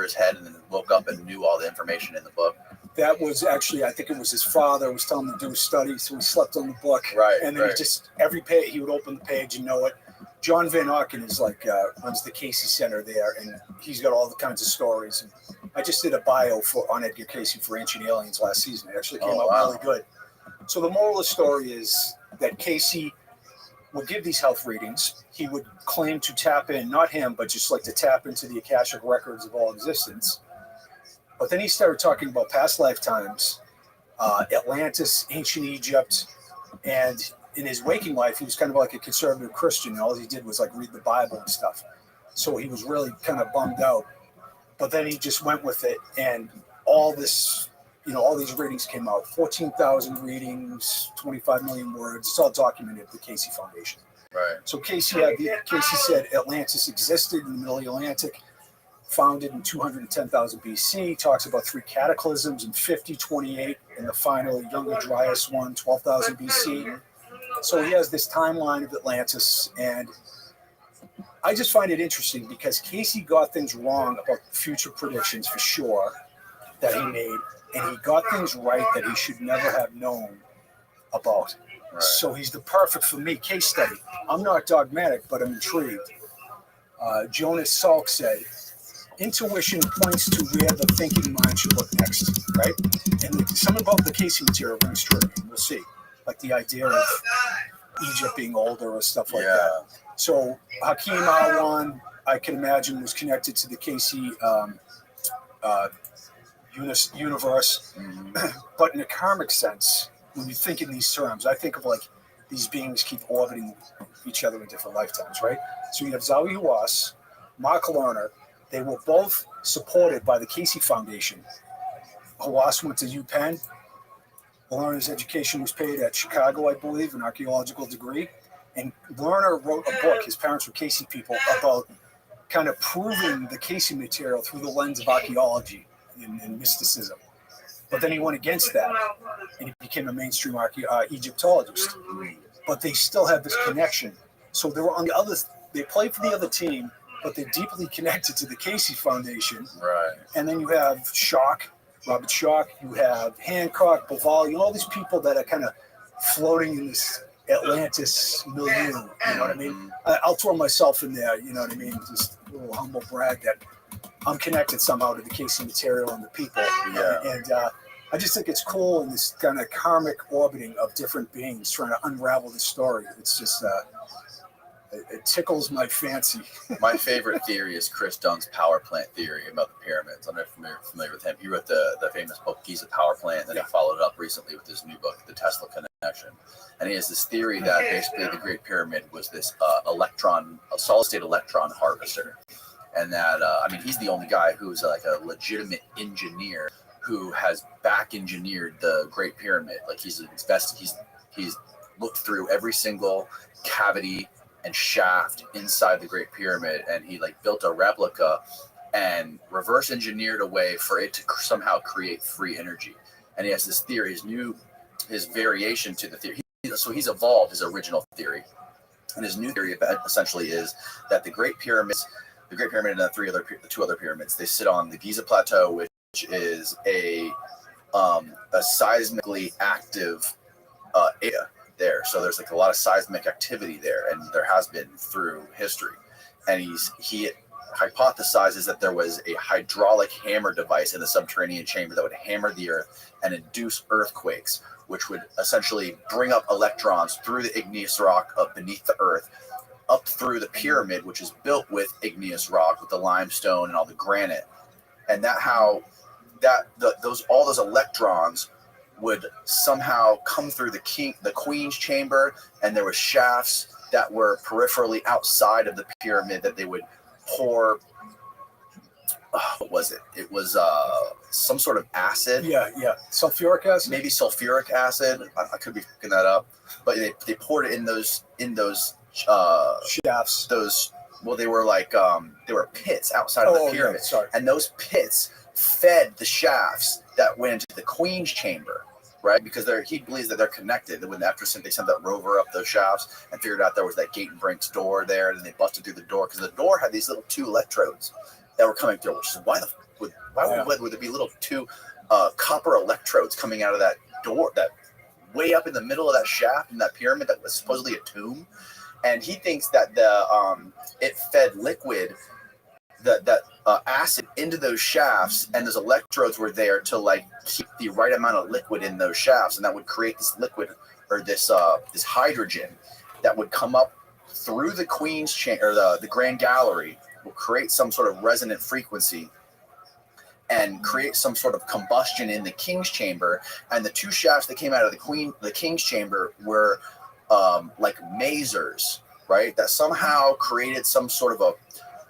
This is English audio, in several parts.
his head and then woke up and knew all the information in the book? That was actually, I think it was his father was telling him to do a study, so he slept on the book. Right. And then he just, every page, he would open the page and know it. John Van Auken is runs the Casey Center there, and he's got all the kinds of stories. And I just did a bio on Edgar Casey for Ancient Aliens last season. It actually came out really good. So the moral of the story is that Casey would give these health readings. He would claim to tap in, not him, but just like to tap into the Akashic records of all existence. But then he started talking about past lifetimes, Atlantis, ancient Egypt, and in his waking life, he was kind of like a conservative Christian, and all he did was like read the Bible and stuff. So he was really kind of bummed out. But then he just went with it, and all this, all these readings came out. 14,000 readings, 25 million words. It's all documented at the Casey Foundation. Right. So Casey said Atlantis existed in the Middle Atlantic, founded in 210,000 BC, talks about 3 cataclysms in 50, 28, and the final Younger Dryas one, 12,000 BC. So he has this timeline of Atlantis, and I just find it interesting because Casey got things wrong about future predictions for sure that he made, and he got things right that he should never have known about. Right. So he's the perfect, for me, case study. I'm not dogmatic, but I'm intrigued. Jonas Salk said, intuition points to where the thinking mind should look next, right? And something about the Casey material rings true. We'll see. Like the idea of Egypt being older or stuff like that. So Hakim Alwan, I can imagine, was connected to the Casey universe. Mm-hmm. But in a karmic sense, when you think in these terms, I think of like these beings keep orbiting each other in different lifetimes, right? So you have Zawi Hawass, Mark Lerner. They were both supported by the Casey Foundation. Hawass went to UPenn. Lerner's education was paid at Chicago, I believe, an archaeological degree. And Lerner wrote a book, his parents were Casey people, about kind of proving the Casey material through the lens of archaeology and mysticism. But then he went against that, and he became a mainstream Egyptologist. But they still have this connection. So they were on the other, they played for the other team, but they're deeply connected to the Casey Foundation. Right. And then you have Schock, Robert Schock, you have Hancock, Bavali, all these people that are kind of floating in this Atlantis milieu, you know what I mean? I'll throw myself in there, you know what I mean? Just a little humble brag that I'm connected somehow to the Casey material and the people. Yeah. And I just think it's cool in this kind of karmic orbiting of different beings trying to unravel the story. It's just, it tickles my fancy. My favorite theory is Chris Dunn's power plant theory about the pyramids. I'm not familiar with him. He wrote the famous book Giza Power Plant, and then he followed it up recently with his new book, The Tesla Connection. And he has this theory that basically the Great Pyramid was this a solid-state electron harvester. And that, he's the only guy who's like a legitimate engineer who has back-engineered the Great Pyramid. Like he's looked through every single cavity and shaft inside the Great Pyramid, and he like built a replica and reverse engineered a way for it to somehow create free energy. And he has this theory, his variation to the theory. So he's evolved his original theory, and his new theory essentially is that the Great Pyramid and the two other pyramids, they sit on the Giza Plateau, which is a seismically active area there. So there's like a lot of seismic activity there, and there has been through history. And he hypothesizes that there was a hydraulic hammer device in the subterranean chamber that would hammer the earth and induce earthquakes, which would essentially bring up electrons through the igneous rock up beneath the earth, up through the pyramid, which is built with igneous rock, with the limestone and all the granite. And all those electrons would somehow come through the queen's chamber, and there were shafts that were peripherally outside of the pyramid that they would pour. What was it? It was some sort of acid. Yeah. Sulfuric acid. Maybe sulfuric acid. I could be picking that up, but they poured it in those shafts. They were like they were pits outside of the pyramid, and those pits fed the shafts that went into the queen's chamber, right? Because he believes that they're connected. When they sent that rover up those shafts and figured out there was that Gate and Brink's door there, and they busted through the door because the door had these little 2 electrodes that were coming through. Which is why would there be little two copper electrodes coming out of that door, that way up in the middle of that shaft in that pyramid that was supposedly a tomb? And he thinks that it fed liquid, that acid into those shafts, and those electrodes were there to like keep the right amount of liquid in those shafts, and that would create this liquid, or this hydrogen that would come up through the Queen's chamber, or the Grand Gallery, will create some sort of resonant frequency and create some sort of combustion in the King's chamber. And the two shafts that came out of the King's chamber were like masers, right? That somehow created some sort of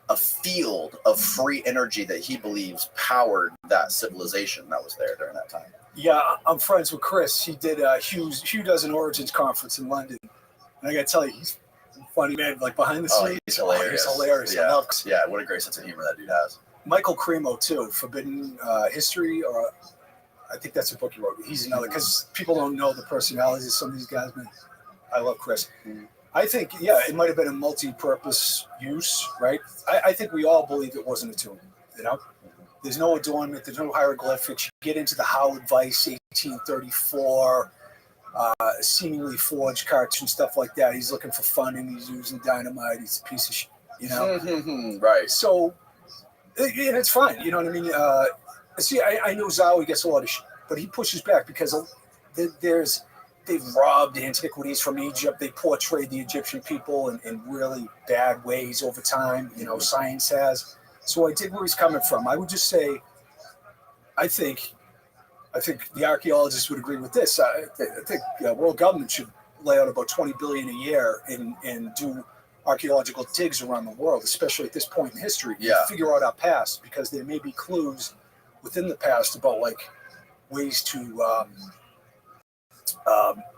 a field of free energy that he believes powered that civilization that was there during that time. Yeah, I'm friends with Chris. He did Hugh does an Origins conference in London, and I gotta tell you, he's a funny man. Like behind the scenes, he's hilarious. He's hilarious. Yeah, what a great sense of humor that dude has. Michael Cremo too, Forbidden History, or I think that's a book he wrote. He's another, because people don't know the personalities of some of these guys, man. I love Chris. I think, it might have been a multi-purpose use, right? I think we all believe it wasn't a tomb, you know? There's no adornment, there's no hieroglyphics. You get into the Howard Weiss 1834, seemingly forged cartoon, stuff like that. He's looking for funding, he's using dynamite, he's a piece of shit, you know? Right. So, and it's fine, you know what I mean? See, I know Zawi gets a lot of shit, but he pushes back because they've robbed antiquities from Egypt. They portrayed the Egyptian people in really bad ways over time. You know, science has. So I dig where he's coming from. I would just say, I think the archaeologists would agree with this. I think world government should lay out about $20 billion a year and do archaeological digs around the world, especially at this point in history. Yeah. Figure out our past, because there may be clues within the past about like ways to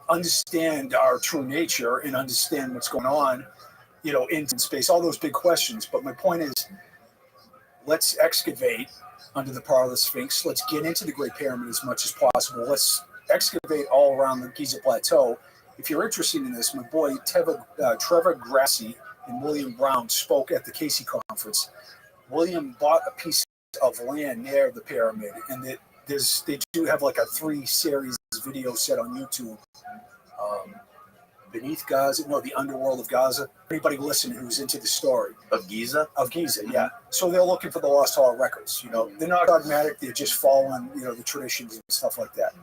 understand our true nature and understand what's going on, you know, in space, all those big questions. But my point is, let's excavate under the part of the Sphinx. Let's get into the Great Pyramid as much as possible. Let's excavate all around the Giza Plateau. If you're interested in this, my boy Trevor Grassi and William Brown spoke at the Casey conference. William bought a piece of land near the pyramid, and they do have like a 3-series video set on YouTube. Beneath Gaza, no, the underworld of Gaza. Anybody listening who's into the story Of Giza? of Giza, yeah. So they're looking for the lost hall records. You know, they're not dogmatic; they're just following, you know, the traditions and stuff like that.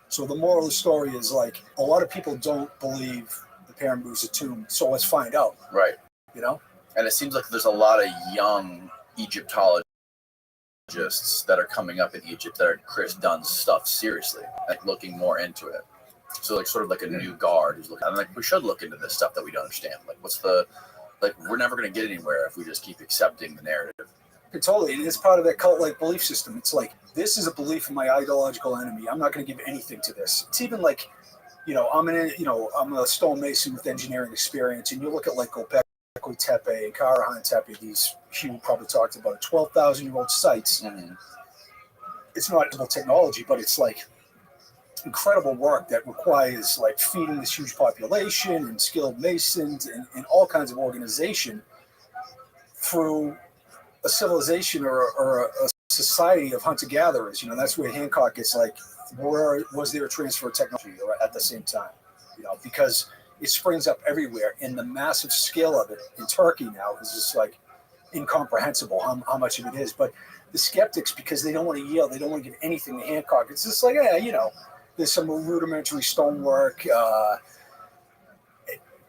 So the moral of the story is like a lot of people don't believe the pyramid was a tomb. So let's find out. Right. You know. And it seems like there's a lot of young Egyptologists that are coming up in Egypt that are Chris Dunn's stuff seriously, like looking more into it. So like sort of like a new guard who's looking. I'm like, we should look into this stuff that we don't understand. Like we're never going to get anywhere if we just keep accepting the narrative. Totally, and it's part of that cult-like belief system. It's like, this is a belief in my ideological enemy. I'm not going to give anything to this. It's even like, you know, I'm a stonemason with engineering experience, and you look at like Göbekli Tepe and Karahan Tepe, these Hugh probably talked about 12,000-year-old sites. Mm-hmm. It's not technology, but it's like incredible work that requires like feeding this huge population and skilled masons and all kinds of organization through a civilization or a society of hunter-gatherers. You know, that's where Hancock gets like, where was there a transfer of technology at the same time? You know, because it springs up everywhere, and the massive scale of it in Turkey now is just like incomprehensible how much of it is. But the skeptics, because they don't want to yield, they don't want to give anything to Hancock. It's just like, you know, there's some rudimentary stonework.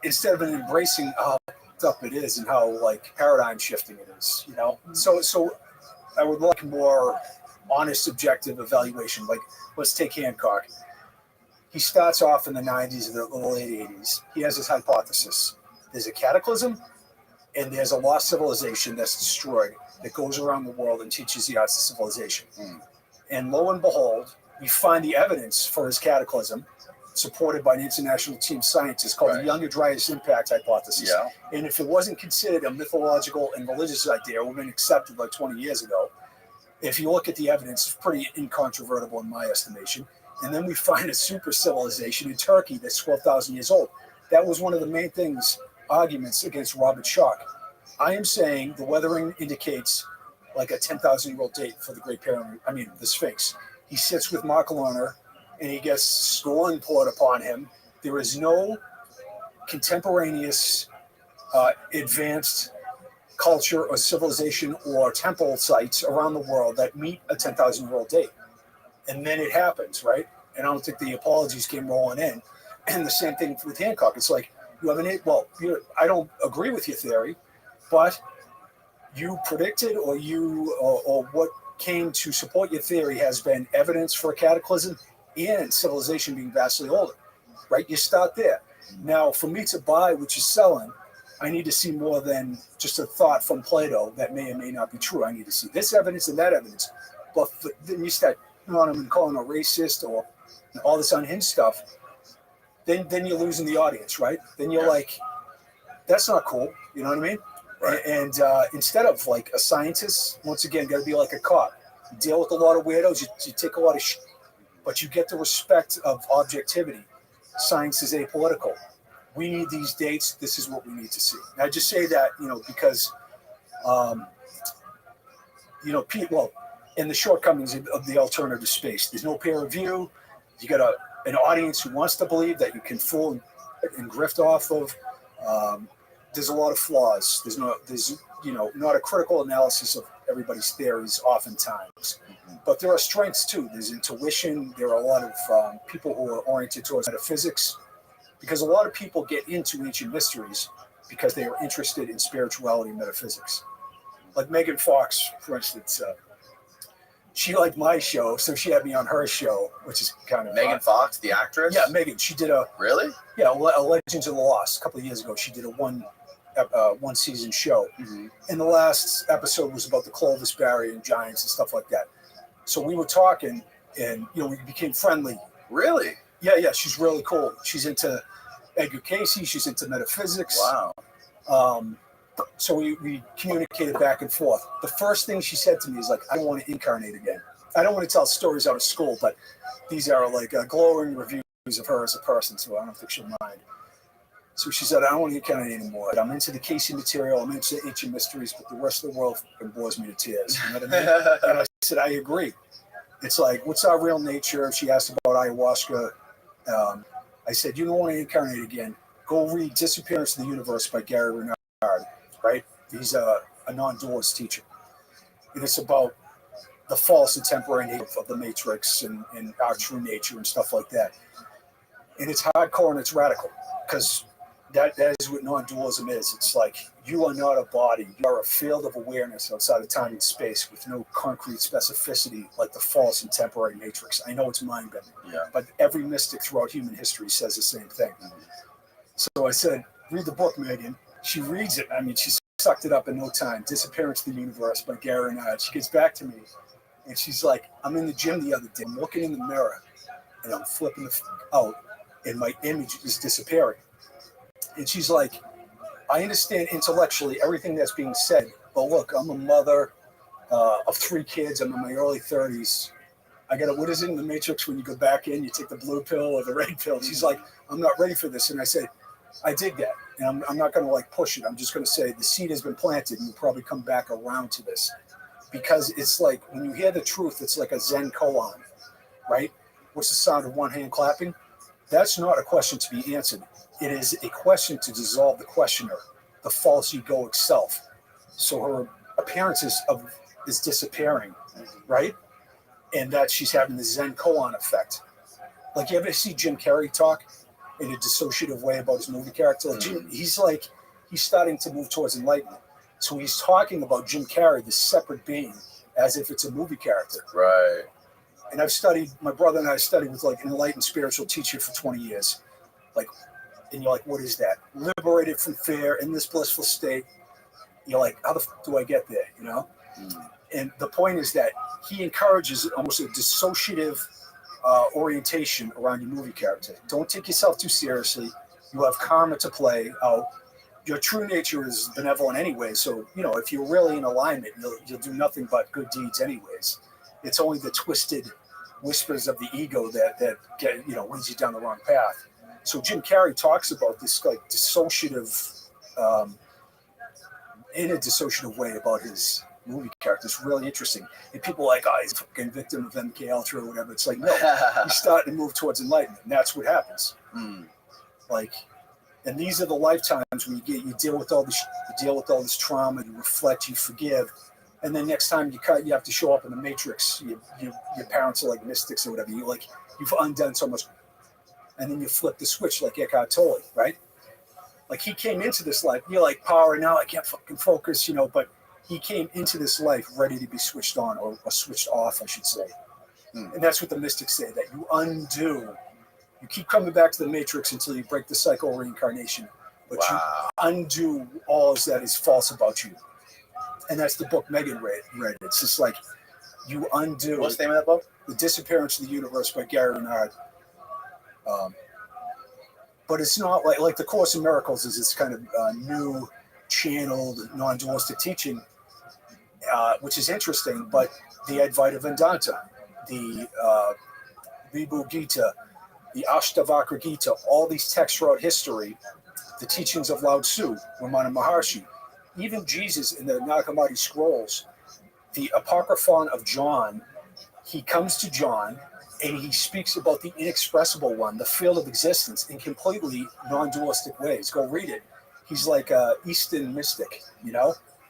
Instead of embracing how up it is and how like paradigm shifting it is, you know. So I would like more honest, objective evaluation. Like, let's take Hancock. He starts off in the 90s or the late 80s. He has this hypothesis: there's a cataclysm, and there's a lost civilization that's destroyed that goes around the world and teaches the arts of civilization. And lo and behold, we find the evidence for his cataclysm, supported by an international team of scientists called the Younger Dryas Impact Hypothesis. Yeah. And if it wasn't considered a mythological and religious idea, it would have been accepted like 20 years ago. If you look at the evidence, it's pretty incontrovertible in my estimation. And then we find a super civilization in Turkey that's 12,000 years old. That was one of the main arguments against Robert Schoch. I am saying the weathering indicates like a 10,000-year-old date for the Great Pyramid. I mean, the Sphinx. He sits with Mark Lerner, and he gets scorn poured upon him. There is no contemporaneous advanced culture or civilization or temple sites around the world that meet a 10,000-year-old date. And then it happens, right? And I don't think the apologies came rolling in. And the same thing with Hancock. It's like, you have I don't agree with your theory, but you predicted or what came to support your theory has been evidence for a cataclysm and civilization being vastly older, right? You start there. Now, for me to buy what you're selling, I need to see more than just a thought from Plato that may or may not be true. I need to see this evidence and that evidence. But then you start, I'm calling a racist or all this unhinged stuff. Then you're losing the audience, right? Then you're like, that's not cool. You know what I mean? Right. And instead of like a scientist, once again, got to be like a cop. You deal with a lot of weirdos. You take a lot of shit, but you get the respect of objectivity. Science is apolitical. We need these dates. This is what we need to see. And I just say that, because, in the shortcomings of the alternative space, there's no peer review. You got an audience who wants to believe that you can fool and grift off of. There's a lot of flaws. There's not a critical analysis of everybody's theories oftentimes, but there are strengths too. There's intuition. There are a lot of people who are oriented towards metaphysics, because a lot of people get into ancient mysteries because they are interested in spirituality and metaphysics. Like Megan Fox, for instance, she liked my show, so she had me on her show, which is kind of Megan Fox, the actress. Yeah, Megan. She did a Legends of the Lost a couple of years ago. She did a one season show, and the last episode was about the Clovis Barrier and giants and stuff like that. So we were talking, and we became friendly. Really? Yeah. She's really cool. She's into Edgar Cayce. She's into metaphysics. Wow. So we communicated back and forth. The first thing she said to me is like, I don't want to incarnate again. I don't want to tell stories out of school, but these are like glowing reviews of her as a person, so I don't think she'll mind. So she said, I don't want to incarnate anymore. I'm into the Cayce material. I'm into ancient mysteries, but the rest of the world bores me to tears. You know what I mean? And I said, I agree. It's like, what's our real nature? She asked about ayahuasca. I said, you don't want to incarnate again. Go read Disappearance of the Universe by Gary Renard. Right? He's a non-dualist teacher. And it's about the false and temporary nature of the Matrix and our true nature and stuff like that. And it's hardcore and it's radical, because that is what non-dualism is. It's like, you are not a body. You are a field of awareness outside of time and space with no concrete specificity like the false and temporary Matrix. I know it's mind-bending, but every mystic throughout human history says the same thing. So I said, read the book, Megan. She reads it. I mean, she sucked it up in no time. Disappearance of the Universe by Gary Renard. She gets back to me, and she's like, I'm in the gym the other day. I'm looking in the mirror, and I'm flipping out, and my image is disappearing. And she's like, I understand intellectually everything that's being said, but look, I'm a mother of 3 kids. I'm in my early 30s. What is it in the Matrix when you go back in, you take the blue pill or the red pill? She's like, I'm not ready for this. And I said, I dig that. And I'm not going to push it. I'm just going to say the seed has been planted and you'll probably come back around to this, because it's like, when you hear the truth, it's like a Zen koan, right? What's the sound of one hand clapping? That's not a question to be answered. It is a question to dissolve the questioner, the false egoic self. So her appearance is disappearing, right? And that she's having the Zen koan effect. Like, you ever see Jim Carrey talk in a dissociative way about his movie character? Like he's starting to move towards enlightenment. So he's talking about Jim Carrey, this separate being, as if it's a movie character. Right. And my brother and I studied with like an enlightened spiritual teacher for 20 years. And you're like, what is that? Liberated from fear, in this blissful state. You're like, how the fuck do I get there? And the point is that he encourages almost a dissociative orientation around your movie character. Don't take yourself too seriously. You have karma to play out. Your true nature is benevolent anyway. So, if you're really in alignment, you'll do nothing but good deeds anyways. It's only the twisted whispers of the ego that get, leads you down the wrong path. So Jim Carrey talks about this dissociative, in a dissociative way, about his movie character. It's really interesting. And people are like, oh, he's a fucking victim of MK Ultra or whatever. It's like, no, he's starting to move towards enlightenment, and that's what happens. Like, and these are the lifetimes where you deal with all this, trauma, you reflect, you forgive, and then next time you have to show up in the Matrix. Your parents are like mystics or whatever. You've undone so much, and then you flip the switch like Eckhart Tolle, right? Like he came into this life, you're like power now. I can't fucking focus, but he came into this life ready to be switched on or switched off, I should say. And that's what the mystics say, that you undo. You keep coming back to the Matrix until you break the cycle of reincarnation, but you undo all that is false about you. And that's the book Megan read. It's just like you undo. What's the name of that book? The Disappearance of the Universe by Gary Renard. But it's not like the Course in Miracles is this kind of new, channeled, non-dualistic teaching, which is interesting. But the Advaita Vedanta, the Vibhu Gita, the Ashtavakra Gita, all these texts throughout history, the teachings of Lao Tzu, Ramana Maharshi, even Jesus in the Nag Hammadi scrolls, the Apocryphon of John, he comes to John and he speaks about the inexpressible one, the field of existence, in completely non-dualistic ways. Go read it. He's like an Eastern mystic,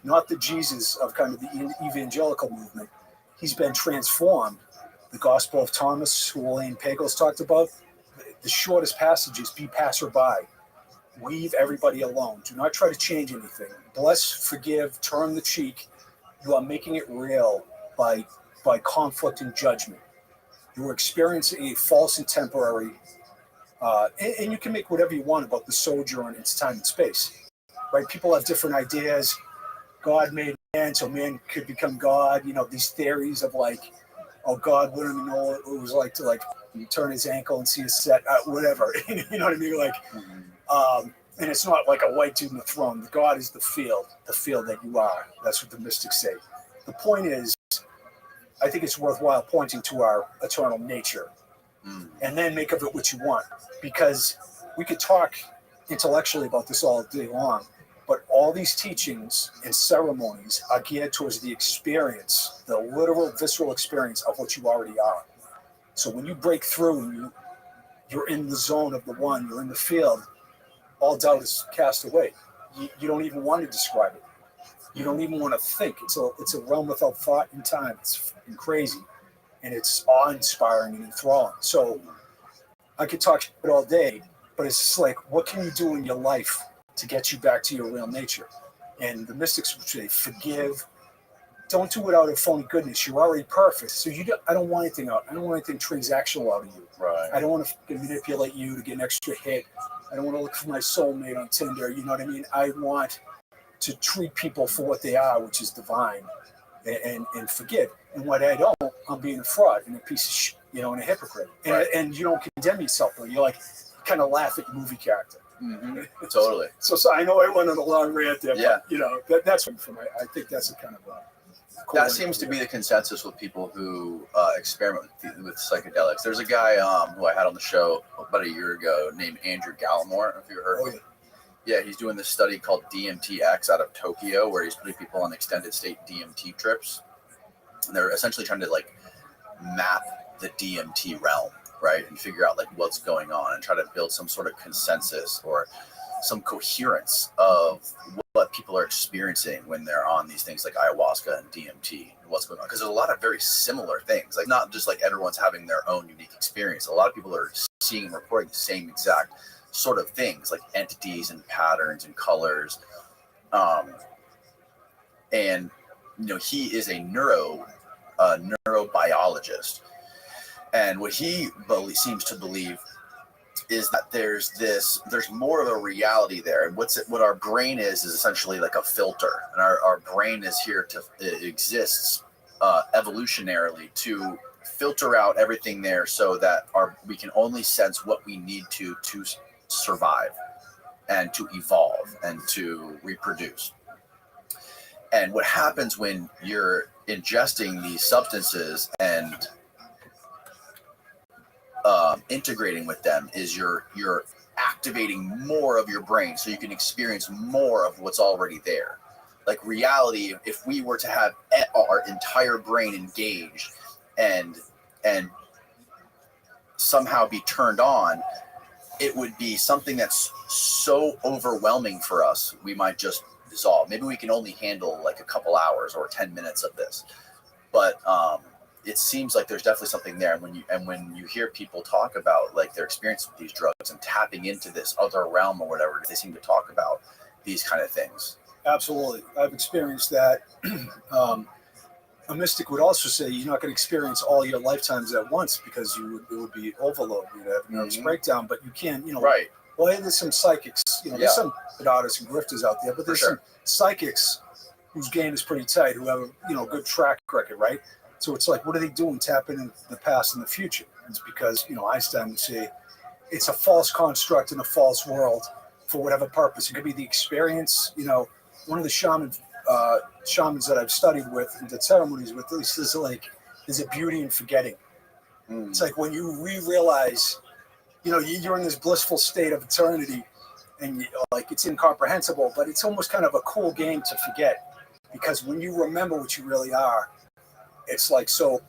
not the Jesus of kind of the evangelical movement. He's been transformed. The Gospel of Thomas, who Elaine Pagels talked about, the shortest passage is be passerby. Leave everybody alone. Do not try to change anything. Bless, forgive, turn the cheek. You are making it real by conflict and judgment. You are experiencing a false and temporary, and you can make whatever you want about the sojourn, its time and space, right? People have different ideas. God made man, so man could become God. These theories of like, oh, God wouldn't even know what it was like to turn his ankle and see a set, whatever. You know what I mean? Like, and it's not like a white dude in the throne. God is the field that you are. That's what the mystics say. The point is, I think it's worthwhile pointing to our eternal nature and then make of it what you want, because we could talk intellectually about this all day long, but all these teachings and ceremonies are geared towards the experience, the literal, visceral experience of what you already are. So when you break through and you're in the zone of the one, you're in the field, all doubt is cast away. You don't even want to describe it. You don't even want to think. It's a realm without thought and time. It's fucking crazy, and it's awe-inspiring and enthralling. So I could talk shit all day, but it's just like, what can you do in your life to get you back to your real nature? And the mystics would say, forgive. Don't do it out of phony goodness. You're already perfect. So I don't want anything out. I don't want anything transactional out of you. Right. I don't want to manipulate you to get an extra hit. I don't want to look for my soulmate on Tinder. You know what I mean? I want to treat people for what they are, which is divine, and forgive. And what I don't, I'm being a fraud and a piece of shit, and a hypocrite. And you don't condemn yourself, though. You're like, kind of laugh at your movie character. Mm-hmm. Totally. So I know I went on a long rant there, yeah. But that's for me. I think that's a kind of a cool that seems to be the consensus with people who experiment with psychedelics. There's a guy who I had on the show about a year ago named Andrew Gallimore, if you heard of him. Yeah, he's doing this study called DMTX out of Tokyo, where he's putting people on extended state DMT trips. And they're essentially trying to map the DMT realm, right? And figure out what's going on and try to build some sort of consensus or some coherence of what people are experiencing when they're on these things like ayahuasca and DMT and what's going on. Because there's a lot of very similar things, not just everyone's having their own unique experience. A lot of people are seeing and reporting the same exact sort of things, like entities and patterns and colors. And he is a neurobiologist, and what he seems to believe is that there's more of a reality there. And what our brain is essentially like a filter, and our brain is here it exists evolutionarily to filter out everything there, so that we can only sense what we need to survive and to evolve and to reproduce. And what happens when you're ingesting these substances and integrating with them is you're activating more of your brain, so you can experience more of what's already there. like reality, if we were to have our entire brain engaged and somehow be turned on, it would be something that's so overwhelming for us, we might just dissolve. Maybe we can only handle like a couple hours or 10 minutes of this. But it seems like there's definitely something there. And when you hear people talk about like their experience with these drugs and tapping into this other realm or whatever, they seem to talk about these kind of things. Absolutely. I've experienced that. A mystic would also say you're not going to experience all your lifetimes at once because it would be overload. You'd have a nervous breakdown, but you can, right. Well, there's some psychics, there's some artists and grifters out there, but there's some psychics whose game is pretty tight, who have a good track record, right? So it's like, what are they doing tapping into the past and the future? It's because, Einstein would say it's a false construct in a false world for whatever purpose. It could be the experience, one of the shamans that I've studied with and did ceremonies with, at least there's a beauty in forgetting. It's like when you realize, you're in this blissful state of eternity and it's incomprehensible, but it's almost kind of a cool game to forget, because when you remember what you really are, it's like so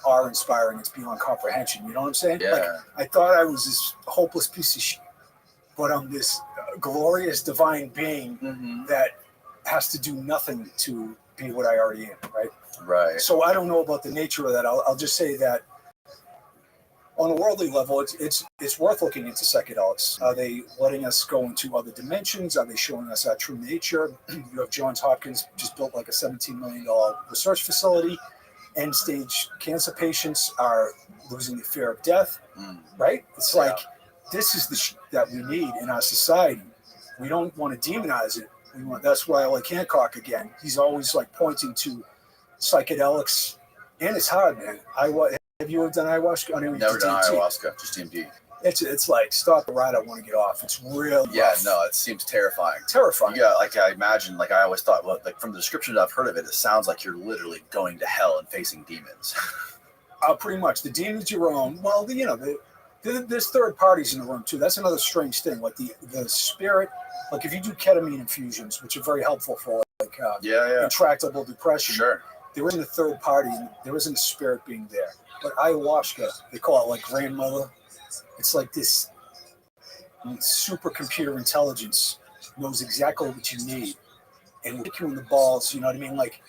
awe-inspiring, it's beyond comprehension. You know what I'm saying? Yeah. Like, I thought I was this hopeless piece of shit, but I'm this glorious divine being that has to do nothing to be what I already am, right? Right. So I don't know about the nature of that. I'll just say that on a worldly level, it's worth looking into psychedelics. Are they letting us go into other dimensions? Are they showing us our true nature? You have Johns Hopkins just built like a $17 million research facility. End stage cancer patients are losing the fear of death, right? It's like, this is the that we need in our society. We don't want to demonize it. That's why I like Hancock again. He's always like pointing to psychedelics, and it's hard, man. Have you ever done ayahuasca? Never done ayahuasca, just DMT. It's like, stop the ride, I want to get off. It's real rough. No, it seems terrifying. Yeah, like I imagine, like I always thought, well, like from the description that I've heard of it, it sounds like you're literally going to hell and facing demons. Pretty much. The demon's your own. Well, there's third parties in the room too. That's another strange thing. Like the spirit, like if you do ketamine infusions, which are very helpful for intractable depression. Sure. There isn't a third party. There isn't a spirit being there. But ayahuasca, they call it like grandmother. It's like this supercomputer intelligence knows exactly what you need and will kick you in the balls. You know what I mean? Like,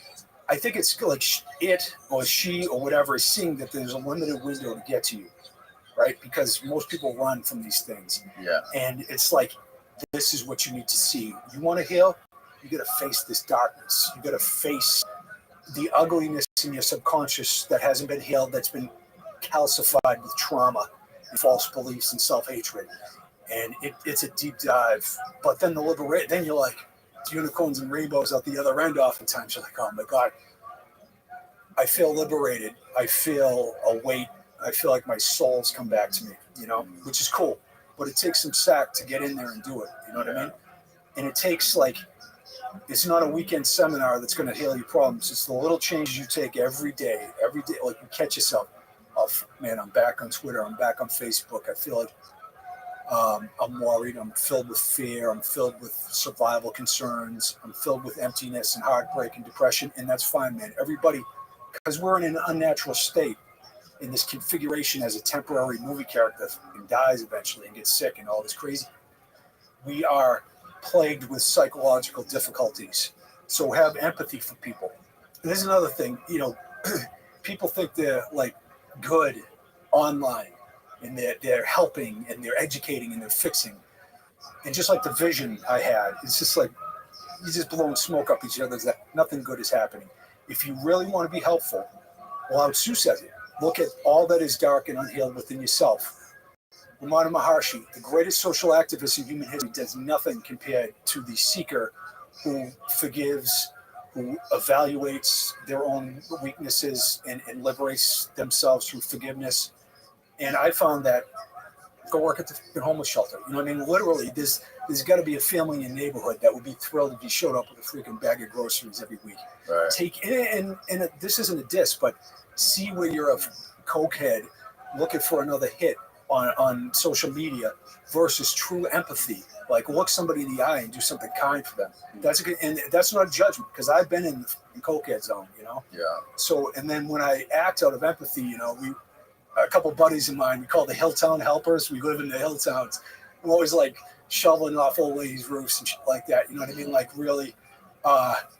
I think it's like it or she or whatever is seeing that there's a limited window to get to you, right? Because most people run from these things. Yeah. And it's like, this is what you need to see. You want to heal? You got to face this darkness. You got to face the ugliness in your subconscious that hasn't been healed, that's been calcified with trauma and false beliefs and self-hatred. And it's a deep dive. But then then you're like, it's unicorns and rainbows out the other end oftentimes. You're like, oh my God, I feel liberated. I feel a weight. I feel like my soul's come back to me, which is cool. But it takes some sack to get in there and do it. You know what I mean? And it takes it's not a weekend seminar that's going to heal your problems. It's the little changes you take every day. Like you catch yourself, oh man, I'm back on Twitter. I'm back on Facebook. I feel like I'm worried. I'm filled with fear. I'm filled with survival concerns. I'm filled with emptiness and heartbreak and depression. And that's fine, man. Everybody, because we're in an unnatural state in this configuration as a temporary movie character and dies eventually and gets sick and all this crazy. We are plagued with psychological difficulties. So have empathy for people. And there's another thing, people think they're like good online and they're helping and they're educating and they're fixing. And just like the vision I had, it's just like you're just blowing smoke up each other's, that nothing good is happening. If you really want to be helpful, Lao Tzu says it, look at all that is dark and unhealed within yourself. Ramana Maharshi, the greatest social activist in human history, does nothing compared to the seeker who forgives, who evaluates their own weaknesses and liberates themselves through forgiveness. And I found that, go work at the homeless shelter. You know what I mean? Literally, there's got to be a family in your neighborhood that would be thrilled if you showed up with a freaking bag of groceries every week. Right. And this isn't a diss, but see where you're a cokehead looking for another hit on social media versus true empathy Like, look somebody in the eye and do something kind for them. That's a good, and that's not a judgment, because I've been in cokehead zone, you know. Yeah. So, and then when I act out of empathy, you know, a couple buddies of mine, we call the Hilltown helpers. We live in the Hilltowns. I'm always like shoveling off old ladies' roofs and shit like that. You know what I mean? Like, really,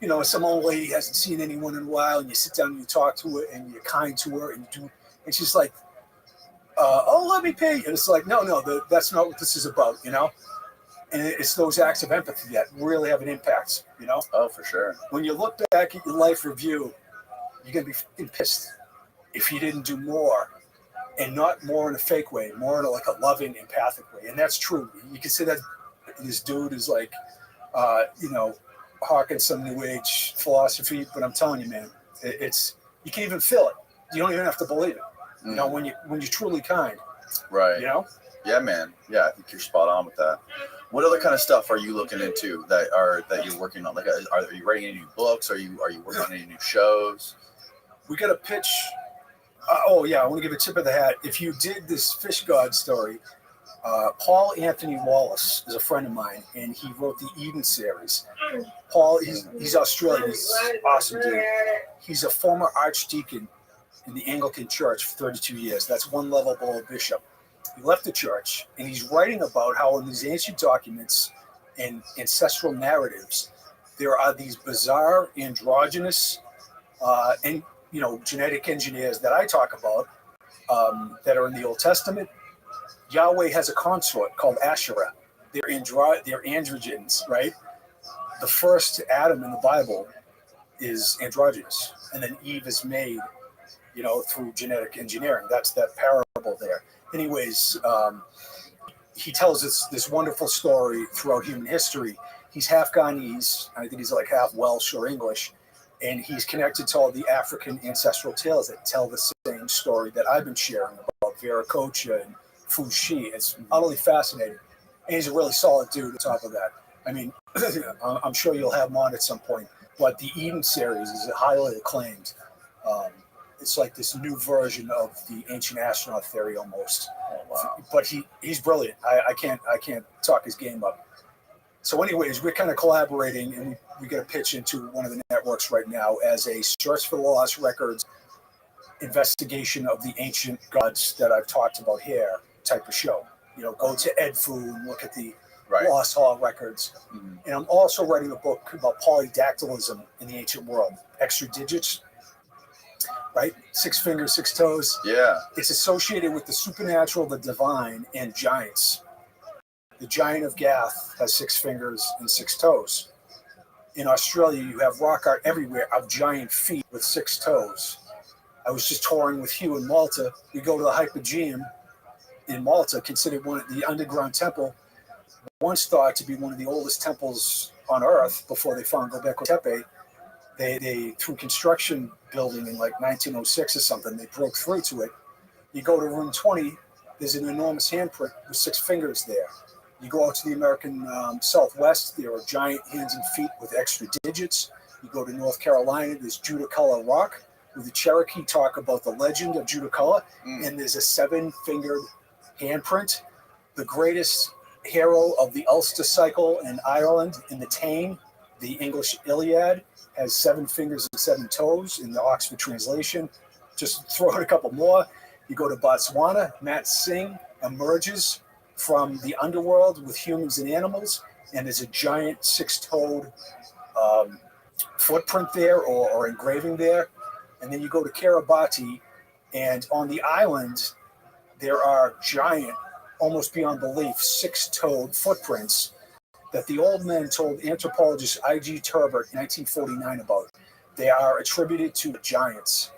you know, some old lady hasn't seen anyone in a while, and you sit down and you talk to her and you're kind to her and you do, and she's like, oh, let me pay. And it's like, no, that's not what this is about, you know? And it's those acts of empathy that really have an impact, you know? Oh, for sure. When you look back at your life review, you're going to be fucking pissed if you didn't do more, and not more in a fake way, more in like a loving, empathic way. And that's true. You can say that this dude is like, you know, hawking some new age philosophy, but I'm telling you, man, it's, you can't even feel it. You don't even have to believe it. You know, when you're truly kind. Right. You know? Yeah, man. Yeah, I think you're spot on with that. What other kind of stuff are you looking into that you're working on? Like, are you writing any new books? Are you working on any new shows? We got a pitch. Oh yeah, I want to give a tip of the hat. If you did this Fish God story, Paul Anthony Wallace is a friend of mine, and he wrote the Eden series. Paul, he's Australian. He's awesome dude. He's a former archdeacon in the Anglican Church for 32 years. That's one level below bishop. He left the church, and he's writing about how in these ancient documents and ancestral narratives, there are these bizarre androgynous and, you know, genetic engineers that I talk about that are in the Old Testament. Yahweh has a consort called Asherah. They're androgynes, right? The first Adam in the Bible is androgynous, and then Eve is made, you know, through genetic engineering. That's that parable there. Anyways, he tells us this wonderful story throughout human history. He's half Ghanese, I think he's like half Welsh or English, and he's connected to all the African ancestral tales that tell the same story that I've been sharing about Viracocha and Fuxi. It's utterly fascinating, and he's a really solid dude on top of that. I mean, I'm sure you'll have him on at some point, but the Eden series is highly acclaimed. It's like this new version of the ancient astronaut theory almost. Oh, wow. But he's brilliant. I can't talk his game up. So anyways, we're kind of collaborating, and we got a pitch into one of the networks right now as a Search for the Lost Records investigation of the ancient gods that I've talked about here type of show. You know, go to Edfu and look at the Lost Hall records. Mm-hmm. And I'm also writing a book about polydactylism in the ancient world. Extra digits, right? 6 fingers, 6 toes. Yeah. It's associated with the supernatural, the divine, and giants. The giant of Gath has 6 fingers and 6 toes. In Australia, you have rock art everywhere of giant feet with 6 toes. I was just touring with Hugh in Malta. We go to the Hypogeum in Malta, considered the underground temple, once thought to be one of the oldest temples on Earth before they found Göbekli Tepe. They through construction building in like 1906 or something, they broke through to it. You go to room 20, there's an enormous handprint with 6 fingers there. You go out to the American Southwest, there are giant hands and feet with extra digits. You go to North Carolina, there's Judaculla Rock, where the Cherokee talk about the legend of Judaculla, and there's a 7-fingered handprint. The greatest hero of the Ulster cycle in Ireland, in the Táin, the English Iliad, has 7 fingers and 7 toes in the Oxford translation. Just throw in a couple more. You go to Botswana, Matt Singh emerges from the underworld with humans and animals, and there's a giant 6-toed footprint there or engraving there. And then you go to Kiribati, and on the island, there are giant, almost beyond belief, 6-toed footprints that the old men told anthropologist I.G. Turbert in 1949 about. They are attributed to giants.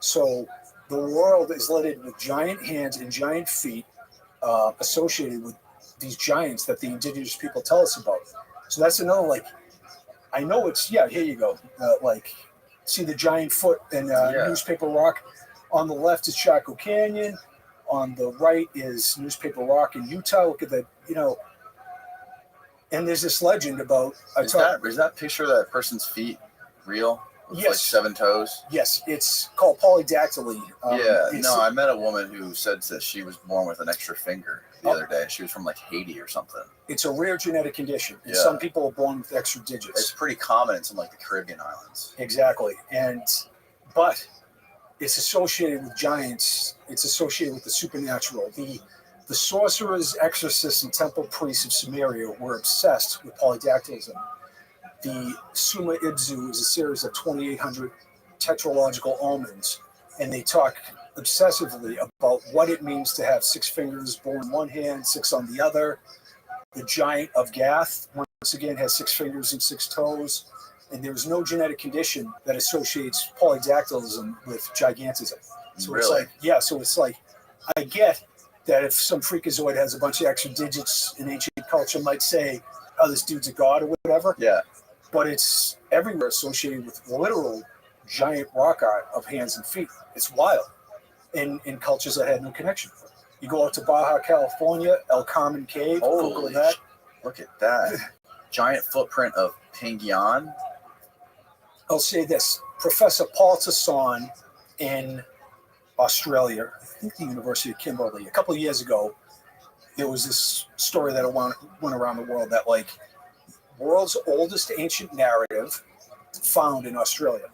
So the world is littered with giant hands and giant feet associated with these giants that the indigenous people tell us about. So that's another, like, I know it's, here you go. Like, see the giant foot and Newspaper Rock. On the left is Chaco Canyon. On the right is Newspaper Rock in Utah. Look at that, you know. And there's this legend about... Is that picture of that person's feet real? with like 7 toes. Yes, it's called polydactyly. I met a woman who said that she was born with an extra finger the other day. She was from like Haiti or something. It's a rare genetic condition. And some people are born with extra digits. It's pretty common in some like the Caribbean islands. Exactly. But it's associated with giants. It's associated with the supernatural. The sorcerers, exorcists, and temple priests of Samaria were obsessed with polydactylism. The Summa Ibzu is a series of 2,800 tetralogical omens, and they talk obsessively about what it means to have 6 fingers born in one hand, 6 on the other. The giant of Gath, once again, has 6 fingers and 6 toes, and there's no genetic condition that associates polydactylism with gigantism. So really? It's like, I get that if some freakazoid has a bunch of extra digits in ancient culture, might say, oh, this dude's a god or whatever. Yeah. But it's everywhere associated with literal giant rock art of hands and feet. It's wild in cultures that had no connection. You go out to Baja California, El Carmen Cave, Google that. Look at that. Giant footprint of Penguin. I'll say this. Professor Paul Tasson in Australia, I think the University of Kimberley, a couple of years ago, there was this story that went around the world that like world's oldest ancient narrative found in Australia.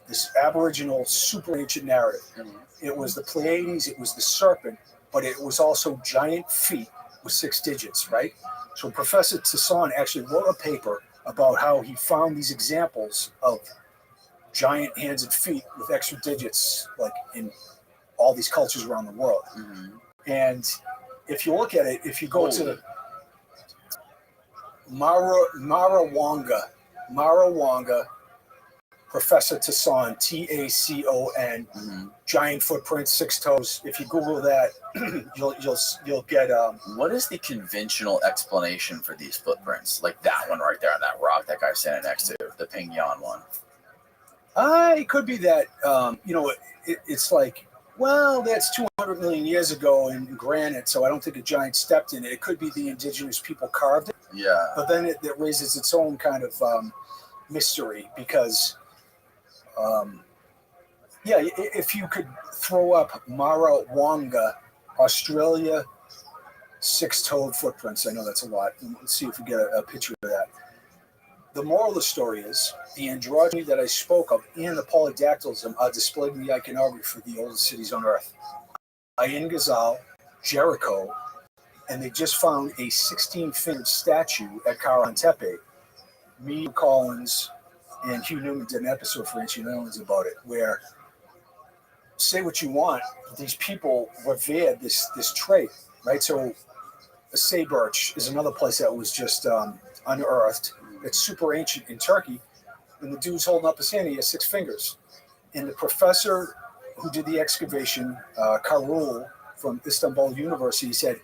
This Aboriginal super ancient narrative. Mm-hmm. It was the Pleiades, it was the serpent, but it was also giant feet with 6 digits, right? So Professor Tasson actually wrote a paper about how he found these examples of giant hands and feet with extra digits, like in all these cultures around the world. Mm-hmm. And if you look at it, if you go to Marawanga, Professor Tasson, Tacon, giant footprints, 6 toes. If you Google that, you'll get. What is the conventional explanation for these footprints? Like that one right there on that rock that guy's standing next to, the Penguin one. It could be that it's like, well, that's 200 million years ago in granite, so I don't think a giant stepped in it. It could be the indigenous people carved it. Yeah. But then it raises its own kind of mystery because, if you could throw up Marawanga, Australia, 6-toed footprints. I know that's a lot. Let's see if we get a picture of that. The moral of the story is the androgyny that I spoke of and the polydactylism are displayed in the iconography for the oldest cities on Earth. Ain Ghazal, Jericho, and they just found a 16-fingered statue at Kara Tepe. Me, Collins, and Hugh Newman did an episode for Ancient Aliens about it, where, say what you want, these people revered this trait, right? So, the Sayburch is another place that was just unearthed. It's super ancient in Turkey, and the dude's holding up his hand, he has 6 fingers. And the professor who did the excavation, Karul from Istanbul University, said,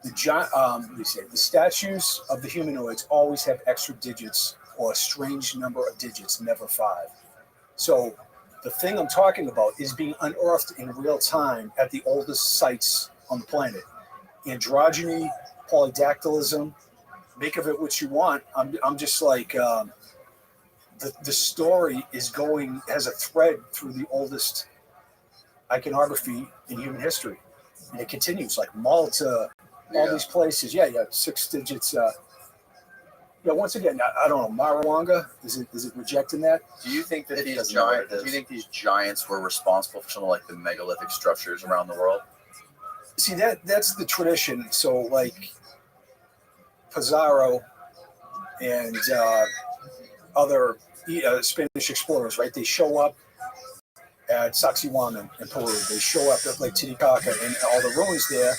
the statues of the humanoids always have extra digits or a strange number of digits, never 5. So the thing I'm talking about is being unearthed in real time at the oldest sites on the planet. Androgyny, polydactylism, make of it what you want. I'm just like, the story has a thread through the oldest iconography in human history. And it continues, like Malta, all these places. Yeah, 6 digits. Once again, I don't know, Marawanga, is it rejecting that? Do you think that these giants were responsible for some of like the megalithic structures around the world? See, that's the tradition. So like Pizarro and other Spanish explorers, right? They show up at Sacsayhuaman in Peru. They show up at Lake Titicaca and all the ruins there.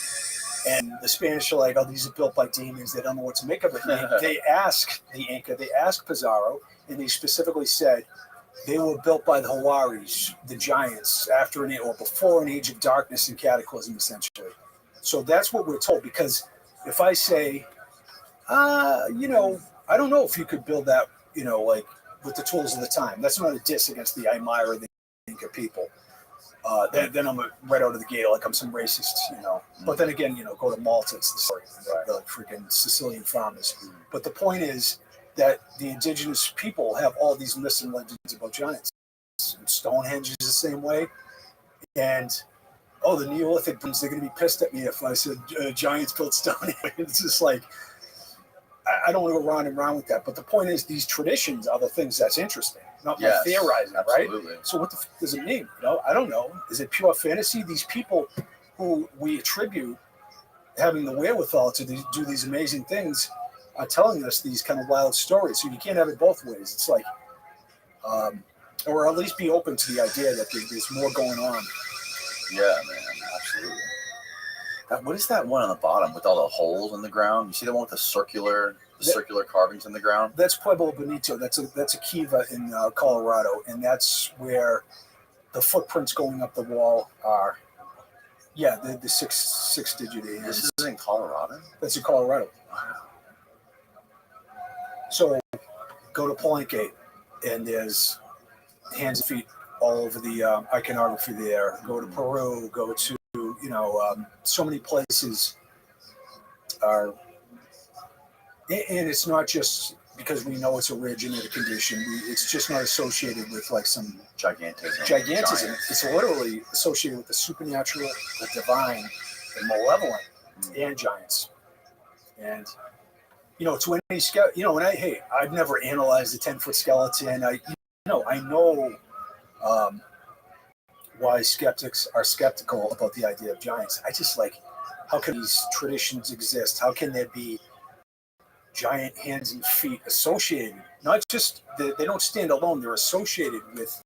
And the Spanish are like, oh, these are built by demons. They don't know what to make of it. They ask the Inca, they ask Pizarro, and they specifically said they were built by the Huaris, the giants, after or before an age of darkness and cataclysm, essentially. So that's what we're told. Because if I say, I don't know if you could build that, like with the tools of the time. That's not a diss against the Aymara, the Inca people. Then I'm right out of the gate like I'm some racist, But then again, go to Malta, it's the story, the freaking Sicilian farmers. But the point is that the indigenous people have all these myths and legends about giants. Stonehenge is the same way. And the Neolithic boomers, they're going to be pissed at me if I said giants built Stonehenge. It's just like, I don't want to go round and round with that. But the point is, these traditions are the things that's interesting, not my theorizing, absolutely. right? So what the does it mean? I don't know. Is it pure fantasy? These people who we attribute having the wherewithal to do these amazing things are telling us these kind of wild stories. So you can't have it both ways. It's like, or at least be open to the idea that there's more going on. Yeah, man, absolutely. What is that one on the bottom with all the holes in the ground? You see the one with the circular carvings in the ground? That's Pueblo Bonito. That's a kiva in Colorado, and that's where the footprints going up the wall are. Yeah, the six-digit hands. This is in Colorado? That's in Colorado. Wow. So go to Palenque, and there's hands and feet all over the iconography there. Go to Peru, go to, so many places are, and it's not just because we know it's a rare genetic condition. It's just not associated with like some gigantism. Giants. It's literally associated with the supernatural, the divine, the malevolent, and giants. And to any I've never analyzed a 10-foot skeleton. I know why skeptics are skeptical about the idea of giants. I just like, how can these traditions exist? How can there be giant hands and feet associated? Not just, they don't stand alone, they're associated with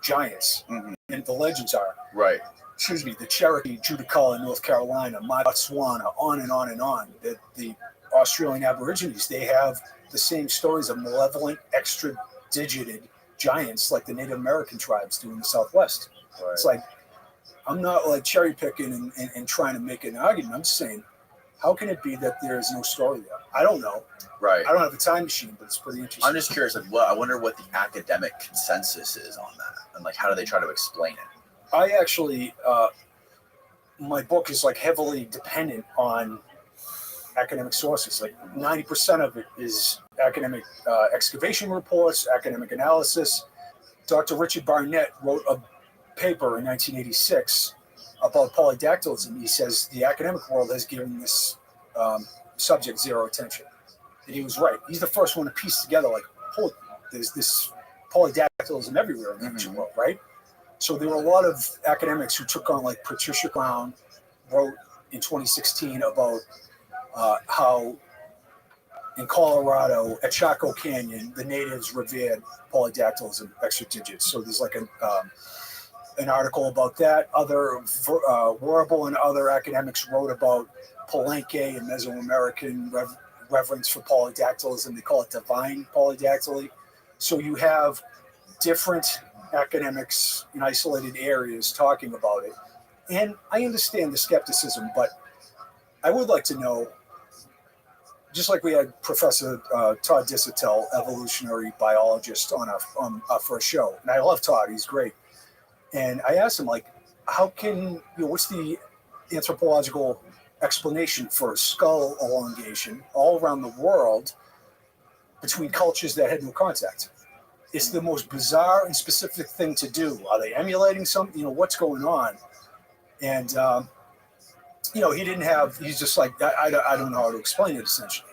giants. Mm-hmm. And the legends are. Right. The Cherokee, Judicaula, North Carolina, Botswana, on and on and on. The Australian Aborigines, they have the same stories of malevolent, extra-digited giants like the Native American tribes do in the Southwest. Right. It's like, I'm not like cherry picking and trying to make an argument. I'm just saying, how can it be that there is no story there? I don't know. Right. I don't have a time machine, but it's pretty interesting. I'm just curious. I wonder what the academic consensus is on that, and like, how do they try to explain it? I actually, my book is like heavily dependent on academic sources. Like 90% of it is academic excavation reports, academic analysis. Dr. Richard Barnett wrote a paper in 1986 about polydactylism. He says the academic world has given this subject zero attention. And he was right. He's the first one to piece together, like, there's this polydactylism everywhere in the ancient world, right? So there were a lot of academics who took on, like Patricia Brown wrote in 2016 about how in Colorado, at Chaco Canyon, the natives revered polydactylism, extra digits. So there's like an article about that. Other Warble and other academics wrote about Palenque and Mesoamerican reverence for polydactylism. They call it divine polydactyly. So you have different academics in isolated areas talking about it. And I understand the skepticism, but I would like to know, just like we had Professor Todd Disotell, evolutionary biologist, on our first show. And I love Todd, he's great. And I asked him, like, how can, what's the anthropological explanation for skull elongation all around the world between cultures that had no contact? It's the most bizarre and specific thing to do. Are they emulating something? What's going on? And, he didn't have, he's just like, I don't know how to explain it, essentially.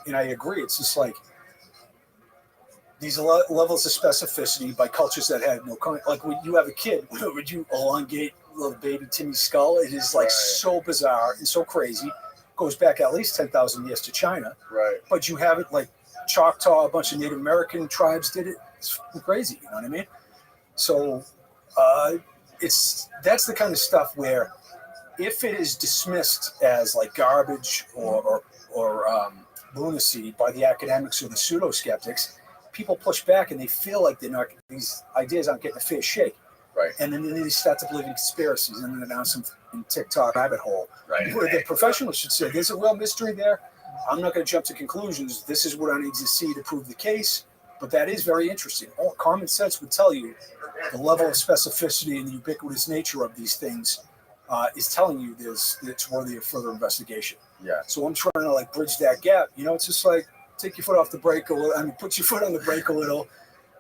And I agree. It's just like these levels of specificity by cultures that had no contact. Like when you have a kid, would you elongate little baby Timmy's skull? It is like so bizarre and so crazy. Goes back at least 10,000 years to China. Right. But you have it like Choctaw, a bunch of Native American tribes did it. It's crazy. You know what I mean? So that's the kind of stuff where if it is dismissed as like garbage or lunacy by the academics or the pseudo skeptics, people push back and they feel like these ideas aren't getting a fair shake. Right. And then they start to believe in conspiracies, and then they're down some TikTok rabbit hole. Right. Where the professionals should say, there's a real mystery there. I'm not going to jump to conclusions. This is what I need to see to prove the case. But that is very interesting. All common sense would tell you the level of specificity and the ubiquitous nature of these things is telling you it's worthy of further investigation. Yeah. So I'm trying to like bridge that gap. It's just like take your foot off the brake a little. Put your foot on the brake a little,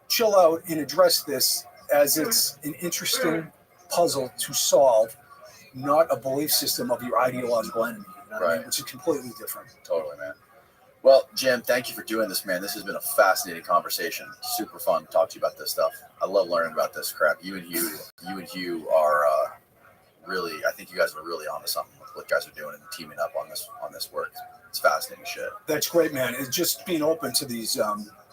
chill out and address this as it's an interesting puzzle to solve, not a belief system of your ideological enemy, you know what I mean? Which is completely different. Totally, man. Well, Jim, thank you for doing this, man. This has been a fascinating conversation. Super fun to talk to you about this stuff. I love learning about this crap. You and Hugh are really. I think you guys are really onto something with what you guys are doing and teaming up on this work. It's fascinating shit. That's great, man. It's just being open to these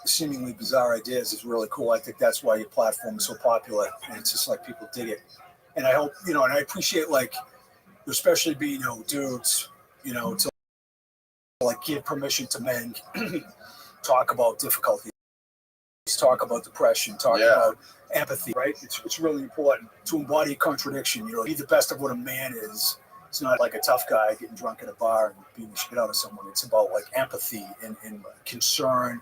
seemingly bizarre ideas is really cool. I think that's why your platform is so popular, and it's just like people dig it. And I hope, and I appreciate, like, especially being, dudes, to like give permission to men talk about difficulties, talk about depression, talk about empathy, right? It's really important to embody contradiction, be the best of what a man is. It's not like a tough guy getting drunk at a bar and beating the shit out of someone. It's about like empathy and concern.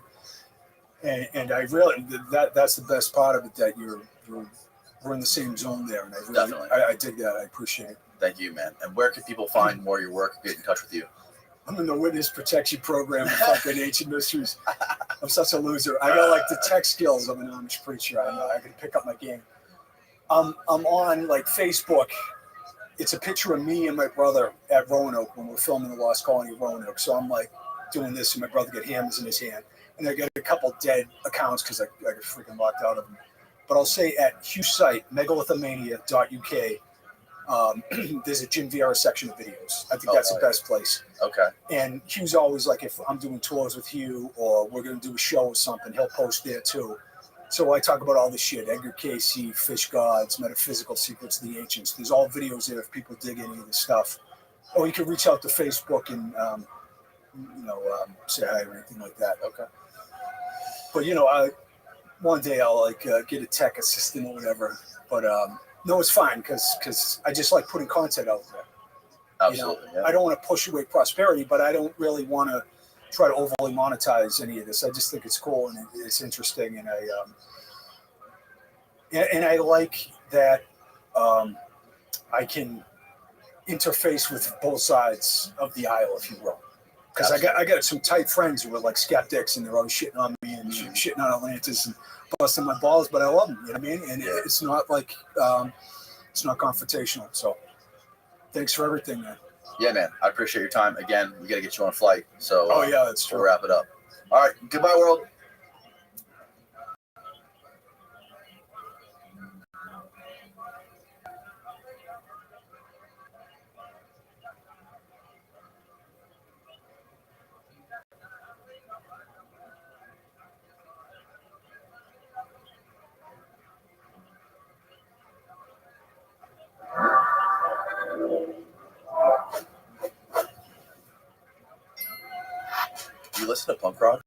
And I really, that's the best part of it, that we're in the same zone there. And I really, Definitely. I dig that. I appreciate it. Thank you, man. And where can people find more of your work, get in touch with you? I'm in the witness protection program of fucking Ancient Mysteries. I'm such a loser. I got like the tech skills of an Amish preacher. I know I can pick up my game. I'm on like Facebook. It's a picture of me and my brother at Roanoke when we're filming the Lost Colony of Roanoke. So I'm like doing this, and my brother got hammers in his hand. And I got a couple dead accounts because I got freaking locked out of them. But I'll say at Hugh's site, megalithomania.uk, there's a Jim Vieira section of videos. I think that's the best place. Okay. And Hugh's always like, if I'm doing tours with Hugh or we're going to do a show or something, he'll post there too. So I talk about all this shit: Edgar Cayce, fish gods, metaphysical secrets of the ancients. There's all videos there if people dig any of this stuff. Or you can reach out to Facebook and say hi or anything like that. Okay. But one day I'll like get a tech assistant or whatever. But no, it's fine because I just like putting content out there. Absolutely. Yeah. I don't want to push away prosperity, but I don't really want to try to overly monetize any of this. I just think it's cool and it's interesting, and I like that I can interface with both sides of the aisle, if you will. Because I got some tight friends who are like skeptics, and they're always shitting on me and shitting on Atlantis and busting my balls, but I love them, you know what I mean? And it's not like it's not confrontational. So thanks for everything, man. Yeah, man. I appreciate your time. Again, we got to get you on a flight. So that's true. We'll wrap it up. All right. Goodbye, world. Do you listen to punk rock?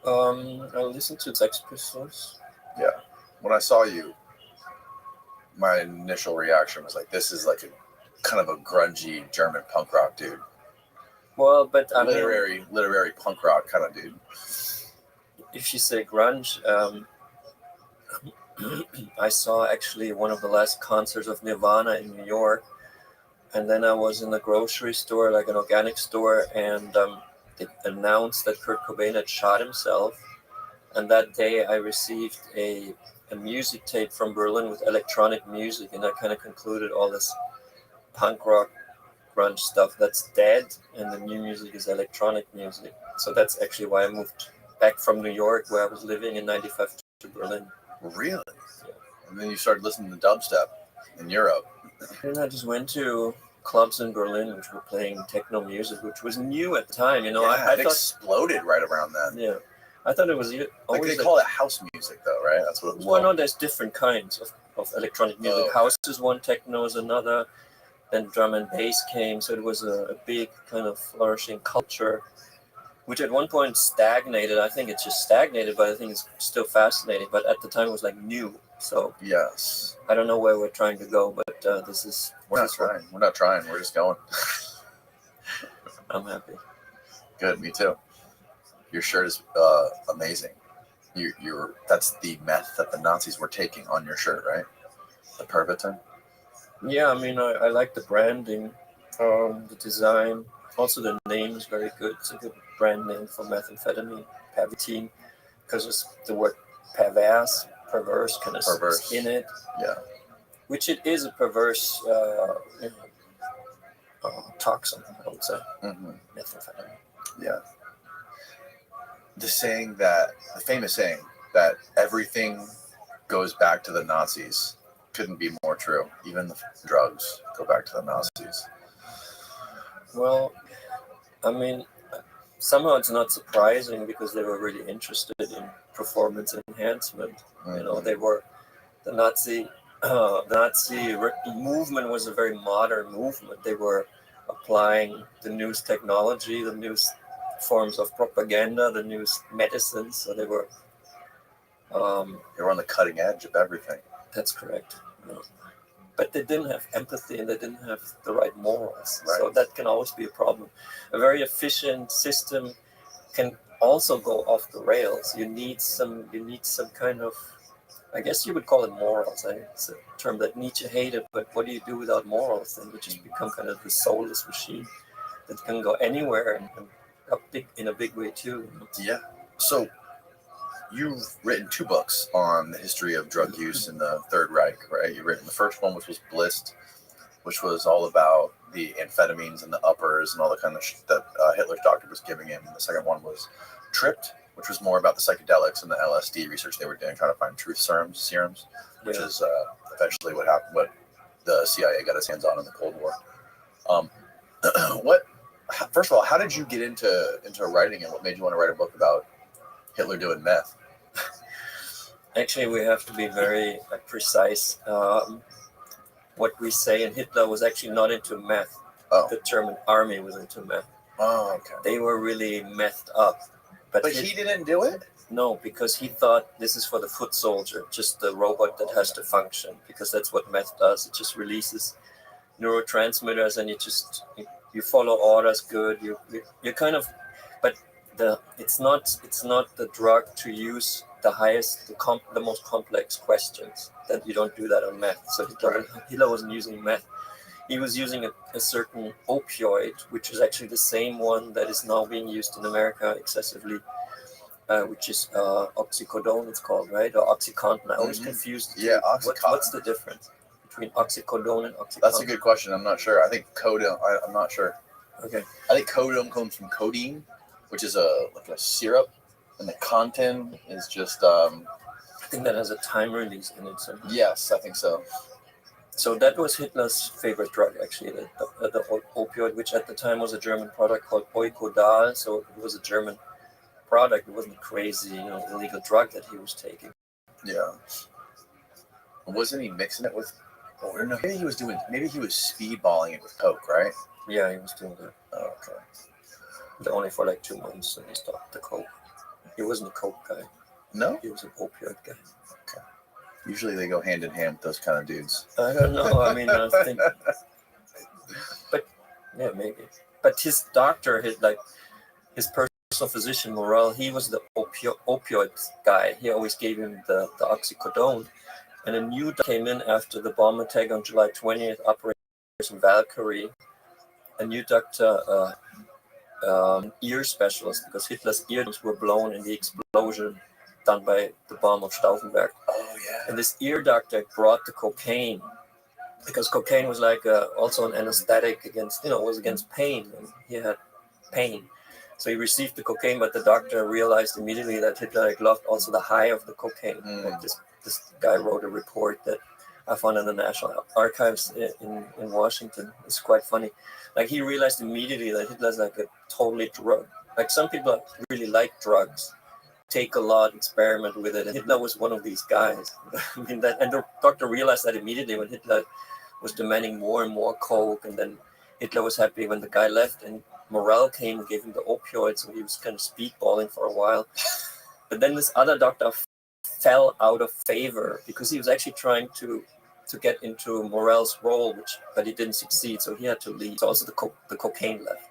I listened to Sex Pistols. Yeah. When I saw you, my initial reaction was like, this is like a kind of a grungy German punk rock dude. Well, but I literary punk rock kind of dude. If you say grunge, I saw actually one of the last concerts of Nirvana in New York, and then I was in a grocery store, like an organic store, and it announced that Kurt Cobain had shot himself. And that day I received a music tape from Berlin with electronic music, and I kind of concluded all this punk rock grunge stuff that's dead, and the new music is electronic music. So that's actually why I moved back from New York, where I was living in 95, to Berlin. Really? Yeah. And then you started listening to dubstep in Europe. And I just went to clubs in Berlin which were playing techno music, which was new at the time. I thought, exploded right around then. Yeah, I thought it was always they call it house music, though, right? That's what it was. Well, no, there's different kinds of electronic music. Oh. House is one, techno is another. Then drum and bass came, so it was a big kind of flourishing culture, which at one point stagnated. I think it's just stagnated, but I think it's still fascinating. But at the time, it was like new. So yes, I don't know where we're trying to go, but this is. We're not trying. We're not trying. We're just going. I'm happy. Good, me too. Your shirt is amazing. That's the meth that the Nazis were taking on your shirt, right? The Pervitin. Yeah, I mean, I like the branding, the design. Also, the name is very good. It's a good brand name for methamphetamine, Pervitin, because it's the word perverse, perverse kind of Perverse. in it, Yeah. which it is a perverse toxin, I would say. Mm-hmm. Methamphetamine. Yeah. The famous saying that everything goes back to the Nazis couldn't be more true. Even the drugs go back to the Nazis. Well, I mean, somehow it's not surprising because they were really interested in performance enhancement. Mm-hmm. You know, they were the Nazi movement was a very modern movement. They were applying the newest technology, the newest forms of propaganda, the newest medicines. So they were. They were on the cutting edge of everything. That's correct. You know. But they didn't have empathy and they didn't have the right morals. Right. So that can always be a problem. A very efficient system can also go off the rails. You need some kind of, I guess you would call it morals. It's a term that Nietzsche hated, but what do you do without morals? Then you just become kind of the soulless machine that can go anywhere and in a big way too. Yeah. So you've written 2 books on the history of drug use in the Third Reich, right? You've written the first one, which was Blist, which was all about the amphetamines and the uppers and all the kind of that Hitler's doctor was giving him. And the second one was Tripped, which was more about the psychedelics and the LSD research they were doing, trying to find truth serums, which is eventually what happened, what the CIA got its hands on in the Cold War. First of all, how did you get into writing, and what made you want to write a book about Hitler doing meth? Actually, we have to be very precise. What we say, and Hitler was actually not into meth. Oh. The German army was into meth. Oh, okay. They were really methed up. But he didn't do it? No, because he thought this is for the foot soldier, just the robot that has to function, because that's what meth does. It just releases neurotransmitters and you follow orders good. You kind of, but it's not the drug to use the most complex questions. That you don't do that on meth. So Hitler wasn't using meth. He was using a certain opioid, which is actually the same one that is now being used in America excessively, which is oxycodone, it's called, right? Or Oxycontin. I always confused. Yeah, Oxycontin. What's the difference between oxycodone and Oxycontin? That's a good question. I'm not sure. I think codone. I'm not sure. Okay. I think codone comes from codeine, which is like a syrup, and the contin is just. I think that has a time release in it. So. Yes, I think so. So that was Hitler's favorite drug, actually, the opioid, which at the time was a German product called Oikodal. So it was a German product. It wasn't a crazy, illegal drug that he was taking. Yeah. Wasn't he mixing it with? Oh no, maybe he was speedballing it with Coke, right? Yeah, he was doing that. Oh, okay. But only for like 2 months, and he stopped the Coke. He wasn't a Coke guy. No? He was an opioid guy. Okay. Usually they go hand in hand with those kind of dudes. I don't know. I mean, I think, but yeah, maybe. But his doctor, his personal physician, Morel, he was the opioid guy. He always gave him the oxycodone. And a new doctor came in after the bomb attack on July 20th, Operation Valkyrie. A new doctor, ear specialist, because Hitler's ears were blown in the explosion done by the bomb of Stauffenberg. Oh, yeah. And this ear doctor brought the cocaine, because cocaine was like also an anesthetic against pain, and he had pain. So he received the cocaine, but the doctor realized immediately that Hitler loved also the high of the cocaine. Like this guy wrote a report that I found in the National Archives in Washington. It's quite funny. Like, he realized immediately that Hitler's like a totally drug. Like, some people really like drugs, take a lot, experiment with it, and Hitler was one of these guys. I mean, and the doctor realized that immediately when Hitler was demanding more and more coke, and then Hitler was happy when the guy left, and Morel came and gave him the opioids, so he was kind of speedballing for a while. But then this other doctor fell out of favor because he was actually trying to get into Morel's role, but he didn't succeed, so he had to leave. So also the cocaine left.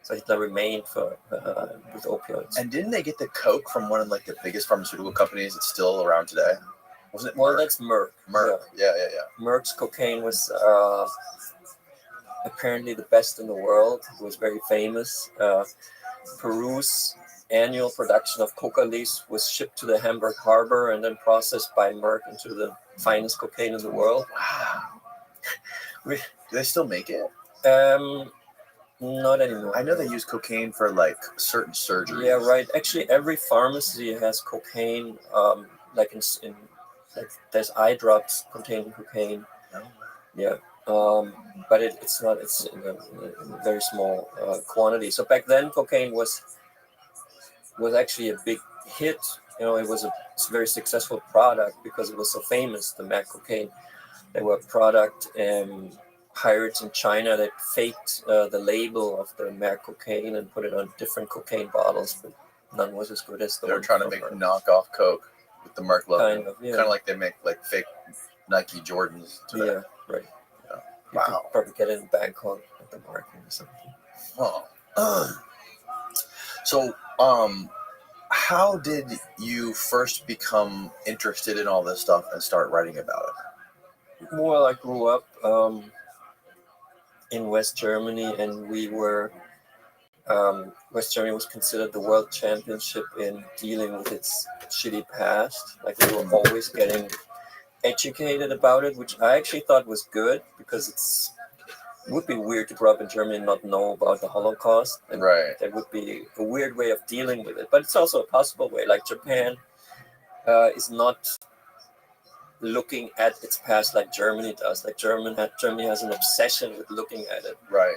So Hitler remained with opioids. And didn't they get the coke from one of like the biggest pharmaceutical companies that's still around today? Wasn't it Merck? Well, that's Merck. Merck, yeah. Merck's cocaine was apparently the best in the world. It was very famous. Peru's annual production of coca leaves was shipped to the Hamburg harbor and then processed by Merck into the finest cocaine in the world. Wow. Do they still make it? Not anymore. I know they use cocaine for like certain surgeries. Yeah, right. Actually, every pharmacy has cocaine. Like in like there's eye drops containing cocaine. No. Yeah. But it's not. It's in a very small quantity. So back then, cocaine was actually a big hit. You know, it was a very successful product because it was so famous. The Mac cocaine. There were product pirates in China that faked the label of the Mac cocaine and put it on different cocaine bottles, but none was as good as the They were one trying to from make Merck. knockoff Coke with the Merck logo. Kind of, yeah. Kind of like they make like fake Nike Jordans today. Yeah, right. Yeah. You Wow. could probably get it in Bangkok at the market or something. Oh. So, how did you first become interested in all this stuff and start writing about it? Well, I grew up in West Germany, and we were West Germany was considered the world championship in dealing with its shitty past. Like we were always getting educated about it, which I actually thought was good because it would be weird to grow up in Germany and not know about the Holocaust. And Right. that would be a weird way of dealing with it, but it's also a possible way. Like Japan is not looking at its past like Germany does. Like Germany has an obsession with looking at it. Right.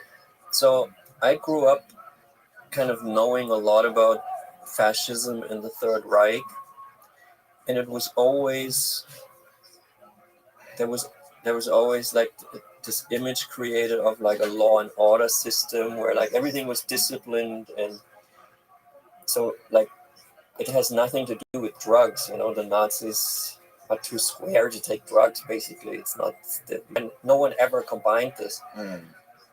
So I grew up kind of knowing a lot about fascism and the Third Reich, and it was always there was always like this image created of like a law and order system where like everything was disciplined, and so like it has nothing to do with drugs. You know, the Nazis are too square to take drugs. Basically, it's not. And no one ever combined this.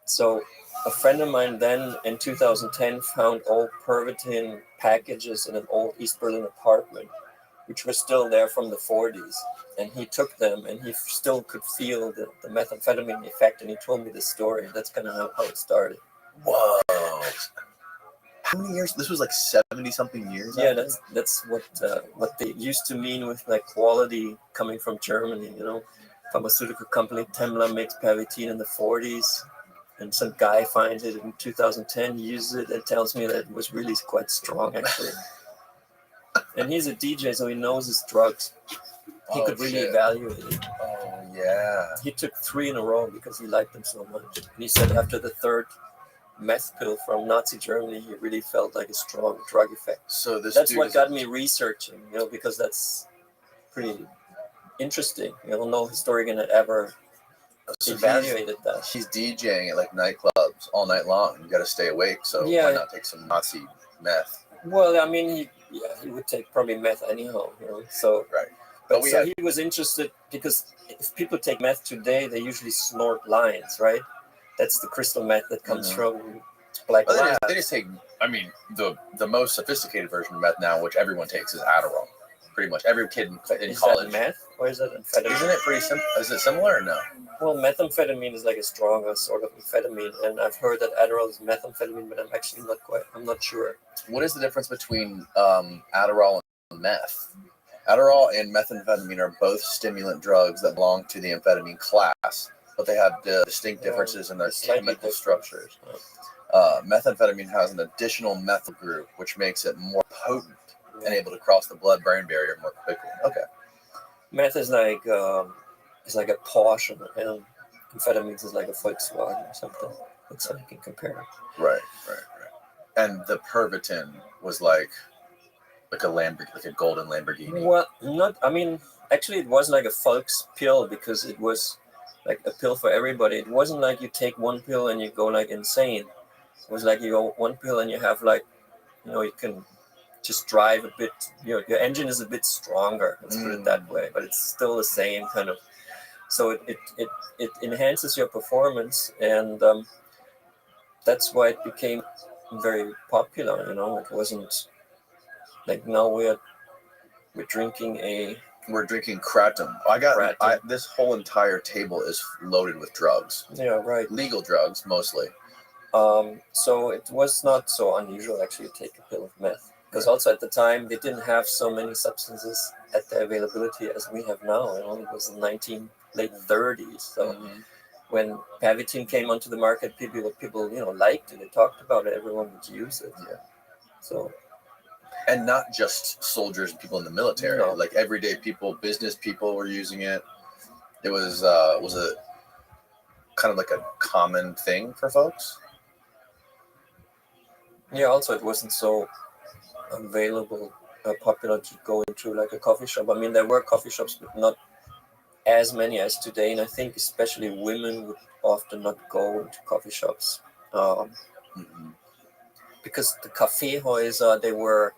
So a friend of mine then in 2010 found old Pervitin packages in an old East Berlin apartment, which were still there from the 40s. And he took them and he still could feel the methamphetamine effect. And he told me this story. That's kind of how it started. Whoa. How many years? This was like 70-something years? Yeah, that's what they used to mean with like quality coming from Germany. You know, pharmaceutical company Temmler makes Pervitin in the 40s. And some guy finds it in 2010, uses it, and tells me that it was really quite strong, actually. And he's a DJ, so he knows his drugs. He could really evaluate it. Oh, yeah. He took 3 in a row because he liked them so much. And he said after the 3rd meth pill from Nazi Germany, he really felt like a strong drug effect. So that's what got me researching, you know, because that's pretty interesting. You know, no historian had ever evaluated that. He's DJing at like nightclubs all night long. You got to stay awake, so why not take some Nazi meth? Well, I mean, he would take probably meth anyhow, you know. So right. But so he was interested because if people take meth today, they usually snort lines, right? That's the crystal meth that comes from black labs. They just take. I mean, the most sophisticated version of meth now, which everyone takes, is Adderall. Pretty much every kid in college. Is that meth or is that amphetamine? Isn't it pretty simple? Is it similar or no? Well, methamphetamine is like a stronger sort of amphetamine, and I've heard that Adderall is methamphetamine, but I'm not sure. What is the difference between Adderall and meth? Adderall and methamphetamine are both stimulant drugs that belong to the amphetamine class, but they have distinct differences in their chemical structures. Methamphetamine has an additional methyl group, which makes it more potent and able to cross the blood-brain barrier more quickly. Okay. Meth is like a Porsche, and amphetamines is like a Volkswagen or something. That's how you can compare it. Right. And the Pervitin was like a Lamborghini, like a golden Lamborghini. Well, actually it was like a Volks pill because it was like a pill for everybody. It wasn't like you take one pill and you go like insane. It was like you go one pill and you have like, you know, you can just drive a bit, you know, your engine is a bit stronger, let's put it that way, but it's still the same kind of, so it enhances your performance, and that's why it became very popular, you know. It wasn't like now we're drinking kratom. This whole entire table is loaded with drugs. Yeah, right. Legal drugs mostly. So it was not so unusual actually to take a pill of meth. Because also at the time they didn't have so many substances at their availability as we have now. You know, it was the late 30s. So when Pavitin came onto the market, people liked it. They talked about it. Everyone would use it. Yeah. So. And not just soldiers and people in the military. No. Like everyday people, business people were using it. It was a kind of like a common thing for folks. Yeah. Also, it wasn't so available, popular to go into like a coffee shop. I mean, there were coffee shops, but not as many as today. And I think especially women would often not go into coffee shops because the Kaffeehäuser, they were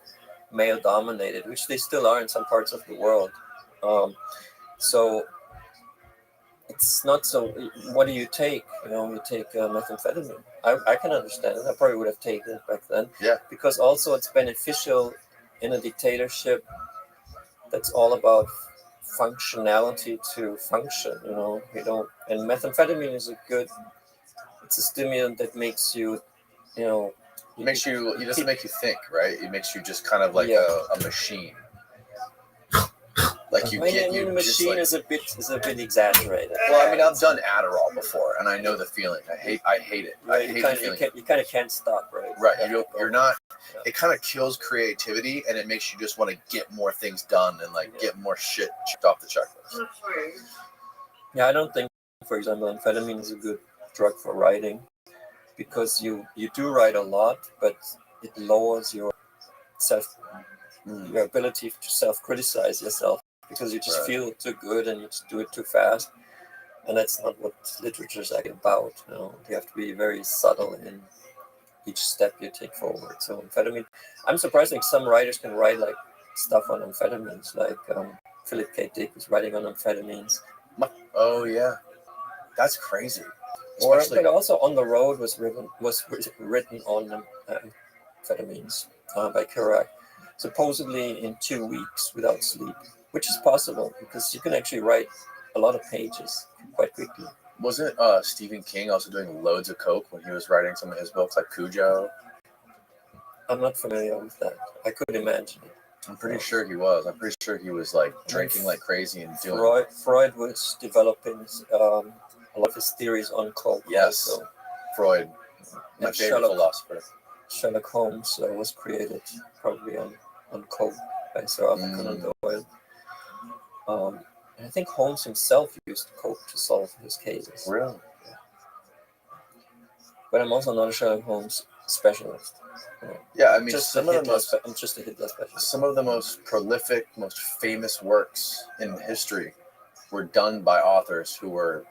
male dominated, which they still are in some parts of the world. So it's not so. What do you take? You take methamphetamine. I can understand it. I probably would have taken it back then. Yeah. Because also it's beneficial in a dictatorship that's all about functionality to function. And methamphetamine is it's a stimulant that makes you, It doesn't make you think, right? It makes you just kind of like a machine. Like the machine is a bit exaggerated. Well, I mean, I've done Adderall before, and I know the feeling. I hate it. Right, you kind of can't stop, right? Right. You're not. It kind of kills creativity, and it makes you just want to get more things done and get more shit checked off the checklist. Yeah, I don't think, for example, amphetamine is a good drug for writing because you do write a lot, but it lowers your ability to self-criticize yourself. Because you just feel too good and you just do it too fast, and that's not what literature is about. You have to be very subtle in each step you take forward. So amphetamine, I'm surprised some writers can write like stuff on amphetamines, like Philip K. Dick was writing on amphetamines. Oh yeah, that's crazy. But also On the Road was written on amphetamines by Kerouac, supposedly in 2 weeks without sleep. Which is possible because you can actually write a lot of pages quite quickly. Wasn't Stephen King also doing loads of coke when he was writing some of his books, like Cujo? I'm not familiar with that. I could imagine it. I'm pretty sure he was. I'm pretty sure he was like drinking like crazy and doing. Freud was developing a lot of his theories on coke. Yes, also. Freud, my favorite philosopher. Sherlock Holmes was created probably on coke by Sir Arthur Conan Doyle. I think Holmes himself used coke to solve his cases. Really? Yeah. But I'm also not a Sherlock Holmes specialist. Yeah, I mean, I'm just a Hitler specialist. Some of the most prolific, most famous works in history were done by authors who were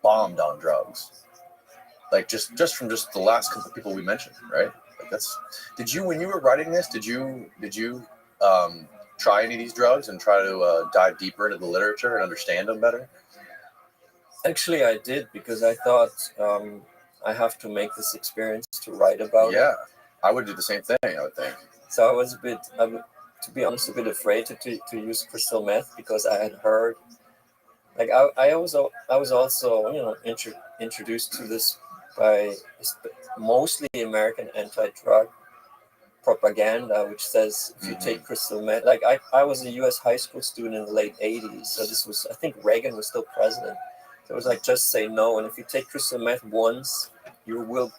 bombed on drugs. Like just from the last couple of people we mentioned, right? Like when you were writing this, did you try any of these drugs and try to dive deeper into the literature and understand them better? Actually, I did because I thought I have to make this experience to write about it. Yeah, I would do the same thing, I would think. So I was to be honest, a bit afraid to use crystal meth because I had heard, like I was also introduced to this by mostly American anti-drug propaganda, which says if you take crystal meth, like I was a U.S. high school student in the late 80s, so this was, I think Reagan was still president, so it was like just say no, and if you take crystal meth once, you will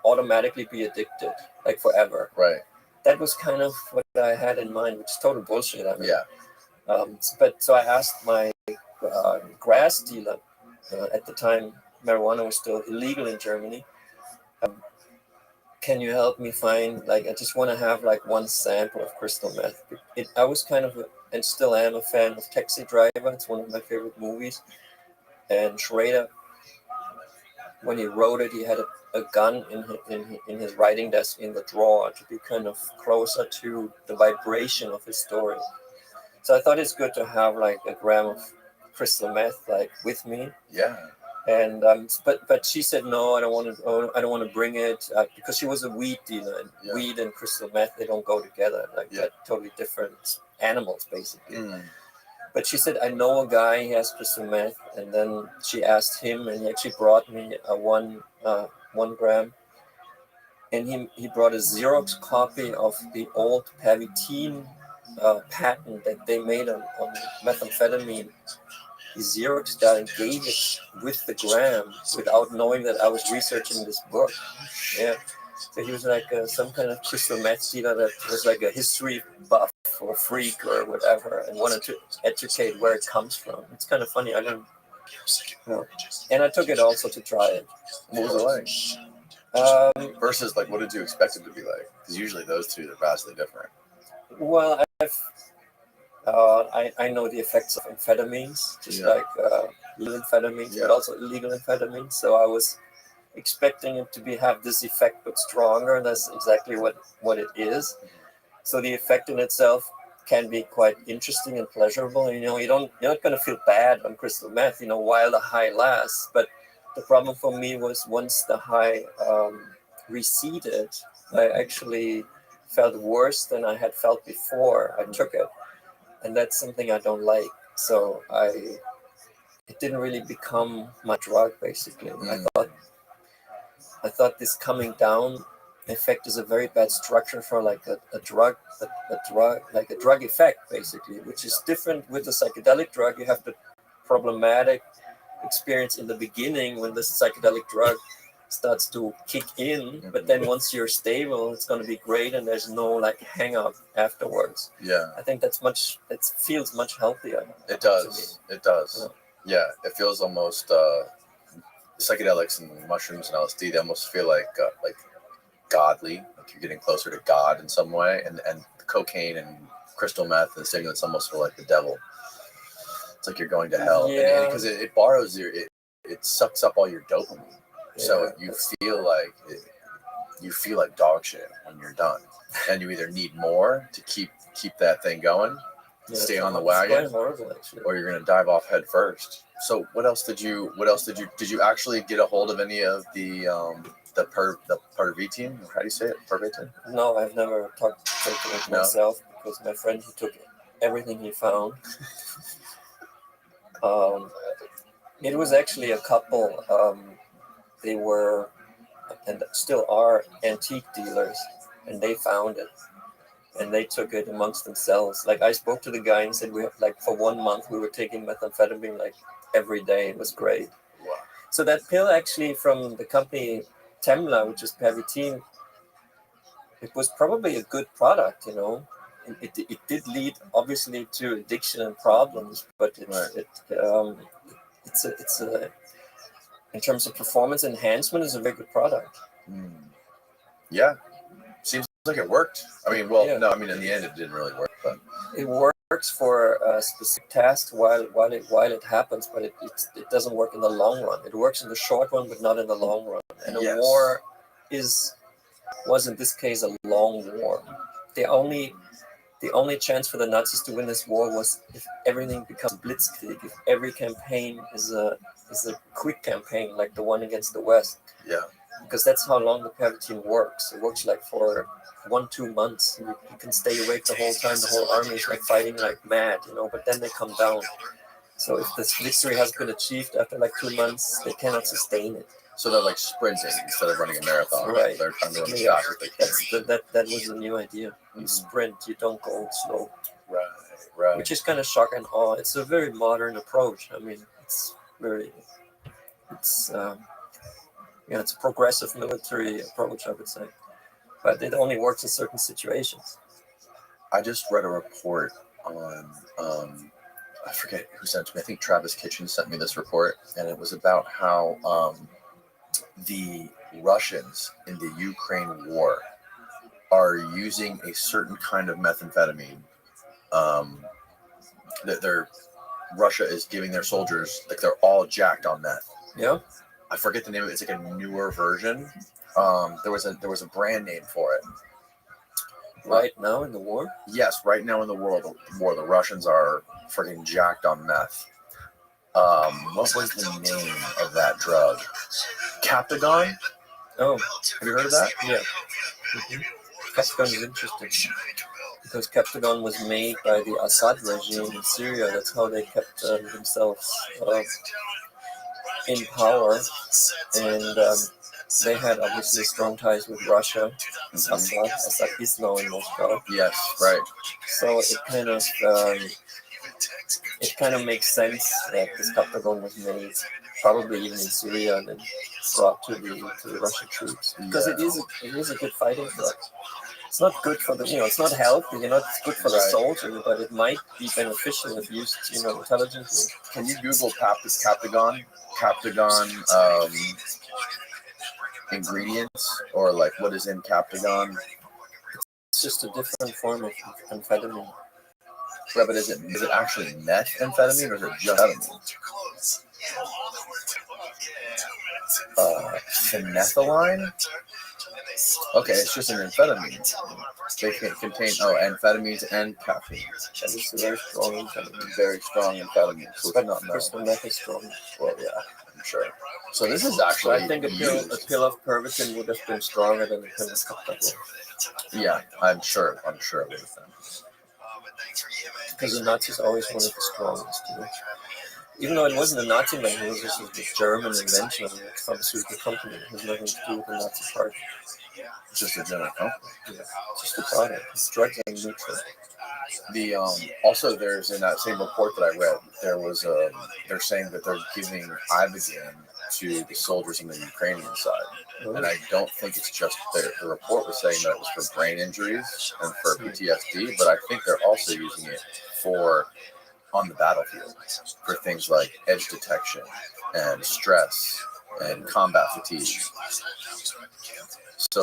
automatically be addicted, like forever. Right. That was kind of what I had in mind, which is total bullshit. I mean, yeah. But so I asked my grass dealer at the time, marijuana was still illegal in Germany. Can you help me find, like, I just want to have like one sample of crystal meth. I was kind of, and still am, a fan of Taxi Driver. It's one of my favorite movies. And Schrader, when he wrote it, he had a gun in his writing desk in the drawer to be kind of closer to the vibration of his story. So I thought it's good to have like a gram of crystal meth like with me. Yeah. And but she said no, I don't want to bring it because she was a weed dealer, and weed and crystal meth, they don't go together, like they're totally different animals basically. But she said, I know a guy, he has crystal meth, and then she asked him, and he actually brought me a one gram, and he brought a Xerox copy of the old Pervitin patent that they made on methamphetamine. He Xeroxed that and gave it with the gram without knowing that I was researching this book. Yeah. So he was like some kind of crystal meth dealer that was like a history buff or freak or whatever and wanted to educate where it comes from. It's kind of funny. I didn't know. And I took it also to try it. What was it like? Versus, like, what did you expect it to be like? Because usually those two are vastly different. Well, I know the effects of amphetamines, just like legal amphetamines, but also illegal amphetamines. So I was expecting it to have this effect, but stronger, and that's exactly what it is. So the effect in itself can be quite interesting and pleasurable. And, you're not going to feel bad on crystal meth, while the high lasts. But the problem for me was once the high receded, I actually felt worse than I had felt before I took it. And that's something I don't like. So it didn't really become my drug, basically. I thought this coming down effect is a very bad structure for like a drug effect, basically, which is different with the psychedelic drug. You have the problematic experience in the beginning when the psychedelic drug starts to kick in, but then once you're stable, it's going to be great, and there's no like hang up afterwards. Yeah, I think it feels much healthier. It does. Yeah, it feels almost psychedelics and mushrooms and LSD. They almost feel like godly, like you're getting closer to God in some way, and cocaine and crystal meth and stimulants almost feel like the devil. It's like you're going to hell, because it borrows it sucks up all your dopamine. So you feel like dog shit when you're done, and you either need more to keep that thing going, stay on the wagon, or you're gonna dive off head first. So what else did you actually get a hold of any of the pervitin? How do you say it? Pervitin? No, I've never taken it myself, because my friend, he took everything he found. It was actually a couple. They were and still are antique dealers, and they found it, and they took it amongst themselves. Like, I spoke to the guy and said, for 1 month we were taking methamphetamine like every day. It was great. Wow. So that pill, actually, from the company Temla, which is Pervitin, it was probably a good product. It did lead obviously to addiction and problems, but it's in terms of performance enhancement, is a very good product. Yeah, seems like it worked. I mean, no, I mean, in the end, it didn't really work, but it works for a specific task while it happens, but it doesn't work in the long run. It works in the short run, but not in the long run. And a war was in this case a long war. The only chance for the Nazis to win this war was if everything becomes blitzkrieg, if every campaign is a quick campaign like the one against the West. Yeah. Because that's how long the Pervitin works. It works like for 1-2 months. You can stay awake the whole time. The whole army is like fighting like mad, but then they come down. So if this victory has been achieved after like 2 months, they cannot sustain it. So they're like sprinting instead of running a marathon. Right. They're trying to run as fast as they can. That was the new idea. You sprint, you don't go slow. Right. Which is kind of shock and awe. It's a very modern approach. I mean, it's a progressive military approach, I would say. But it only works in certain situations. I just read a report on, I forget who sent it to me. I think Travis Kitchen sent me this report, and it was about how the Russians in the Ukraine war are using a certain kind of methamphetamine. Russia is giving their soldiers, like, they're all jacked on meth. Yeah. I forget the name of it. It's like a newer version. There was a brand name for it. Right now in the war? Yes, right now in the war, the Russians are freaking jacked on meth. What was the name of that drug? Captagon? Oh. Have you heard of that? Yeah. Mm-hmm. Captagon is interesting, because Captagon was made by the Assad regime in Syria. That's how they kept themselves in power. And they had obviously strong ties with Russia. Assad is now in Moscow. Yes, right. So it kind of makes sense that this Captagon was made, probably even in Syria, and then brought to the Russian troops, because it is a good fighting drug. It's not good for it's not healthy, it's good for the soldier, but it might be beneficial if used, intelligently. Can you Google Captagon ingredients, or like what is in Captagon? It's just a different form of amphetamine. Yeah, but is it actually methamphetamine, or is it just amphetamine? Phenethyline? Okay, it's just an amphetamine. They can contain amphetamines and caffeine. And it's a very strong amphetamine. Very strong amphetamine. So it's not crystal meth is strong. Well, yeah, I'm sure. So this is actually. I think a pill of Pervitin would have been stronger than a pill of Captagon. Yeah, I'm sure it would have been. Because the Nazis always wanted the strongest. Even though it wasn't a Nazi man, it was just a German invention of a pharmaceutical company. It has nothing to do with the Nazi party. It's just a general company. Yeah, just a product. It's drugs and neutral. Also, there's in that same report that I read, they're saying that they're giving Ibogaine to the soldiers on the Ukrainian side. And I don't think it's just the report was saying that it was for brain injuries and for PTSD, but I think they're also using it on the battlefield for things like edge detection and stress and combat fatigue. So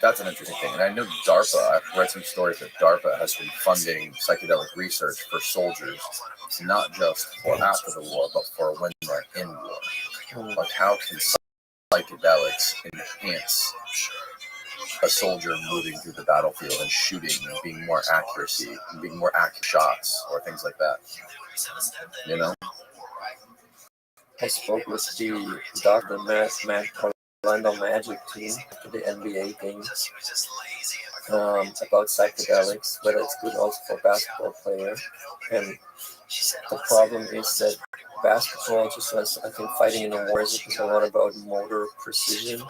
that's an interesting thing. And I know DARPA, I've read some stories that DARPA has been funding psychedelic research for soldiers, not just for after the war, but for when they're in war. Like, how can psychedelics enhance a soldier moving through the battlefield and shooting and being more accurate shots or things like that? I spoke with the Dr. Matt Orlando Magic team for the NBA games about psychedelics, whether it's good also for basketball players. And the problem is that basketball, just as I think fighting in a war is a lot about motor precision,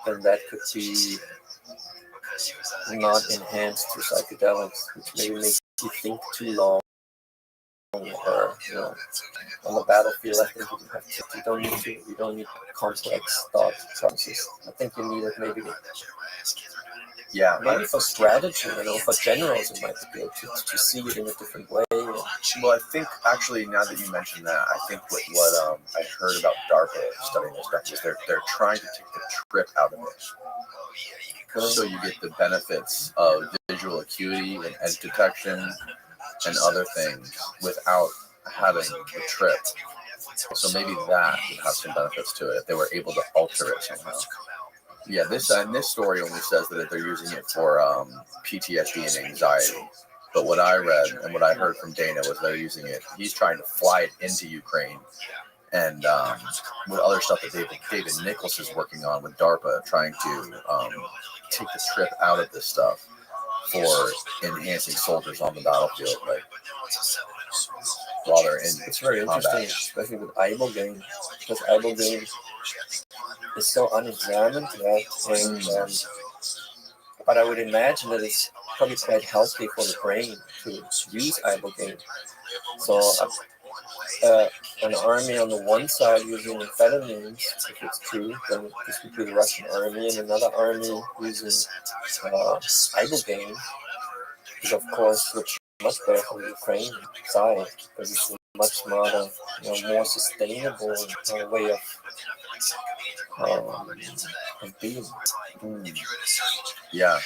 and that could be not enhanced through psychedelics, which maybe makes you think too long. Or on the battlefield, I think you don't need complex thought processes. I think you need it maybe for strategy, for generals it might be good to see it in a different way. Well, I think actually now that you mentioned that, I think what I heard about DARPA studying this stuff is they're trying to take the trip out of it, so you get the benefits of visual acuity and edge detection and other things without having the trip. So maybe that would have some benefits to it if they were able to alter it somehow. Yeah, this story only says that they're using it for PTSD and anxiety. But what I read and what I heard from Dana was they're using it. He's trying to fly it into Ukraine, and with other stuff that David Nichols is working on with DARPA, trying to take the trip out of this stuff for enhancing soldiers on the battlefield, while they're in. It's very interesting, especially with Ibogaine, because Ibogaine is so unexamined, but I would imagine that it's probably quite healthy for the brain to use Ibogaine. So an army on the one side using amphetamines, if it's true, then this would be the Russian army, and another army using Ibogaine is, of course, much better for the Ukraine side, because it's a much smarter, more sustainable way of being. Yeah.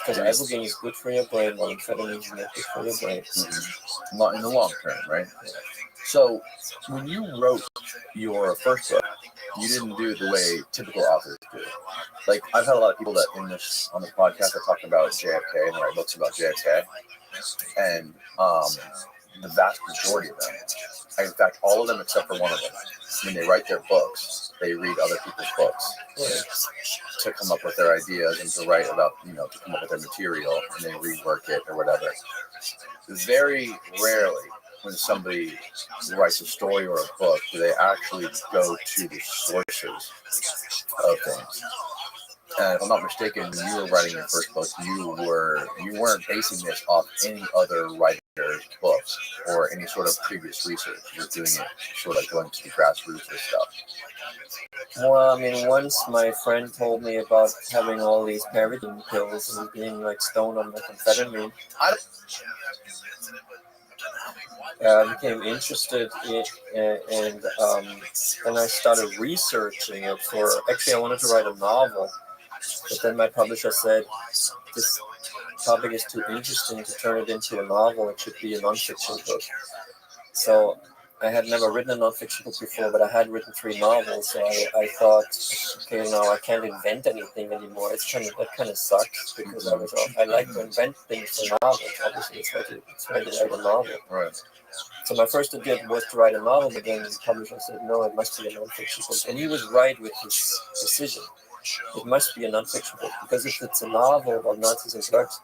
Because Ibogaine is good for your brain, while amphetamine is not good for your brain. Mm-hmm. In the long term, right? Yeah. So, when you wrote your first book, you didn't do it the way typical authors do. Like, I've had a lot of people that on this podcast are talking about JFK and write books about JFK, and the vast majority of them, in fact, all of them except for one of them, when they write their books, they read other people's books to come up with their ideas and to write about, to come up with their material, and they rework it or whatever. Very rarely when somebody writes a story or a book, do they actually go to the sources of things? And if I'm not mistaken, when you were writing your first book, you weren't basing this off any other writer's books or any sort of previous research. You're doing it sort of like going to the grassroots of stuff. Well, I mean, once my friend told me about having all these paradigm pills and being like stoned on methamphetamine, I became interested in and then I started researching it for. Actually, I wanted to write a novel, but then my publisher said this topic is too interesting to turn it into a novel. It should be a nonfiction book. So I had never written a nonfiction book before, but I had written 3 novels. So I thought, okay, now I can't invent anything anymore. That kind of sucks because I like to invent things for novels. Obviously, it's hard to write a novel. Right. So my first idea was to write a novel, but then the publisher said, no, it must be a nonfiction book. And he was right with his decision. It must be a nonfiction book, because if it's a novel about Nazis and drugs,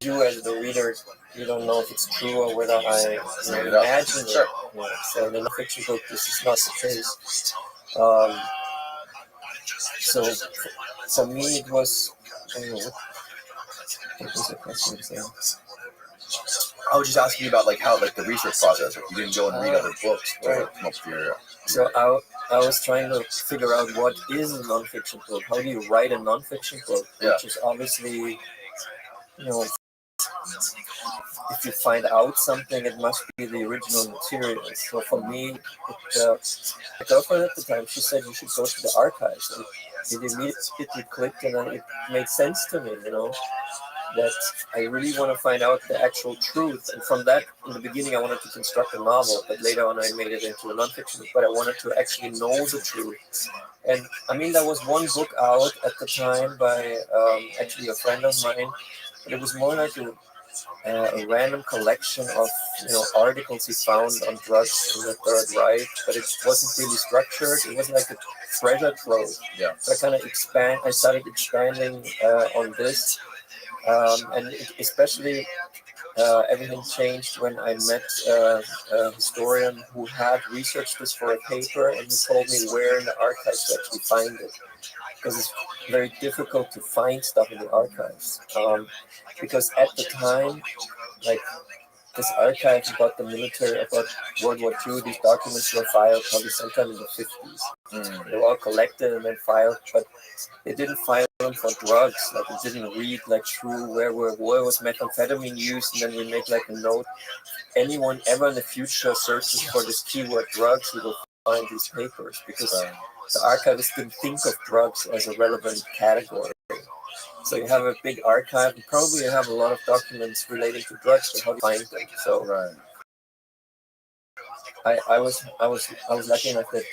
you as the reader, you don't know if it's true or whether I imagine it. Yeah, so in a nonfiction book, this is not the case. So for me, it was, I don't know, what was the question? I was just asking you about like how the research process. Like you didn't go and read other books to come up with your. So I was trying to figure out what is a nonfiction book. How do you write a nonfiction book? Which is obviously, if you find out something, it must be the original material. So for me, my girlfriend at the time, she said you should go to the archives. And it immediately clicked, and then it made sense to me, that I really want to find out the actual truth. And from that, in the beginning, I wanted to construct a novel, but later on I made it into a nonfiction book. But I wanted to actually know the truth. And I mean, there was one book out at the time by actually a friend of mine, but it was more like a random collection of articles he found on drugs in the Third Reich, but it wasn't really structured. It was like a treasure trove. Yeah. So I started expanding on this. And especially everything changed when I met a historian who had researched this for a paper, and he told me where in the archives to actually find it, because it's very difficult to find stuff in the archives. Because at the time, like this archive about the military, about World War II, these documents were filed probably sometime in the 50s. They were all collected and then filed, but they didn't file them for drugs. Like it didn't read like through where was methamphetamine used, and then we make like a note. Anyone ever in the future searches for this keyword drugs, he will find these papers, because the archivists didn't think of drugs as a relevant category. So you have a big archive, and probably you have a lot of documents relating to drugs, but how do you find them? So I was lucky enough that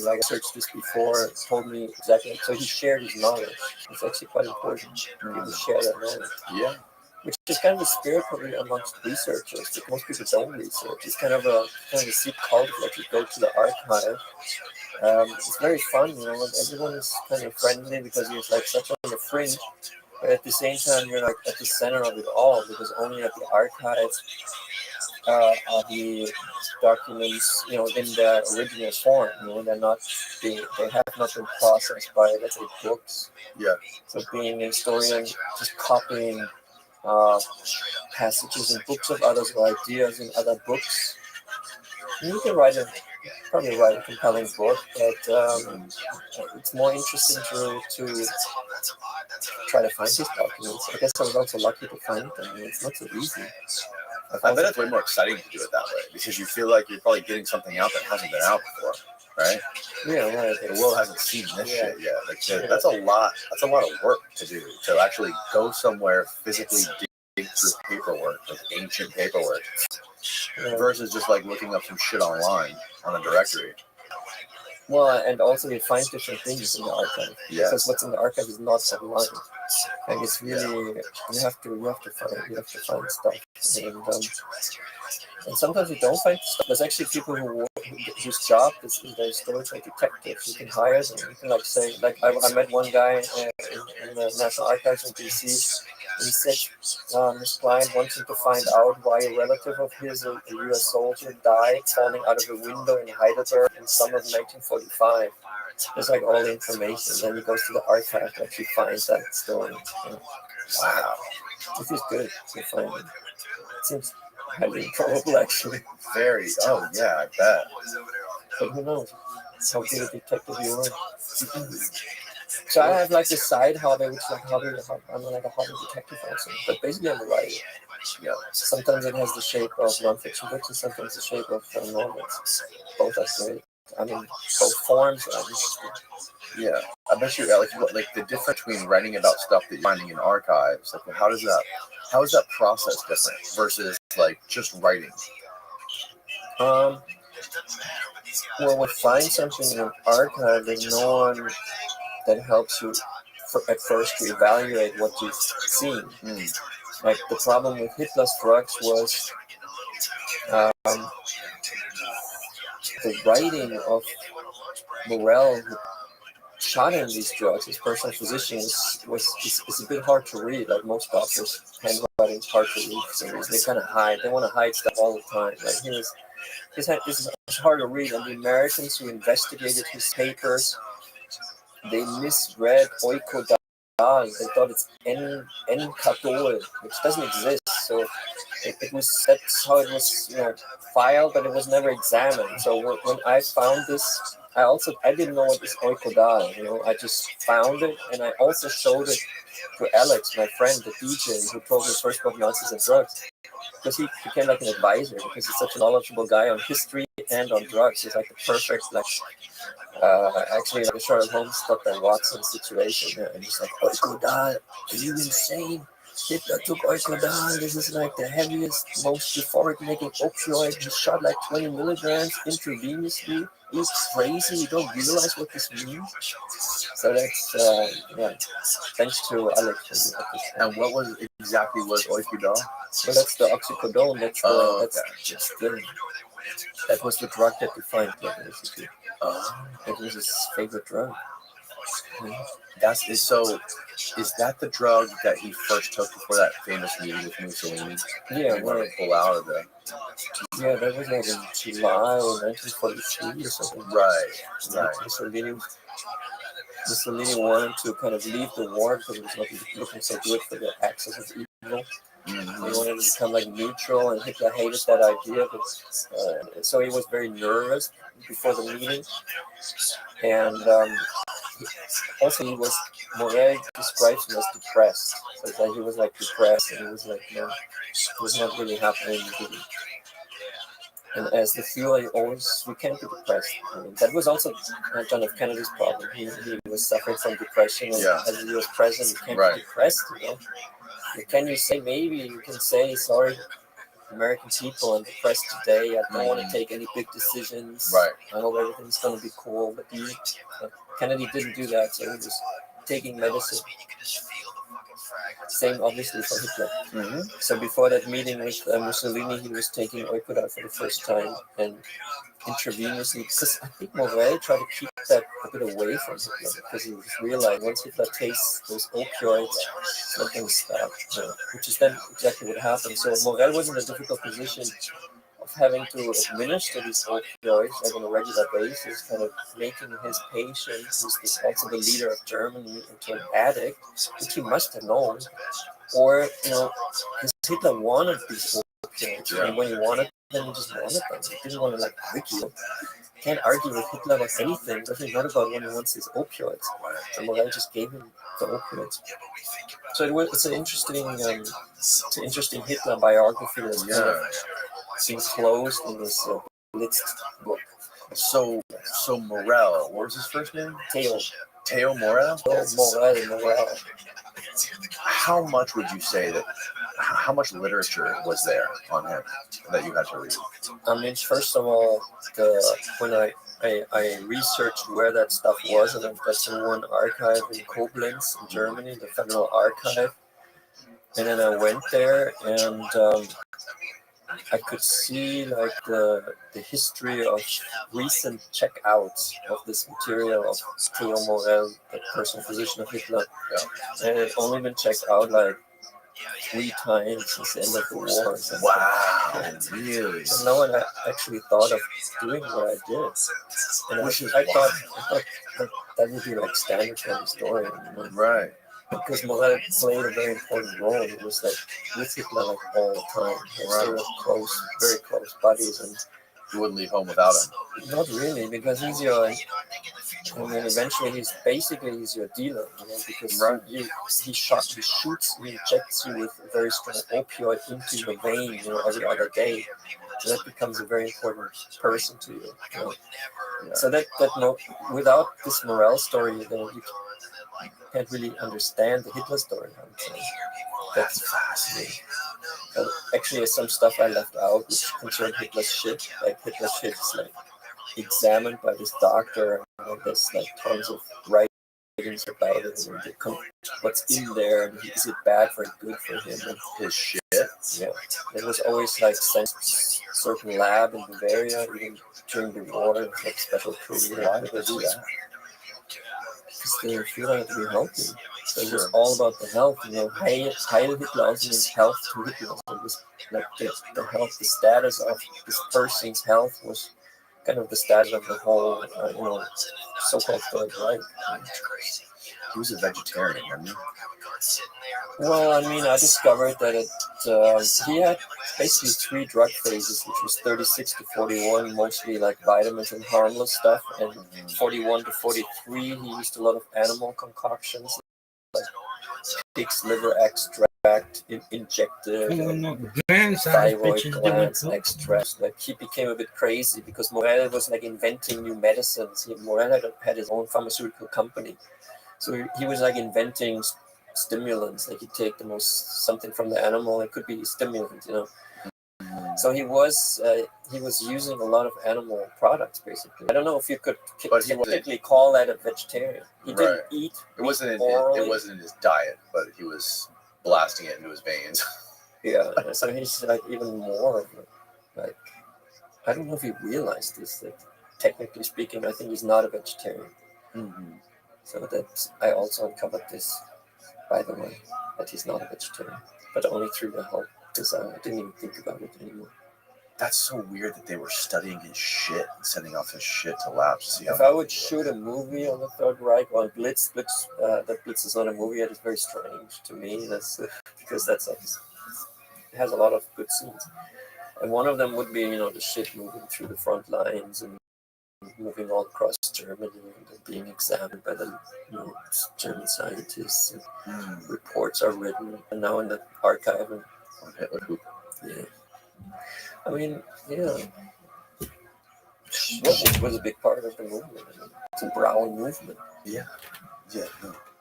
like I searched this before, told me exactly. So he shared his knowledge. It's actually quite important. People share that knowledge. Yeah. Which is kind of a spirit probably amongst researchers, because most people don't research. It's kind of a secret cult, like you go to the archive. It's very fun, and everyone is kind of friendly because you're like such on the fringe, but at the same time you're like at the center of it all, because only at the archive are the documents, in their original form. They have not been processed by, let's say, books. Yeah. So being a historian, just copying passages in books of others or ideas in other books. You can probably write a compelling book, but it's more interesting to try to find these documents. I guess I was also lucky to find them. It's not so easy. I bet it's way more exciting to do it that way, because you feel like you're probably getting something out that hasn't been out before, right? Yeah, right. The world hasn't seen this shit yet. Like, that's a lot. That's a lot of work to do, to actually go somewhere, physically dig through paperwork, like ancient paperwork, versus just like looking up some shit online on a directory. Well, and also you find different things in the archive. Yes. Because what's in the archive is not online. Like it's really you have to find stuff, and sometimes you don't find stuff. There's actually people whose job is in the historical detectives. You can hire them. You can say I met one guy in the National Archives in DC. He said his client wants him to find out why a relative of his, a U.S. soldier, died falling out of a window in Heidelberg in summer of 1945. There's like all the information. Then he goes to the archive and actually finds that story. Wow. This is good to find it. It seems highly improbable, actually. Very. Oh, yeah, I bet. But who knows? How good a detective you are. So I have like this side hobby, which is like I'm like a hobby detective also. But basically I'm a writer. Yeah. Sometimes it has the shape of non-fiction books and sometimes the shape of novels. Both are great. I mean, both forms are interesting. Yeah, I bet you like the difference between writing about stuff that you're finding in archives. Like, how is that process different versus like just writing? Well, when find something in an archive, there's no one that helps you at first to evaluate what you've seen. Like the problem with Hitler's drugs was the writing of Morel, who shot him these drugs, his personal physician, is a bit hard to read. Like most doctors, handwriting is hard to read for some reason. They kind of hide. They want to hide stuff all the time. Like this is hard to read. And the Americans who investigated his papers, they misread oikodal. They thought it's N-Cadol, which doesn't exist. So that's how it was, filed, but it was never examined. So when I found this, I didn't know what is oikodal. I just found it, and I also showed it to Alex, my friend, the DJ, who told me first about Nazis and drugs, because he became like an advisor because he's such a knowledgeable guy on history and on drugs. He's like the perfect actually like a Sherlock Holmes, Dr. Watson situation. Yeah. And he's like, oikodal, are you insane? Hitler took oikodal. This is like the heaviest, most euphoric-making opioid. He shot like 20 milligrams intravenously. He's crazy. You don't realize what this means. So that's thanks to Alex. And what was oikodal? Well, that's the oxycodone. That was the drug that defined Hitler, basically. It was his favorite drug. Is that the drug that he first took before that famous meeting with Mussolini? Yeah, he wanted to pull out of it. Yeah, that was like in July 1943 or something. Right. Mussolini wanted to kind of leave the war because it was not looking so good for the axis of evil. Mm-hmm. He wanted to become like neutral, and Hitler hated that idea. But so he was very nervous before the meeting, and Morel describes him as depressed. So that he was like depressed, and he was like, it was not really happening. And as the Führer, we can't be depressed. That was also John F. Kennedy's problem. He was suffering from depression, and as he was president, you can't be depressed. Can you say, maybe you can say, sorry, American people, I'm depressed today. I don't want to take any big decisions. Right. I hope everything's going to be cool. But Kennedy didn't do that, so he was taking medicine. Same, obviously, for Hitler. Mm-hmm. So before that meeting with Mussolini, he was taking oikodal for the first time and intravenously, because I think Morel tried to keep that a bit away from Hitler, because he was realizing once Hitler tastes those opioids, nothing stopped, which is then exactly what happened. So Morel was in a difficult position of having to administer these opioids like on a regular basis, kind of making his patient, who's also the leader of Germany, into an addict, which he must have known. Or, because Hitler wanted these opioids, and when he wanted them, he just wanted them. He didn't want to argue. You can't argue with Hitler about anything, especially not about when he wants his opioids. And Morel just gave him the opioids. So it's an interesting Hitler biography that's kind of seems closed in this Blitz book. So Morel, what was his first name? Theo Morel? Morel. How much would you say how much literature was there on him that you had to read? I mean, first of all, when I researched where that stuff was, and that's in one archive in Koblenz, in Germany, the Federal Archive. And then I went there, and I could see the history of recent checkouts of this material of Theo Morel, the personal physician of Hitler, and it had only been checked out 3 times since the end of the war. Wow, really? And no one actually thought of doing what I did. And Which is I thought that would be like standard for the story. Right. Because Morel played a very important role. It was like with Hitler like all the time. They were close, very close buddies, and you wouldn't leave home without him. Not really, because he's your. I mean, eventually he's your dealer, because he shoots, he injects you with a very strong opioid into your vein, every other day. So that becomes a very important person to you. Yeah. So without this Morel story, you can't really understand the Hitler story, I would say. That's fascinating. Actually, there's some stuff I left out which concerned Hitler's shit. Like Hitler's shit is like examined by this doctor, and there's like tons of writings about it, and what's in there, and is it bad for good for him? And his shit. Yeah, it was always like sent to a certain lab in Bavaria, even during the war, like special crew. Why did they do that? Because they feel like to be healthy. So it was all about the health, Heil Hitler also means health to Hitler. So it was like the health, the status of this person's health was kind of the status of the whole, so-called Third Reich. He was a vegetarian, wasn't he? Well, I mean, I discovered that he had basically 3 drug phases, which was 36 to 41, mostly like vitamins and harmless stuff, and 41 to 43, he used a lot of animal concoctions, like pig's liver extract, injected, thyroid glands extract. Like he became a bit crazy because Morel was like inventing new medicines. Morel had his own pharmaceutical company, so he was like inventing stimulants. Like he'd take something from the animal. It could be a stimulant, So he was using a lot of animal products, basically. I don't know if you could technically call that a vegetarian. He didn't eat. It wasn't in his diet, but he was blasting it into his veins. Yeah, so he's like even more like, I don't know if he realized this. That technically speaking, I think he's not a vegetarian. Mm-hmm. So I also uncovered this, by the way, that he's not a vegetarian, but only through the help. Because I didn't even think about it anymore. That's so weird that they were studying his shit and sending off his shit to labs. If I would shoot a movie on the Third Reich, on Blitz, that Blitz is not a movie yet. It's very strange to me. That's because it has a lot of good scenes, and one of them would be the shit moving through the front lines and moving all across Germany and being examined by the German scientists. And reports are written and now in the archive. And yeah. I mean, shit was a big part of the movement. It's a brown movement. Yeah. No.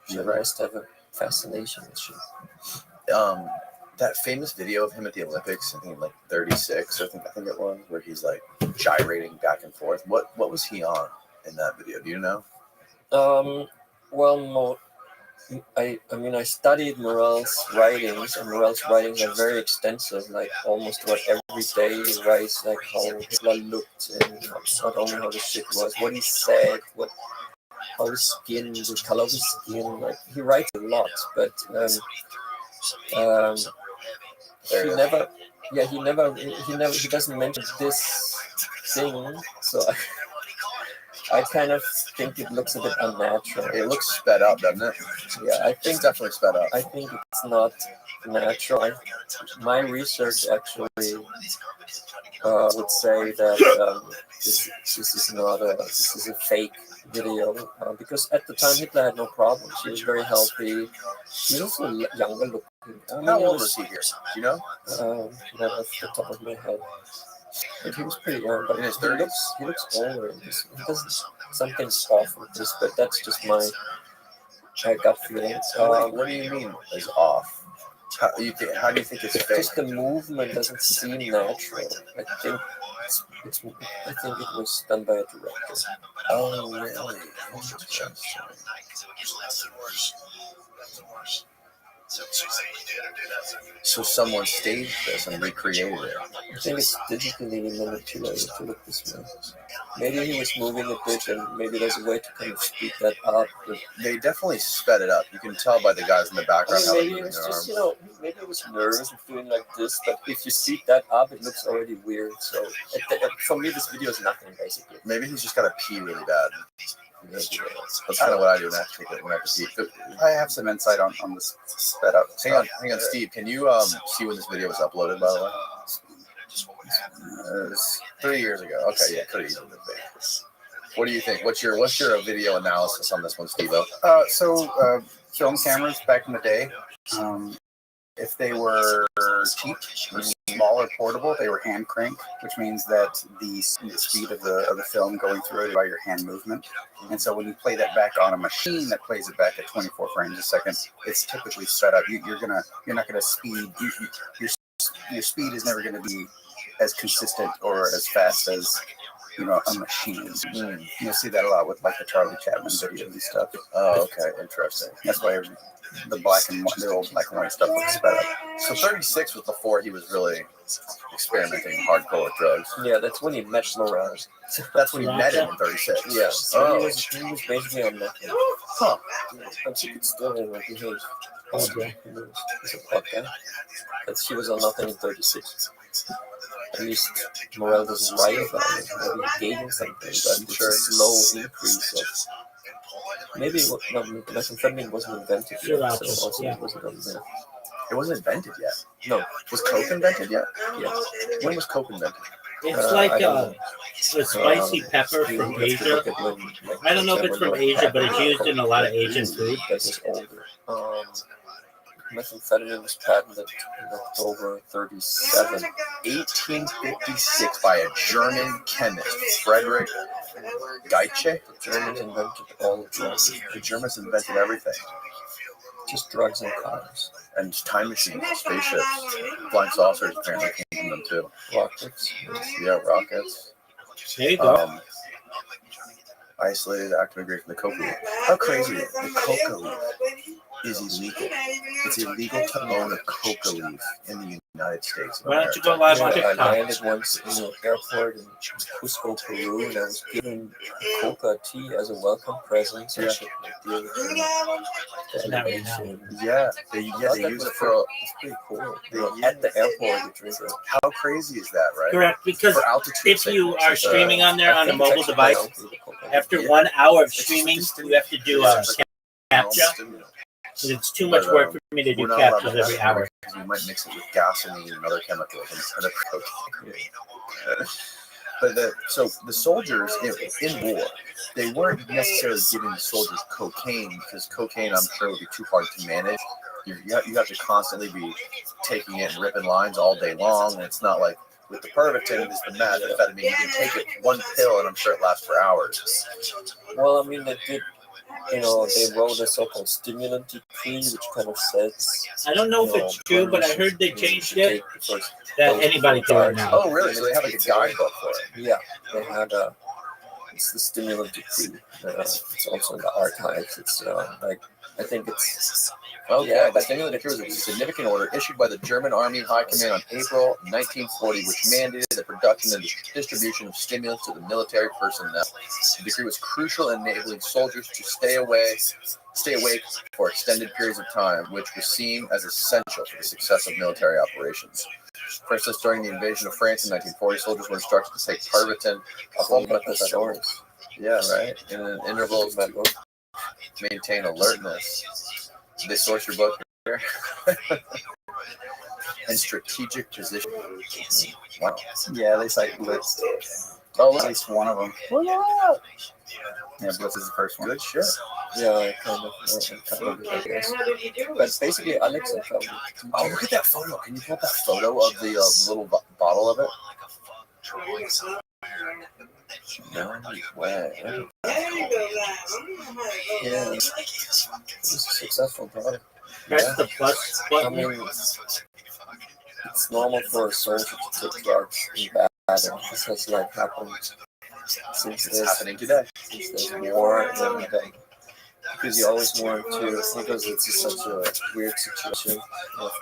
You're right. Must have a fascination with shit. That famous video of him at the Olympics, I think like 36, I think it was, where he's like gyrating back and forth. What was he on in that video? Do you know? Well, I mean, I studied Morel's writings, and Morel's writings are very extensive. Like almost about every day he writes like how Hitler looked, and not only how the shit was, what he said, how his skin, the color of his skin. Like he writes a lot, but he doesn't mention this thing. So I kind of think it looks a bit unnatural. It looks sped up, doesn't it? Yeah, I think it's definitely sped up. I think it's not natural. My research actually would say that this is a fake video because at the time Hitler had no problems. He was very healthy. He was also younger looking. How old was he here? Do you know? Not off the top of my head. But he was pretty young. But in his 30s? He looks older. Something's off with this, but that's just my gut feeling. What do you mean is off? How do you think it's fake? Just the movement doesn't seem natural. I think it was done by a director. Oh, really? So someone staged this and recreated it. I think it's digitally manipulated to look this way. Maybe he was moving a bit, and maybe there's a way to kind of speed that up. But They definitely sped it up. You can tell by the guys in the background how they're maybe it moving was their just, arms. maybe it was nervous and feeling like this. But if you speed that up, it looks already weird. So for me, this video is nothing basically. Maybe he's just got to pee really bad. Maybe That's kind of what I do when I have to pee. I have some insight on this sped up. Hang on, Steve. Can you see when this video was uploaded, by the way? It was 3 years ago. Okay, yeah, could have easily been big. What do you think? What's your video analysis on this one, Steve-O? So film cameras back in the day, if they were cheap, or small or portable, they were hand crank, which means that the speed of the film going through it by your hand movement. And so when you play that back on a machine that plays it back at 24 frames a second, it's typically sped up. You're not gonna speed. Your speed is never going to be as consistent or as fast as a machine. You'll see that a lot with like the Charlie Chaplin videos and stuff. Oh, okay, interesting. That's why the old black and white stuff was sped up. So 36 was before he was really experimenting hardcore with drugs. Yeah, that's when he met Laurel. That's when he met him in 36. Yeah, so Oh. he was basically on nothing. Huh. But she could still behave. Okay. He's a pot guy. But she was on nothing in 36. At least Morel doesn't write about it. Maybe he gave him something, but it's a slow increase of. Maybe methamphetamine wasn't invented yet, so also it wasn't on there. It wasn't invented yet. No. Was Coke invented yet? Yeah. When was Coke invented? It's like I don't a know. spicy pepper from You have to Asia. look at when, I don't know if it's from Asia, but it's used in a lot of Asian food. That was older. Methamphetamine was patented in October 37. 1856 by a German chemist, Frederick Geitsche. The Germans invented all the drugs. The Germans invented everything. Just drugs and cars. And time machines, spaceships, flying saucers apparently came from them too. Rockets. Yeah, rockets. There you go. Isolated active ingredient from the coca leaf. How crazy is it? The coca leaf is illegal. It's illegal to own a coca leaf in the United States of Why don't you go America. live on I TikTok? landed once in an airport in Cusco, Peru, and I was given coca tea as a welcome present. So I should deal with the Not right animation. Yeah, they use it for. It's pretty cool. At the airport, you drink it. How crazy is that, right? Correct, because For altitude if you sickness, are it's, streaming on there I on a think it's mobile actually device, quite healthy, the coca. after Yeah. 1 hour of It's just streaming, a you have to do a captcha. It's too much work for me to do We're not allowed to captchas every hour. because you might mix it with gasoline and other chemicals instead of cocaine. But the soldiers in war, they weren't necessarily giving the soldiers cocaine because cocaine, I'm sure, would be too hard to manage. You have to constantly be taking it and ripping lines all day long, and it's not like with the Pervitin, is the methamphetamine. You can take it one pill, and I'm sure it lasts for hours. Well, I mean, they did. They wrote a so-called stimulant decree, which kind of says. I don't know if it's true, but I heard they changed it that anybody can do it now. Oh, really? So they have like a guidebook for it. Yeah, they had it's the stimulant decree. It's also in the archives. It's I think it's. Okay, the stimulant decree was a significant order issued by the German Army High Command on April 1940, which mandated the production and distribution of stimulants to the military personnel. The decree was crucial in enabling soldiers to stay awake for extended periods of time, which was seen as essential for the success of military operations. For instance, during the invasion of France in 1940, soldiers were instructed to take Pervitin, a form of methamphetamine. Yeah, right. In intervals to maintain alertness. Did they source your book here? And strategic position. Wow. Yeah, they cite Blitz. Oh, At least one of them. Yeah, Blitz is the first one. good shit. Yeah, kind of, I guess. But basically, Alex and Feldy. Oh, look at that photo. Can you pull up that photo of the little bottle of it? No way. Yeah, it's a successful product. That's the plus I button. mean, it's normal for a soldier to take drugs in battle. This has happened since It's happening today. there's war, and because you always want to, because it's such a weird situation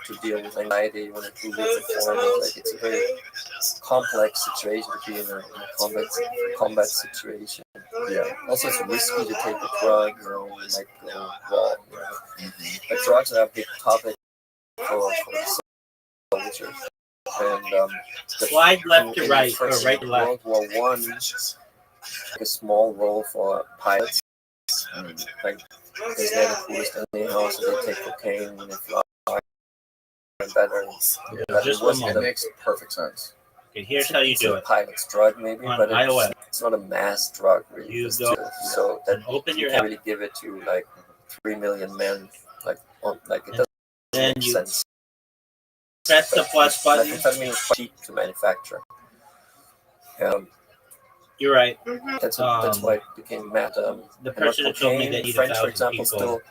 to deal with anxiety. You want to do it performance. Like it's a very complex situation to be in a combat situation. Yeah. Also, it's risky to take a drug. You might go wrong. But drugs are a big topic for the soldiers. And slide left to right or right to left. World War One, a small role for pilots. Like because they're the coolest anyhow, so they take cocaine and they fly better. Just one moment. It makes perfect sense. Okay, here's how you do it. Pilot's drug, maybe, On but iOS. it's not a mass drug, really. You go, so that open your you can't really give it to like 3 million men, like it doesn't then make you sense. press the plus button. Methamphetamine is quite cheap to manufacture. You're right. That's why it became mad. The person that told me that French, for 1,000 example, people, still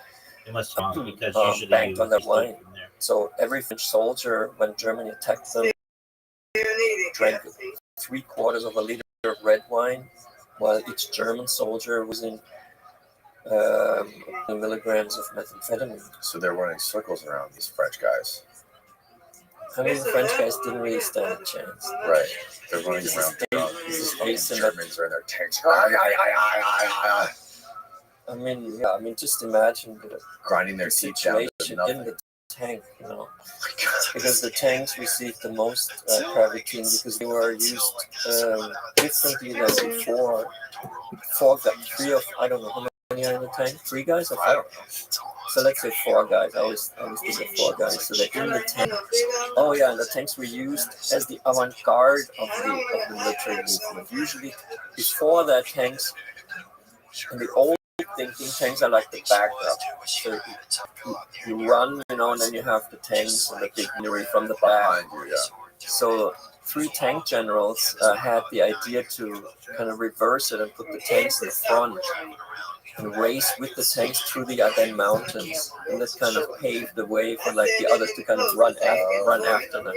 it must wrong because usually banked you on that just wine. from there. So every French soldier, when Germany attacked them, drank 3/4 of a liter of red wine, while each German soldier was in milligrams of methamphetamine. So they're running circles around these French guys. I mean, the French guys didn't really stand a chance. Right. They're running around drunk. These Based on Germans are in their tanks. I mean, just imagine the Grinding their teeth down to situation nothing. in the tank, Oh because the tanks received the most gravity because they were used differently than before. I don't know how many are in the tank. 3 guys or 5? I don't know. So let's say 4 guys. I always think of 4 guys. So they're in the tank. Oh yeah, and the tanks were used as the avant-garde of the military movement. Usually, before that, tanks in the old thinking, tanks are like the backup. So you run, and then you have the tanks and the big machinery from the back. So 3 tank generals had the idea to kind of reverse it and put the tanks in the front and race with the tanks through the Ardennes Mountains, and that kind of paved the way for like the others to kind of run after them.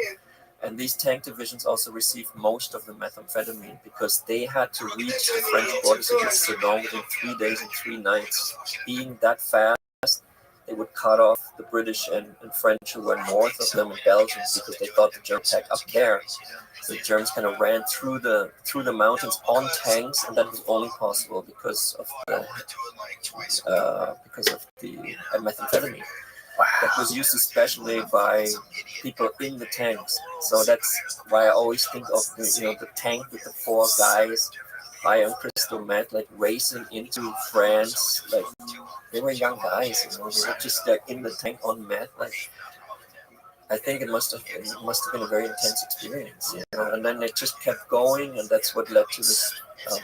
And these tank divisions also received most of the methamphetamine because they had to reach the French borders against Sedan within 3 days and 3 nights. Being that fast, they would cut off the British and French who were north of them in Belgium because they thought the Germans attacked up there. So the Germans kind of ran through the mountains on tanks, and that was only possible because of the methamphetamine. That was used especially by people in the tanks. So that's why I always think of the tank with the 4 guys high on crystal meth, like racing into France. Like they were young guys, they were just like in the tank on meth. Like I think it must have been a very intense experience. And then it just kept going, and that's what led to this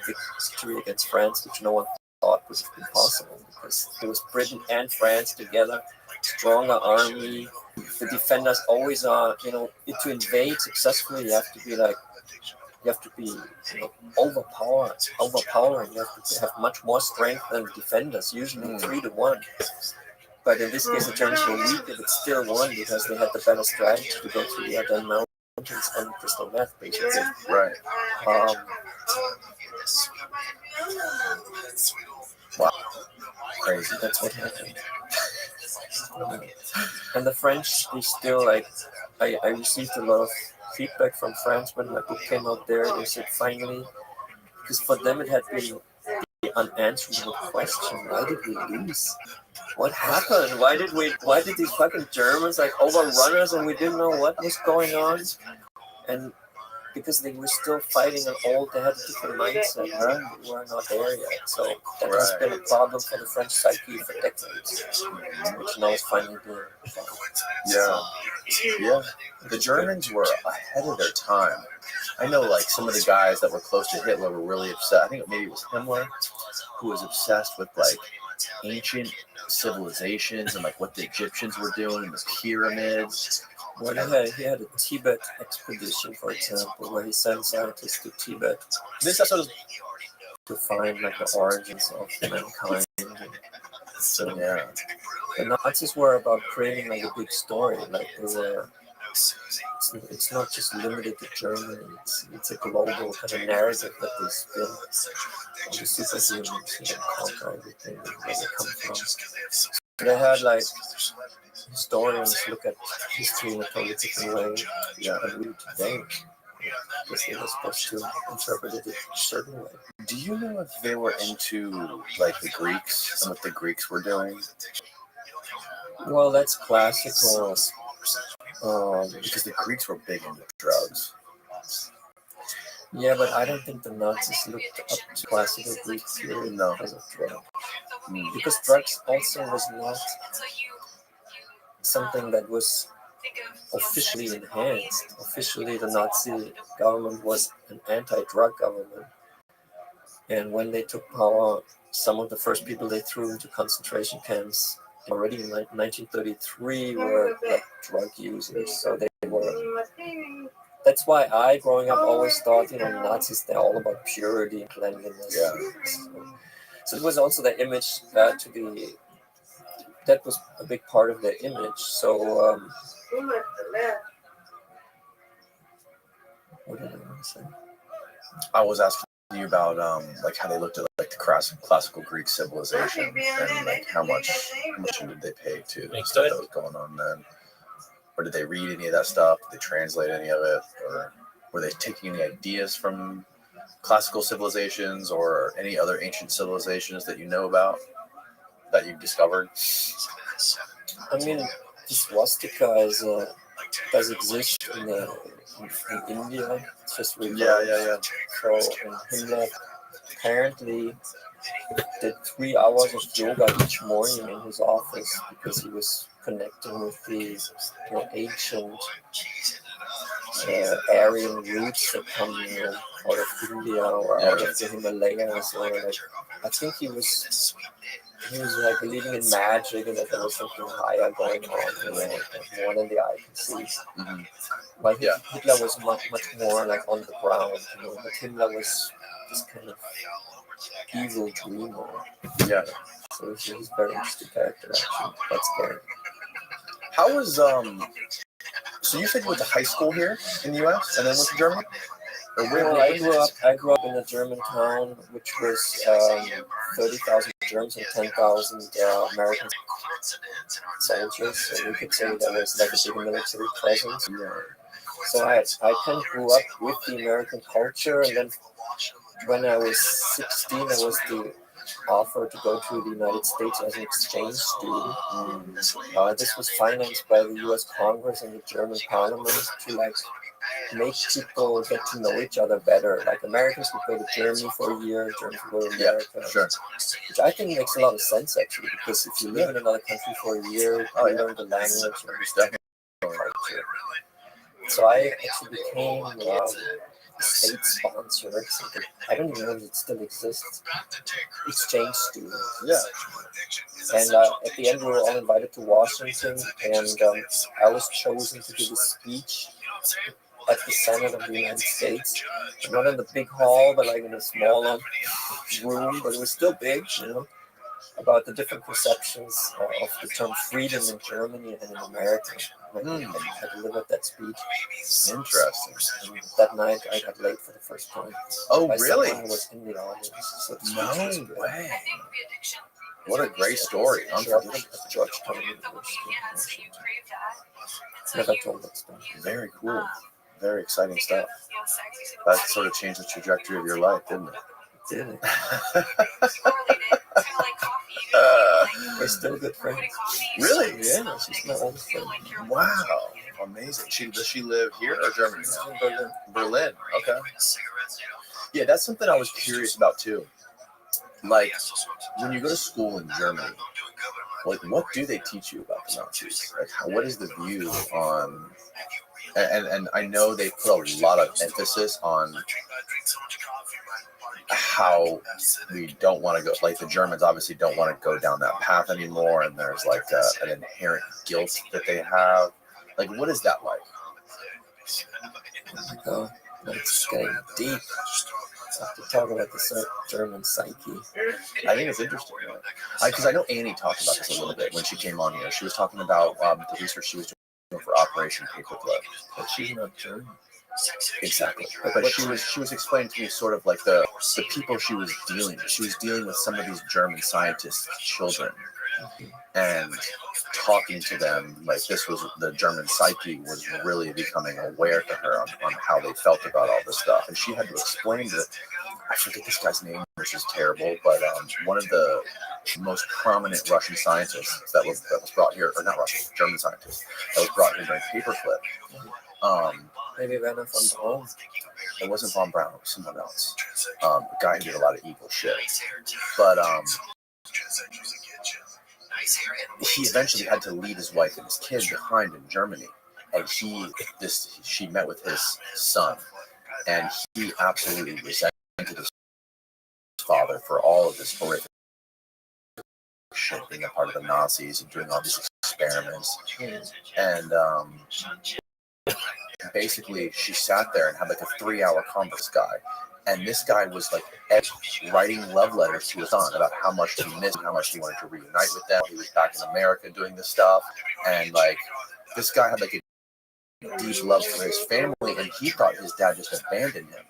victory against France, which no one thought would have been possible because it was Britain and France together. Stronger army. The defenders always are, to invade successfully, you have to be overpowering. You have to have much more strength than the defenders, usually 3-1. But in this case, the Germans were weak, and it still won because they had the better strategy to go through the Ardennes Mountains on crystal meth, basically. Right. Wow. Crazy. That's what happened. And the French, they still I received a lot of feedback from France when my book came out there. They said finally, because for them it had been the unanswerable question: why did we lose? What happened? Why did these fucking Germans overrun us and we didn't know what was going on? And because they were still fighting they had a different mindset, right? We were not there yet. So that has been a problem for the French psyche for decades, which now is finally being resolved. Yeah. The Germans were ahead of their time. I know, some of the guys that were close to Hitler were really upset. I think maybe it was Himmler, who was obsessed with, ancient civilizations and, what the Egyptians were doing and the pyramids. Well, he had a Tibet expedition, for example, where he sent scientists to Tibet to find the origins of mankind. So the Nazis were about creating a big story. They were it's not just limited to Germany. It's a global kind of narrative that they spin. All the superhumans conquer everything where they come from. They had like historians look at history in a totally different way than we do today. Because they were supposed to interpret it a certain way. Do you know if they were into like the Greeks and what the Greeks were doing? Well, that's classical. Because the Greeks were big into drugs. Yeah, but I don't think the Nazis looked up to classical Greek theory because of drugs. Because drugs also was not something that was officially enhanced. Officially, the Nazi government was an anti-drug government. And when they took power, some of the first people they threw into concentration camps already in 1933 were like drug users. So they were. That's why I, growing up, always thought, Nazis, they're all about purity and cleanliness. Yeah. So it was also the image that was a big part of their image. So, what did I want to say? I was asking you about like how they looked at like the classical Greek civilization and like how much did they pay to the stuff that was going on then? Or did they read any of that stuff? Did they translate any of it? Or were they taking any ideas from classical civilizations or any other ancient civilizations that you know about that you've discovered? I mean, the swastika does exist in India. It's just reversed. Yeah. So Himmler apparently did 3 hours of yoga each morning in his office because he was connecting with the ancient Aryan roots that come out of India or out of the Himalayas. Or like, I think he was like believing in magic and that there was something higher going on, more than the eye can see. Mm-hmm. While Hitler was much more like on the ground, but Himmler was this kind of evil dreamer. Yeah. So he's a very interesting character, actually. Quite scary. How was so you said you went to high school here in the US and then went to Germany? Or where I grew up in a German town which was 30,000 Germans and 10,000 American soldiers. So we could say that was like a big military presence. So I kind of grew up with the American culture, and then when I was 16, I was offered to go to the United States as an exchange student. This was financed by the U.S. Congress and the German Parliament to make people get to know each other better. Like Americans would go to Germany for a year, Germans would go to America. Yeah, sure. Which I think makes a lot of sense actually, because if you live in another country for a year, you learn the language and understand the culture. So I actually became state-sponsored. I don't even know if it still exists. Exchange student. Yeah. And at the end, we were all invited to Washington, and I was chosen to give a speech at the Senate of the United States. Not in the big hall, but like in a smaller room, but it was still big, about the different perceptions of the term freedom in Germany and in America. I had to deliver that speech. Interesting. And that night, I got late for the first time. Oh, By really? someone who was in the audience. So the speech was No good. way. What a great story. At Georgetown University. Never told that story. Very cool. Very exciting stuff. That sort of changed the trajectory of your life, didn't it? Did it? We're still good friends. Really? Yeah, she's my oldest friend. Wow. Amazing. Does she live here or Germany now? Berlin. Berlin. Okay. Yeah, that's something I was curious about too. Like, when you go to school in Germany, like, what do they teach you about the Nazis? Like, what is the view on? And I know they put a lot of emphasis on how we don't want to go, like the Germans obviously don't want to go down that path anymore, and there's like an inherent guilt that they have. Like, what is that like? Oh, it's getting deep. I have to talk about the German psyche. I think it's interesting, because I know Annie talked about this a little bit when she came on here. She was talking about the research she was doing for Operation Paperclip. But she's not German. Exactly. But she was explaining to me sort of like the people she was dealing with. She was dealing with some of these German scientists' children and talking to them like this was the German psyche was really becoming aware to her on how they felt about all this stuff. And she had to explain to, I forget this guy's name, which is terrible, but one of the most prominent Russian scientists that was brought here, or not Russian, German scientist that was brought here during Paperclip. Maybe Werner von Braun. It wasn't Von Braun, it was someone else. A guy who did a lot of evil shit. But he eventually had to leave his wife and his kid behind in Germany. And she met with his son. And he absolutely resented his father for all of this horrific shit, being a part of the Nazis and doing all these experiments. And basically, she sat there and had like a 3-hour conversation with this guy. And this guy was like writing love letters to his son about how much he missed and how much he wanted to reunite with them. He was back in America doing this stuff. And like, this guy had like a deep love for his family, and he thought his dad just abandoned him.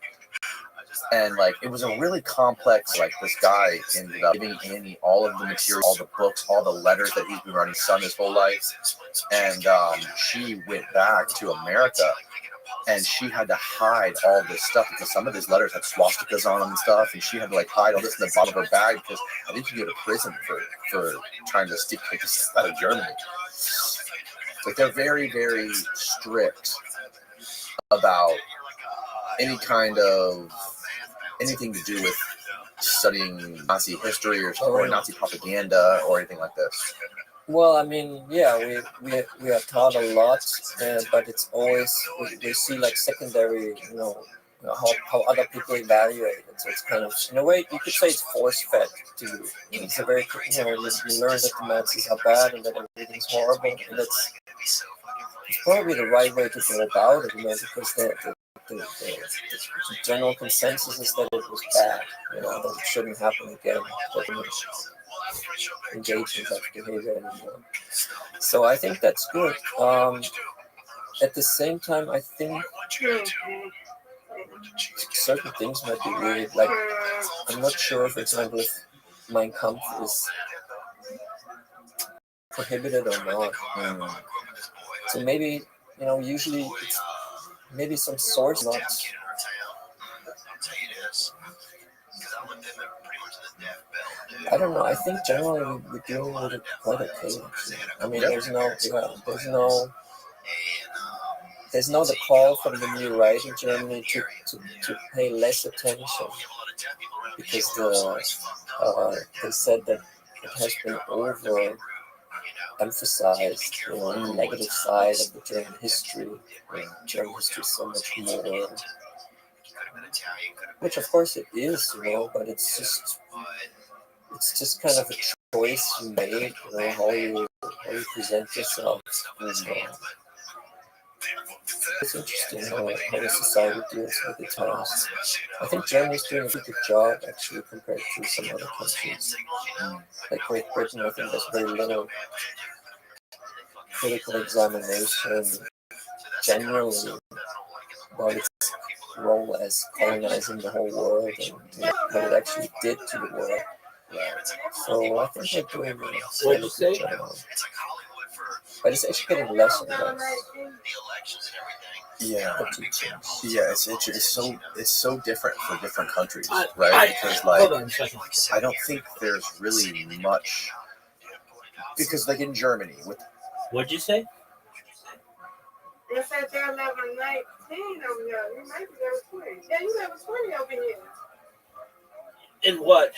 And like, it was a really complex, like, this guy ended up giving Annie all of the material, all the books, all the letters that he's been writing his son his whole life. And she went back to America, and she had to hide all this stuff because some of his letters had swastikas on them and stuff, and she had to like hide all this in the bottom of her bag because I think you go to prison for trying to steal this out of Germany. Like, they're very, very strict about any kind of anything to do with studying Nazi history or Nazi propaganda or anything like this. Well, I mean, yeah, we are taught a lot, but it's always we see like secondary, how other people evaluate it. So it's kind of, in a way, you could say it's force fed to you. It's a very, you learn that the Nazis are bad and that everything's horrible, and it's probably the right way to go about it, because the general consensus is that it was bad, that it shouldn't happen again, that we engage in such behavior anymore. So I think that's good. At the same time, I think certain things might be weird. Like, I'm not sure, for example, if Mein Kampf is prohibited or not. So maybe, usually it's maybe some source not. I don't know. I think generally we're dealing with it quite okay. Actually. I mean, there's no the call from the new right in Germany to pay less attention, because they said that it has been over emphasized, the negative side of the German history. German history is so much more, which of course it is, but it's just kind of a choice you made, how you present yourself. It's interesting how the society deals with its past. I think Germany's doing a pretty good job, actually, compared to some other countries. Like Great Britain, I think there's very little critical examination generally about its role as colonizing the whole world and what it actually did to the world. So I think they're doing a good job. But it's actually getting less and less. Yeah, it's so different for different countries, right? Because I don't think there's really much, because like in Germany with. What'd you say? They said they're level 19 over here. You might be level 20. Yeah, you level 20 over here. In what?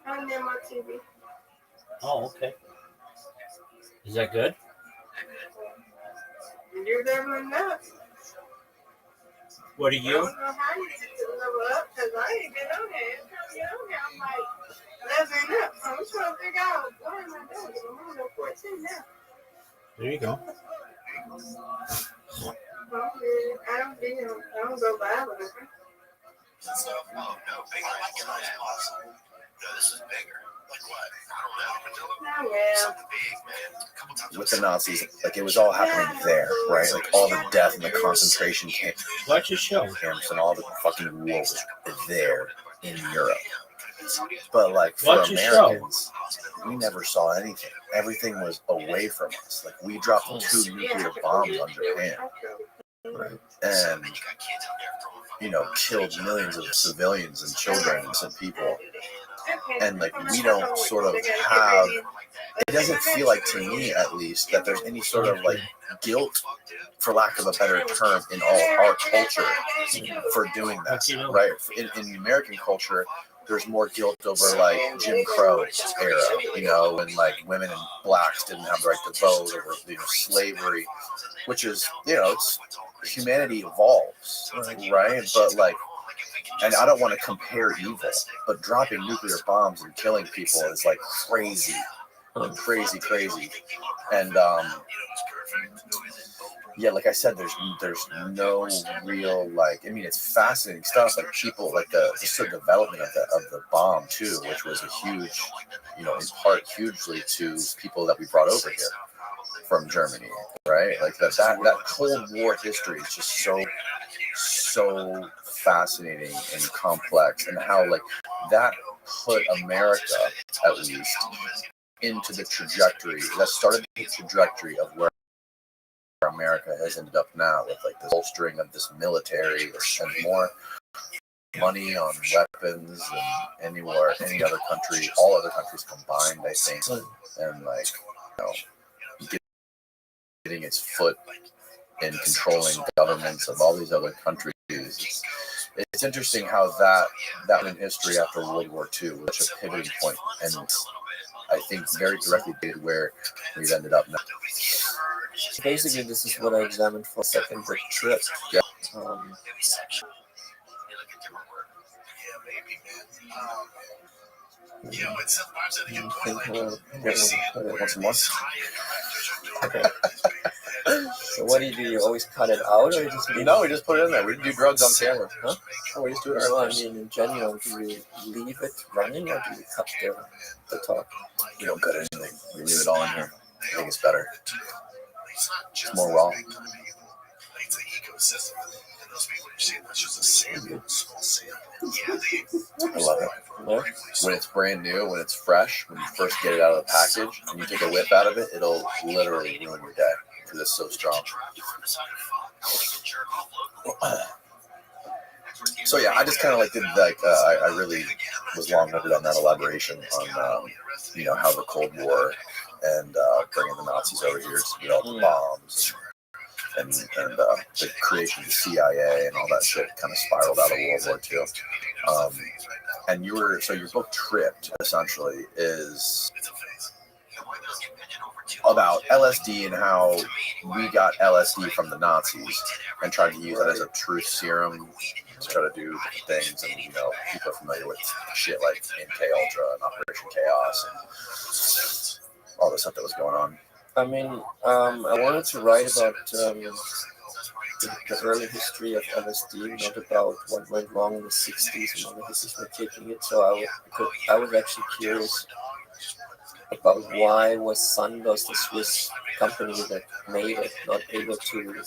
I'm near my TV. Oh, okay. Is that good? You're leveling up. What are I you? don't know how you get to level up, because I ain't been on there. Every time I get on there, I'm like leveling up. So I'm trying to figure out what am I doing? I'm on 14 now. There you go. I don't go by with it. No, bigger. No, this is bigger. Oh, well. with the Nazis, like it was all happening there, right? Like all the death and the concentration Watch your show. camps and all the fucking war was there in Europe. But like for Watch your show. Americans, we never saw anything. Everything was away from us. Like we dropped 2 nuclear bombs on Japan, and killed millions of civilians and children and innocent people. And like we don't sort of have. It doesn't feel like, to me at least, that there's any sort of like guilt, for lack of a better term, in all our culture for doing that, right? In American culture, there's more guilt over like Jim Crow era, when like women and blacks didn't have the right to vote, over slavery, which is it's humanity evolves, right? But like, and I don't want to compare evil, but dropping nuclear bombs and killing people is like crazy. Crazy. And like I said, there's no real it's fascinating stuff, like people like the sort of development of the bomb too, which was a huge, in part hugely to people that we brought over here from Germany, right? Like that Cold War history is just so fascinating and complex, and how like that put America, at least, into the trajectory that started the trajectory of where America has ended up now, with like the bolstering of this military, and more money on weapons than any other country, all other countries combined, I think, and like getting its foot in controlling governments of all these other countries. It's interesting how that in history after World War II was a pivoting point, and I think very directly did where we've ended up now. Basically, this is what I examined for a second book trip. Yeah. Want some more? Okay. So what do? You always cut it out, or you just No, we just put it in there. We do drugs on camera, huh? Oh, we just do it. Well, I mean, in general, do you leave it running, or do you cut the talk? We don't cut anything. We leave it all in here. I think it's better. It's more raw. I love it. Yeah. When it's brand new, when it's fresh, when you first get it out of the package and you take a whiff out of it, it'll literally ruin your day because it's so strong. So yeah, I just kind of like did I really was long-winded on that elaboration on how the Cold War and bringing the Nazis over here to develop the bombs and the creation of the CIA and all that shit kind of spiraled out of World War II. And your book Tripped essentially is about LSD and how we got LSD from the Nazis and tried to use that as a truth serum to try to do things. And people are familiar with shit like MK Ultra and Operation Chaos and all the stuff that was going on. I mean, I wanted to write about the early history of LSD, not about what went wrong in the 60s when the hippies were taking it. So I was actually curious about why was Sandoz, the Swiss company that made it, not able to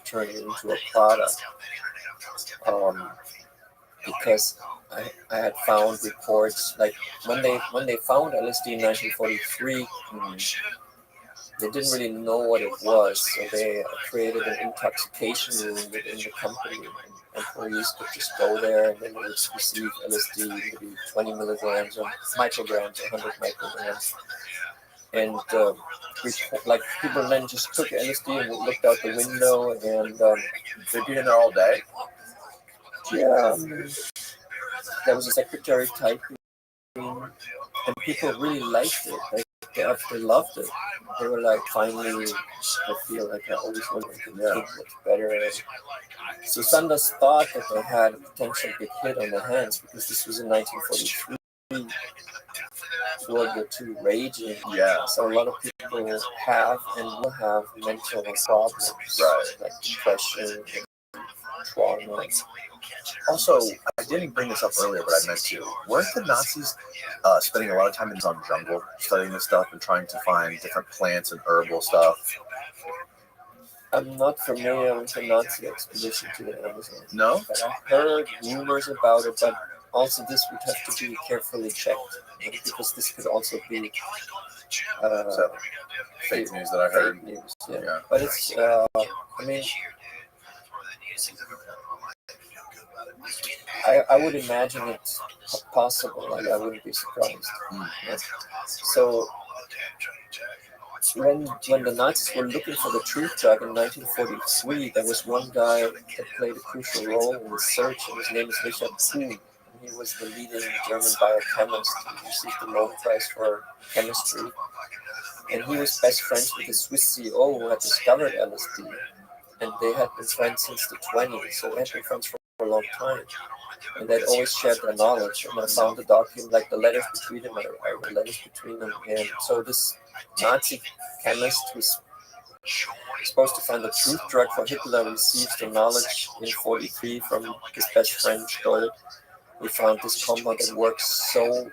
turn it into a product. Because I had found reports, like when they found LSD in 1943, they didn't really know what it was, so they created an intoxication room within the company, and employees could just go there and then they would receive LSD, maybe 20 milligrams or micrograms, 100 micrograms. And people then just took LSD and looked out the window, and they'd be in there all day. Yeah, there was a secretary typing, and people really liked it. They loved it. They were like, finally, I feel like I always wanted to make it better. So Sandoz thought that they had a potential big hit on their hands because this was in 1943. World War II raging. Yeah. So a lot of people have and will have mental problems, right? Like depression, trauma. Also, I didn't bring this up earlier, but I meant to. Weren't the Nazis spending a lot of time in the jungle studying this stuff and trying to find different plants and herbal stuff? I'm not familiar with the Nazi expedition to the Amazon. No? But I heard rumors about it, but also this would have to be carefully checked, because this could also be Fake news that I heard. fake news. Yeah. Yeah. But it's, I mean, I would imagine it's possible. Like, I wouldn't be surprised. Yeah. So when the Nazis were looking for the truth drug in 1943, there was one guy that played a crucial role in the search, and his name is Richard Kuhn. He was the leading German biochemist. He received the Nobel Prize for chemistry, and he was best friends with the Swiss CEO who had discovered LSD, and they had been friends since the 20s, so they had been friends for a long time, and they'd always shared their knowledge. And I found the document, like the letters between them, I read letters between them, and so this Nazi chemist who's supposed to find the truth drug for Hitler receives the knowledge in 1943 from his best friend Stoll. We found this compound that works so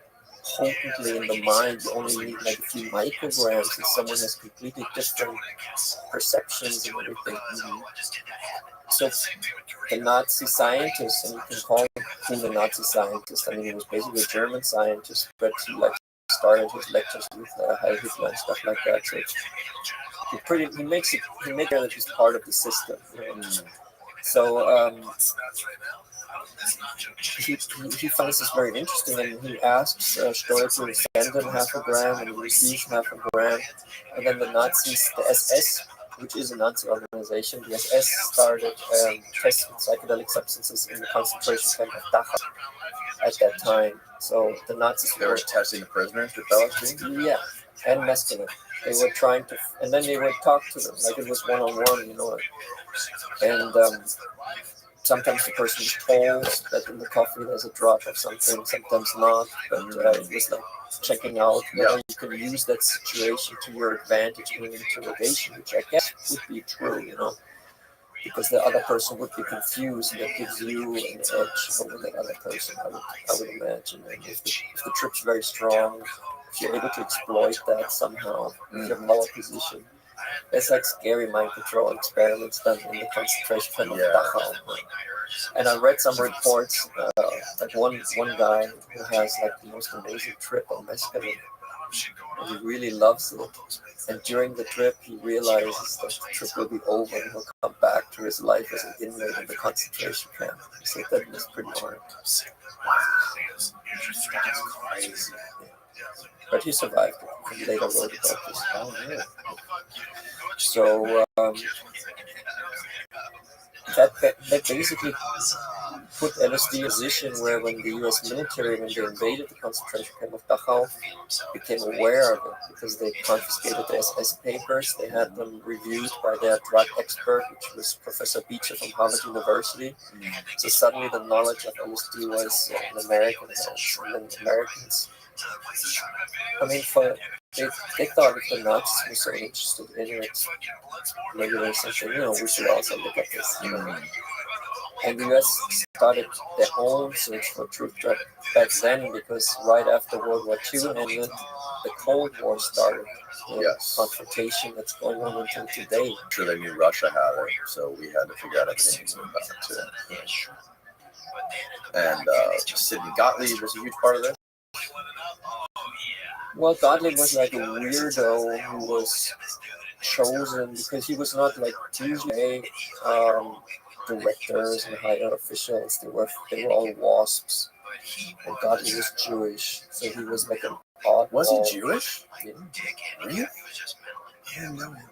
potently in the mind, you only need like a few micrograms, and someone has completely different perceptions and everything. So the Nazi scientist, and you can call him the Nazi scientist, I mean, he was basically a German scientist, but he like started his lectures with Heil Hitler and stuff like that. So he makes it that he's part of the system. You know? So he finds this very interesting, and he asks Stoll to send him half a gram, and he receives half a gram. And then the Nazis, the SS, which is a Nazi organization, the SS started testing psychedelic substances in the concentration camp of Dachau at that time. So the Nazis They were testing the prisoners with LSD? Yeah, and mescaline. They were trying to, and then they would talk to them, like it was one-on-one, you know. And sometimes the person was told that in the coffee there's a drop of something, sometimes not, but it was like checking out whether you can use that situation to your advantage in an interrogation, which I guess would be true, you know, because the other person would be confused, and that gives you an edge over the other person, I would imagine. And if the trip's very strong, if you're able to exploit that somehow with your power position, it's like scary mind control experiments done in the concentration camp of Dachau. And I read some reports, like one guy who has like the most amazing trip on mescaline, and he really loves it. And during the trip, he realizes that the trip will be over, and he'll come back to his life as an inmate in the concentration camp. So that was pretty hard. Wow, that's crazy. But he survived it. He later wrote about this. Oh, yeah. So that basically put LSD in a position where when the US military, when they invaded the concentration camp of Dachau, became aware of it because they confiscated the SS papers. They had them reviewed by their drug expert, which was Professor Beecher from Harvard University. So suddenly the knowledge of LSD was in American hands. And then Americans, I mean, they thought if the Nazis were so interested in it, maybe there's something, you know, we should also look at this, you know. And the US started their own search for truth drug back then, because right after World War II ended, the Cold War started. Confrontation that's going on until today. I'm sure they knew Russia had it, so we had to figure out everything about it too. And Sidney Gottlieb was a huge part of this. Well, Gottlieb was like a weirdo who was chosen because he was not like usually directors and higher officials. They were all WASPs. And Gottlieb was Jewish, so he was like an oddball. Was he Jewish? Yeah. Really?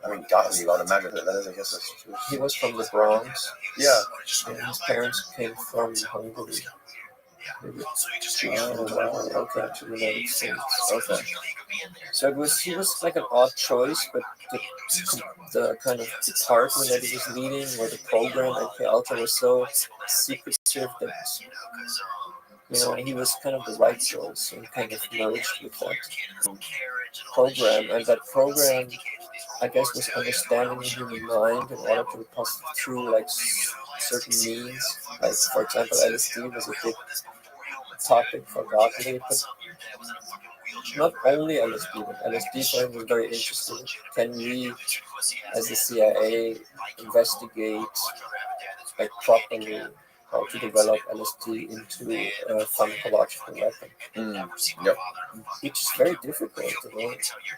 I mean, Gottlieb, I'd imagine that is, I guess that's Jewish. He was from the Bronx. Yeah. And his parents came from Hungary. Okay, to the United States. Okay. So he was like an odd choice, but the kind of department that he was leading, or the program at MK Ultra, was so secretive that, you know, he was kind of the right choice, and kind of merged with that program. And that program, I guess, was understanding the human mind in order to pass through like certain means. Like, for example, LSD was a big topic for Godly, but not only LSD, but LSD for him was very interesting. Can we, as the CIA, investigate like properly how to develop LSD into a pharmacological weapon? Yep. Which is very difficult,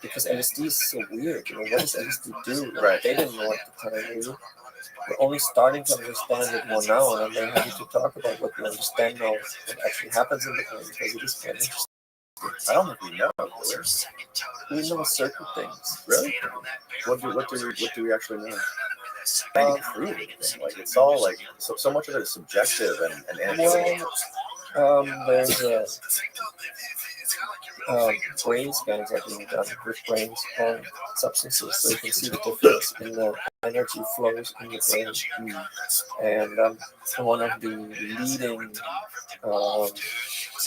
because LSD is so weird. What does LSD do? Right. They didn't know at the time, really. We're only starting to understand it more now, and I'm very happy to talk about what we understand now, what actually happens in the brain, because it is quite interesting. I don't think we know. We know certain things. Really? What do we actually know? Like it's all like so much of it is subjective and anecdotal. There's brain scans that are being done with brains on substances, so you can see the difference in the energy flows in the brain. And one of the leading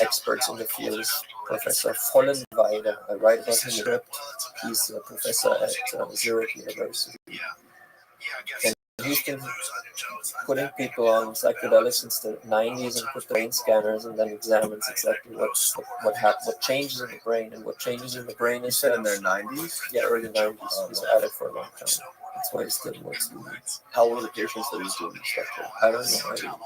experts in the field is Professor Vollenweider. I write about him in the script. He's a professor at Zurich University. And he's been putting people on psychedelics since the 90s and put brain scanners and then examines exactly what changes in the brain. And what changes in the brain is in their 90s? Yeah, early 90s. He's at it for a long time. That's why he still works. How old are the patients that he's doing this stuff to? I don't know.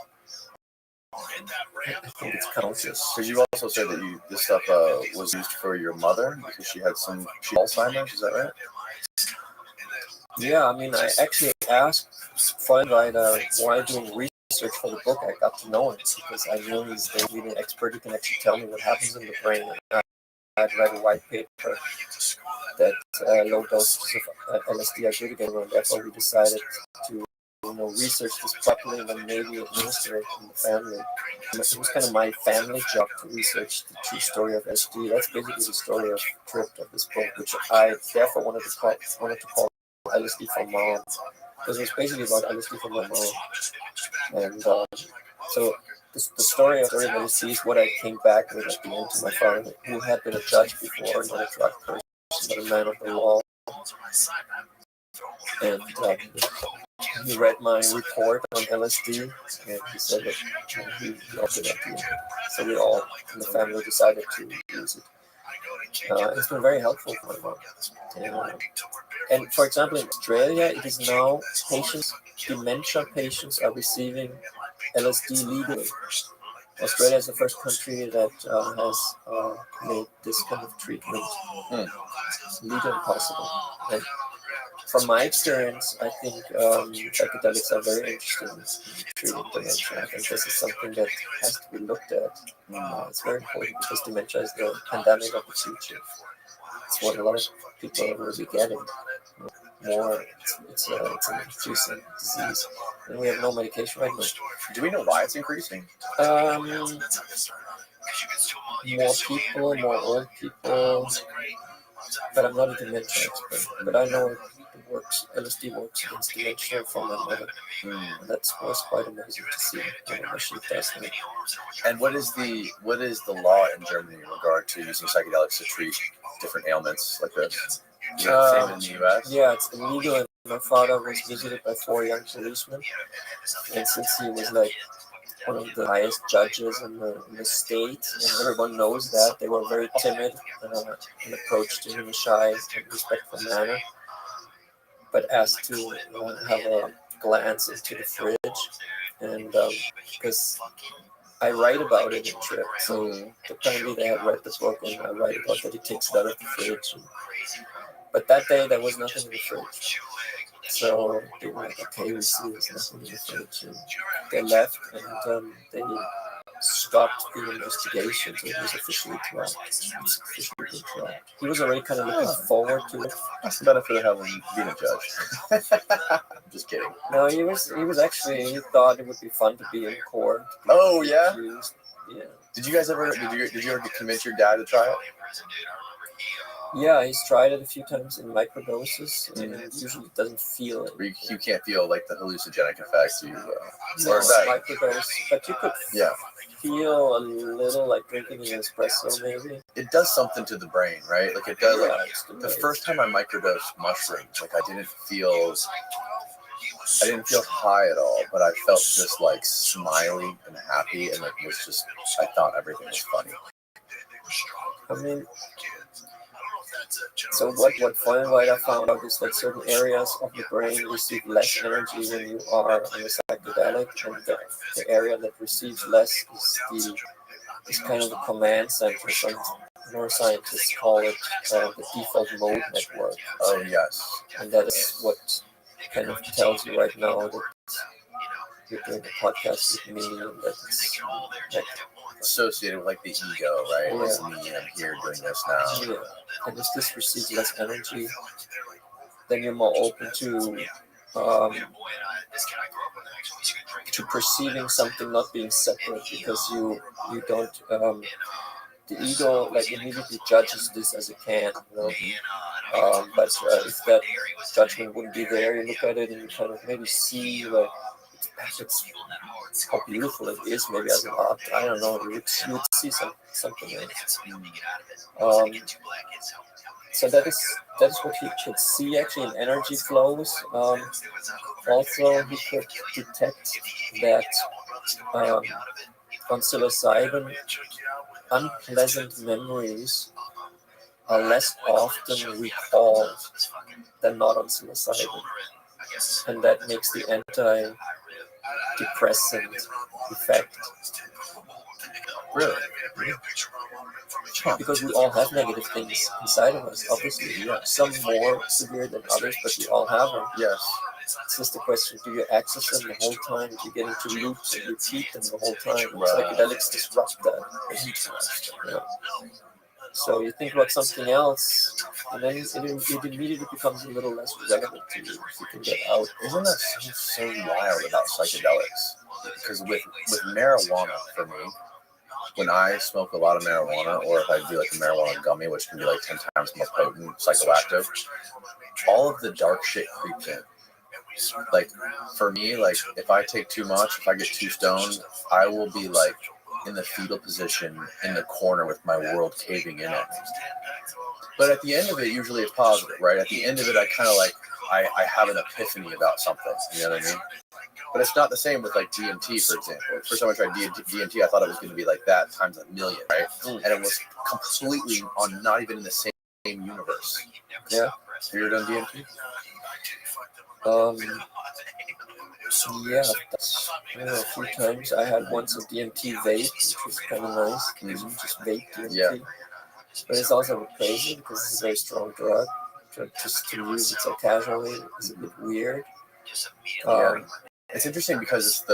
I think it's countless. Because you also said that this stuff was used for your mother because she had Alzheimer's. Is that right? Yeah, I mean, I actually asked Vollenweider why doing research for the book. I got to know him because I knew he's the leading expert who can actually tell me what happens in the brain. And I had read a white paper that low doses of LSD are good again, and therefore we decided to research this properly and then maybe administer it in the family. It was kind of my family job to research the true story of LSD. That's basically the story of Tripped of this book, which I therefore wanted to call LSD for Mom, because it was basically about LSD for my mom. And so the story of LSD is what I came back with at the end to my father, who had been a judge before, not a drug person, but a man of the law. And he read my report on LSD, and he said that he loved it at the end. So we all in the family decided to use it. It's been very helpful for my mom. And for example, in Australia, it is now dementia patients are receiving LSD legally. Australia is the first country that has made this kind of treatment legal and possible. And from my experience, I think psychedelics are very interesting in treating dementia. I think this is something that has to be looked at. It's very important because dementia is the pandemic of the future. It's what a lot of people will be getting. More, it's an increasing disease, and we have no medication right now. Do we know why it's increasing? More people, more old people, but I'm not a dementia expert. But I know it works. LSD works against dementia from my mother. And that was quite amazing to see how she does that. And what is the law in Germany in regard to using psychedelics to treat different ailments like this? Same in the U.S.? Yeah, it's illegal. And my father was visited by 4 young policemen, and since he was like one of the highest judges in the state, and everyone knows that, they were very timid and approached him in a shy and respectful manner, but asked to have a glance into the fridge, and because I write about it in Trip, so apparently they had read the book, and I write about that he takes it out of the fridge. But that day there was nothing in the fridge. So they were like, okay, we see there's nothing in the fridge. And they left, and they stopped the investigation, so it was officially dropped. He was already kind of looking forward to it. That's the benefit of having being a judge. I'm just kidding. No, he was thought it would be fun to be in court. Oh, yeah? Yeah. Did you ever convince your dad to try it? Yeah, he's tried it a few times in microdoses, and it usually doesn't feel it. You can't feel like the hallucinogenic effects. Microdose, but you could feel a little like drinking an espresso, maybe. It does something to the brain, right? Like it does. Yeah, The first time I microdosed mushrooms, like I didn't feel I didn't feel high at all, but I felt just like smiley and happy, and like was just, I thought everything was funny. I mean, so what Feuerweider found out is that certain areas of the brain receive less energy when you are on a psychedelic, and the area that receives less is kind of a command center. Some neuroscientists call it the default mode network. Oh yes, and that is what kind of tells you right now that you're doing a podcast with me, and that it's like, associated with like the ego, right? Yeah. It's me, and I'm here doing this now. yeah. And if this receives less energy, then you're more open to perceiving something not being separate, because you don't the ego like immediately judges this as a can, you know. But if that judgment wouldn't be there, you look at it and you kind of maybe see like it's how beautiful it is, maybe as an art. I don't know. You would see something else. So that is what he could see actually in energy flows. Also, he could detect that on psilocybin, unpleasant memories are less often recalled than not on psilocybin, and that makes the anti-depressant effect. Really? Because we all have negative things inside of us, obviously. Yeah. Some more severe than others, but we all have them. Yes. It's just a question, do you access them the whole time? Do you get into loops and repeat them the whole time? Right. Psychedelics disrupt that. Yeah. So you think about something else, and then it immediately becomes a little less relevant to you if you can get out. Isn't that so wild about psychedelics? Because with marijuana, for me, when I smoke a lot of marijuana, or if I do like a marijuana gummy, which can be like 10 times more potent, psychoactive, all of the dark shit creeps in. Like, for me, like, if I take too much, if I get too stoned, I will be like in the fetal position in the corner with my world caving in on me. But at the end of it, usually it's positive, right? At the end of it, I kind of like, I have an epiphany about something, you know what I mean? But it's not the same with like DMT, for example. First time I tried DMT, I thought it was going to be like that times a million, right? And it was completely on, not even in the same universe. Yeah. Have you ever done DMT? Yeah, a few times. I had once a DMT vape, which was kind of nice, because you just vape DMT. Yeah. But it's also crazy because it's a very strong drug. Just to use it so casually is a bit weird. It's interesting because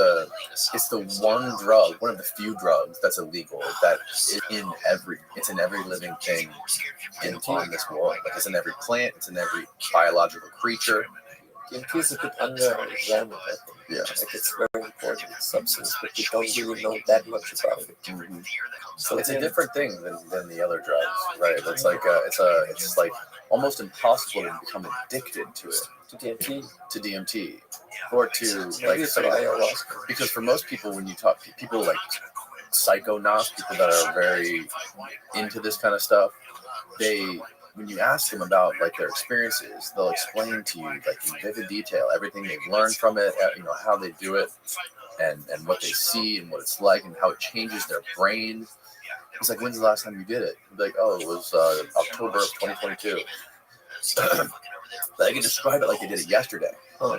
it's the one drug, one of the few drugs that's illegal, that is in every living thing on this world. Like, it's in every plant, it's in every biological creature. DMT is a bit under-examined, I think. Yeah. Like, it's a very important substance, but we don't really know that much about it. Mm-hmm. So it's a different thing than the other drugs, right? It's like it's like almost impossible to become addicted to it. To DMT. Or to maybe like ayahuasca. Because for most people, when you talk, people like psychonauts, people that are very into this kind of stuff, when you ask them about like their experiences, they'll explain to you like in vivid detail everything they've learned from it, how they do it, and what they see and what it's like and how it changes their brain. It's like, when's the last time you did it? Like, oh, it was October of 2022. But I can describe it like they did it yesterday.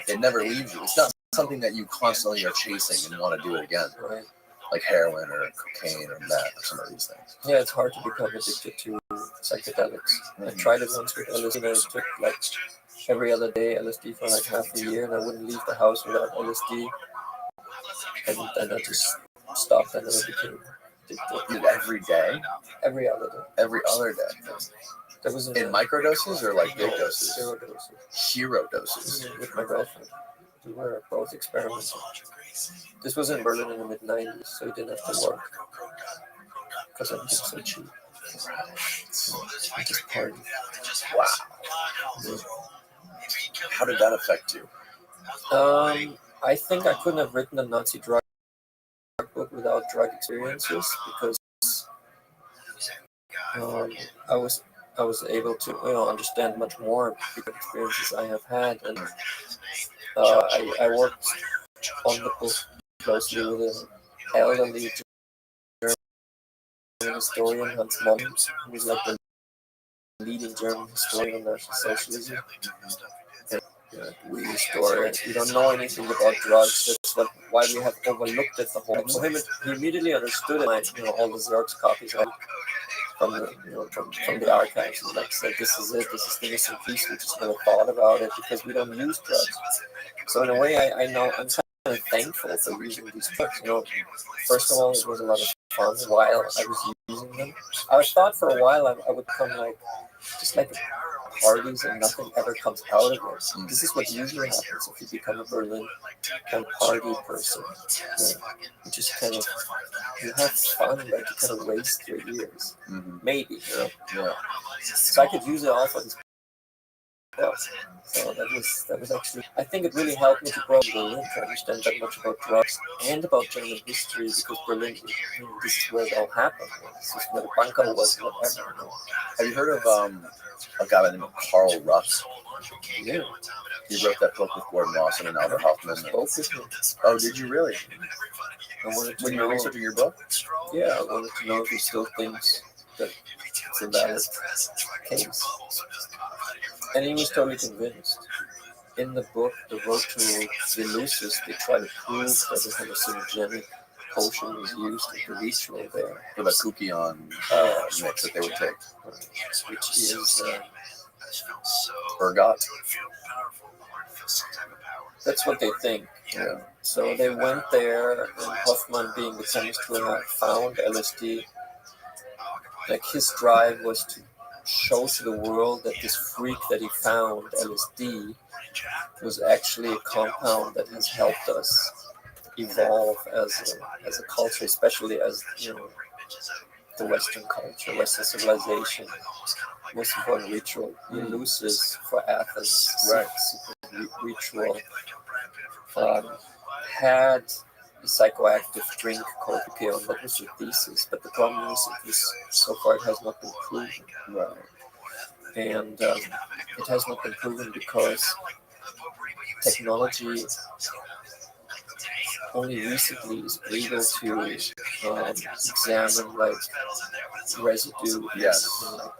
It never leaves you. It's not something that you constantly are chasing and want to do it again. Right. Like heroin or cocaine or meth or some of these things. Yeah, it's hard to become addicted to psychedelics. I tried it once with LSD, and I took like every other day LSD for like half a year, and I wouldn't leave the house without LSD. And then I just stopped, and then I became addicted. Every day? Every other day. Every other day. There was in microdoses or like big doses? Zero doses. Hero doses. With my girlfriend. We were both experimenting. This was in Berlin in the mid-90s, so we didn't have to work. Because everything's so cheap. We just party. Wow. How did that affect you? I think I couldn't have written a Nazi drug book without drug experiences, because I was able to understand much more because of experiences I have had, and I worked on the book closely with an elderly German historian, Hans Momm, who was like the leading German historian on National Socialism. And we don't know anything about drugs. That's why we have overlooked it the whole time. So he immediately understood it. All the Xerox copies from the archives, and like said, this is it. This is the missing piece. We just never thought about it because we don't use drugs. So in a way, I know I'm kind of thankful for using these drugs. First of all, it was a lot of fun while I was using them. I thought for a while I would come just like parties and nothing ever comes out of it. This is what usually happens if you become a Berlin kind of party person. You just kind of you have fun, but you kind of waste your years. Maybe, Yeah. So I could use it all for this. So that was actually, I think it really helped me to grow in Berlin, to understand that much about drugs and about German history, because Berlin, this is where it all happened. This is where the bunker was, whatever. Have you heard of a guy by the name of Karl Russ? Yeah. He wrote that book with Gordon Lawson and Albert Hoffman. Oh, did you really? When you were researching your book? Yeah, I wanted to know if he still thinks that it's a valid case. And he was totally convinced. In the book, The Road to the Eleusis, they try to prove that a hallucinogenic potion was used in the ritual there. For the kukion mix that they would take. Which is ergot. That's what they think. Yeah. So they went there, and Hoffman, being the chemist who had found LSD, like his drive was to show to the world that this freak that he found, LSD, was actually a compound that has helped us evolve as a culture, especially as the Western culture, Western civilization. Most important ritual, the Eleusis for Athens, ritual, had a psychoactive drink called kukion. That was the thesis, but the problem is that so far it has not been proven. Right. And it has not been proven because technology only recently is able to examine residue in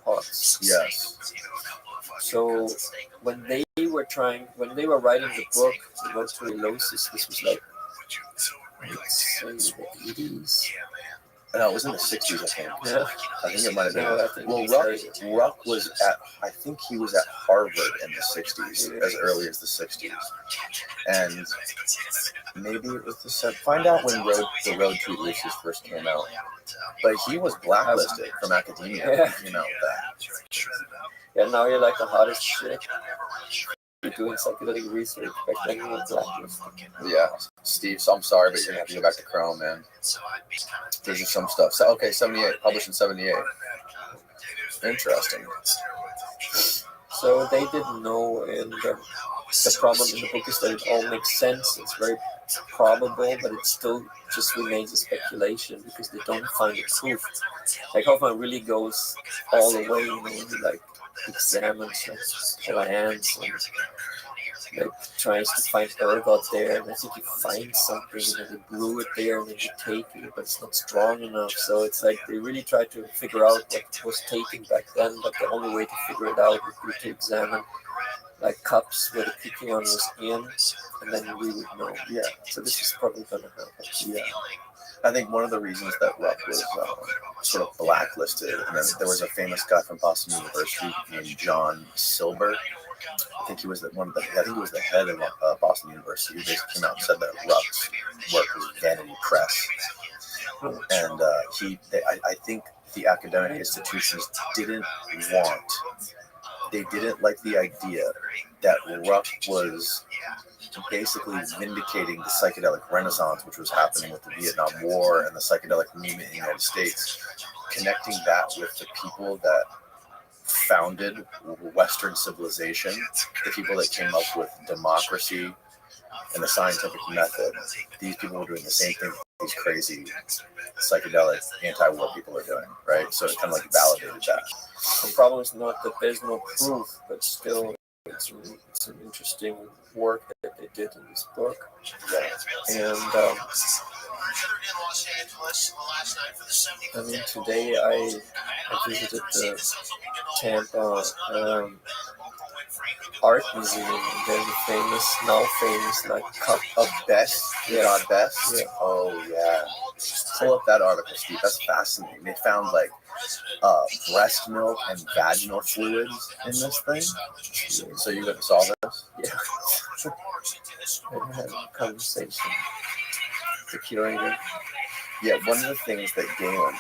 pots. Yes. So when they were writing the book, The Road to Eleusis, this was like, the 80s. No, it was in the 60s, I think. Yeah. I think it might have been. Well, Ruck was I think he was at Harvard in the 60s, as early as the 60s. And maybe it was find out when The Road to Eleusis first came out. But he was blacklisted from academia, Yeah, now you're like the hottest shit. You're doing psychedelic research, back then you were blacklisted. Yeah, Steve, so I'm sorry, but you're going to have to go back to Chrome, man. There's just some stuff. So, okay, 78, published in 78. Interesting. So they didn't know, and the problem in the book is that it all makes sense. It's very probable, but it still just remains a speculation because they don't find a proof. Like Hoffman really goes all the way, he examines plants and tries to find ergot there, and I think he finds something and then they brew it there and then you take it, but it's not strong enough. So it's like they really try to figure out what was taken back then, but the only way to figure it out would be to examine cups where the kukion was in, and then we would know. Yeah. So this is probably going to happen. Yeah. I think one of the reasons that Ruck was sort of blacklisted, and then there was a famous guy from Boston University named John Silber. I think he was the head of Boston University, who basically came out and said that Ruck's work was vanity press. And I think the academic institutions didn't like the idea that Ruck was basically vindicating the psychedelic renaissance, which was happening with the Vietnam War and the psychedelic movement in the United States, connecting that with the people that founded Western civilization, the people that came up with democracy and the scientific method. These people were doing the same thing these crazy psychedelic anti-war people are doing, right? So it kind of validated that. The problem is not that there's no proof, but still it's an interesting work that they did in this book. And I mean, today I visited the Tampa Art Museum. There's a now famous like cup of Best, God Best. Yeah. Oh yeah. Pull up that article, Steve. That's fascinating. They found like breast milk and vaginal fluids in this thing. So you went and saw this? Yeah. I had a conversation with the curator. Yeah, one of the things that Galen,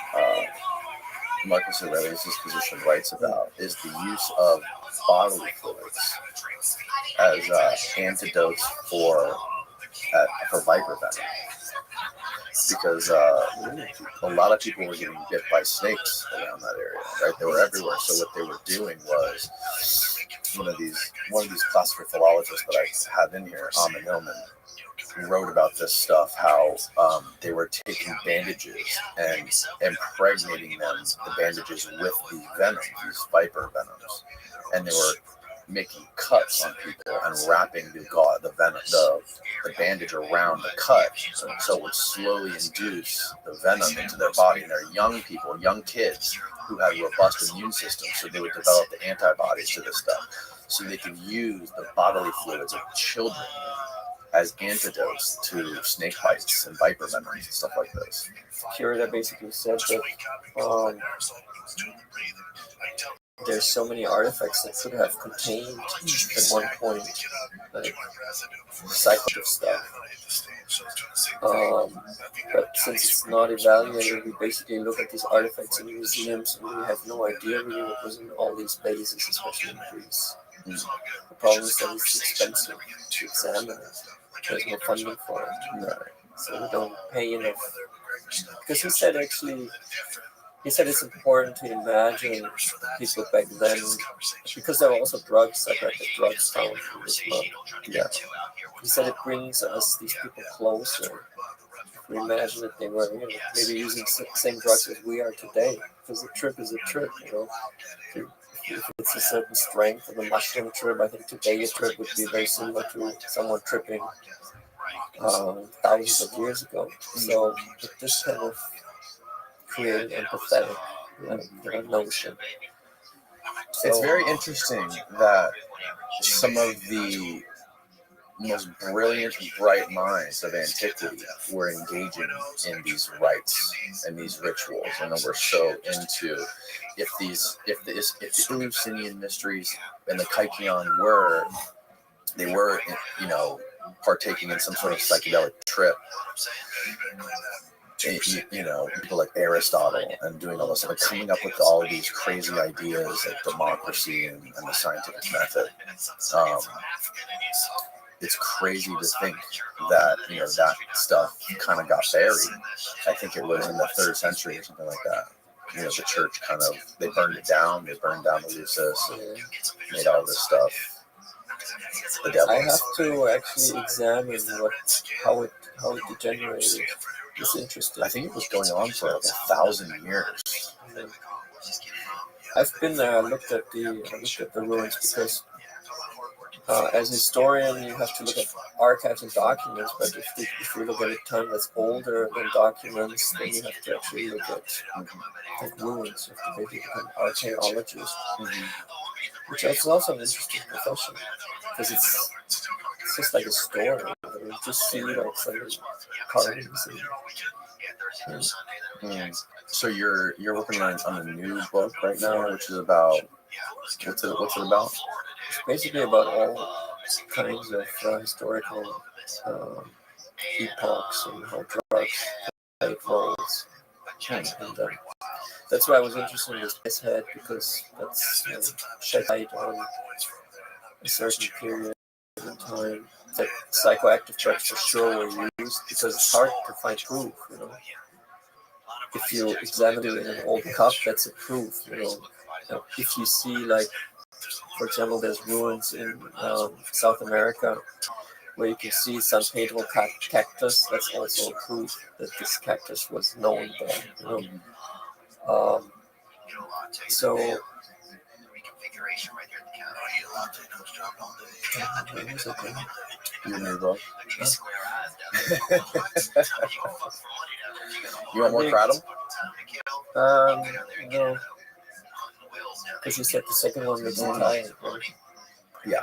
Marcus Aurelius' disposition writes about is the use of bodily fluids as antidotes for viper venom. Because a lot of people were getting bit by snakes around that area, right? They were everywhere. So what they were doing was one of these classical philologists that I have in here, Amon Illman, wrote about this stuff, how they were taking bandages and impregnating the bandages with these venoms, these viper venoms, and they were making cuts on people and wrapping the bandage around the cut, so it would slowly induce the venom into their body. And they're young people, young kids who had robust immune systems, so they would develop the antibodies to this stuff, so they could use the bodily fluids of children as antidotes to snake bites and viper venoms and stuff like this. Curator basically said that there's so many artifacts that could have contained at one point like psychoactive stuff. But since it's not evaluated, we basically look at these artifacts in museums and we have no idea really what was in all these bases, especially in Greece. The problem is that it's expensive to examine it. There's no funding for it. No. So we don't pay enough. Because he said it's important to imagine people back then, because there were also psychoactive drugs found in this month. Yeah. He said it brings us, these people, closer. If we imagine that they were maybe using the same drugs as we are today, because a trip is a trip, If it's a certain strength of a mushroom trip, I think today a trip would be very similar to someone tripping thousands of years ago. So this kind of created empathetic notion. So, it's very interesting that some of the most brilliant, bright minds of antiquity were engaging in these rites and these rituals, and we're so into if the Eleusinian mysteries and the Kaikion were partaking in some sort of psychedelic trip. People like Aristotle and doing all this stuff, coming up with all of these crazy ideas like democracy and the scientific method. It's crazy to think that that stuff kind of got buried. I think it was in the 3rd century or something like that. The church they burned it down. They burned down the Lucis, made all this stuff. I have to actually examine how it degenerated. It's interesting. I think it was going on for like 1,000 years. Yeah. I've been there. I looked at the ruins because as a historian, you have to look at archives and documents. But if you look at a time that's older than documents, then you have to actually look at like ruins. You have to basically become archaeologist, which is also an interesting profession because it's just like a story. You just see like some carvings. So you're working on a new book right now, which is about what's it about? It's basically about all kinds of historical epochs and how drugs played roles. And that's why I was interested in this head, because that's shed light on a certain period in time that psychoactive drugs for sure were used, because it's hard to find proof. If you examine it in an old cup, that's a proof. If you see, like, for example, there's ruins in South America where you can see San Pedro cactus. That's also a proof that this cactus was known there. So Your new book. You want more kratom? No. Because you said the second one was Italian. Right? Yeah.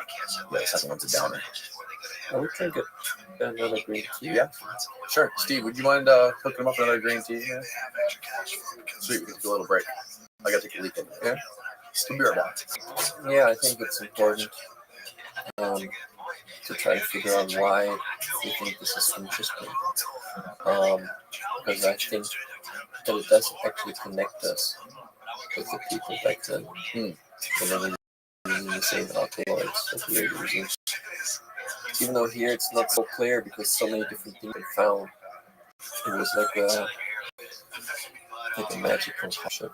The second one's a downer. I would drink another green tea. Yeah. Sure. Steve, would you mind hooking up another green tea here? Sweet. We can take a little break. I gotta take a leak in there. Yeah. We'll be right back. Yeah, I think it's important to try to figure out why we think this is interesting. Because I think that it does actually connect us with the people back then. When they were using the same alkaloids that we are using. Even though here it's not so clear because so many different things are found. It was like a magic concoction.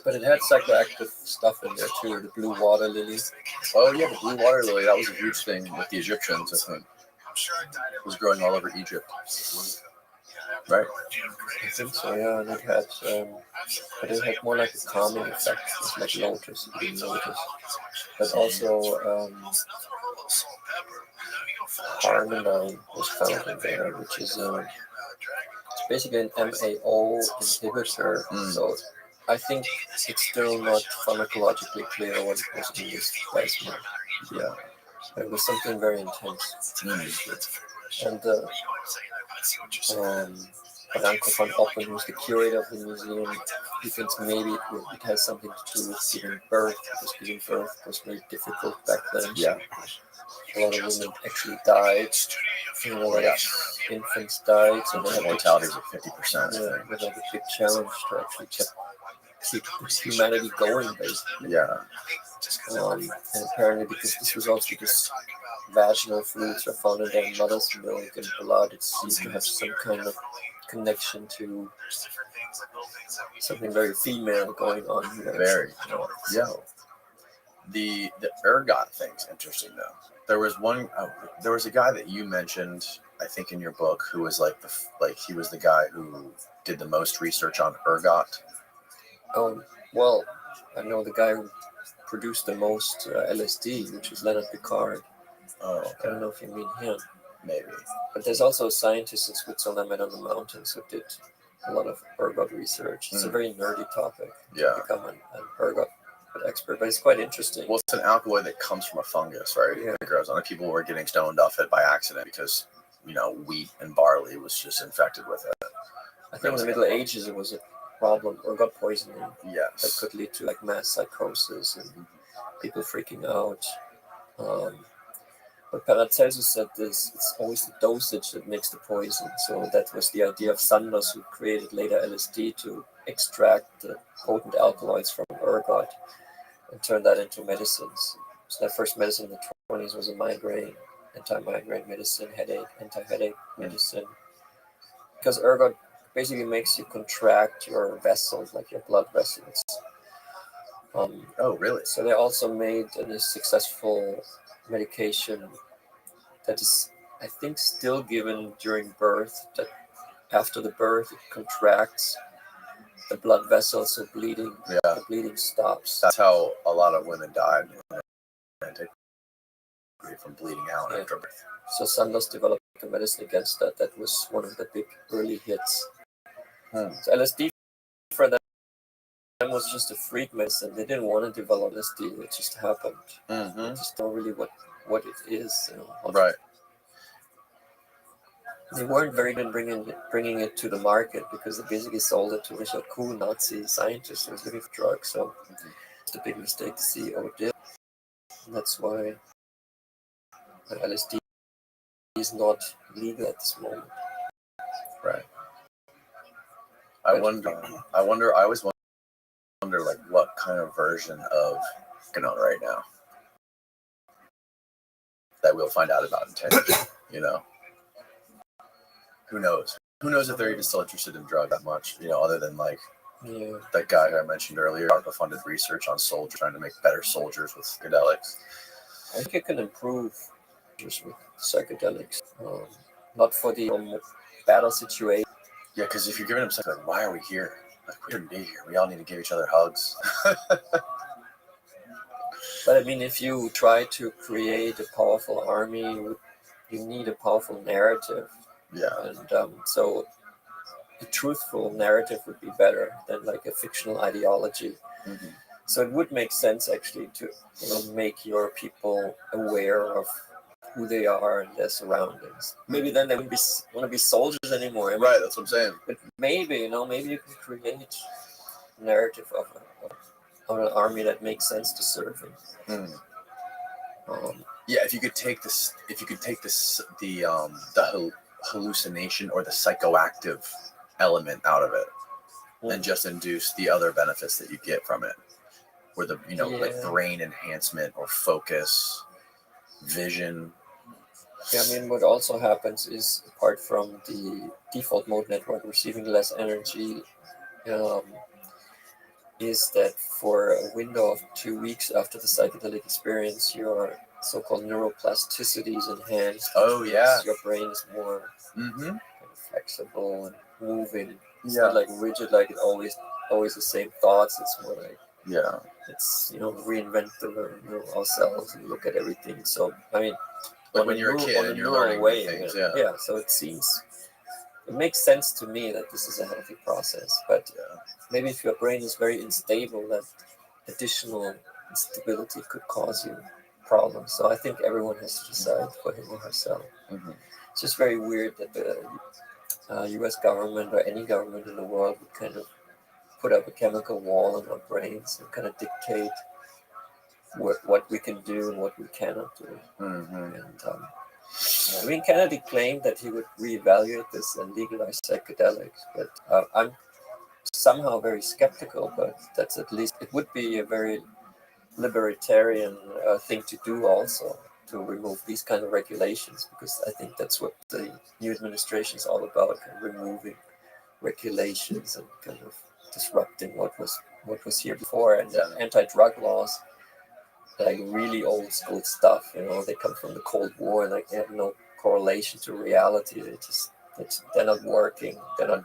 But it had psychoactive stuff in there too. The blue water lily. Oh yeah, the blue water lily. That was a huge thing with the Egyptians, I think. It was growing all over Egypt. Right? I think so, yeah. And it had, but it had more like a calming effect. It's like lotus, you didn't notice. But also, harmonine was found in there, which is it's basically an MAO inhibitor. So I think it's still not pharmacologically clear what it was in this plasma. Yeah, it was something very intense. And Branko van Oppen, who's the curator of the museum, he thinks maybe it has something to do with giving birth, because giving birth was very difficult back then. Yeah. A lot of women actually died. A lot of infants died. So they had mortality was like 50%. Yeah, it was like a big challenge to actually keep humanity going, basically. Yeah. And apparently, because this was also because vaginal fluids are found in their mother's milk and blood, it seems to have some kind of connection to something very female going on here. Very. Yeah. The ergot thing's interesting though. There was a guy that you mentioned, I think, in your book, who was he was the guy who did the most research on ergot. Well, I know the guy who produced the most LSD, which is Leonard Picard. Oh, okay. I don't know if you mean him. Maybe. But there's also a scientist in Switzerland, on the mountains, who did a lot of ergot research. It's a very nerdy topic. Yeah. To become an ergot expert, but it's quite interesting. Well, it's an alkaloid that comes from a fungus, right? Yeah. It grows on it. People were getting stoned off it by accident because, wheat and barley was just infected with it. I think in the Middle Ages it was a problem, ergot poisoning. Yes. That could lead to like mass psychosis and people freaking out. But Paracelsus said this, it's always the dosage that makes the poison. So that was the idea of Sandoz, who created later LSD, to extract the potent alkaloids from ergot and turn that into medicines. So that first medicine in the 20s was a migraine, anti-migraine medicine, anti-headache medicine. Because ergot basically makes you contract your vessels, like your blood vessels. Oh, really? So they also made a successful medication that is, I think, still given during birth, that after the birth it contracts the blood vessels, so the bleeding stops. That's how a lot of women died from bleeding out after birth. So Sandoz developed a medicine against that. That was one of the big early hits. So LSD for them was just a freak medicine. They didn't want to develop LSD. It just happened. They just don't really what it is. Right. They weren't very good in bringing it to the market because they basically sold it to Richard Kuhn, Nazi scientist who was looking for drugs. So it's a big mistake the CEO did. And that's why LSD is not legal at this moment. Right. I always wonder like what kind of version of Canon right now that we'll find out about in 10 years, Who knows? Who knows if they're even still interested in drug that much, other than that guy who I mentioned earlier, DARPA-funded research on soldiers, trying to make better soldiers with psychedelics. I think it can improve just with psychedelics, not for the battle situation. Yeah, because if you're giving them something like, why are we here? Like, we shouldn't be here. We all need to give each other hugs. But I mean, if you try to create a powerful army with you need a powerful narrative. Yeah. And so a truthful narrative would be better than like a fictional ideology. Mm-hmm. So it would make sense actually to make your people aware of who they are and their surroundings. Maybe then they wouldn't want to be soldiers anymore. I mean, Right, that's what I'm saying. but maybe maybe you can create a narrative of an army that makes sense to serve in. Yeah, if you could take the hallucination or the psychoactive element out of it, and just induce the other benefits that you get from it, or the like brain enhancement or focus, vision. Yeah, I mean, what also happens is, apart from the default mode network receiving less energy, is that for a window of 2 weeks after the psychedelic experience, your so-called neuroplasticity is enhanced. Oh yeah, your brain is more mm-hmm. kind of flexible and moving. It's Yeah. not like rigid, like it always the same thoughts. It's more like it's reinvent ourselves and look at everything. So I mean, like when you're a kid and you're learning way, things. Yeah. So it makes sense to me that this is a healthy process, but maybe if your brain is very unstable, that additional instability could cause you problems. So I think everyone has to decide for him or herself. Mm-hmm. It's just very weird that the U.S. government or any government in the world would kind of put up a chemical wall on our brains and kind of dictate what we can do and what we cannot do. Mm-hmm. And I mean, Kennedy claimed that he would reevaluate this and legalize psychedelics, but I'm somehow very skeptical. But that's at least, it would be a very libertarian thing to do also, to remove these kind of regulations, because I think that's what the new administration is all about, kind of removing regulations and kind of disrupting what was here before. And anti-drug laws, like really old school stuff, they come from the Cold War, like they have no correlation to reality. They're not working. They're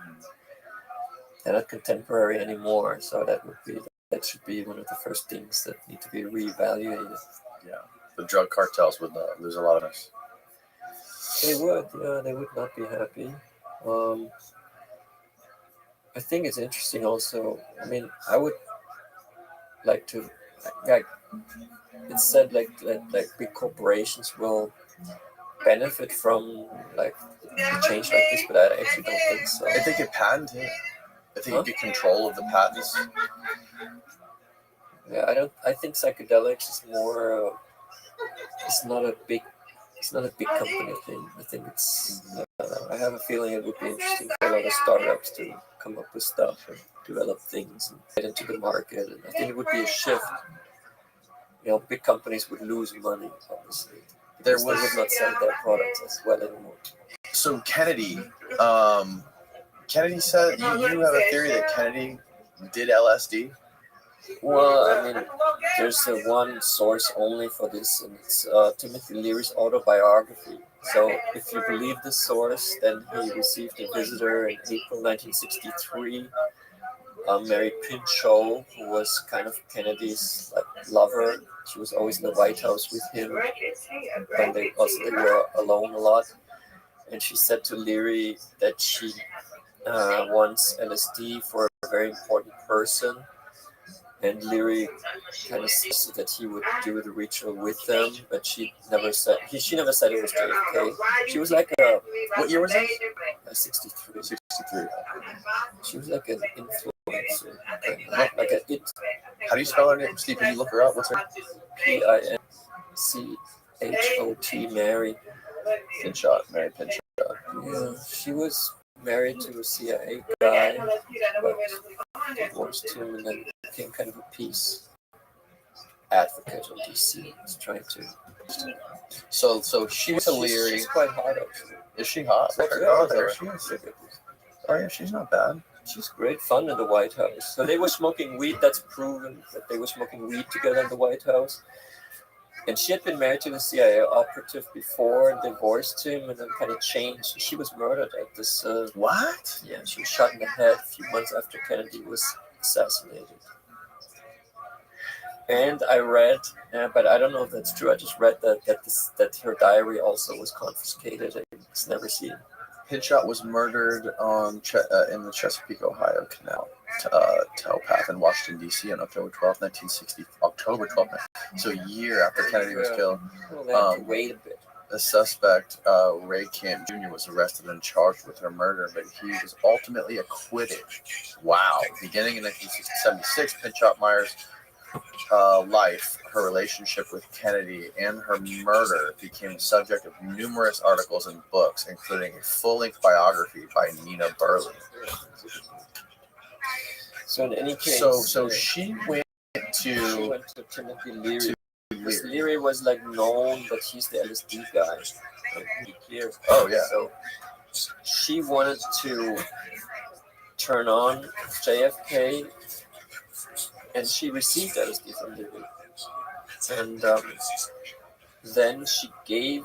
not contemporary anymore. So that should be one of the first things that need to be reevaluated. Yeah, the drug cartels would lose a lot of us. They would, they would not be happy. I think it's interesting also. I mean, I would like to, like it's said, like big corporations will benefit from like a change like this, but I actually don't think so. If they could patent it, if they could get control of the patents. Yeah, I think psychedelics is more. It's not a big company thing. I think it's. I have a feeling it would be interesting for a lot of startups to come up with stuff and develop things and get into the market. And I think it would be a shift. Big companies would lose money, obviously. They would not sell their products as well anymore. So Kennedy said you have a theory that Kennedy did LSD. Well, I mean, there's one source only for this, and it's Timothy Leary's autobiography. So if you believe this source, then he received a visitor in April 1963, Mary Pinchot, who was kind of Kennedy's lover. She was always in the White House with him, and they were alone a lot. And she said to Leary that she wants LSD for a very important person. And Leary kind of suggested that he would do the ritual with them, but she never said it was JFK. She was like what year was that? 63. 63. She was like an influencer, like a it. How do you spell her name? Steve, can you look her up? What's her? Pinchot, Mary Pinchot, Mary Pinchot. Yeah, she was married to a CIA guy, but divorced him and then became kind of a peace advocate of DC. Was trying to. So she was a Leary. She's quite hot, actually. Is she hot? There she is. Oh yeah, she's not bad. She's great fun in the White House. So they were smoking weed. That's proven that they were smoking weed together in the White House. And she had been married to a CIA operative before and divorced him and then kind of changed. She was murdered at this. What? Yeah, she was shot in the head a few months after Kennedy was assassinated. And I read, but I don't know if that's true. I just read that her diary also was confiscated. It's never seen. Pinchot was murdered in the Chesapeake, Ohio Canal towpath in Washington, D.C. on October 12, 1960. October 12th, so a year after Kennedy was killed. Well, they have to wait a bit. The suspect, Ray Camp Jr., was arrested and charged with her murder, but he was ultimately acquitted. Wow. Beginning in 1976, Pinchot Meyer's life, her relationship with Kennedy, and her murder became the subject of numerous articles and books, including a full-length biography by Nina Burley. So in any case, so she went to Timothy Leary. Because Leary was like known that he's the LSD guy. Oh yeah. So she wanted to turn on JFK, and she received LSD from Leary. And then she gave,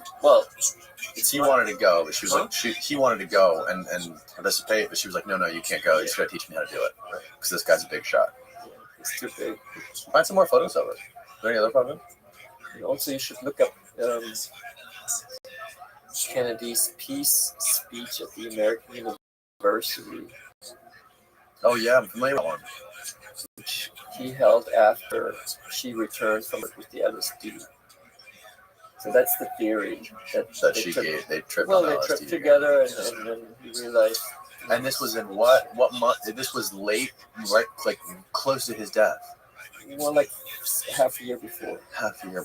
he wanted to go, but she was like, he wanted to go and participate, but she was like, no, you can't go. You just got to teach me how to do it, because this guy's a big shot. It's too big. Find some more photos of her. Is there any other photos? And also, you should look up Kennedy's peace speech at the American University. Oh yeah, I'm familiar with that one. Which he held after she returned from it with the LSD. So that's the theory that they tripped. Well, they tripped together, and then he realized. And this was in what month? This was late, right? Like close to his death. Well, like half a year before.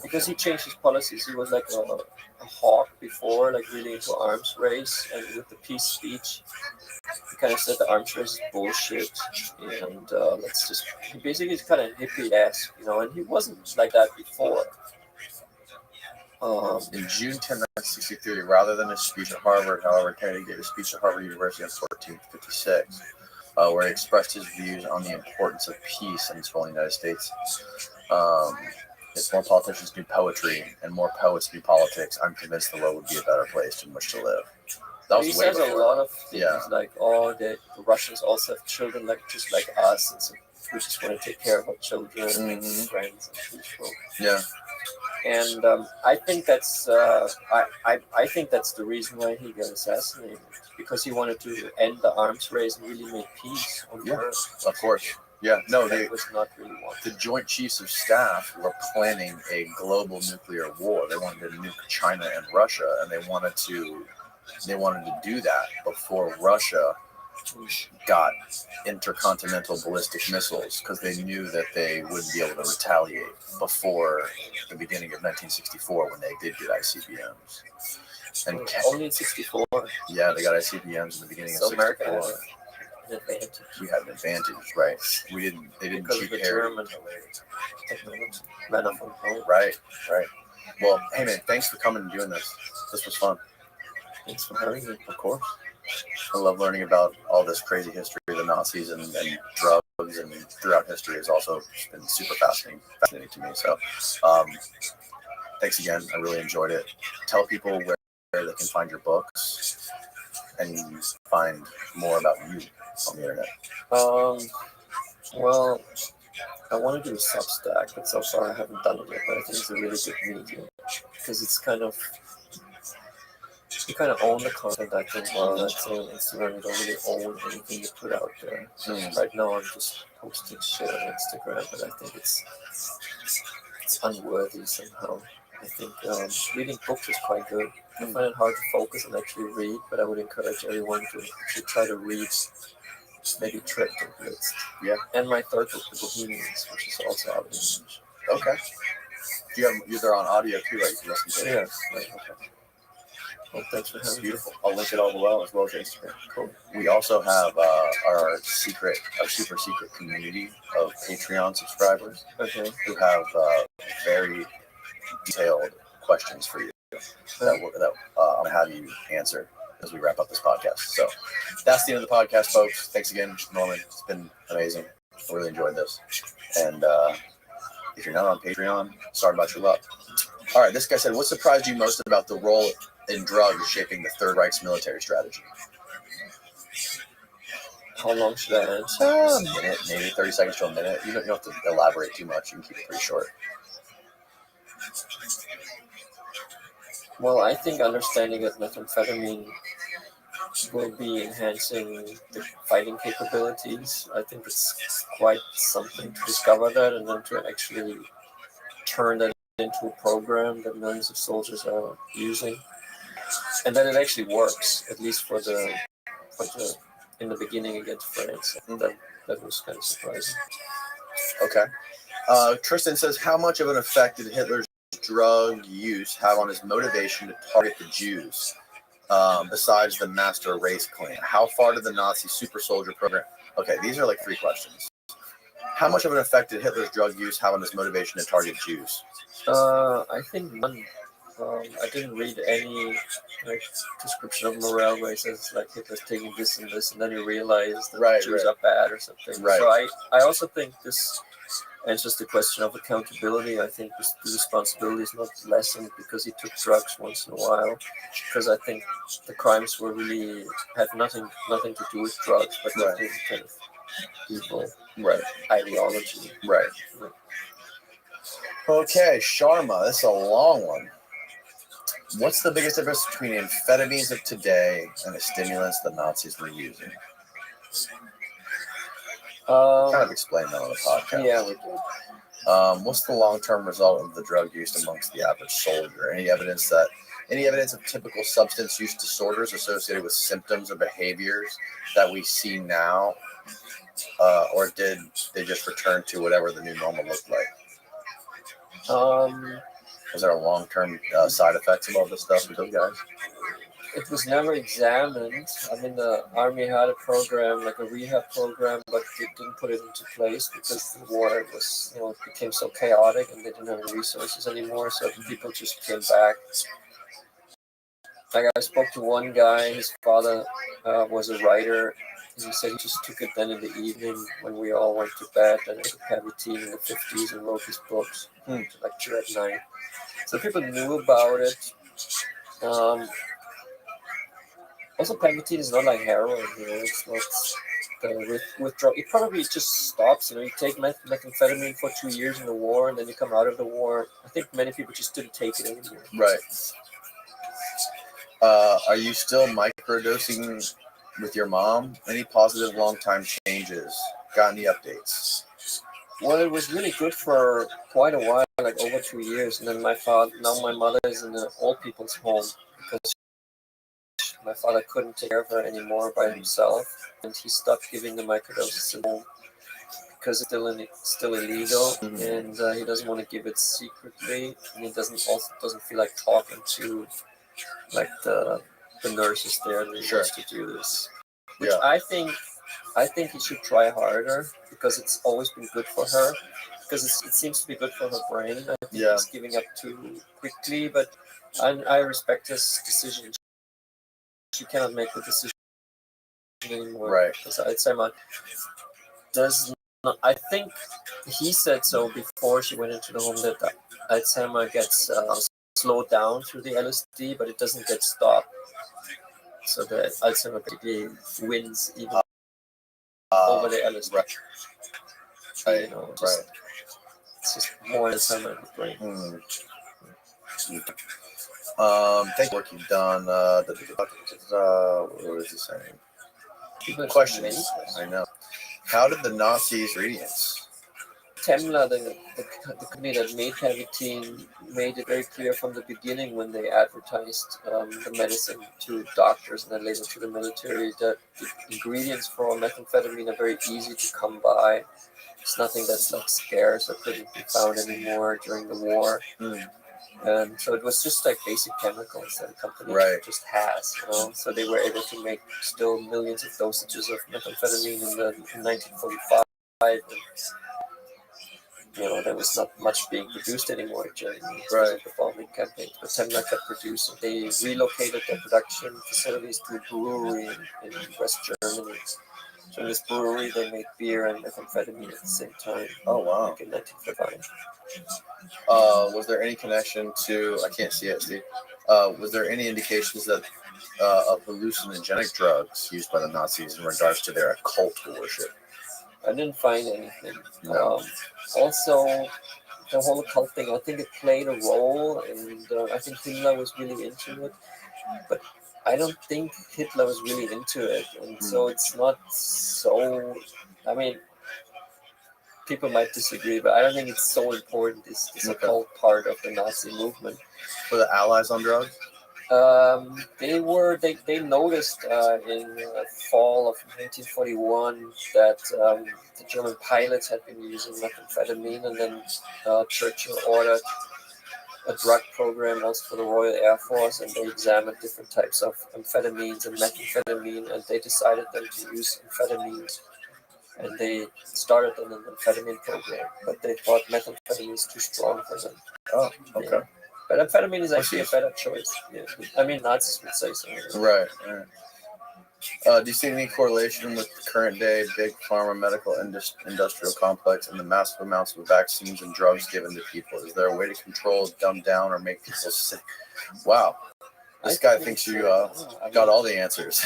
Because he changed his policies. He was like a hawk before, like really into arms race, and with the peace speech, he kind of said the arms race is bullshit, and he basically is kind of hippie-esque, and he wasn't like that before. In June 10, 1963, rather than a speech at Harvard, however, Kennedy gave a speech at Harvard University on 1456, where he expressed his views on the importance of peace in the swelling United States. If more politicians do poetry and more poets do politics, I'm convinced the world would be a better place in which to live. That was he says a lot of things like, the Russians also have children just like us, and so we just want to take care of our children and friends and people. Yeah. And I think that's I think that's the reason why he got assassinated, because he wanted to end the arms race and really make peace on Earth. Of course. Yeah, no, that was not really wanted. The Joint Chiefs of Staff were planning a global nuclear war. They wanted to nuke China and Russia, and they wanted to do that before Russia got intercontinental ballistic missiles, because they knew that they wouldn't be able to retaliate before the beginning of 1964 when they did get ICBMs. And only in 64. Yeah, they got ICBMs in the beginning of 64. America had an advantage. We had an advantage, right? They didn't because cheat of the Harry. German technology. Ran off on home. Right. Well, hey man, thanks for coming and doing this. This was fun. Thanks for having me. Of course. I love learning about all this crazy history of the Nazis and drugs and throughout history has also been super fascinating to me. So thanks again. I really enjoyed it. Tell people where they can find your books and find more about you on the internet. Well, I want to do a Substack, but so far I haven't done it yet. But I think it's a really good medium because it's you kind of own the content. I think while that's on Instagram, you don't really own anything you put out there. Right now, I'm just posting shit on Instagram, but I think it's unworthy somehow. I think reading books is quite good. I find it hard to focus and actually read, but I would encourage everyone to try to read maybe Tripped and Blitzed. Yeah. And my third book, The Bohemians, which is also out in English. Okay. You're on audio too, right? You listen to it? Yeah. Right. Okay. Well, thanks for having me. Beautiful. I'll link it all below as well as Instagram. Cool. We also have our super secret community of Patreon subscribers who have very detailed questions for you that I'm going to have you answer as we wrap up this podcast. So that's the end of the podcast, folks. Thanks again, Norman. It's been amazing. I really enjoyed this. And if you're not on Patreon, sorry about your luck. All right, this guy said, what surprised you most about the role in drugs shaping the Third Reich's military strategy? How long should I answer? A minute, maybe 30 seconds to a minute. You don't have to elaborate too much. You can keep it pretty short. Well, I think understanding that methamphetamine will be enhancing the fighting capabilities. I think it's quite something to discover that and then to actually turn that into a program that millions of soldiers are using. And then it actually works, at least for the in the beginning against France. And that was kind of surprising. Okay. Tristan says, how much of an effect did Hitler's drug use have on his motivation to target the Jews, besides the master race claim? How far did the Nazi super soldier program... Okay, these are like 3 questions. How much of an effect did Hitler's drug use have on his motivation to target Jews? I think none. I didn't read any description of morale where he says like Hitler's taking this and this, and then you realize that Jews are bad or something. Right. So I also think this answers the question of accountability. I think the responsibility is not lessened because he took drugs once in a while, because I think the crimes were really had nothing to do with drugs, but with his kind of evil ideology. Right. Okay, Sharma, this is a long one. What's the biggest difference between amphetamines of today and the stimulants the Nazis were using? Kind of explained that on the podcast. Yeah, we did. What's the long-term result of the drug use amongst the average soldier? Any evidence of typical substance use disorders associated with symptoms or behaviors that we see now, or did they just return to whatever the new normal looked like? Was there a long-term side effects of all this stuff with those guys? It was never examined. I mean, the army had a program, like a rehab program, but it didn't put it into place because the war was, it became so chaotic and they didn't have any resources anymore. So people just came back. Like I spoke to one guy, his father was a writer. And he said he just took it then in the evening when we all went to bed and took Pavitine in the 50s and wrote his books to lecture at night. So people knew about it. Also, Pavitine is not like heroin, it's not the withdrawal. It probably just stops, you take methamphetamine for 2 years in the war and then you come out of the war. I think many people just didn't take it anymore. Right. Are you still microdosing with your mom? Any positive long-time changes? Got any updates? Well, it was really good for quite a while, like over 2 years. And then now my mother is in an old people's home because my father couldn't take care of her anymore by himself. And he stopped giving the microdoses at home because it's still illegal. And he doesn't want to give it secretly. And he doesn't feel like talking to like the nurses there that he wants to do this. Which I think he should try harder because it's always been good for her. Because it seems to be good for her brain. I think he's giving up too quickly, but I respect his decision. She cannot make the decision anymore. Right. Because Alzheimer does not. I think he said so before she went into the home that Alzheimer gets slowed down through the LSD, but it doesn't get stopped. So the Alzheimer basically wins even over the LSD. Right. It's just more Alzheimer in the brain. Thank you for work you've done. What was he saying? Questions. I know. How did the Nazis ingredients? Temla, the company that made Pavitine, made it very clear from the beginning when they advertised the medicine to doctors and then later to the military that the ingredients for methamphetamine are very easy to come by. It's nothing that's like scarce or couldn't be found anymore during the war. And so it was just like basic chemicals that a company just has, So they were able to make still millions of dosages of methamphetamine in 1945. And, there was not much being produced anymore during the bombing campaigns. But Temla kept producing. They relocated their production facilities to a brewery in West Germany. So in this brewery, they made beer and methamphetamine at the same time. Oh, wow. Like in 1945. Was there any connection to, I can't see it, Steve. Was there any indications that of hallucinogenic drugs used by the Nazis in regards to their occult worship? I didn't find anything. No. Also, the whole occult thing, I think it played a role, and I think Hitler was really into it. But I don't think Hitler was really into it, and so it's not so. I mean, people might disagree, but I don't think it's so important. This occult part of the Nazi movement. Were the Allies on drugs? They noticed in the fall of 1941 that the German pilots had been using methamphetamine, and then Churchill ordered a drug program also for the Royal Air Force, and they examined different types of amphetamines and methamphetamine, and they decided then to use amphetamines, and they started an amphetamine program, but they thought methamphetamine is too strong for them. Oh, okay. Yeah. But amphetamine is actually a better choice. Yeah. I mean, Nazis would say so. Right. Do you see any correlation with the current day big pharma medical industrial complex and the massive amounts of vaccines and drugs given to people? Is there a way to control, dumb down, or make people sick? Wow. This guy thinks you got all the answers.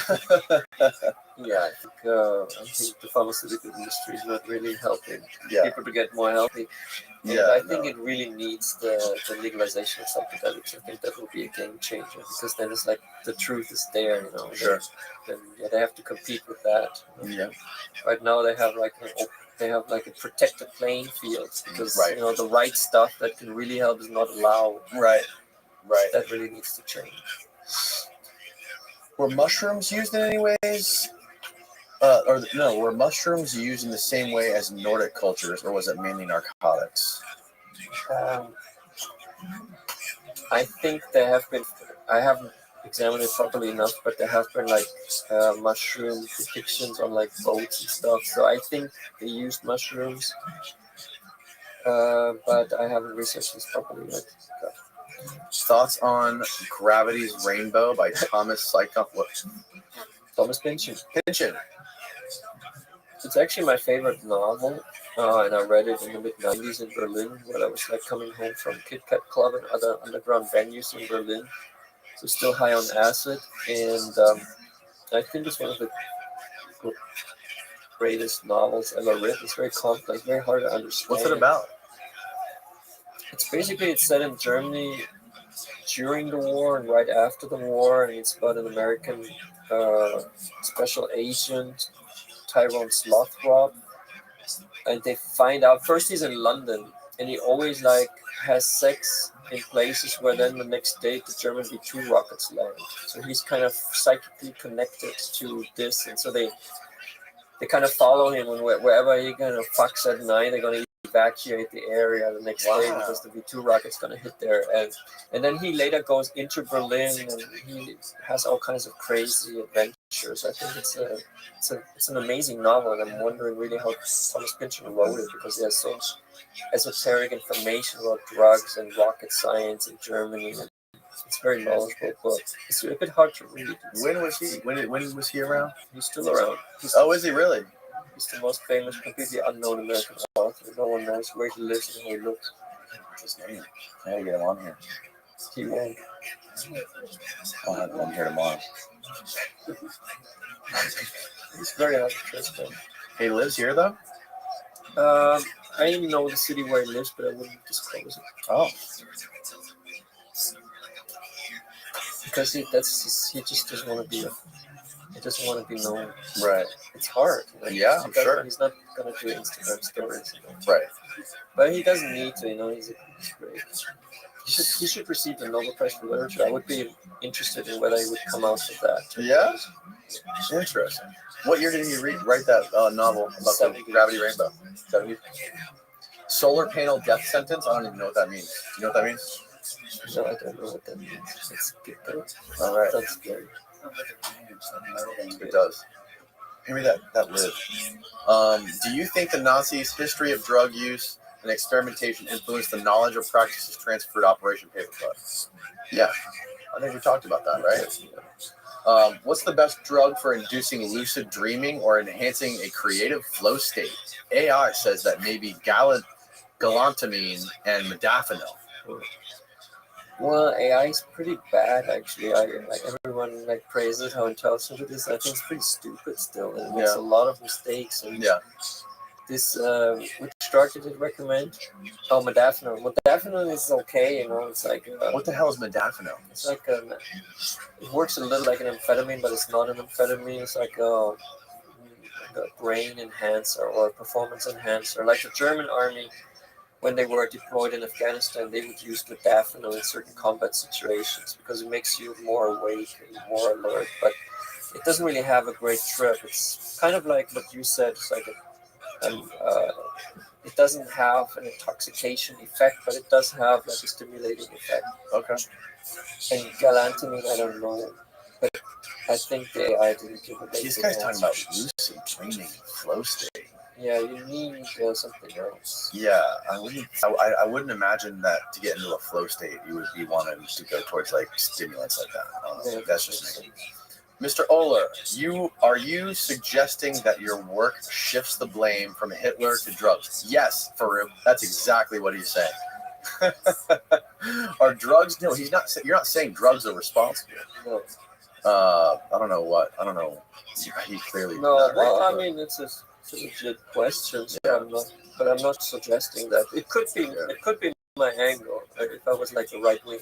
Yeah, I think the pharmaceutical industry is not really helping people to get more healthy. And I think it really needs the legalization of psychedelics. I think that will be a game changer, because then it's like the truth is there, you know. Sure. Then they have to compete with that. You know? Right now they have like a protected playing field, because Right. you know, the right stuff that can really help is not allowed. Right. That really needs to change. Were mushrooms used in any ways? Were mushrooms used in the same way as Nordic cultures, or was it mainly narcotics? I think there have been. I haven't examined it properly enough, but there have been like mushroom depictions on like boats and stuff. So I think they used mushrooms, but I haven't researched this properly yet. Thoughts on Gravity's Rainbow by Thomas Pynchon. Pynchon. It's actually my favorite novel, and I read it in the mid-90s in Berlin, when I was like coming home from Kit Kat Club and other underground venues in Berlin. So still high on acid, and I think it's one of the greatest novels ever written. It's very complex, very hard to understand. What's it about? It's set in Germany during the war and right after the war, and it's about an American special agent, Tyrone Slothrop, and they find out first he's in London, and he always like has sex in places where then the next day the German V2 rockets land. So he's kind of psychically connected to this, and so they kind of follow him, and wherever he kind of fucks at night, they're gonna evacuate the area the next day, because the V2 rocket's gonna hit there. And then he later goes into Berlin, and he has all kinds of crazy adventures. I think it's an amazing novel, and I'm wondering really how Thomas Pynchon wrote it, because he has so much esoteric information about drugs and rocket science in Germany. And it's a very knowledgeable book. It's a bit hard to read. When was he? When was he around? He's still around. Is he really? He's the most famous, completely unknown American author. No one knows where he lives and how he looks. What's his name? I gotta get him on here. He won't. I'll have him on here tomorrow. He's very hard to trust him. He lives here though? I didn't know the city where he lives, but I wouldn't disclose it. Oh. Because he just doesn't want to be he doesn't want to be known. Right. It's hard. Like, Yeah, I'm sure. He's not gonna do Instagram stories. You know? Right. But he doesn't need to. You know, he's great. He should receive the Nobel Prize for Literature. I would be interested in whether he would come out with that. Yeah. Interesting. What year did he write that novel about the Gravity Rainbow? 70s. Solar panel death sentence? I don't even know what that means. Do you know what that means? No, I don't know what that means. It's good. All right. That's scary. It does. Maybe that lived. Do you think the Nazis' history of drug use and experimentation influenced the knowledge or practices transferred to Operation Paperclip? Yeah. I think we talked about that, right? What's the best drug for inducing lucid dreaming or enhancing a creative flow state? AI says that maybe galantamine and modafinil. Well, AI is pretty bad actually. Like everyone like praises how intelligent it is. I think it's pretty stupid still. It makes a lot of mistakes. And this which drug did it recommend? Oh, modafinil. Modafinil is okay, you know. It's like What the hell is modafinil? it's like it works a little like an amphetamine, but it's not an amphetamine. It's like a brain enhancer or a performance enhancer. Like the German army, when they were deployed in Afghanistan, they would use modafinil in certain combat situations because it makes you more awake and more alert. But it doesn't really have a great trip. It's kind of like what you said. It's like it doesn't have an intoxication effect, but it does have like a stimulating effect. Okay. And galantamine, I don't know, but I think the AI didn't give a This guy's talking about lucid dreaming, flow state. Yeah, you need something else. Yeah, I wouldn't imagine that to get into a flow state, you would be wanting to go towards like stimulants like that. Yeah, that's just me. Mr. Oler, are you suggesting that your work shifts the blame from Hitler to drugs? Yes, Farouk, that's exactly what he's saying. Are drugs? No, he's not. You're not saying drugs are responsible. No. I don't know. He clearly. No, well, I mean, it's a legit question. So I'm not suggesting that. It could be. Yeah. It could be my angle if I was like a right wing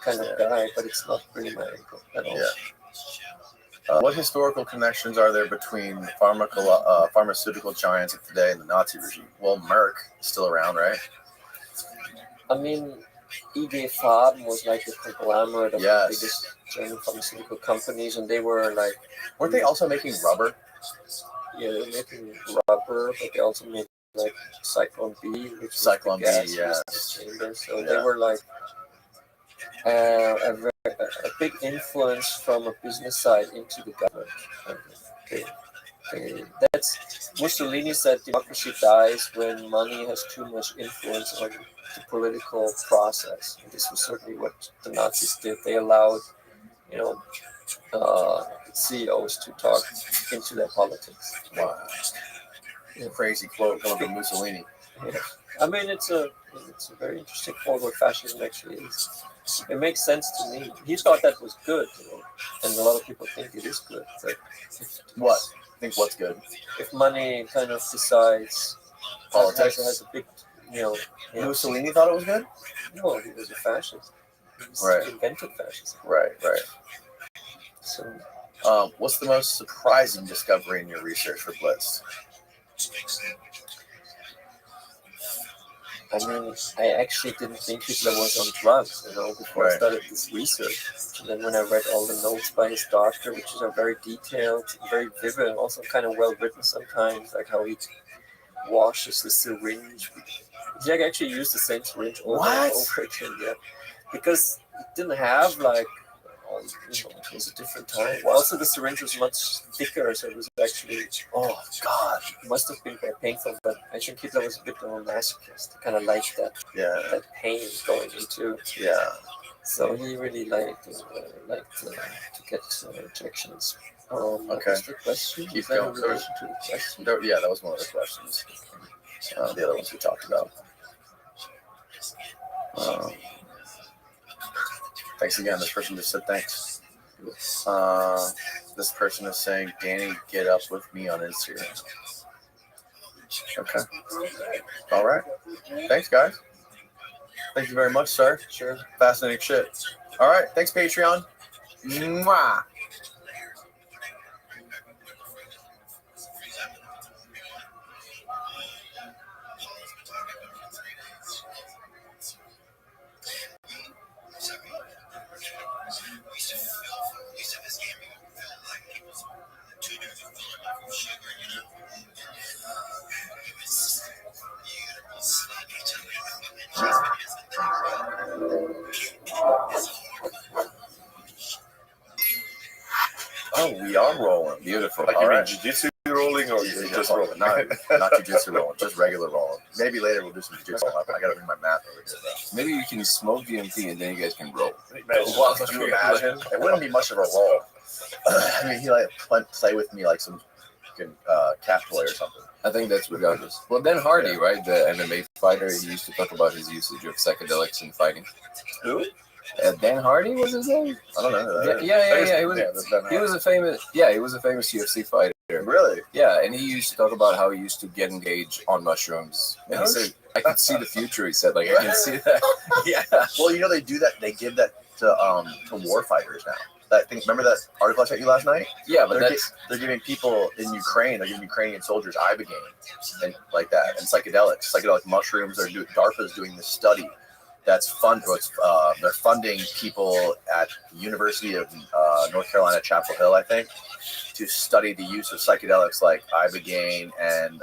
kind of guy, but it's not really my angle at all. Yeah. What historical connections are there between pharmaceutical giants of today and the Nazi regime? Well, Merck is still around, right? I mean, IG Farben was like a conglomerate of the biggest German pharmaceutical companies, and they were like... Weren't they also making rubber? Yeah, they were making rubber, but they also made like Cyclone B, which Cyclone was B, chamber. So they were like a big influence from a business side into the government. That's Mussolini said democracy dies when money has too much influence on the political process. And this was certainly what the Nazis did. They allowed, CEOs to talk into their politics. Wow. Crazy quote coming from Mussolini. Yeah. I mean, it's a very interesting quote what fascism actually is. It makes sense to me. He thought that was good, and a lot of people think it is good. But what? Think what's good? If money kind of decides politics has a big, Mussolini thought it was good? No, he was a fascist. He invented fascism. Right. So, what's the most surprising discovery in your research for Blitz? I mean, I actually didn't think Hitler was on drugs, before I started this research. And then when I read all the notes by his doctor, which are very detailed, very vivid, and also kind of well written sometimes, like how he washes the syringe. He actually used the same syringe over and over again, because it didn't have like, it was a different time. Well, also, the syringe was much thicker, so it was actually, oh God, it must have been quite painful. But I think Hitler was a bit of a masochist, kind of liked that, that pain going into. Yeah. So he really liked to get injections. Okay. What's the question? Keep going. To the question? Yeah, that was one of the questions. The other ones we talked about. Thanks again. This person just said thanks. This person is saying, Danny, get up with me on Instagram. Okay. All right. Thanks, guys. Thank you very much, sir. Sure. Fascinating shit. All right. Thanks, Patreon. Mwah. Oh, we are rolling. Beautiful. Like you mean jiu-jitsu rolling or just rolling? Not jiu-jitsu rolling, just regular rolling. Maybe later we'll do some jiu-jitsu. I gotta bring my mat over here though. Maybe you can smoke DMT and then you guys can roll. Well, can you imagine? It wouldn't be much of a roll. I mean, he play with me like some cat toy or something. I think that's regardless. Well, Dan Hardy, right? The MMA fighter, he used to talk about his usage of psychedelics in fighting. Who? Dan Hardy was his name? I don't know. Yeah. He He was a famous UFC fighter. Really? Yeah, and he used to talk about how he used to get engaged on mushrooms. And he said, I could see the future, he said. Like, I can see that. Yeah. Well, you know, they do that. They give that to war fighters now. That thing. Remember that article I sent you last night? Yeah, but They're giving people in Ukraine. They're giving Ukrainian soldiers ibogaine and like that, and psychedelic mushrooms. DARPA's doing this study. That's fun. They're funding people at the University of North Carolina, Chapel Hill, I think, to study the use of psychedelics like ibogaine and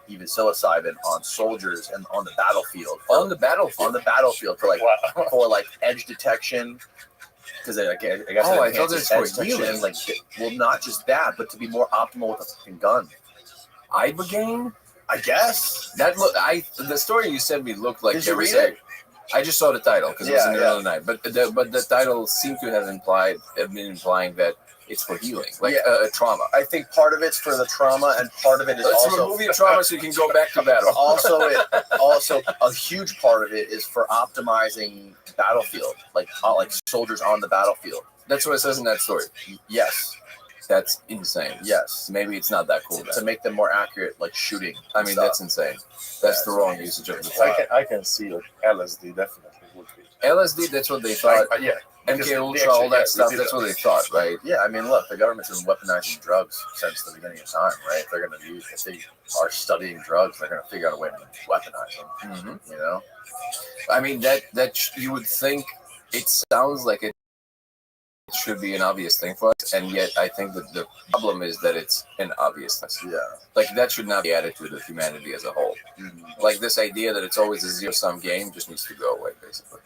even psilocybin on soldiers and on the battlefield. on the battlefield. For like edge detection. Because I guess I thought this was for healing. Like, well, not just that, but to be more optimal with a fucking gun. Ibogaine? I guess. The story you sent me looked like Did they you were read saying. I just saw the title because it was in the Yeah, middle of the night. But the title seemed to have been implying that it's for healing, like trauma. I think part of it's for the trauma, and part of it is It's also removing trauma so you can go back to battle. Also, a huge part of it is for optimizing battlefield, like soldiers on the battlefield. That's what it says in that story. Yes, That's insane. yes. Maybe it's not that cool. To make them more accurate, like shooting. I mean, that's insane. That's the wrong usage of the I word. I can see like LSD definitely would be. LSD, that's what they thought. Yeah. MK Ultra, all that stuff, that's what they thought, right? Yeah, I mean, look, the government's been weaponizing drugs since the beginning of time, right? If they are studying drugs, they're going to figure out a way to weaponize them. Mm-hmm. You know? I mean, you would think it sounds like it should be an obvious thing for us, and yet I think that the problem is that it's an obviousness. Yeah. Like, that should not be the attitude of humanity as a whole. Mm-hmm. Like, this idea that it's always a zero-sum game just needs to go away, basically.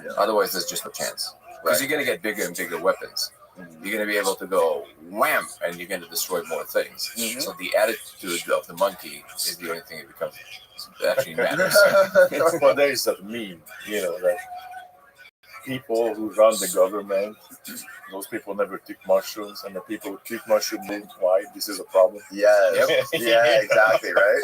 Yeah. Otherwise, there's just no chance. Because you're going to get bigger and bigger weapons. You're going to be able to go wham, and you're going to destroy more things. Mhm. So the attitude of the monkey is the only thing that becomes actually matters. Well, there is that meme, that people who run the government, those people never took mushrooms, and the people who took mushrooms knew why this is a problem. Yeah. Yeah, exactly, right?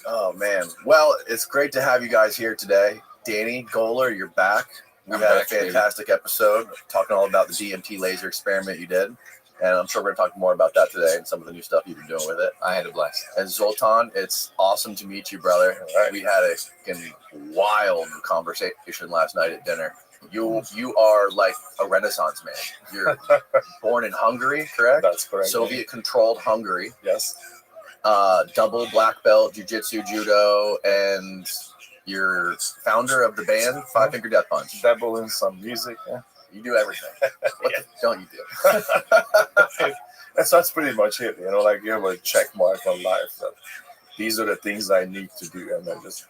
Oh, man. Well, it's great to have you guys here today. Danny Goler, you're back. We had a fantastic episode talking all about the DMT laser experiment you did. And I'm sure we're going to talk more about that today and some of the new stuff you've been doing with it. I had a blast. And Zoltan, it's awesome to meet you, brother. We had a fucking wild conversation last night at dinner. You are like a Renaissance man. You're born in Hungary, correct? That's correct. Soviet-controlled Hungary. Yes. Double black belt, jiu-jitsu, judo, and you're founder of the band Five Finger Death Punch. Dabble in some music. Yeah. You do everything. What don't you do? That's pretty much it. Like you have a check mark on life that these are the things I need to do, and I just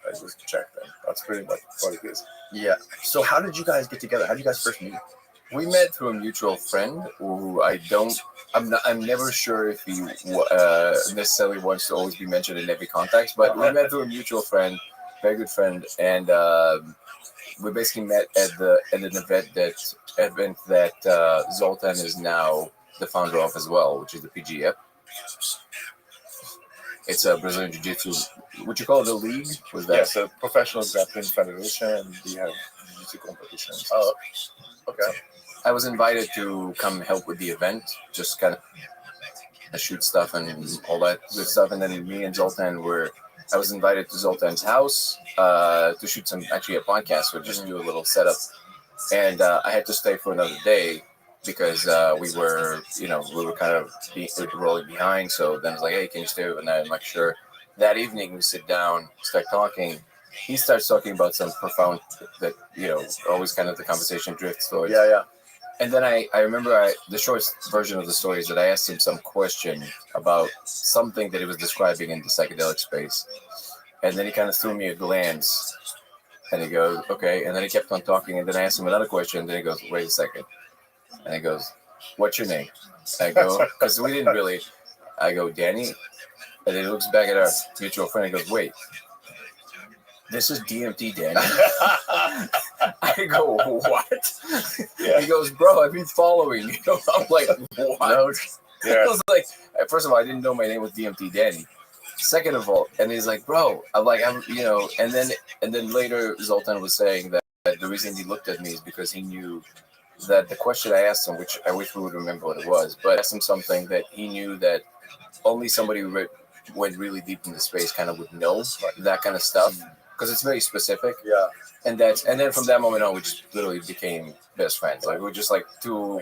check them. That's pretty much what it is. Yeah. So how did you guys get together? How did you guys first meet? We met through a mutual friend who I'm never sure if he necessarily wants to always be mentioned in every context, but we met through a mutual friend, very good friend, and we basically met at an event that Zoltan is now the founder of as well, which is the PGF. It's a Brazilian Jiu-Jitsu. Would you call it a league? Was that? Yes, a professional grappling federation, and we have jiu-jitsu competitions. Oh, okay. I was invited to come help with the event, just kind of shoot stuff and all that good stuff. And then me and Zoltan I was invited to Zoltan's house to shoot a podcast, so just do a little setup. And I had to stay for another day because we were kind of rolling behind. So then I was like, hey, can you stay overnight? I'm like, sure. That evening we sit down, start talking. He starts talking about some profound that, always kind of the conversation drifts towards. Yeah. And then I remember the short version of the story is that I asked him some question about something that he was describing in the psychedelic space. And then he kind of threw me a glance and he goes, okay. And then he kept on talking. And then I asked him another question. And then he goes, wait a second. And he goes, what's your name? I go, because we didn't really, I go, Danny. And then he looks back at our mutual friend and goes, wait, this is DMT Danny. I go, what? Yeah. He goes, bro, I've been following you. I'm like, what? No. Yeah. I was like, first of all, I didn't know my name was DMT Danny. Second of all, and he's like, bro, and then later Zoltan was saying that the reason he looked at me is because he knew that the question I asked him, which I wish we would remember what it was, but I asked him something that he knew that only somebody who went really deep into space kind of would know that kind of stuff, because it's very specific. Yeah. And then from that moment on, we just literally became best friends. Like, we were just like two,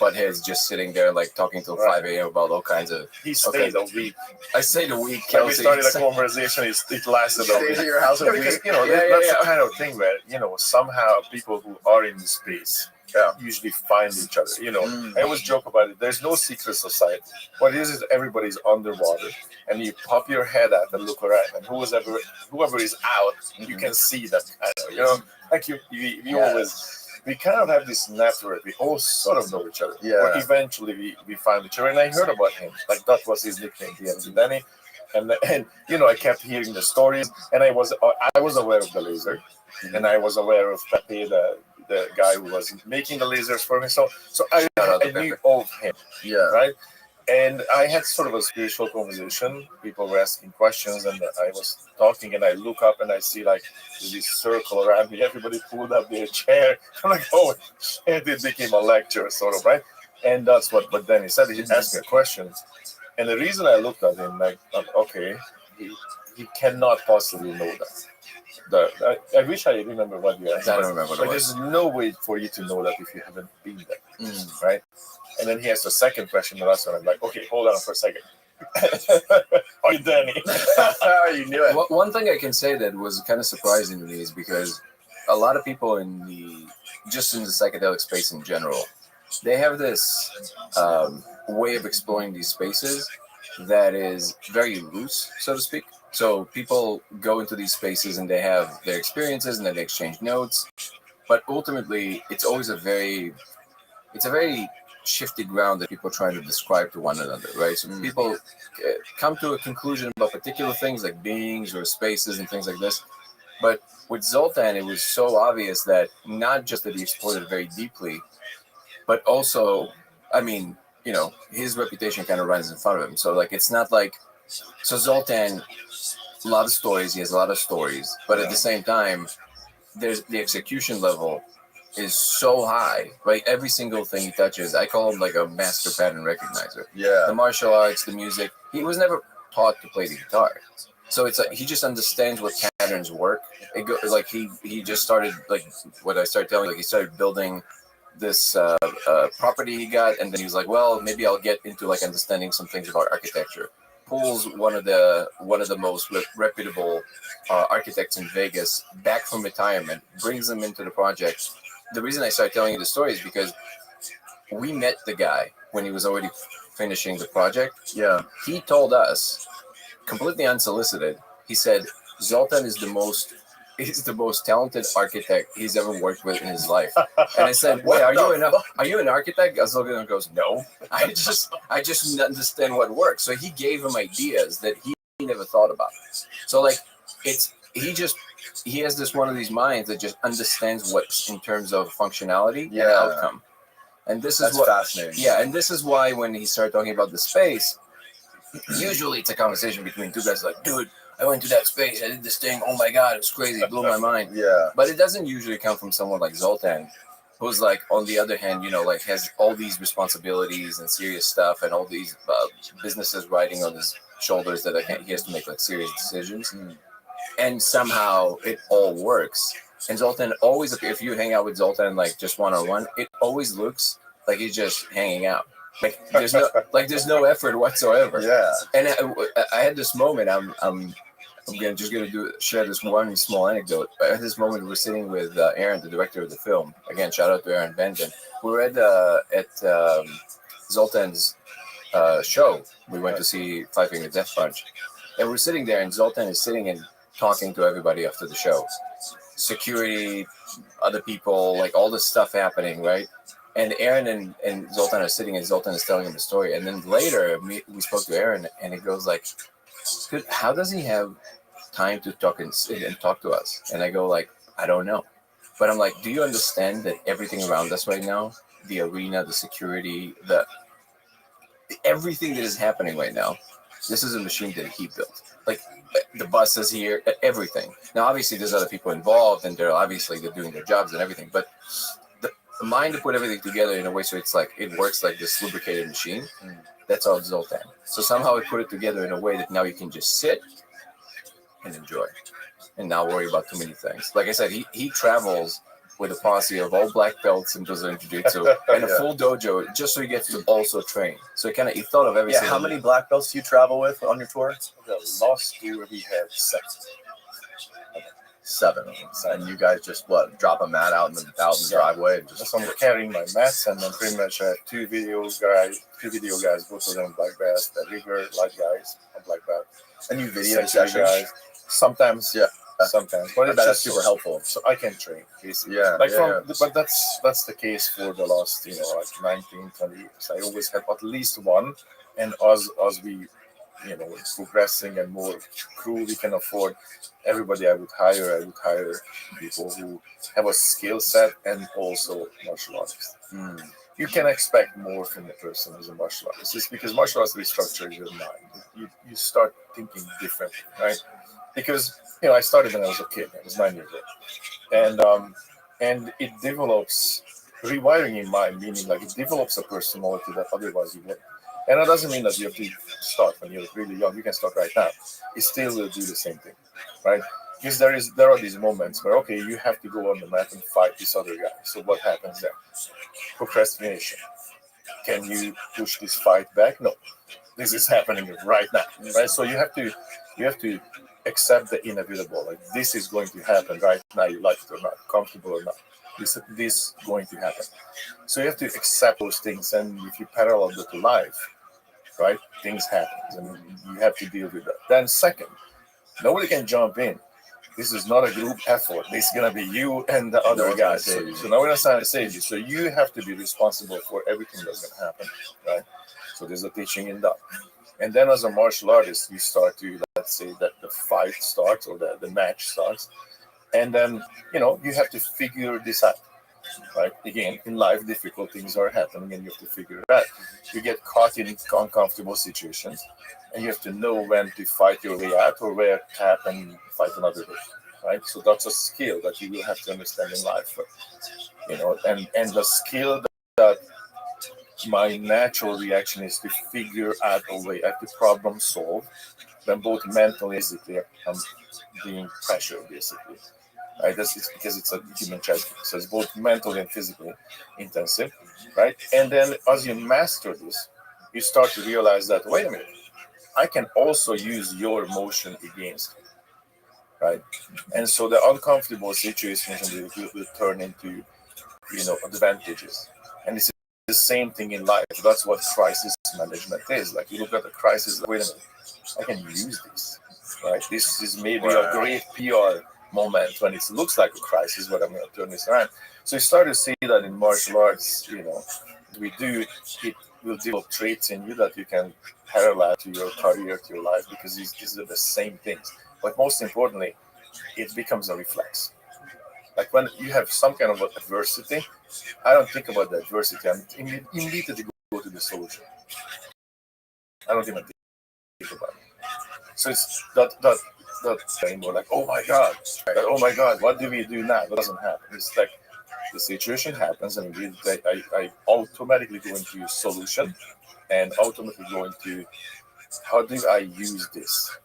buttheads just sitting there, like, talking till 5 a.m. about all kinds of. He stayed a week. I stayed a week. When we started a conversation, it lasted a week. Stayed at your house a week. Because, that's the kind of thing where, somehow people who are in space usually find each other. I always joke about it. There's no secret society. What it is everybody's underwater, and you pop your head out and look around, and whoever is out, you can see them. Like you always. We kind of have this network. We all sort of know each other. Yeah. But eventually we found each other, and I heard about him. Like, that was his nickname, DMZ Danny. And I kept hearing the stories, and I was aware of the laser, and I was aware of Pepe, the guy who was making the lasers for me. So I knew of him. Yeah. Right. And I had sort of a spiritual conversation. People were asking questions, and I was talking, and I look up and I see like this circle around me. Everybody pulled up their chair. I'm like, oh, shit, it became a lecture, sort of, right? And that's what. But then he said, he asked me a question, and the reason I looked at him like, okay, he cannot possibly know that. I wish I remember what you asked. I don't remember. But there's no way for you to know that if you haven't been there, right? And then he asked a second question, and that's when I'm like, okay, hold on for a second. Are you Danny? You knew it. One thing I can say that was kind of surprising to me is because a lot of people in the psychedelic space in general, they have this way of exploring these spaces that is very loose, so to speak. So people go into these spaces and they have their experiences and then they exchange notes, but ultimately it's always a very shifty ground that people are trying to describe to one another, right? So people come to a conclusion about particular things like beings or spaces and things like this. But with Zoltan, it was so obvious that not just that he explored it very deeply, but also, his reputation kind of runs in front of him. So like, it's not like, so Zoltan, he has a lot of stories, but at the same time, there's the execution level is so high, right? Every single thing he touches, I call him like a master pattern recognizer. Yeah. The martial arts, the music, he was never taught to play the guitar. So it's like, he just understands what patterns work. He just started, like what I started telling you, like he started building this property he got, and then he was like, well, maybe I'll get into like understanding some things about architecture. Pulls one of the most reputable architects in Vegas back from retirement, brings them into the project. The reason I started telling you the story is because we met the guy when he was already finishing the project. Yeah. He told us, completely unsolicited, he said, Zoltan is the most talented architect he's ever worked with in his life. And I said, wait, are you an architect? Zoltan goes, no, I just understand what works. So he gave him ideas that he never thought about. So like, he has this one of these minds that just understands what's in terms of functionality and outcome. And this is fascinating. Yeah, and this is why when he started talking about the space, usually it's a conversation between two guys like, dude, I went to that space, I did this thing, oh my God, it was crazy, it blew my mind. Yeah. But it doesn't usually come from someone like Zoltan, who's like, on the other hand, like has all these responsibilities and serious stuff and all these businesses riding on his shoulders that he has to make like serious decisions. And somehow it all works. And Zoltan always, if you hang out with Zoltan like just one-on-one, it always looks like he's just hanging out. Like there's no effort whatsoever. Yeah. And I had this moment. I'm gonna share this one small anecdote. But at this moment, we're sitting with Aaron, the director of the film. Again, shout out to Aaron Benden. We were at Zoltan's show. We went to see Five Finger Death Punch, and we're sitting there, and Zoltan is sitting and talking to everybody after the show. Security, other people, like all this stuff happening, right? And Aaron and Zoltan are sitting, and Zoltan is telling him the story. And then later, we spoke to Aaron, and he goes like, how does he have time to talk and talk to us? And I go like, I don't know. But I'm like, do you understand that everything around us right now, the arena, the security, everything that is happening right now This is a machine that he built. Like the bus is here, everything. Now, obviously, there's other people involved, and they're doing their jobs and everything. But the mind to put everything together in a way so it's like it works like this lubricated machine. That's all Zoltan. So somehow it put it together in a way that now you can just sit and enjoy, and not worry about too many things. Like I said, he travels with a posse of all black belts in Brazilian Jiu-Jitsu and a full dojo just so he gets to also train. So he thought of everything. Yeah, how many black belts do you travel with on your tour? The last tour we had 7 of them. And you guys just drop a mat out in the driveway and just So I'm carrying my mats, and then pretty much I have two video guys, both of them black belts, the rigor light guys, and black belt. and you video Section sessions. guys. Sometimes, sometimes, but it's That's just super helpful. So I can train basically. Yeah, But that's the case for the last 19, 20 years. I always have at least one, and as we progressing and more crew we can afford, everybody I would hire people who have a skill set and also martial artists. You can expect more from the person who's a martial artist. It's because martial arts restructures your mind. You start thinking differently, right? Because I started when I was a kid. I was 9 years old, and it develops rewiring in mind, meaning like it develops a personality that otherwise you wouldn't. And that doesn't mean that you have to start when you're really young. You can start right now. It still will do the same thing, right? Because there are these moments where you have to go on the mat and fight this other guy. So what happens then? Procrastination. Can you push this fight back? No. This is happening right now, right? So you have to accept the inevitable. Like this is going to happen right now, you like it or not, comfortable or not. This is going to happen. So you have to accept those things, and if you parallel that to life, right, things happen, and you have to deal with that. Then second, nobody can jump in. This is not a group effort. This is gonna be you and the other guys. So nobody knows how to save you. So you have to be responsible for everything that's gonna happen, right? So there's a teaching in that. And then as a martial artist, you start to, let's say that the fight starts or the match starts. And then, you have to figure this out, right? Again, in life, difficult things are happening and you have to figure it out. You get caught in uncomfortable situations and you have to know when to fight your way out or where to tap and fight another way, right? So that's a skill that you will have to understand in life, and the skill that my natural reaction is to figure out a way, I have to problem solve, then both mentally and physically I'm being pressured basically. Right, it's because it's a human challenge, so it's both mentally and physically intensive, right? And then as you master this, you start to realize that wait a minute, I can also use your motion against you, right? And so the uncomfortable situations will turn into advantages, and it's the same thing in life. That's what crisis management is. Like you look at the crisis, wait a minute, I can use this, right? This is maybe a great PR moment when it looks like a crisis, but I'm going to turn this around. So you start to see that in martial arts, it will develop traits in you that you can parallel to your career, to your life, because these are the same things. But most importantly, it becomes a reflex. Like when you have some kind of adversity, I don't think about the adversity. I'm immediately go to the solution. I don't even think about it. So it's that anymore. Like, oh my God, what do we do now? That doesn't happen. It's like the situation happens, and I automatically go into solution, and automatically go into how do I use this,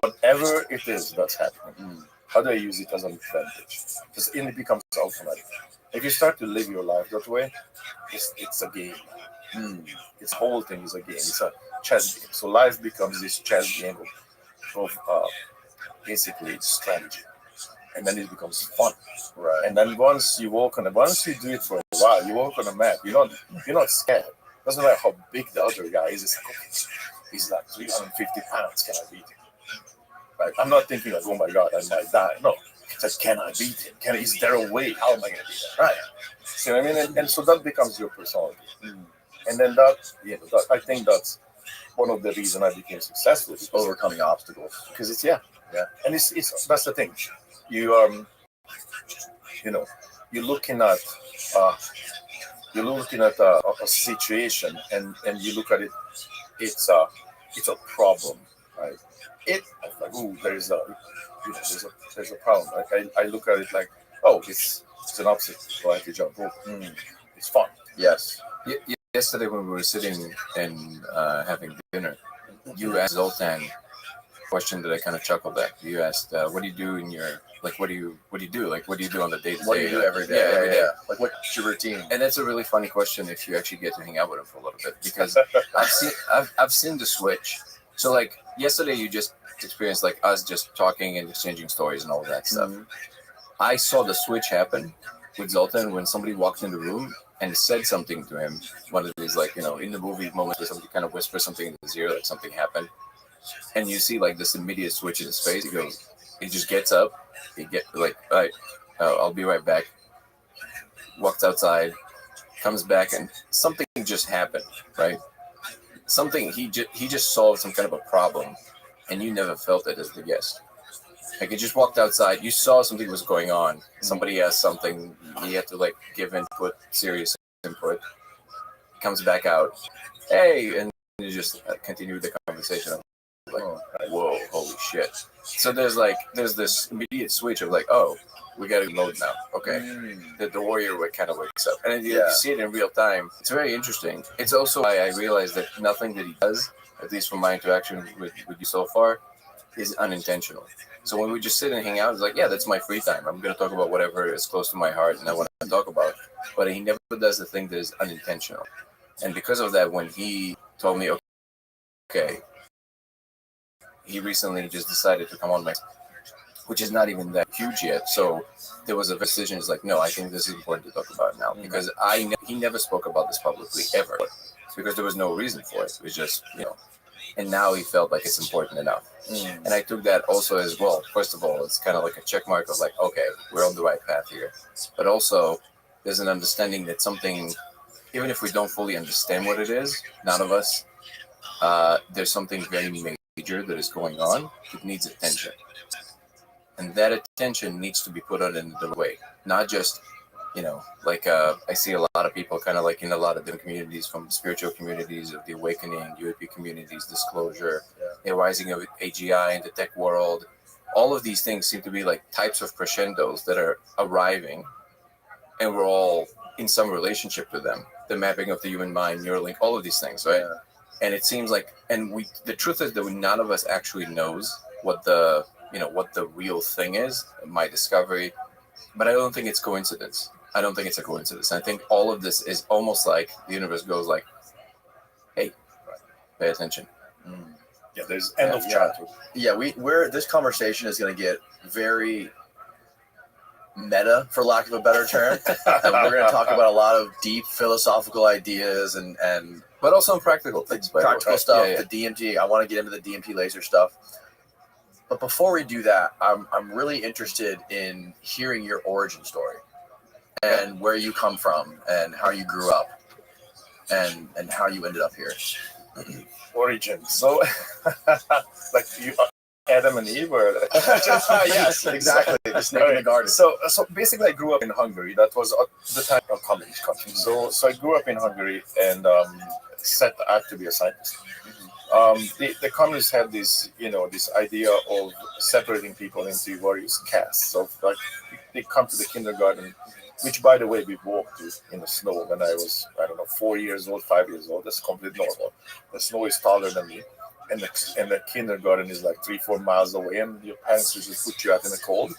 whatever it is that's happening. How do I use it as an advantage? Because it becomes automatic. If you start to live your life that way, it's a game. This whole thing is a game. It's a chess game. So life becomes this chess game of basically strategy, and then it becomes fun, right? And then once you do it for a while, you walk on a mat. You're not scared. Doesn't matter how big the other guy is. It's like, okay, he's like 350 pounds. Can I beat him? Right? I'm not thinking like, oh my God, I might die. No, it's like, can I beat him? Is there a way? How am I going to beat him? Right? See what I mean? And so that becomes your personality. And then I think that's one of the reasons I became successful, is overcoming obstacles. Because it's and it's that's the thing. You're looking at a situation, and you look at it. It's it's a problem, right? I'm like, ooh, there's a problem. Like I look at it like, oh, it's an obstacle, so I have to jump over. It's fun. Yes. Yesterday when we were sitting and having dinner, you asked Zoltan a question that I kind of chuckled at. You asked, "What do you do in your like? What do you do? Like, what do you do on the day to day? What do you do every day? Yeah, every day. Like, what's your routine? And that's a really funny question if you actually get to hang out with him for a little bit, because I've seen the switch. So like yesterday, you just experienced like us just talking and exchanging stories and all of that stuff. I saw the switch happen with Zoltan when somebody walked in the room and said something to him. One of these, like, in the movie moments where somebody kind of whispers something in his ear, like something happened. And you see like this immediate switch in his face. He just gets up. He get like, all right, I'll be right back. Walks outside, comes back, and something just happened, right? Something, he just solved some kind of a problem, and you never felt it as the guest. Like, he just walked outside, you saw something was going on. Somebody asked something, he had to like give input, serious input. He comes back out, hey, and you just continue the conversation. I'm like, whoa, holy shit. So there's this immediate switch of like, oh, we got to load now. Okay. The warrior kind of wakes up. And you see it in real time. It's very interesting. It's also why I realized that nothing that he does, at least from my interaction with you so far, is unintentional. So when we just sit and hang out, it's like, yeah, that's my free time. I'm going to talk about whatever is close to my heart and I want to talk about. But he never does the thing that is unintentional. And because of that, when he told me, okay, he recently just decided to come on my, which is not even that huge yet. So there was a decision. It's like, no, I think this is important to talk about now, because he never spoke about this publicly ever, because there was no reason for it. It was just, and now he felt like it's important enough. And I took that also as well. First of all, it's kind of like a check mark of like, okay, we're on the right path here. But also there's an understanding that something, even if we don't fully understand what it is, none of us, there's something very major that is going on. It needs attention. And that attention needs to be put on in the way, not just, I see a lot of people kind of like in a lot of different communities, from spiritual communities of the awakening, UAP communities, disclosure, the rising of AGI in the tech world. All of these things seem to be like types of crescendos that are arriving, and we're all in some relationship with them. The mapping of the human mind, Neuralink, all of these things, right? And it seems like, the truth is that none of us actually knows what the real thing is, my discovery, but I don't think it's coincidence. I don't think it's a coincidence. I think all of this is almost like the universe goes like, hey, pay attention. Yeah, there's end of chapter. Yeah, we're this conversation is going to get very meta, for lack of a better term. And we're going to talk about a lot of deep philosophical ideas and but also practical things. Practical stuff, the DMT. I want to get into the DMT laser stuff. But before we do that, I'm really interested in hearing your origin story and where you come from and how you grew up and how you ended up here. Origin. So, like you, Adam and Eve, or yes, exactly. The snake in the garden. So basically, I grew up in Hungary. That was at the time of communist country. So I grew up in Hungary and set out to be a scientist. The communists had this, this idea of separating people into various castes. So like they come to the kindergarten, which by the way we walked in the snow when I was 4 years old, 5 years old. That's completely normal. The snow is taller than me, and the kindergarten is like 3-4 miles away, and your parents just put you out in the cold.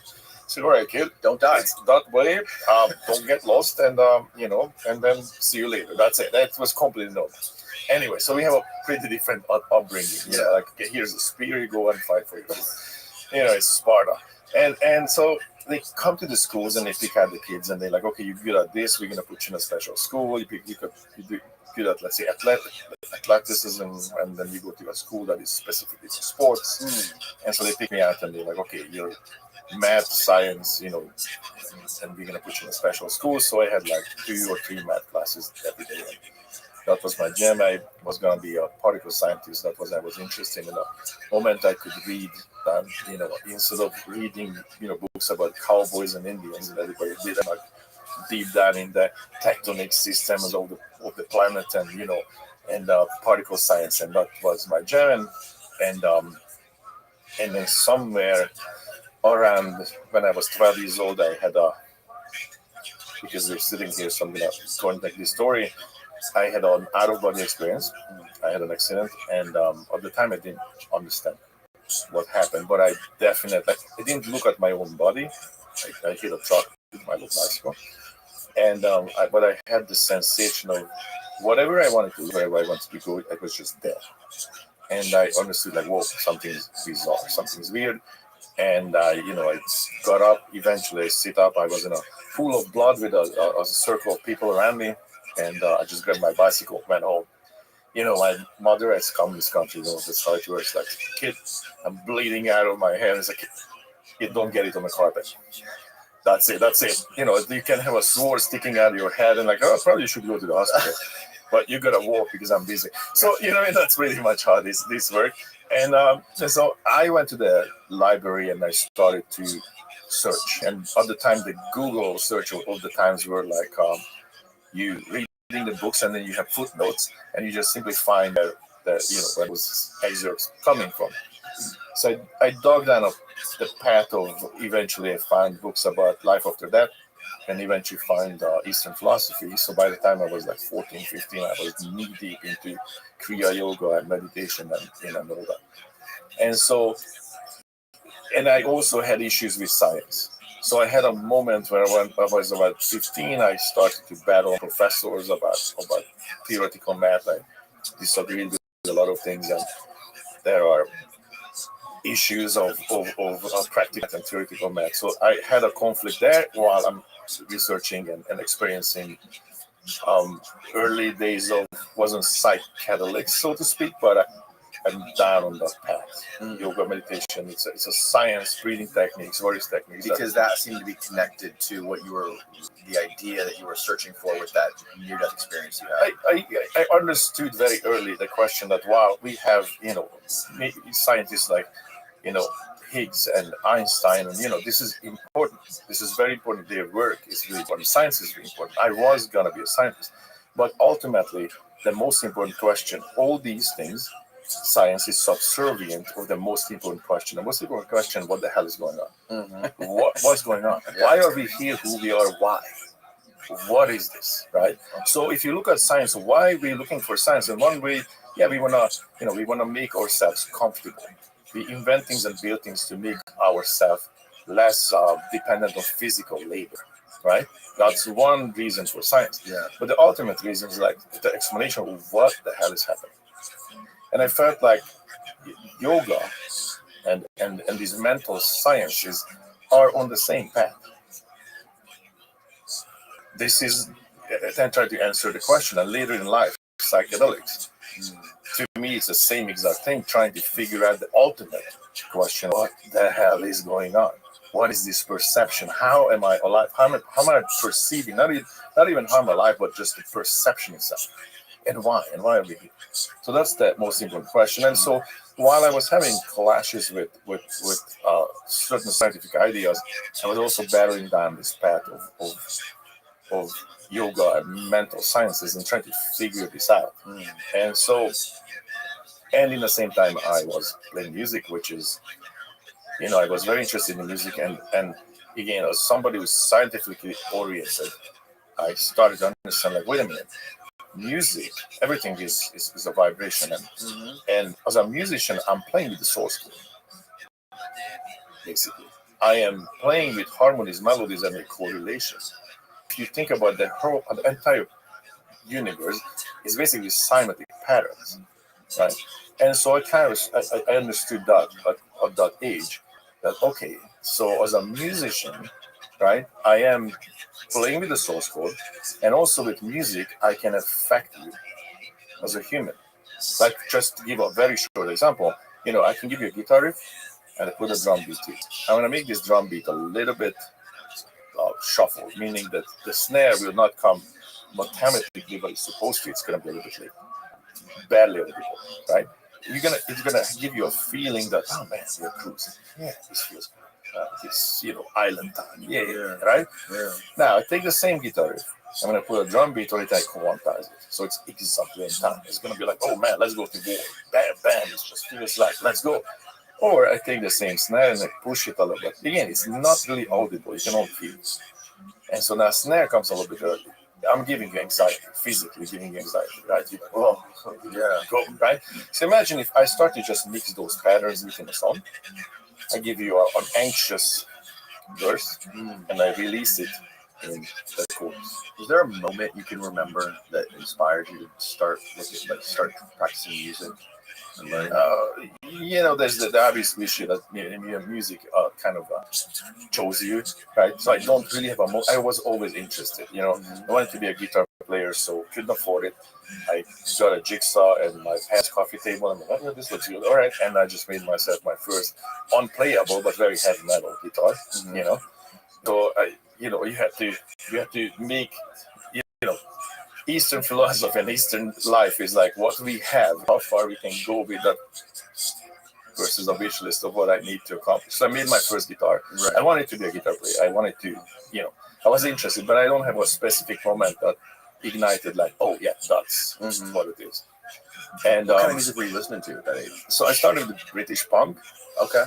So all right, kid, don't die. It's that way. Don't get lost, and and then see you later. That's it. That was completely normal. Anyway, so we have a pretty different upbringing. Like, okay, here's a spear, you go and fight for your it's Sparta. And so they come to the schools and they pick out the kids and they're like, okay, you're good at this, we're going to put you in a special school. You do good at, let's say, athleticism, and then you go to a school that is specifically for sports. And so they pick me out and they're like, okay, you're math, science, and we're going to put you in a special school. So I had like 2 or 3 math classes every day. That was my jam. I was going to be a particle scientist. That was I was interested in. The moment I could read, instead of reading, books about cowboys and Indians and everybody did like deep down in the tectonic systems of the planet and and particle science, and that was my jam. And then somewhere around when I was 12 years old, I had because we're sitting here, so I'm gonna contact this story. I had an out-of-body experience. I had an accident, and at the time I didn't understand what happened, but I didn't look at my own body. I hit a truck with my little bicycle, and but I had the sensation of whatever I wanted to do, wherever I wanted to go, I was just there. And I understood, like, whoa, something's bizarre, something's weird. And I got up. Eventually, I sit up. I was in a pool of blood with a circle of people around me, and I just grabbed my bicycle, went home. My mother has come to this country. That's how it works. Like, kid, I'm bleeding out of my head. It's like, kid, don't get it on the carpet. That's it. You can have a sword sticking out of your head, and like, oh, probably you should go to the hospital. But you gotta walk because I'm busy. So that's pretty much how this works. And so I went to the library and I started to search. And at the time, the Google search all the times were like you reading the books and then you have footnotes and you just simply find out that where those excerpts coming from. So I dug down the path of eventually I found books about life after death. And eventually find Eastern philosophy. So by the time I was like 14, 15, I was knee deep into Kriya Yoga and meditation and all that. And so, and I also had issues with science. So I had a moment where when I was about 15, I started to battle professors about theoretical math. I disagreed with a lot of things, and there are issues of practical and theoretical math. So I had a conflict there while I'm researching and experiencing early days of wasn't psychedelic, so to speak, but I'm down on that path. Yoga, meditation, it's a science, breathing techniques, various techniques. Because that seemed to be connected to what the idea that you were searching for with that near-death experience you had. I understood very early the question that while we have, scientists like, Higgs and Einstein, and this is important. This is very important. Their work is really important. Science is really important. I was gonna be a scientist, but ultimately, the most important question, all these things, science is subservient of the most important question. The most important question: what the hell is going on? Mm-hmm. What's going on? Yeah. Why are we here? Who we are? Why? What is this? Right. So if you look at science, why are we looking for science? In one way, we wanna make ourselves comfortable. We invent things and build things to make ourselves less dependent on physical labor, right? That's one reason for science. Yeah. But the ultimate reason is like the explanation of what the hell is happening. And I felt like yoga and these mental sciences are on the same path. This is, I try to answer the question, and later in life, psychedelics. To me, it's the same exact thing, trying to figure out the ultimate question: what the hell is going on? What is this perception? How am I alive? How am I perceiving? Not even how I'm alive, but just the perception itself. And why? And why are we here? So that's the most important question. And so while I was having clashes with certain scientific ideas, I was also battling down this path of yoga and mental sciences and trying to figure this out. And so, and in the same time, I was playing music, which is, I was very interested in music. And again, as somebody who's scientifically oriented, I started to understand, like, wait a minute, music, everything is a vibration. And as a musician, I'm playing with the source code, basically. I am playing with harmonies, melodies, and correlations. If you think about the entire universe, is basically cymatic patterns, right? And so I understood that at that age, that okay, so as a musician, right, I am playing with the source code, and also with music, I can affect you as a human. Like, just to give a very short example, I can give you a guitar riff and I put a drum beat to it. I'm gonna make this drum beat a little bit shuffle, meaning that the snare will not come mathematically, but it's supposed to. It's going to be a little bit late, barely a little bit, right? It's gonna give you a feeling that, oh man, you're cruising. Yeah, this feels good. this island time. Yeah, right. Yeah. Now I take the same guitar riff. I'm gonna put a drum beat on it. I quantize it, so it's exactly in time. It's gonna be like, oh man, let's go to war. Bam, bam. It just feels like let's go. Or I take the same snare and I push it a little bit. Again, it's not really audible. You can all feel it. And so now snare comes a little bit early. I'm giving you anxiety, physically giving you anxiety, right? Go, right? So imagine if I start to just mix those patterns within a song. I give you an anxious verse and I release it in the chorus. Was there a moment you can remember that inspired you to start practicing music and learning? There's the obvious issue that music kind of chose you, right? So I don't really have I was always interested, I wanted to be a guitar player, so couldn't afford it. I got a jigsaw and my parents' coffee table, and I'm like, this looks good, all right. And I just made myself my first unplayable but very heavy metal guitar, So you have to make, Eastern philosophy and Eastern life is like what we have, how far we can go with that versus a wish list of what I need to accomplish. So I made my first guitar. Right. I wanted to be a guitar player. I wanted to, I was interested, but I don't have a specific moment that ignited like, oh yeah, that's what it is. And what kind of music were you listening to at that age? So I started with British punk. Okay.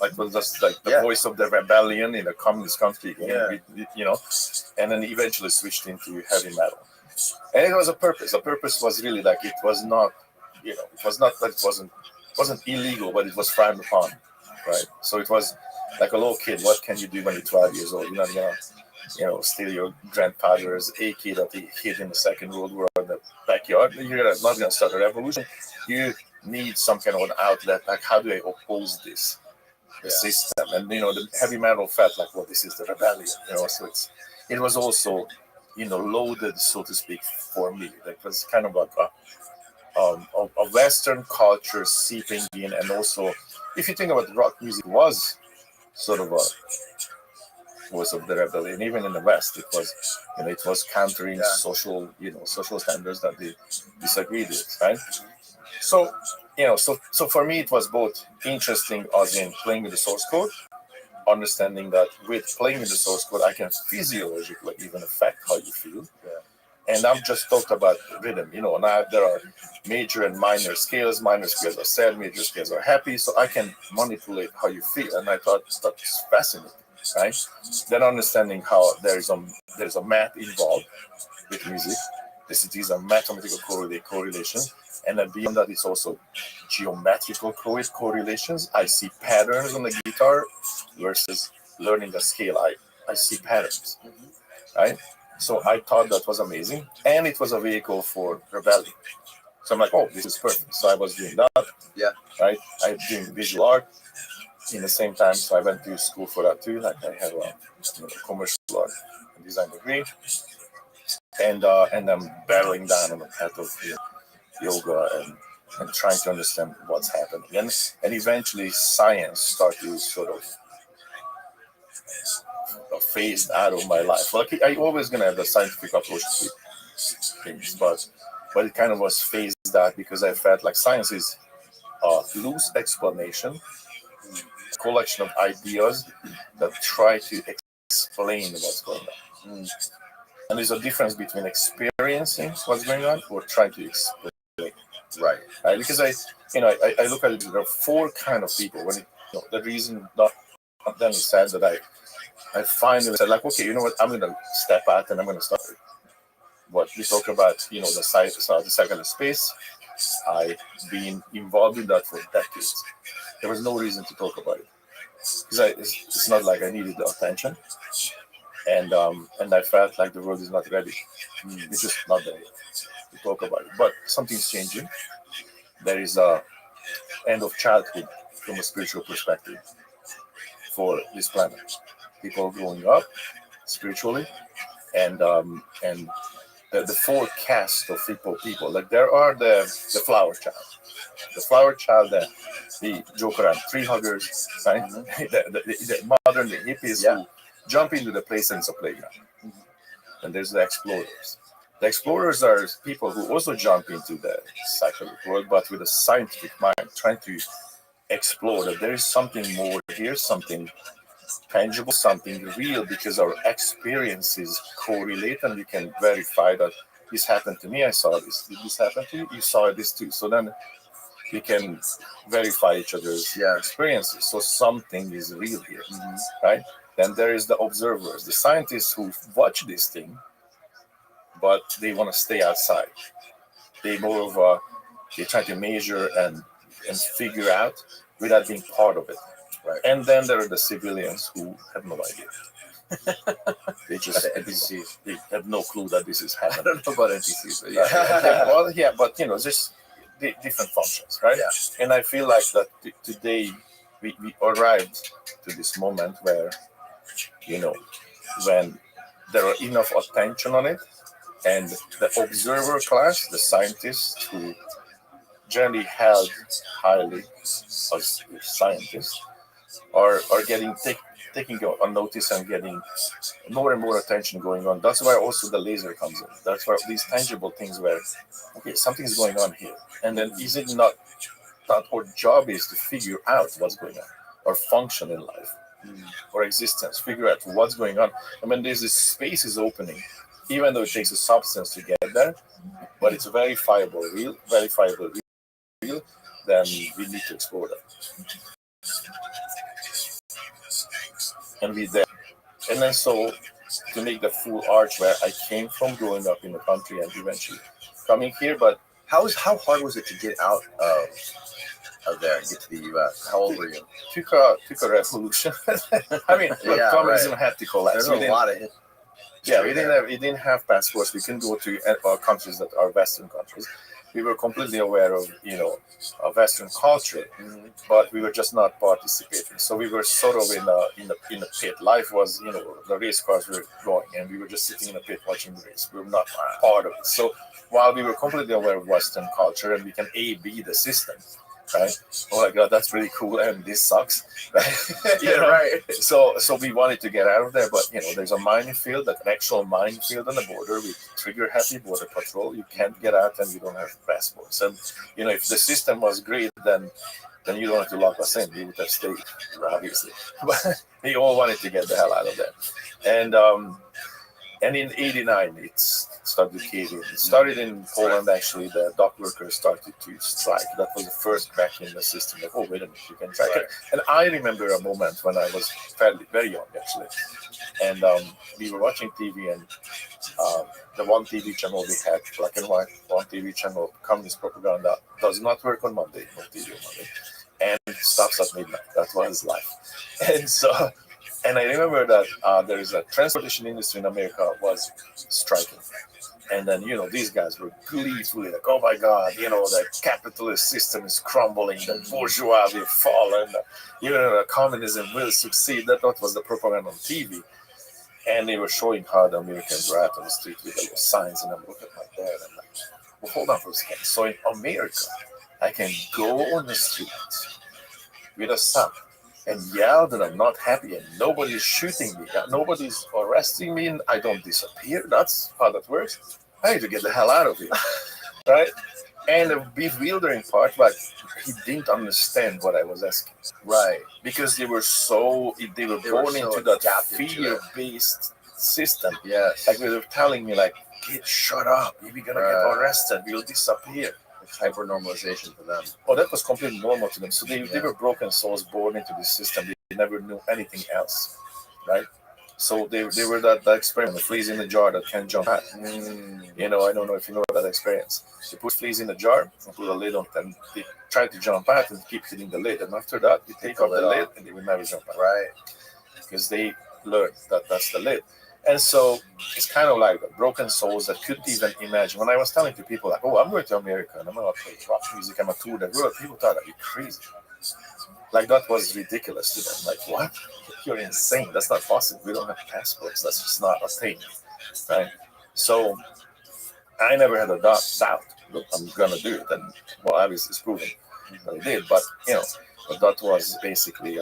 Like was just like the voice of the rebellion in a communist country. And then eventually switched into heavy metal. And it was a purpose. The purpose was really like it was not that it wasn't illegal, but it was frowned upon, right? So it was like a little kid. What can you do when you're 12 years old? You're not gonna, steal your grandfather's AK that he hid in the Second World War in the backyard. You're not gonna start a revolution. You need some kind of an outlet. Like, how do I oppose this system? And the heavy metal felt like, well, this is the rebellion. So it was also loaded, so to speak, for me. Like, it was kind of like a Western culture seeping in, and also, if you think about rock music, was sort of a voice of the rebellion. Even in the West, it was countering social standards that they disagreed with, right? So, so for me, it was both interesting, as in playing with the source code, understanding that with playing with the source code, I can physiologically even affect how you feel. Yeah. And I've just talked about rhythm. Now there are major and minor scales. Minor scales are sad, major scales are happy. So I can manipulate how you feel. And I thought that's fascinating, right? Then understanding how there's a math involved with music. These are mathematical correlations. And then beyond that, it's also geometrical correlations. I see patterns on the guitar versus learning the scale. I see patterns, right? So I thought that was amazing. And it was a vehicle for rebellion. So I'm like, oh, this is perfect. So I was doing that. Yeah. Right? I'm doing visual art in the same time. So I went to school for that too. Like I have a commercial art and design degree. And I'm barreling down on the path of yoga and trying to understand what's happening. And eventually science started to sort of phased out of my life. Well, I always gonna have the scientific approach to things, but it kind of was phased out because I felt like science is a loose explanation, a collection of ideas that try to explain what's going on. And there's a difference between experiencing what's going on or trying to explain. Right. Because I look at it. There are four kind of people. The reason that then is sad that I finally said, like, okay, you know what? I'm gonna step out and I'm gonna start what we talk about. The second space. I've been involved in that for decades. There was no reason to talk about it because it's not like I needed the attention, and I felt like the world is not ready. It's just not there to talk about it. But something's changing. There is a end of childhood from a spiritual perspective for this planet. People growing up spiritually, and the four caste of people. Like there are the flower child, the joke around tree huggers, right? The modern, the hippies who jump into the place and it's a playground. And there's the explorers. The explorers are people who also jump into the secular world, but with a scientific mind, trying to explore that there is something more here, something tangible, something real, because our experiences correlate and we can verify that this happened to me, I saw this. Did this happen to you? You saw this too. So then we can verify each other's experiences. So something is real here, right? Then there is the observers, the scientists who watch this thing, but they want to stay outside. They more of they try to measure and figure out without being part of it. Right. And then there are the civilians who have no idea. They just they have no clue that this is happening. I don't know about NPCs, but but just different functions, right? Yeah. And I feel like that today we arrived to this moment where, when there are enough attention on it, and the observer class, the scientists who generally held highly as scientists, are getting taking on notice and getting more and more attention going on. That's why also the laser comes in. That's why these tangible things where, okay, something's going on here. And then is it not that our job is to figure out what's going on, or function in life, or existence, figure out what's going on. And when there's this space is opening, even though it takes a substance to get there, but it's verifiable real, then we need to explore that. And we there. And then so to make the full arch where I came from, growing up in the country and eventually coming here. But how hard was it to get out of there and get to the U.S.? How old were you? Took a revolution. I mean, communism had to collapse. There's a lot of we didn't have passports. We couldn't go to countries that are Western countries. We were completely aware of Western culture, but we were just not participating. So we were sort of in a pit. Life was, the race cars were going, and we were just sitting in a pit watching the race. We were not part of it. So while we were completely aware of Western culture and we can be the system, right? Oh my God, that's really cool, and this sucks, right? Right. So we wanted to get out of there, but there's a minefield, an actual minefield on the border with trigger-happy border patrol. You can't get out, and you don't have passports. And if the system was great, then you don't have to lock us in. We would have stayed, obviously. But we all wanted to get the hell out of there, and in '89, it started caving. It started in Poland, actually. The dock workers started to strike. That was the first crack in the system. Like, oh, wait a minute, you can strike it. And I remember a moment when I was very young, actually. And we were watching TV, and the one TV channel we had, black and white, one TV channel, communist propaganda, does not work on Monday, no TV on Monday, and stops at midnight. That was life. And I remember that there is a transportation industry in America was striking. And then, these guys were gleefully like, oh my God, the capitalist system is crumbling, the bourgeois will fall, and, communism will succeed. That was the propaganda on TV. And they were showing how the Americans were out on the street with little signs, and I'm looking like that, and I'm like, well, hold on for a second. So in America, I can go on the street with a sign and yell that I'm not happy, and nobody's shooting me, nobody's arresting me, and I don't disappear. That's how that works. I need to get the hell out of here, right? And the bewildering part, but he didn't understand what I was asking, right? Because they were born into that fear-based system. Yes, like they were telling me, like, kid, shut up, you're gonna get arrested, you'll disappear. Hyper normalization for them. Oh, that was completely normal to them. So they were broken souls born into this system. They never knew anything else, right? So they were that experiment, the fleas in the jar that can't jump out. I don't know if you know that experience. They put fleas in the jar and put a lid on them. They try to jump out and keep hitting the lid. And after that, you take off the lid and they will never jump out. Right. Because they learned that that's the lid. And so it's kind of like broken souls that couldn't even imagine. When I was telling to people, like, oh, I'm going to America and I'm going to play rock music, I'm a tour the world, people thought I'd be crazy. Like, that was ridiculous to them. Like, what? You're insane. That's not possible. We don't have passports. That's just not a thing, right? So I never had a doubt that I'm going to do it. And, well, obviously it's proven that I did. But, but that was basically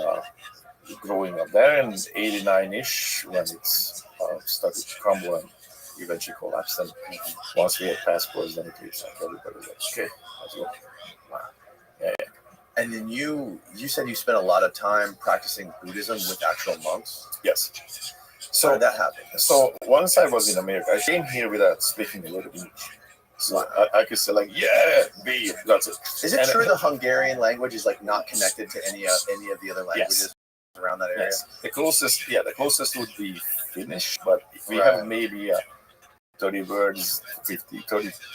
growing up there in 89-ish when it's started to crumble and eventually collapsed. And once we had passports, then it reached like everybody was like, okay, let's go. Wow. Yeah. And then you said you spent a lot of time practicing Buddhism with actual monks. Yes. So how did that happen? So once I was in America, I came here without speaking a word of English. So I could say like, yeah, be, that's it. Is it true the Hungarian language is like not connected to any of the other languages around that area? Yes. The closest would be Finnish, but we have maybe 30 words,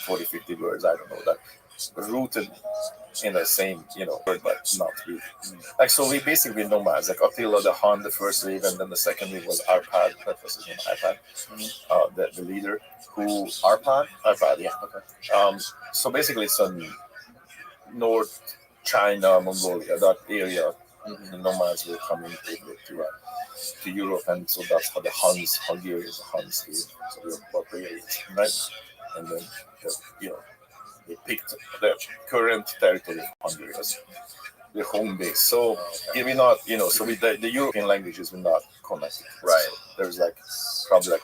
40, 50 words, I don't know, that rooted in the same, word, but not really. Like, so we basically nomads, like Attila the Hun, the first wave, and then the second wave was Arpad, that was his name, Arpad, the leader, who... Arpad, yeah. Okay. So basically it's on North China, Mongolia, that area, the nomads were coming to Europe, and so that's how the Hungarians, came. So we were barbarians, right? And then, they picked the current territory of Hungary as their home base. So we're not, so with the European languages we're not connected. Right. So there's probably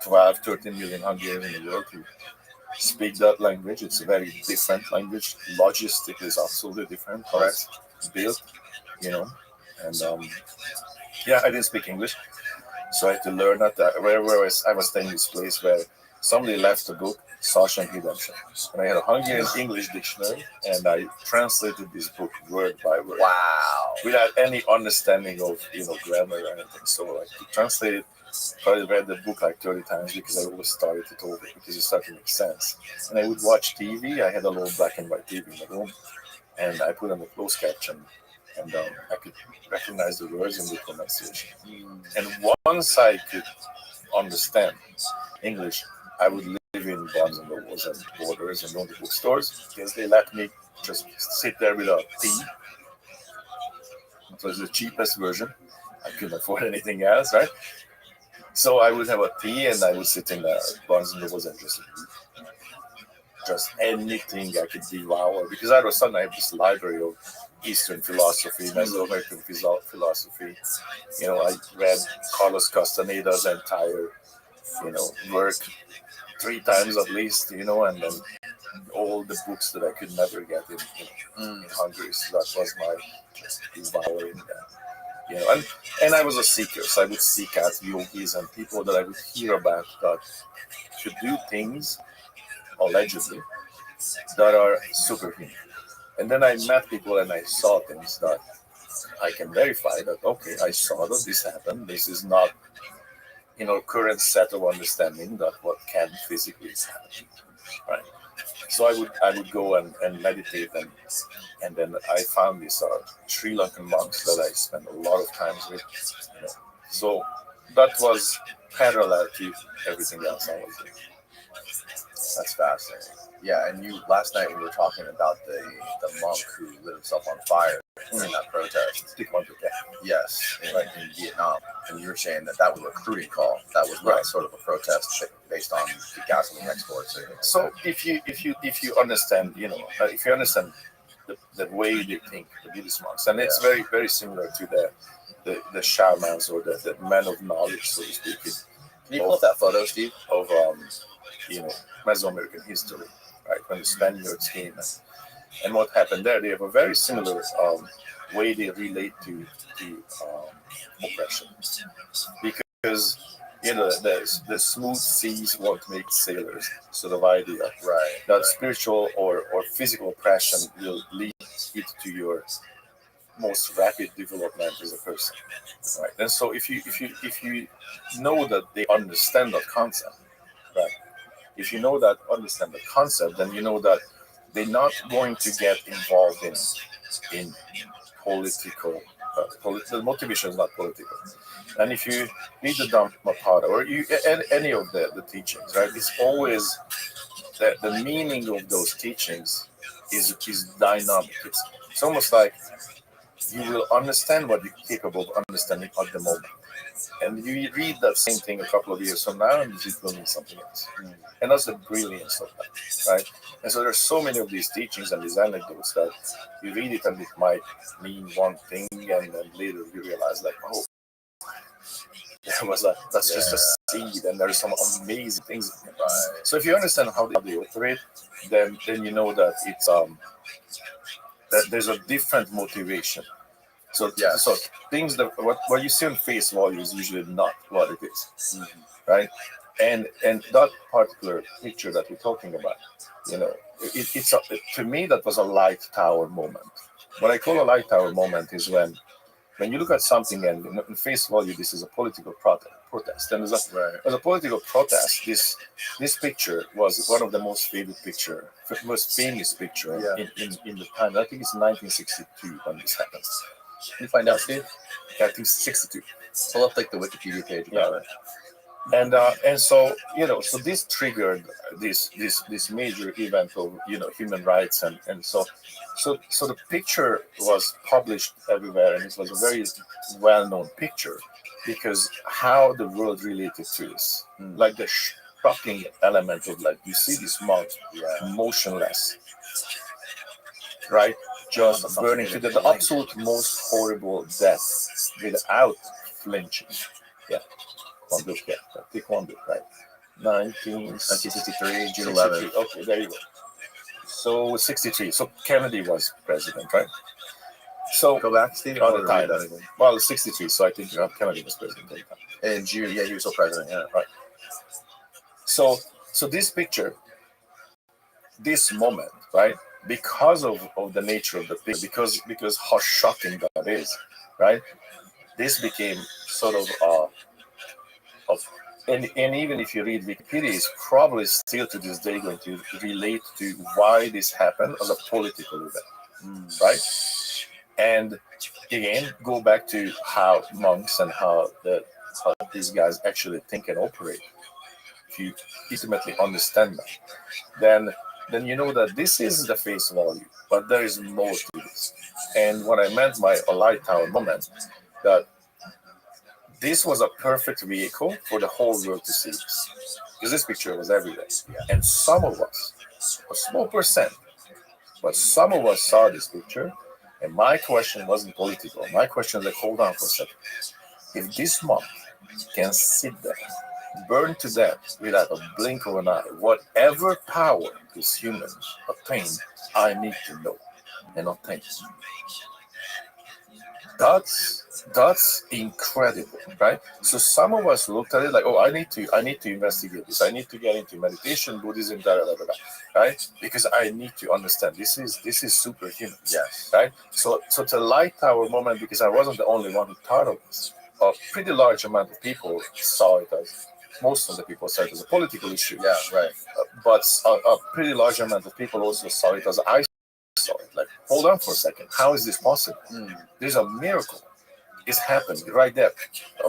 12, 13 million Hungarians in the world who speak that language. It's a very different language. Logistic is absolutely different. Correct. Built, and I didn't speak English, so I had to learn that. Where I was staying in this place where somebody left a book, Shawshank Redemption, and I had a Hungarian English dictionary, and I translated this book word by word. Wow. Without any understanding of grammar or anything. So to translate it, I read the book 30 times because I always started it over because it started to make sense. And I would watch TV. I had a little black and white TV in the room, and I put on the closed caption, and I could recognize the words and the pronunciation. And once I could understand English, I would live in Barnes and Nobles and Borders and all the bookstores because they let me just sit there with a tea. It was the cheapest version. I couldn't afford anything else, right? So I would have a tea and I would sit in Barnes and Nobles and just anything I could devour because I was suddenly I have this library of Eastern philosophy, Mesoamerican philosophy. I read Carlos Castaneda's entire, work 3 times at least, and then all the books that I could never get in Hungary. So that was my just devouring that. And I was a seeker, so I would seek out yogis and people that I would hear about that should do things, allegedly, that are superhuman. And then I met people and I saw things that I can verify that, okay, I saw that this happened. This is not, current set of understanding that what can physically happen, right? So I would go and meditate and then I found these Sri Lankan monks that I spent a lot of time with. So that was parallel to everything else I was doing. That's fascinating. Yeah, and last night we were talking about the monk who lit himself on fire in that protest. Yes, in Vietnam. And you were saying that was a recruiting call. That was not sort of a protest based on the gasoline exports. So if you understand, if you understand the way they think, the Buddhist monks, and it's very, very similar to the shamans or the men of knowledge, so to speak. Can you pull up that photo, Steve? Of Mesoamerican history, right? When the Spaniards came and what happened there, they have a very similar way they relate to oppression, because the smooth seas won't make sailors sort of idea, right? That spiritual or physical oppression will lead it to your most rapid development as a person, right? And so if you know that they understand that concept, right? If you understand the concept, then you know that they're not going to get involved in political. The motivation is not political. And if you read the Dhammapada or any of the teachings, right, it's always that the meaning of those teachings is dynamic. It's almost like you will understand what you're capable of understanding at the moment. And you read that same thing a couple of years from now, and it will mean something else. And that's the brilliance of that, right? And so there's so many of these teachings and these anecdotes that you read it and it might mean one thing, and then later you realize, that's just a seed, and there's some amazing things in it. So if you understand how they operate, then you know that that there's a different motivation. So, Yes. so things that what you see on face value is usually not what it is, right? And that particular picture that we're talking about, to me that was a light tower moment. What I call a light tower moment is when you look at something and in face value, this is a political protest. And as a political protest, this picture was one of the most famous picture in the time. I think it's 1962 when this happens. Can you find out, Steve? I think 62. Pull up like the Wikipedia page about it. And so so this triggered this major event of human rights and so the picture was published everywhere, and it was a very well-known picture because how the world related to this, like the shocking element of like you see this monk motionless, right, just burning to the absolute most horrible death without flinching. Take one look, right? 1963, June 11th. Okay, there you go. So 63. So Kennedy was president, right? So go back, Steve. All the time. Well, 63. So I think Kennedy was president at the time. In June, he was still president. Yeah, right. So this picture, this moment, right? Because of the nature of the picture, because how shocking that is, right? This became sort of and even if you read Wikipedia, it's probably still to this day going to relate to why this happened as a political event, right? And again, go back to how monks and how these guys actually think and operate. If you ultimately understand that, then you know that this is the face value, but there is more to this. And what I meant by a light tower moment, that this was a perfect vehicle for the whole world to see this. Because this picture was everywhere. And some of us, a small percent, but some of us saw this picture, and my question wasn't political. My question was like, hold on for a second. If this monk can sit there, burn to death without a blink of an eye, whatever power this human attained, I need to know and obtain. That's incredible, right? So some of us looked at it like, oh, I need to investigate this. I need to get into meditation, Buddhism, right? Because I need to understand this is superhuman, yes, right? So it's a light tower moment because I wasn't the only one who thought of this. A pretty large amount of people saw it as. Most of the people saw it as a political issue. Yeah, right. But a pretty large amount of people also saw it as I saw it. Like, hold on for a second. How is this possible? There's a miracle. It's happening right there.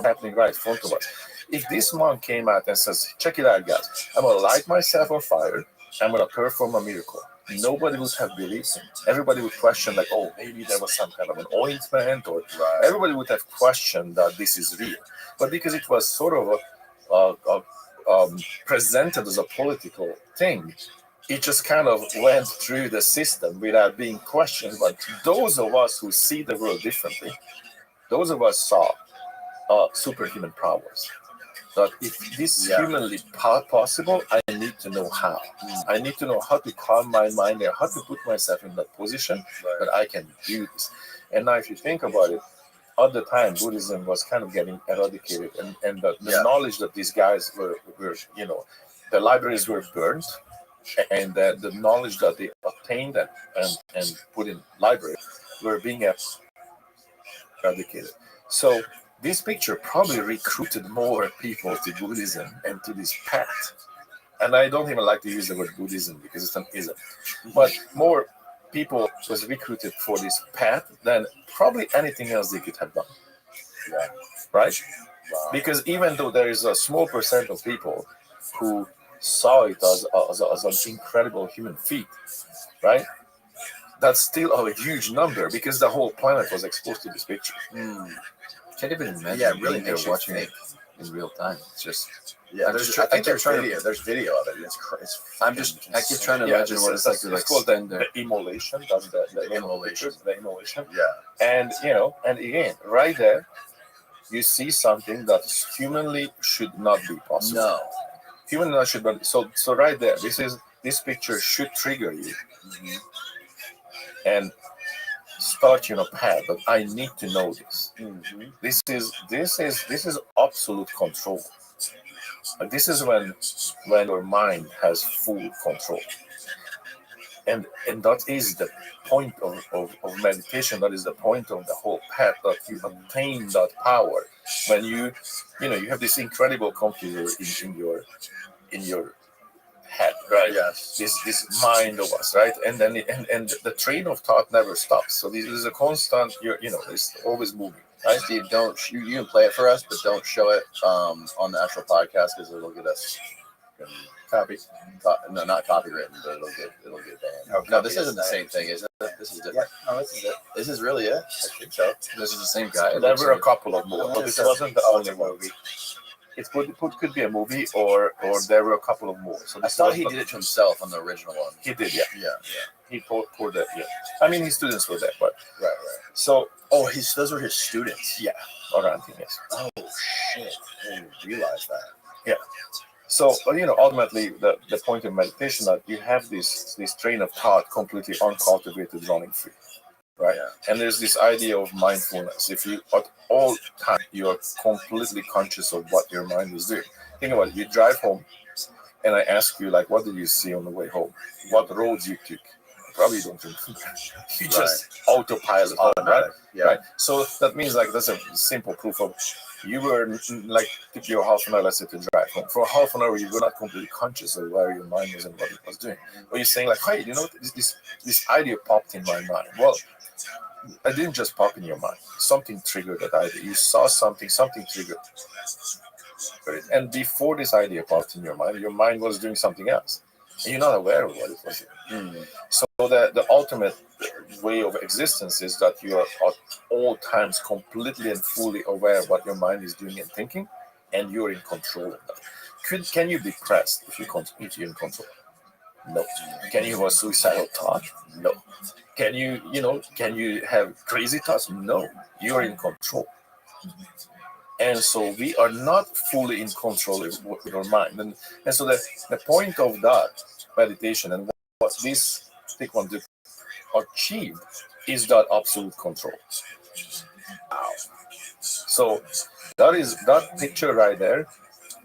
Happening right in front of us. If this monk came out and says, check it out, guys. I'm going to light myself on fire. I'm going to perform a miracle. Nobody would have believed him. Everybody would question, like, oh, maybe there was some kind of an ointment, or everybody would have questioned that this is real. But because it was sort of presented as a political thing, it just kind of went through the system without being questioned. But those of us who see the world differently, those of us saw superhuman powers. That if this is humanly possible, I need to know how. I need to know how to calm my mind and how to put myself in that position that I can do this. And now if you think about it, at the time, Buddhism was kind of getting eradicated, and the knowledge that these guys were, the libraries were burned, and the knowledge that they obtained and put in libraries were being eradicated. So this picture probably recruited more people to Buddhism and to this path. And I don't even like to use the word Buddhism because it's an ism, but more people was recruited for this path than probably anything else they could have done. Right? Wow. Because even though there is a small percent of people who saw it as an incredible human feat, right? That's still a huge number because the whole planet was exposed to this picture. Can't even imagine really being there watching it in real time. It's just I think there's video of it. I keep trying to imagine what it's like. It's called the immolation. That's the immolation. The immolation. Yeah. And and again, right there, you see something that humanly should not be possible. No. Humanly should not. So right there, this picture should trigger you. And start you on a path, but I need to know this. Mm-hmm. This is absolute control. Like this is when your mind has full control. And that is the point of meditation. That is the point of the whole path, that you attain that power when you have this incredible computer in your head, right? Yes. This mind of us, right? And then and the train of thought never stops. So this is a constant. It's always moving. Right, Steve, you can play it for us, but don't show it on the actual podcast because it'll get us not copywritten, but it'll get banned. No, this isn't the same thing, is it? This is different. Yeah, no, this is it. This is really it. I think so. This is the same guy. There were a couple of more, but this wasn't the only movie. It could be a movie, or there were a couple of more. So I thought he did it to himself on the original one. He did, yeah. Yeah. He poured that, yeah. I mean, his students were there, but Right. so Those were his students. yeah, around him, yes. Oh shit! I didn't realize that. So ultimately, the point of meditation that you have this train of thought completely uncultivated, running free, right? Yeah. And there's this idea of mindfulness. If you at all time you are completely conscious of what your mind is doing. Think about it. You drive home, and I ask you, like, what did you see on the way home? What roads you took? Probably don't remember. You just autopilot home, right? Yeah. Right. So that means, like, that's a simple proof of you were like, took you half an hour, let's say, to drive home. For half an hour, you were not completely conscious of where your mind was and what it was doing. But you're saying, like, hey, this idea popped in my mind. Well, it didn't just pop in your mind. Something triggered that idea. You saw something triggered it. And before this idea popped in your mind was doing something else. And you're not aware of what it was doing. Mm. So the ultimate way of existence is that you are at all times completely and fully aware of what your mind is doing and thinking, and you're in control of that. Can you be depressed if you're in control? No. Can you have a suicidal thought? No. Can you have crazy thoughts? No. You're in control. And so we are not fully in control with our mind. And so the point of that meditation and what this Tikwan did achieve is that absolute control. Wow. So that picture right there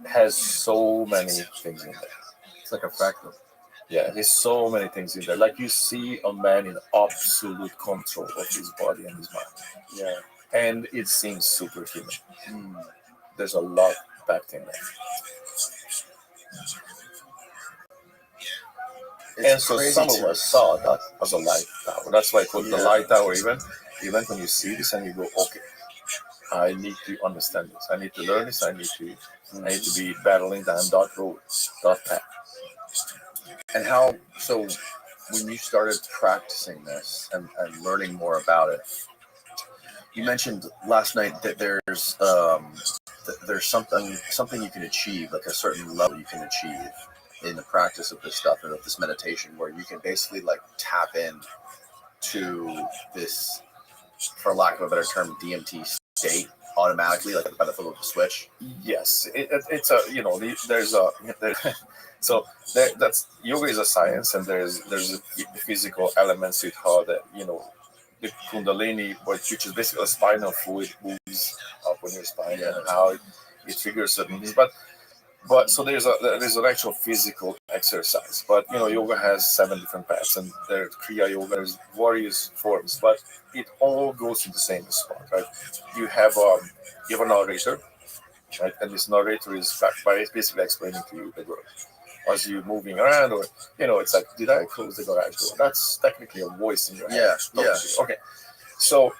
has so many things in there. It's like a fractal. Yeah, there's so many things in there. Like you see a man in absolute control of his body and his mind. Yeah. And it seems superhuman. Mm. There's a lot backed in there. And so some of us saw that as a light tower. That's why I call it the light tower. Even when you see this and you go, okay, I need to understand this. I need to learn this. I need to be battling down that road, that path. And so when you started practicing this and learning more about it, you mentioned last night that there's something you can achieve, like a certain level you can achieve in the practice of this stuff and of this meditation, where you can basically like tap in to this, for lack of a better term, DMT state automatically, like by the flip of a switch. Yes, it's so that's yoga is a science, and there's a physical elements to how the Kundalini, which is basically a spinal fluid, moves up on your spine, and how it triggers certain things. But so there's an actual physical exercise. But yoga has 7 different paths, and there's Kriya Yoga, there's various forms, but it all goes to the same spot, right? You have a narrator, right? And this narrator is basically explaining to you the world as you're moving around, or it's like, did I close the garage door? That's technically a voice in your head. Yeah. Okay. So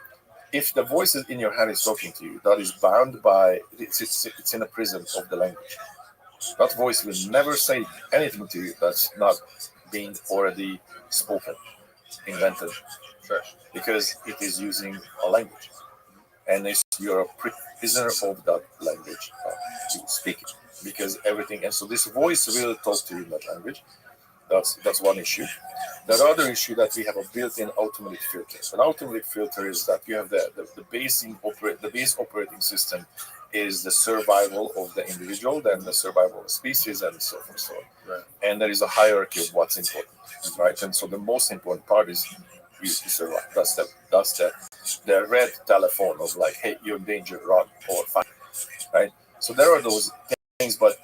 if the voice in your head is talking to you, that is bound by it's in a prison of the language. That voice will never say anything to you that's not being already spoken, invented, because it is using a language, and you're a prisoner of that language you speak, because everything. And so this voice will talk to you in that language. That's one issue. The other issue that we have a built-in automatic filter. An automatic filter is that you have the base operating system is the survival of the individual, then the survival of the species, and so forth. Right. And there is a hierarchy of what's important, right? And so the most important part is you survive. That's the red telephone of like, hey, you're in danger, run or fight, right? So there are those things, but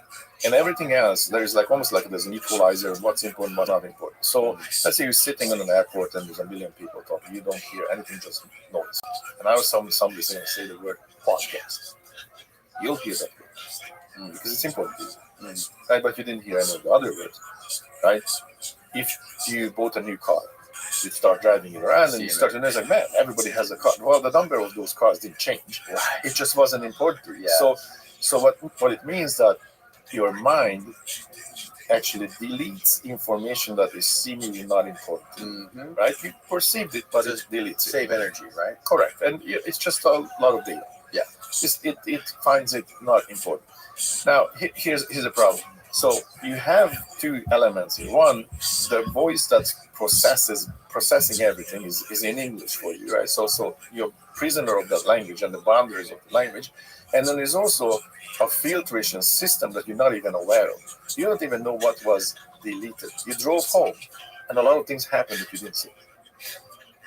in everything else, there is like almost like there's an equalizer of what's important, what's not important. So let's say you're sitting in an airport and there's a million people talking, you don't hear anything, just noise. And I was somebody saying, say the word podcast. You'll hear that word because it's important to you, right? But you didn't hear any of the other words, right? If you bought a new car, you start driving it around and you start to notice like, man, everybody has a car. Well, the number of those cars didn't change. It just wasn't important to you. So what it means that your mind actually deletes information that is seemingly not important, right? You perceived it, but it deletes it. Save energy, right? Correct. And it's just a lot of data. Yeah. It finds it not important. Now, here's a problem. So you have two elements here. One, the voice that's processing everything is in English for you, right? So you're prisoner of that language and the boundaries of the language. And then there's also a filtration system that you're not even aware of. You don't even know what was deleted. You drove home, and a lot of things happened that you didn't see.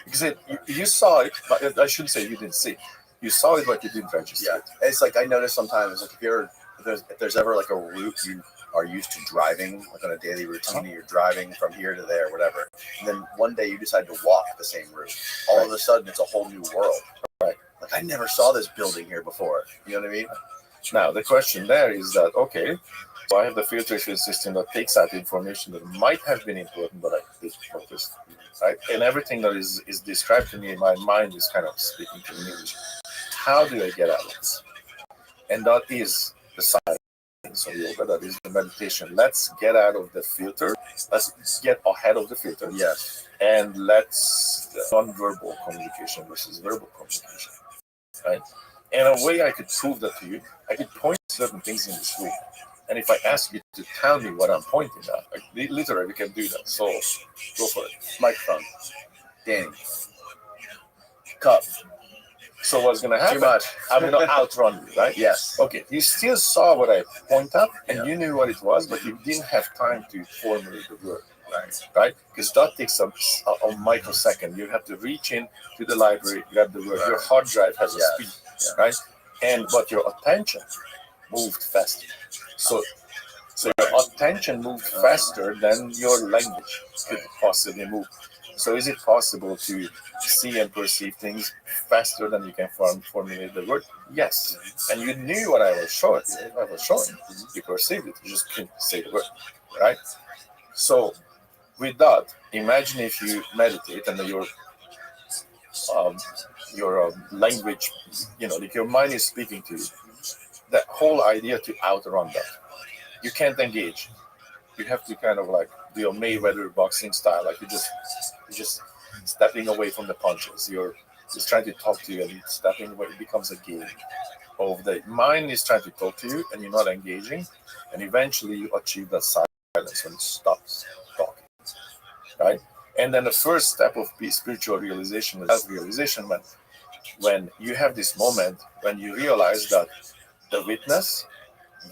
Because you saw it, but I shouldn't say you didn't see. You saw it, but you didn't register it. It's like I notice sometimes, like if there's ever like a route you are used to driving, like on a daily routine, you're driving from here to there, whatever. And then one day you decide to walk the same route. All of a sudden, it's a whole new world. Right. Like I never saw this building here before. You know what I mean? Now the question there is that okay, so I have the filtration system that takes out information that might have been important, but I didn't notice. Right? And everything that is described to me in my mind is kind of speaking to me in English. How do I get out of this? And that is the science of yoga, that is the meditation. Let's get out of the filter. Let's get ahead of the filter. Yes. And let's non-verbal communication versus verbal communication. Right? And a way I could prove that to you, I could point certain things in this room. And if I ask you to tell me what I'm pointing at, like, literally we can do that. So go for it. Microphone. Danny. Cup. So what's going to happen? Too much. I'm going to outrun you, right? Yes. Okay. You still saw what I point at, and you knew what it was, but you didn't have time to formulate the word. Right? Because that takes a microsecond. You have to reach in to the library, grab the word. Your hard drive has a speed, right? But your attention moved faster. So your attention moved faster than your language could possibly move. So is it possible to see and perceive things faster than you can formulate the word? Yes. And you knew what I was showing. You perceived it. You just couldn't say the word, right? So with that, imagine if you meditate and your language, like your mind is speaking to you. That whole idea to outrun that. You can't engage. You have to kind of like do your Mayweather boxing style, like you're just stepping away from the punches. You're just trying to talk to you and stepping away. It becomes a game of the mind is trying to talk to you and you're not engaging, and eventually you achieve that silence when it stops talking. Right? And then the first step of spiritual realization is self-realization when you have this moment when you realize that the witness,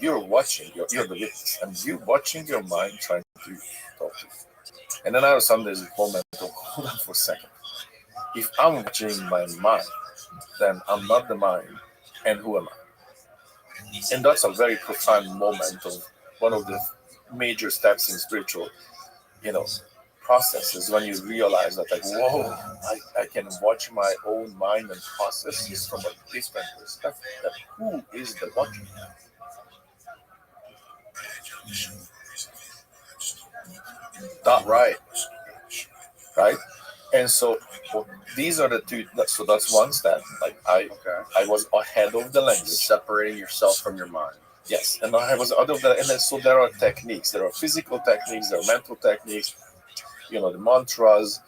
you're watching, you're the witness, and you're watching your mind trying to talk to you. And then all of a sudden there's a moment of, hold on for a second. If I'm watching my mind, then I'm not the mind, and who am I? And that's a very profound moment of one of the major steps in spiritual, processes, when you realize that, like, whoa, I can watch my own mind and process this from a different perspective. That who is the watcher? That right. And so these are the two. So that's one step. Like I was ahead of the language, separating yourself from your mind. Yes, and I was out of that. And then so there are techniques. There are physical techniques. There are mental techniques. The mantras,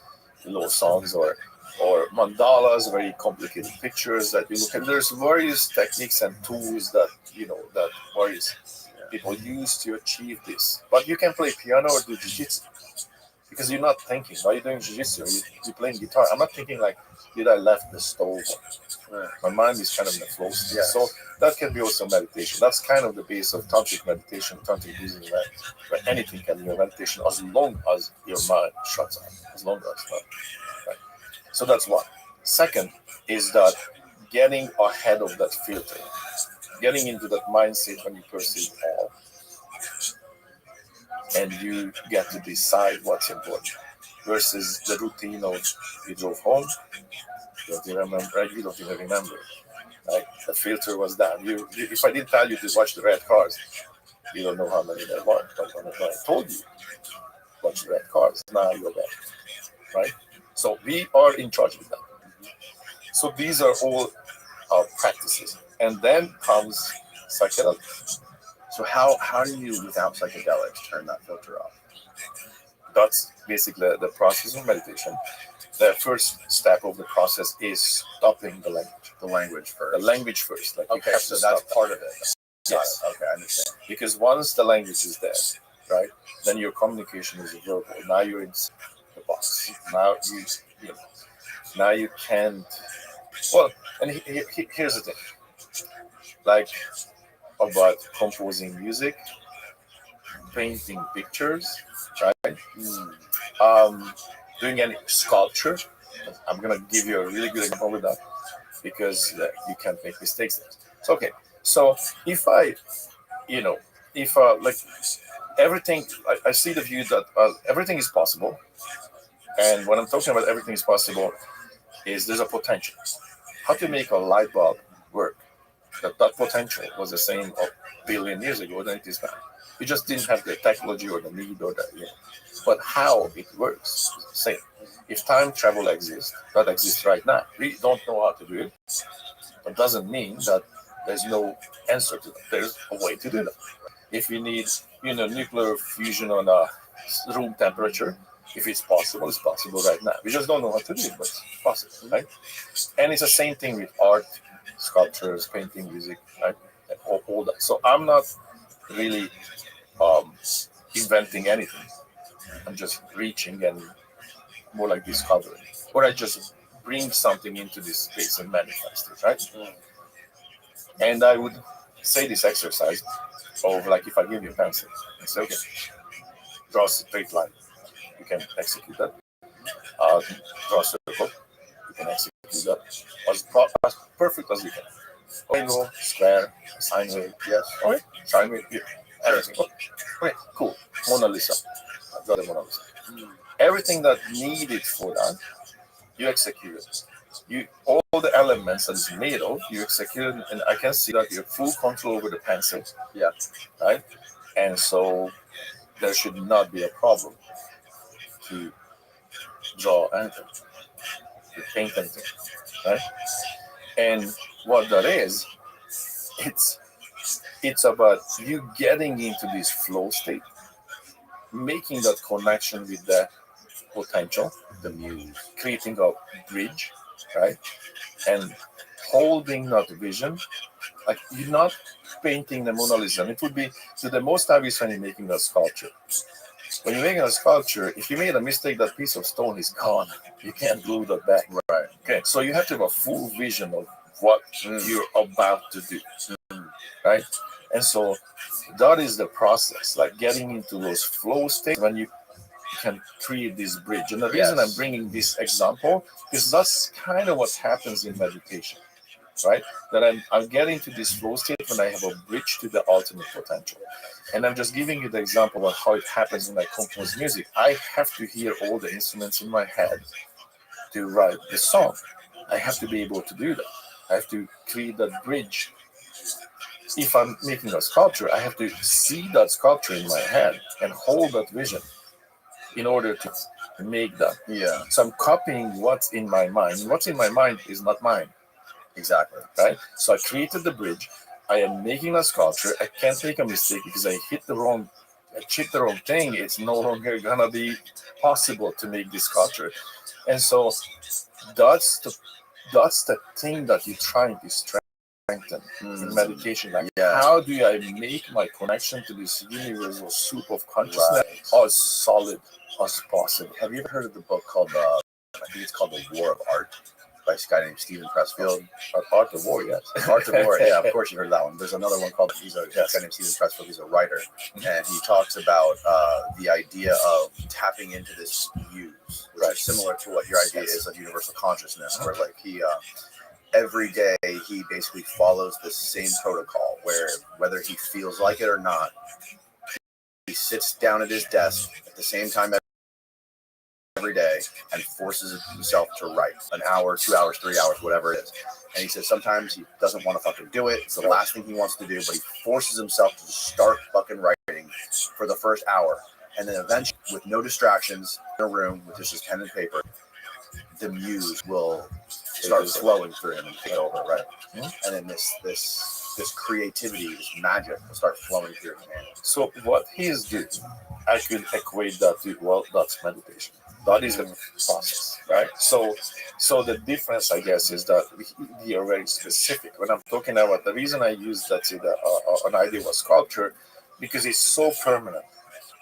little songs, or mandalas, very complicated pictures that you look at. There's various techniques and tools that that various people use to achieve this. But you can play piano or do jiu-jitsu because you're not thinking. Why are you doing jiu-jitsu? You're playing guitar. I'm not thinking like, did I left the stove? My mind is kind of in the flow state. Yes. So that can be also meditation. That's kind of the base of tantric meditation, tantric Buddhism, where anything can be a meditation as long as your mind shuts off, as long as that. Right? So that's one. Second is that getting ahead of that filter, getting into that mindset when you perceive all, and you get to decide what's important versus the routine of you drove home, you don't even remember, you don't even remember. Like the filter was down. If I didn't tell you to watch the red cars, you don't know how many there were. But when I told you, watch the red cars, now you're back, right? So we are in charge of that. So these are all our practices. And then comes psychedelics. So how do you, without psychedelics, turn that filter off? That's basically the process of meditation. The first step of the process is stopping the language. The language The first. language first. Like you Okay, have so to that's stop part of it. Yes. Okay, I understand. Because once the language is there, right, then your communication is verbal. Now you're in the box. You know, now you can't. Well, and here's the thing. Like about composing music, painting pictures, right? Doing any sculpture. I'm gonna give you a really good example with that because you can't make mistakes there. So okay, so if I, you know, if like everything, I see the view that everything is possible, and when I'm talking about everything is possible, is there's a potential. How to make a light bulb work? That potential was the same a billion years ago than it is now. You just didn't have the technology or the need or the but how it works is the same. If time travel exists, that exists right now. We don't know how to do it. That doesn't mean that there's no answer to that. There's a way to do that. If we need, nuclear fusion on a room temperature, if it's possible right now. We just don't know how to do it, but it's possible, right? And it's the same thing with art, sculptures, painting, music, right? And all that. So I'm not really inventing anything. I'm just reaching and more like discovering. Or I just bring something into this space and manifest it, right? And I would say this exercise of like if I give you a pencil and say, okay, draw a straight line, you can execute that. Draw a circle, you can execute that as perfect as you can. Oval, square, sine wave, yes. Okay, sine wave, yeah. Everything. Okay, cool. Mona Lisa. I draw the Mona Lisa. Everything that needed for that, you execute it. All the elements that it's made of, you execute it, and I can see that you have full control over the pencil. Yeah. Right? And so there should not be a problem to draw anything, to paint anything. Right? And what that is, it's about you getting into this flow state, making that connection with the potential, the muse, creating a bridge, right? And holding that vision, like you're not painting the Mona Lisa. It would be to the most obvious when you're making a sculpture. When you're making a sculpture, if you made a mistake, that piece of stone is gone. You can't glue that back. Right. Okay. So you have to have a full vision of what you're about to do. Right. And so that is the process, like getting into those flow states when you can create this bridge. And the reason I'm bringing this example is that's kind of what happens in meditation, right? That I'm getting to this flow state when I have a bridge to the ultimate potential. And I'm just giving you the example of how it happens when I compose music. I have to hear all the instruments in my head to write the song. I have to be able to do that. I have to create that bridge. If I'm making a sculpture, I have to see that sculpture in my head and hold that vision in order to make that. Yeah. So I'm copying what's in my mind. What's in my mind is not mine. Exactly. Right? So I created the bridge. I am making a sculpture. I can't make a mistake because I chipped the wrong thing. It's no longer gonna be possible to make this sculpture. And so that's the thing that you're trying to strengthen in meditation. Like how do I make my connection to this universal soup of consciousness as solid as possible? Have you ever heard of the book called I think it's called The War of Art? by this guy named Stephen Pressfield. Art of War, yes. Art of War, yeah, of course you heard of that one. There's another one called, he's a guy named Stephen Pressfield, he's a writer, and he talks about the idea of tapping into this muse, which is similar to what your idea is of universal consciousness, where like he, every day he basically follows the same protocol, where whether he feels like it or not, he sits down at his desk at the same time every day and forces himself to write an hour, 2 hours, 3 hours, whatever it is. And he says sometimes he does't want to fucking do it. It's the last thing he wants to do, but he forces himself to just start fucking writing for the first hour. And then eventually, with no distractions, in a room with just his pen and paper, the muse will start flowing through him and take over, right? And then this creativity, this magic will start flowing through him. So what he is doing, I could equate that to, well, that's meditation. That is a process, right? So the difference, I guess, is that we are very specific. When I'm talking about the reason I use, let's say, an idea of sculpture, because it's so permanent.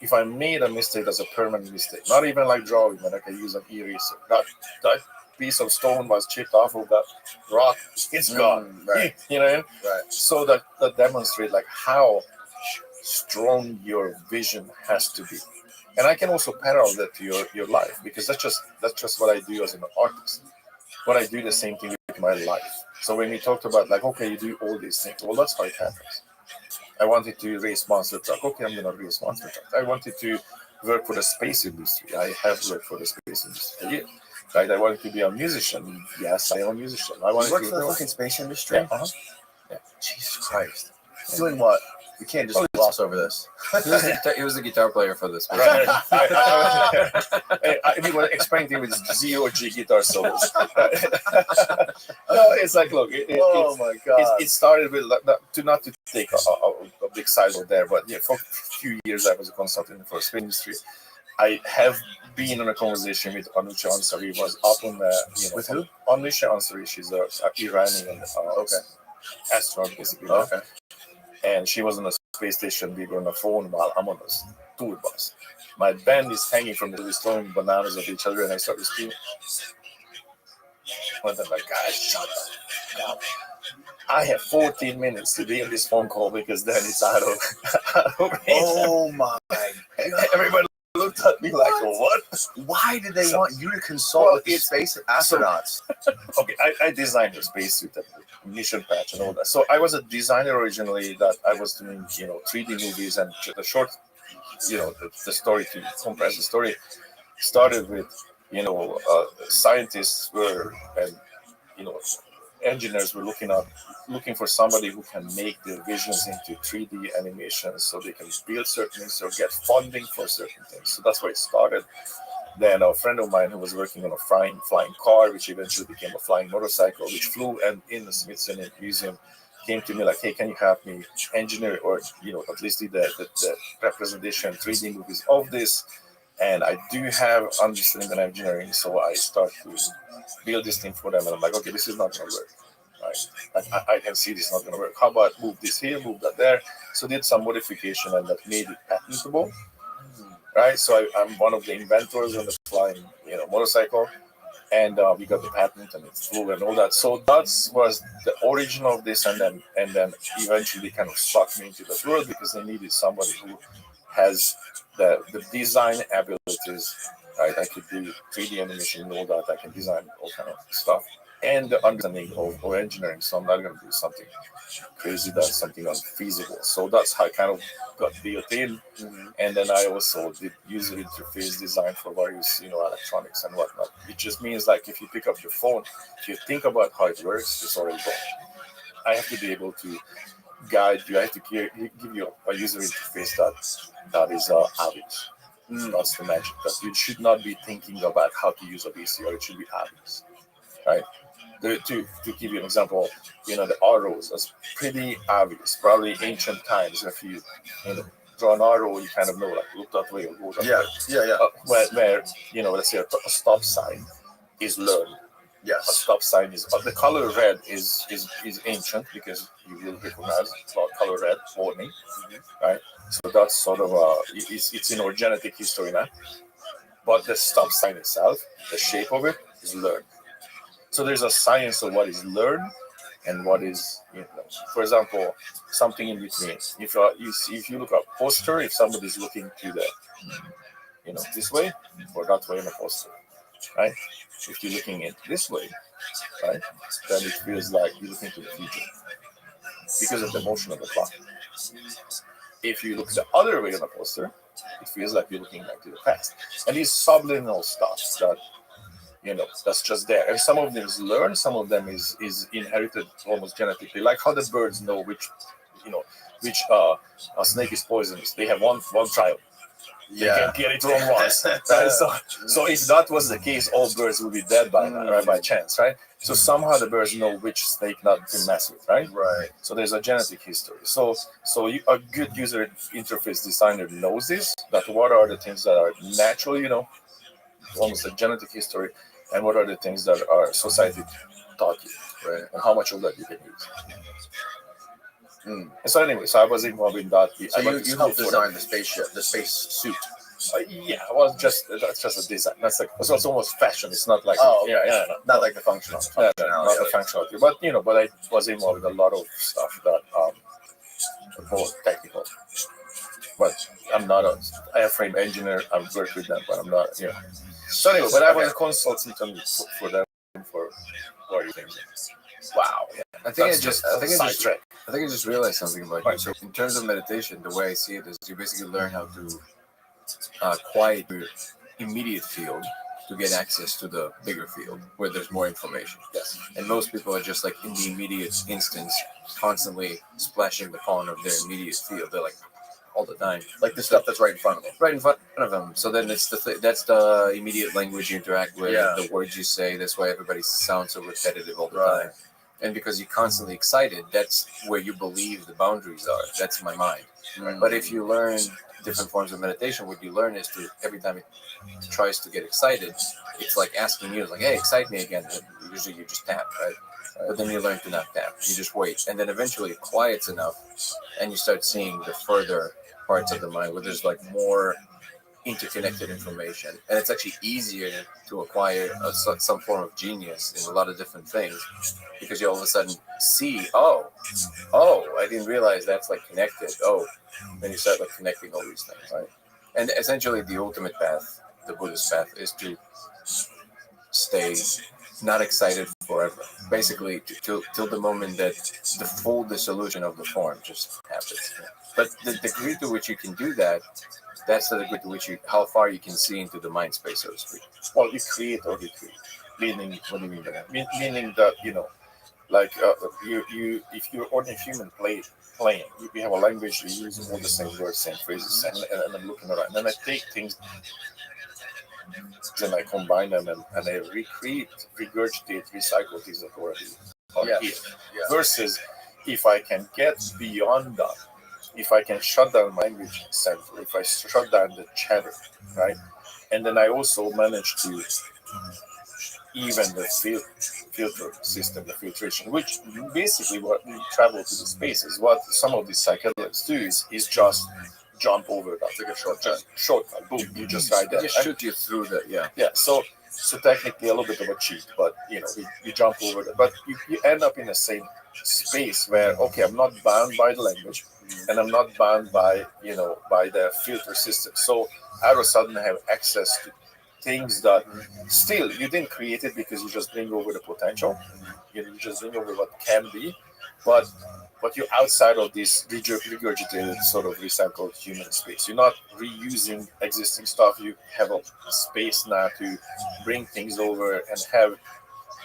If I made a mistake, that's a permanent mistake. Not even like drawing, when I can use an eraser. That piece of stone was chipped off of that rock. It's gone. Right. You know what I mean? Right. So that demonstrates like how strong your vision has to be. And I can also parallel that to your life, because that's just what I do as an artist. What I do the same thing with my life. So when we talked about like, okay, you do all these things. Well, that's how it happens. I wanted to race monster truck. Okay, I'm gonna race monster truck. I wanted to work for the space industry. I have worked for the space industry. Yeah. Right. I wanted to be a musician. Yes, I am a musician. I wanted You work to for the fucking space industry? Yeah. Yeah. Jesus Christ. Doing what? We can't just gloss over this. He was a guitar player for this. Right. We were experimenting with ZOG guitar solos. No, it's like, look, my God. it started with, not to take a big side of there, but yeah, for a few years I was a consultant for the space industry. I have been in a conversation with Anusha Ansari. Was up on the, with who? Anusha Ansari. She's a Iranian astronaut, basically. Okay. And she was on a space station. We were on the phone while I'm on this tour bus. My band is hanging from the throwing bananas at each other, and I started screaming. And then like, guys, shut up. I have 14 minutes to be in this phone call, because then it's out of range. Oh my Everybody looked at me like, what? Why did they want you to consult with these space astronauts? Okay, I designed a spacesuit and mission patch and all that. So I was a designer originally, that I was doing, 3D movies, and the short, the story, to compress the story, started with, scientists were, and, engineers were looking for somebody who can make their visions into 3D animations, so they can build certain things or get funding for certain things. So that's where it started. Then a friend of mine who was working on a flying car, which eventually became a flying motorcycle, which flew, and in the Smithsonian Museum, came to me like, hey, can you help me engineer, or at least do the representation 3D movies of this? And I do have understanding in engineering, so I start to build this thing for them, and I'm like, okay, this is not going to work. Right? I can see this is not going to work. How about move this here, move that there? So did some modification, and that made it patentable. Right? So I'm one of the inventors on the flying, motorcycle, and we got the patent, and it flew and all that. So that was the origin of this, and then eventually kind of stuck me into the world, because they needed somebody who has the design abilities, right? I could do 3D animation and all that. I can design all kind of stuff, and the understanding of engineering. So I'm not going to do something crazy, that's something unfeasible. So that's how I kind of got built in. And then I also did user interface design for various, electronics and whatnot. It just means like, if you pick up your phone, if you think about how it works, it's already gone. I have to be able to guide you. I have to give you a user interface that is obvious. That's the magic. That you should not be thinking about how to use a VCR. It should be obvious, right? To give you an example, the arrows, that's pretty obvious. Probably ancient times, if you draw an arrow, you kind of know, like, look that way or go that way. Where let's say a stop sign is learned. Yes. A stop sign is the color red is ancient, because you will recognize color red warning, right? So that's sort of it's in our genetic history now. But the stop sign itself, the shape of it, is learned. So there's a science of what is learned and what is, for example, something in between. If you look at poster, if somebody is looking to the, this way or that way in a poster, right? If you're looking it this way, right, then it feels like you're looking to the future because of the motion of the clock. If you look the other way on a poster, it feels like you're looking back to the past. And these subliminal stuff that, that's just there. And some of them is learned, some of them is inherited almost genetically. Like how the birds know which a snake is poisonous. They have one child. They can get it wrong once. Right? So if that was the case, all birds would be dead by now, right? By chance, right? So somehow the birds know which snake not to mess with, right? Right. So there's a genetic history. So a good user interface designer knows this, that what are the things that are natural, almost a genetic history, and what are the things that are society taught you, right? And how much of that you can use. So anyway, so I was involved in that. So you helped design the spaceship, the space suit. Yeah, well, that's just a design. That's like it's almost fashion. It's not like not like the functional. Not the functionality, but I was involved with a lot of stuff that more technical. But I'm not a airframe engineer. I've worked with them, but I'm not. So anyway, but I was a consultant for them for things. Wow. Yeah. I think I just realized something about you. So in terms of meditation, the way I see it is you basically learn how to quiet your immediate field to get access to the bigger field where there's more information. Yes. And most people are just like in the immediate instance, constantly splashing the pollen of their immediate field. They're like all the time, like the stuff that's right in front of them. Right in front of them. So then it's that's the immediate language you interact with, the words you say. That's why everybody sounds so repetitive all the time. And because you're constantly excited, that's where you believe the boundaries are. That's my mind. Mm. But if you learn different forms of meditation, what you learn is to every time it tries to get excited, it's like asking you, like, hey, excite me again. And usually you just tap, right? But then you learn to not tap. You just wait. And then eventually it quiets enough and you start seeing the further parts of the mind where there's like more interconnected information. And it's actually easier to acquire some form of genius in a lot of different things because you all of a sudden see, oh, I didn't realize that's like connected. Oh, then you start like connecting all these things, right? And essentially the ultimate path, the Buddhist path, is to stay not excited forever. Basically, till the moment that the full dissolution of the form just happens. But the degree to which you can do that, that's the degree to which how far you can see into the mind space, so to speak. Well, you create or recreate. Meaning, what do you mean by that? Meaning that, like if you're ordinary human playing, we have a language, we use all the same words, same phrases, and I'm looking around. And I take things and I combine them and I recreate, regurgitate, recycle things that already are here. Versus if I can get beyond that, if I can shut down language center, if I shut down the chatter, right? And then I also manage to even the filter system, the filtration, which basically what we travel to the spaces, what some of these psychedelics do is just jump over that, like a shortcut, boom, you just ride that. Just shoot you through that, Yeah, so technically a little bit of a cheat, but you jump over that. But you end up in the same space where, okay, I'm not bound by the language, and I'm not bound by, by the filter system. So I all of a sudden have access to things that still you didn't create it because you just bring over the potential, you just bring over what can be, but you're outside of this regurgitated sort of recycled human space. You're not reusing existing stuff. You have a space now to bring things over and have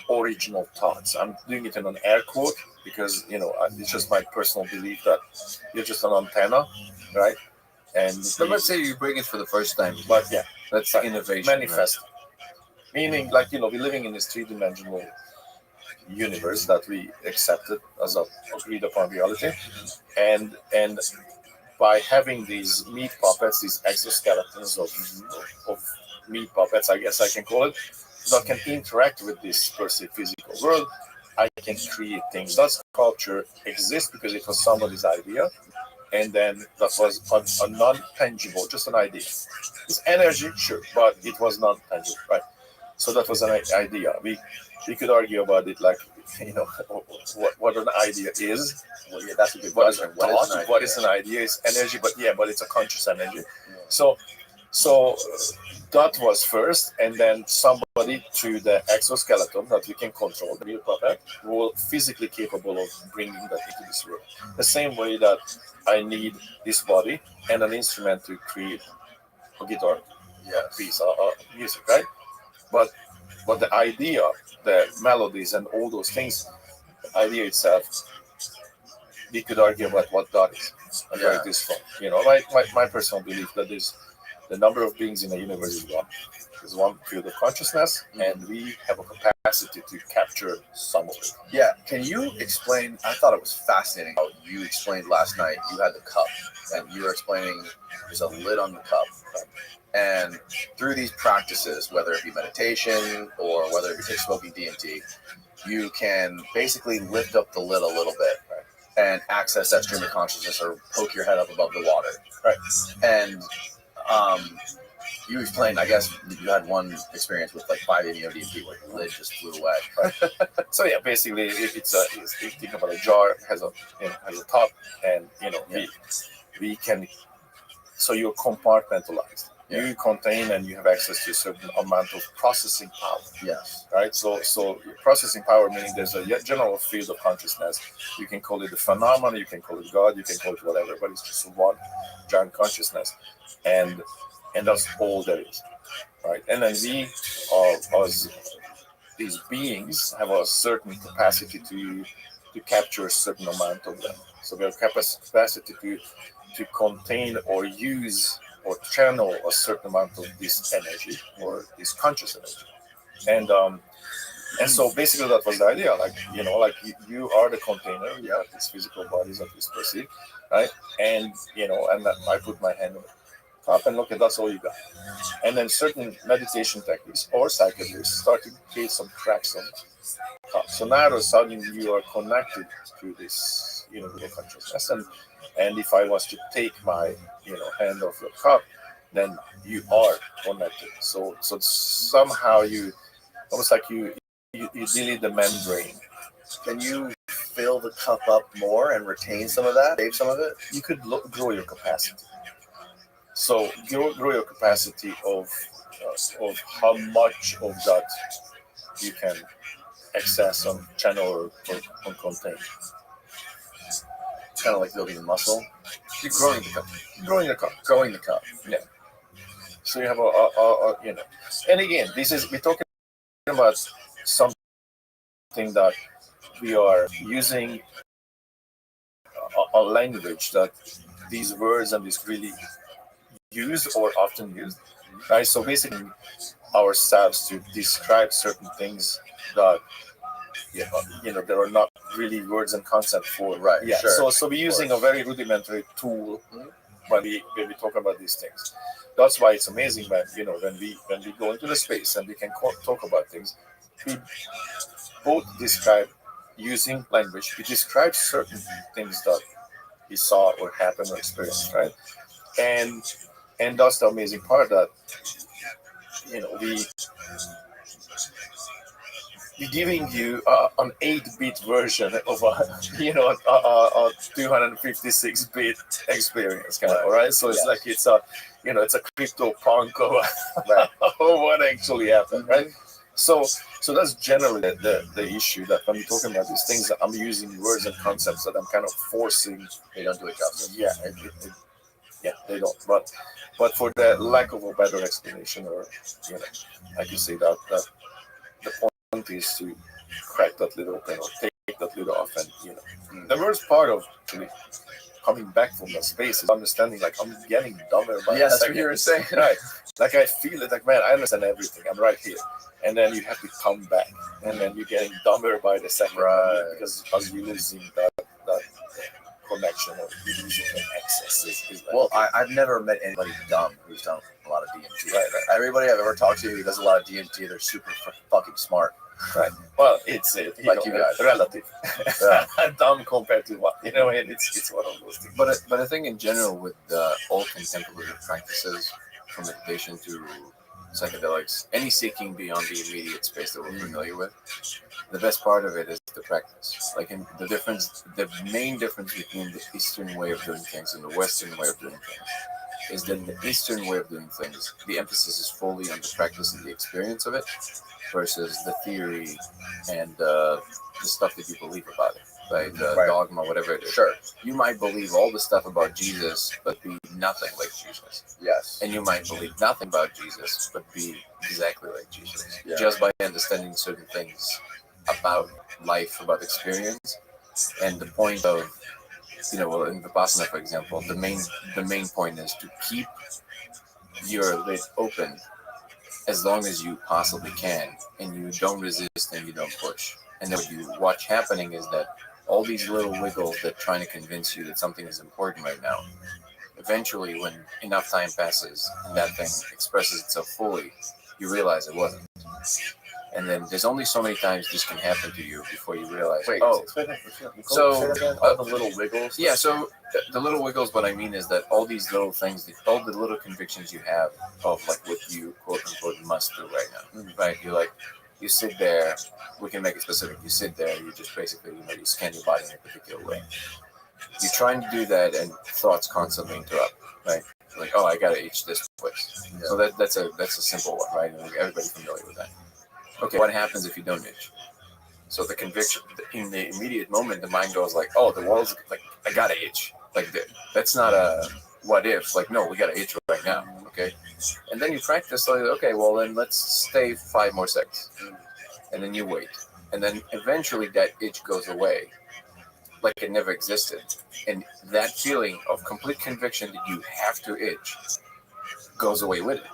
original thoughts. I'm doing it in an air quote because it's just my personal belief that you're just an antenna, right? And but let's say you bring it for the first time, but that's innovation. Manifest, right? Meaning like we're living in this three-dimensional universe that we accepted as a agreed upon reality, and by having these meat puppets, these exoskeletons of meat puppets, I guess I can call it, that can interact with this perceived physical world, I can create things. That sculpture exists because it was somebody's idea, and then that was a non-tangible, just an idea. It's energy, sure, but it was not tangible, right? So that was an idea. We could argue about it, like, what an idea is. Well, yeah, that's a good What is question. a thought? What is an idea? It's energy, but it's a conscious energy. So that was first, and then somebody through the exoskeleton that we can control, the real puppet, will physically capable of bringing that into this world. The same way that I need this body and an instrument to create a guitar piece, music, right? But the idea, the melodies, and all those things, the idea itself, we could argue about what that is and where it is from. My personal belief that is the number of beings in the universe is one. There's one field of consciousness, and we have a capacity to capture some of it. Yeah, can you explain? I thought it was fascinating how you explained last night. You had the cup, and you were explaining there's a lid on the cup. And through these practices, whether it be meditation or whether it be smoking DMT, you can basically lift up the lid a little bit and access that stream of consciousness or poke your head up above the water. Right. And you explained, I guess you had one experience with like 5-MeO DMT where the lid just flew away. Right. So yeah, basically it's you think about a jar, it has a top, and we can, so you're compartmentalized. Yeah. You contain and you have access to a certain amount of processing power. Yes. Right. So processing power meaning there's a general field of consciousness. You can call it the phenomena, you can call it God, you can call it whatever, but it's just one giant consciousness, and that's all there is. Right. And then we, as these beings, have a certain capacity to capture a certain amount of them. So we have capacity to contain or use or channel a certain amount of this energy or this conscious energy. And so basically that was the idea, like you are the container, you have these physical bodies that we perceive, right? And and I put my hand on top and look, and that's all you got. And then certain meditation techniques or psychedelics start to create some cracks on top. So now all of a sudden you are connected to this universal consciousness, and if I was to take my hand off your cup, then you are connected. So somehow you almost like you delete the membrane. Can you fill the cup up more and retain some of that, save some of it? You could grow your capacity. So grow your capacity of how much of that you can access on channel or contain. It's kind of like building a muscle. You're growing the cup. Growing the cup. Yeah. So you have and again, we're talking about something that we are using a language that these words and this really used or often used, right? So basically, ourselves to describe certain things that there are not really words and concepts for. Right. Yeah. Sure. So we're using a very rudimentary tool when we talk about these things. That's why it's amazing when we go into the space and we can talk about things. We both describe using language. We describe certain things that we saw or happened or experienced, right? And that's the amazing part that we're giving you an 8-bit version of a 256-bit experience, kind of, right? So it's like it's a crypto punk of what actually happened, right? So that's generally the issue, that when we're talking about these things, that I'm using words and concepts that I'm kind of forcing. They don't do it justice. Yeah, they don't. But for the lack of a better explanation, or I can say that the point is to crack that lid open or take that lid off, and the worst part of actually coming back from that space is understanding, like, I'm getting dumber by that's what you were saying. Right. Like, I feel it, like, man, I understand everything, I'm right here, and then you have to come back, and then you're getting dumber by the second, right? Because you're losing that connection, or you're losing the access. Is like, well, I've never met anybody dumb who's done a lot of DMT. Right. Everybody I've ever talked to who does a lot of DMT, they're super fucking smart. Right. Well, it's like you guys, relative. Dumb compared to what and it's one of those things. But I think in general with all contemplative practices, from meditation to psychedelics, any seeking beyond the immediate space that we're familiar with, the best part of it is the practice. Like in the main difference between the Eastern way of doing things and the Western way of doing things is that in the Eastern way of doing things, the emphasis is fully on the practice and the experience of it versus the theory and the stuff that you believe about it. Right, dogma, whatever it is. Sure. You might believe all the stuff about Jesus, but be nothing like Jesus. Yes. And you might believe nothing about Jesus, but be exactly like Jesus. Yeah. Just by understanding certain things about life, about experience, and the point of, well, in Vipassana, for example, the main point is to keep your lid open as long as you possibly can, and you don't resist and you don't push. And then what you watch happening is that all these little wiggles that trying to convince you that something is important right now, eventually when enough time passes and that thing expresses itself fully, you realize it wasn't. And then there's only so many times this can happen to you before you realize, all the little wiggles. Yeah, so the little wiggles, what I mean is that all these little things, all the little convictions you have of like what you quote unquote must do right now, right? You're like, you sit there, we can make it specific. You sit there, you just basically, you scan your body in a particular way. You're trying to do that, and thoughts constantly interrupt, right? Like, oh, I gotta itch this place. Yeah. So that's a simple one, right? Everybody's familiar with that. Okay, what happens if you don't itch? So the conviction, in the immediate moment, the mind goes like, oh, the world's like, I gotta itch. Like, that's not a what if. Like, no, we gotta itch right now, okay? And then you practice, like, okay, well, then let's stay 5 more seconds. And then you wait. And then eventually that itch goes away, like it never existed. And that feeling of complete conviction that you have to itch goes away with it.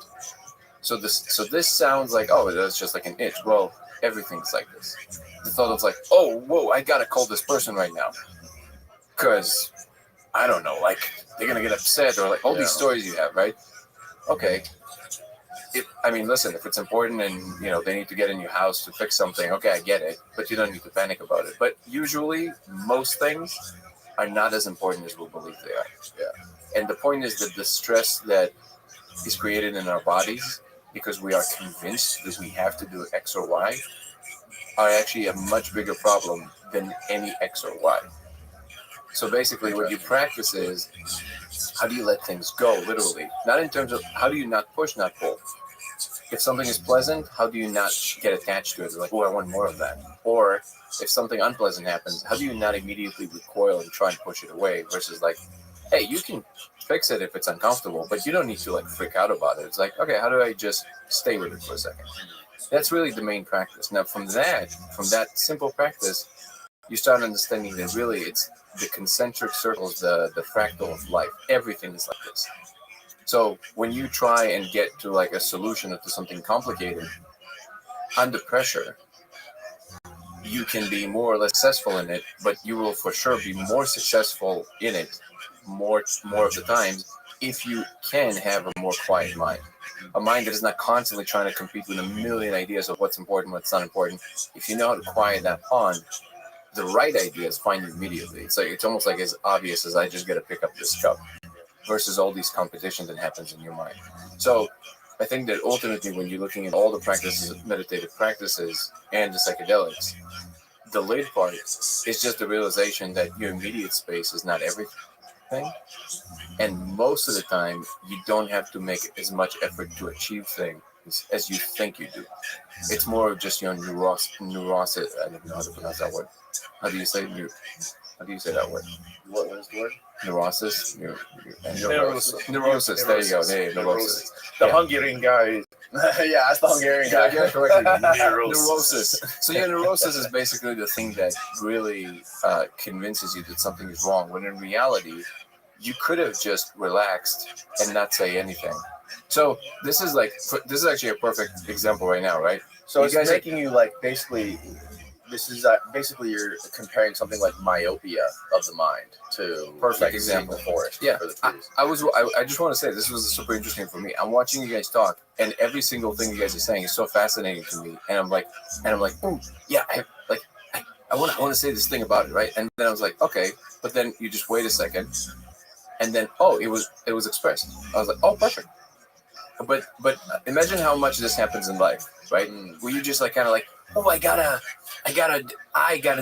So this sounds like, oh, that's just like an itch. Well, everything's like this. The thought of like, oh, whoa, I gotta call this person right now, because I don't know, like they're gonna get upset, or like all these stories you have, right? Okay. Listen, if it's important and they need to get in your house to fix something, okay, I get it, but you don't need to panic about it. But usually, most things are not as important as we believe they are. Yeah. And the point is that the stress that is created in our bodies because we are convinced that we have to do X or Y are actually a much bigger problem than any X or Y. So basically, what you practice is, how do you let things go, literally? Not in terms of how do you not push, not pull. If something is pleasant, how do you not get attached to it? Like, oh, I want more of that. Or if something unpleasant happens, how do you not immediately recoil and try and push it away? Versus like, hey, you can fix it if it's uncomfortable, but you don't need to like freak out about it. It's like, okay, how do I just stay with it for a second? That's really the main practice. Now, from that simple practice, you start understanding that really it's the concentric circles, the fractal of life. Everything is like this. So when you try and get to like a solution to something complicated, under pressure, you can be more or less successful in it, but you will for sure be more successful in it more of the times if you can have a more quiet mind. A mind that is not constantly trying to compete with a million ideas of what's important, what's not important. If you know how to quiet that pond, the right ideas find you immediately. It's almost like as obvious as I just got to pick up this cup, versus all these competition that happens in your mind. So I think that ultimately, when you're looking at all the practices, meditative practices, and the psychedelics, the late part is just the realization that your immediate space is not everything. And most of the time, you don't have to make as much effort to achieve things as you think you do. It's more of just your neurosis. I don't know how to pronounce that word. How do you say that word? What is the word? Neurosis. Neurosis. Neurosis. There you go. Neurosis. The Hungarian guy. Yeah, that's the Hungarian guy. Neurosis. So your neurosis is basically the thing that really convinces you that something is wrong, when in reality, you could have just relaxed and not say anything. So this is actually a perfect example right now, right? So it's making you like basically. This is basically you're comparing something like myopia of the mind to perfect example the forest. Yeah, I just want to say this was super interesting for me. I'm watching you guys talk, and every single thing you guys are saying is so fascinating to me. And I'm like, oh yeah, I want to say this thing about it, right? And then I was like, okay, but then you just wait a second, and then it was expressed. I was like, oh, perfect. but imagine how much this happens in life, right? Where you just like kind of like, oh, I gotta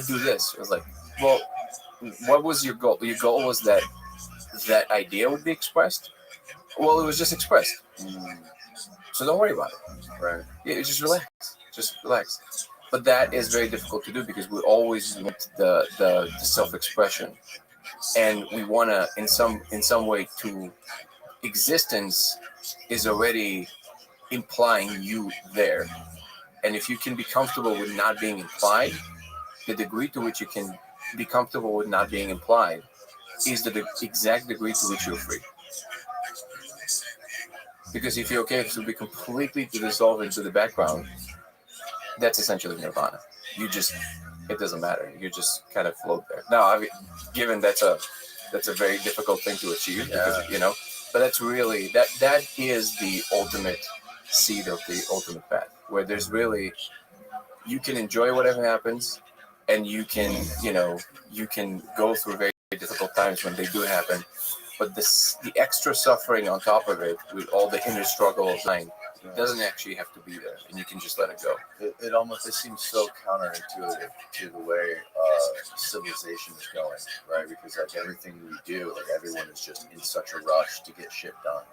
do this. It was like, well, what was your goal? Your goal was that idea would be expressed. Well, it was just expressed, so don't worry about it. Right. Yeah, just relax. But that is very difficult to do because we always want the self-expression, and we want to in some way to existence is already implying you there, and if you can be comfortable with not being implied, the degree to which you can be comfortable with not being implied is the exact degree to which you're free. Because if you're okay to be completely to dissolve into the background, that's essentially nirvana. It doesn't matter. You just kind of float there. Now, I mean, given that's a very difficult thing to achieve, because but that's really that is the ultimate seed of the ultimate path, where there's really you can enjoy whatever happens, and you can go through very difficult times when they do happen, but the extra suffering on top of it with all the inner struggle of mind doesn't actually have to be there, and you can just let it go. It seems so counterintuitive to the way civilization is going, right? Because like everything we do, like everyone is just in such a rush to get shit done,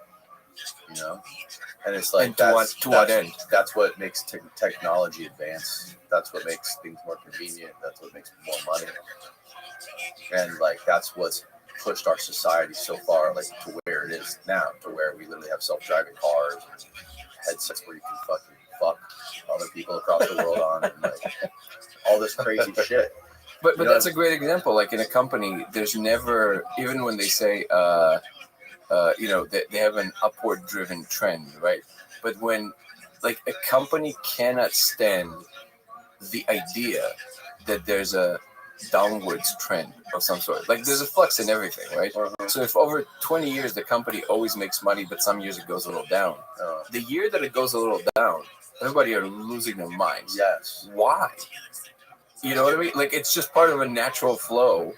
and it's like and to what end? That's what makes technology advance. That's what makes things more convenient. That's what makes more money, and like that's what's pushed our society so far, like to where it is now, to where we literally have self-driving cars and headsets where you can fucking fuck other people across the world on, and like all this crazy shit. But that's a great example. Like in a company, there's never, even when they say, they have an upward driven trend, right? But when like a company cannot stand the idea that there's a downwards trend of some sort. Like there's a flux in everything, right? So if over 20 years the company always makes money, but some years it goes a little down, the year that it goes a little down, everybody are losing their minds. Yes. Why? You know what I mean? Like it's just part of a natural flow.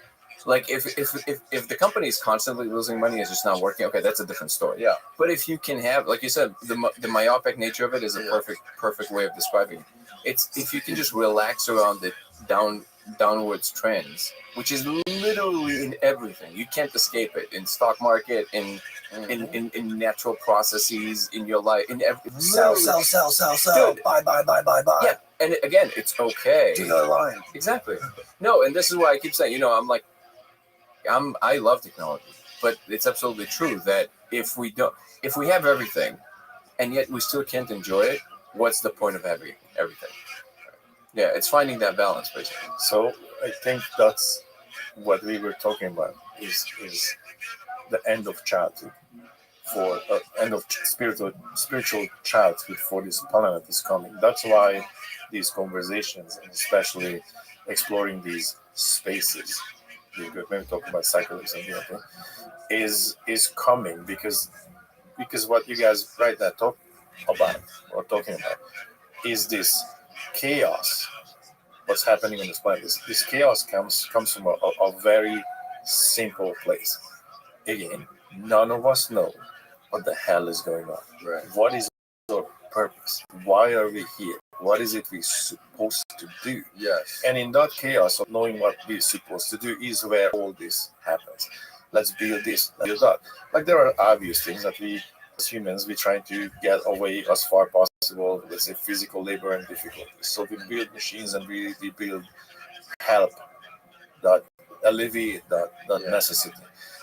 Like if the company is constantly losing money, it's just not working. Okay, that's a different story. Yeah. But if you can have, like you said, the myopic nature of it is a perfect way of describing it. It's if you can just relax around the downwards trends, which is literally in everything. You can't escape it in stock market, in natural processes, in your life, in every Sell. Dude. Buy. Yeah, and again, it's okay. Do the line. Exactly. No, and this is why I keep saying, I love technology, but it's absolutely true that if we have everything, and yet we still can't enjoy it, what's the point of having everything? Yeah, it's finding that balance, basically. So I think that's what we were talking about is the end of childhood, for end of spiritual childhood for this planet is coming. That's why these conversations, and especially exploring these spaces, maybe talking about psychology, is coming because what you guys right now talking about is this chaos. What's happening on this planet? This chaos comes from a very simple place. Again, none of us know what the hell is going on. Right. What is our purpose? Why are we here? What is it we're supposed to do? Yes. And in that chaos of knowing what we're supposed to do is where all this happens. Let's build this, let's build that. Like there are obvious things that we, as humans, we're trying to get away as far possible, let's say physical labor and difficulties. So we build machines and we build help that alleviate that necessity.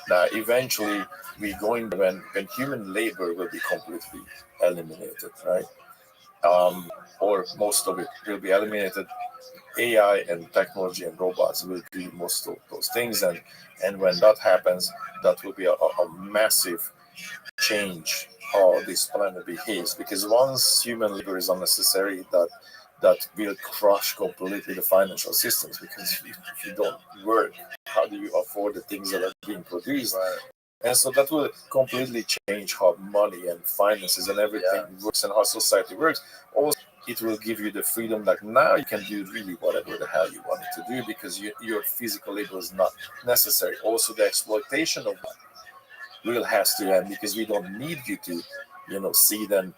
Now, eventually, we're going when human labor will be completely eliminated, right? Or most of it will be eliminated. AI and technology and robots will do most of those things, and when that happens, that will be a massive change how this planet behaves. Because once human labor is unnecessary, that will crush completely the financial systems. Because if you don't work, how do you afford the things that are being produced? Right. And so that will completely change how money and finances and everything works and how society works. Also, it will give you the freedom that now you can do really whatever the hell you wanted to do because your physical labor is not necessary. Also, the exploitation of that will has to end because we don't need you to seed and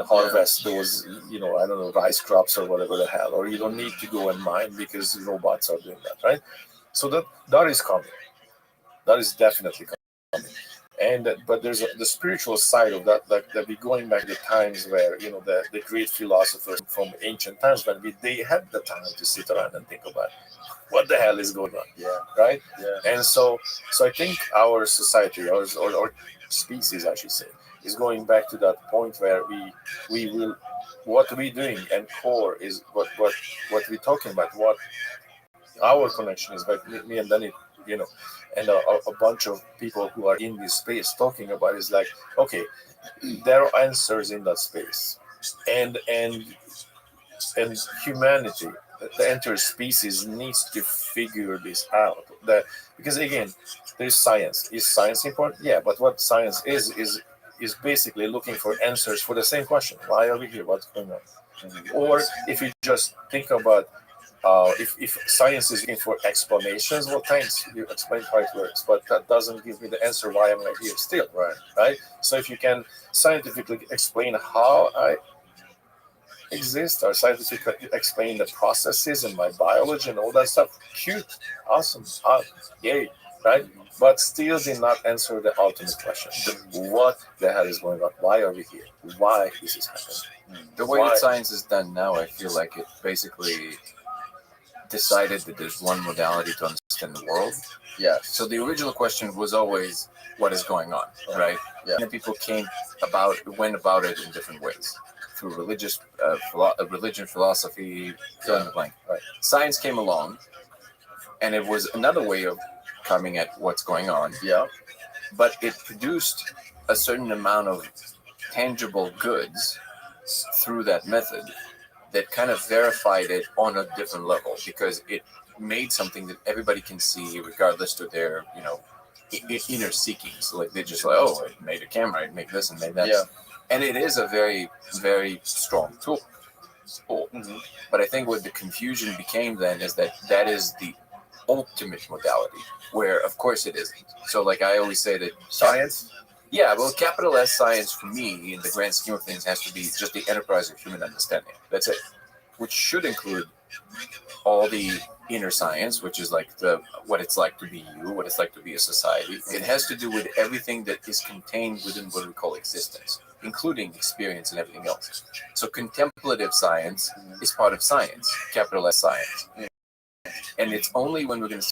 harvest those, I don't know, rice crops or whatever the hell, or you don't need to go and mine because robots are doing that, right? So that is coming. That is definitely coming. And but there's the spiritual side of that we're going back to times where the great philosophers from ancient times when they had the time to sit around and think about what the hell is going on, right? And so I think our society or species, I should say, is going back to that point where we will, what we're doing and core is what we're talking about, what our connection is, like me and Danny, and a bunch of people who are in this space talking about is like, okay, there are answers in that space, and humanity, the entire species needs to figure this out. That because again, there's science. Is science important? Yeah, but what science is basically looking for answers for the same question: why are we here? What's going on? Or if you just think about if science is looking for explanations, well, thanks, you explained how it works, but that doesn't give me the answer why I'm here still, right? So if you can scientifically explain how I exist, or scientifically explain the processes in my biology and all that stuff, cute, awesome, yay, right? But still did not answer the ultimate question: what the hell is going on? Why are we here? Why is this happening? The way that science is done now, I feel like it basically decided that there's one modality to understand the world. Yeah. So the original question was always, what is going on, right? Yeah. And then people went about it in different ways, through religion, philosophy, fill in the blank. Right. Science came along, and it was another way of coming at what's going on. Yeah. But it produced a certain amount of tangible goods through that method that kind of verified it on a different level, because it made something that everybody can see regardless of their, inner seekings. Like they just like, oh, it made a camera, it made this and made that. Yeah. And it is a very, very strong tool. Mm-hmm. But I think what the confusion became then is that is the ultimate modality, where of course it isn't. So like I always say that Science? Yeah, well, capital S science for me, in the grand scheme of things, has to be just the enterprise of human understanding. That's it. Which should include all the inner science, which is like what it's like to be you, what it's like to be a society. It has to do with everything that is contained within what we call existence, including experience and everything else. So contemplative science is part of science, capital S science. And it's only when we're going to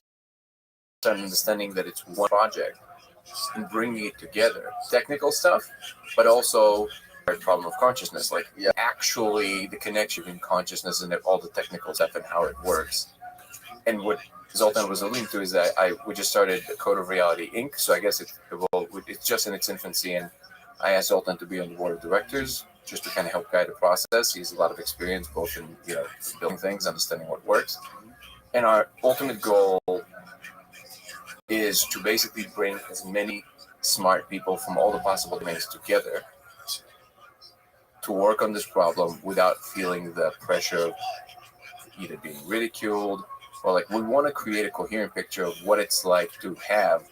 start understanding that it's one project and bringing it together, technical stuff, but also the problem of consciousness, like actually the connection between consciousness and all the technical stuff and how it works. And what Zoltan was alluding to is that we just started the Code of Reality Inc. So I guess it's just in its infancy, and I asked Zoltan to be on the board of directors just to kind of help guide the process. He has a lot of experience both in building things, understanding what works, and our ultimate goal is to basically bring as many smart people from all the possible domains together to work on this problem without feeling the pressure of either being ridiculed or like we want to create a coherent picture of what it's like to have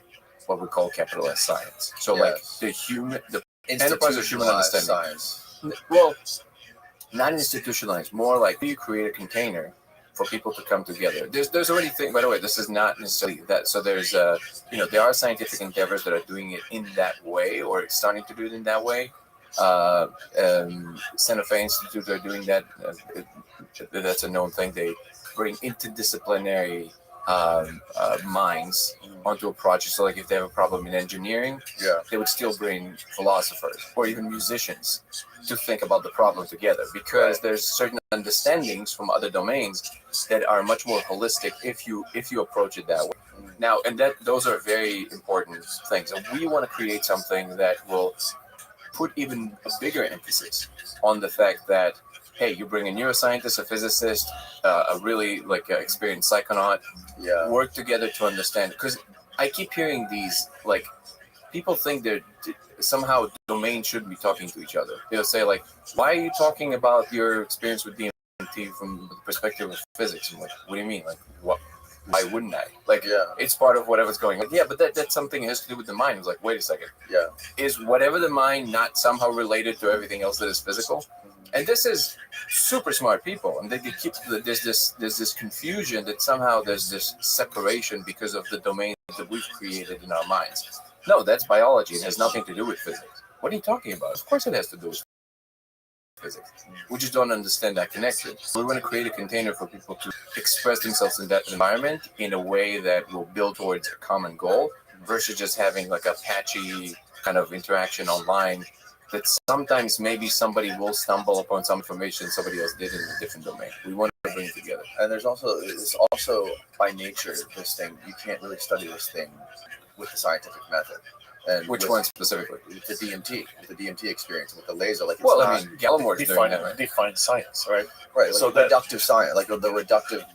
what we call capital S science. So like the enterprise of human understanding. Science. Well, not institutionalized, more like you create a container for people to come together. There's already by the way, this is not necessarily that. So there's there are scientific endeavors that are doing it in that way or starting to do it in that way. Santa Fe Institute are doing that. That's a known thing. They bring interdisciplinary minds onto a project. So like if they have a problem in engineering, they would still bring philosophers or even musicians to think about the problem together, because there's certain understandings from other domains that are much more holistic if you approach it that way. Now, and those are very important things. And we want to create something that will put even a bigger emphasis on the fact that, hey, you bring a neuroscientist, a physicist, a really experienced psychonaut, work together to understand. Because I keep hearing these, people think they're somehow domains shouldn't be talking to each other. They'll say, why are you talking about your experience with DMT from the perspective of physics? I'm like, what do you mean? What? why wouldn't I? Like, it's part of whatever's going on. Yeah, but that's something that has to do with the mind. It's like, wait a second. Yeah. Is whatever the mind not somehow related to everything else that is physical? And this is super smart people, and they keep there's this confusion that somehow there's this separation because of the domain that we've created in our minds. No, that's biology. It has nothing to do with physics. What are you talking about? Of course, it has to do with physics. We just don't understand that connection. We want to create a container for people to express themselves in that environment in a way that will build towards a common goal versus just having like a patchy kind of interaction online that sometimes maybe somebody will stumble upon some information somebody else did in a different domain. We want to bring it together. And it's also by nature, this thing, you can't really study this thing with the scientific method. And which one specifically? With the DMT experience, with the laser. Like, well, I mean, Gallimore's doing that, right? Define science, right? Right. Like so reductive science, like the reductive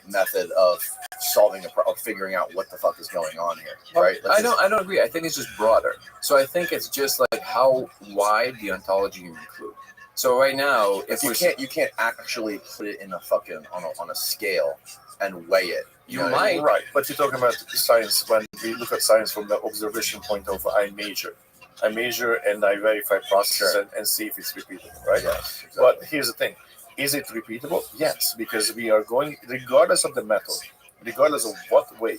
method of of figuring out what the fuck is going on here, right? I don't agree. I think it's just broader. So I think it's just like how wide the ontology you include. So right now, if you can't actually put it in a fucking on a scale and weigh it. You might, right? But you're talking about science when we look at science from the observation point of I measure and I verify process and see if it's repeatable, right? Yes, exactly. But here's the thing. Is it repeatable? Yes, because we are going, regardless of the method, regardless of what way,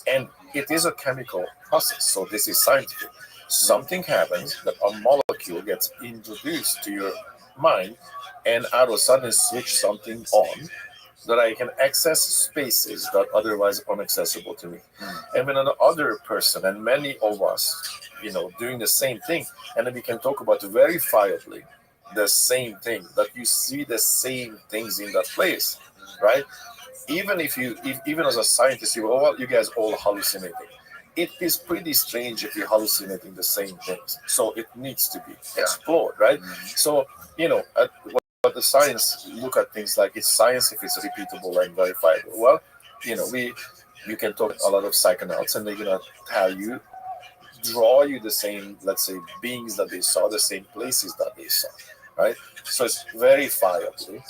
and it is a chemical process, so this is scientific. Something happens that a molecule gets introduced to your mind, and out of a sudden switch something on that I can access spaces that otherwise are inaccessible to me. And when another person, and many of us, doing the same thing, and then we can talk about verifiably the same thing, that you see the same things in that place, right? Even even as a scientist, you guys all hallucinating. It is pretty strange if you're hallucinating the same things. So it needs to be explored, right? So, but the science look at things like it's science if it's repeatable and verifiable. Well, you can talk to a lot of psychonauts and they're gonna tell you, draw you the same, let's say, beings that they saw, the same places that they saw, right? So it's verifiably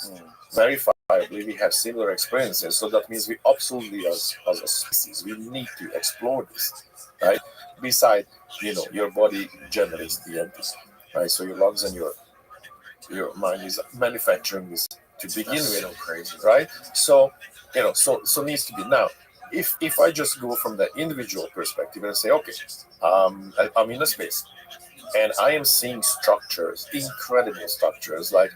we have similar experiences. So that means we absolutely, as a species, we need to explore this, right? Besides, your body generates DMT, right? So your lungs and your mind is manufacturing this to begin with. So crazy, right? So so needs to be. Now, if I just go from the individual perspective and say, okay, I'm in a space and I am seeing structures, incredible structures, like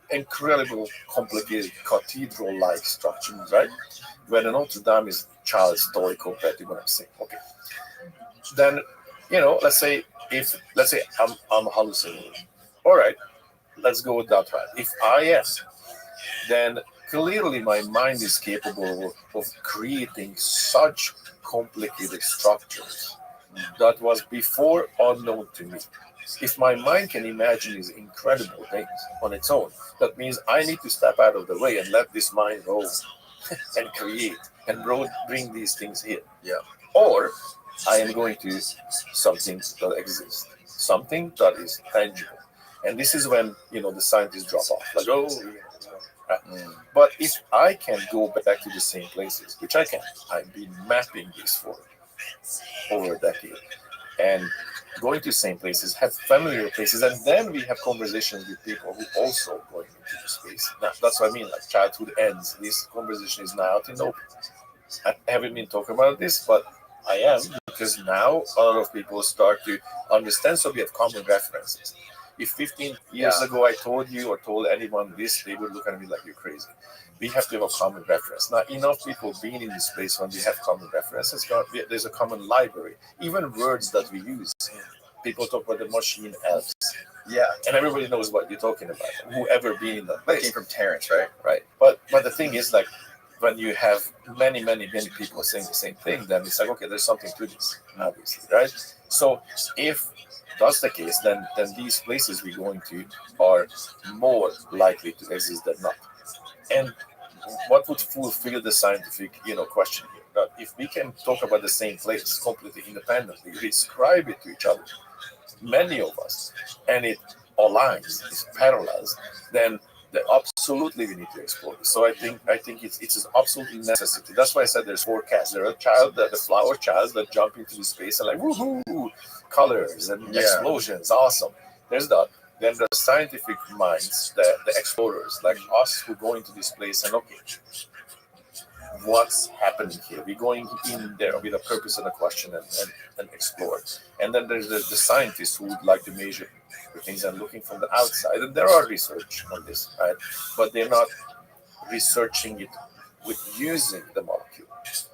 incredible complicated cathedral-like structures, right? Where the Notre Dame is child's toy compared to what I'm saying. Okay, then let's say I'm hallucinating. All right, let's go with that route. If I am, then clearly my mind is capable of creating such complicated structures that was before unknown to me. If my mind can imagine these incredible things on its own, that means I need to step out of the way and let this mind roll and create and bring these things here. Yeah. Or I am going to something that exists, something that is tangible. And this is when, the scientists drop off. Like, But if I can go back to the same places, which I can, I've been mapping this for over a decade. And going to the same places, have familiar places, and then we have conversations with people who also going into the space. Now, that's what I mean, like childhood ends. This conversation is now out in the open. I haven't been talking about this, but I am, because now a lot of people start to understand, so we have common references. If 15 years ago I told you or told anyone this, they would look at me like you're crazy. We have to have a common reference. Now, enough people being in this space when we have common references, there's a common library. Even words that we use. People talk about the machine elves. Yeah. And everybody knows what you're talking about. Whoever been in that place. Came from Terrence, right? Right. But the thing is, like, when you have many people saying the same thing, then it's like, okay, there's something to this, obviously, right? So if that's the case, then these places we're going to are more likely to exist than not. And what would fulfill the scientific, question here? That if we can talk about the same place completely independently, describe it to each other, many of us, and it aligns, it parallels, then that absolutely we need to explore this. So I think it's an absolutely necessity. That's why I said there's 4 cats. There are the flower childs that jump into the space and like woohoo, colors and explosions, awesome. There's that. Then the scientific minds, the explorers, like us who go into this place and okay, what's happening here? We're going in there with a purpose and a question and explore. And then there's the scientists who would like to measure things and looking from the outside. And there are research on this, right? But they're not researching it with using the molecule.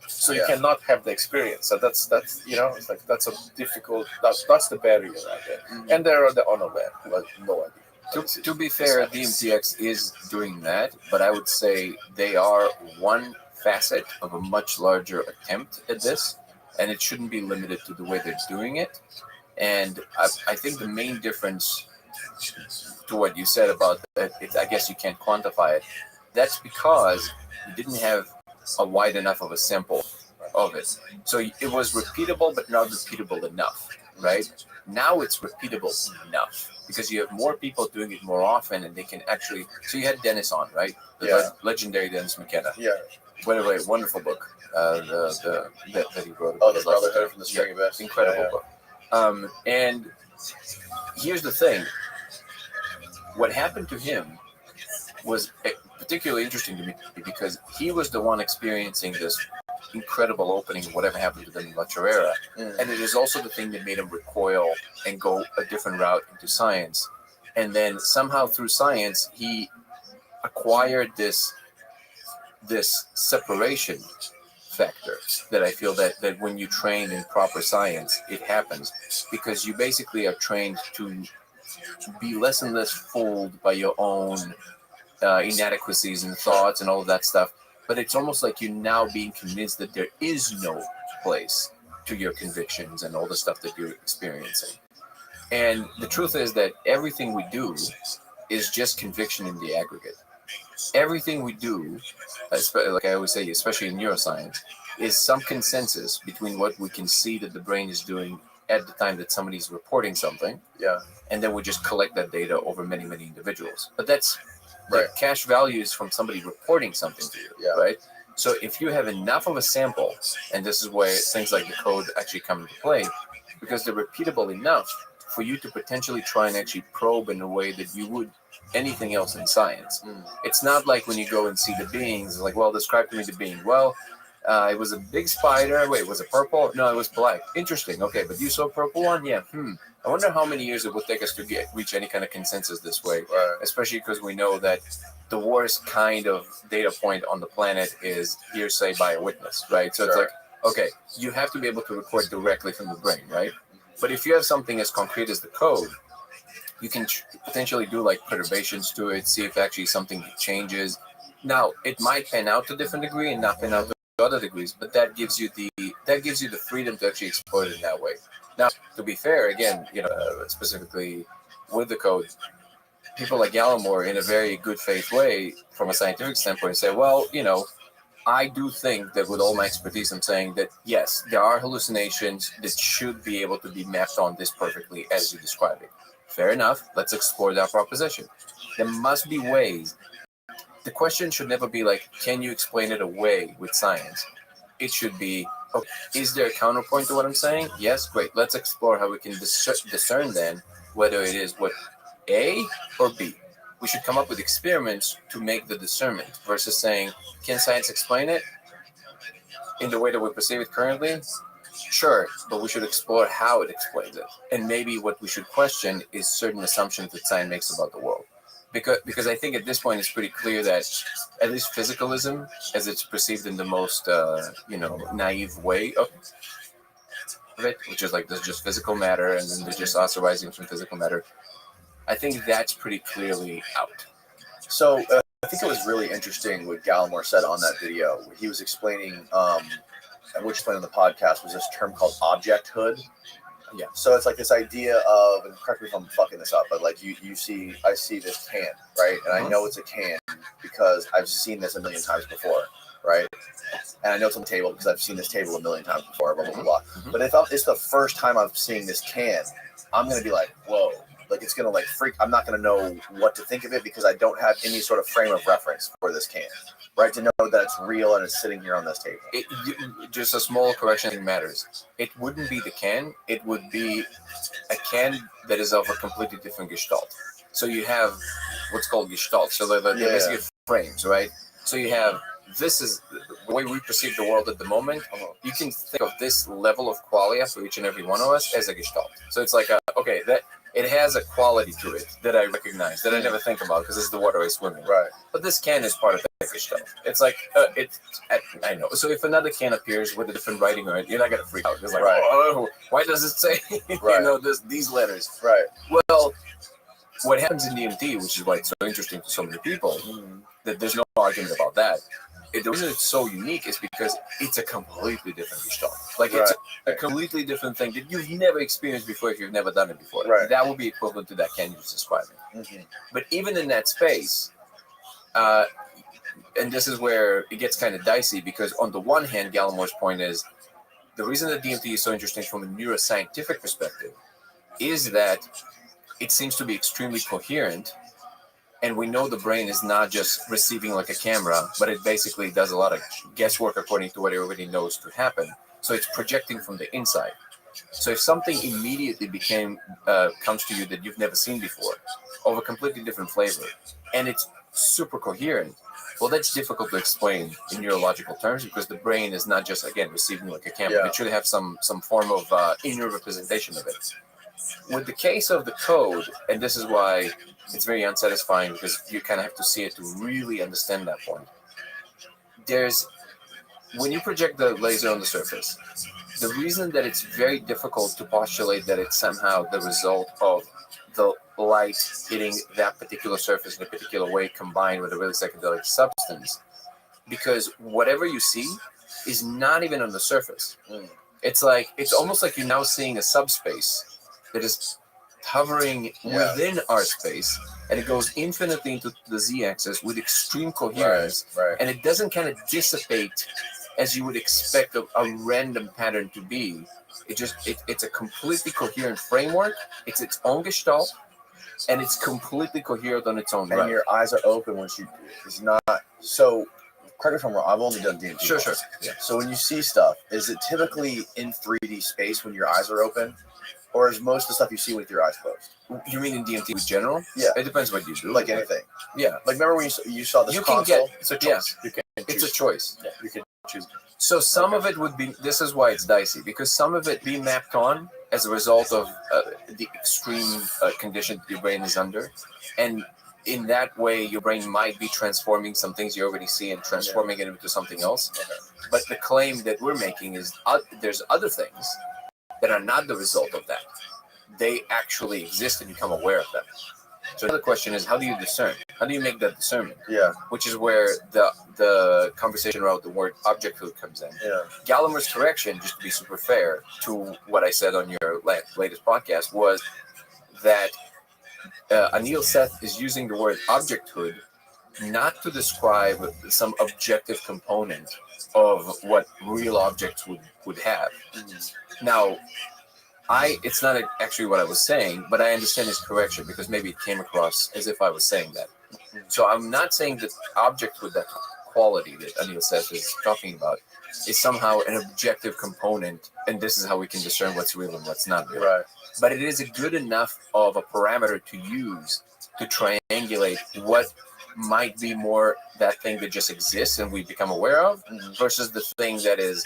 So you cannot have the experience. So that's it's like that's a difficult. That's the barrier right there. Mm-hmm. And there are the unaware who have no idea. To be fair, DMTX is doing that, but I would say they are one facet of a much larger attempt at this, and it shouldn't be limited to the way they're doing it. And I think the main difference to what you said about that, I guess you can't quantify it. That's because you didn't have a wide enough of a sample of it. So it was repeatable, but not repeatable enough, right? Now it's repeatable enough because you have more people doing it more often, and they can actually. So you had Dennis on, right? The legendary Dennis McKenna. Yeah. By the way, wonderful book. That he wrote. Oh, the Brotherhood from the String of Us. Incredible book. And here's the thing. What happened to him was particularly interesting to me because he was the one experiencing this incredible opening of whatever happened to them in La Chorrera. And it is also the thing that made him recoil and go a different route into science. And then somehow through science, he acquired this separation factor that I feel that when you train in proper science, it happens because you basically are trained to be less and less fooled by your own inadequacies and thoughts and all of that stuff. But it's almost like you're now being convinced that there is no place to your convictions and all the stuff that you're experiencing. And the truth is that everything we do is just conviction in the aggregate. Everything we do, like I always say, especially in neuroscience, is some consensus between what we can see that the brain is doing at the time that somebody's reporting something. Yeah. And then we just collect that data over many, many individuals. But that's right. The cache value is from somebody reporting something to you, right? So if you have enough of a sample, and this is where things like the code actually come into play, because they're repeatable enough for you to potentially try and actually probe in a way that you would anything else in science. It's not like when you go and see the beings, like, well, describe to me the being. Well, it was a big spider. Wait, was it purple? No, it was black. Interesting. Okay, but you saw a purple one? Yeah. I wonder how many years it would take us to reach any kind of consensus this way, especially because we know that the worst kind of data point on the planet is hearsay by a witness, right? So it's like, okay, you have to be able to record directly from the brain, right? But if you have something as concrete as the code, you can potentially do like perturbations to it, see if actually something changes. Now, it might pan out to a different degree and not pan out to other degrees, but that gives you the freedom to actually explore it in that way. Now, to be fair, again, specifically with the code, people like Gallimore, in a very good faith way, from a scientific standpoint, say, well, I do think that with all my expertise, I'm saying that, yes, there are hallucinations that should be able to be mapped on this perfectly as you describe it. Fair enough. Let's explore that proposition. There must be ways. The question should never be like, can you explain it away with science? It should be, okay, is there a counterpoint to what I'm saying? Yes, great. Let's explore how we can discern then whether it is what A or B. We should come up with experiments to make the discernment versus saying, can science explain it in the way that we perceive it currently? Sure, but we should explore how it explains it. And maybe what we should question is certain assumptions that science makes about the world. Because I think at this point it's pretty clear that at least physicalism, as it's perceived in the most naive way of it, which is like there's just physical matter and then there's just us arising from physical matter, I think that's pretty clearly out. So I think it was really interesting what Gallimore said on that video. He was explaining, and we explained on the podcast, was this term called objecthood. Yeah. So it's like this idea of, and correct me if I'm fucking this up, but like I see this can, right? And I know it's a can because I've seen this a million times before, right? And I know it's on the table because I've seen this table a million times before, blah, blah, blah, blah. But if it's the first time I'm seeing this can, I'm going to be like, whoa, Like it's gonna like freak. I'm not gonna know what to think of it because I don't have any sort of frame of reference for this can, right? To know that it's real and it's sitting here on this table. Just a small correction matters. It wouldn't be the can. It would be a can that is of a completely different gestalt. So you have what's called gestalt. So they're basically frames, right? So you have, this is the way we perceive the world at the moment. You can think of this level of qualia for each and every one of us as a gestalt. So it's like, that it has a quality to it that I recognize, that I never think about because it's the water I swim in. Right. But this can is part of that gestalt. It's like, I know. So if another can appears with a different writing on it, you're not going to freak out. It's like, why does it say, these letters? Right. Well, what happens in DMT, which is why it's so interesting to so many people, that there's no argument about that. The reason it's so unique is because it's a completely different gestalt. Like it's a completely different thing that you've never experienced before if you've never done it before. Right. That would be equivalent to that can you just describing. But even in that space, and this is where it gets kind of dicey because on the one hand, Gallimore's point is the reason that DMT is so interesting from a neuroscientific perspective is that it seems to be extremely coherent. And we know the brain is not just receiving like a camera, but it basically does a lot of guesswork according to what everybody knows to happen. So it's projecting from the inside. So if something immediately comes to you that you've never seen before, of a completely different flavor, and it's super coherent, well, that's difficult to explain in neurological terms because the brain is not just, again, receiving like a camera. It should have some form of inner representation of it. With the case of the code, and this is why it's very unsatisfying because you kind of have to see it to really understand that point. When you project the laser on the surface, the reason that it's very difficult to postulate that it's somehow the result of the light hitting that particular surface in a particular way combined with a really psychedelic substance, because whatever you see is not even on the surface. It's almost like you're now seeing a subspace that is hovering within our space, and it goes infinitely into the z-axis with extreme coherence, and it doesn't kind of dissipate as you would expect a random pattern to be. It's a completely coherent framework. It's its own gestalt, and it's completely coherent on its own. And right. Your eyes are open when it's not. So, correct me if I'm wrong. I've only done DMT. Sure. Yeah. So when you see stuff, is it typically in 3D space when your eyes are open? Or is most of the stuff you see with your eyes closed? You mean in DMT in general? Yeah. It depends what you do. Like anything. Yeah. Like remember when you saw this console? It's a choice. It's a choice. Yeah. You can choose. So some of it would be, this is why it's dicey, because some of it be mapped on as a result of the extreme condition that your brain is under. And in that way, your brain might be transforming some things you already see and transforming it into something else. But the claim that we're making is there's other things that are not the result of that. They actually exist and become aware of them. So the question is, how do you discern? How do you make that discernment? Yeah. Which is where the conversation around the word objecthood comes in. Yeah. Gallimore's correction, just to be super fair to what I said on your latest podcast, was that Anil Seth is using the word objecthood not to describe some objective component of what real objects would have. Now, it's not actually what I was saying, but I understand his correction because maybe it came across as if I was saying that. So I'm not saying that object with that quality that Anil Seth is talking about is somehow an objective component, and this is how we can discern what's real and what's not real. Right. But it is a good enough of a parameter to use to triangulate what might be more that thing that just exists and we become aware of versus the thing that is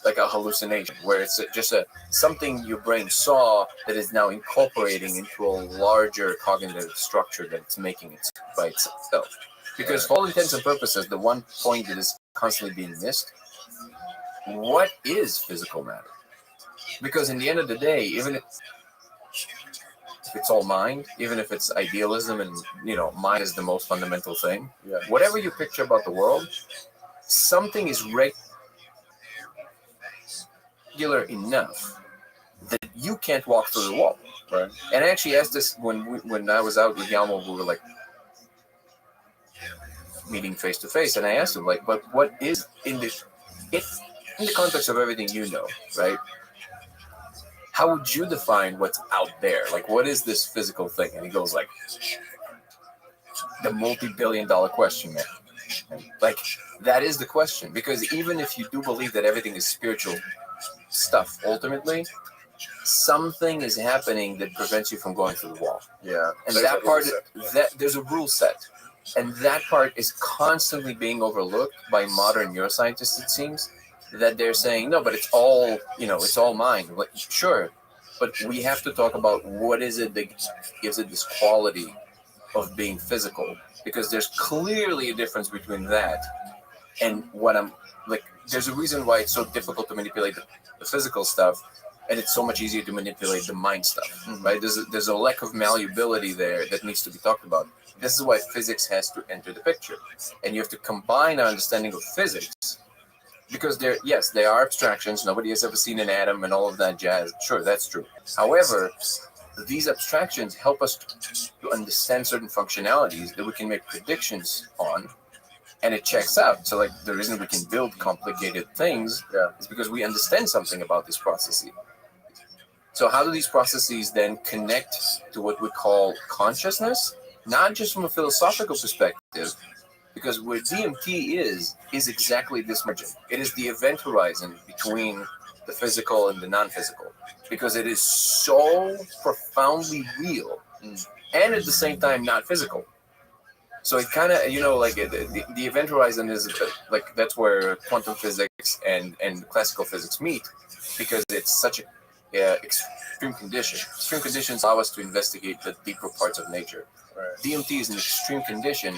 like a hallucination, where it's just something your brain saw that is now incorporating into a larger cognitive structure that it's making it by itself. Because for all intents and purposes, the one point that is constantly being missed, what is physical matter? Because in the end of the day, even if it's all mind, even if it's idealism and, mind is the most fundamental thing, whatever you picture about the world, something is regular enough that you can't walk through the wall. Right. And I actually asked this when I was out with Yalmo, we were like meeting face to face, and I asked him but what is in the context of everything right? how would you define what's out there? Like, what is this physical thing? And he goes like, the multi-billion-dollar question, man. And like, that is the question, because even if you do believe that everything is spiritual stuff, ultimately, something is happening that prevents you from going through the wall. Yeah. And that part, that there's a rule set. And that part is constantly being overlooked by modern neuroscientists, it seems, that they're saying, no, but it's all, it's all mind. Like, sure, but we have to talk about what is it that gives it this quality of being physical, because there's clearly a difference between that and what I'm like. There's a reason why it's so difficult to manipulate the physical stuff, and it's so much easier to manipulate the mind stuff, right? There's a lack of malleability there that needs to be talked about. This is why physics has to enter the picture, and you have to combine our understanding of physics, because there are abstractions. Nobody has ever seen an atom and all of that jazz. Sure, that's true. However, these abstractions help us to understand certain functionalities that we can make predictions on, and it checks out. So, like, the reason we can build complicated things is because we understand something about this processes. So how do these processes then connect to what we call consciousness? Not just from a philosophical perspective, because where DMT is exactly this margin. It is the event horizon between the physical and the non-physical, because it is so profoundly real and at the same time not physical. So it kind of, like the event horizon is like, that's where quantum physics and classical physics meet, because it's such a extreme condition. Extreme conditions allow us to investigate the deeper parts of nature. Right. DMT is an extreme condition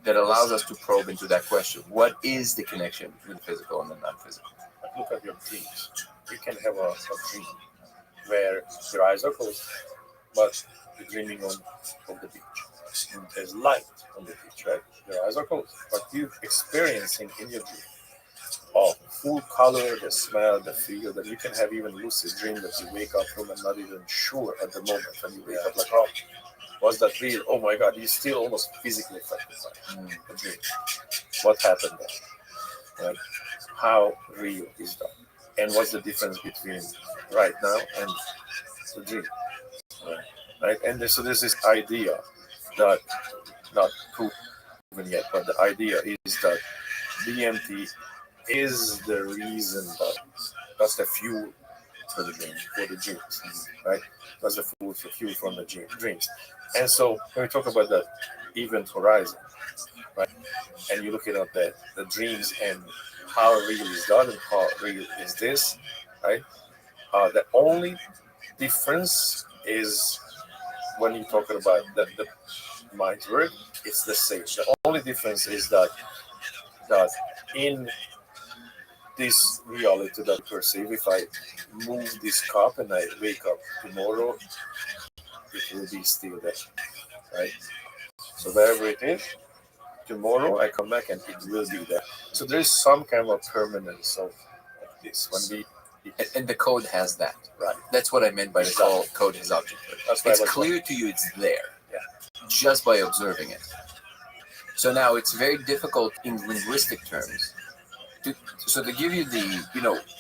that allows us to probe into that question. What is the connection between the physical and the non-physical? Look at your dreams. You can have a dream where your eyes are closed, but you're dreaming on the beach. And there's light on the beach, right? Your eyes are closed, but you're experiencing in your dream full color, the smell, the feel, that you can have even lucid dream that you wake up from and not even sure at the moment, and you wake up like, oh, was that real? Oh my God, you're still almost physically affected by the dream. What happened there? Right? How real is that? And what's the difference between right now and the dream? Right? And so there's this idea that, not proven yet, but the idea is that DMT is the reason that's the fuel for the dreams, right? That's the fuel from the dreams. And so when we talk about the event horizon, right, and you look at the dreams and how real is that and how real is this, right? The only difference is when you're talking about the mind's work, it's the same. The only difference is that in this reality that I perceive, if I move this cup and I wake up tomorrow, it will be still there, right? So wherever it is, tomorrow I come back and it will be there. So there is some kind of permanence of this when and the code has that. Right. That's what I meant by the code has objective. It's clear to you it's there, just by observing it. So now it's very difficult in linguistic terms. So to give you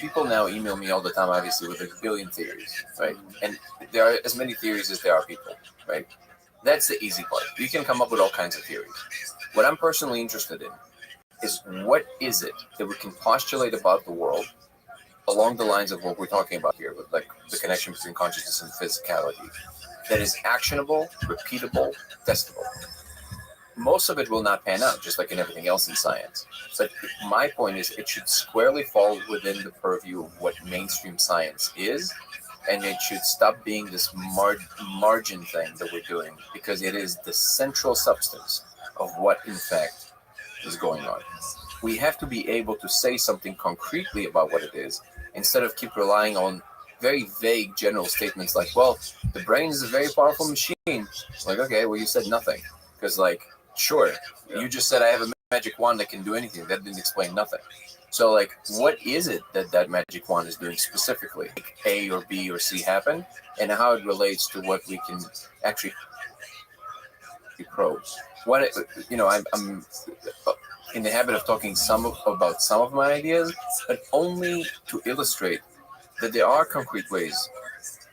people now email me all the time, obviously, with a billion theories, right? And there are as many theories as there are people, right? That's the easy part. You can come up with all kinds of theories. What I'm personally interested in is, what is it that we can postulate about the world along the lines of what we're talking about here, with like the connection between consciousness and physicality, that is actionable, repeatable, testable. Most of it will not pan out, just like in everything else in science. But my point is, it should squarely fall within the purview of what mainstream science is, and it should stop being this margin thing that we're doing, because it is the central substance of what, in fact, is going on. We have to be able to say something concretely about what it is, instead of keep relying on very vague general statements like, well, the brain is a very powerful machine. Like, okay, well, you said nothing. Because, like, sure, you just said I have a magic wand that can do anything. That didn't explain nothing. So, like, what is it that magic wand is doing specifically? Make A or B or C happen, and how it relates to what we can actually probe. What, I'm in the habit of talking about some of my ideas, but only to illustrate that there are concrete ways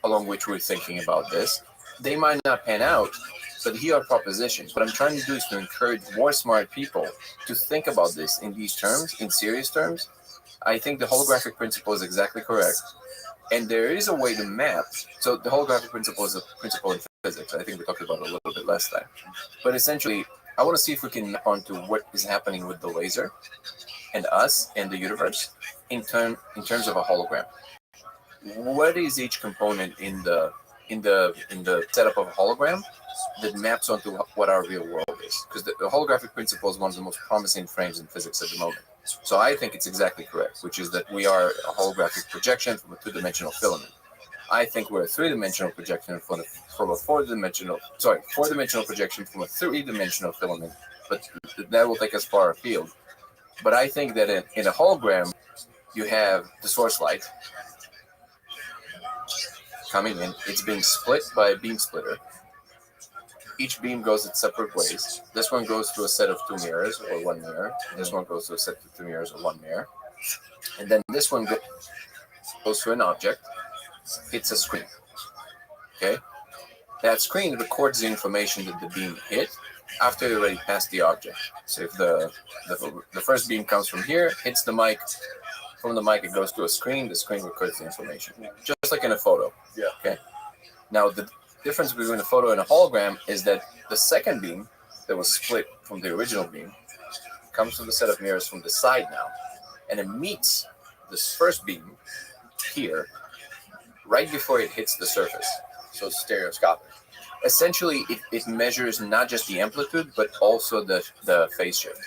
along which we're thinking about this. They might not pan out, but here are propositions. What I'm trying to do is to encourage more smart people to think about this in these terms, in serious terms. I think the holographic principle is exactly correct. And there is a way to map. So the holographic principle is a principle in physics. I think we talked about it a little bit last time. But essentially, I want to see if we can map onto what is happening with the laser and us and the universe in terms of a hologram. What is each component in the setup of a hologram that maps onto what our real world is? Because the holographic principle is one of the most promising frames in physics at the moment. So I think it's exactly correct, which is that we are a holographic projection from a two-dimensional filament. I think we're a three-dimensional projection from a four-dimensional projection from a three-dimensional filament, but that will take us far afield. But I think that in a hologram, you have the source light coming in. It's being split by a beam splitter. Each beam goes its separate ways. This one goes through a set of two mirrors or one mirror. This one goes through a set of two mirrors or one mirror. And then this one goes through an object, hits a screen. Okay? That screen records the information that the beam hit after it already passed the object. So if the first beam comes from here, hits the mic, from the mic it goes to a screen, the screen records the information. Just like in a photo. Yeah. Okay? Now the difference between a photo and a hologram is that the second beam that was split from the original beam comes from the set of mirrors from the side now, and it meets this first beam here right before it hits the surface. So it's stereoscopic. Essentially, it measures not just the amplitude, but also the phase shift.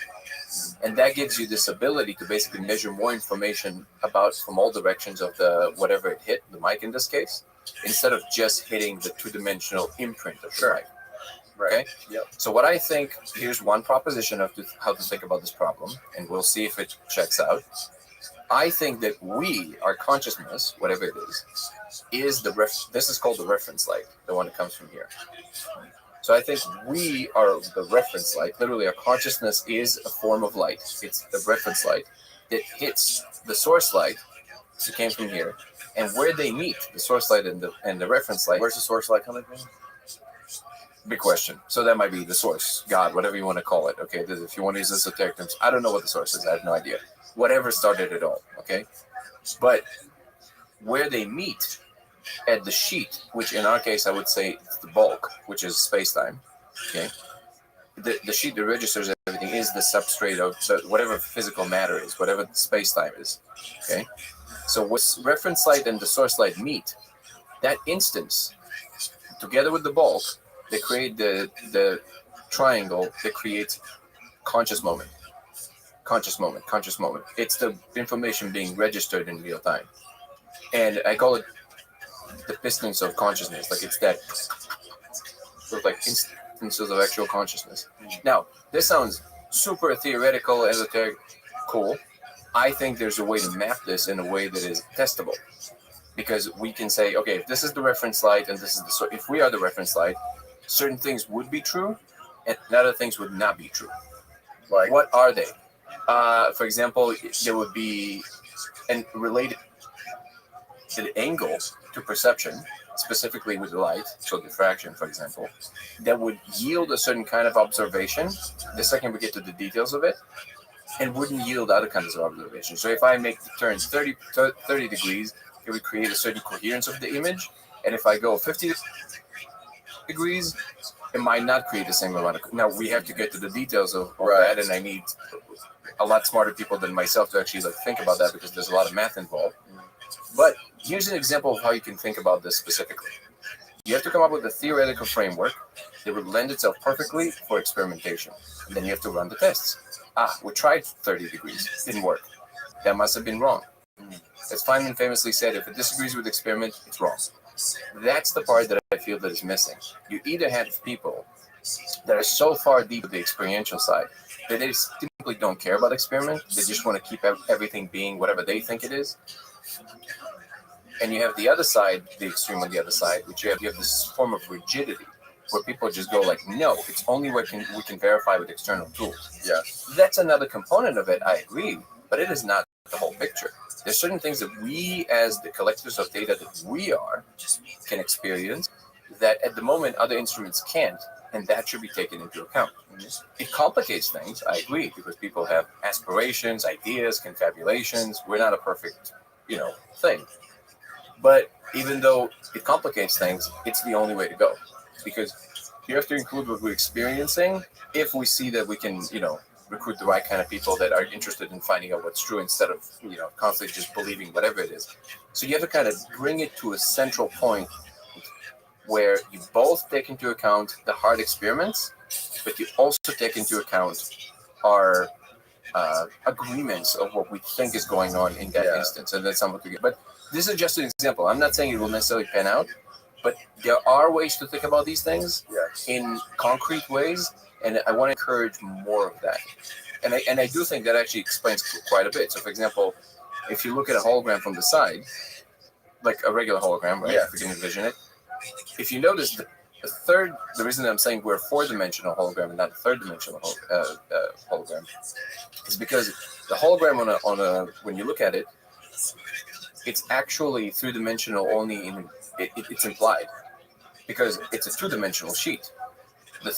And that gives you this ability to basically measure more information about from all directions of the whatever it hit, the mic in this case, instead of just hitting the two-dimensional imprint of the mic. Right. Okay? Yep. So what I think, here's one proposition of how to think about this problem, and we'll see if it checks out. I think that our consciousness, whatever it is this is called the reference light, the one that comes from here. So I think we are the reference light. Literally, our consciousness is a form of light. It's the reference light that hits the source light that came from here. And where they meet, the source light and the reference light. Where's the source light coming from? Big question. So that might be the source, God, whatever you want to call it. Okay, if you want to use esoteric terms, I don't know what the source is. I have no idea. Whatever started it all. Okay, but where they meet at the sheet, which in our case I would say it's the bulk, which is space-time. Okay, the sheet that registers everything is the substrate of whatever physical matter is, whatever space-time is. Okay. So when reference light and the source light meet, that instance, together with the bulk, they create the triangle that creates conscious moment. Conscious moment. It's the information being registered in real time. And I call it the pistons of consciousness. Like it's that sort of like instances of actual consciousness. Now, this sounds super theoretical, esoteric, cool. I think there's a way to map this in a way that is testable, because we can say, okay, if this is the reference light and this is if we are the reference light, certain things would be true and other things would not be true. Like, what are they? For example, there would be related to the angle to perception, specifically with light, so diffraction, for example, that would yield a certain kind of observation. The second we get to the details of it, and wouldn't yield other kinds of observations. So if I make the turn 30 degrees, it would create a certain coherence of the image. And if I go 50 degrees, it might not create the same amount of... Now, we have to get to the details of that, and I need a lot smarter people than myself to actually think about that, because there's a lot of math involved. But here's an example of how you can think about this specifically. You have to come up with a theoretical framework that would lend itself perfectly for experimentation. And then you have to run the tests. We tried 30 degrees. Didn't work. That must have been wrong. As Feynman famously said, if it disagrees with experiment, it's wrong. That's the part that I feel that is missing. You either have people that are so far deep with the experiential side that they simply don't care about experiment. They just want to keep everything being whatever they think it is. And you have the other side, the extreme on the other side, which you have this form of rigidity, where people just go like, no, it's only what we can verify with external tools. Yeah. That's another component of it, I agree, but it is not the whole picture. There's certain things that we, as the collectors of data that we are, can experience that at the moment other instruments can't, and that should be taken into account. It complicates things, I agree, because people have aspirations, ideas, confabulations. We're not a perfect, thing. But even though it complicates things, it's the only way to go, because you have to include what we're experiencing if we see that we can, recruit the right kind of people that are interested in finding out what's true instead of, constantly just believing whatever it is. So you have to kind of bring it to a central point where you both take into account the hard experiments, but you also take into account our agreements of what we think is going on in that instance, and that's something to get. But this is just an example. I'm not saying it will necessarily pan out, but there are ways to think about these things in concrete ways, and I want to encourage more of that. And I do think that actually explains quite a bit. So, for example, if you look at a hologram from the side, like a regular hologram, right? If you can envision it, if you notice the reason that I'm saying we're a four-dimensional hologram and not a third-dimensional hologram is because the hologram on a when you look at it, it's actually three-dimensional only it's implied, because it's a two-dimensional sheet. The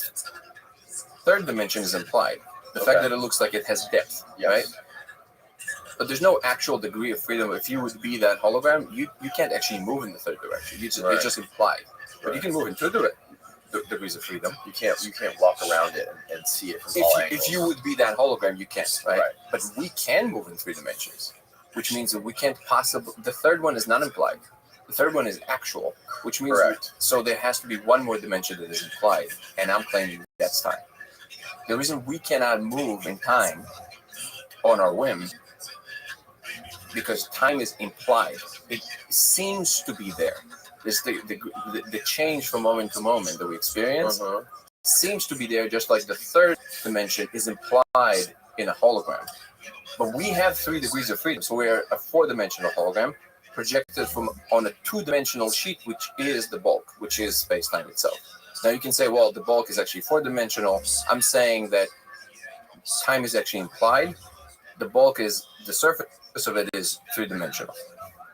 third dimension is implied. The fact that it looks like it has depth, right? But there's no actual degree of freedom. If you would be that hologram, you can't actually move in the third direction. It's just implied. But you can move in two degrees of freedom. You can't walk around it and see it from all angles. If you would be that hologram, you can't, right? But we can move in three dimensions, which means that we can't possibly. The third one is not implied. The third one is actual, which means so there has to be one more dimension that is implied, and I'm claiming that's time. The reason we cannot move in time on our whim, because time is implied. It seems to be there. It's the change from moment to moment that we experience seems to be there, just like the third dimension is implied in a hologram. But we have 3 degrees of freedom, so we're a 4-dimensional hologram projected on a 2-dimensional sheet, which is the bulk, which is space-time itself. Now you can say, well, the bulk is actually 4-dimensional. I'm saying that time is actually implied. The bulk is the surface of it is 3-dimensional.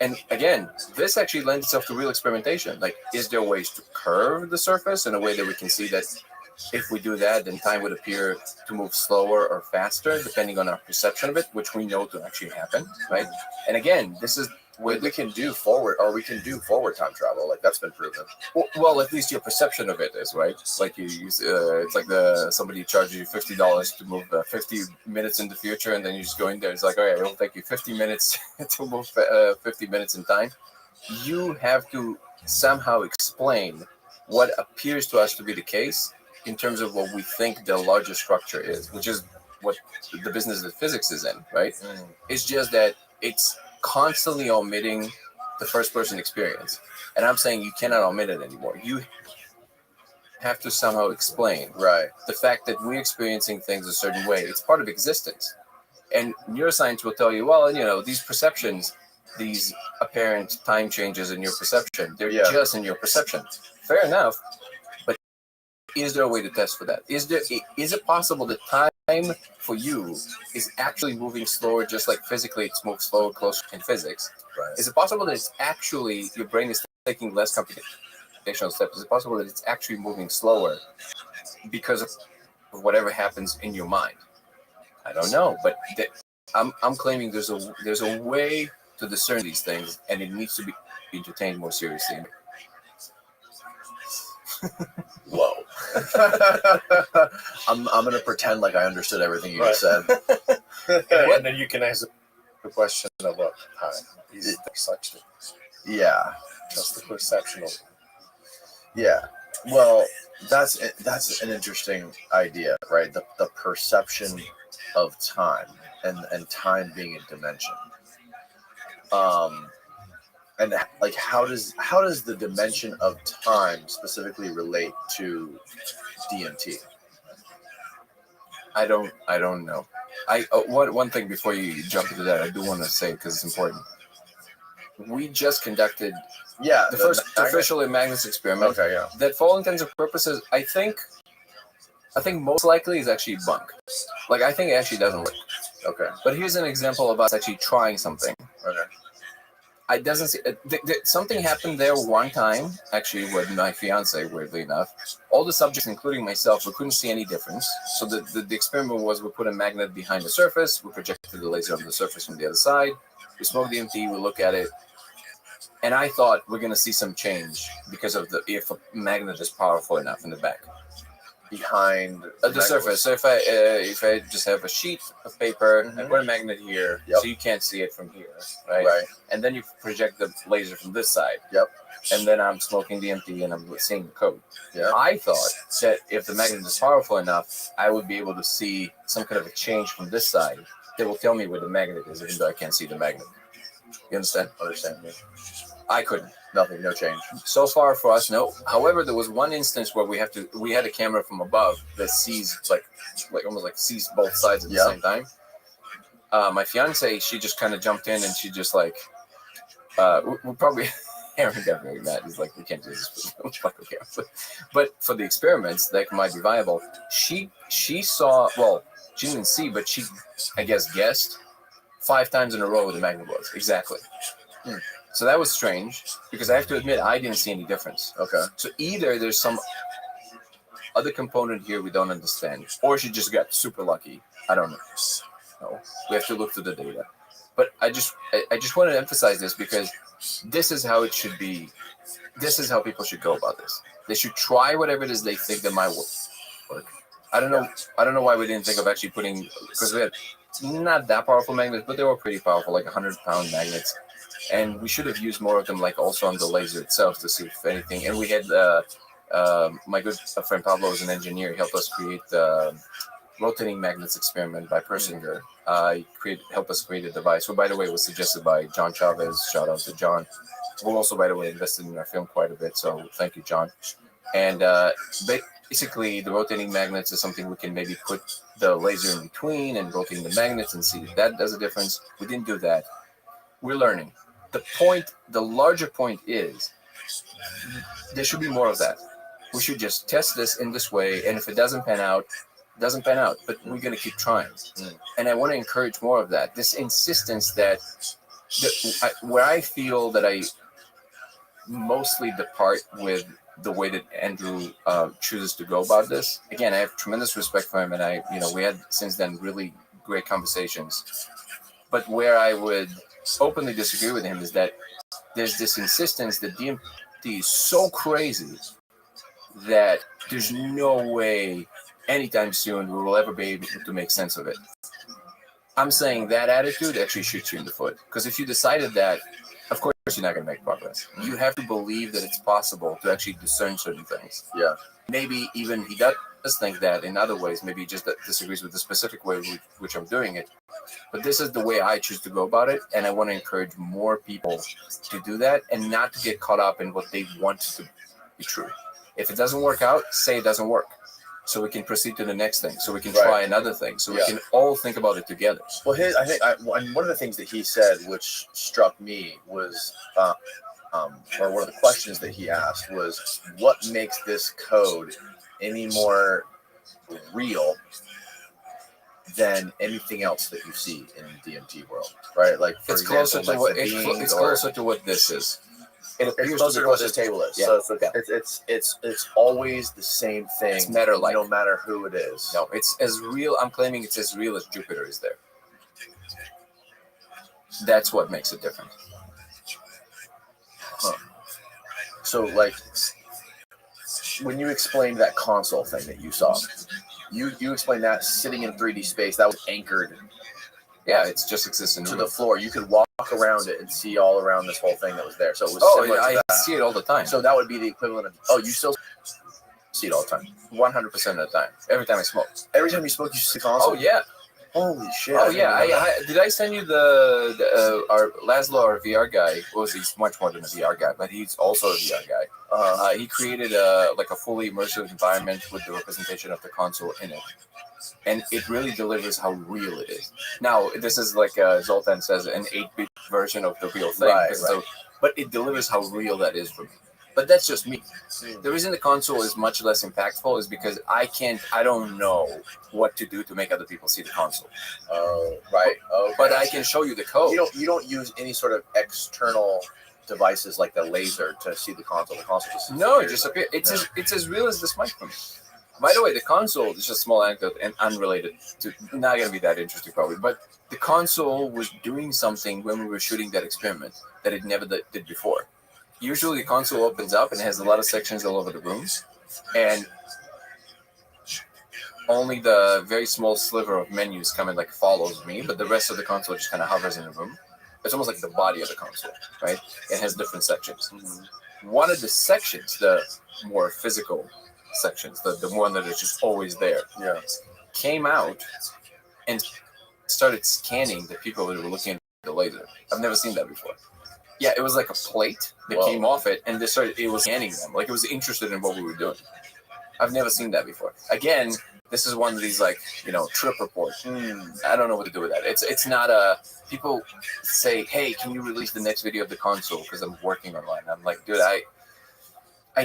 And again, this actually lends itself to real experimentation. Like, is there ways to curve the surface in a way that we can see that if we do that, then time would appear to move slower or faster, depending on our perception of it, which we know to actually happen, right? And again, this is where we can do forward time travel. Like, that's been proven. Well, at least your perception of it is, right? Like you use, it's like somebody charges you $50 to move 50 minutes in the future, and then you just go in there. It's like, all right, it'll take you 50 minutes to move 50 minutes in time. You have to somehow explain what appears to us to be the case in terms of what we think the larger structure is, which is what the business that physics is in, right? It's just that it's constantly omitting the first person experience. And I'm saying you cannot omit it anymore. You have to somehow explain the fact that we're experiencing things a certain way. It's part of existence. And neuroscience will tell you, well, these perceptions, these apparent time changes in your perception, they're just in your perception. Fair enough. But is there a way to test for that? Is it possible that time for you is actually moving slower, just like physically it's moved slower, closer in physics? Is it possible that it's actually your brain is taking less computational steps? Is it possible that it's actually moving slower because of whatever happens in your mind? I don't know, but I'm claiming there's a way to discern these things, and it needs to be entertained more seriously. Whoa. I'm gonna pretend like I understood everything you just said. And then you can ask the question about time. Is it such things? Yeah. Just the perception of. Yeah. Well, that's an interesting idea, right? The perception of time and time being a dimension. And like, how does the dimension of time specifically relate to DMT? I don't know. One thing before you jump into that, I do want to say, because it's important. We just conducted the first official Magnus experiment. Okay, yeah. That, for all intents and purposes, I think most likely is actually bunk. Like, I think it actually doesn't work. Okay. But here's an example of us actually trying something. Okay. I doesn't see something happened there one time actually with my fiance. Weirdly enough, all the subjects, including myself, we couldn't see any difference. So the experiment was we put a magnet behind the surface, we projected the laser on the surface from the other side, we smoke the DMT, we look at it, and I thought we're gonna see some change because of if a magnet is powerful enough in the back. Behind The surface. So if I just have a sheet of paper, I put a magnet here, so you can't see it from here, right? Right. And then you project the laser from this side. Yep. And then I'm smoking DMT and I'm seeing the code. Yeah. I thought that if the magnet is powerful enough, I would be able to see some kind of a change from this side that will tell me where the magnet is, even though I can't see the magnet. You understand? Understand me. I couldn't. Nothing. No change. So far for us, no. However, there was one instance where we had a camera from above that sees like almost like sees both sides at the same time. My fiance, she just kind of jumped in and she just like, we probably Aaron got very mad. He's like, we can't do this. Okay. But for the experiments that might be viable, she saw, well, she didn't see, but she, I guess, guessed 5 times in a row where the magnet was exactly. So that was strange because I have to admit I didn't see any difference. Okay. So either there's some other component here we don't understand, or she just got super lucky. I don't know. No, we have to look through the data. But I just want to emphasize this because this is how it should be. This is how people should go about this. They should try whatever it is they think that might work. I don't know why we didn't think of actually putting, because we had not that powerful magnets, but they were pretty powerful, like 100-pound magnets. And we should have used more of them, like also on the laser itself to see if anything. And we had my good friend Pablo is an engineer. He helped us create the rotating magnets experiment by Persinger. He helped us create a device, who, by the way, was suggested by John Chavez. Shout out to John, who also, by the way, invested in our film quite a bit. So thank you, John. And basically, the rotating magnets is something we can maybe put the laser in between and rotating the magnets and see if that does a difference. We didn't do that. We're learning. The larger point is there should be more of that. We should just test this in this way, and if it doesn't pan out, but we're going to keep trying. And I want to encourage more of that. This insistence that where I feel that I mostly depart with the way that Andrew chooses to go about this. Again, I have tremendous respect for him, and we had since then really great conversations. But where I would openly disagree with him is that there's this insistence that DMT is so crazy that there's no way anytime soon we will ever be able to make sense of it. I'm saying that attitude actually shoots you in the foot, because if you decided that, of course you're not going to make progress. You have to believe that it's possible to actually discern certain things. Yeah. Maybe even he does think that in other ways. Maybe he just disagrees with the specific way which I'm doing it. But this is the way I choose to go about it, and I want to encourage more people to do that and not to get caught up in what they want to be true. If it doesn't work out, say it doesn't work, so we can proceed to the next thing, so we can try another thing, so we can all think about it together. Well, one of the things that he said, which struck me, was, or one of the questions that he asked was, what makes this code any more real than anything else that you see in the DMT world, right? Like, for example, it's closer to what this is. It's closer to what this table is. Yeah. So it's always the same thing. It's matter-like. No matter who it is. No, it's as real. I'm claiming it's as real as Jupiter is there. That's what makes it different. Huh. So, like, when you explained that console thing that you saw, you explained that sitting in 3D space, that was anchored. Yeah, it's just existing to the floor. You could walk around it and see all around this whole thing that was there. So it was similar to that. I see it all the time. So that would be the equivalent of, you still see it all the time? 100% of the time. Every time I smoke. Every time you smoke, you see console? Oh, yeah. Holy shit. Oh, yeah. Did I send you our Laszlo, our VR guy? Well, he's much more than a VR guy, but he's also a VR guy. He created a fully immersive environment with the representation of the console in it. And it really delivers how real it is. Now, this is like Zoltan says, an 8-bit version of the real thing. Right. But it delivers how real that is for me. But that's just me. The reason the console is much less impactful is because I don't know what to do to make other people see the console. Right. Okay. But I can show you the code. You don't use any sort of external devices like the laser to see the console. The console just No, it just appears. It's as real as this microphone. By the way, the console is just a small anecdote and unrelated to, not going to be that interesting probably, but the console was doing something when we were shooting that experiment that it never did before. Usually the console opens up and has a lot of sections all over the room, and only the very small sliver of menus come and like follows me, but the rest of the console just kind of hovers in the room. It's almost like the body of the console, right? It has different sections. One of the sections, the more physical sections, the one that is just always there, came out and started scanning the people that were looking at the laser. I've never seen that before. Yeah, it was like a plate that came off it, and it was scanning them. Like it was interested in what we were doing. I've never seen that before. Again, this is one of these like, trip reports. I don't know what to do with that. It's not a, people say, hey, can you release the next video of the console? Because I'm working online. I'm like, dude, I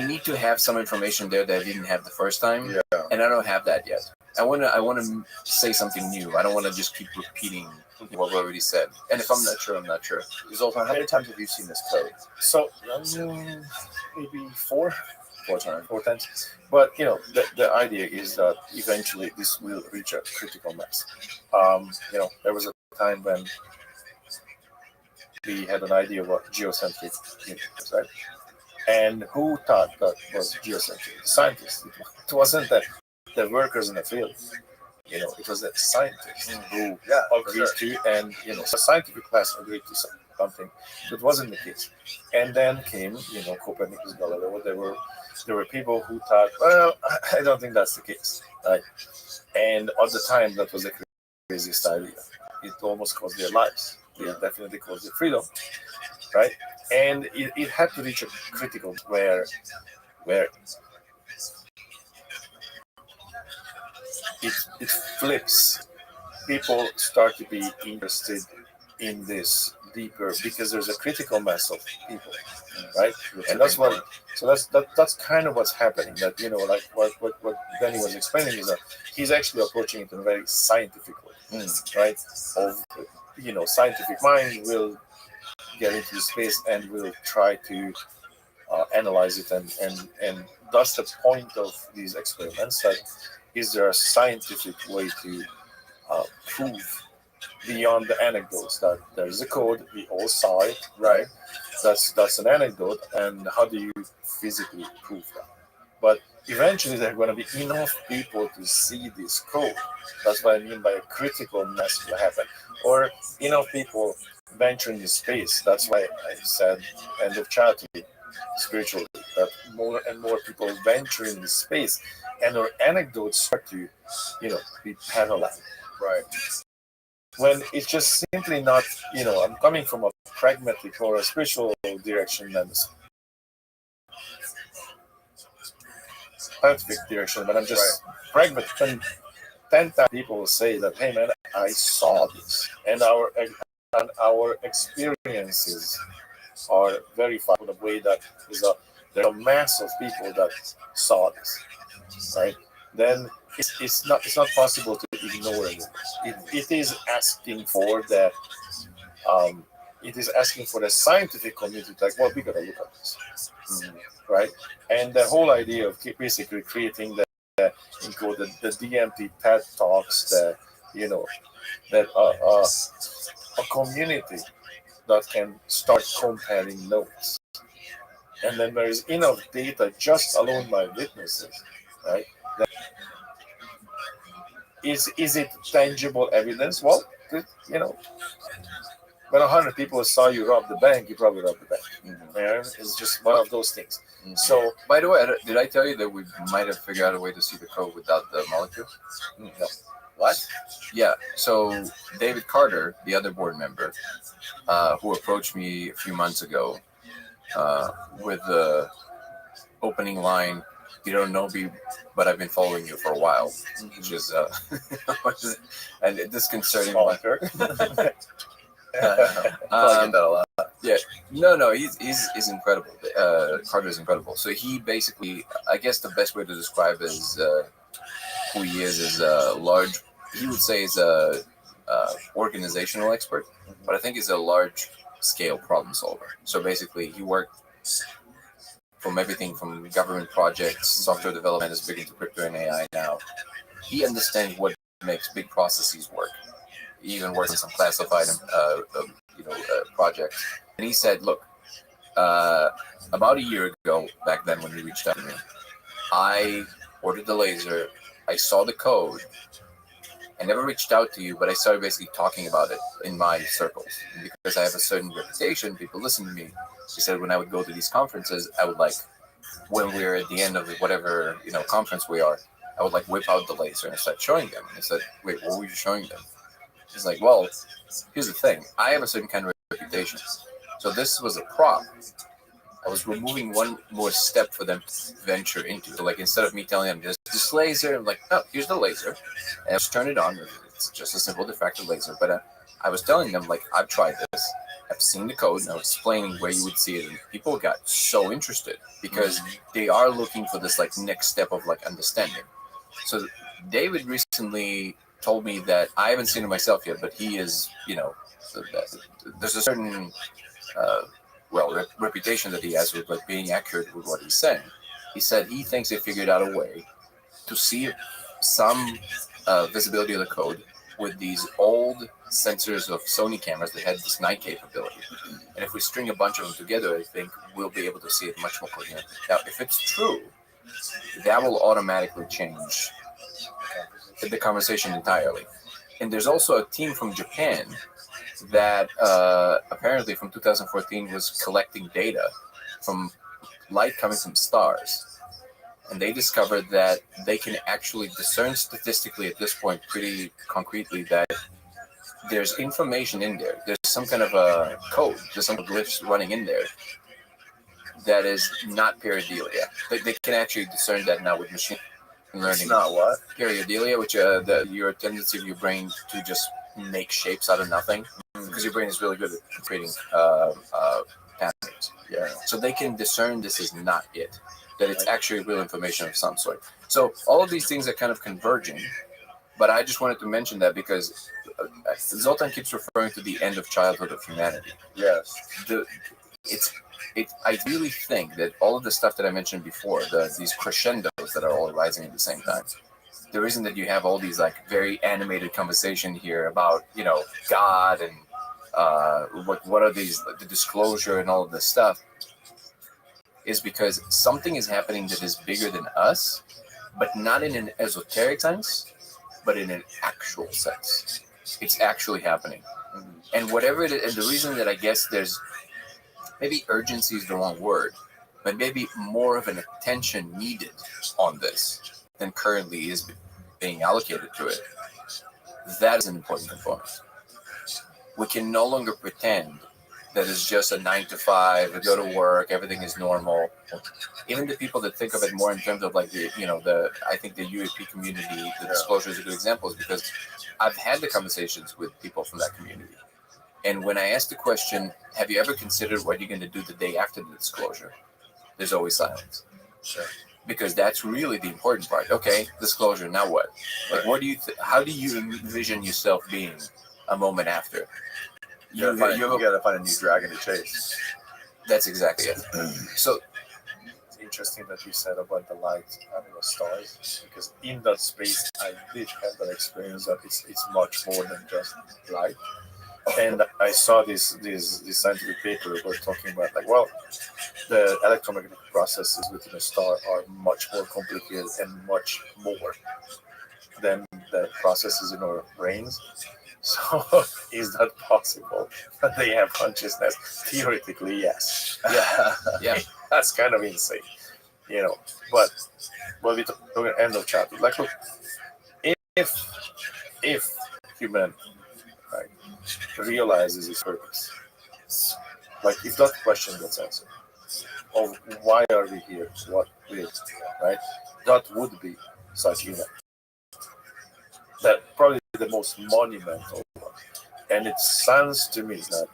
need to have some information there that I didn't have the first time, and I don't have that yet. I want to say something new. I don't want to just keep repeating what we already said. And if I'm not sure, I'm not sure. Zoltan, how many times have you seen this code? So maybe four times. But the idea is that eventually this will reach a critical mass. There was a time when we had an idea of what geocentric is, right? And who thought that was geocentric? The scientists. It wasn't the workers in the field. It was the scientists who agreed to, and the scientific class agreed to something. It wasn't the case. And then came, Copernicus, Galileo. There were people who thought, well, I don't think that's the case, right? And at the time, that was the craziest idea. It almost cost their lives. It definitely cost their freedom, right? And it had to reach a critical where it flips. People start to be interested in this deeper because there's a critical mass of people, right? And that's what. So that's kind of what's happening. That like what Benny was explaining is that he's actually approaching it in a very scientific way, right? Of scientific mind will get into the space and will try to analyze it and that's the point of these experiments. That is there a scientific way to prove beyond the anecdotes that there's a code, we all saw it, right? That's an anecdote, and how do you physically prove that? But eventually there are going to be enough people to see this code. That's what I mean by a critical mass will happen. Or enough people venture into space. That's why I said end of charity spiritually, that more and more people venture into space and our anecdotes start to be parallel, right? When it's just simply not, I'm coming from a pragmatic or a spiritual direction than a scientific direction, but I'm just pragmatic. And 10,000 people will say that, hey man, I saw this, and our experiences are verified in a way that there's a mass of people that saw this, right? Then it's not possible to ignore it. It is asking for the scientific community to, like, well, we gotta look at this, right? And the whole idea of basically creating the DMT TED talks, a community that can start comparing notes, and then there is enough data just alone by witnesses, right? Is it tangible evidence? Well, when 100 people saw you rob the bank, you probably robbed the bank. It's just one of those things. So, by the way, did I tell you that we might have figured out a way to see the code without the molecules? No. What? Yeah. So David Carter, the other board member, who approached me a few months ago with the opening line, "You don't know me, but I've been following you for a while," which is and disconcerting. I get that a lot. Yeah, no, he's incredible. Carter's incredible. So he basically, I guess the best way to describe is who he is a large. He would say is a organizational expert, but I think he's a large scale problem solver. So basically, he worked from everything from government projects, software development is big into crypto and AI now. He understands what makes big processes work. He even worked on some classified projects. And he said, look, about a year ago, back then when he reached out to me, I ordered the laser, I saw the code, I never reached out to you, but I started basically talking about it in my circles. And because I have a certain reputation, people listen to me. He said when I would go to these conferences, I would when we're at the end of whatever, conference we are, I would whip out the laser and start showing them. And I said, wait, what were you showing them? He's like, well, here's the thing. I have a certain kind of reputation. So this was a prop. I was removing one more step for them to venture into. So instead of me telling them just this laser, I'm like, no, here's the laser. And I just turn it on. It's just a simple diffractive laser. But I was telling them, I've tried this. I've seen the code, and I was explaining where you would see it. And people got so interested because they are looking for this next step of understanding. So David recently told me that I haven't seen it myself yet, but he is, there's a certain reputation that he has with being accurate with what he's saying. He said he thinks they figured out a way to see some visibility of the code with these old sensors of Sony cameras that had this night capability. And if we string a bunch of them together, I think we'll be able to see it much more coherently. Now, if it's true, that will automatically change the conversation entirely. And there's also a team from Japan that apparently from 2014 was collecting data from light coming from stars. And they discovered that they can actually discern statistically at this point pretty concretely that there's information in there. There's some kind of a code, there's some glitch running in there that is not pareidolia. They can actually discern that now with machine learning. It's not what? Pareidolia, which your tendency of your brain to just make shapes out of nothing, because your brain is really good at creating patterns. Yeah. So they can discern this is not it, that it's actually real information of some sort. So all of these things are kind of converging, but I just wanted to mention that because Zoltan keeps referring to the end of childhood of humanity. Yes. I really think that all of the stuff that I mentioned before, these crescendos that are all rising at the same time, the reason that you have all these very animated conversation here about God and what are these, the disclosure and all of this stuff, is because something is happening that is bigger than us, but not in an esoteric sense, but in an actual sense. It's actually happening. And whatever it is, and the reason that I guess there's maybe urgency is the wrong word, but maybe more of an attention needed on this than currently is being allocated to it. That is an important component. We can no longer pretend that it's just a 9 to 5, we go to work, everything is normal. Even the people that think of it more in terms of I think the UAP community, the disclosure is a good example, is because I've had the conversations with people from that community. And when I ask the question, have you ever considered what you're going to do the day after the disclosure? There's always silence. Sure. Because that's really the important part. Okay, disclosure, now what? What do you? How do you envision yourself being a moment after? You gotta find a new dragon to chase. That's exactly it. So It's interesting that you said about the light and the stars, because in that space I did have that experience that it's much more than just light. And I saw this scientific paper were talking about the electromagnetic processes within a star are much more complicated and much more than the processes in our brains. So is that possible that they have consciousness? Theoretically, yes. yeah. That's kind of insane, But we talk end of chapter. Look, if human realizes its purpose, if that question gets answered, of why are we here, what will, right? That would be such event. That probably the most monumental one. And it sounds to me that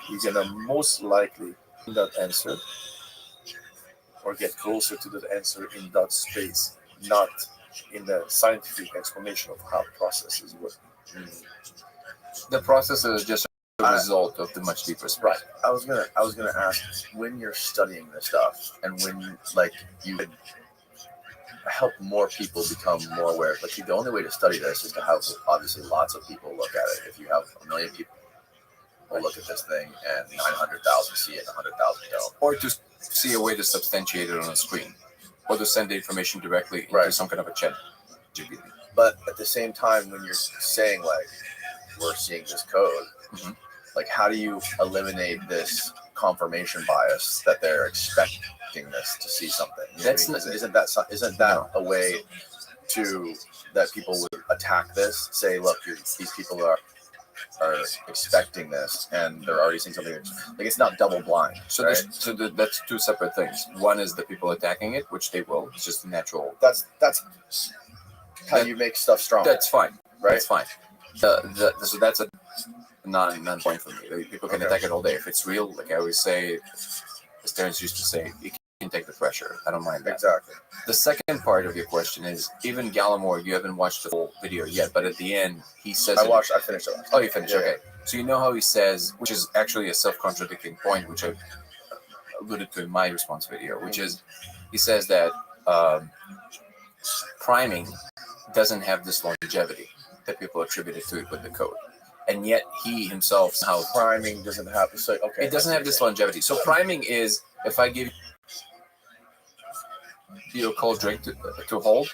you're gonna most likely in that answer or get closer to that answer in that space, not in the scientific explanation of how processes work. The process is just a result of the much deeper space. Right. I was gonna ask, when you're studying this stuff and when like you could help more people become more aware. Like the only way to study this is to have obviously lots of people look at it. If you have 1 million people look at this thing and 900,000 see it, 100,000 don't. Or to see a way to substantiate it on a screen, or to send the information directly into some kind of a chat GPT. But at the same time, when you're saying like we're seeing this code, like how do you eliminate this confirmation bias that they're expecting this to see something? You know what I mean? Isn't that a way to that people would attack this? Say, look, these people are expecting this, and they're already seeing something. Like it's not double blind. So, right? That's two separate things. One is the people attacking it, which they will. It's just natural. That's how you make stuff strong. That's fine. Right? That's fine. So that's a non-point for me. People can attack it all day. If it's real, like I always say, as Terrence used to say, you can take the pressure. I don't mind that. Exactly. The second part of your question is, even Gallimore, you haven't watched the full video yet, but at the end, he says... I finished it. Oh, you finished? Okay. So you know how he says, which is actually a self-contradicting point, which I alluded to in my response video, which is, he says that priming doesn't have this longevity that people attributed to it with the code. And yet he himself somehow... Priming doesn't have... So, okay. It doesn't have this longevity. So priming is, if I give you a cold drink to hold,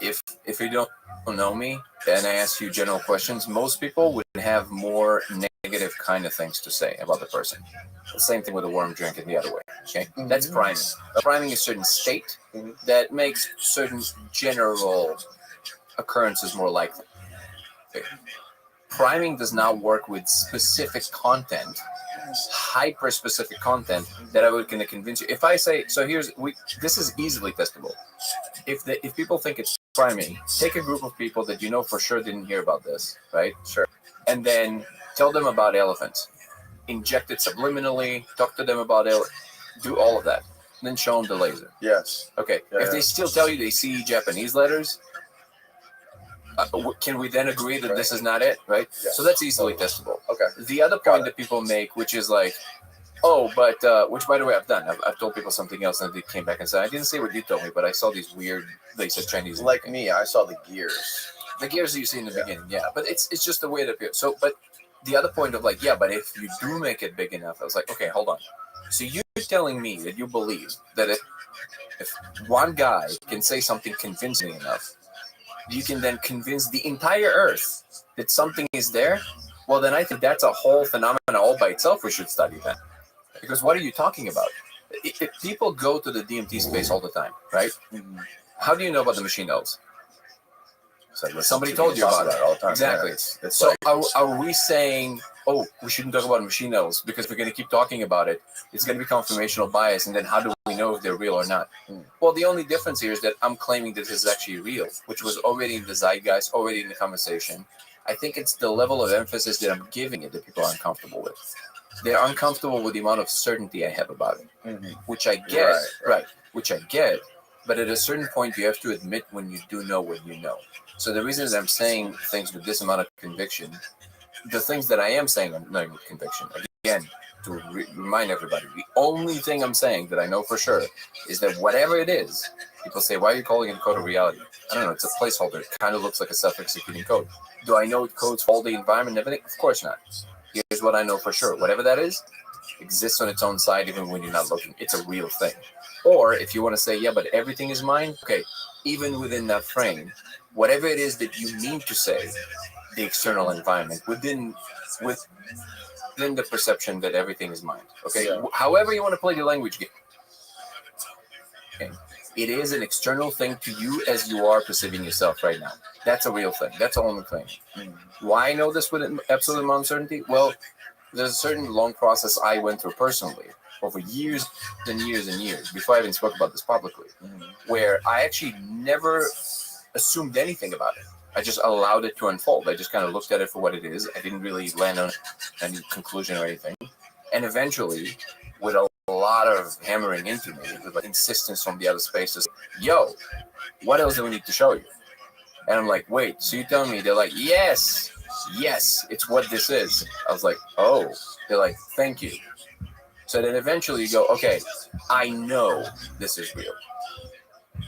if you don't know me and I ask you general questions, most people would have more negative kind of things to say about the person. The same thing with a warm drink and the other way. Okay, that's priming. Priming is a certain state that makes certain general occurrences more likely. Okay. Priming does not work with specific content, hyper-specific content that I would kind of convince you. If I say, so this is easily testable. If people think it's priming, take a group of people that you know for sure didn't hear about this, right? Sure. And then tell them about elephants. Inject it subliminally, talk to them about it, do all of that. And then show them the laser. Yes. Okay. If they still tell you they see Japanese letters, can we then agree that this is not it, right? Yes. So that's easily testable. Okay. The other point that people make, which is like, oh, but, which by the way, I've done. I've told people something else and they came back and said, I didn't say what you told me, but I saw these weird, they said Chinese. Like me, I saw the gears. The gears that you see in the beginning, yeah. But it's just the way it appears. So, but the other point of like, yeah, but if you do make it big enough, I was like, okay, hold on. So you're telling me that you believe that if one guy can say something convincing enough, you can then convince the entire Earth that something is there? Well, then I think that's a whole phenomenon all by itself we should study then. Because what are you talking about? If people go to the DMT space all the time, right? How do you know about the machine elves? Somebody told you about it all the time. Exactly. Yeah, it's so like, are we saying, oh, we shouldn't talk about machine elves because we're going to keep talking about it? It's going to be confirmational bias, and then how do we know if they're real or not? Well, the only difference here is that I'm claiming that this is actually real, which was already in the zeitgeist, already in the conversation. I think it's the level of emphasis that I'm giving it that people are uncomfortable with. They're uncomfortable with the amount of certainty I have about it, which I get, which I get. But at a certain point, you have to admit when you do know what you know. So the reason that I'm saying things with this amount of conviction, the things that I am saying I'm knowing with conviction, again, to remind everybody, the only thing I'm saying that I know for sure is that whatever it is, people say, why are you calling it code of reality? I don't know, it's a placeholder. It kind of looks like a self-executing code. Do I know it codes all the environment and everything? Of course not. Here's what I know for sure. Whatever that is, exists on its own side even when you're not looking. It's a real thing. Or if you want to say, yeah, but everything is mine, okay, even within that frame, whatever it is that you mean to say, the external environment, within the perception that everything is mine, okay? Yeah. However you want to play the language game, okay, it is an external thing to you as you are perceiving yourself right now. That's a real thing. That's the only thing. Why I know this with absolute uncertainty? Well, there's a certain long process I went through personally over years and years and years before I even spoke about this publicly, where I actually never assumed anything about it. I just allowed it to unfold. I just kind of looked at it for what it is. I didn't really land on any conclusion or anything. And eventually, with a lot of hammering into me, with like insistence from the other spaces, yo, what else do we need to show you? And I'm like, wait, so you tell me? They're like, yes, it's what this is. I was like, oh. They're like, thank you. So then eventually you go, okay, I know this is real.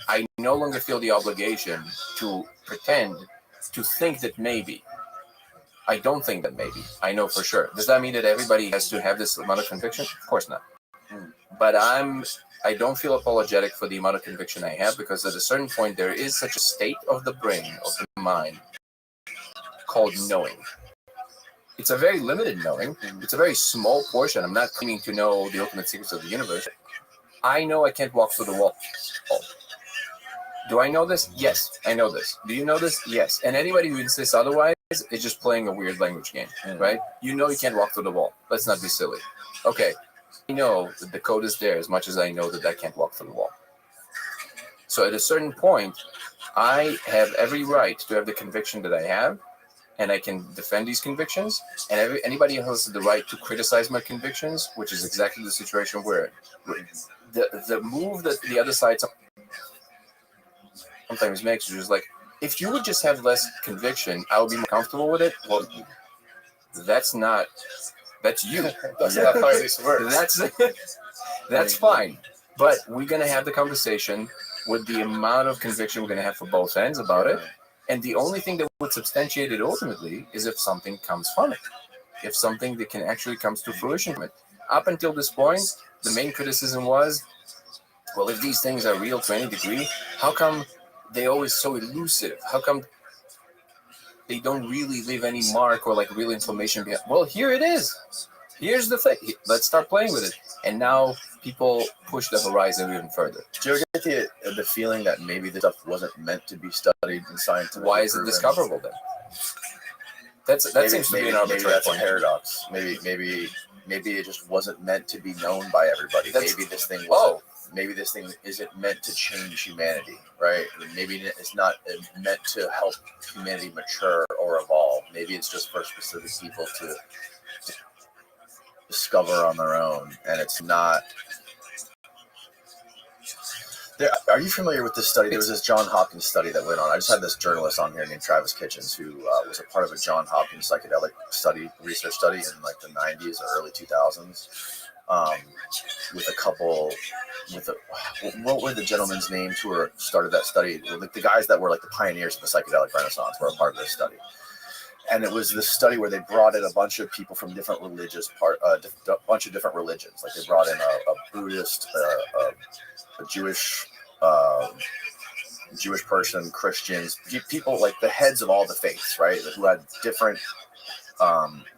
I no longer feel the obligation to pretend to think that maybe. I don't think that maybe. I know for sure. Does that mean that everybody has to have this amount of conviction? Of course not. But I don't feel apologetic for the amount of conviction I have, because at a certain point there is such a state of the brain, of the mind, called knowing. It's a very limited knowing. It's a very small portion. I'm not claiming to know the ultimate secrets of the universe. I know I can't walk through the wall. Do I know this? Yes, I know this. Do you know this? Yes. And anybody who insists otherwise is just playing a weird language game, right? You know you can't walk through the wall. Let's not be silly. Okay, I know that the code is there as much as I know that I can't walk through the wall. So at a certain point, I have every right to have the conviction that I have, and I can defend these convictions, and anybody else has the right to criticize my convictions, which is exactly the situation we're in. The move that the other side sometimes makes is just like, if you would just have less conviction, I would be more comfortable with it. Well, that's you. That's not how this works. That's fine. But we're going to have the conversation with the amount of conviction we're going to have for both ends about it. And the only thing that would substantiate it ultimately is if something comes from it. If something that can actually comes to fruition from it. Up until this point, the main criticism was, well, if these things are real to any degree, how come they're always so elusive? How come they don't really leave any mark or like real information behind? Well, here it is. Here's the thing. Let's start playing with it. And now people push the horizon even further. Do you ever get the feeling that maybe this stuff wasn't meant to be studied in science? Why is it discoverable then? That seems to be an arbitrary that's point. a paradox. Maybe it just wasn't meant to be known by everybody. Maybe this thing isn't meant to change humanity, right? Maybe it's not meant to help humanity mature or evolve. Maybe it's just for specific people to discover on their own, and it's not. Are you familiar with this study? There was this Johns Hopkins study that went on. I just had this journalist on here named Travis Kitchens, who was a part of a Johns Hopkins psychedelic research study in like the 90s or early 2000s, with a couple. What were the gentlemen's names who started that study? Like the guys that were like the pioneers of the psychedelic renaissance were a part of this study. And it was this study where they brought in a bunch of people from different a bunch of different religions. Like they brought in a Buddhist, a Jewish person, Christians, people like the heads of all the faiths, right? Who had different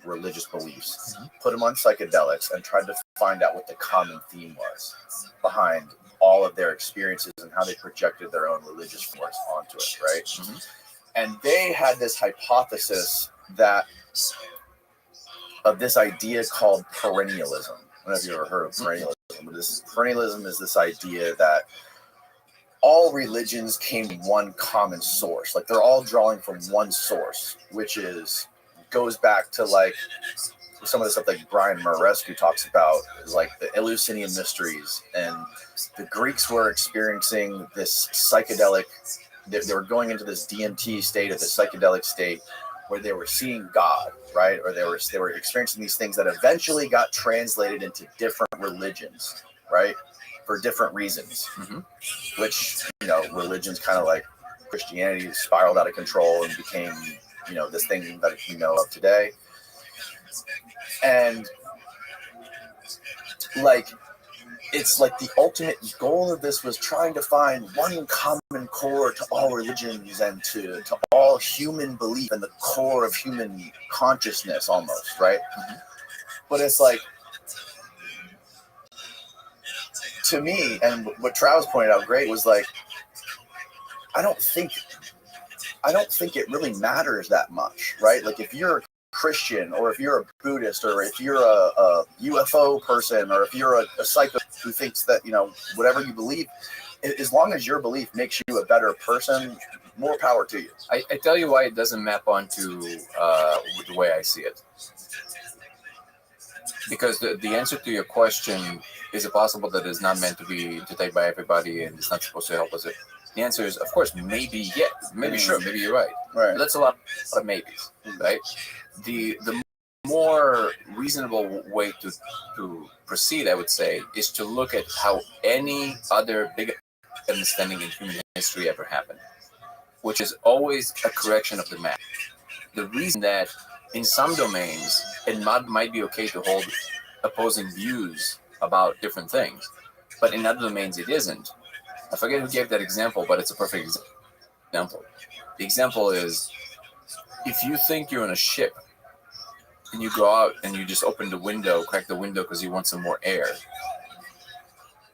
religious beliefs. Mm-hmm. Put them on psychedelics and tried to find out what the common theme was behind all of their experiences and how they projected their own religious force onto it, right? Mm-hmm. And they had this hypothesis of this idea called perennialism. I don't know if you've ever heard of perennialism, but perennialism is this idea that all religions came from one common source. Like they're all drawing from one source, which goes back to like some of the stuff like Brian Marescu talks about, is like the Eleusinian mysteries. And the Greeks were experiencing this psychedelic. They were going into this DMT state, of the psychedelic state, where they were seeing God, right? Or they were experiencing these things that eventually got translated into different religions, right? For different reasons, mm-hmm. Which, religions kind of like Christianity spiraled out of control and became, this thing that we know of today. And like, it's like the ultimate goal of this was trying to find one common core to all religions and to all human belief and the core of human consciousness almost, right? Mm-hmm. But it's like, to me, and what Travis pointed out great was like, I don't think it really matters that much, right? Like if you're a Christian, or if you're a Buddhist, or if you're a UFO person, or if you're a psycho who thinks that, whatever you believe, as long as your belief makes you a better person, more power to you. I tell you why it doesn't map onto the way I see it. Because the answer to your question, is it possible that it's not meant to take by everybody and it's not supposed to help us? The answer is, of course, maybe yeah, maybe sure, maybe you're right. Right. That's a lot of maybes, right? The more reasonable way to proceed, I would say, is to look at how any other big understanding in human history ever happened, which is always a correction of the map. The reason that in some domains it might be okay to hold opposing views about different things, but in other domains it isn't. I forget who gave that example, but it's a perfect example. The example is, if you think you're in a ship and you go out and you just open the window, crack the window because you want some more air,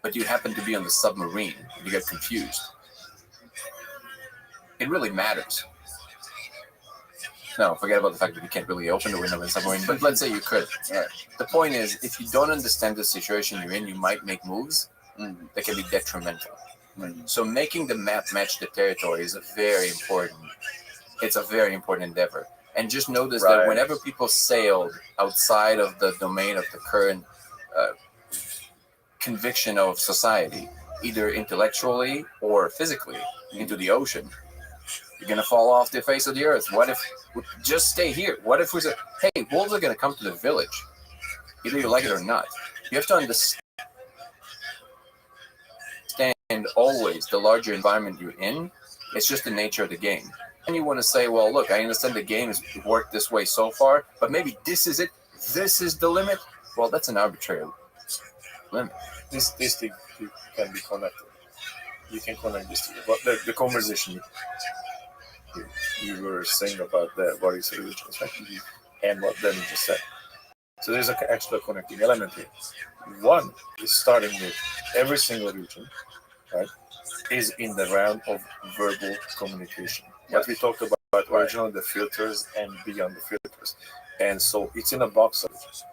but you happen to be on the submarine, you get confused. It really matters. No, forget about the fact that you can't really open the window in a submarine, but let's say you could. Right. The point is, if you don't understand the situation you're in, you might make moves that can be detrimental. So making the map match the territory is it's a very important endeavor. And just notice that whenever people sailed outside of the domain of the current conviction of society, either intellectually or physically, into the ocean, you're going to fall off the face of the earth. What if we just stay here? What if we say, hey, wolves are going to come to the village, either you like it or not? You have to understand always the larger environment you're in. It's just the nature of the game. And you want to say, well, look, I understand the game has worked this way so far, but maybe this is it. This is the limit. Well, that's an arbitrary limit. This thing can be connected. You can connect this to it. But the conversation you were saying about what is religion, right? And what Danny just said. So there's actually a connecting element here. One is starting with every single religion, right, is in the realm of verbal communication. What we talked about originally, the filters and beyond the filters. And so it's in a box of it,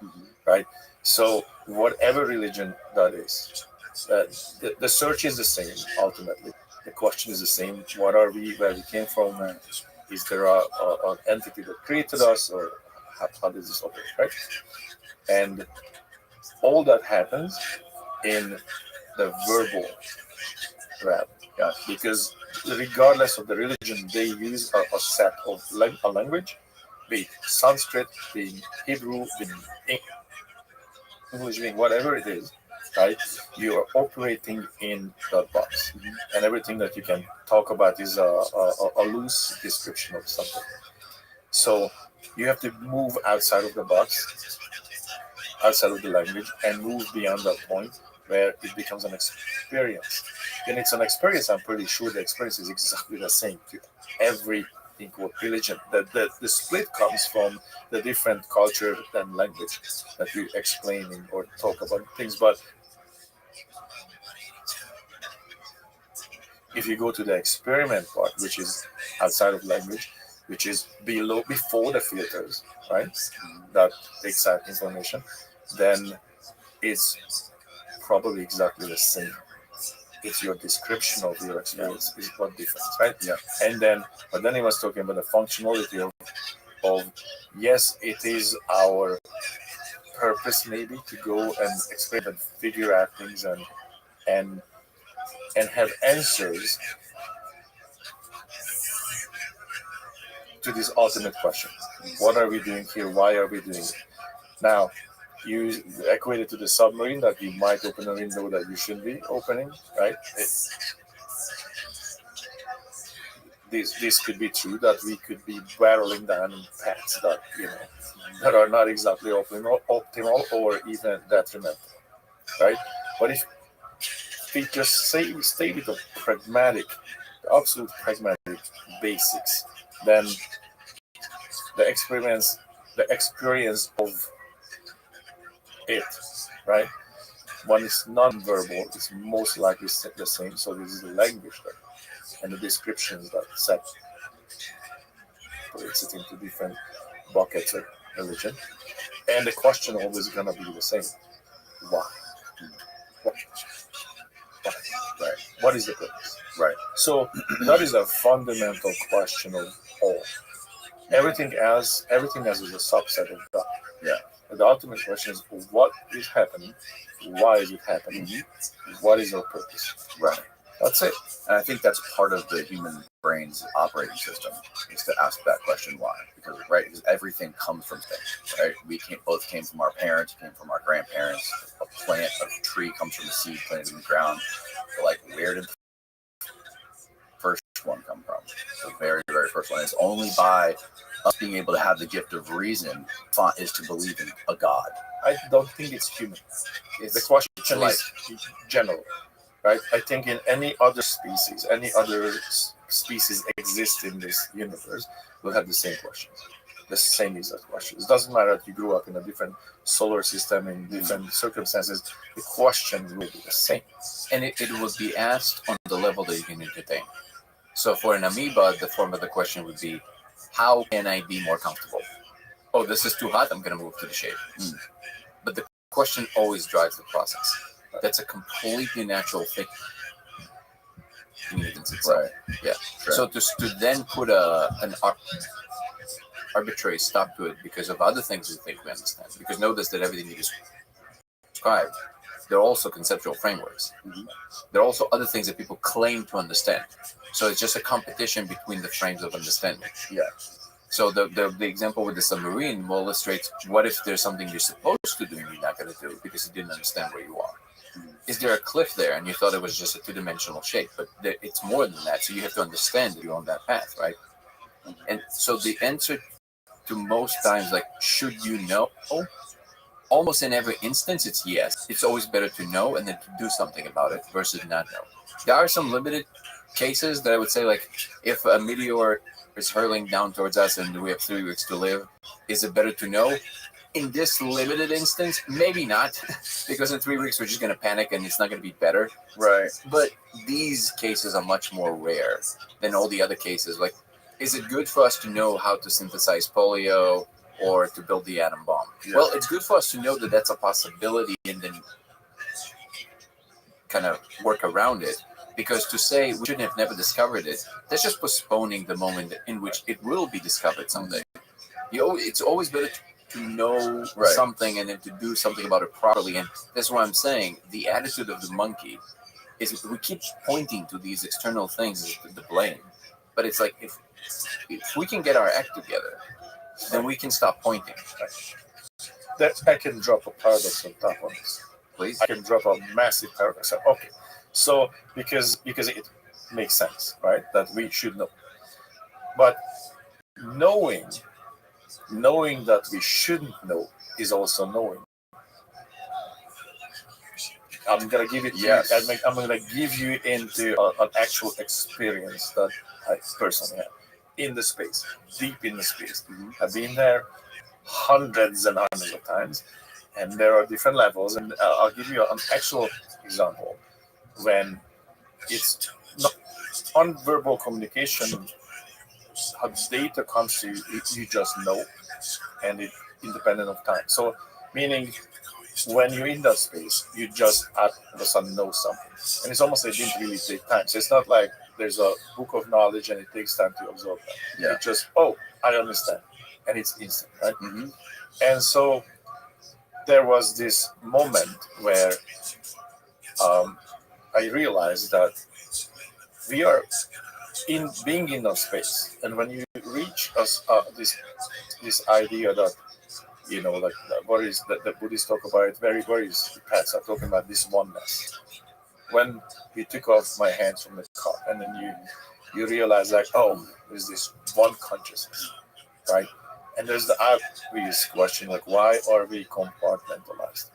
right? So whatever religion that is, the search is the same ultimately. The question is the same. What are we, where we came from? Is there an entity that created us, or how does this operate, right? And all that happens in the verbal realm, because regardless of the religion, they use a set of a language, be it Sanskrit, being Hebrew, being English, being whatever it is, right? You are operating in that box, and everything that you can talk about is a loose description of something. So you have to move outside of the box, outside of the language, and move beyond that point where it becomes an experience. And it's an experience, I'm pretty sure the experience is exactly the same to every religion. The split comes from the different culture and language that we explain or talk about things. But if you go to the experiment part, which is outside of language, which is before the filters, right, that takes out information, then it's probably exactly the same. It's your description of your experience is what difference, right? Yeah. And then, but then he was talking about the functionality of yes, it is our purpose maybe to go and explain and figure out things and have answers to this ultimate question. What are we doing here? Why are we doing it? Now, you equate it to the submarine that you might open a window that you shouldn't be opening, right? This could be true that we could be barreling down paths that that are not exactly optimal or even detrimental, right? But if we just stay with the absolute pragmatic basics, then the experience of it, right? One is non-verbal, it's most likely the same. So this is the language there, and the descriptions that puts it into different buckets of religion. And the question always gonna be the same: why? Why? Right? What is the purpose? Right. So that is a fundamental question of all. Everything else is a subset of that. Yeah. The ultimate question is what is happening, why is it happening, what is our purpose? Right. That's it. And I think that's part of the human brain's operating system is to ask that question why. Because because everything comes from things, right? We both came from our parents, came from our grandparents. A tree comes from a seed planted in the ground. So like, where did the first one come from? The very, very first one. It's only by us being able to have the gift of reason is to believe in a God. I don't think it's human. The question is general, right? I think in any other species exist in this universe will have the same questions, the same exact questions. It doesn't matter that you grew up in a different solar system in different circumstances. The questions will be the same, and it will be asked on the level that you can entertain. So for an amoeba, the form of the question would be, how can I be more comfortable? Oh, this is too hot, I'm going to move to the shade. But the question always drives the process. That's a completely natural thing. Right. Yeah. Sure. So to then put an arbitrary stop to it because of other things we think we understand, because notice that everything you described, they're also conceptual frameworks. There are also other things that people claim to understand. So it's just a competition between the frames of understanding. Yeah. So the example with the submarine will illustrate what if there's something you're supposed to do and you're not going to do because you didn't understand where you are. Is there a cliff there and you thought it was just a two-dimensional shape, but it's more than that. So you have to understand that you're on that path, right? And so the answer to most times, like, should you know? Almost in every instance, it's yes. It's always better to know and then to do something about it versus not know. There are some limited cases that I would say, like, if a meteor is hurling down towards us and we have 3 weeks to live, is it better to know? In this limited instance, maybe not, because in 3 weeks we're just going to panic and it's not going to be better. Right. But these cases are much more rare than all the other cases. Like, is it good for us to know how to synthesize polio or to build the atom bomb? Yeah. Well, it's good for us to know that that's a possibility and then kind of work around it. Because to say we shouldn't have never discovered it, that's just postponing the moment in which it will be discovered someday. It's always better to know something and then to do something about it properly. And that's what I'm saying. The attitude of the monkey is we keep pointing to these external things as the blame. But it's like, if we can get our act together, then we can stop pointing. That I can drop a paradox on top of this. Please. I can drop a massive paradox. Okay, so because it makes sense, right? That we should know, but knowing that we shouldn't know is also knowing. I'm gonna give it. Yes. I'm gonna give you into an actual experience that I personally have in the space, deep in the space. I've been there hundreds and hundreds of times, and there are different levels. And I'll give you an actual example when it's not non-verbal communication. How data comes to you, you just know, and it's independent of time. So, meaning, when you're in that space, you just all of a sudden know something, and it's almost like it didn't really take time. So it's not like there's a book of knowledge and it takes time to absorb that. Yeah. It's just, I understand, and it's instant, right? Mm-hmm. And so there was this moment where I realized that we are being in that space, and when you reach us this idea that, like what is that the Buddhists talk about it, very the paths are talking about this oneness. When we took off my hands from the cup, and then you realize, like, there's this one consciousness, right? And there's the obvious question, like, why are we compartmentalized?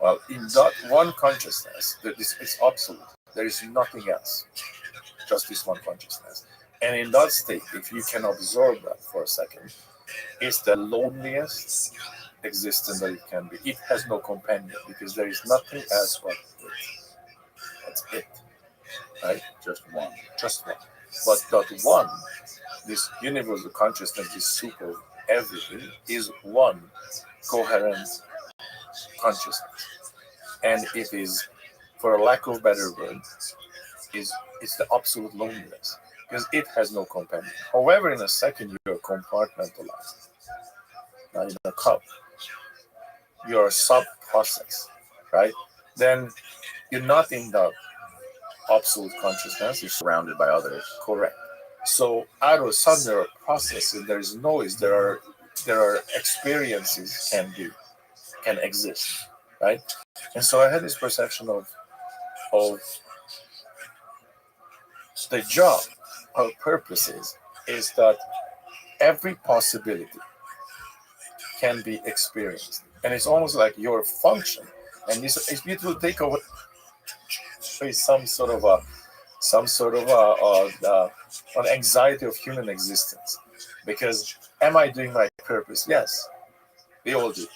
Well, in that one consciousness, it's absolute. There is nothing else, just this one consciousness. And in that state, if you can absorb that for a second, it's the loneliest existence that it can be. It has no companion because there is nothing else but it. That's it, right? Just one. But that one, this universal consciousness, this super everything, is one coherent consciousness. And it is, for a lack of better word, it's the absolute loneliness because it has no companion. However, in a second, you're compartmentalized. Now, in a cup, you're a sub-process, right? Then you're not in the absolute consciousness. You're surrounded by others. Correct. So out of a sudden, there are processes, there is noise, there are experiences can exist, right? And so I had this perception of the job, our purpose is that every possibility can be experienced, and it's almost like your function. And it will take away some sort of an anxiety of human existence, because am I doing my purpose? Yes, we all do.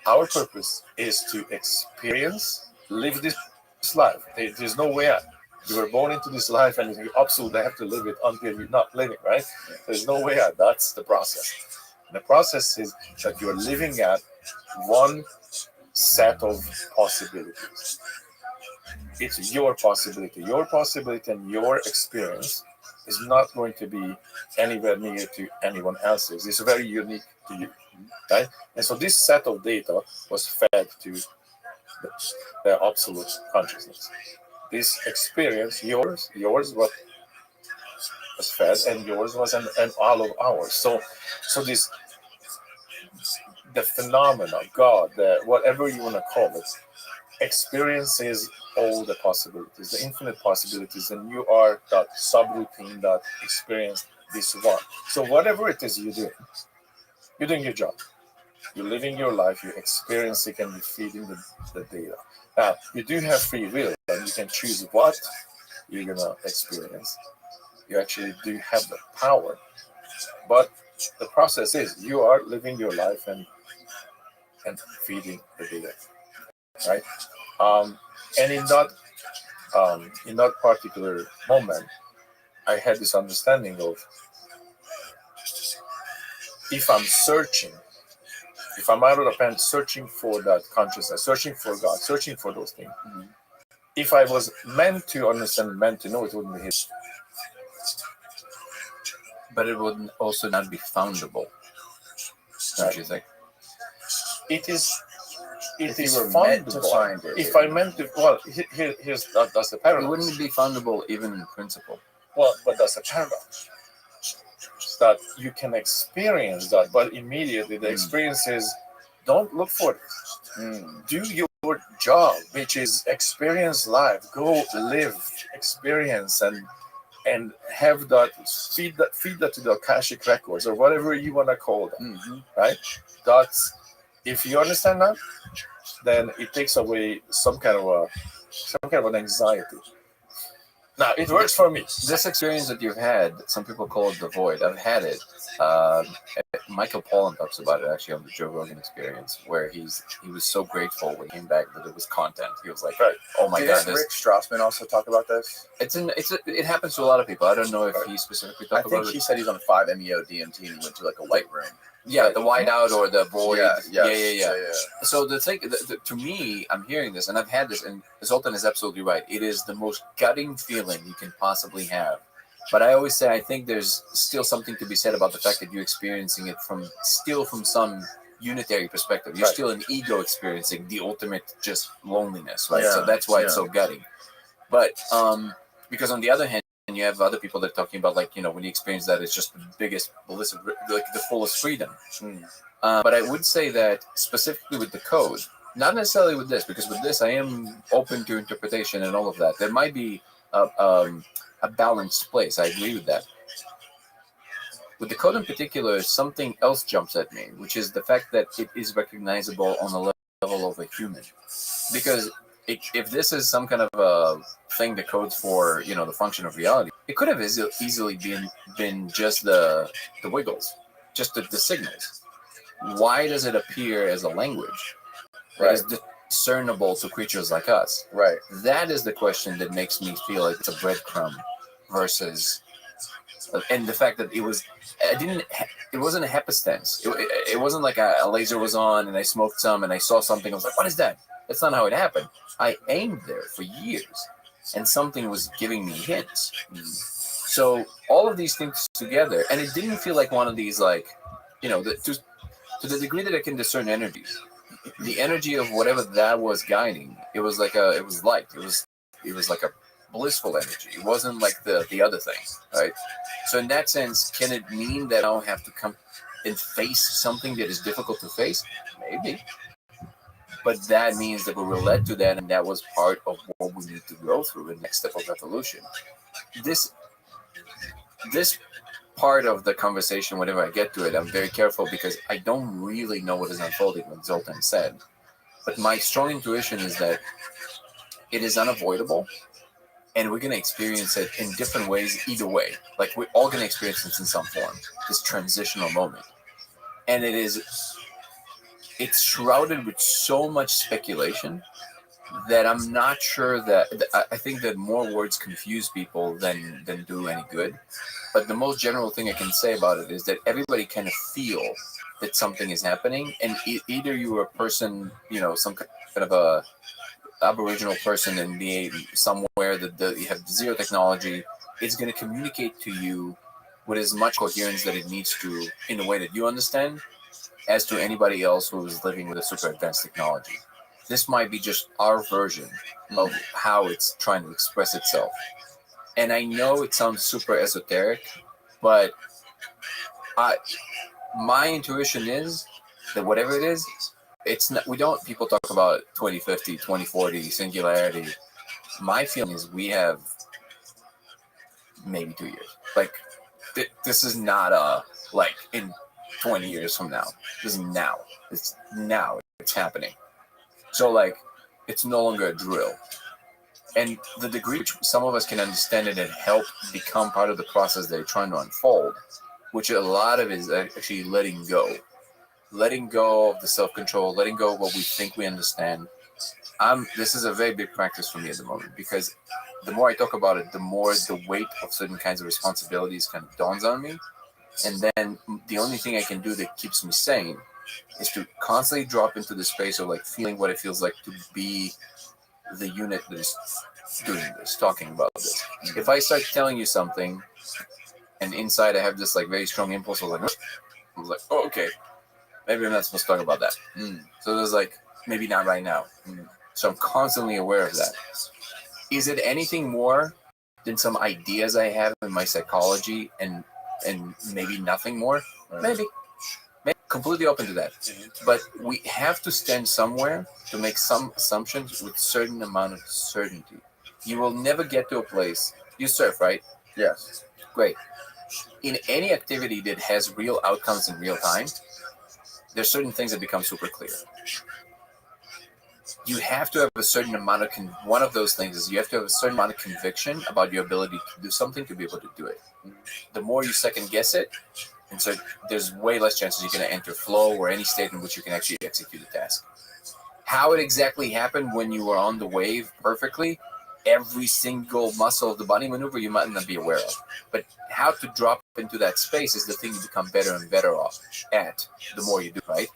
Our purpose is to experience, live this life. There's no way out. You were born into this life and you absolutely have to live it until you're not living, right? There's no way out. That's the process. And the process is that you're living at one set of possibilities. It's your possibility. Your possibility and your experience is not going to be anywhere near to anyone else's. It's very unique to you, right? And so this set of data was fed to the absolute consciousness. This experience, yours was fed, and yours was an all of ours. So this, the phenomena, God, whatever you want to call it, experiences all the possibilities, the infinite possibilities, and you are that subroutine that experience this one. So whatever it is you're doing your job. You're living your life, you're experiencing and you're feeding the data. Now, you do have free will, and you can choose what you're going to experience. You actually do have the power. But the process is you are living your life and feeding the data, right? And in that particular moment, I had this understanding of if I'm searching, if I'm out of the pen searching for that consciousness, searching for God, searching for those things, if I was meant to understand, meant to know, it wouldn't be his. But it would also not be foundable. Don't you think? It is If you were foundable. meant to find it. If I meant to, well, here's that's the paradox. It wouldn't be foundable even in principle. Well, but that's a paradox. That you can experience that, but immediately the experience is don't look for it. Do your job, which is experience life. Go live, experience, and have that, feed that to the Akashic records or whatever you want to call them. Right? That's, if you understand that, then it takes away some kind of an anxiety. Now, it works for me. This experience that you've had, some people call it the void. I've had it. Michael Pollan talks about it actually on the Joe Rogan Experience, where he was so grateful when he came back that it was content. He was like, "Oh my God!" Rick Strassman also talk about this? It happens to a lot of people. I don't know if he specifically talked about it. I think he said he's on 5-MeO DMT and he went to like a white room. Yeah, the whiteout or the void. Yeah. So the thing, to me, I'm hearing this, and I've had this, and Zoltan is absolutely right. It is the most gutting feeling you can possibly have. But I always say I think there's still something to be said about the fact that you're experiencing it from some unitary perspective. You're still an ego experiencing the ultimate just loneliness, right? So that's why it's so gutting. But because on the other hand, and you have other people that are talking about, like, when you experience that, it's just the biggest bliss, like the fullest freedom. But I would say that specifically with the code, not necessarily with this, because with this I am open to interpretation and all of that. There might be a balanced place. I agree with that. With the code in particular, something else jumps at me, which is the fact that it is recognizable on the level of a human. Because if this is some kind of a thing that codes for, the function of reality, it could have easily been just the wiggles, just the signals. Why does it appear as a language that is discernible to creatures like us? Right. That is the question that makes me feel like it's a breadcrumb versus, and the fact that it wasn't a happenstance. It wasn't like a laser was on and I smoked some and I saw something. I was like, what is that? That's not how it happened. I aimed there for years. and something was giving me hints. So all of these things together, and it didn't feel like one of these, like, to the degree that I can discern energies, the energy of whatever that was guiding, it was like it was light. It was like a blissful energy. It wasn't like the other things, right? So in that sense, can it mean that I don't have to come and face something that is difficult to face? Maybe. But that means that we were led to that, and that was part of what we need to go through in the next step of evolution. This part of the conversation, whenever I get to it, I'm very careful because I don't really know what is unfolding, like Zoltan said. But my strong intuition is that it is unavoidable, and we're going to experience it in different ways either way. Like, we're all going to experience it in some form, this transitional moment. And it's shrouded with so much speculation that I'm not sure that I think that more words confuse people than do any good. But the most general thing I can say about it is that everybody kind of feel that something is happening, and either you are a person, some kind of a Aboriginal person and be somewhere that you have zero technology, it's going to communicate to you with as much coherence that it needs to in a way that you understand as to anybody else who is living with a super advanced technology. This might be just our version of how it's trying to express itself. And I know it sounds super esoteric, but my intuition is that whatever it is, it's not. People talk about 2050, 2040, singularity. My feeling is we have maybe 2 years. Like, this is not like in 20 years from now. This is now. It's now. It's happening. So, like, it's no longer a drill. And the degree which some of us can understand it and help become part of the process they're trying to unfold, which a lot of it is actually letting go. Letting go of the self-control, letting go of what we think we understand. This is a very big practice for me at the moment, because the more I talk about it, the more the weight of certain kinds of responsibilities kind of dawns on me. And then the only thing I can do that keeps me sane is to constantly drop into the space of, like, feeling what it feels like to be the unit that is doing this, talking about this. If I start telling you something, and inside I have this, like, very strong impulse of, like, oh, okay, maybe I'm not supposed to talk about that. So there's, like, maybe not right now. So I'm constantly aware of that. Is it anything more than some ideas I have in my psychology and maybe nothing more? Maybe. Completely open to that. But we have to stand somewhere to make some assumptions with certain amount of certainty. You will never get to a place. You surf, right? Yes. Great. In any activity that has real outcomes in real time, there's certain things that become super clear. You have to have a certain amount of one of those things is you have to have a certain amount of conviction about your ability to do something to be able to do it. The more you second guess it, and so there's way less chances you're going to enter flow or any state in which you can actually execute a task. How it exactly happened when you were on the wave perfectly, every single muscle of the body maneuver you might not be aware of. But how to drop into that space is the thing you become better and better off at the more you do, right?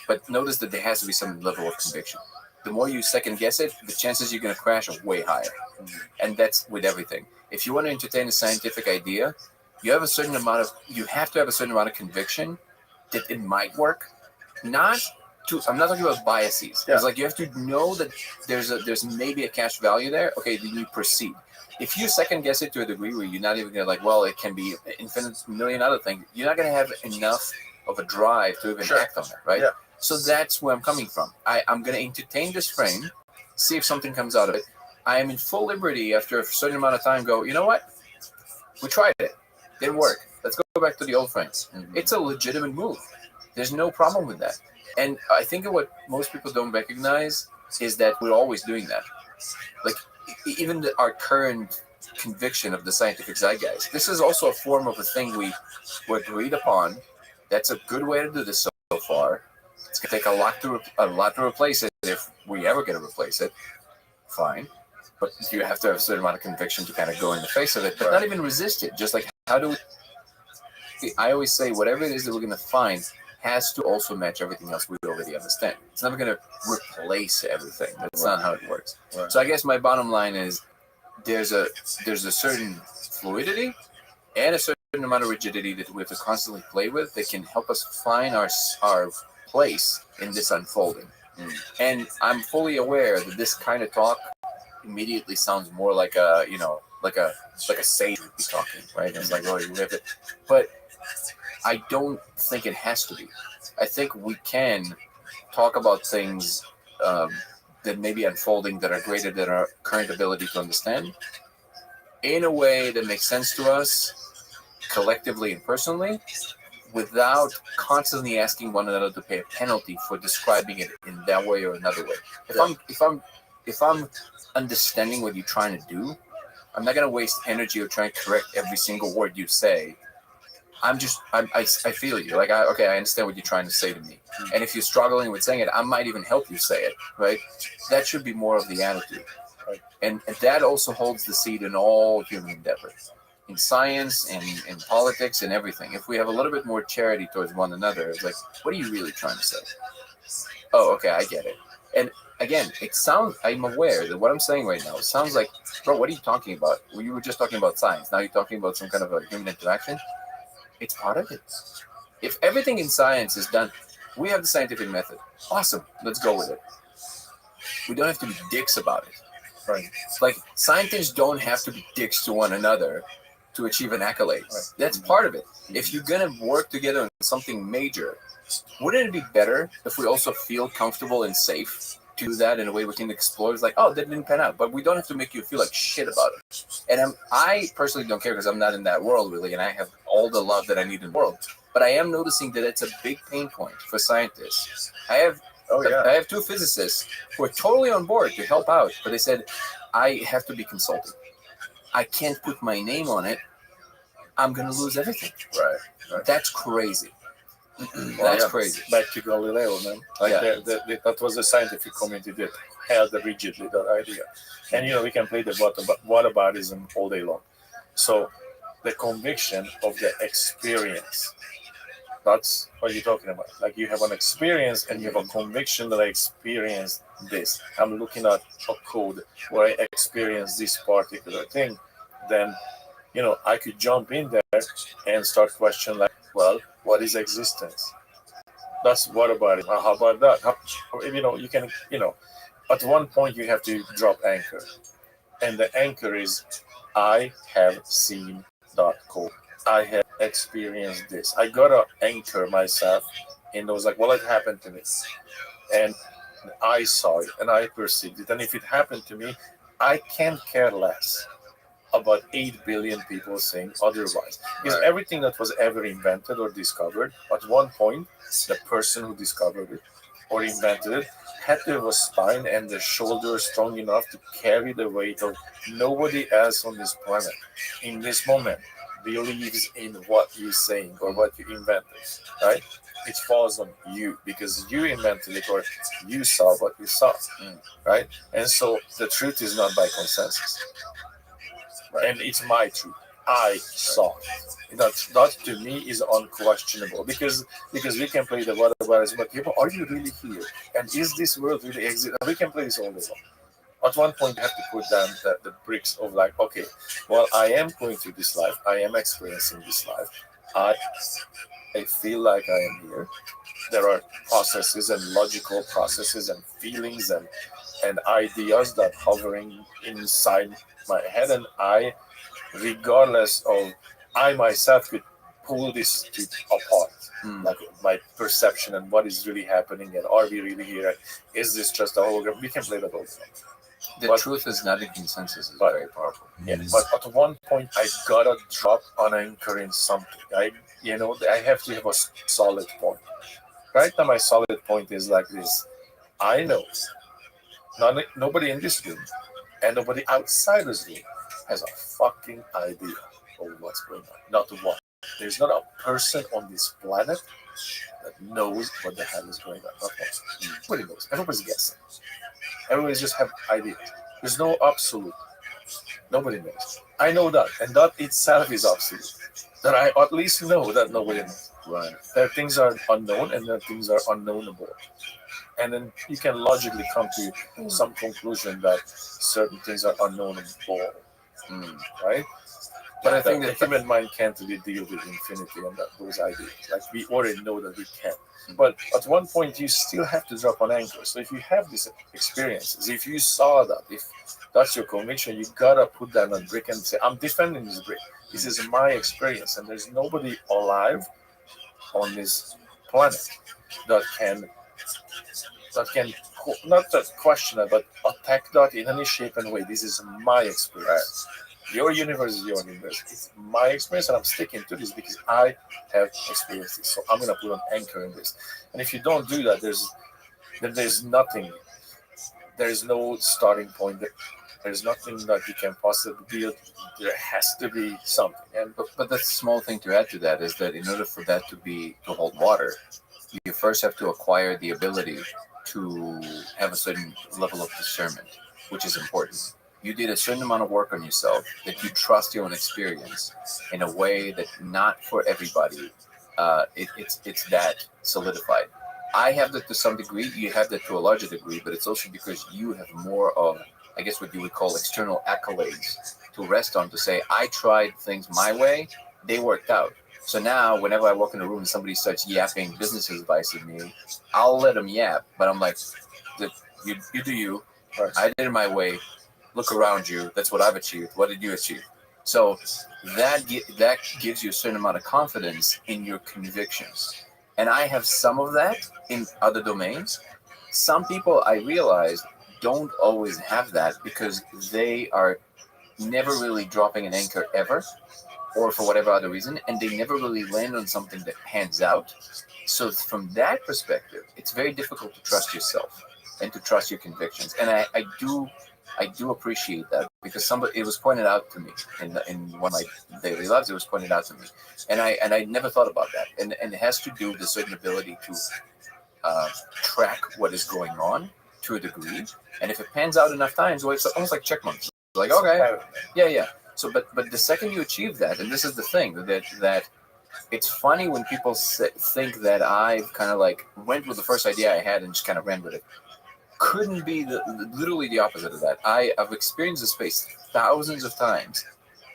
But notice that there has to be some level of conviction. The more you second guess it, the chances you're going to crash are way higher. And that's with everything. If you want to entertain a scientific idea, you have to have a certain amount of conviction that it might work. I'm not talking about biases. Yeah. It's like you have to know that there's maybe a cash value there. Okay, then you proceed. If you second guess it to a degree where you're not even going to, like, well, it can be infinite million other things, you're not going to have enough of a drive to even act on it, right? Yeah. So that's where I'm coming from. I'm going to entertain this frame, see if something comes out of it. I am in full liberty after a certain amount of time go, you know what? We tried it. Didn't work. Let's go back to the old frame. It's a legitimate move. There's no problem with that. And I think what most people don't recognize is that we're always doing that. Like, even our current conviction of the scientific zeitgeist, this is also a form of a thing we agreed upon. That's a good way to do this so far. It's going to take a lot to replace it if we ever get to replace it. Fine. But you have to have a certain amount of conviction to kind of go in the face of it, but not even resist it. Just like, I always say, whatever it is that we're going to find has to also match everything else we already understand. It's never going to replace everything. That's not how it works. Right. So I guess my bottom line is, there's a certain fluidity and a certain amount of rigidity that we have to constantly play with that can help us find our place in this unfolding. And I'm fully aware that this kind of talk immediately sounds more like a like a sage would be talking, right? It's like, oh, you have it, but I don't think it has to be. I think we can talk about things that may be unfolding that are greater than our current ability to understand in a way that makes sense to us collectively and personally, without constantly asking one another to pay a penalty for describing it in that way or another way. If I'm understanding what you're trying to do, I'm not gonna waste energy or trying to correct every single word you say. I feel you. Like, I understand what you're trying to say to me. And if you're struggling with saying it, I might even help you say it, right? That should be more of the attitude. Right? And that also holds the seed in all human endeavors. In science and in politics and everything. If we have a little bit more charity towards one another, it's like, what are you really trying to say? Oh, okay, I get it. And again, I'm aware that what I'm saying right now, it sounds like, bro, what are you talking about? Well, you were just talking about science. Now you're talking about some kind of a human interaction. It's part of it. If everything in science is done, we have the scientific method. Awesome. Let's go with it. We don't have to be dicks about it. Right. Like, scientists don't have to be dicks to one another to achieve an accolade. Right. That's part of it. If you're going to work together on something major, wouldn't it be better if we also feel comfortable and safe to do that in a way we can explore? It's like, oh, that didn't pan out. But we don't have to make you feel like shit about it. And I personally don't care because I'm not in that world really, and I have all the love that I need in the world. But I am noticing that it's a big pain point for scientists. I have two physicists who are totally on board to help out, but they said, I have to be consulted. I can't put my name on it. I'm going to lose everything. Right. That's crazy. That's crazy. Back to Galileo, man. That was the scientific community that held rigidly that idea. And, we can play the whataboutism all day long. So the conviction of the experience, that's what you're talking about. Like, you have an experience and you have a conviction that I experienced this. I'm looking at a code where I experienced this particular thing. Then, I could jump in there and start questioning, like, well, what is existence? That's what about it? How about that? You can, at one point you have to drop anchor. And the anchor is, I have seen that code. I have experienced this. I gotta anchor myself in those, like, well, it happened to me. And I saw it and I perceived it. And if it happened to me, I can't care less about 8 billion people saying otherwise. Because everything that was ever invented or discovered, at one point, the person who discovered it or invented it had to have a spine and the shoulders strong enough to carry the weight of nobody else on this planet in this moment believes in what you're saying or what you invented, right? It falls on you because you invented it or you saw what you saw, right? And so the truth is not by consensus. Right. And it's my truth. I saw it. That to me is unquestionable because we can play the whataboutism, but people, are you really here? And is this world really exist? We can play this all day long. At one point, you have to put down the bricks of, like, okay, well, I am going through this life. I am experiencing this life. I feel like I am here. There are processes and logical processes and feelings and ideas that hovering inside my head, and I, regardless of, I myself could pull this apart, like my perception and what is really happening, and are we really here? Is this just a hologram? We can play that all the time. Truth is not a consensus. Is very powerful. Yeah, but at one point, I gotta drop an anchor in something. I have to have a solid point. Right now, my solid point is like this: I know nobody in this room and nobody outside this room has a fucking idea of what's going on. Not one. There's not a person on this planet that knows what the hell is going on. Not one. Nobody knows. Everybody's guessing. Everybody just have ideas. There's no absolute. Nobody knows. I know that, and that itself is absolute. That I at least know that nobody knows. Right. That things are unknown and that things are unknownable. And then you can logically come to some conclusion that certain things are unknownable. right? But I The think that human mind can't really deal with infinity and those ideas. Like we already know that we can. But at one point, you still have to drop an anchor. So if you have these experiences, if you saw that, if that's your conviction, you gotta put that on a brick and say, I'm defending this brick. This is my experience, and there's nobody alive on this planet that can not just question it, but attack that in any shape and way. This is my experience. Your universe is your universe. It's my experience, and I'm sticking to this because I have experienced this. So I'm gonna put an anchor in this. And if you don't do that, there's nothing. There's no starting point. There's nothing that you can possibly build. There has to be something. And but the small thing to add to that is that in order for that to hold water, you first have to acquire the ability to have a certain level of discernment, which is important. You did a certain amount of work on yourself, that you trust your own experience in a way that not for everybody it's that solidified. I have that to some degree, you have that to a larger degree, but it's also because you have more of, I guess, what you would call external accolades to rest on, to say, I tried things my way, they worked out. So now, whenever I walk in a room and somebody starts yapping business advice at me, I'll let them yap, but I'm like, you do you. I did it my way. Look around you. That's what I've achieved. What did you achieve? So that gives you a certain amount of confidence in your convictions. And I have some of that in other domains. Some people, I realize, don't always have that because they are never really dropping an anchor ever, or for whatever other reason, and they never really land on something that pans out. So from that perspective, it's very difficult to trust yourself and to trust your convictions. And I do appreciate that, because it was pointed out to me in one of my daily lives. It was pointed out to me, and I never thought about that. And it has to do with a certain ability to track what is going on to a degree. And if it pans out enough times, well, it's almost like check marks. Like, okay, yeah. So, but the second you achieve that, and this is the thing that it's funny when people think that I've kind of like went with the first idea I had and just kind of ran with it. Couldn't be literally the opposite of that. I've experienced the space thousands of times,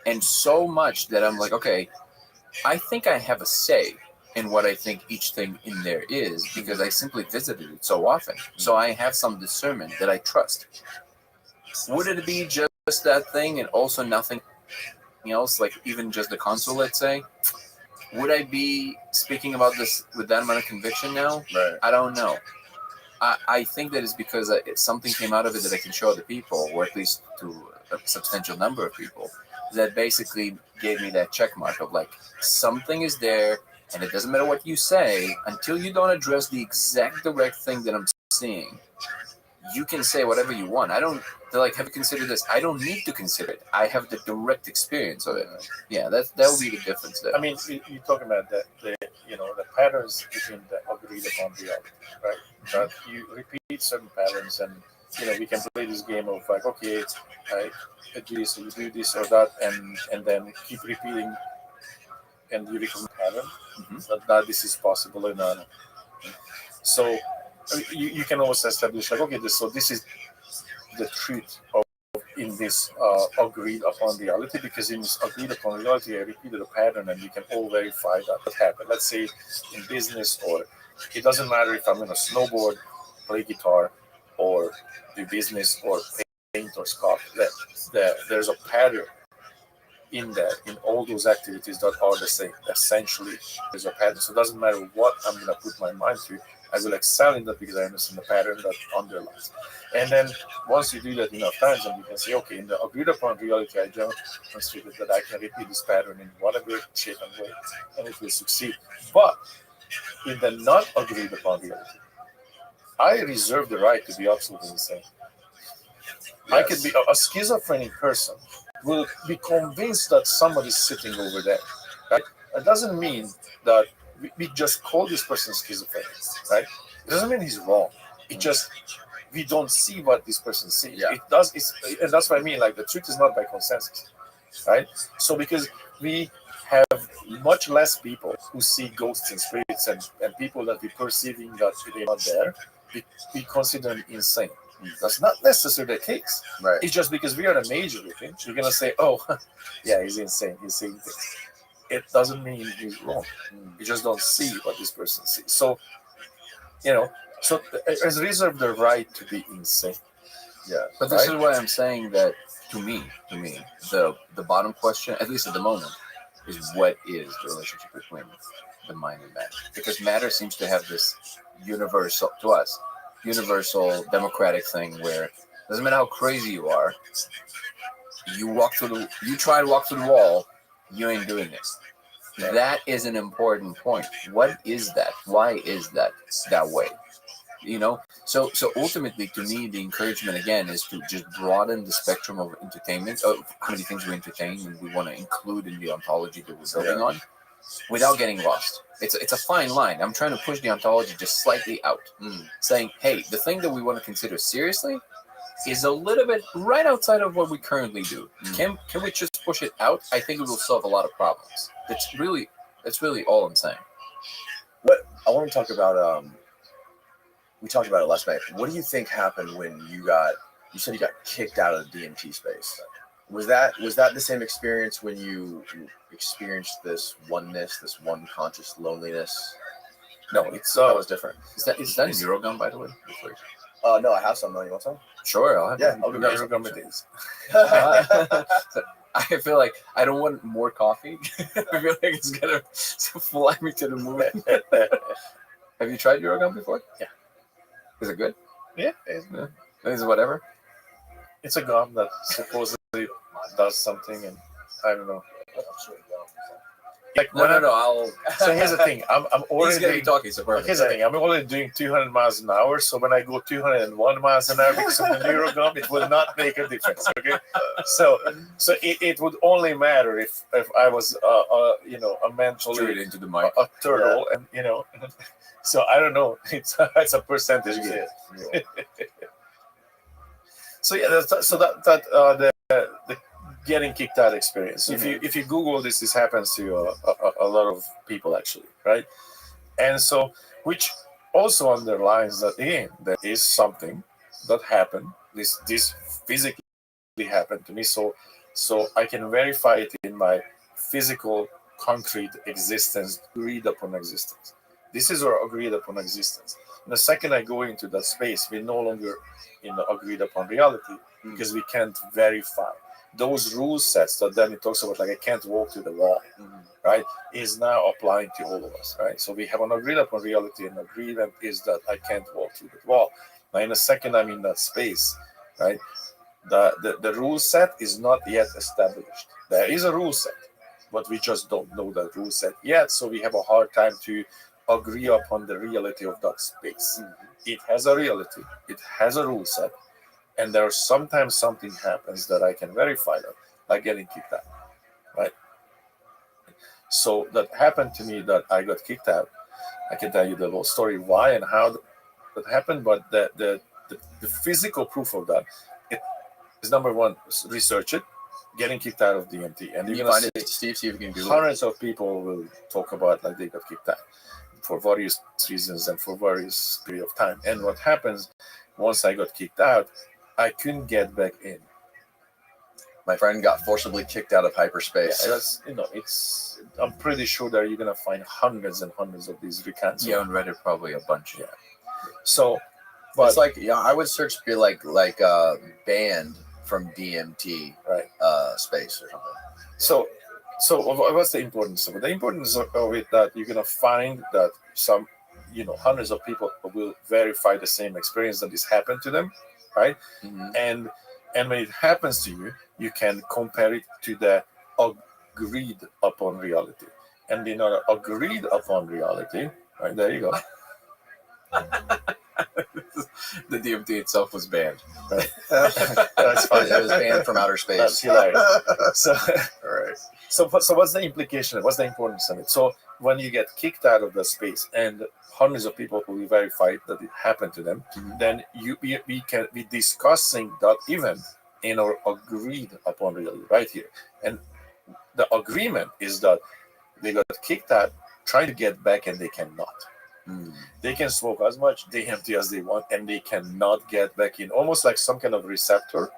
and so much that I'm like, okay, I think I have a say in what I think each thing in there is, because I simply visited it so often. So I have some discernment that I trust. Would it be just that thing and also nothing else, like even just the console, let's say? Would I be speaking about this with that amount of conviction now? Right. I don't know. I think that is because something came out of it that I can show other people, or at least to a substantial number of people, that basically gave me that check mark of like, something is there, and it doesn't matter what you say, until you don't address the exact direct thing that I'm seeing. You can say whatever you want. They're like, have you considered this? I don't need to consider it. I have the direct experience of it. Yeah, that will be the difference there. I mean, you're talking about the patterns between the agreed upon reality, right? That you repeat certain patterns, and we can play this game of like, okay, I do this, or you do this or that, and then keep repeating, and you become a pattern that this is possible or not. So you can also establish like, okay, this is the truth of in this agreed upon reality, because in this agreed upon reality, I repeated a pattern, and you can all verify that what happened. Let's say in business, or it doesn't matter if I'm going to snowboard, play guitar, or do business, or paint or sculpt. There's a pattern in that, in all those activities that are the same. Essentially, there's a pattern. So it doesn't matter what I'm going to put my mind to, I will excel in that because I understand the pattern that underlies. And then once you do that enough times, and you can say, okay, in the agreed upon reality, I demonstrated that I can repeat this pattern in whatever shape and way, and it will succeed. But in the not agreed upon reality, I reserve the right to be absolutely insane. Yes. I could be a schizophrenic person will be convinced that somebody's sitting over there. Right? It doesn't mean that we just call this person schizophrenic, right? It doesn't mean he's wrong. It just, we don't see what this person sees. Yeah. And that's what I mean. Like, the truth is not by consensus, right? So because we have much less people who see ghosts and spirits, and people that we perceiving that they're not there, we consider them insane. That's not necessarily the case. Right. It's just because we are a major with him, you're gonna say, "Oh, yeah, he's insane. He's saying things." It doesn't mean he's wrong. You just don't see what this person sees. So, so as reserve the right to be insane. Yeah. But this Right? is why I'm saying that to me, the bottom question, at least at the moment, is what is the relationship between the mind and matter? Because matter seems to have this universal, to us, universal democratic thing where it doesn't matter how crazy you are, you try to walk through the wall, you ain't doing it. That is an important point. What is that? Why is that way? So ultimately, to me, the encouragement again is to just broaden the spectrum of entertainment, of how many things we entertain and we want to include in the ontology that we're building on, without getting lost. It's a fine line. I'm trying to push the ontology just slightly out, saying, hey, the thing that we want to consider seriously is a little bit right outside of what we currently do. Can we just push it out? I think it will solve a lot of problems. That's really all I'm saying. What I want to talk about, we talked about it last night. What do you think happened when you said you got kicked out of the DMT space? Was that the same experience when you experienced this oneness, this one conscious loneliness? No, That was different. Is that a Eurogum, by the way? No, I have some. You want some? Sure, I'll have Yeah, it. I'll go grab Eurogum some. it is. I feel like I don't want more coffee. I feel like it's gonna fly me to the moon. Have you tried Eurogum before? Yeah. Is it good? Yeah. Is it whatever? It's a gum that supposedly does something, and I don't know. Like No. I'll. So here's the thing. I'm He's already gonna be talking. So perfect. here's the thing. I'm only doing 200 miles an hour. So when I go 201 miles an hour because of the neurogum, it will not make a difference. Okay. So it would only matter if I was a mentally Threw it into the mic. a turtle, and So I don't know. It's a percentage game. So yeah, the getting kicked out experience. If you Google this happens to a lot of people actually, right? And so, which also underlines that again, there is something that happened. This physically happened to me, so I can verify it in my physical, concrete existence, agreed upon existence. This is our agreed upon existence. And the second I go into that space, we're no longer in the agreed upon reality because we can't verify those rule sets that then it talks about, like I can't walk to the wall, right, is now applying to all of us, right? So we have an agreed upon reality, and agreement is that I can't walk to the wall. Now in a second I'm in that space, right? The rule set is not yet established. There is a rule set, but we just don't know that rule set yet, so we have a hard time to agree upon the reality of that space. It has a reality, it has a rule set, and there sometimes something happens that I can verify that, like getting kicked out, right? So that happened to me, that I got kicked out. I can tell you the whole story, why and how that happened, but the physical proof of that is number one, research it, getting kicked out of DMT, and you're Find gonna it, Steve. See if you can do it. hundreds of people will talk about like they got kicked out for various reasons and for various period of time. And what happens once I got kicked out, I couldn't get back in. My friend got forcibly kicked out of hyperspace. Yeah, that's I'm pretty sure that you're gonna find hundreds and hundreds of these recounts. Yeah, on Reddit probably a bunch. Yeah. So, but It's like, I would search be like banned from DMT, right, space or something. So what's the importance of it? The importance of it that you're gonna find that some, hundreds of people will verify the same experience that this happened to them, right? And when it happens to you, you can compare it to the agreed upon reality. And agreed upon reality, right? There you go. The DMT itself was banned. Right. That's fine. It was banned from outer space. That's hilarious. So, all right. So what's the implication? What's the importance of it? So when you get kicked out of the space and hundreds of people will verify that it happened to them, then we can be discussing that event in our agreed upon reality right here. And the agreement is that they got kicked out, trying to get back, and they cannot. They can smoke as much DMT as they want, and they cannot get back in. Almost like some kind of receptor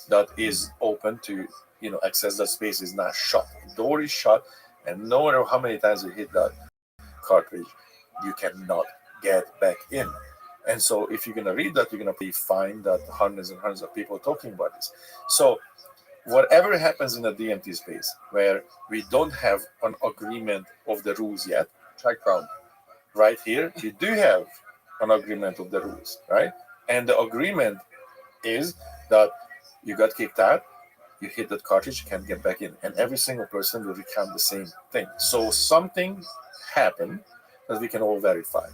that is open to, access that space is not shut. The door is shut, and no matter how many times you hit that cartridge, you cannot get back in. And so if you're going to read that, you're going to find that hundreds and hundreds of people talking about this. So whatever happens in the DMT space where we don't have an agreement of the rules yet, Try Chrome. right here, we do have an agreement of the rules, right? And the agreement is that you got kicked out, you hit that cartridge, you can't get back in. And every single person will recount the same thing. So something happened that we can all verify.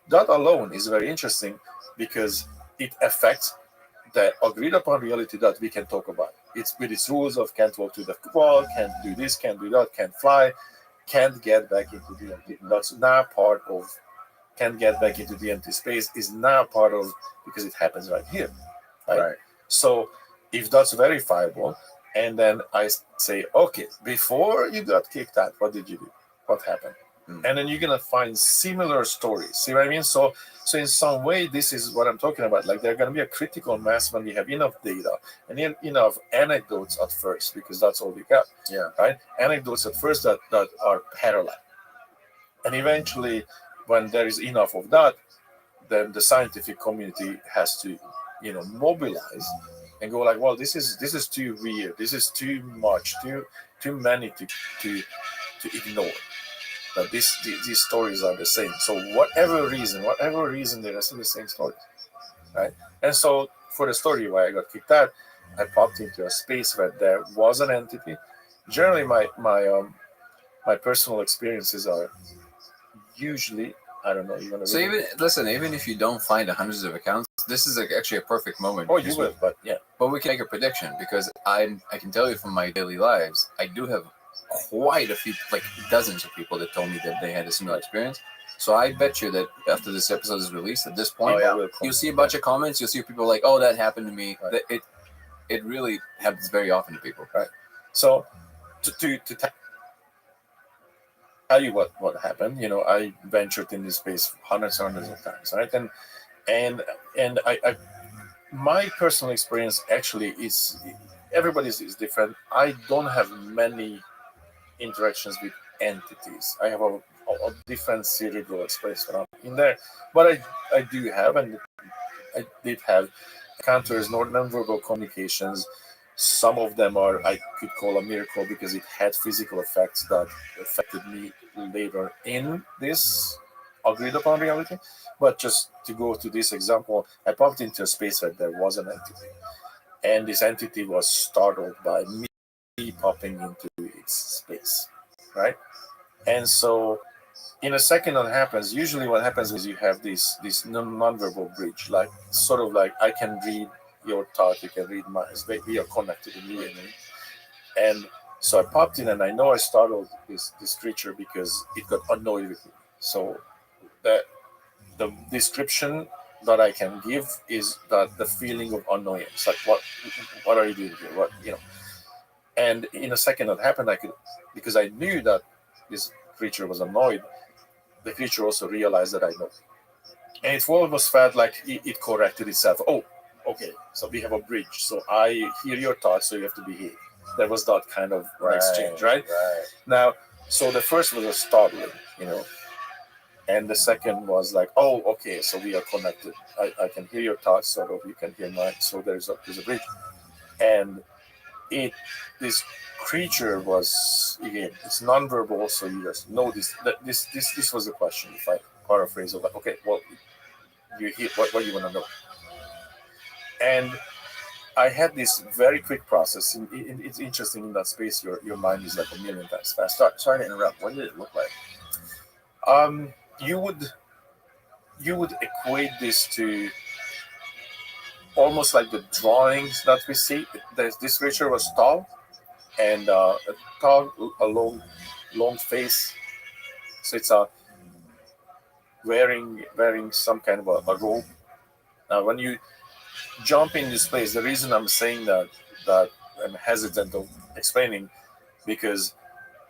That alone is very interesting because it affects the agreed upon reality that we can talk about. It's with its rules of can't walk to the wall, can't do this, can't do that, can't fly, can't get back into the empty. That's not part of can't get back into the empty space is not part of because it happens right here. Right? So if that's verifiable, and then I say, okay, before you got kicked out, what did you do? What happened? And then you're gonna find similar stories. See what I mean? So in some way, this is what I'm talking about. Like there's gonna be a critical mass when we have enough data and enough anecdotes at first, because that's all we got. Yeah. Right? Anecdotes at first that are parallel. And eventually, when there is enough of that, then the scientific community has to, mobilize and go like, well, this is too weird. This is too much, too many to ignore. That these stories are the same. So whatever reason, they're still the same stories, right? And so for the story why I got kicked out, I popped into a space where there was an entity. Generally, my personal experiences are usually, I don't know. You want to? So even if you don't find hundreds of accounts, this is actually a perfect moment. Oh, you will, but yeah. But we can make a prediction because I can tell you from my daily lives, I do have quite a few, like dozens of people that told me that they had a similar experience. So I bet you that after this episode is released, at this point, you'll see a bunch of comments. You'll see people like, "Oh, that happened to me." Right. It really happens very often to people, right? So to tell you what happened, I ventured in this space hundreds of times, right? And I my personal experience actually is everybody's is different. I don't have many interactions with entities. I have a different cerebral experience when I'm in there, but I do have, and I did have encounters, non-verbal communications. Some of them I could call a miracle because it had physical effects that affected me later in this agreed upon reality. But just to go to this example, I popped into a space where there was an entity, and this entity was startled by me popping into its space, right? And so in a second what happens, usually what happens is you have this non-verbal bridge, like sort of like I can read your thought, you can read mine, we are connected immediately. And so I popped in, and I know I startled this creature because it got annoyed with me. So the description that I can give is that the feeling of annoyance, like what are you doing here? And in a second that happened, because I knew that this creature was annoyed, the creature also realized that I know. And it almost felt like it corrected itself. Oh, okay, so we have a bridge. So I hear your thoughts, so you have to behave. There was that kind of exchange, right? Now, so the first was a startling, and the second was like, oh, okay, so we are connected. I can hear your thoughts, sort of, you can hear mine. So there's a bridge. And this creature was, again, it's nonverbal, so you just know this was the question. If I paraphrase of like, okay, well, you hear what you want to know. And I had this very quick process. It's interesting in that space. Your mind is like a million times faster. Sorry to interrupt. What did it look like? You would equate this to almost like the drawings that we see. This creature was tall, and a long face. So it's wearing some kind of a robe. Now, when you jump in this place, the reason I'm saying that I'm hesitant of explaining, because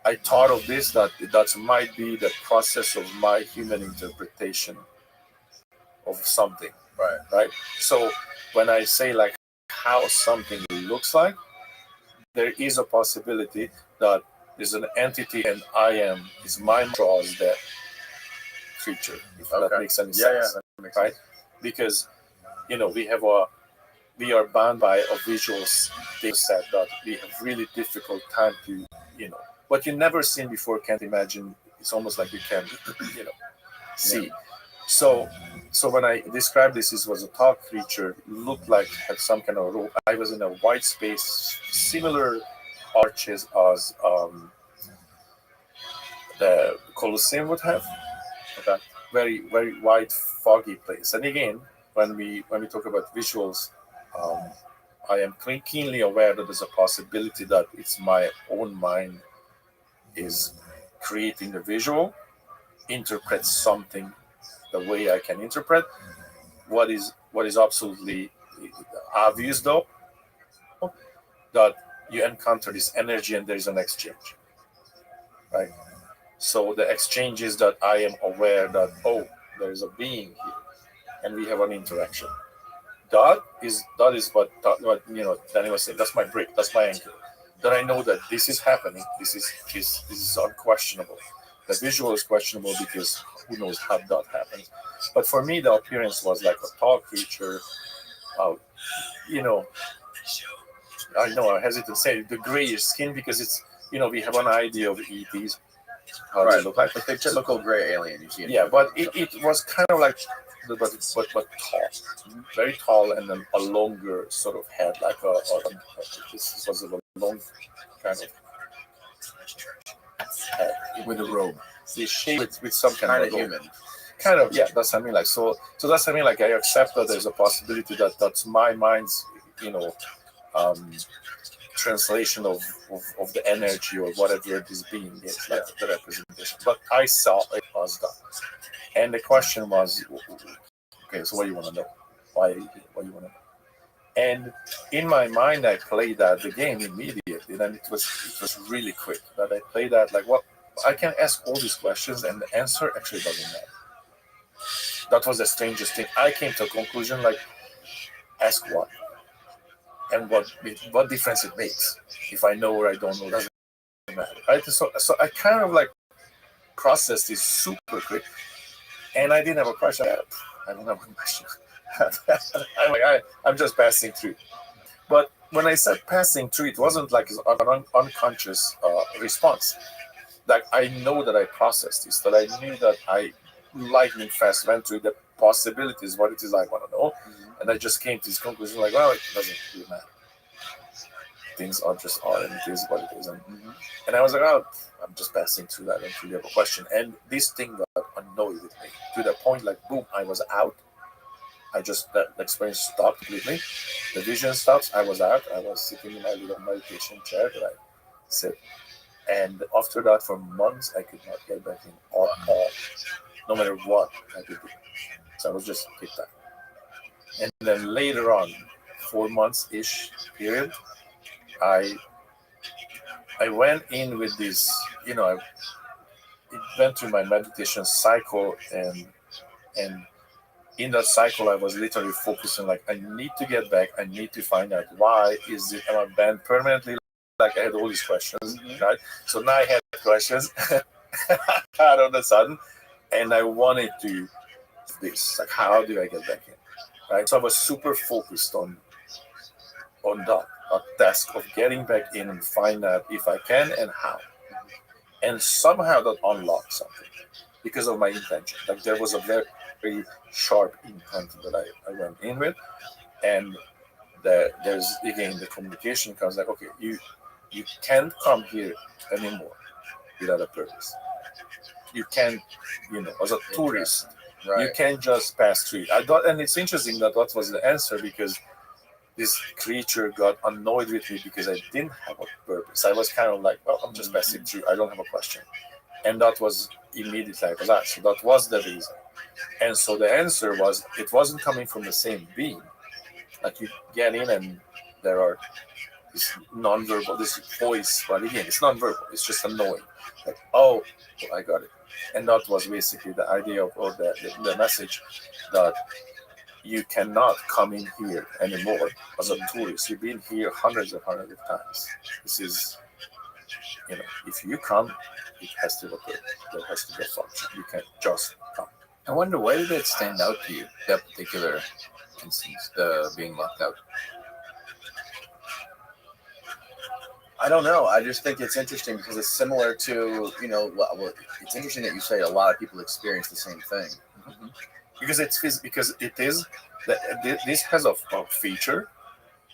I thought of this that might be the process of my human interpretation of something, right? So when I say like how something looks like, there is a possibility that there's an entity and I am is my draws that creature, if that makes any sense. Yeah, that makes right? sense. Because we are bound by a visual data set that we have really difficult time to, what you never seen before, can't imagine. It's almost like you can, see. So when I described this, it was a tall creature, looked like had some kind of rope. I was in a white space, similar arches as the Colosseum would have. Okay, very very white, foggy place. And again, when we talk about visuals, I am keenly aware that there's a possibility that it's my own mind is creating the visual, interpret something the way I can interpret. What is absolutely obvious though, that you encounter this energy and there's an exchange, right? So the exchange is that I am aware that, oh, there's a being here and we have an interaction. That is what Danny was saying. That's my break. That's my anchor. That I know that this is happening. This is unquestionable. The visual is questionable because who knows how that happens. But for me, the appearance was like a tall creature. I know I hesitate to say the grayish skin because it's we have an idea of ETs, how they look like. Like the typical gray alien you see. Yeah, but it was kind of like, but tall, very tall, and then a longer sort of head, like this was a long kind of head with a robe. The shape with some kind of human. Kind of, yeah. That's what I mean. Like so that's what I mean. Like I accept that there's a possibility that that's my mind's translation of the energy or whatever this being is, like the representation. But I saw it as that. And the question was, okay, so what do you want to know? What do you want to know? And in my mind, I played the game immediately, and it was really quick. That I played that like, well, I can ask all these questions, and the answer actually doesn't matter. That was the strangest thing. I came to a conclusion like, ask what, and what difference it makes if I know or I don't know, doesn't matter, right? So I kind of like processed this super quick. And I didn't have a question. I don't have a question. I'm just passing through. But when I said passing through, it wasn't like an unconscious response. Like I know that I processed this, that I knew that I lightning fast went through the possibilities, what it is I want to know. Mm-hmm. And I just came to this conclusion like, well, it doesn't really matter. Things are just are, and it is what it is. And I was like, oh, I'm just passing through that. I don't really have a question. And this thing got annoyed with me to the point like, boom, I was out. That experience stopped completely. The vision stops. I was out. I was sitting in my little meditation chair that I sit. And after that, for months, I could not get back in at all, no matter what I could do. So I was just kicked out. And then later on, 4 months-ish period, I went in with this, it went through my meditation cycle, and in that cycle, I was literally focusing like, I need to get back. I need to find out why am I banned permanently? Like I had all these questions, right? So now I had questions out of the sudden, and I wanted to this, like, how do I get back in, right? So I was super focused on that task of getting back in and find out if I can and how. And somehow that unlocked something because of my intention. Like there was a very, very sharp intent that I went in with. And there's, again, the communication comes like, okay, you can't come here anymore without a purpose. You can't, as a tourist, you can't just pass through it. And it's interesting that was the answer, because this creature got annoyed with me because I didn't have a purpose. I was kind of like, well, I'm just passing through. I don't have a question. And that was immediately I was asked. So that was the reason. And so the answer was, it wasn't coming from the same being. Like you get in and there are this non-verbal, this voice, but again, it's non-verbal. It's just annoying. Like, oh, I got it. And that was basically the idea of, or the message that you cannot come in here anymore as a tourist. You've been here hundreds of times. This is, if you come, it has to look good. There has to be a function. You can't just come. I wonder, why did that stand out to you, that particular instance, the being locked out? I don't know. I just think it's interesting because it's similar to, well, it's interesting that you say a lot of people experience the same thing. Mm-hmm. Because this has a feature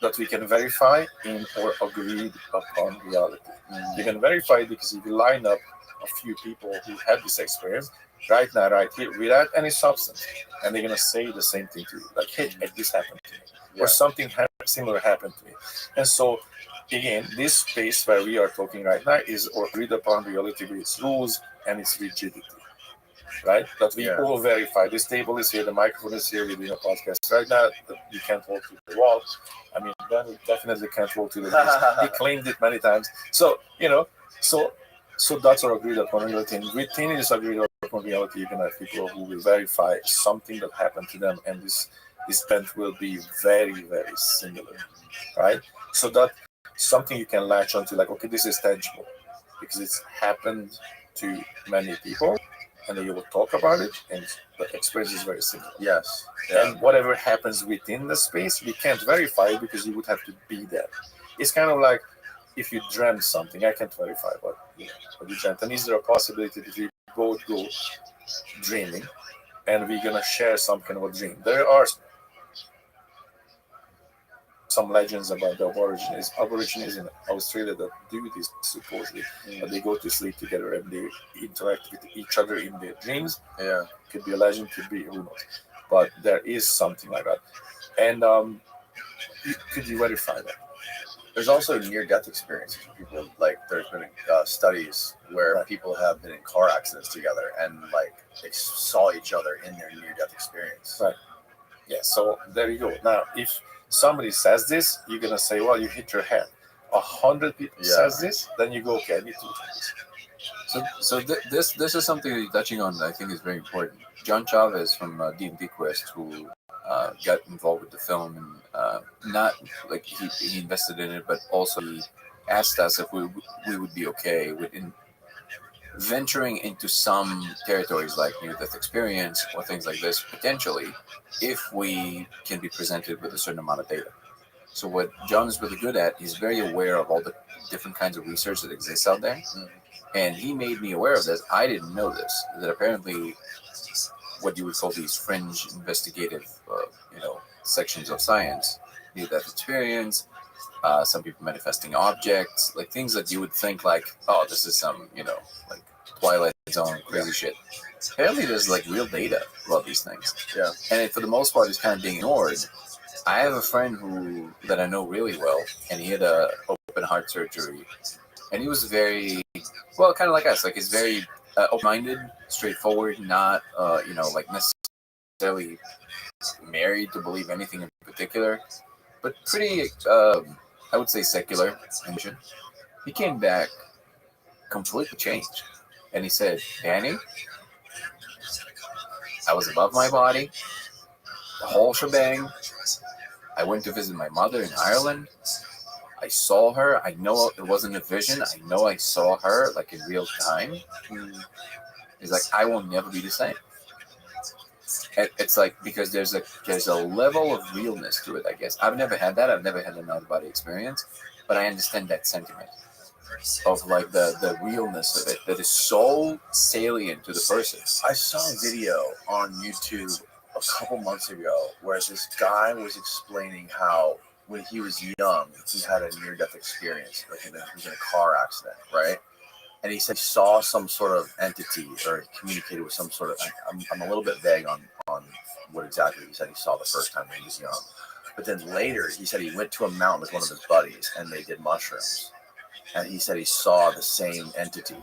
that we can verify in or agreed upon reality. Mm-hmm. You can verify it because if you line up a few people who had this experience right now, right here, without any substance, and they're gonna say the same thing to you, like, "Hey, this happened to me," or something similar happened to me, and so. Again, this space where we are talking right now is agreed upon reality with its rules and its rigidity, right? That we all verify. This table is here, the microphone is here, we're doing a podcast right now. You can't walk to the wall. I mean, Ben definitely can't walk to the wall. He claimed it many times. So, so that's our agreed upon reality. And within this agreed upon reality, you can have people who will verify something that happened to them, and this event will be very, very similar, right? So that something you can latch onto, like, okay, this is tangible because it's happened to many people, and then you will talk about it, and the experience is very similar. Yes. Yeah. And whatever happens within the space, we can't verify it because you would have to be there. It's kind of like if you dreamt something, I can't verify what you dreamt. And is there a possibility that we both go dreaming and we're gonna share some kind of a dream? There are some legends about the Aborigines in Australia that do this supposedly. They go to sleep together and they interact with each other in their dreams. Yeah, could be a legend, could be, who knows. But there is something like that. And could you verify that? There's also near-death experiences. People, like, there's been studies where people have been in car accidents together and, like, they saw each other in their near-death experience. Right. Yeah. So there you go. Now, if somebody says this, you're gonna say, well, you hit your head. 100 people says this, then you go, okay, I need to do this. So this is something that you're touching on that I think is very important. John Chavez from D&D Quest, who got involved with the film, and not like he invested in it, but also he asked us if we would be okay with venturing into some territories like near-death experience or things like this, potentially, if we can be presented with a certain amount of data. So what John is really good at, he's very aware of all the different kinds of research that exists out there. And he made me aware of this. I didn't know this, that apparently what you would call these fringe investigative, sections of science, near-death experience, some people manifesting objects, like things that you would think like, oh, this is some, like Twilight Zone crazy shit. Apparently there's like real data about these things. Yeah. And for the most part, it's kind of being ignored. I have a friend that I know really well, and he had a open heart surgery, and he was very, well, kind of like us, like he's very open-minded, straightforward, not, like necessarily married to believe anything in particular, but pretty, I would say, secular. He came back completely changed, and he said, Danny, I was above my body, the whole shebang. I went to visit my mother in Ireland. I saw her. I know it wasn't a vision. I know I saw her like in real time. It's like, I will never be the same. It's like, because there's a level of realness to it, I guess. I've never had that. I've never had an out-of-body experience, but I understand that sentiment of like the realness of it that is so salient to the person. I saw a video on YouTube a couple months ago where this guy was explaining how when he was young, he had a near-death experience, like he was in a car accident, right? And he said he saw some sort of entity or communicated with some sort of, I'm a little bit vague on what exactly he said he saw the first time when he was young. But then later, he said he went to a mountain with one of his buddies and they did mushrooms. And he said he saw the same entity.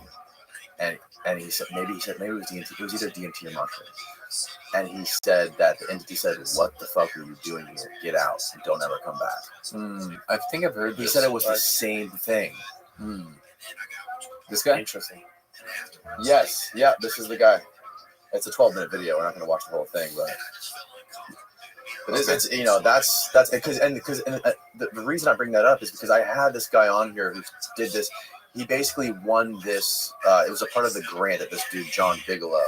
And he said maybe it was DMT. It was either DMT or mushrooms. And he said that the entity said, "What the fuck are you doing here? Get out and don't ever come back." I think I've heard. He said it was the same thing. This guy? Interesting. Yes, yeah, this is the guy. It's a 12-minute video. We're not going to watch the whole thing, but it's that's because the reason I bring that up is because I had this guy on here who did this. He basically won this. It was a part of the grant that this dude John Bigelow.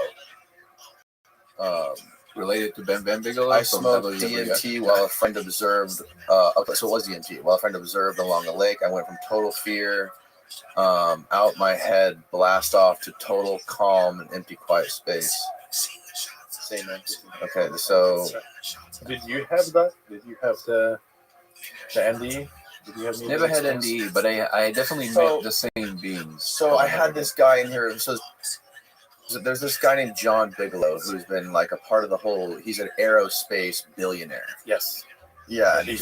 Related to Ben Bigelow. I smoked DMT while a friend observed. Okay, so it was DMT. While a friend observed along the lake, I went from total fear, out my head, blast off to total calm and empty, quiet space. Same entity. Okay, so Did you have that? Did you have the NDE? Did you have Never had NDE, but I definitely met the same beings. So I had this guy in here. So there's this guy named John Bigelow who's been like a part of the whole. He's an aerospace billionaire. Yes. Yeah, and he's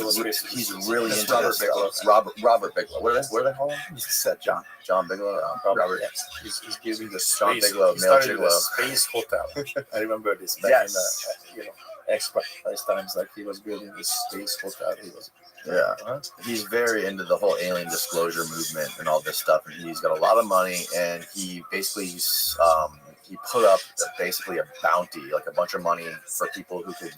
really into Robert this Bigelow. stuff. Robert Bigelow. What do they call him? You said John. John Bigelow. Robert. Yes. He's giving the John space. Bigelow, He male started gigolo. the space hotel. I remember this back Yes. in the X-Prize times. Like he was building this space hotel. He was. Yeah. He's very into the whole alien disclosure movement and all this stuff, and he's got a lot of money. And he basically he put up basically a bounty, like a bunch of money for people who could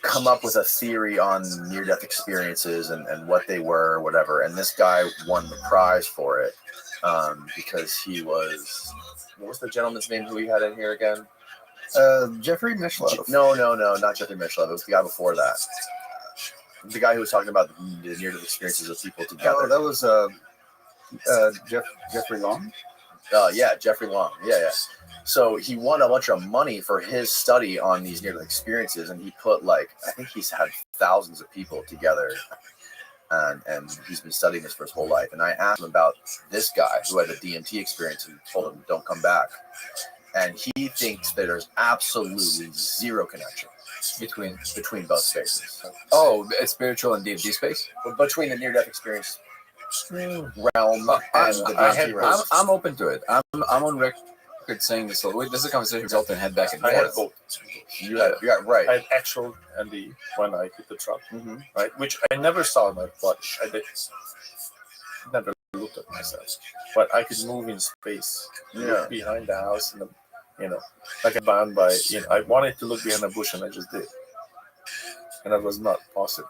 come up with a theory on near-death experiences and what they were, whatever. And this guy won the prize for it because he was. What was the gentleman's name who we had in here again? Jeffrey Mishlove. No, not Jeffrey Mishlove. It was the guy before that. The guy who was talking about the near-death experiences of people together. Oh, that was Jeffrey Long. Yeah, Jeffrey Long. Yeah. So he won a bunch of money for his study on these near-death experiences, and he put I think he's had thousands of people together, and he's been studying this for his whole life. And I asked him about this guy who had a DMT experience and told him, "Don't come back." And he thinks that there's absolutely zero connection between both spaces. Oh, spiritual and DMT space? Between the near-death experience realm and the DMT realm. I'm open to it. I'm on record saying this. So this is a conversation we built and head back and I had forth. both. You got right. I had actual NDE when I hit the truck, Mm-hmm. right? Which I never saw in my body. I never looked at myself, but I could move in space, look behind the house, and like I'm bound by. I wanted to look behind a bush, and I just did, and that was not possible.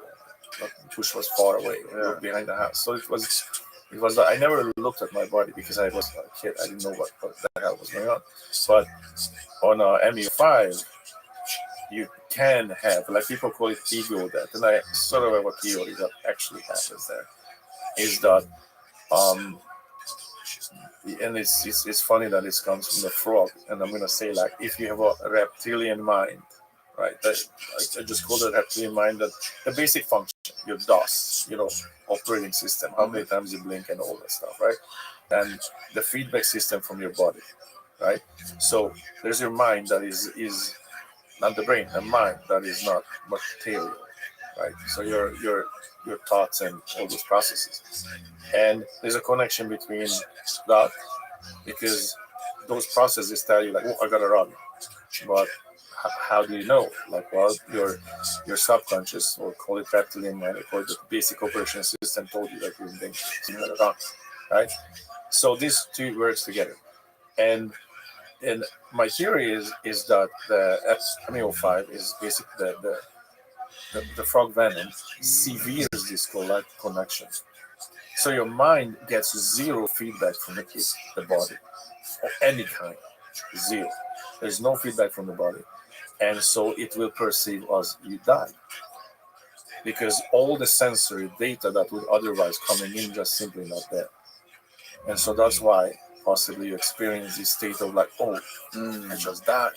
The bush was far away, look behind the house. So it was. I never looked at my body because I was a kid. I didn't know what the hell was going on. But on MU5, you can have, people call it ego death, and I sort of have a theory that actually happens there. Is that, and it's funny that it comes from the frog, and I'm gonna say if you have a reptilian mind, right? I just call it reptilian mind. That the basic function, your DOS, operating system, how many times you blink and all that stuff, right? And the feedback system from your body, right? So there's your mind that is not the brain, the mind that is not material, right? So your thoughts and all those processes, and there's a connection between that, because those processes tell you I gotta run, but how do you know? Your subconscious, or call it reptilian mind, or call it the basic operation system, told you that you're going to run, right? So these two works together, and my theory is that the MO5 is basically the frog venom severes this connection. So your mind gets zero feedback from the body of any kind, zero. There's no feedback from the body. And so it will perceive as you die, because all the sensory data that would otherwise coming in just simply not there. And so that's why possibly you experience this state of I just died.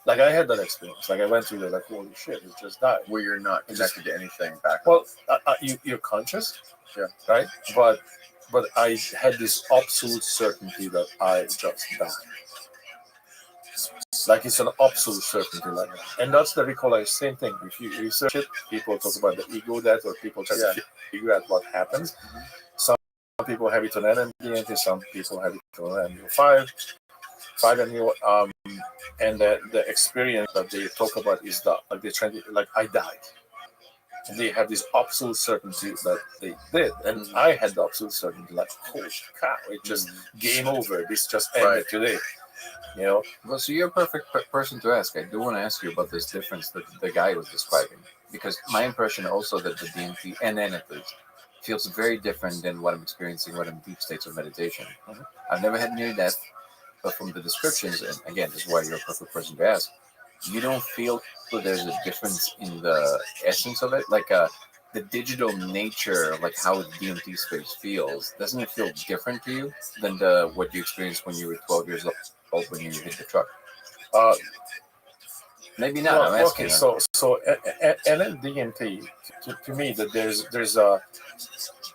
I had that experience. I went through that, holy shit, it just died. Where you're not connected to anything back. Well, you're conscious, right? But I had this absolute certainty that I just died. It's an absolute certainty, and that's the recall. Same thing. If you research it, people talk about the ego death, or people try to figure out what happens. Some people have it on NMDMT, some people have it on MU5, and the experience that they talk about is that they try to I died. they have this absolute certainty that they did, and I had the absolute certainty, like, holy cow, it just game over. This just ended today, you know. Well, so you're a perfect person to ask. I do want to ask you about this difference that the guy was describing, because my impression also that the DMT, and then at least, feels very different than what I'm experiencing when I'm in deep states of meditation. I've never had near death, but from the descriptions, and again, this is why you're a perfect person to ask, you don't feel that there's a difference in the essence of it, like the digital nature, like how the DMT space feels. Doesn't it feel different to you than what you experienced when you were 12 years old when you hit the truck? Maybe not. Well, I'm asking. Okay, so and then DMT, to me, that there's a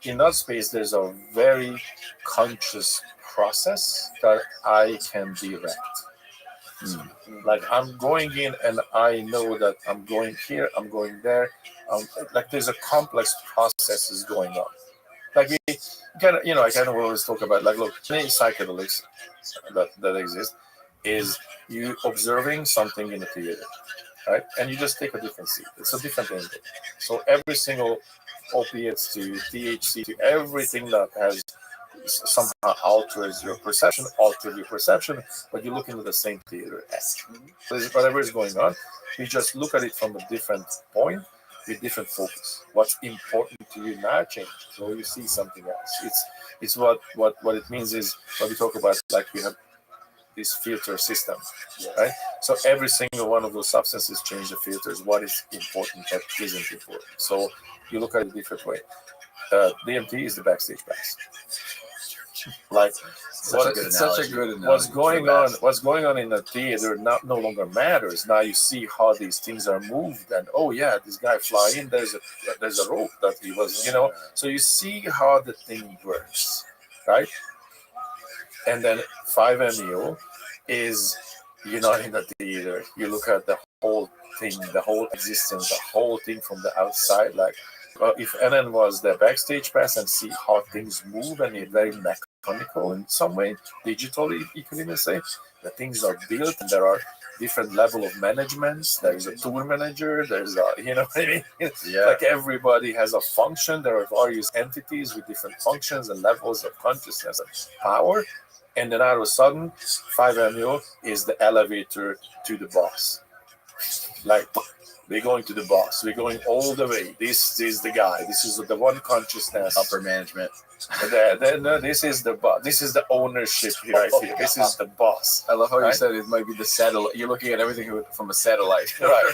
in that space there's a very conscious process that I can direct. Like I'm going in and I know that I'm going here, I'm going there. Like there's a complex processes going on. Like we kind of, I kind of always talk about, like, look, many psychedelics that exist is you observing something in the theater, right? And you just take a different seat. It's a different angle. So every single opiates to THC to everything that has somehow alters your perception, but you look into the same theater actually. Whatever is going on, you just look at it from a different point with different focus. What's important to you now changes, so you see something else. It's what it means is what we talk about, like we have this filter system, right? So every single one of those substances change the filters. What is important, what isn't important. So you look at it a different way. DMT is the backstage pass. Like Such a good analogy. What's going on in the theater no longer matters. Now you see how these things are moved, and oh yeah, this guy flying. There's a rope that he was, So you see how the thing works, right? And then 5-MeO is, you're not in the theater. You look at the whole thing, the whole existence, the whole thing from the outside. Like, well, if NN was the backstage pass and see how things move, and it's very mechanical in some way, digitally, you can even say, the things are built and there are different level of managements. There is a tour manager, there's a, what I mean? Yeah. Like everybody has a function. There are various entities with different functions and levels of consciousness and power. And then all of a sudden, 5-MeO is the elevator to the boss. Like, we're going to the boss. We're going all the way. This is the guy. This is the one consciousness. Upper management. This is the boss. This is the ownership right here. This is the boss. I love how you said it might be the satellite. You're looking at everything from a satellite. Right.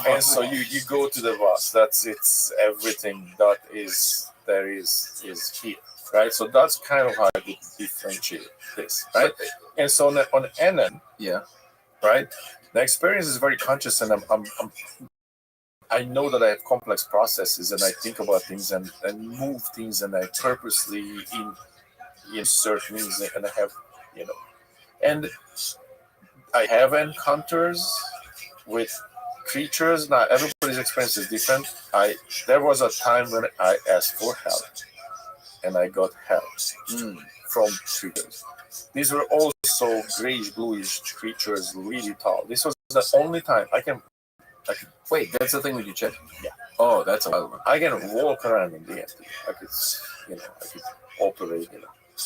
And so you go to the boss. It's everything that is there is here. Right. So that's kind of how I would differentiate this. Right. And so on NN, right, the experience is very conscious, and I know that I have complex processes, and I think about things and move things, and I purposely insert things, and I have, and I have encounters with creatures. Now everybody's experience is different. There was a time when I asked for help, and I got help from creatures. These were also grayish, bluish creatures, really tall. This was the only time I can. Wait, that's the thing with your chip? Yeah. Oh, that's a wild one. I can walk around in the empty. I could operate,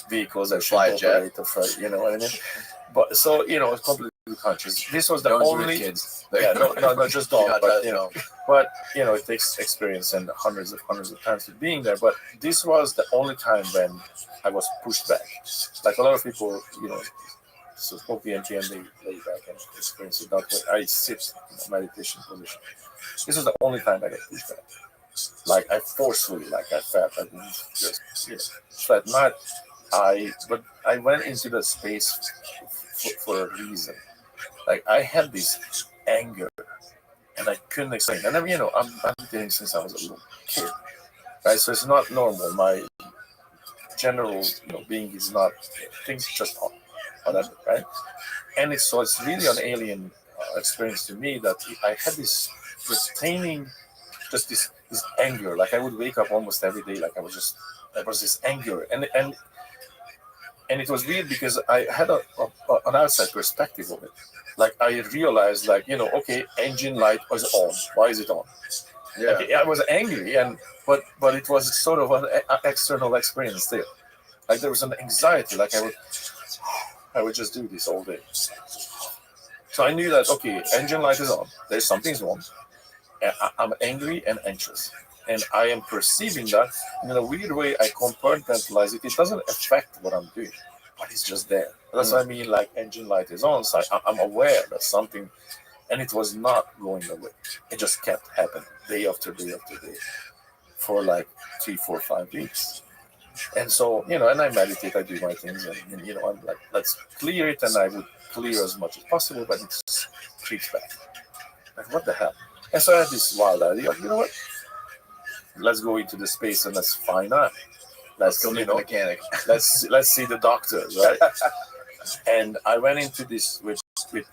vehicles. I fly a jet. You know what I mean? But so, it's completely conscious. This was the only kids. Yeah, no, just dog. But it takes experience and hundreds of times of being there. But this was the only time when I was pushed back. Like a lot of people, so smoke DMT and they lay back and experience it that way. I sit in a meditation position. This was the only time I got pushed back. Like I forcefully, like I felt, I didn't just, felt not. But I went into the space for a reason. Like I had this anger, and I couldn't explain. And I'm meditating since I was a little kid, right? So it's not normal. My general, being is not. Things just on. Whatever, right? And it's really an alien experience to me that I had this retaining, just this anger. Like I would wake up almost every day, like there was this anger, and it was weird because I had an outside perspective of it. Like I realized, okay, engine light was on. Why is it on? Yeah. Like, I was angry, but it was sort of an external experience still. Like there was an anxiety. Like I would just do this all day. So I knew that okay, engine light is on. There's something's wrong. And I'm angry and anxious, and I am perceiving that in a weird way. I compartmentalize it. It doesn't affect what I'm doing, but it's just there. That's what I mean. Like engine light is on, so I'm aware that something, and it was not going away. It just kept happening day after day after day for like 3, 4, 5 weeks. And so, and I meditate, I do my things, and I'm like, let's clear it, and I would clear as much as possible, but it just creeps back. Like, what the hell? And so I had this wild idea, like, you know what? Let's go into the space and let's find out. Let's Go meet the mechanic. let's see the doctors, right? And I went into this with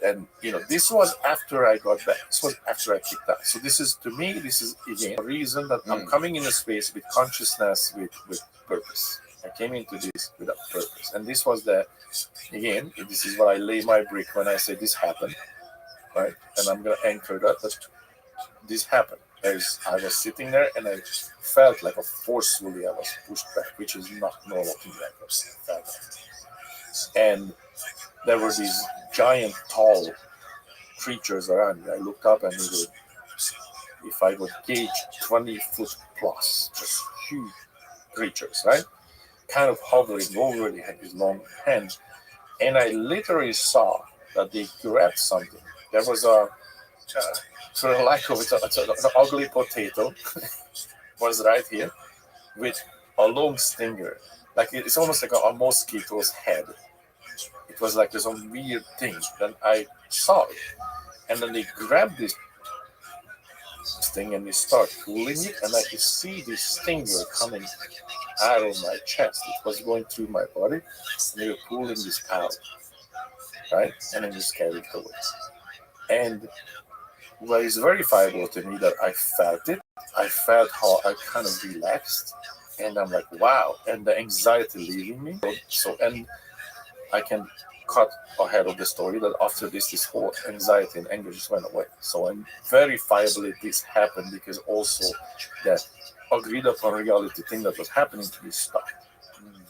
and this was after I got back. This was after I kicked out. So this is, to me, this is again a reason that I'm coming in a space with consciousness, with purpose. I came into this with a purpose, and this was again, this is what I lay my brick when I say this happened, right? And I'm gonna anchor that this happened. I was sitting there and I felt like forcefully I was pushed back, which is not normal to me. I felt that. And there were these giant, tall creatures around me. I looked up and they were, if I would gauge, 20 foot plus, just huge creatures, right? Kind of hovering over. They had these long hands. And I literally saw that they grabbed something. There was for the lack of it, an ugly potato was right here with a long stinger. Like it's almost like a mosquito's head. It was like this weird thing. Then I saw it, and then they grabbed this thing and they start pulling it, and I could see this stinger coming out of my chest. It was going through my body, and they were pulling this out, right? And then just carried it away. And what is verifiable to me that I felt it. I felt how I kind of relaxed, and I'm like, wow, and the anxiety leaving me. So, and I can cut ahead of the story that after this whole anxiety and anger just went away. So, and verifiably this happened because also that agreed upon reality thing that was happening to me stopped.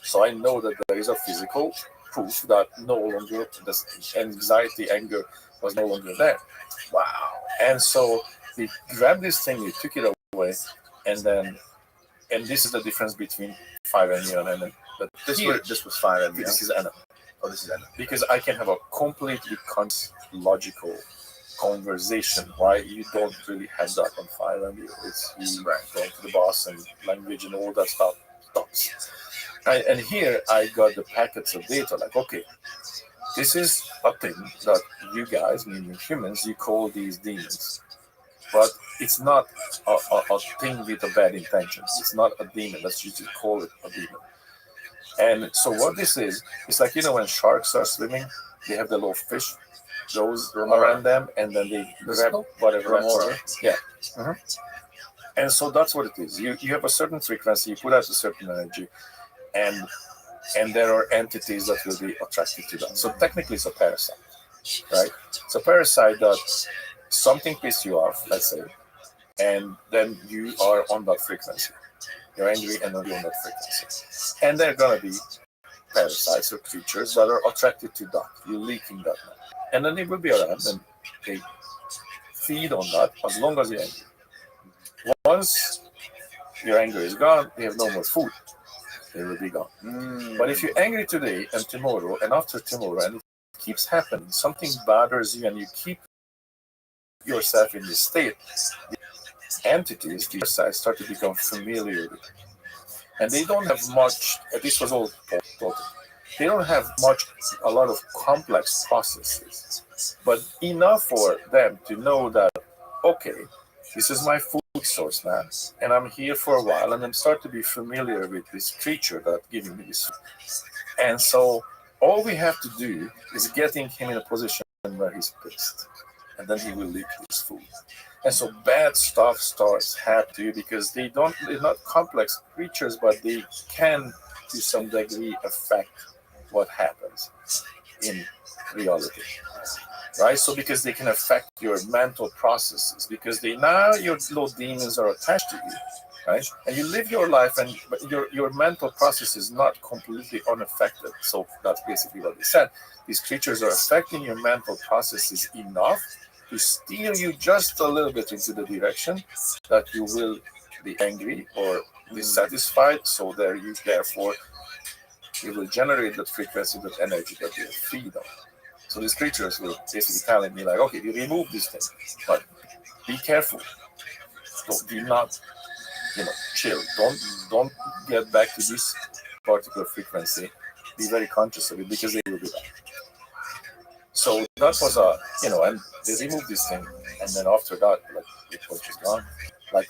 So I know that there is a physical proof that no longer this anxiety, anger was no longer there. Wow. And so they grabbed this thing, they took it away, and this is the difference between 5-MeO and NM. But This was 5-MeO. This is NM. Oh, this is NM. Because I can have a completely logical conversation. Why you don't really have that on 5-MeO. It's you going to the boss and language and all that stuff. And here I got the packets of data, like, okay, this is a thing that you guys, meaning humans, you call these demons. But it's not a thing with a bad intention. It's not a demon. Let's just call it a demon. And so what this is, it's like, when sharks are swimming, they have the little fish, those around them, and then they grab whatever. Yeah. Mm-hmm. And so that's what it is. You have a certain frequency, you put out a certain energy, and there are entities that will be attracted to that. So technically it's a parasite, right? It's a parasite that something pissed you off, let's say, and then you are on that frequency. You're angry and then you're on that frequency. And there are going to be parasites or creatures that are attracted to that. You're leaking that now. And then they will be around and they feed on that as long as you're angry. Once your anger is gone, they have no more food. They will be gone. But if you're angry today and tomorrow and after tomorrow, and it keeps happening, something bothers you and you keep yourself in this state, the entities, the parasites, start to become familiar with it. And they don't have much, this was all taught, they don't have a lot of complex processes, but enough for them to know that, okay, this is my food source now, and I'm here for a while, and I'm start to be familiar with this creature that's giving me this food. And so all we have to do is getting him in a position where he's pissed, and then he will leak his food. And so bad stuff starts happening because they're not complex creatures, but they can to some degree affect what happens in reality. right? So because they can affect your mental processes, because they now your little demons are attached to you, right? And you live your life, and your mental process is not completely unaffected. So that's basically what they said. These creatures are affecting your mental processes enough to steer you just a little bit into the direction that you will be angry or dissatisfied. So there you therefore you will generate that frequency, that energy that you feed on. So these creatures will basically telling me like, okay, you remove this thing, but be careful. Do not, chill. Don't get back to this particular frequency. Be very conscious of it because they will do that. So that was and they removed this thing, and then after that, like it was just gone. Like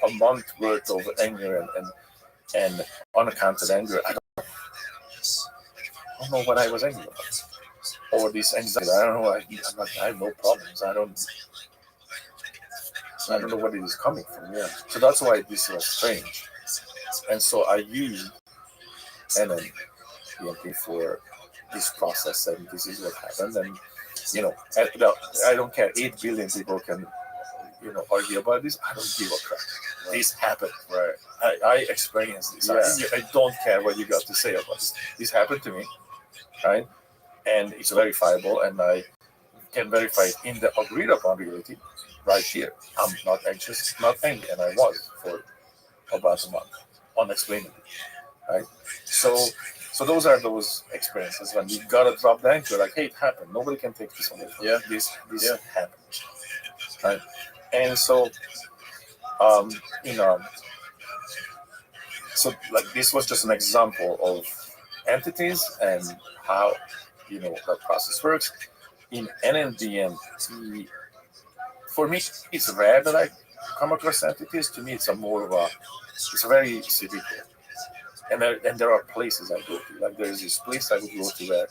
a month worth of anger and unaccounted anger. I don't know what I was angry about. Or this anxiety. I don't know. I have no problems. I don't know where it is coming from. Yeah. So that's why this was strange. And so I used NMEMP for this process, and this is what happened. And I don't care. 8 billion people can argue about this. I don't give a crap. Right. This happened. Right. I experienced this. Yeah. I don't care what you got to say about this. This happened to me. Right. And it's verifiable, and I can verify it in the agreed upon reality right here. I'm not anxious, not angry, and I was for about a month, unexplainably, right? So those are those experiences when you gotta drop the anchor, like, hey, it happened. Nobody can take this away from you. This happened, right? And so, so like this was just an example of entities and how that process works. In NNDMT, for me, it's rare that I come across entities. To me, it's it's very cerebral. And there are places I go to. Like there's this place I would go to where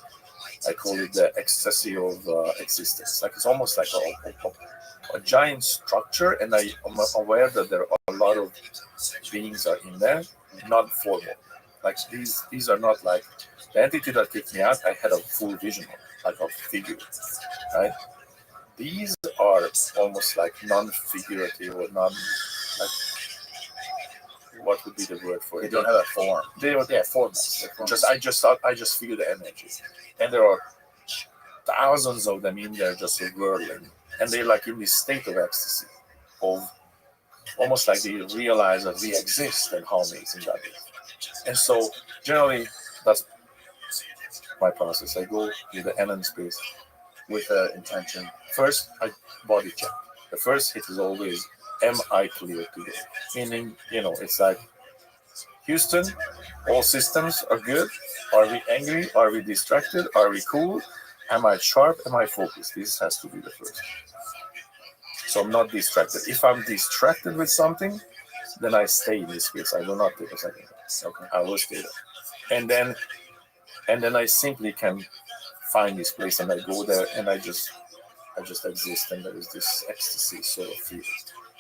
I call it the ecstasy of existence. Like it's almost like a giant structure, and I am aware that there are a lot of beings are in there, not formal. Like these are not like the entity that kicked me out. I had a full vision of, like a figure, right? These are almost like non-figurative or like what would be the word for it? They don't have a form. They don't, formless. I just feel the energy, and there are thousands of them in there just whirling, and they're like in this state of ecstasy, of almost like they realize that we exist and how amazing that is. And so generally, that's my process. I go to the NN space with an intention. First, I body check. The first hit is always, am I clear to go? Meaning, it's like, Houston, all systems are good. Are we angry? Are we distracted? Are we cool? Am I sharp? Am I focused? This has to be the first. So I'm not distracted. If I'm distracted with something, then I stay in this space. I will not take a second. Okay, I will stay there. And then I simply can find this place, and I go there, and I just exist, and there is this ecstasy sort of feeling.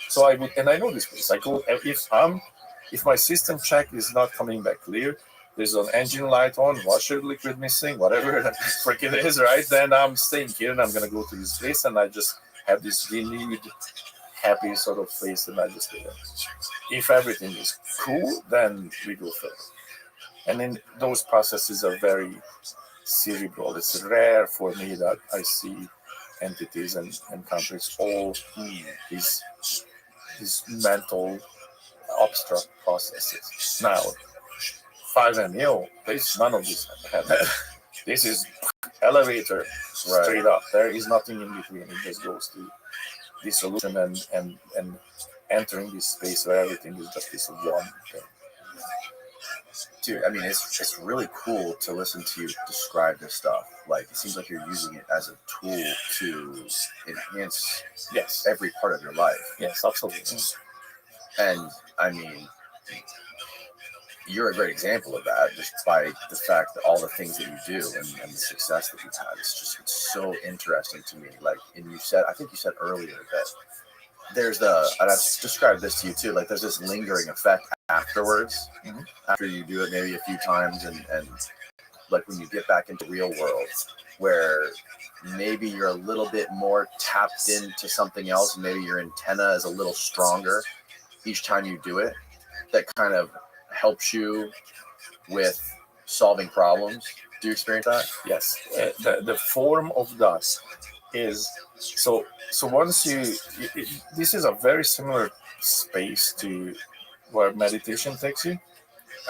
So I know this place. I go if my system check is not coming back clear, there's an engine light on, washer liquid missing, whatever that freaking is, right? Then I'm staying here, and I'm gonna go to this place, and I just have this renewed, happy sort of face, and I just stay there. If everything is cool, then we go further. And then those processes are very cerebral. It's rare for me that I see entities and encounters all these mental abstract processes. Now, 5MEO, there's none of this happening. This is elevator straight up. There is nothing in between. It just goes to dissolution and entering this space where everything is just this one thing. Dude, I mean, it's really cool to listen to you describe this stuff. Like, it seems like you're using it as a tool to enhance every part of your life. Yes, absolutely. And I mean, you're a great example of that, just by the fact that all the things that you do and the success that you've had. It's so interesting to me. Like, and I think you said earlier that there's and I've described this to you too, like there's this lingering effect afterwards, after you do it maybe a few times, and like when you get back into the real world, where maybe you're a little bit more tapped into something else, maybe your antenna is a little stronger each time you do it, that kind of helps you with solving problems. Do you experience that? Yes, the form of that is so once this is a very similar space to where meditation takes you.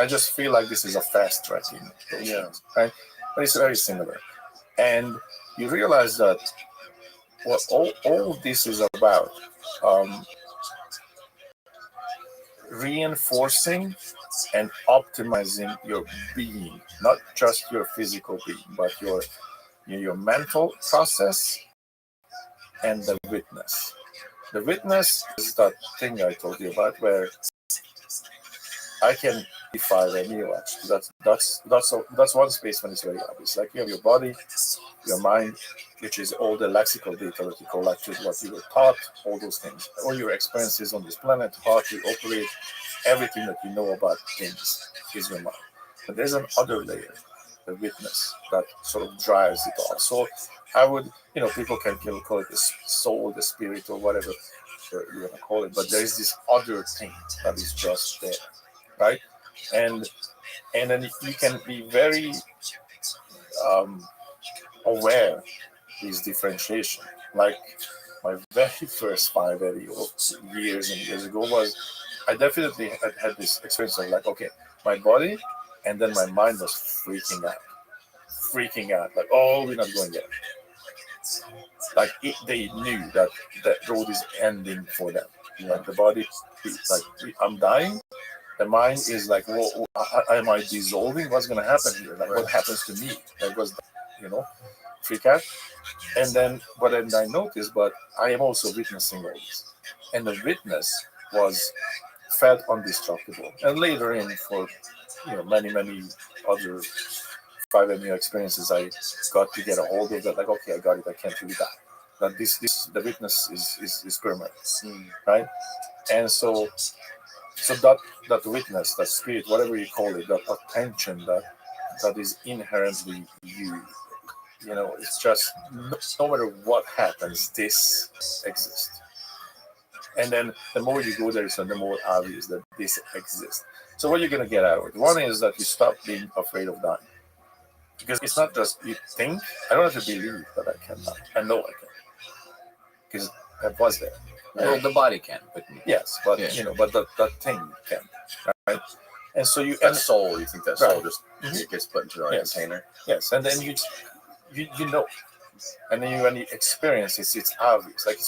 I just feel like this is a fast track in those things, right? But it's very similar, and you realize that what all this is about, reinforcing and optimizing your being, not just your physical being, but your mental process and the witness. The witness is that thing I told you about, where I can defy the new actually. That's one space when it's very obvious. Like you have your body, your mind, which is all the lexical data that you collected, what you were taught, all those things, all your experiences on this planet, how you operate, everything that you know about things is your mind. But there's another layer, the witness, that sort of drives it all. So I would, people can call it the soul, the spirit, or whatever you want to call it, but there's this other thing that is just there, right? And then you can be very aware this differentiation. Like my very first 5 years and years ago was, I definitely had this experience of like, okay, my body and then my mind was freaking out, like, oh, we're not going there. Like they knew that road is ending for them. Like the body, like I'm dying. The mind is like, well, am I dissolving? What's going to happen here? Like, what happens to me? That was, freak out. And then, but then I noticed, but I am also witnessing all this. And the witness was felt indestructible. And later in, for many other 5 experiences, I got to get a hold of that. Like, okay, I got it. I can't really die. That the witness is permanent, right? And so that witness, that spirit, whatever you call it, that attention that is inherently you. It's just no matter what happens, this exists. And then the more you go there, so the more obvious that this exists. So what you're going to get out of it? One is that you stop being afraid of dying. Because it's not just you think, I don't have to believe that I can die. I know I can. Because I was there. Well, the body can, but yes, but but that thing can, right? And so that soul, you think that soul right. just it gets put into a container? Yes, and then you know, and then when you experience it, it's obvious. Like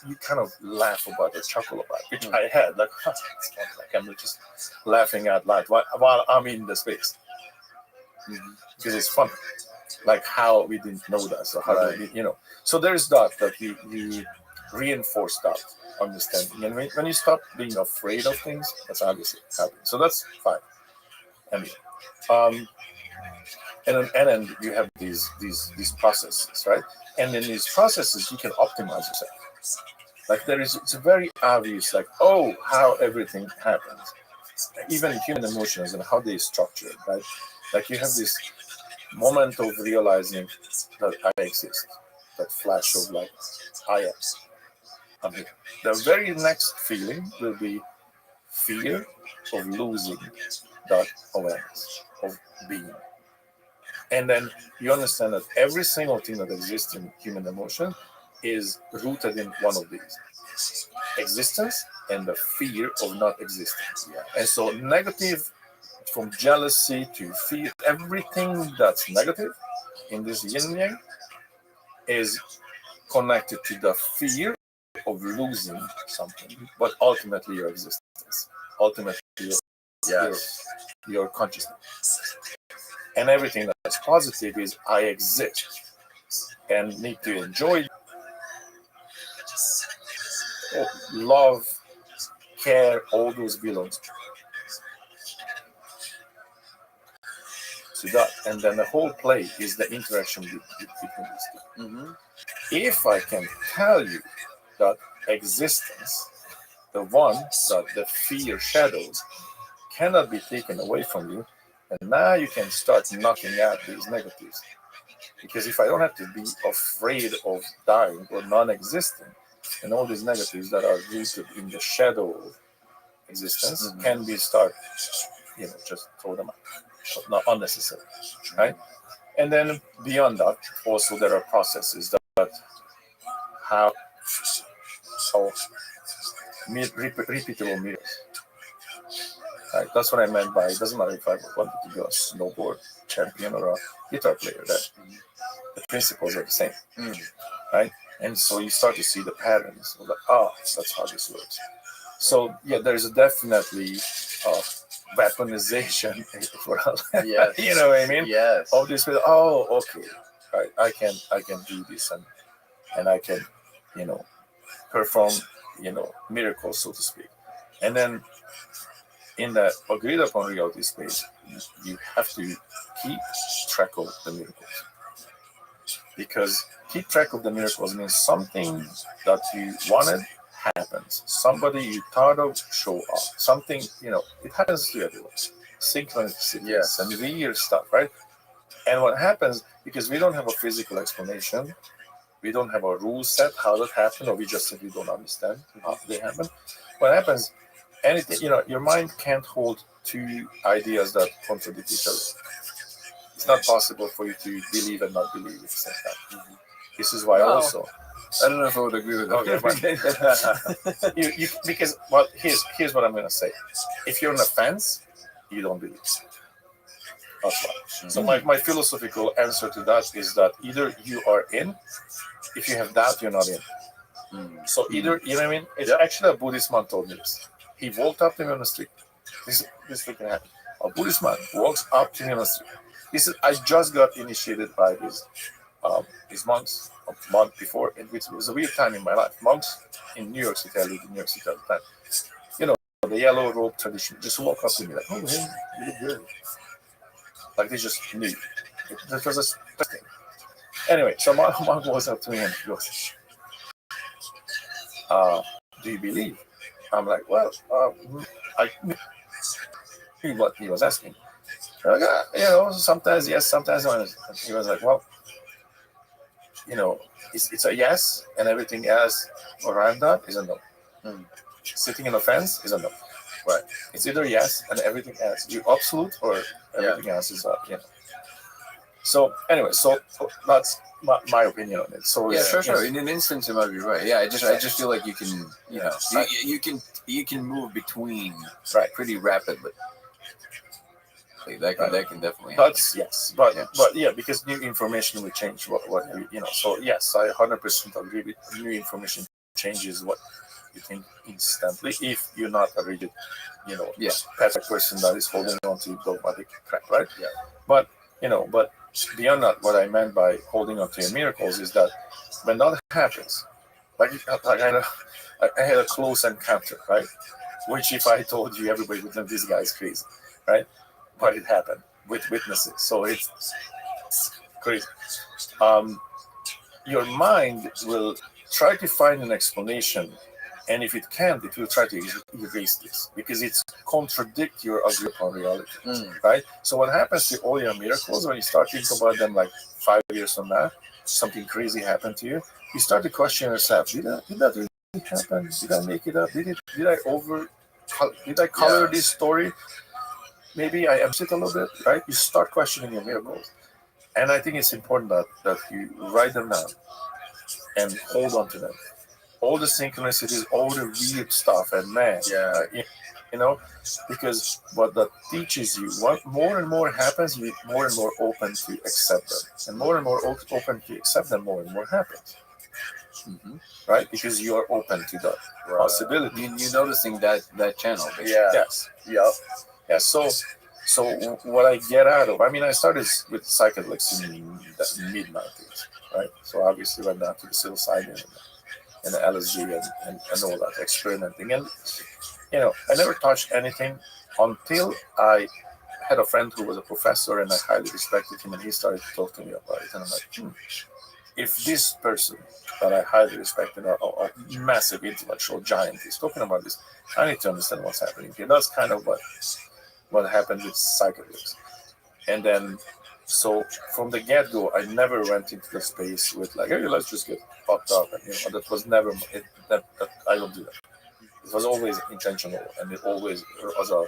you kind of laugh about it, chuckle about it, which I had. Like, it's not like I'm just laughing out loud while I'm in the space, because it's fun. Like how we didn't know that, so how do we, So there's that you reinforce that understanding, and when you stop being afraid of things, that's obviously happening. So that's fine. And then you have these processes, right? And in these processes, you can optimize yourself. Like it's very obvious, like, oh, how everything happens, even human emotions and how they structure, right? Like you have this moment of realizing that I exist, that flash of like, I am. The very next feeling will be fear of losing that awareness of being. And then you understand that every single thing that exists in human emotion is rooted in one of these: existence and the fear of not existing. And so negative, from jealousy to fear, everything that's negative in this yin yang is connected to the fear of losing something, but ultimately your existence, ultimately your consciousness. And everything that's positive is I exist and need to enjoy, love, care, all those belongs to that. And then the whole play is the interaction between these two. If I can tell you that existence, the one that the fear shadows, cannot be taken away from you, And now you can start knocking out these negatives. Because if I don't have to be afraid of dying or non-existing, and all these negatives that are rooted in the shadow of existence can be start, just throw them out, not unnecessary, right? And then beyond that, also there are processes that have repeatable mirrors. Right? That's what I meant by it doesn't matter if I wanted to be a snowboard champion or a guitar player. That the principles are the same, right? And so you start to see the patterns. Like, that's how this works. So yeah, there's definitely weaponization, Yes. you know what I mean? Yes. Of this, okay, right? I can do this, and I can, perform, miracles, so to speak. And then in that agreed upon reality space, you have to keep track of the miracles. Because keep track of the miracles means something that you wanted happens. Somebody you thought of show up. Something, it happens to everyone. Synchronicity, Yes. and weird stuff, right? And what happens, because we don't have a physical explanation, we don't have a rule set how that happened, or we just simply don't understand how they happen. What happens, anything, your mind can't hold two ideas that contradict each other. It's not possible for you to believe and not believe at the same time. This is why also. I don't know if I would agree with that. Because here's what I'm gonna say. If you're on a fence, you don't believe. That's why. So my philosophical answer to that is that either you are in. If you have doubt, you're not in. So either, you know what I mean? It's actually a Buddhist monk told me this. He walked up to me on the street. This can happen. A Buddhist monk walks up to me on the street. He said, I just got initiated by these monks a month before, and it was a weird time in my life. Monks in New York City, I lived in New York City at the time. The yellow robe tradition, just walk up to me like, oh, hey, you look good. Like they just knew. That was a thing. Anyway, so my monk walks up to me and he goes, do you believe? I'm like, well, I knew what he was asking. Like, sometimes yes, sometimes no. And he was like, well, it's a yes, and everything else around that is a no. Sitting in a fence is a no. Right. It's either yes and everything else, you absolute, or everything else is So anyway, so that's my opinion on it. So sure. In an instance, it might be right. Yeah, I just feel like you can, you can move between pretty rapidly. That can definitely happen. That's yes, but because new information will change what So yes, I 100% agree with new information changes what you think instantly if you're not a rigid, perfect person that is holding on to dogmatic crap, right? Yeah. But beyond that, what I meant by holding on to your miracles is that when that happens, like I had a close encounter, right? Which if I told you, everybody would know this guy's crazy, right? But it happened with witnesses, so it's crazy. Your mind will try to find an explanation, and if it can't, it will try to erase this because it's contradict your agreed upon reality, right? So what happens to all your miracles when you start thinking about them like 5 years from now, something crazy happened to you, you start to question yourself: Did that really happen? Did I make it up? Did I color this story? Maybe I upset a little bit, right? You start questioning your miracles. And I think it's important that you write them down and hold on to them. All the synchronicities, all the weird stuff, and because what that teaches you, what more and more happens, you're more and more open to accept them. And more open to accept them, more and more happens. Right? Because you are open to that possibility. You're noticing that channel. Basically. Yes. Yeah. Yeah, so what I get out of, I started with psychedelics in the mid-90s, right? So obviously went down to the psilocybin and the LSD and all that, experimenting. And, I never touched anything until I had a friend who was a professor and I highly respected him and he started to talk to me about it. And I'm like, if this person that I highly respected, a massive intellectual giant, is talking about this, I need to understand what's happening here. That's kind of what happened with psychedelics. And then, so from the get-go, I never went into the space with like, hey, let's just get fucked up. And, that was never, that I don't do that. It was always intentional, and it always was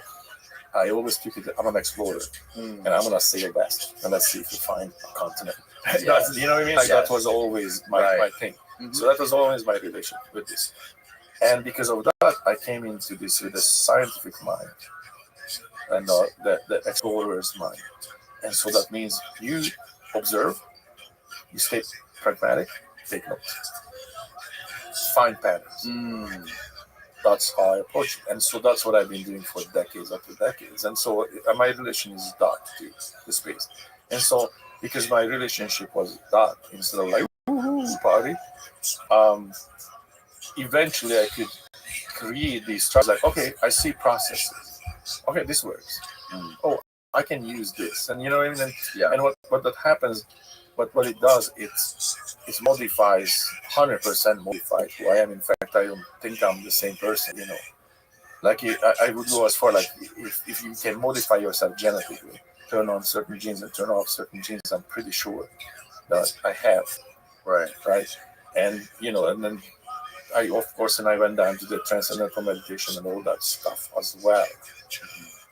I always took it, I'm an explorer, and I'm going to sail west, and let's see if we find a continent. That's, you know what I mean? Like, that was always my thing. Mm-hmm. So that was always my relation with this. And because of that, I came into this with a scientific mind and the explorer's mind. And so that means you observe, you stay pragmatic, take notes, find patterns. That's how I approach it. And so that's what I've been doing for decades after decades. And so my relation is that to the space. And so because my relationship was that, instead of like, woohoo, party, eventually I could create these structures like, okay, I see processes. Okay, this works. Oh, I can use this. And you know what I mean? And what that happens, but what it does, it modifies, 100% modified who I am. In fact, I don't think I'm the same person, Like I would go as far like if you can modify yourself genetically, turn on certain genes and turn off certain genes, I'm pretty sure that I have. Right. And, and then I went down to the transcendental meditation and all that stuff as well.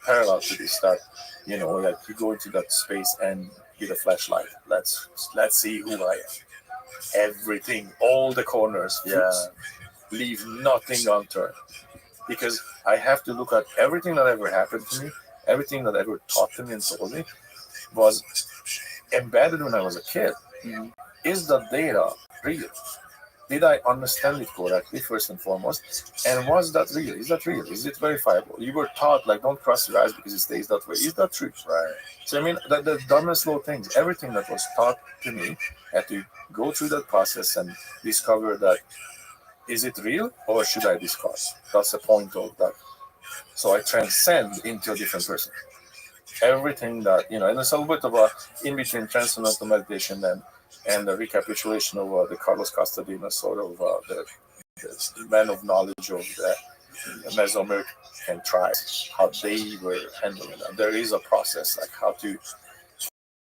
Parallel to this, that, like you go into that space and with a flashlight. Let's see who I am. Everything, all the corners, leave nothing unturned. Because I have to look at everything that ever happened to me, everything that ever taught to me and told me was embedded when I was a kid. Is the data real? Did I understand it correctly, first and foremost? And was that real? Is that real? Is it verifiable? You were taught, like, don't cross your eyes because it stays that way. Is that true? Right. So, I mean, the dumbest little things, everything that was taught to me, had to go through that process and discover that, is it real or should I discard? That's the point of that. So I transcend into a different person. Everything that, and it's a little bit of a in-between transcendental meditation and the recapitulation of the Carlos Castaneda, sort of the man of knowledge of the Mesoamerican tribes, how they were handling it. There is a process, like how to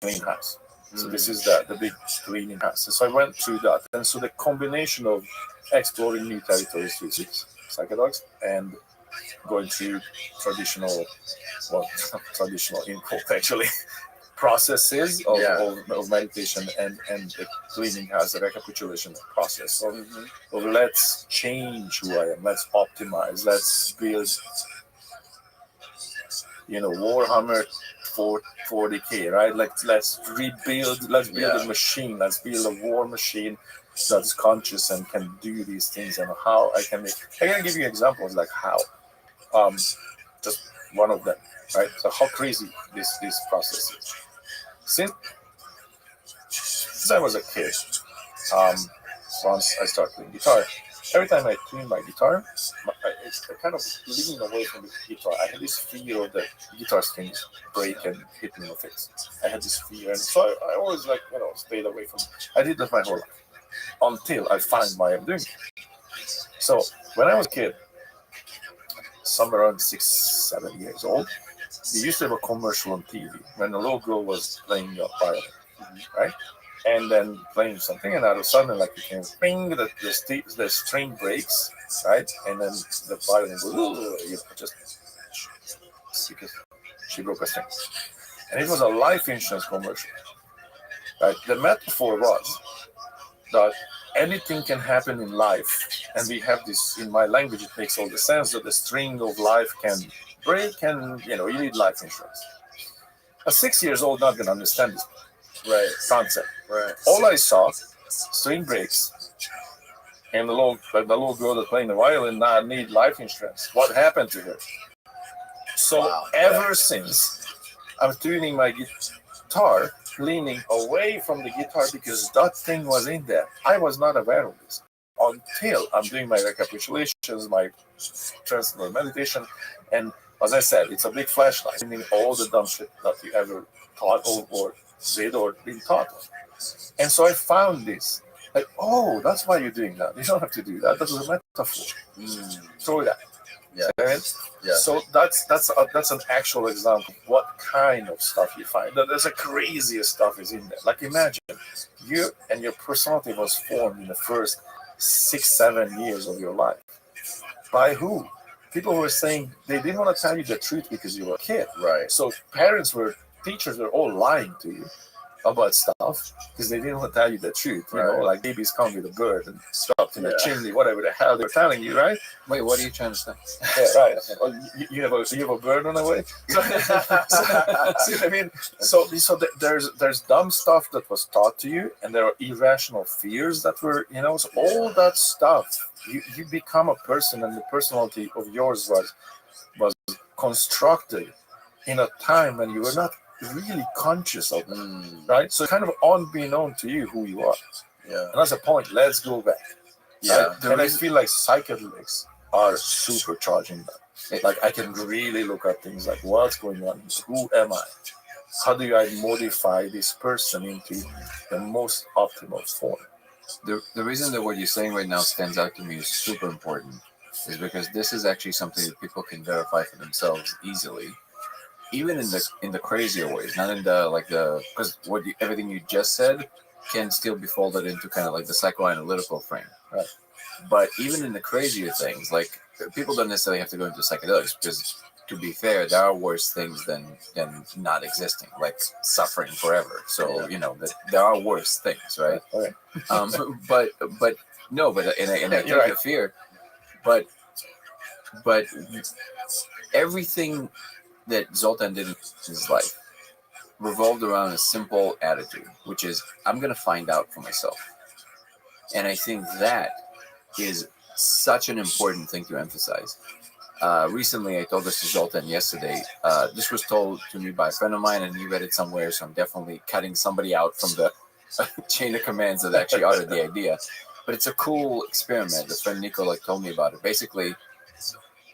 clean house. So this is the big cleaning house. So I went through that. And so the combination of exploring new territories through psychedelics and going through traditional in quote actually, processes of meditation and the cleaning has a recapitulation process of let's change who I am, let's optimize, let's build Warhammer 40K, right? Let's rebuild, let's build a machine, let's build a war machine that's conscious and can do these things, and how I can give you examples like how just one of them, right? So how crazy this process is. Since I was a kid, once I started playing guitar, every time I tune my guitar, it's kind of leaning away from the guitar. I had this fear of the guitar strings break and hit me in the face. I had this fear, and so I always stayed away from it. I did that my whole life until I find why I'm doing it. So when I was a kid, somewhere around 6-7 years old, we used to have a commercial on TV when a little girl was playing a violin, right? And then playing something, and all of a sudden, like, it came, bing, the string breaks, right? And then the violin goes, just because she broke a string. And it was a life insurance commercial, right? The metaphor was that anything can happen in life, and we have this, in my language, it makes all the sense that the string of life can break, and you need life insurance. A 6 years old not gonna understand this concept. Right. All I saw, string breaks, and the little girl that's playing the violin now need life insurance. What happened to her? So ever since, I'm tuning my guitar, leaning away from the guitar because that thing was in there. I was not aware of this until I'm doing my recapitulations, my transcendental meditation, and as I said, it's a big flashlight, meaning all the dumb shit that you ever thought or did or been taught. And so I found this, like, oh, that's why you're doing that. You don't have to do that. That was a metaphor. Throw it out. Yeah. Right? Yeah. So that's an actual example. What kind of stuff you find? There's a craziest stuff is in there. Like imagine you and your personality was formed in the first 6-7 years of your life. By who? People were saying they didn't want to tell you the truth because you were a kid. Right. So teachers were all lying to you about stuff because they didn't want to tell you the truth. You know, like babies come with a bird and stuffed in a chimney, whatever the hell they were telling you, right? Wait, what are you trying to say? Yeah, right. You have a bird on the way. See what I mean? So there's dumb stuff that was taught to you, and there are irrational fears that were, so all that stuff. You become a person, and the personality of yours was constructed in a time when you were not really conscious of it, right? So kind of unbeknown to you who you are. Yeah. And that's the point. Let's go back. Yeah. Right? And I feel like psychedelics are supercharging that. Like I can really look at things like what's going on? Who am I? How do I modify this person into the most optimal form? The reason that what you're saying right now stands out to me is super important is because this is actually something that people can verify for themselves easily, even in the crazier ways, not in the because everything you just said can still be folded into kind of like the psychoanalytical frame, right? But even in the crazier things, like people don't necessarily have to go into psychedelics because, to be fair, there are worse things than not existing, like suffering forever. So there are worse things, right? Okay. But no, but and I take the fear, but everything that Zoltan did in his life revolved around a simple attitude, which is I'm going to find out for myself, and I think that is such an important thing to emphasize. Recently, I told this to Zoltan yesterday. This was told to me by a friend of mine, and he read it somewhere, so I'm definitely cutting somebody out from the chain of commands that actually uttered the idea. But it's a cool experiment. The friend Nico told me about it. Basically,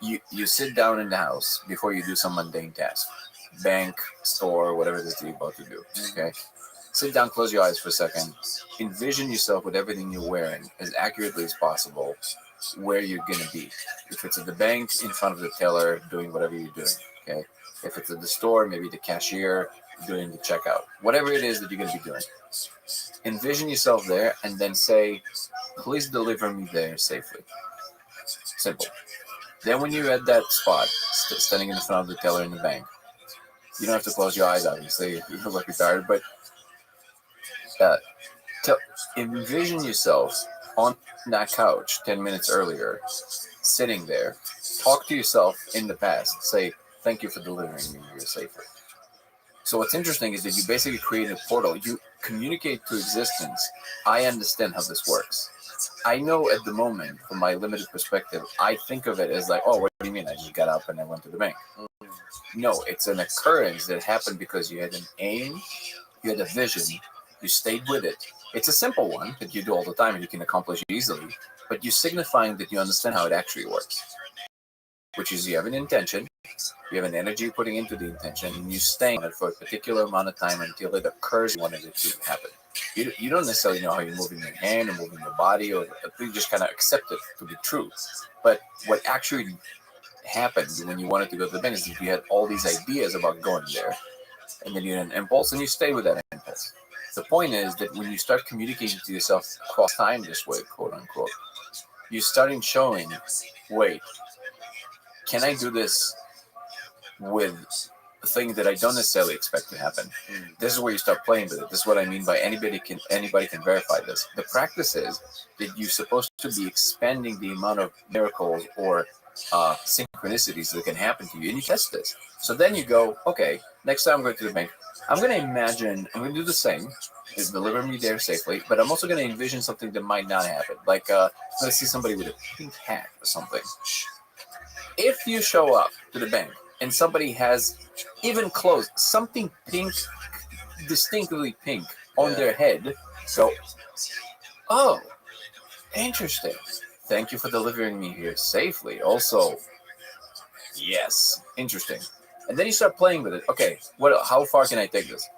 you sit down in the house before you do some mundane task, bank, store, whatever it is that you're about to do. Okay, sit down, close your eyes for a second, envision yourself with everything you're wearing as accurately as possible, where you're gonna be. If it's at the bank, in front of the teller, doing whatever you're doing. Okay, if it's at the store, maybe the cashier doing the checkout. Whatever it is that you're gonna be doing, envision yourself there, and then say, "Please deliver me there safely." Simple. Then when you're at that spot, standing in front of the teller in the bank, you don't have to close your eyes, obviously. You look like you're tired, but envision yourself on that couch 10 minutes earlier, sitting there. Talk to yourself in the past. Say, "Thank you for delivering me here safely." So what's interesting is that you basically create a portal. You communicate to existence. I understand how this works. I know at the moment, from my limited perspective, I think of it as like, oh, what do you mean? I just got up and I went to the bank. No, it's an occurrence that happened because you had an aim, you had a vision, you stayed with it. It's a simple one that you do all the time and you can accomplish easily, but you're signifying that you understand how it actually works, which is you have an intention, you have an energy you're putting into the intention, and you stay on it for a particular amount of time until it occurs you wanted it to happen. You don't necessarily know how you're moving your hand or moving your body, or you just kind of accept it to be true. But what actually happened when you wanted to go to the bank is that you had all these ideas about going there, and then you had an impulse, and you stay with that impulse. The point is that when you start communicating to yourself across time this way, quote unquote, you're starting showing, wait, can I do this with a thing that I don't necessarily expect to happen? This is where you start playing with it. This is what I mean by anybody can verify this. The practice is that you're supposed to be expanding the amount of miracles or synchronicities that can happen to you, and you test this. So then you go, okay, next time I'm going to the bank, I'm going to imagine, I'm going to do the same, is deliver me there safely, but I'm also going to envision something that might not happen. Like, I'm going to see somebody with a pink hat or something. If you show up to the bank and somebody has even clothes, something pink, distinctly pink on their head, go, oh, interesting. Thank you for delivering me here safely. Also, yes, interesting. And then you start playing with it. Okay, how far can I take this?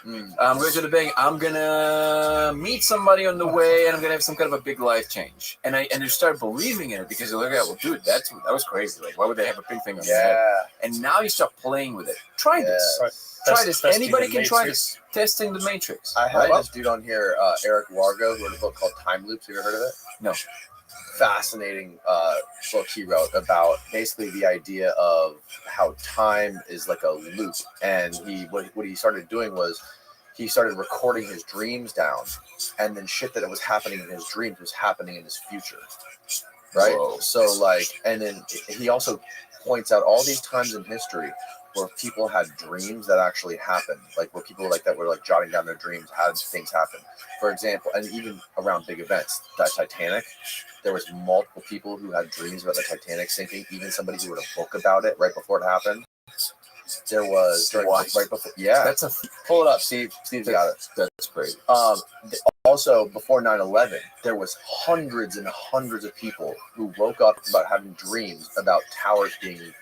I'm going to the bank. I'm gonna meet somebody on the way, and I'm gonna have some kind of a big life change. And you start believing in it because you look at, well, dude, that was crazy. Like, why would they have a big thing on their head? And now you start playing with it. Try this. Right. Try this. Testing Anybody the can try matrix. this. Testing the matrix. I have this dude on here, Eric Wargo, who wrote a book called Time Loops. Have you ever heard of it? No. Fascinating book he wrote about basically the idea of how time is like a loop. And what he started doing was he started recording his dreams down, and then shit that was happening in his dreams was happening in his future. Right? Whoa. So like, and then he also points out all these times in history where people had dreams that actually happened, like where people like that were like jotting down their dreams, had things happen. For example, and even around big events, that Titanic, there was multiple people who had dreams about the Titanic sinking, even somebody who wrote a book about it right before it happened. There was right before, That's a pull it up, Steve's got it. that's crazy. Also, before 9/11, there was hundreds and hundreds of people who woke up about having dreams about towers being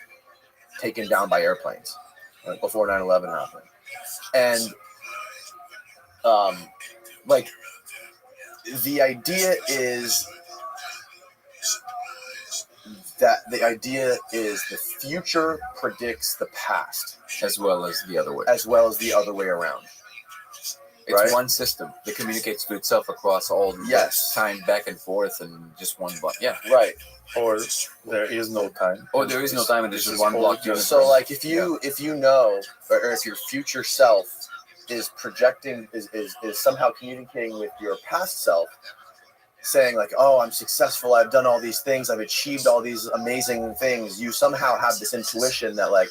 taken down by airplanes before 9/11 happened. And like the idea is the future predicts the past As well as the other way. around. It's right? one system that communicates to itself across all the time back and forth and just one block. Yeah. Right. Or there is no time. Or there is no time and there's just one whole block. universe. So like if you know, or if your future self is projecting is somehow communicating with your past self, saying like, oh, I'm successful, I've done all these things, I've achieved all these amazing things, you somehow have this intuition that like,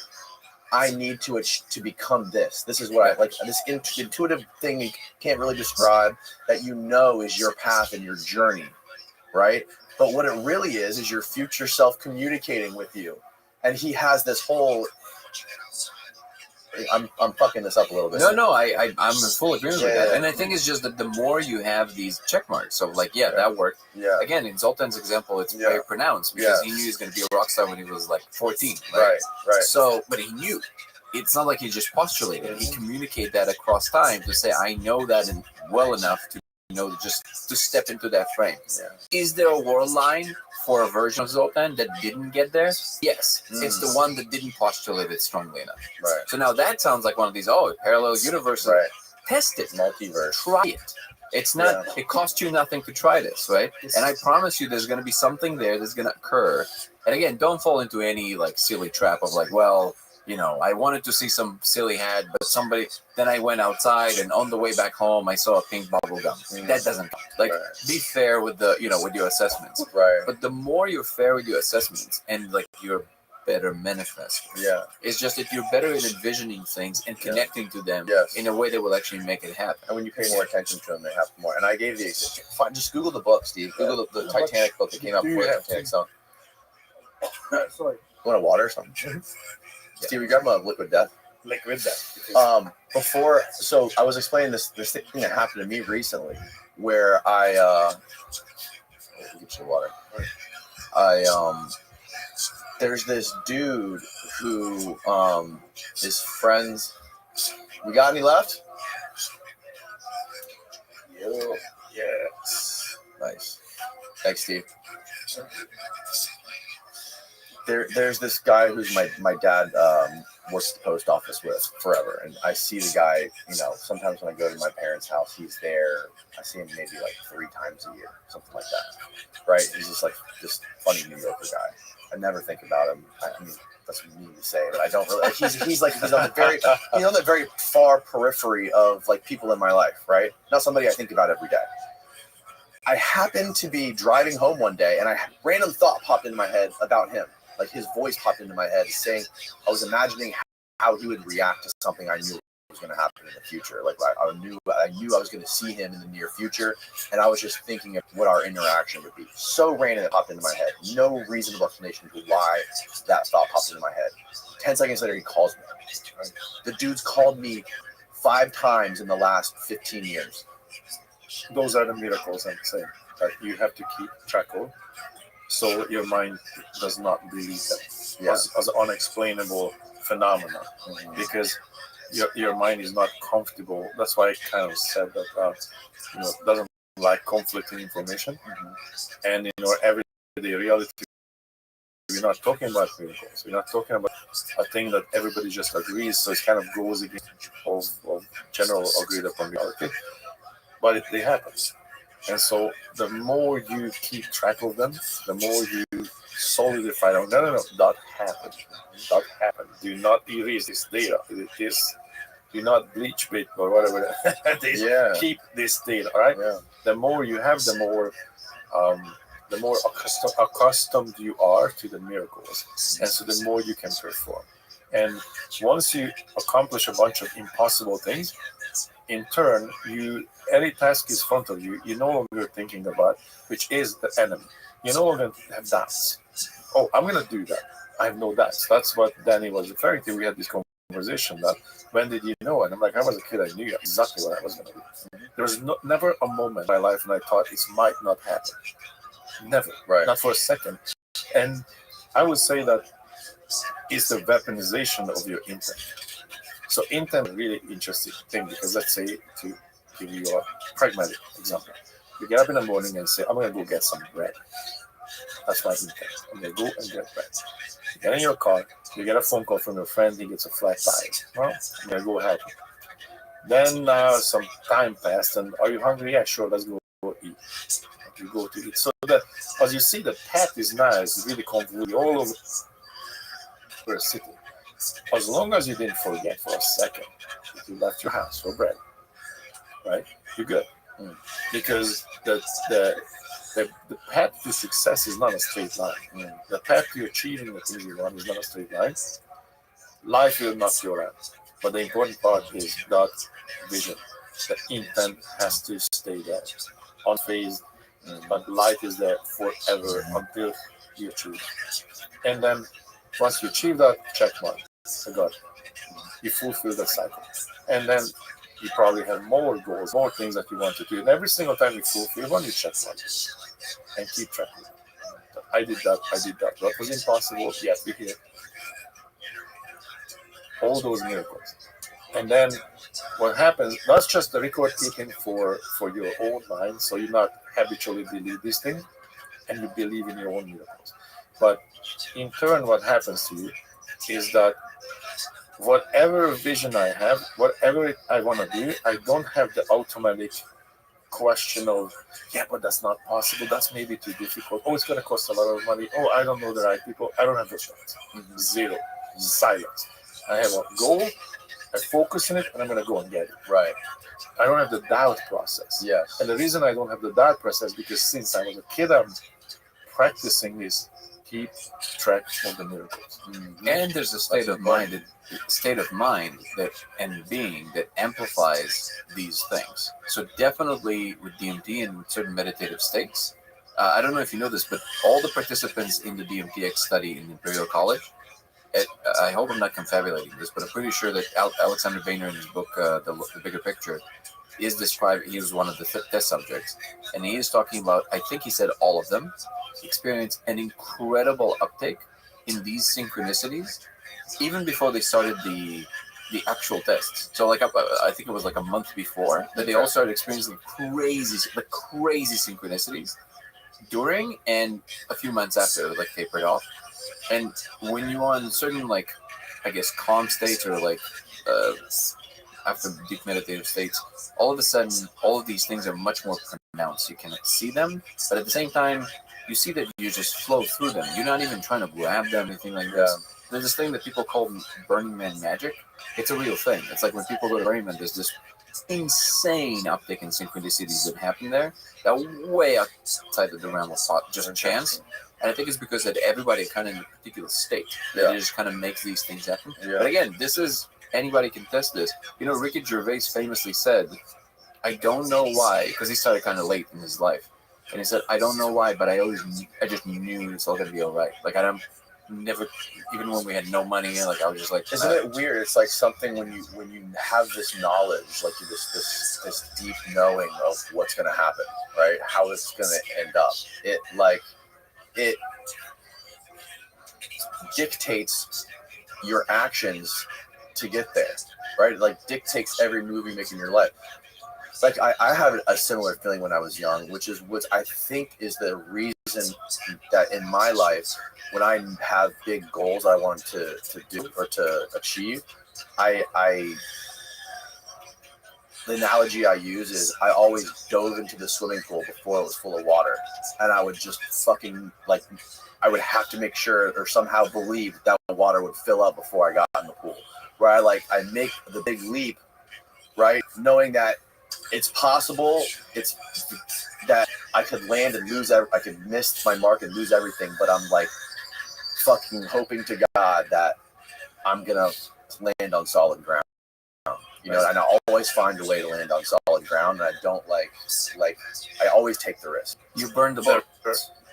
I need to become this. This is what I like. This intuitive thing you can't really describe, that you know is your path and your journey, right? But what it really is your future self communicating with you. And he has this whole. I'm fucking this up a little bit. No, I'm in full agreement with that. And I think it's just that the more you have these check marks, so like, that worked. Yeah. Again, in Zoltan's example, it's very pronounced because he knew he was going to be a rock star when he was like 14. Right. So, but he knew. It's not like he just postulated. He communicated that across time to say, I know that well enough to just to step into that frame. Yeah. Is there a world line for a version of Zoltan that didn't get there? Yes. It's the one that didn't postulate it strongly enough. Right. So now that sounds like one of these, parallel universes. Right. Test it. Multiverse. Try it. It's not, it costs you nothing to try this, right? And I promise you there's going to be something there that's going to occur. And again, don't fall into any like silly trap of like, well, I wanted to see some silly hat, but then I went outside and on the way back home, I saw a pink bubble gum. That doesn't count. Like, be fair with with your assessments. Right. But the more you're fair with your assessments and like you're better manifest. Yeah. It's just that you're better at envisioning things and connecting to them in a way that will actually make it happen. And when you pay more attention to them, they happen more. And I gave the just Google the book, Steve. Google the Titanic book that came out before the Titanic song. Sorry. Want a water or something? Steve, we got him a liquid death. Liquid death. So I was explaining this thing that happened to me recently, where I get you water. There's this dude who is friends. We got any left? Yes. Nice. Thanks, Steve. There's this guy who's my dad works at the post office with forever, and I see the guy. Sometimes when I go to my parents' house, he's there. I see him maybe like 3 times a year, something like that. Right? He's just like this funny New Yorker guy. I never think about him. I mean, that's mean to say, but I don't really. He's on the very far periphery of like people in my life. Right? Not somebody I think about every day. I happened to be driving home one day, and a random thought popped into my head about him. Like his voice popped into my head saying, I was imagining how he would react to something I knew was going to happen in the future. Like I knew I was going to see him in the near future. And I was just thinking of what our interaction would be. So random it popped into my head. No reasonable explanation to why that thought popped into my head. 10 seconds later, he calls me. The dude's called me 5 times in the last 15 years. Those are the miracles I'm saying that you have to keep track of. So your mind does not believe that as unexplainable phenomena, because your mind is not comfortable. That's why I kind of said that it doesn't like conflicting information, and in our everyday reality, we're not talking about miracles. We're not talking about a thing that everybody just agrees. So it kind of goes against of general agreed upon reality, but they happen. And so the more you keep track of them, the more you solidify them. No, that happened. That happened. Do not erase this data. Do not bleach bit or whatever. Keep this data, all right? Yeah. The more you have, the more accustomed you are to the miracles, and so the more you can perform. And once you accomplish a bunch of impossible things, in turn, any task is in front of you. You no longer thinking about, which is the enemy. You no longer have doubts. Oh, I'm gonna do that. I have no doubts. That's what Danny was referring to. We had this conversation that when did you know? And I'm like, I was a kid. I knew exactly what I was gonna do. There was never a moment in my life when I thought it might not happen. Never. Right. Not for a second. And I would say that it's the weaponization of your intent. So intent is a really interesting thing, because let's say, to give you a pragmatic example, you get up in the morning and say, I'm going to go get some bread. That's my intent. I'm going to go and get bread. You get in your car, you get a phone call from your friend, he gets a flat tire. Well, I'm going to go help him. Then some time passed, and are you hungry? Yeah, sure, let's go eat. You go to eat. So that, as you see, the path is nice, really convoluted all over the city. As long as you didn't forget for a second that you left your house for bread, right? You're good. Because the path to success is not a straight line. The path to achieving the things you want is not a straight line. Life will knock you around. But the important part is that vision. The intent has to stay there, unfazed. But light is there forever until you achieve. And then once you achieve that, check mark. I got it. You fulfill that cycle. And then you probably have more goals, more things that you want to do. And every single time you fulfill one, you check mark. And keep track. I did that. That was impossible. Yes, we here. All those miracles. And then what happens, that's just the record keeping for your own mind, so you not habitually believe these things, and you believe in your own miracles. But in turn, what happens to you is that whatever vision I have, whatever I want to do, I don't have the automatic question of, yeah, but that's not possible, that's maybe too difficult, oh, it's going to cost a lot of money, oh, I don't know the right people. I don't have those thoughts. Zero. Silence. I have a goal, I focus on it, and I'm going to go and get it. Right. I don't have the doubt process. Yes. And the reason I don't have the doubt process is because since I was a kid, I'm practicing this keep track of the miracles. And there's a state of mind that and being that amplifies these things. So definitely with DMT and with certain meditative states, I don't know if you know this, but all the participants in the DMTX study in Imperial College, I hope I'm not confabulating this, but I'm pretty sure that Alexander Boehner in his book, the Bigger Picture, is described. He was one of the test subjects, and he is talking about, I think he said all of them experienced an incredible uptake in these synchronicities, even before they started the actual tests. So like I think it was like a month before that they all started experiencing crazy synchronicities during, and a few months after it like tapered off. And when you're on certain, like, I guess, calm states or like after deep meditative states, all of a sudden, all of these things are much more pronounced. You can see them, but at the same time, you see that you just flow through them. You're not even trying to grab them, anything like that. There's this thing that people call Burning Man magic. It's a real thing. It's like when people go to Burning Man, there's this insane uptick in synchronicities that happen there that way outside of the realm of thought, just chance. And I think it's because that everybody kind of in a particular state that it just kind of makes these things happen. But again, this is, anybody can test this. You know, Ricky Gervais famously said, I don't know why, because he started kind of late in his life. And he said, I don't know why, but I just knew it's all going to be all right. Like, never, even when we had no money, like, I was just like, isn't it weird? It's like something when you have this knowledge, like this deep knowing of what's going to happen, right? How it's going to end up. It dictates your actions to get there. right? It like dictates every move you make in your life. Like I had a similar feeling when I was young, which is what I think is the reason that in my life, when I have big goals I want to do or to achieve, I the analogy I use is I always dove into the swimming pool before it was full of water, and I would just fucking like I would have to make sure or somehow believe that the water would fill up before I got in the pool. Where I make the big leap, right, knowing that it's possible, it's that I could land and lose, I could miss my mark and lose everything, but I'm like fucking hoping to God that I'm gonna land on solid ground. You know, and I always find a way to land on solid ground, and I don't like I always take the risk. You burn the boat.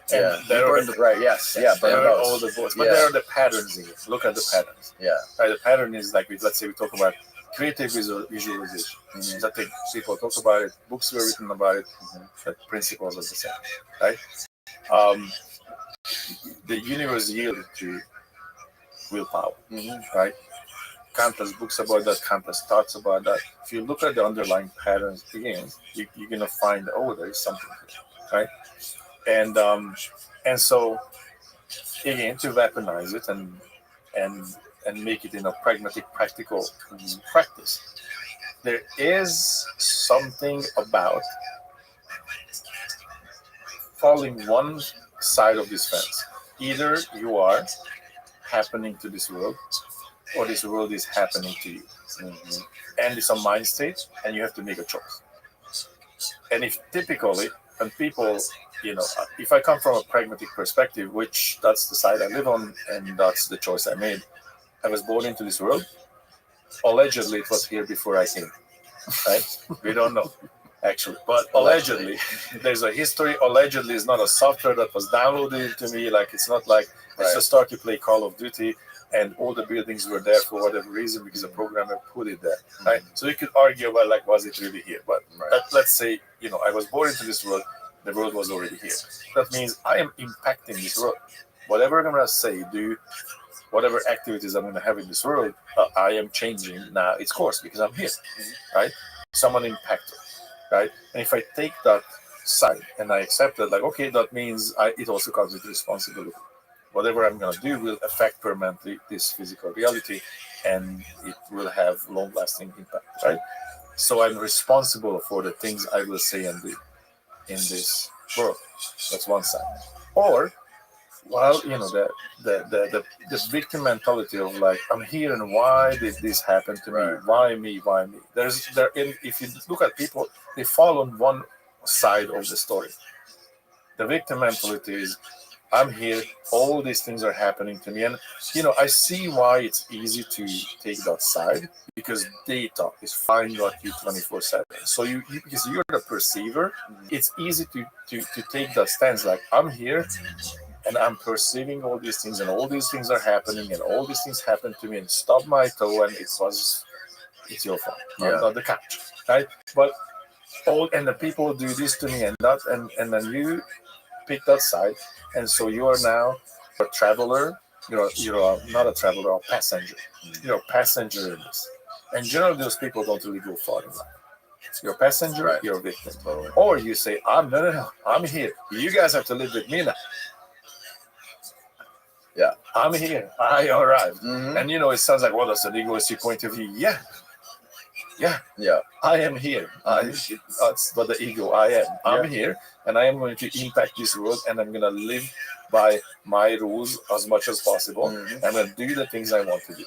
Yeah, you burn the right. Yes, yeah, burn There the are boats. all the boats, but there are the patterns in it. Look at the patterns. Yeah, Right, the pattern is like let's say we talk about creative visualization. I think people talk about it. Books were written about it. The principles are the same, right? The universe yielded to willpower, right? Countless books about that, countless thoughts about that. If you look at the underlying patterns again, you're gonna find there is something here, right? And so again to weaponize it and make it in a pragmatic, practical practice. There is something about following one side of this fence. Either you are happening to this world, or this world is happening to you. And it's a mind state, and you have to make a choice. And if typically, and people, if I come from a pragmatic perspective, which that's the side I live on, and that's the choice I made, I was born into this world. Allegedly, it was here before I came, right? We don't know, actually. But allegedly, there's a history. Allegedly, it's not a software that was downloaded to me. Like, it's not like let's just start to play Call of Duty, and all the buildings were there for whatever reason because a programmer put it there, right? So you could argue about, like, was it really here? But let's say, I was born into this world. The world was already here. That means I am impacting this world. Whatever I'm going to say, do, whatever activities I'm going to have in this world, I am changing now its course because I'm here, right? Someone impacted, right? And if I take that side and I accept it, like, okay, that means it also comes with responsibility. Whatever I'm going to do will affect permanently this physical reality, and it will have long-lasting impact, right? So I'm responsible for the things I will say and do in this world. That's one side. Or, well, the victim mentality of, like, I'm here and why did this happen to me? Why me? Why me? If you look at people, they fall on one side of the story. The victim mentality is, I'm here, all these things are happening to me. And, I see why it's easy to take that side, because data is finding at you 24/7. So because you're the perceiver, it's easy to take that stance, like, I'm here and I'm perceiving all these things, and all these things are happening, and all these things happen to me, and stub my toe, and it's your fault, not the couch, right? But and the people do this to me and that, and then you pick that side, and so you are now a traveler. You're not a traveler, a passenger. You're a passenger in this, and generally those people don't really go far in life. You're a passenger, you're a victim. Or you say, no, I'm here. You guys have to live with me now. Yeah, I'm here. I arrived. And it sounds like, well, that's an egoistic point of view. Yeah. I am here. That's what the ego. I am. I'm here, and I am going to impact this world, and I'm going to live by my rules as much as possible. I'm going to do the things I want to do,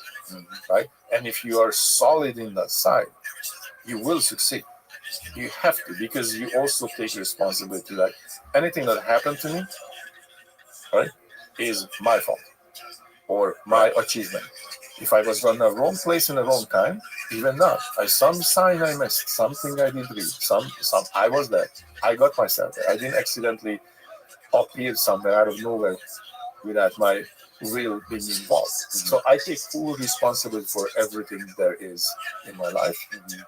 right? And if you are solid in that side, you will succeed. You have to, because you also take responsibility. Like, anything that happened to me, right, is my fault or my achievement. If I was on the wrong place in the wrong time, even that, some sign I missed, something I did read, I was there. I got myself there. I didn't accidentally appear somewhere out of nowhere without my will being involved. So I take full responsibility for everything there is in my life,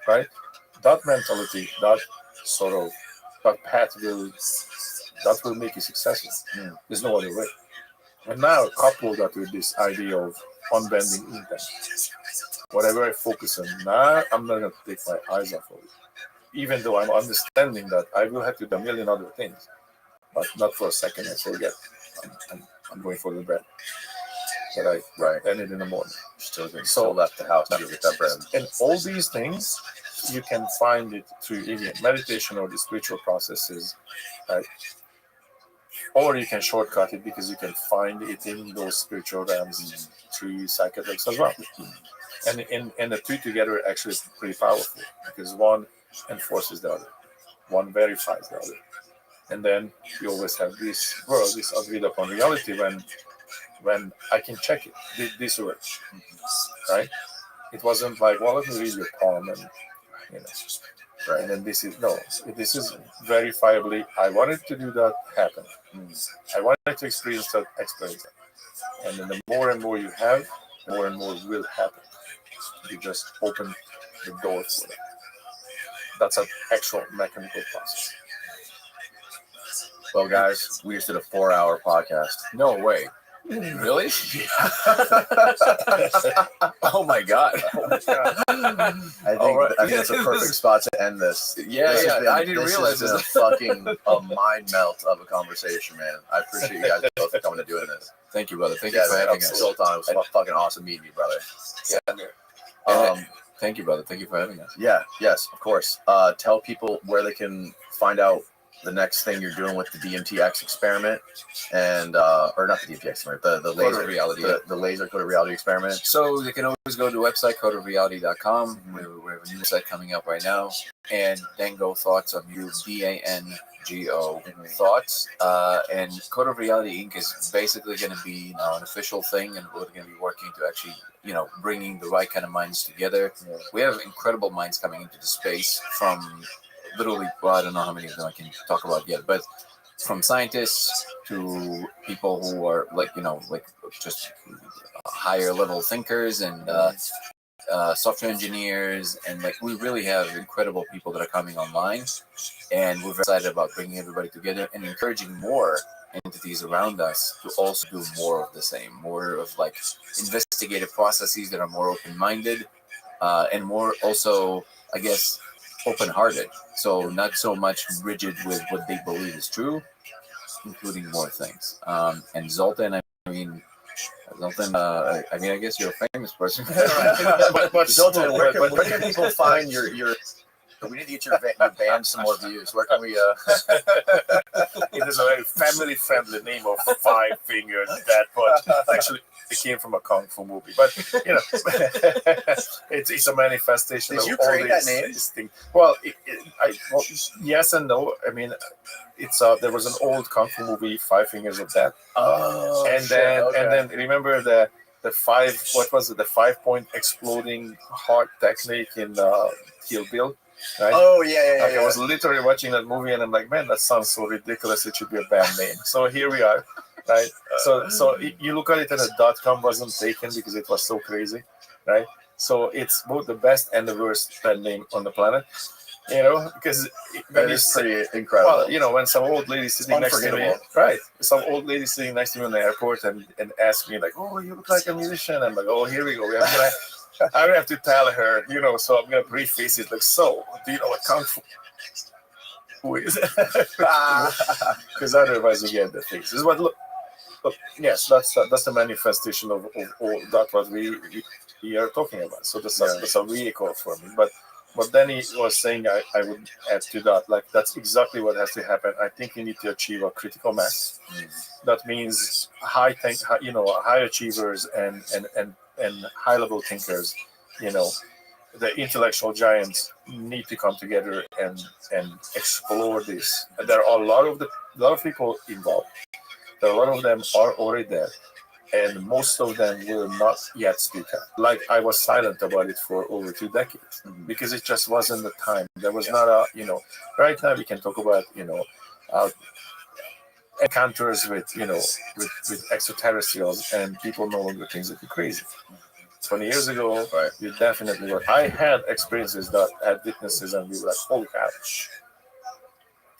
right? That mentality, that sort of, that path will make you successful. There's no other way. And now couple that with this idea of unbending intent, whatever I focus on, now I'm not going to take my eyes off of it. Even though I'm understanding that I will have to do a million other things, but not for a second I forget. I'm going for the bread. But I end it in the morning. Still left the house to get that bread. And all these things, you can find it through again meditation or the spiritual processes, right? Or you can shortcut it because you can find it in those spiritual realms through psychedelics as well. And the two together are actually pretty powerful because one enforces the other, one verifies the other, and then you always have this world, this agreed upon reality when I can check it. This works, right? It wasn't like, well, let me read your poem and right. And then this is verifiably. I wanted to do that happen. I wanted to experience that. And then the more and more you have, the more and more will happen. You just open the door for it. That's an actual mechanical process. Well, guys, we just did a 4-hour podcast. No way. Really? Oh my god! I think that's a perfect spot to end this. I didn't realize this is a mind melt of a conversation, man. I appreciate you guys both for coming to doing this. Thank you, brother. Thank you for having us. Sultan, it was fucking awesome meeting you, brother. Thank you, brother. Thank you for having us. Yeah, yes, of course. Tell people where they can find out the next thing you're doing with the DMTX experiment, and or not the DMTX experiment, the laser reality, the laser coded reality experiment. So they can always go to the website codeofreality.com. We have a new site coming up right now, and Dango Thoughts on you, DANGO Thoughts, and Code of Reality Inc. is basically going to be an official thing, and we're going to be working to actually bringing the right kind of minds together. Yeah. We have incredible minds coming into the space from literally, well, I don't know how many of them I can talk about yet, but from scientists to people who are just higher level thinkers and software engineers, and we really have incredible people that are coming online, and we're very excited about bringing everybody together and encouraging more entities around us to also do more of the same, more of investigative processes that are more open-minded and more also, I guess, open-hearted. So not so much rigid with what they believe is true, including more things. And Zoltan, I guess you're a famous person. but Zoltan, where can people find your we need to get your band some more views. Where can we It is a very family-friendly name of 5 Fingers Dead, but actually it came from a kung fu movie. But it's a manifestation. Did you of all create that these name? Things. Well, yes and no. I mean, it's there was an old kung fu movie, 5 Fingers of Death. Oh, and then remember the 5, what was it? The 5-point exploding heart technique in Kill Bill. Right? Oh yeah. I was literally watching that movie and I'm like, man, that sounds so ridiculous. It should be a band name. So here we are, right? So you look at it and the .com wasn't taken because it was so crazy, right? So it's both the best and the worst band name on the planet, because that is pretty incredible. Well, when some old lady sitting next to me, right? Some old lady sitting next to me in the airport and asked me like, oh, you look like a musician. I'm like, oh, here we go. I have to tell her, so I'm going to preface it like, so, do you know what Kung Fu is? Because otherwise you get the faces. But look, yes, that's the manifestation of that what we are talking about. So that's a vehicle for me. But what Danny was saying, I would add to that, that's exactly what has to happen. I think we need to achieve a critical mass. That means high achievers and high-level thinkers, the intellectual giants need to come together and explore this. And there are a lot of people involved. There are a lot of them are already there, and most of them will not yet speak up. I was silent about it for over 2 decades because it just wasn't the time. There was not right now we can talk about, encounters with extraterrestrials, and people no longer think that you're crazy. 20 years ago, right, you definitely were. I had experiences that had witnesses, and we were like, holy cow,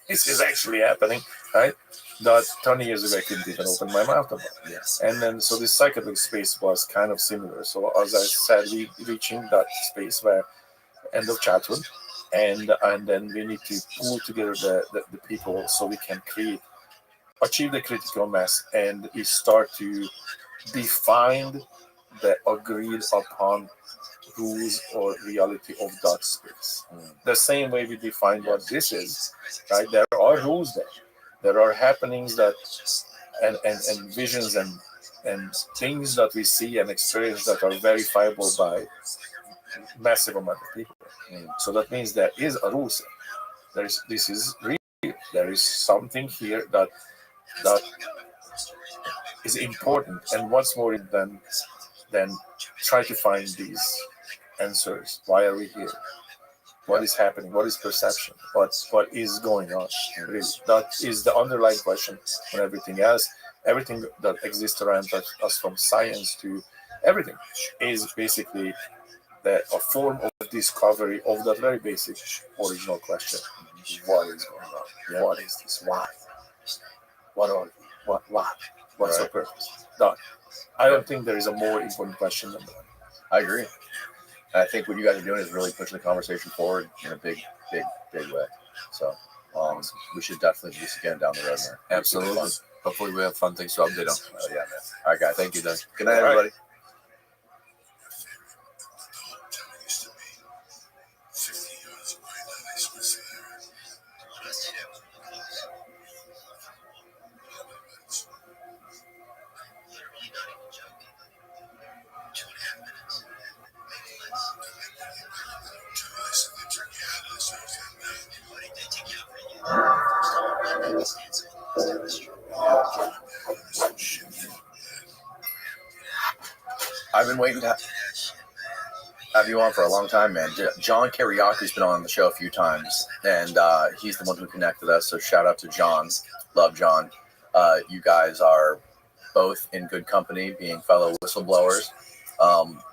this is actually happening, right? that 20 years ago I couldn't even open my mouth about. Yes. And then so this psychedelic space was kind of similar. So as I said, we reaching that space where end of childhood, and then we need to pull together the people so we can achieve the critical mass, and we start to define the agreed upon rules or reality of that space. The same way we define what this is, right? There are rules there. There are happenings that and visions and things that we see and experience that are verifiable by massive amount of people. So that means there is a rule set. This is real. There is something here that is important. And what's more than try to find these answers? Why are we here? What is happening? What is perception? What is going on? Really, that is the underlying question on everything else. Everything that exists around us, from science to everything, is basically a form of discovery of that very basic original question: what is going on? Yeah. What is this? Why? What are we? Why? What's our purpose? Done. I don't think there is a more important question than that. I agree. I think what you guys are doing is really pushing the conversation forward in a big way. So we should definitely do this again down the road, man. Absolutely. Hopefully we have fun things to update on. Yeah, man. All right, guys. Thank you, Doug. Good night, everybody. I've been waiting to have you on for a long time, man. John Kariaki's been on the show a few times, and he's the one who connected us. So shout out to John. Love John. You guys are both in good company, being fellow whistleblowers.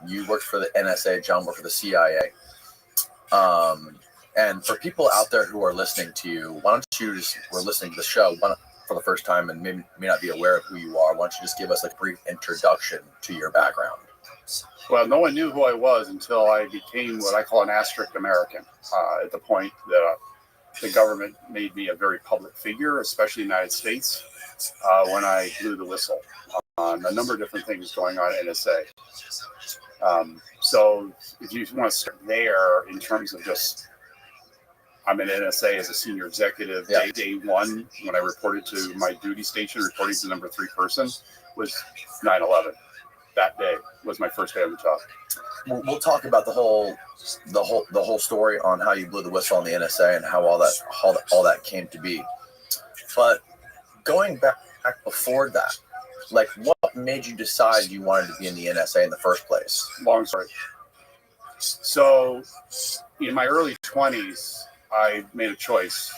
You worked for the NSA. John worked for the CIA. And for people out there who are listening to you, why don't you just, we're listening to the show for the first time and may not be aware of who you are. Why don't you just give us a brief introduction to your background? Well, no one knew who I was until I became what I call an asterisk American, at the point that the government made me a very public figure, especially in the United States, when I blew the whistle on a number of different things going on at NSA. So if you want to start there in terms of just, I'm at NSA as a senior executive. Yeah. Day one, when I reported to my duty station, reporting to number 3 person, was 9/11. That day was my first day on the job. We'll talk about the whole story on how you blew the whistle on the NSA and how all that came to be. But going back before that, like, what made you decide you wanted to be in the NSA in the first place? Long story. So in my early 20s, I made a choice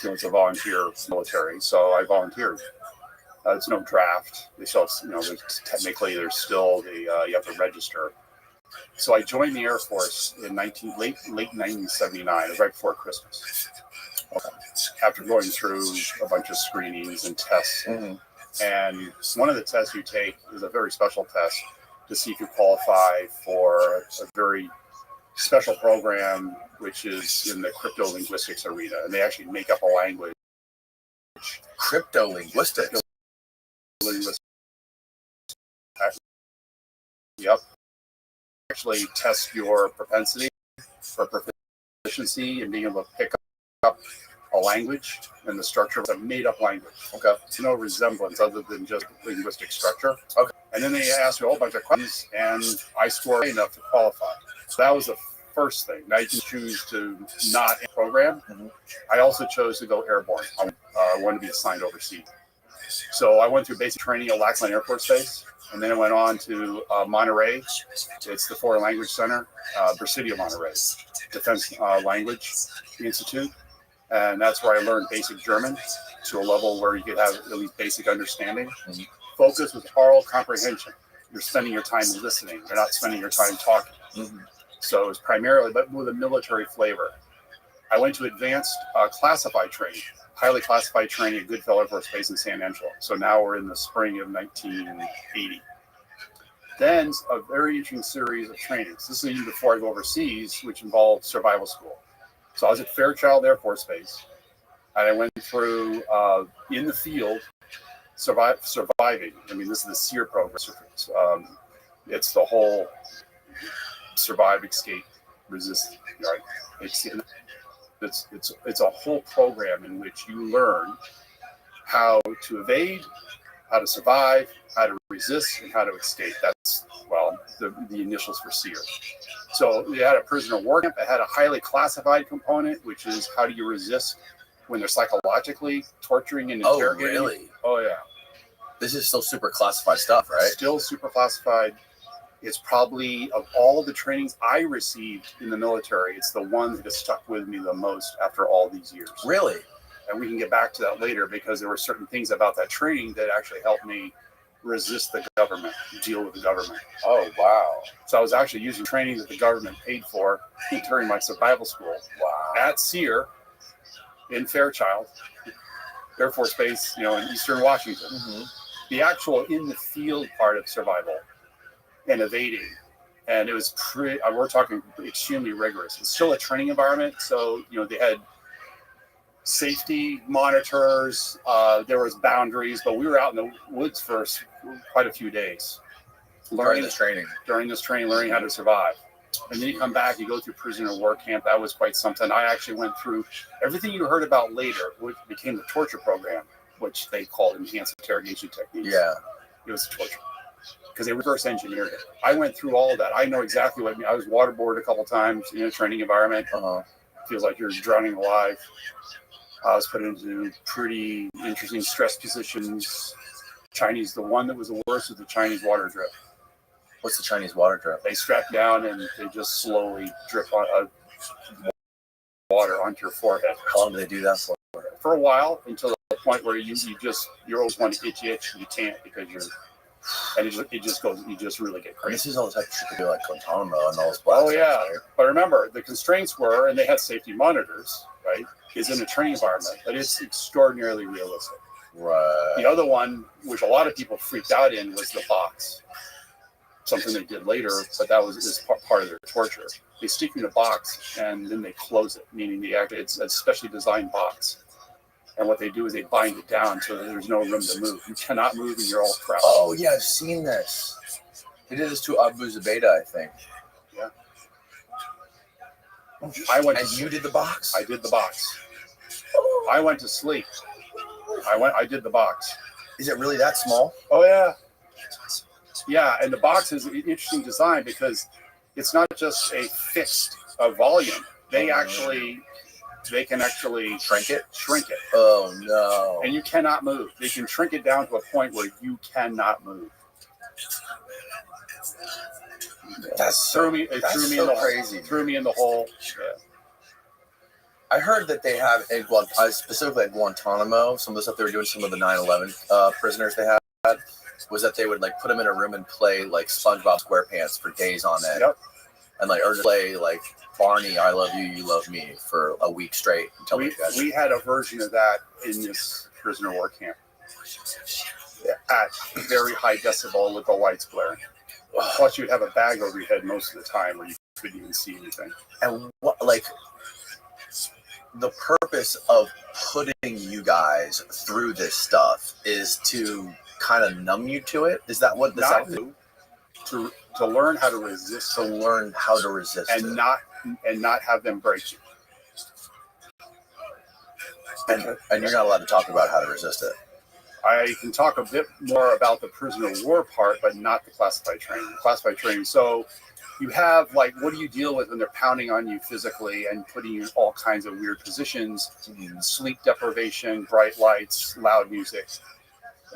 to volunteer military. So I volunteered. It's no draft. They still, technically there's still you have to register. So I joined the Air Force in late 1979, right before Christmas. After going through a bunch of screenings and tests. Mm-hmm. And one of the tests you take is a very special test to see if you qualify for a very special program, which is in the crypto-linguistics arena. And they actually make up a language. Crypto-linguistics? Yep. Actually test your propensity for proficiency in being able to pick up a language and the structure of a made-up language. Okay. It's no resemblance other than just linguistic structure. Okay. And then they ask you a whole bunch of questions, and I scored enough to qualify. So that was the first thing. Now you can choose to not program. Mm-hmm. I also chose to go airborne. I wanted to be assigned overseas. So I went through basic training at Lackland Air Force Base, and then I went on to Monterey. It's the Foreign Language Center, Presidio Monterey, Defense Language Institute. And that's where I learned basic German to a level where you could have at least basic understanding. Mm-hmm. Focus was oral comprehension. You're spending your time listening. You're not spending your time talking. Mm-hmm. So it was primarily, but with a military flavor. I went to advanced classified training, highly classified training at Goodfellow Air Force Base in San Angelo. So now we're in the spring of 1980. Then a very interesting series of trainings. This is even before I go overseas, which involved survival school. So I was at Fairchild Air Force Base, and I went through in the field surviving. I mean, this is the SEER program. It's the whole survive, escape, resist. Right? It's a whole program in which you learn how to evade, how to survive, how to resist, and how to escape. That's, well, the initials for SEER. So they had a prisoner of war camp. It had a highly classified component, which is how do you resist when they're psychologically torturing and interrogating. Oh, really? Oh, yeah. This is still super classified stuff, right? Still super classified. It's probably, of all of the trainings I received in the military, it's the one that has stuck with me the most after all these years. Really? And we can get back to that later, because there were certain things about that training that actually helped me resist the government, deal with the government. Oh, wow. So I was actually using training that the government paid for during my survival school. Wow. At SEER in Fairchild Air Force Base, in Eastern Washington. Mm-hmm. The actual in the field part of survival and evading. And it was we're talking extremely rigorous. It's still a training environment. So, they had safety monitors, there was boundaries, but we were out in the woods for quite a few days. During this training, learning how to survive. And then you come back, you go through prisoner of war camp. That was quite something. I actually went through everything you heard about later, which became the torture program, which they called enhanced interrogation techniques. Yeah. It was torture, because they reverse engineered it. I went through all of that. I know exactly what I was waterboarded a couple times in a training environment. Feels like you're drowning alive. I was put into pretty interesting stress positions. The one that was the worst was the Chinese water drip. What's the Chinese water drip? They strap down and they just slowly drip water onto your forehead. How long do they do that for? For a while, until the point where you always want to itch, and you can't, because it just goes. You just really get crazy. And this is all the type of shit they do, like Guantanamo and all this. Oh yeah, right? But remember, the constraints were, and they had safety monitors, right? Is in a training environment, but it's extraordinarily realistic. Right. The other one, which a lot of people freaked out in, was the box. Something they did later, but that was part of their torture. They stick you in a box and then they close it, meaning it's a specially designed box. And what they do is they bind it down so that there's no room to move. You cannot move and you're all trapped. Oh yeah, I've seen this. They did this to Abu Zubaydah, I think. Yeah. You did the box? I did the box. I went to sleep. I did the box. Is it really that small? Oh yeah. Yeah, and the box is an interesting design because it's not just a fixed volume. They can actually shrink it. Oh no! And you cannot move. They can shrink it down to a point where you cannot move. That's threw me in the hole. Yeah. I heard that they have specifically at Guantanamo, some of the stuff they were doing, some of the 9/11 prisoners they had, was that they would put them in a room and play SpongeBob SquarePants for days on end. Yep. And or just play Barney, I love you, you love me for a week straight until we had a version of that in this prisoner of war camp. At very high decibel with the lights blaring. Plus you'd have a bag over your head most of the time where you couldn't even see anything. And what the purpose of putting you guys through this stuff is to kind of numb you to it? Is that what this to learn how to resist? To learn how to resist and not have them break you. And you're not allowed to talk about how to resist it. I can talk a bit more about the prisoner of war part, but not the classified training. Classified training. So you have what do you deal with when they're pounding on you physically and putting you in all kinds of weird positions, sleep deprivation, bright lights, loud music,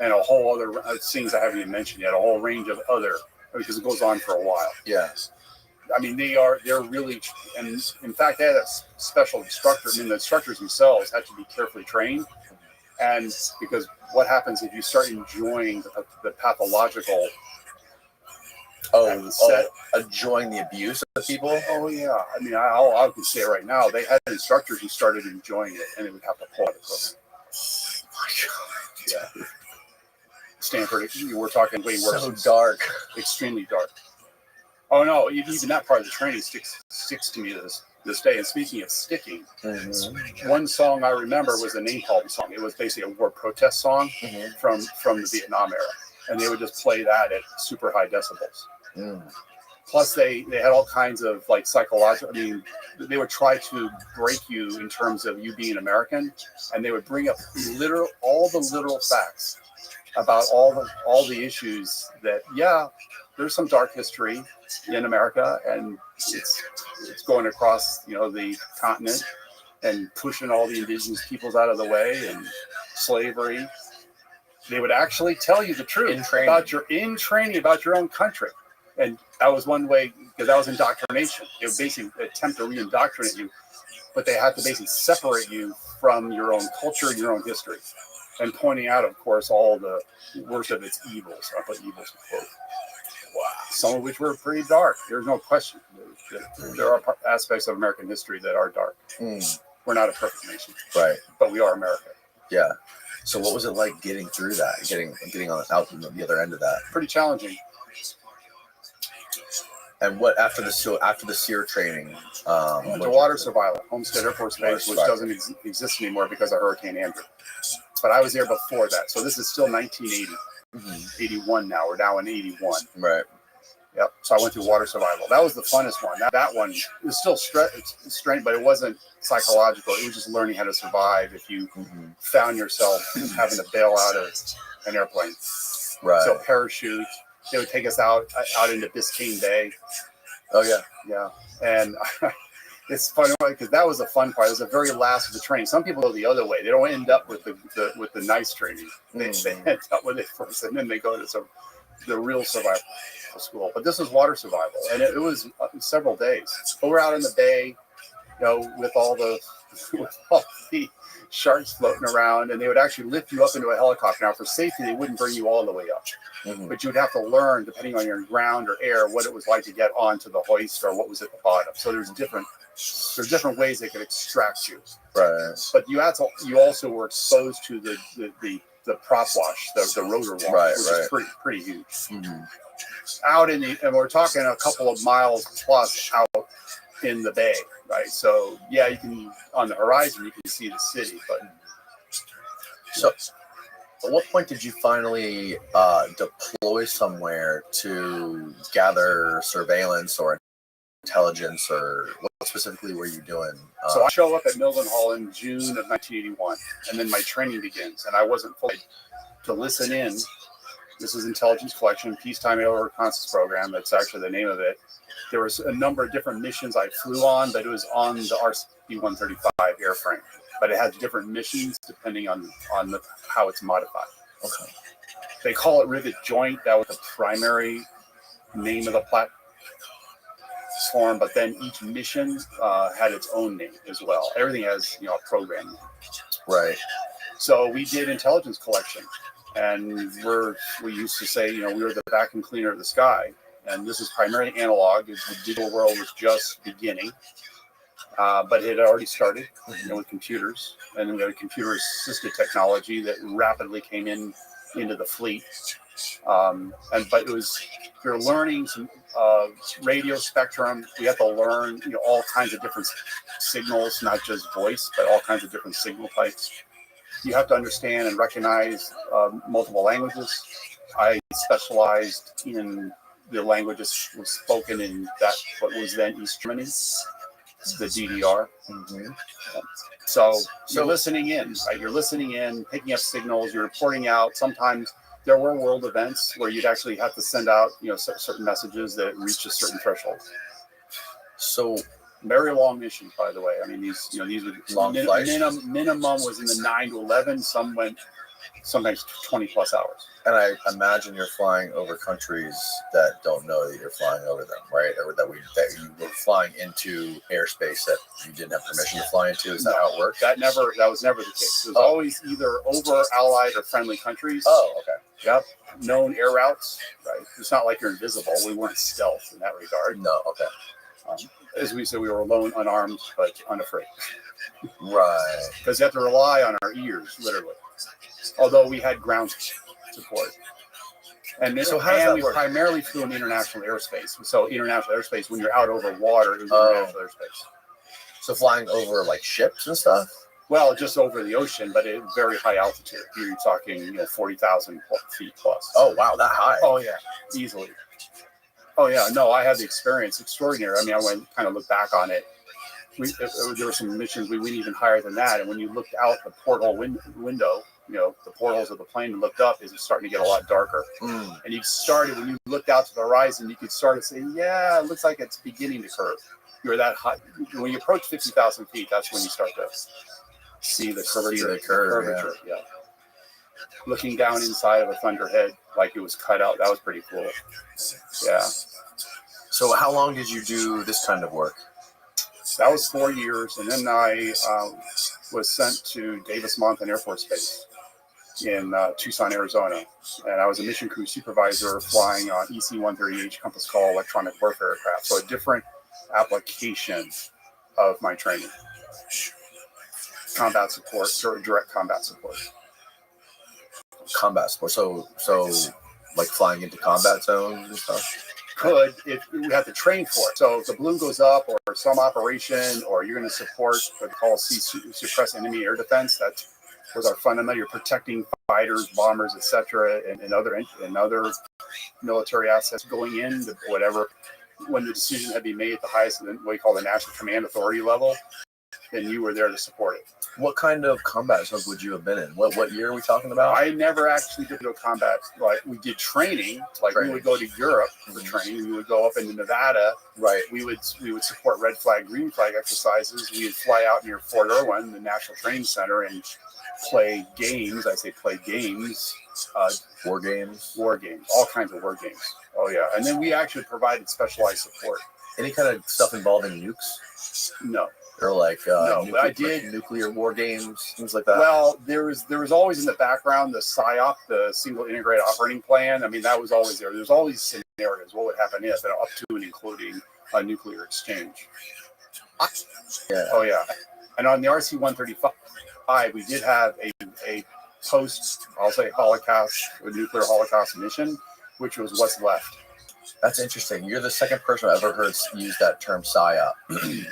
and a whole other things I haven't even mentioned yet, a whole range of other, because it goes on for a while. Yeah. I mean, they're really, and in fact, they had a special instructor. I mean, the instructors themselves had to be carefully trained. And because what happens if you start enjoying the pathological enjoying the abuse of people? Oh, yeah. I mean, I can say right now, they had instructors who started enjoying it, and they would have to pull out the program. Yeah. Stanford, we're talking way worse. So dark. Extremely dark. Oh no, even that part of the training sticks to me this day. And speaking of sticking, one song I remember was a napalm song. It was basically a war protest song from the Vietnam era, and they would just play that at super high decibels. Plus, they had all kinds of like psychological. I mean, they would try to break you in terms of you being American, and they would bring up all the literal facts about all the issues that there's some dark history in America, and it's going across the continent and pushing all the indigenous peoples out of the way and slavery. They would actually tell you the truth about your own country. And that was one way, because that was indoctrination. It would basically attempt to re-indoctrinate you, but they had to basically separate you from your own culture and your own history, and pointing out, of course, all the worst of its evils. I put evils in quote. Wow. Some of which were pretty dark. There's no question. There are aspects of American history that are dark. We're not a perfect nation, Right? But we are America. Yeah. So what was it like getting through that, getting out the other end of that? Pretty challenging. And what after the SEER training? The water survival, Homestead Air Force Base, which doesn't exist anymore because of Hurricane Andrew. But I was there before that, so this is still 1980, 81 now. We're now in 81. Right. Yep. So I went through water survival. That was the funnest one. That one was still strength, but it wasn't psychological. It was just learning how to survive if you found yourself having to bail out of an airplane. Right. So parachute. They would take us out into Biscayne Bay. Oh yeah, yeah. And it's funny because that was the fun part. It was the very last of the training. Some people go the other way. They don't end up with the nice training. They end up with it first, and then they go to the real survival school. But this was water survival, and it was several days. But we're out in the bay, with all the sharks floating around, and they would actually lift you up into a helicopter. Now, for safety, they wouldn't bring you all the way up. But you would have to learn, depending on your ground or air, what it was like to get onto the hoist or what was at the bottom. So there's different ways they could extract you. Right. But you also were exposed to the prop wash, the rotor wash, which is pretty huge. Out and we're talking a couple of miles plus out in the bay, right? So yeah, you can on the horizon you can see the city, but so. At what point did you finally deploy somewhere to gather surveillance or intelligence, or what specifically were you doing? So I show up at Mildenhall in June of 1981, and then my training begins, and I wasn't fully to listen in. This is intelligence collection, peacetime aerial reconnaissance program. That's actually the name of it. There was a number of different missions I flew on, but it was on the RC-135 airframe. But it has different missions depending on how it's modified. Okay. They call it Rivet Joint. That was the primary name of the platform, but then each mission had its own name as well. Everything has a program name. Right. So we did intelligence collection, and we used to say we were the vacuum cleaner of the sky, and this is primarily analog. The digital world was just beginning. But it had already started with computers, and we had computer-assisted technology that rapidly came into the fleet. But it was you're learning some radio spectrum. We have to learn all kinds of different signals, not just voice, but all kinds of different signal types. You have to understand and recognize multiple languages. I specialized in the languages was spoken in what was then East Germany. The DDR. So you're listening in, right? You're listening in, picking up signals, you're reporting out. Sometimes there were world events where you'd actually have to send out, certain messages that reach a certain threshold. So very long missions, by the way. I mean, these were long flights. Minimum was in the 9 to 11. Some went sometimes 20 plus hours. And I imagine you're flying over countries that don't know that you're flying over them, right? Or that you were flying into airspace that you didn't have permission to fly into. Is that how it worked? That was never the case. It was always either over allied or friendly countries. Oh, okay. Yep. Known air routes, right? It's not like you're invisible. We weren't stealth in that regard. No, okay. As we said, we were alone, unarmed, but unafraid. Right. Because you have to rely on our ears, literally. Although we had ground support. And so how does that we work? primarily flew in international airspace. So international airspace, when you're out over water, is international airspace. So flying over like ships and stuff? Well, just over the ocean, but at very high altitude. You're talking 40,000 feet plus. Oh, wow, that high. Oh, yeah, easily. Oh, yeah, no, I had the experience. Extraordinary. I mean, I went kind of look back on it. There were some missions we went even higher than that. And when you looked out the porthole window, the portholes of the plane and looked up, is starting to get a lot darker. And when you looked out to the horizon, you could start to say, yeah, it looks like it's beginning to curve. You're that high. When you approach 50,000 feet, that's when you start to see the curvature. Yeah. Looking down inside of a thunderhead like it was cut out, that was pretty cool. Yeah. So how long did you do this kind of work? That was 4 years, and then I was sent to Davis-Monthan Air Force Base in Tucson, Arizona, and I was a mission crew supervisor flying on EC-138 Compass Call electronic warfare aircraft, so a different application of my training. Combat support, direct combat support. Combat support. So like flying into combat zones and stuff? Could if we have to train for it. So if the balloon goes up or some operation, or you're going to support what we call suppress enemy air defense, that was our fundamental. You're protecting fighters, bombers, etc., and other military assets going in to whatever. When the decision had to be made at the highest, what we call the national command authority level, then you were there to support it. What kind of combat zone would you have been in? What year are we talking about? I never actually did no combat. Like we did training. We would go to Europe for training. We would go up into Nevada. Right. We would support red flag, green flag exercises. We would fly out near Fort Irwin, the National Training Center, and play games. I say play games. War games. War games. All kinds of war games. Oh yeah. And then we actually provided specialized support. Any kind of stuff involving nukes? No. Or like no, but I did nuclear war games, things like that. Well, there was always in the background the PSYOP, the Single Integrated Operating Plan. I mean, that was always there. There's always scenarios. What would happen if, and up to and including a nuclear exchange. Yeah. Oh yeah. And on the RC-135, we did have a post, I'll say Holocaust, a nuclear Holocaust mission, which was what's left. That's interesting. You're the second person I've ever heard use that term PSYOP.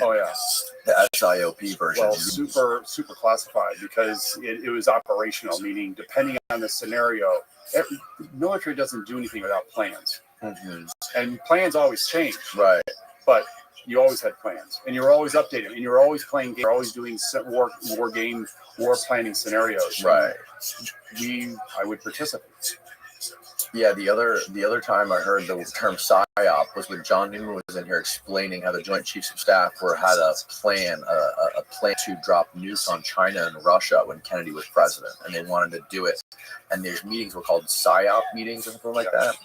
Oh yeah, the SIOP version. Well, super classified because it was operational, meaning depending on the scenario, military doesn't do anything without plans, and plans always change. Right. But you always had plans, and you're always updating, and you're always playing games, you're always doing war planning scenarios. Right. I would participate. Yeah, the other time I heard the term PSYOP was when John Newman was in here explaining how the Joint Chiefs of Staff had a plan to drop nukes on China and Russia when Kennedy was president, and they wanted to do it. And there's meetings were called PSYOP meetings or something like that.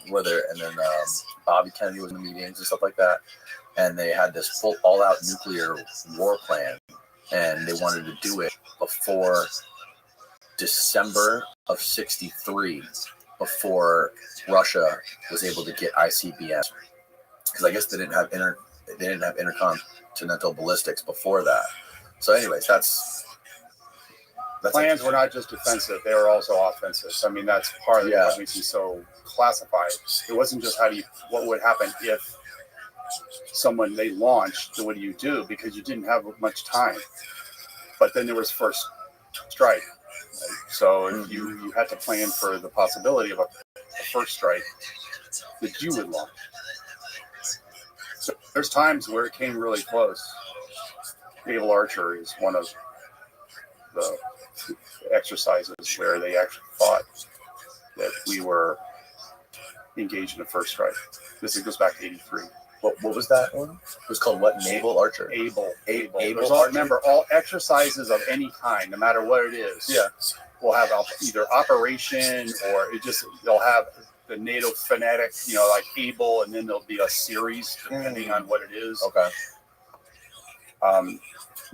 Bobby Kennedy was in the meetings and stuff like that, and they had this full all-out nuclear war plan, and they wanted to do it before December of '63. Before Russia was able to get ICBM, because I guess they didn't have intercontinental ballistics before that. So, anyways, that's plans were not just defensive; they were also offensive. I mean, that's part of what makes you so classified. It wasn't just what would happen if they launched. What do you do? Because you didn't have much time. But then there was first strike. So you had to plan for the possibility of a first strike that you would launch. So there's times where it came really close. Naval archery is one of the exercises where they actually thought that we were engaged in a first strike. This goes back to '83. What was that one? It was called what? Naval archer? Able. Remember, all exercises of any kind, no matter what it is, will have either operation or they'll have the NATO phonetic, like able, and then there'll be a series depending on what it is. Okay.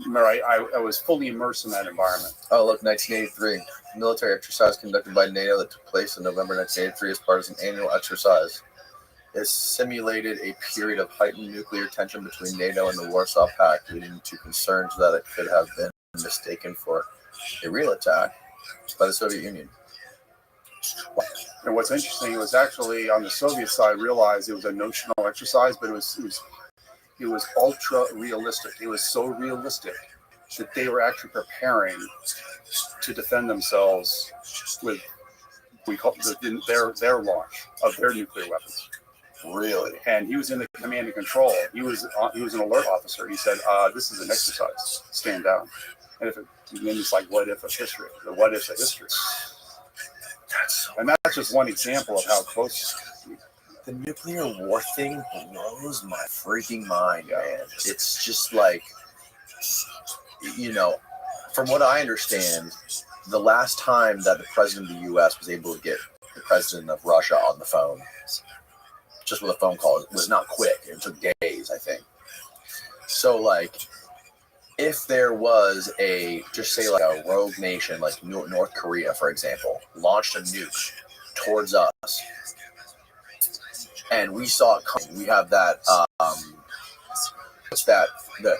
Remember, I was fully immersed in that environment. Oh, look, 1983. Military exercise conducted by NATO that took place in November 1983 as part of an annual exercise it simulated a period of heightened nuclear tension between NATO and the Warsaw Pact, leading to concerns that it could have been mistaken for a real attack by the Soviet Union. And what's interesting, it was actually on the Soviet side realized it was a notional exercise, but it was ultra realistic. It was so realistic that they were actually preparing to defend themselves with their launch of their nuclear weapons. Really? And he was in the command and control. He was an alert officer. He said, "This is an exercise. Stand down." And then it's like, what if of history? The what if of history. And that's just one example of how close. The nuclear war thing blows my freaking mind, man. It's just like, from what I understand, the last time that the president of the U.S. was able to get the president of Russia on the phone, just with a phone call, it was not quick. It took days, I think. So, like, if there was just say like a rogue nation, like North Korea, for example, launched a nuke towards us, and we saw it coming, we have that,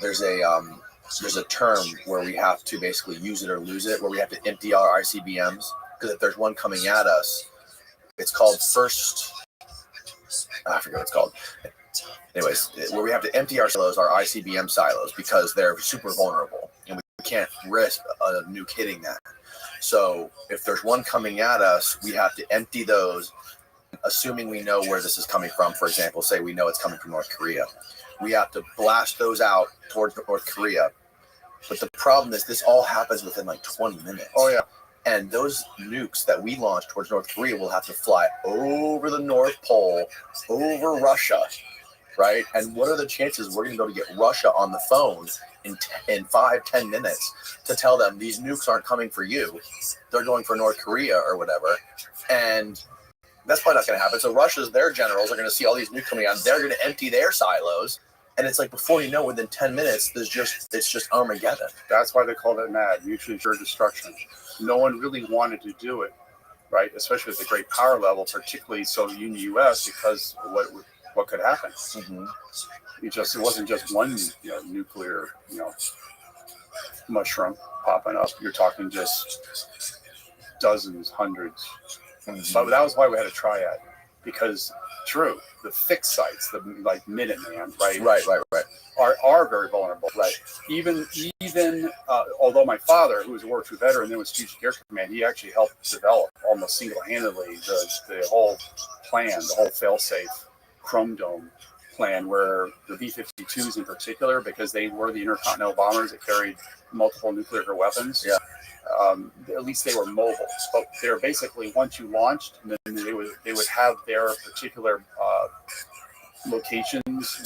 there's a term where we have to basically use it or lose it, where we have to empty our ICBMs, because if there's one coming at us, it's called I forget what it's called. Anyways, where we have to empty our silos, our ICBM silos, because they're super vulnerable, and we can't risk a nuke hitting that. So if there's one coming at us, we have to empty those, assuming we know where this is coming from. For example, say we know it's coming from North Korea. We have to blast those out towards North Korea. But the problem is this all happens within like 20 minutes. Oh, yeah. And those nukes that we launch towards North Korea will have to fly over the North Pole, over Russia, right? And what are the chances we're going to be able to get Russia on the phone in 5-10 minutes to tell them these nukes aren't coming for you, they're going for North Korea or whatever? And that's probably not going to happen. So their generals are going to see all these nukes coming out, they're going to empty their silos, and it's like, before you know, within 10 minutes, it's just Armageddon. That's why they called it MAD, mutually assured destruction. No one really wanted to do it, right? Especially at the great power level, particularly Soviet Union, U.S., because what could happen. Mm-hmm. It wasn't just one nuclear mushroom popping up. You're talking just dozens, hundreds. Mm-hmm. But that was why we had a triad, because the fixed sites, like Minuteman, right, are very vulnerable. Right. Even although my father, who was a World War II veteran, then was Strategic Air Command, he actually helped develop almost single-handedly the whole plan, the whole fail-safe Chrome Dome plan, where the B-52s in particular, because they were the intercontinental bombers that carried multiple nuclear weapons. Yeah. At least they were mobile, but they're basically, once you launched, then they would have their particular locations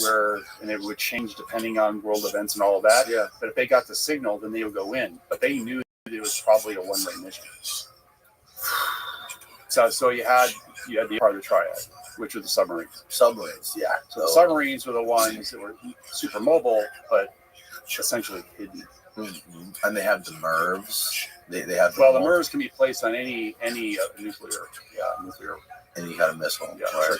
and it would change depending on world events and all of that. Yeah. But if they got the signal, then they would go in. But they knew it was probably a one-way mission. So you had the part of the triad, which were the submarines. Submarines, yeah. So the submarines were the ones that were super mobile, but essentially hidden. Mm-hmm. And they have the MIRVs. They have the MIRVs can be placed on any nuclear. Any kind of missile. Yeah, right. Sure.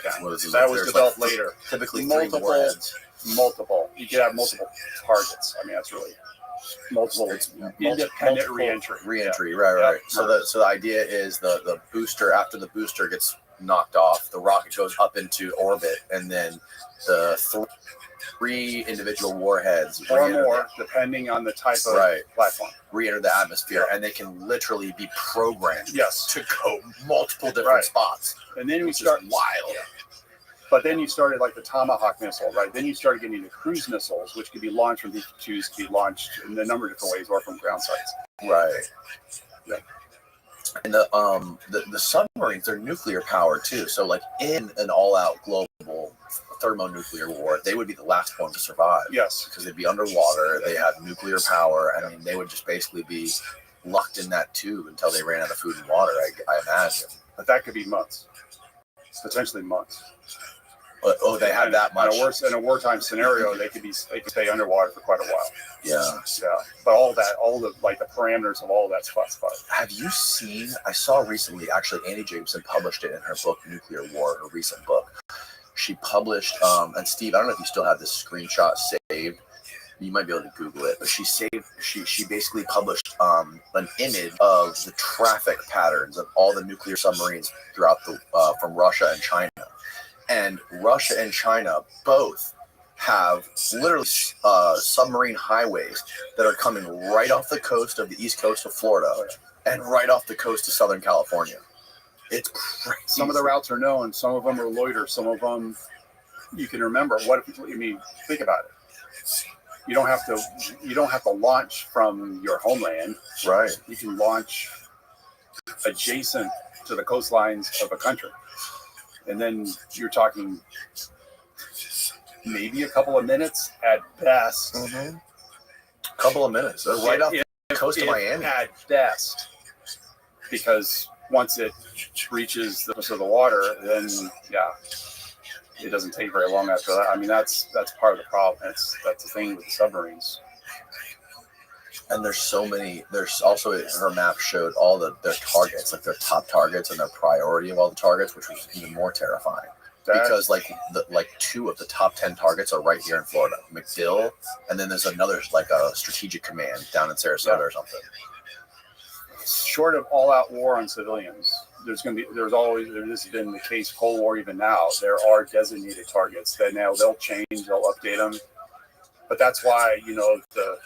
That was developed later. Typically multiple. You could have multiple targets. I mean, that's really multiple independent re-entry. Re-entry, right. So the idea is the booster, after the booster gets knocked off, the rocket goes up into orbit, and then the three individual warheads, or more, depending on the type of platform, re-enter the atmosphere, and they can literally be programmed to go multiple different spots. And then we start wild. Yeah. But then you started like the Tomahawk missile, right? Then you started getting the cruise missiles, which could be launched from B-52s, could be launched in a number of different ways, or from ground sites. Right. Yeah. And the submarines, they're nuclear powered too. So like in an all-out global thermonuclear war, they would be the last one to survive. Yes. Because they'd be underwater, they have nuclear power. I mean, they would just basically be locked in that tube until they ran out of food and water, I imagine. But that could be months. Potentially months. They have that much. In a wartime scenario, they could stay underwater for quite a while. Yeah. But all the parameters of all that's classified. Have you seen? I saw recently, actually, Annie Jacobson published it in her book Nuclear War, her recent book. she published, and Steve, I don't know if you still have this screenshot saved. You might be able to Google it, but she basically published an image of the traffic patterns of all the nuclear submarines throughout from Russia and China. And Russia and China both have literally submarine highways that are coming right off the coast of the east coast of Florida and right off the coast of Southern California. It's crazy. Some of the routes are known, some of them are loiter, some of them you can remember. Think about it. You don't have to launch from your homeland. Right. You can launch adjacent to the coastlines of a country. And then you're talking maybe a couple of minutes at best. Mm-hmm. A couple of minutes. Right off the coast of Miami. At best. Because once it reaches the surface of the water, then it doesn't take very long after that. I mean, that's part of the problem. That's the thing with the submarines. And there's so many. There's also, her map showed all their targets, like their top targets and their priority of all the targets, which was even more terrifying. Because like 2 of the top 10 targets are right here in Florida, MacDill, and then there's another like a strategic command down in Sarasota or something. Short of all-out war on civilians, this has been the case, Cold War even now, there are designated targets that now they'll change, they'll update them. But that's why, the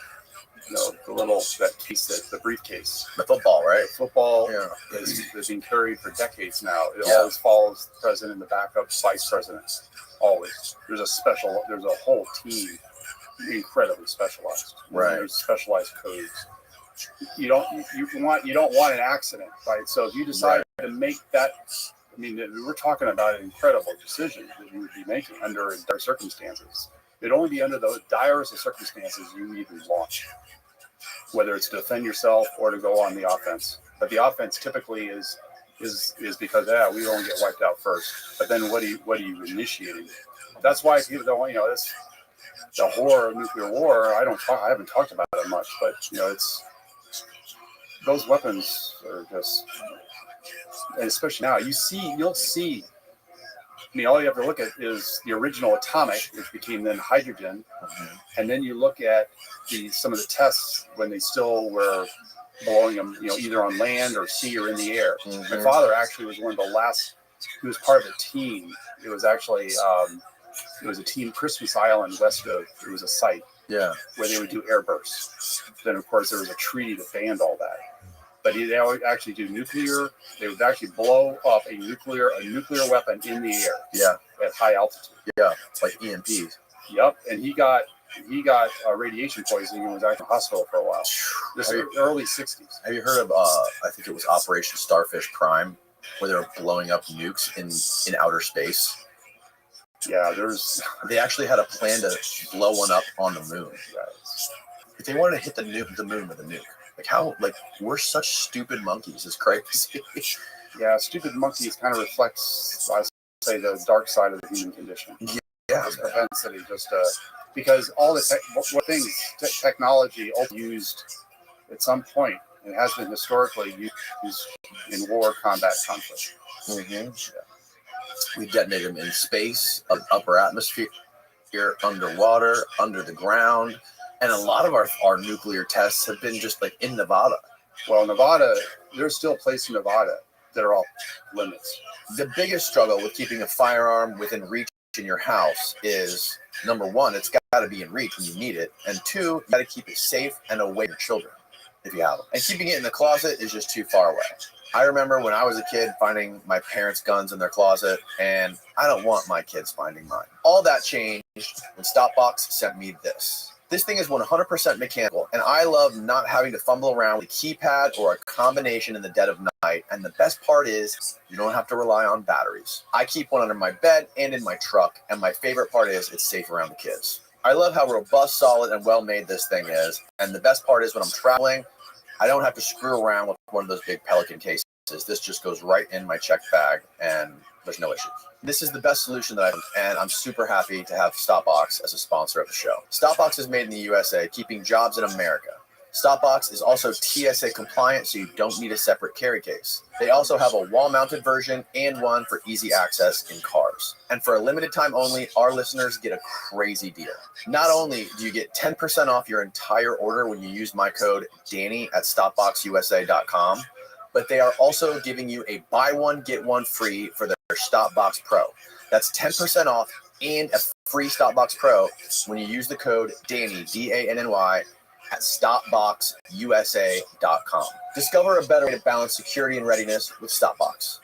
briefcase. The football, right? Football has been carried for decades now. It always follows the president and the backup vice president. Always. There's a whole team, incredibly specialized. Right. There's specialized codes. You don't want an accident, right? So if you decide to make that, we're talking about an incredible decision that you would be making under dire circumstances. It'd only be under the direst of circumstances you need to launch, whether it's to defend yourself or to go on the offense. But the offense typically is because we don't get wiped out first. But then what are you initiating? That's why people don't. This the horror of nuclear war. I haven't talked about it much, but it's. Those weapons are just, and especially now, you'll see. All you have to look at is the original atomic, which became then hydrogen, and then you look at some of the tests when they still were blowing them, either on land or sea or in the air. Mm-hmm. My father actually was one of the last. He was part of a team. It was actually it was a team, Christmas Island, west of. It was a site. Yeah. Where they would do airbursts. Then, of course, there was a treaty that banned all that. But they would actually do nuclear. They would actually blow up a nuclear weapon in the air. Yeah. At high altitude. Yeah, like EMPs. Yep. And he got radiation poisoning and was actually in the hospital for a while. This is early 60s. Have you heard of, I think it was Operation Starfish Prime, where they were blowing up nukes in outer space? Yeah, they actually had a plan to blow one up on the moon. If they wanted to hit the moon with a nuke, we're such stupid monkeys. It's crazy. Yeah, stupid monkeys kind of reflects, I say, the dark side of the human condition. Yeah, this propensity because all the technology used at some point, it has been historically used in war, combat, conflict. Mm-hmm. Yeah. We detonate them in space, upper atmosphere, underwater, under the ground. And a lot of our nuclear tests have been just like in Nevada. Well, Nevada, there's still places in Nevada that are off limits. The biggest struggle with keeping a firearm within reach in your house is, number one, it's got to be in reach when you need it. And 2, you got to keep it safe and away from your children if you have them. And keeping it in the closet is just too far away. I remember when I was a kid finding my parents' guns in their closet, and I don't want my kids finding mine. All that changed when Stopbox sent me this. This thing is 100% mechanical, and I love not having to fumble around with a keypad or a combination in the dead of night. And the best part is you don't have to rely on batteries. I keep one under my bed and in my truck, and my favorite part is it's safe around the kids. I love how robust, solid, and well-made this thing is. And the best part is when I'm traveling, I don't have to screw around with one of those big Pelican cases. This just goes right in my check bag, and there's no issues. This is the best solution that and I'm super happy to have Stopbox as a sponsor of the show. Stopbox is made in the USA, keeping jobs in America. Stopbox is also TSA compliant, so you don't need a separate carry case. They also have a wall-mounted version and one for easy access in cars. And for a limited time only, our listeners get a crazy deal. Not only do you get 10% off your entire order when you use my code Danny at stopboxusa.com, but they are also giving you a buy one, get one free for their Stopbox Pro. That's 10% off and a free Stopbox Pro when you use the code Danny, D-A-N-N-Y, at stopboxusa.com. Discover a better way to balance security and readiness with Stopbox.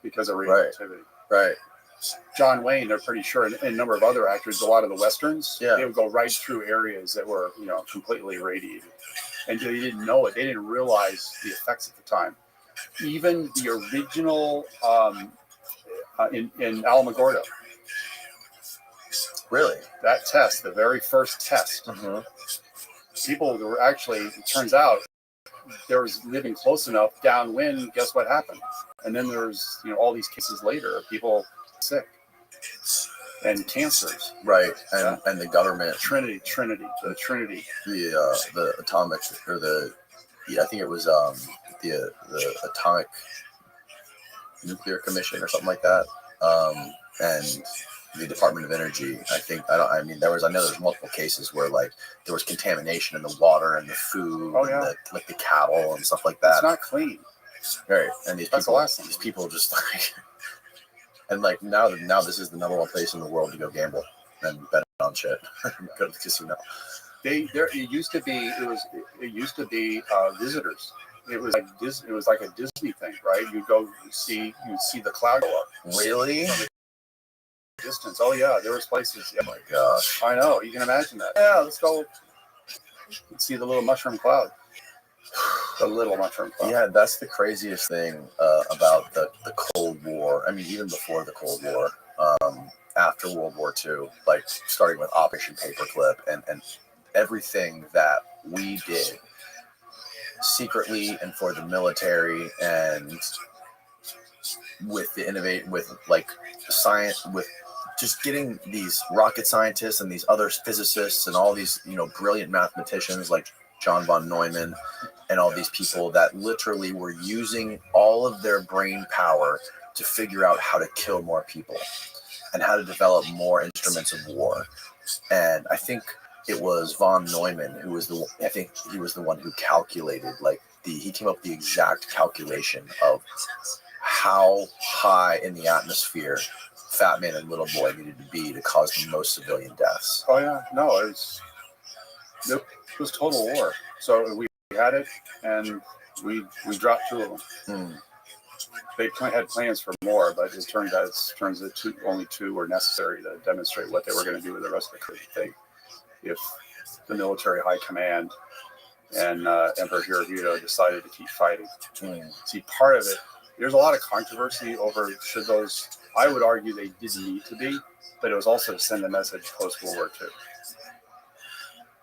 Because of radioactivity. Right. John Wayne, they're pretty sure, and a number of other actors, a lot of the Westerns, they would go right through areas that were, completely irradiated. And they didn't know it. They didn't realize the effects at the time. Even the original in Alamogordo. Really? That test, the very first test, people were actually, it turns out, there was living close enough downwind, guess what happened? And then there's, all these cases later of people sick and cancers. Right. And the government. The Trinity. The atomic, or I think it was the Atomic Nuclear Commission or something like that. And the Department of Energy, I know there's multiple cases where there was contamination in the water and the food, and the cattle and stuff like that. It's not clean. Right. And these people just and now this is the number one place in the world to go gamble and bet on shit. Go to the casino. It used to be visitors. It was like a Disney thing, right? You'd see the cloud go up. Really? Distance. Oh yeah, there was places. Oh my gosh. I know. You can imagine that. Yeah, let's go see the little mushroom cloud. The little mushroom cloud. Yeah, that's the craziest thing about the Cold War. I mean, even before the Cold War, after World War II, starting with Operation Paperclip and everything that we did secretly and for the military and with science, with just getting these rocket scientists and these other physicists and all these, brilliant mathematicians like John von Neumann and all these people that literally were using all of their brain power to figure out how to kill more people and how to develop more instruments of war. And I think it was von Neumann who was the one who calculated, he came up with the exact calculation of how high in the atmosphere Fat Man and Little Boy needed to be to cause the most civilian deaths. Oh yeah, no, it was total war. So we had it, and we dropped 2 of them. They had plans for more, but it turns out only 2 were necessary to demonstrate what they were going to do with the rest of the crew. If the military high command and Emperor Hirohito decided to keep fighting. See, part of it, there's a lot of controversy over should those. I would argue they didn't need to be, but it was also to send a message post World War II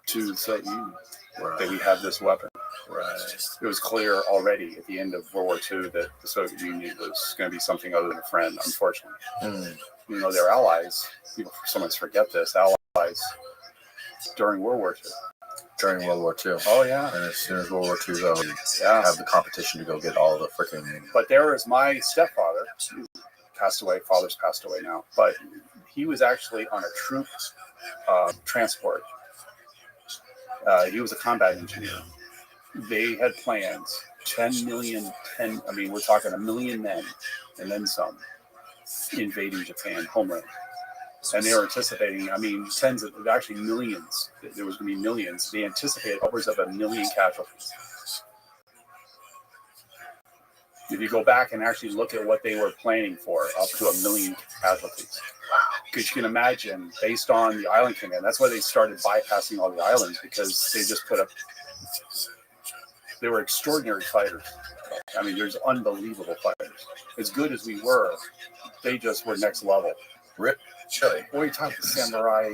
to the Soviet Union that we have this weapon. Right. It was clear already at the end of World War II that the Soviet Union was going to be something other than a friend, unfortunately. They're allies. People sometimes forget this. Allies during World War II. During World War II. Oh, yeah. And as soon as World War II is over, have the competition to go get all the freaking... But there is my stepfather, who passed away. Father's passed away now. But he was actually on a troop transport. He was a combat engineer. They had plans, 10 million, we're talking 1 million men, and then some, invading Japan, homeland. And they were anticipating, actually millions. There was going to be millions. They anticipated upwards of 1 million casualties. If you go back and actually look at what they were planning for, up to 1 million casualties. Because you can imagine, based on the island command, that's why they started bypassing all the islands, because they just they were extraordinary fighters. There's unbelievable fighters. As good as we were, they just were next level. Rip. Chili. Boy, you talk the samurai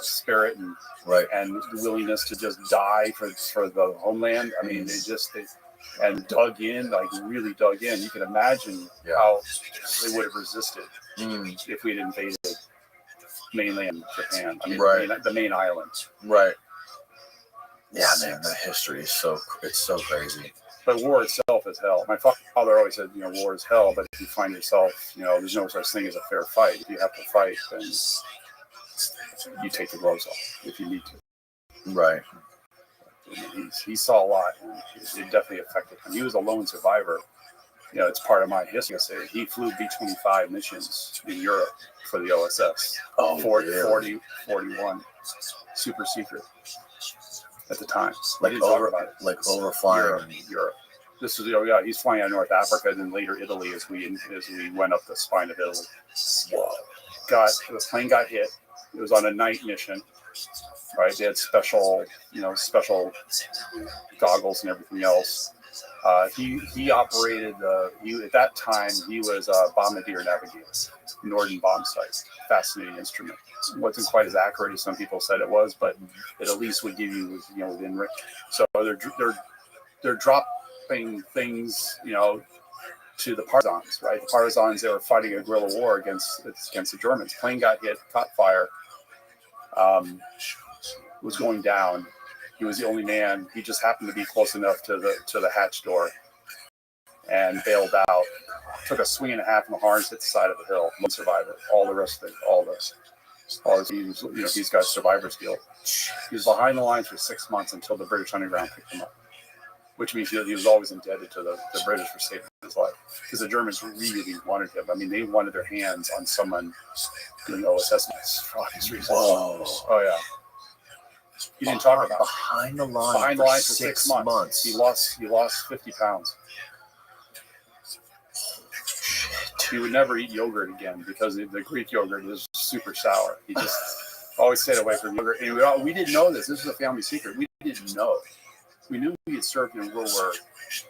spirit and the willingness to just die for the homeland. And dug in, really dug in. You can imagine how they would have resisted if we'd invaded mainland Japan. The main island. Right. Yeah, man, the history is it's so crazy. But war itself is hell. My father always said, war is hell. But if you find yourself, there's no such thing as a fair fight. If you have to fight, then you take the gloves off if you need to. Right. He saw a lot, and it definitely affected him. He was a lone survivor. It's part of my history. He flew B-25 missions in Europe for the OSS. Oh, 41, super secret at the time. Like overflying Europe. This is he's flying out of North Africa and then later Italy as we went up the spine of Italy. Whoa. The plane got hit. It was on a night mission. Right, they had special goggles and everything else. He operated. At that time he was a bombardier navigator, Norden bomb sight. Fascinating instrument. It wasn't quite as accurate as some people said it was, but it at least would give you within range. So they're dropping things to the partisans. Right, the partisans, they were fighting a guerrilla war against the Germans. Plane got hit, caught fire. Was going down. He was the only man. He just happened to be close enough to the hatch door and bailed out. Took a swing and a half in the harness, hit the side of the hill. One survivor. All the rest of it, these guys survivor's guilt. He was behind the lines for 6 months until the British Underground picked him up, which means he was always indebted to the British for saving his life, because the Germans really wanted him. I mean, they wanted their hands on someone doing OSS for obvious reasons. Whoa. Oh yeah. He didn't talk about behind the line for 6 months. He lost 50 pounds. He would never eat yogurt again because the Greek yogurt is super sour. He just always stayed away from yogurt. And we didn't know this. This is a family secret. We didn't know. We knew he had served in World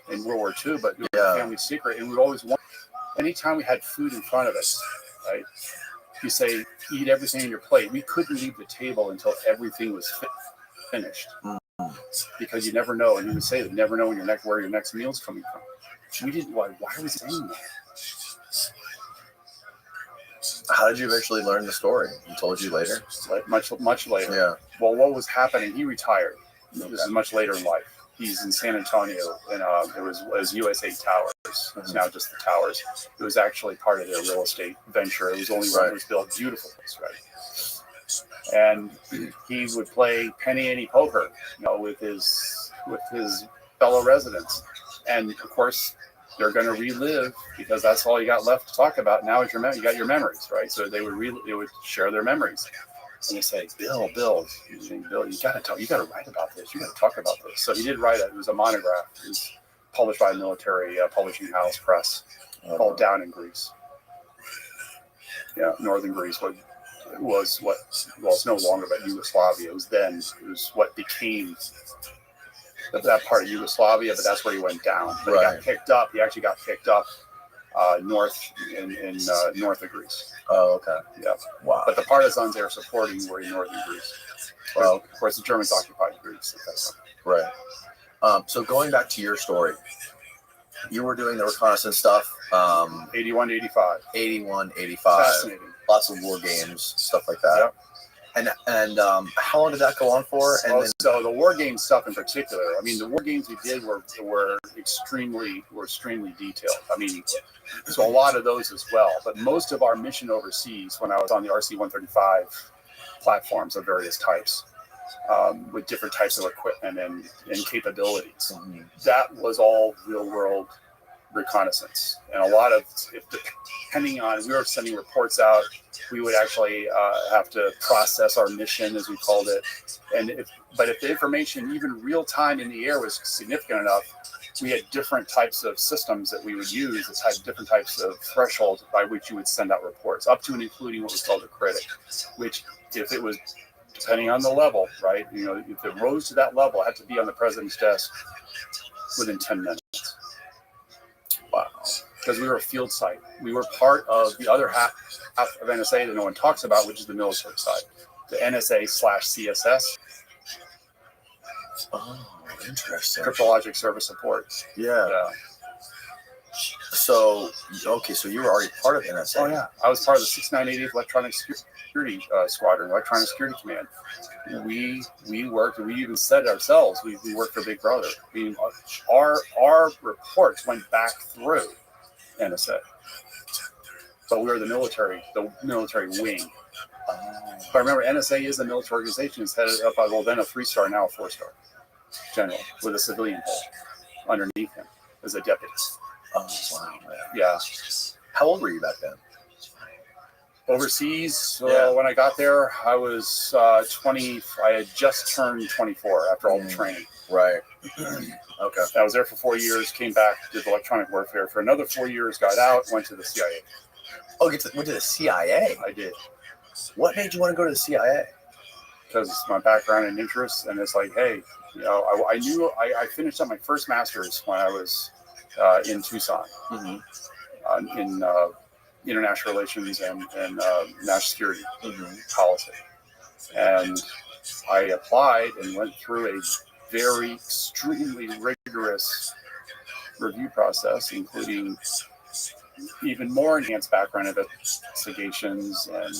War II, but it was a family secret. And we always want. Anytime we had food in front of us, right? You say, eat everything on your plate. We couldn't leave the table until everything was finished, because you never know. And you would say, you never know where your next meal's coming from. We didn't. Why are we saying that? How did you eventually learn the story? He told you later? Much later. Yeah. Well, what was happening? He retired. This is much later in life. He's in San Antonio, and it was USA Towers. It's now just the Towers. It was actually part of their real estate venture. It was only one that was built. Beautiful place, right? And he would play penny ante poker, with his fellow residents, and of course they're going to relive, because that's all you got left to talk about now. Is you got your memories, right? So they would share their memories. And they say, Bill, you got to write about this. You got to talk about this. So he did write it. It was a monograph. It was published by a military publishing house press called Down in Greece. Yeah, northern Greece. It's no longer about Yugoslavia. It was what became that part of Yugoslavia, but that's where he went down. But he got picked up. He actually got picked up north in north of Greece. Oh, okay. Yeah. Wow. But the partisans they were supporting were in northern Greece. Well, of course, the Germans occupied Greece at that time. Right. So going back to your story, you were doing the reconnaissance stuff. 81 to 85. 81, 85. Fascinating. Lots of war games, stuff like that. Yep. And how long did that go on for? And so the war game stuff in particular, I mean, the war games we did were extremely detailed. I mean, so a lot of those as well. But most of our mission overseas, when I was on the RC-135 platforms of various types, with different types of equipment and capabilities, that was all real world reconnaissance. And a lot of, depending on, we were sending reports out, we would actually have to process our mission, as we called it. But if the information, even real time in the air, was significant enough, we had different types of systems that we would use, different types of thresholds by which you would send out reports, up to and including what was called a critic, which, if it was, depending on the level, right, if it rose to that level, it had to be on the president's desk within 10 minutes. Wow. Because we were a field site. We were part of the other half of NSA that no one talks about, which is the military side. The NSA/CSS. Oh, interesting. Cryptologic Service Support. Yeah. So you were already part of NSA. Oh, yeah. I was part of the 6988 Electronic Security. security squadron, electronic security command. We worked. We even said it ourselves. We worked for Big Brother. Our reports went back through NSA, but we were the military wing. If I remember, NSA is a military organization. It's headed up by, well, then a 3-star, now a 4-star general with a civilian head underneath him as a deputy. Oh, wow. Yeah. How old were you back then? Overseas, when I got there, I was 20. I had just turned 24 after all the training. Right. Okay. I was there for 4 years, came back, did electronic warfare for another 4 years, got out, went to the CIA. Oh, you went to the CIA? I did. What made you want to go to the CIA? Because it's my background and interests, and it's like, hey, you know, I knew I finished up my first master's when I was in Tucson, in international relations and national security policy, and I applied and went through a very extremely rigorous review process, including even more enhanced background investigations, and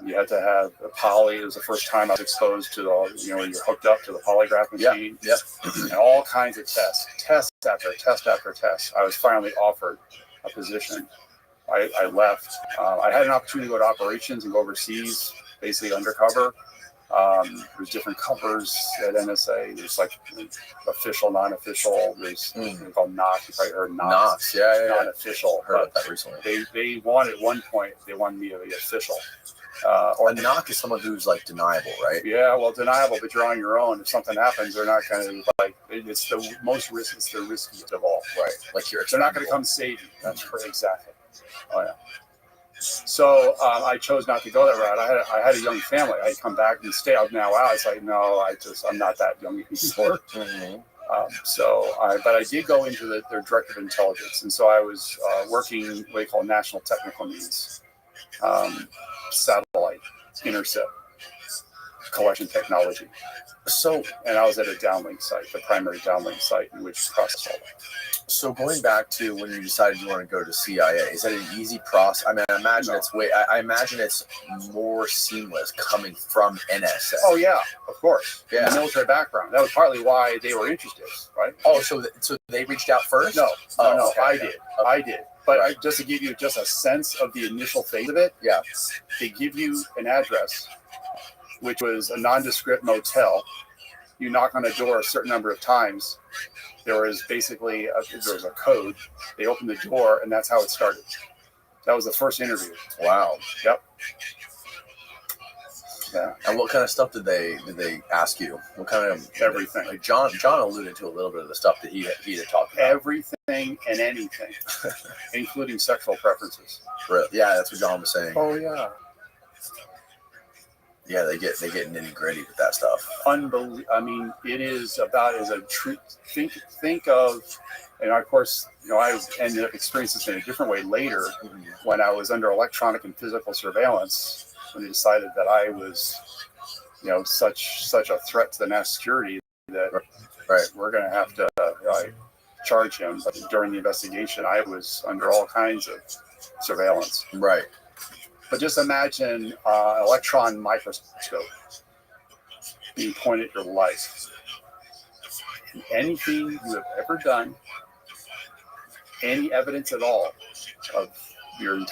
you had to have a poly. It was the first time I was exposed to you're hooked up to the polygraph machine. Yep. And all kinds of test after test after test. I was finally offered a position. I left. I had an opportunity to go to operations and go overseas, basically undercover. There's different covers at NSA. There's like official, non-official. There's called NOC. You probably heard NOC. Knox, yeah. Non-official. Heard about that recently. They wanted at one point. They wanted me to be official. Or a knock is someone who's like deniable, right? Yeah, well, deniable, but you're on your own. If something happens, they're not going to it's the most risk. It's the riskiest of all, right? Like they're not going to come save you. That's correct. Exactly. Oh yeah. So I chose not to go that route. I had a young family. I'd come back and stay out now. Out. It's like no, I'm not that young anymore. But I did go into their director of intelligence, and so I was working what they call national technical needs. Satellite intercept collection technology. And I was at a downlink site, the primary downlink site in which process all that. So going back to when you decided you want to go to CIA, is that an easy process? I mean, I imagine I imagine it's more seamless coming from NSA. Oh yeah, of course. Yeah, the military background. That was partly why they were interested, right? Oh, so they reached out first? No, okay. I did. But just to give you just a sense of the initial phase of it, they give you an address, which was a nondescript motel. You knock on the door a certain number of times. There was basically there was a code. They opened the door, and that's how it started. That was the first interview. Wow. Yep. Yeah. And what kind of stuff did they ask you? What kind of everything? Like John alluded to a little bit of the stuff that he had talked about. Everything and anything, including sexual preferences. Really? Yeah, that's what John was saying. Oh yeah. Yeah, they get nitty gritty with that stuff. Unbelievable. I mean, it is about as a true think of, and of course, I ended up experiencing this in a different way later when I was under electronic and physical surveillance. When they decided that I was, such a threat to the national security that we're going to have to charge him. But during the investigation, I was under all kinds of surveillance. Right. But just imagine an electron microscope being pointed at your life. And anything you have ever done, any evidence at all of your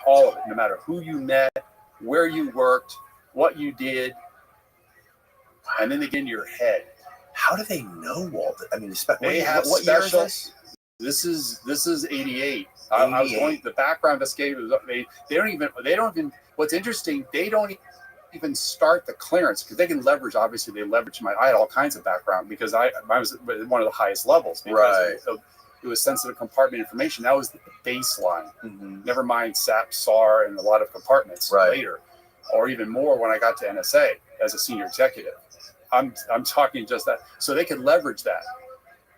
all of it, no matter who you met, where you worked, what you did, and then again your head. How do they know all that? I mean, what year is this? This is 88. I was going. The background investigator. They don't even. What's interesting, they don't even start the clearance because they can leverage. Obviously, they leverage I had all kinds of background because I was at one of the highest levels. Right. It was sensitive compartment information. That was the baseline. Never mind SAP, SAR, and a lot of compartments later, or even more when I got to NSA as a senior executive. I'm talking just that. So they could leverage that.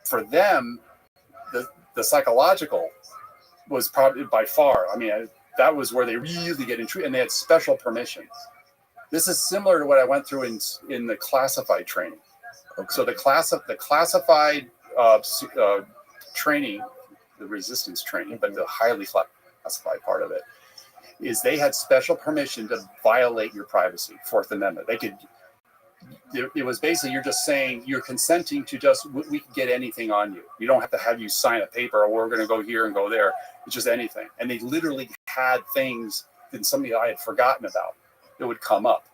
For them, the psychological was probably by far. I mean, that was where they really get intrigued, and they had special permission. This is similar to what I went through in the classified training. Okay. So the classified training, the resistance training, but the highly classified part of it is they had special permission to violate your privacy, Fourth Amendment. They could. It was basically you're just saying you're consenting to just we can get anything on you. You don't have you sign a paper or we're going to go here and go there. It's just anything. And they literally had things that somebody I had forgotten about that would come up.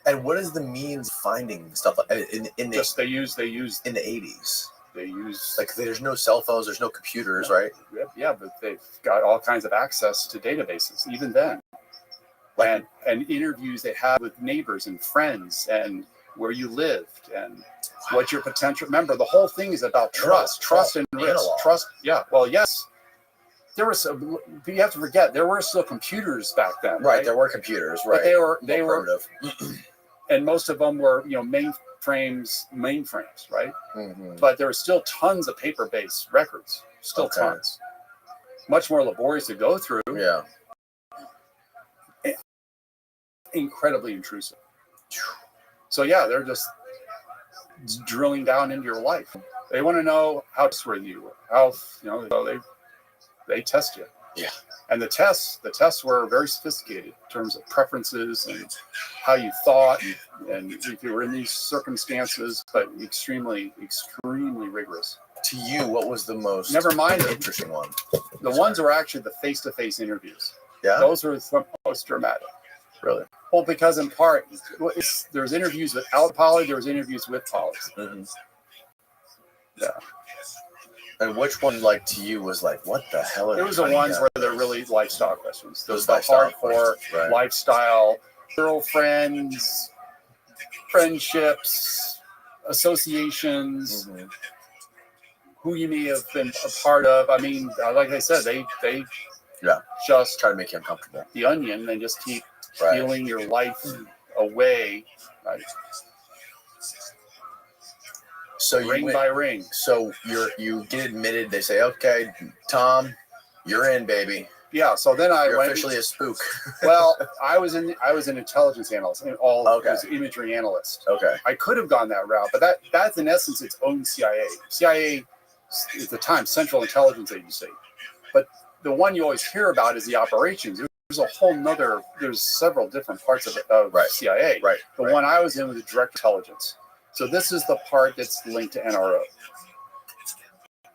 And what is the means of finding stuff like in the just they use in the 80s? They use like there's no cell phones, there's no computers, right? Yeah, but they've got all kinds of access to databases even then. And interviews they have with neighbors and friends and where you lived and what your potential. Remember, the whole thing is about trust and risk. Trust. Yeah. Well, yes. There was. You have to forget there were still computers back then. Right. There were computers. Right. But they were. And most of them were mainframes. Right. Mm-hmm. But there were still tons of paper-based records. Still tons. Much more laborious to go through. Yeah. Incredibly intrusive. So yeah, they're just drilling down into your life. They want to know how trustworthy you were. How they test you. Yeah. And the tests were very sophisticated in terms of preferences and how you thought and if you were in these circumstances, but extremely, extremely rigorous. To you, what was the most interesting one? The ones were actually the face-to-face interviews. Yeah. Those were the most dramatic. Really? Well, because in part, there's interviews without poly, there was interviews with poly. Mm-hmm. Yeah. And which one, to you, was what the hell? It was the ones where they're really lifestyle questions. Those lifestyle hardcore lifestyle, girlfriends, friendships, associations, who you may have been a part of. I mean, like I said, they just try to make you uncomfortable. The onion, and just keep peeling your life away, right? So ring by ring. So you get admitted. They say, "Okay, Tom, you're in, baby." Yeah. So then you're officially a spook. Well, I was an intelligence analyst, and was imagery analyst. Okay. I could have gone that route, but that's in essence its own CIA. CIA at the time, Central Intelligence Agency, but the one you always hear about is the operations. There's a whole nother. There's several different parts of CIA. Right. The one I was in was the direct intelligence. So this is the part that's linked to NRO.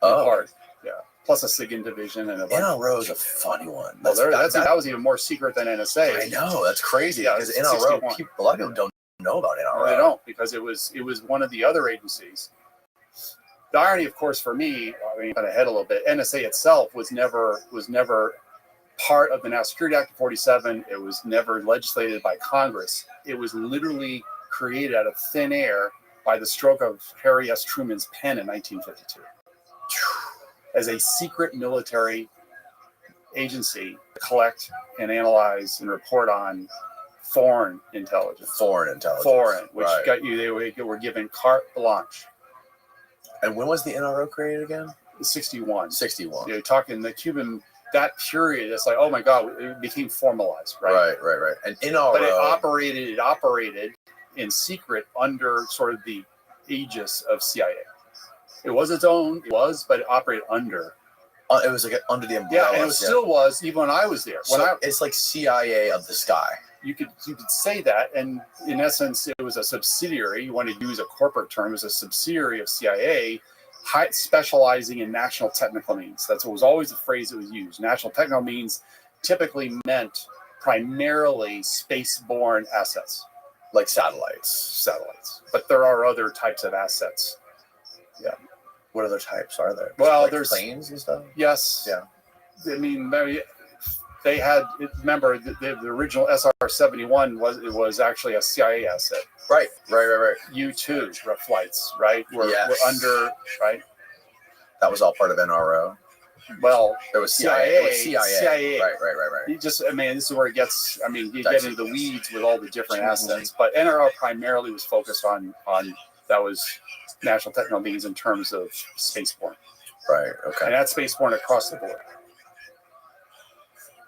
Part, yeah. Plus a SIGINT division and a bunch. NRO is a funny one. Well, that was even more secret than NSA. I know, that's crazy. Yeah, because NRO, a lot of people don't know about NRO. No, they don't, because it was one of the other agencies. The irony, of course, for me, I mean, kind of ahead a little bit. NSA itself was never part of the National Security Act of '47. It was never legislated by Congress. It was literally created out of thin air by the stroke of Harry S. Truman's pen in 1952 as a secret military agency to collect and analyze and report on foreign intelligence. Which got you, they were given carte blanche. And when was the NRO created again? 61. You're talking the Cuban, that period, it's like, oh my God, it became formalized, right? Right. And NRO. But it operated in secret under sort of the aegis of CIA. It was its own, but it operated under. It was under the umbrella. Yeah, and it still was even when I was there. It's like CIA of the sky. You could say that, and in essence, it was a subsidiary. You want to use a corporate term, it was a subsidiary of CIA, specializing in national technical means. That was always the phrase that was used. National technical means typically meant primarily spaceborne assets. Like satellites. But there are other types of assets. Yeah. What other types are there? Well, there's planes and stuff? Yes. Yeah. I mean, they had, remember, the original SR-71 was actually a CIA asset. Right. U-2 flights, right? Were under, right? That was all part of NRO. Well, it was CIA. CIA. Right. This is where it gets, you get into the weeds with all the different assets. But NRO primarily was focused on that was national technical means in terms of spaceborne. Right, okay. And that's spaceborne across the board.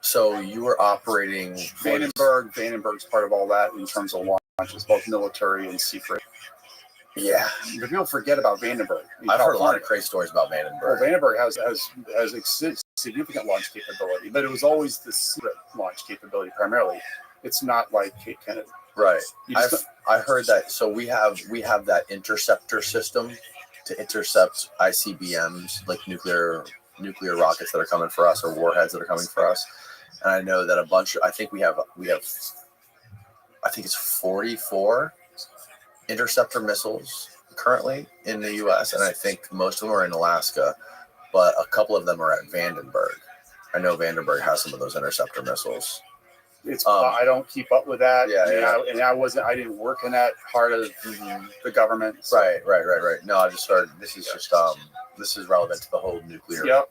So you were operating... Vandenberg's part of all that in terms of launches, both military and secret. Yeah. But people forget about Vandenberg. I've heard a lot of crazy stories about Vandenberg. Well, Vandenberg has significant launch capability, but it was always the secret launch capability primarily. It's not like Cape Kennedy. Right. I heard that. So we have that interceptor system to intercept ICBMs, like nuclear rockets that are coming for us, or warheads that are coming for us. And I know that a bunch of, I think it's 44 interceptor missiles currently in the U.S., and I think most of them are in Alaska, but a couple of them are at Vandenberg. I know Vandenberg has some of those interceptor missiles. It's I don't keep up with that. Yeah. I didn't work in that part of the government. So. Right. No, I just started. This is relevant to the whole nuclear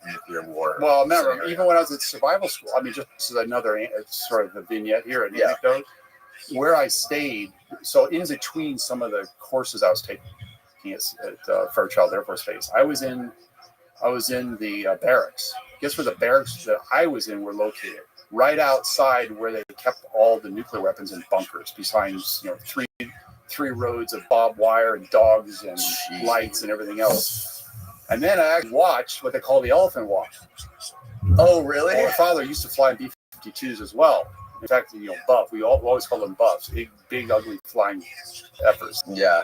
war. Well, remember, even when I was at survival school, I mean, just this is another sort of a vignette here, an anecdote, where I stayed. So in between some of the courses I was taking at Fairchild Air Force Base, I was in the barracks. Guess where the barracks that I was in were located? Right outside where they kept all the nuclear weapons in bunkers, besides three rows of barbed wire and dogs and lights and everything else. And then I watched what they call the elephant walk. Oh, really? Well, my father used to fly B-52s as well. In fact, Buff. We always call them Buffs. Big, ugly flying efforts. Yeah.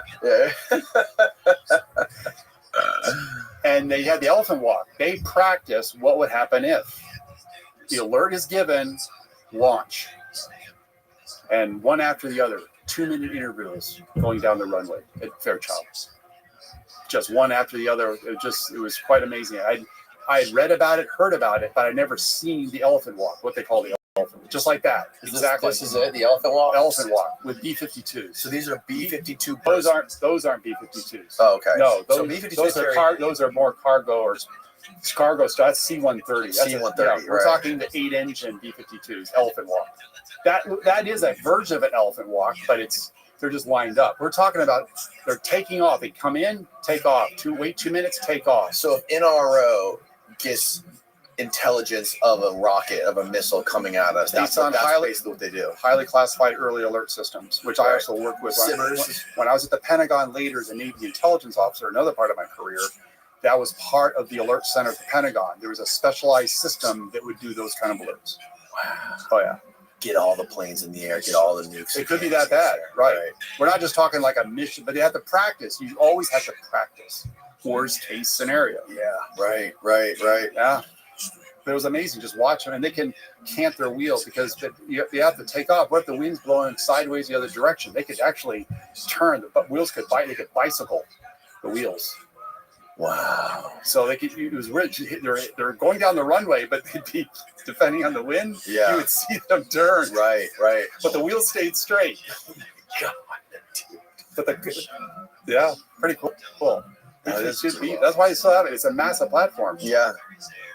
And they had the elephant walk. They practiced what would happen if. The alert is given, launch. And one after the other, 2-minute intervals going down the runway at Fairchild. Just one after the other. It was quite amazing. I had read about it, heard about it, but I'd never seen the elephant walk, what they call the elephant walk. Just like that. Exactly. This is it, the elephant walk? Elephant walk with B-52s. So these are B-52. Those aren't B-52s. Oh, okay. No, B-52s those are more cargo or cargo stuff. That's C-130. C-130. We're talking the 8-engine B-52s, elephant walk. That is a version of an elephant walk, but they're just lined up. We're talking about they're taking off. They come in, take off. Wait 2 minutes, take off. So if NRO gets intelligence of a rocket, of a missile coming at us, that's basically what they do. Highly classified early alert systems, which I also worked with. When I was at the Pentagon later as a Navy intelligence officer, another part of my career, that was part of the alert center at the Pentagon. There was a specialized system that would do those kind of alerts. Wow. Oh, yeah. Get all the planes in the air, get all the nukes. It could be that bad, right? We're not just talking like a mission, but they have to practice. You always have to practice. Worst case scenario. Yeah, right. Yeah. But it was amazing. Just watch them, and they can cant their wheels because you have to take off. What if the wind's blowing sideways the other direction? They could actually turn. The wheels could bite. They could bicycle the wheels. Wow. So it was rich. They're going down the runway, but they'd be, depending on the wind, you would see them turn. Right. But the wheels stayed straight. God, but pretty cool. That's why they still have it. It's a massive platform. Yeah.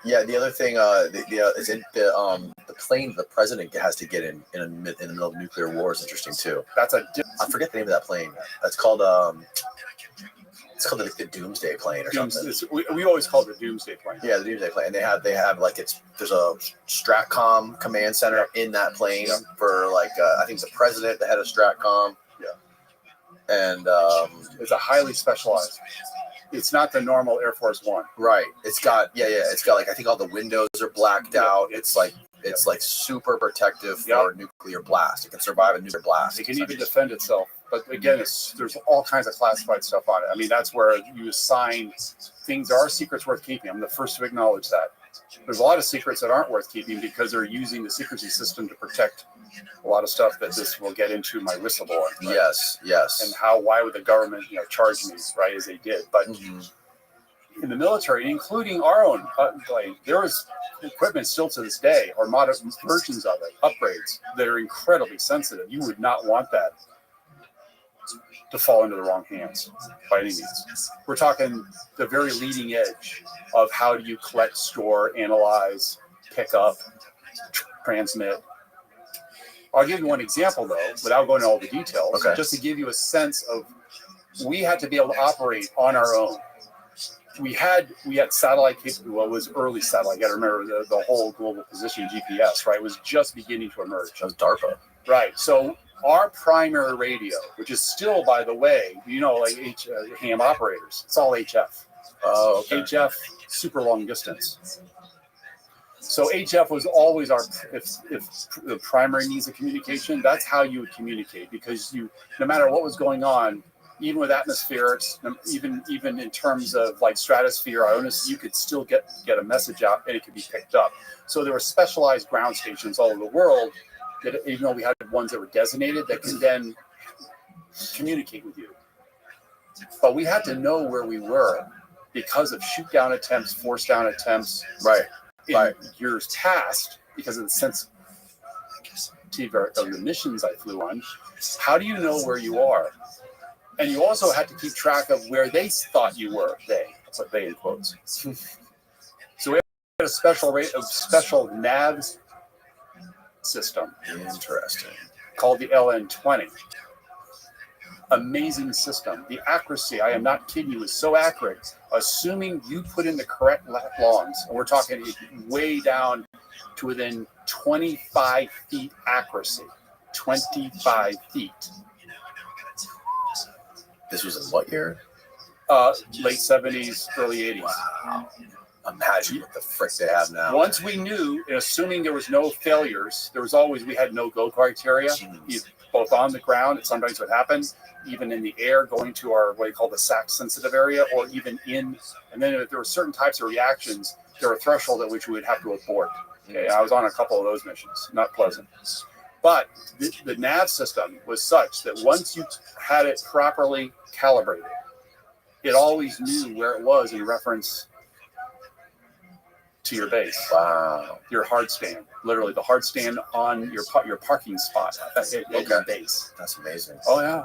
The other thing, the plane the president has to get in the middle of nuclear war is interesting too. I forget the name of that plane. That's called it's called the Doomsday plane or something. We always call it the Doomsday plane. Yeah, the Doomsday plane. And they have there's a Stratcom command center in that plane for I think the president, the head of Stratcom. Yeah. And it's a highly specialized. It's not the normal Air Force One. Right. It's got I think all the windows are blacked out. It's super protective for nuclear blast. It can survive a nuclear blast. It can even defend itself. But again, there's all kinds of classified stuff on it. I mean, that's where you assign things. There are secrets worth keeping. I'm the first to acknowledge that. There's a lot of secrets that aren't worth keeping because they're using the secrecy system to protect a lot of stuff that this will get into my whistleblower. Right? Yes. And why would the government, charge me, right, as they did? But in the military, including our own plane, there is equipment still to this day, or modern versions of it, upgrades, that are incredibly sensitive. You would not want that to fall into the wrong hands by any means. We're talking the very leading edge of how do you collect, store, analyze, pick up, transmit. I'll give you one example, though, without going into all the details, just to give you a sense of we had to be able to operate on our own. We had satellite capability. Well, it was early satellite. You got to remember the whole global position GPS, right? It was just beginning to emerge. That was DARPA. Right. So our primary radio, which is still, by the way, ham operators, it's all HF. Oh, okay. HF, super long distance. So HF was always if the primary means of communication, that's how you would communicate, because no matter what was going on, even with atmospherics, even in terms of like stratosphere, ionosphere, you could still get a message out and it could be picked up. So there were specialized ground stations all over the world that, even though we had ones that were designated, that could then communicate with you. But we had to know where we were because of shoot down attempts, force down attempts, in years past, because of the sensitivity of the missions I flew on. How do you know where you are? And you also had to keep track of where they thought you were. That's what they in quotes. So we had a special nav system. Interesting. Called the LN20. Amazing system. The accuracy, I am not kidding you, was so accurate. Assuming you put in the correct longs, and we're talking way down to within 25 feet accuracy. 25 feet. This was in what year? Late 70s, early 80s. Wow. Imagine what the frick they have now. Once we knew, and assuming there was no failures, we had no-go criteria, both on the ground, and sometimes what happens, even in the air, going to our, what you call the SAC-sensitive area, or even and then if there were certain types of reactions, there were thresholds at which we would have to abort. Okay, I was on a couple of those missions, not pleasant. But the nav system was such that once you had it properly calibrated, it always knew where it was in reference to your base. Wow. Your hard stand. Literally the hard stand on your parking spot at your base. That's amazing. Oh, yeah.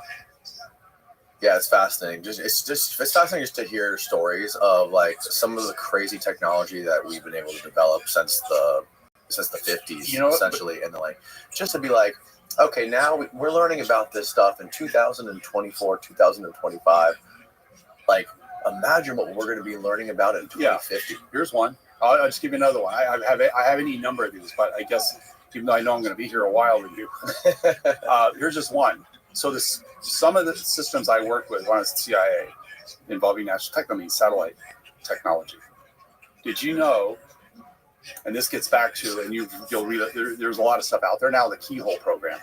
Yeah, it's fascinating. It's fascinating just to hear stories of like some of the crazy technology that we've been able to develop since the 50s, essentially, and like just to be like, okay, now we're learning about this stuff in 2024, 2025. Like, imagine what we're going to be learning about in 2050. Yeah. Here's one. I'll just give you another one. I have any number of these, but I guess even though I know I'm going to be here a while with you, here's just one. So some of the systems I worked with when I was at CIA involving national technology, satellite technology. Did you know? And this gets back to, and you'll read it. There's a lot of stuff out there now. The Keyhole program.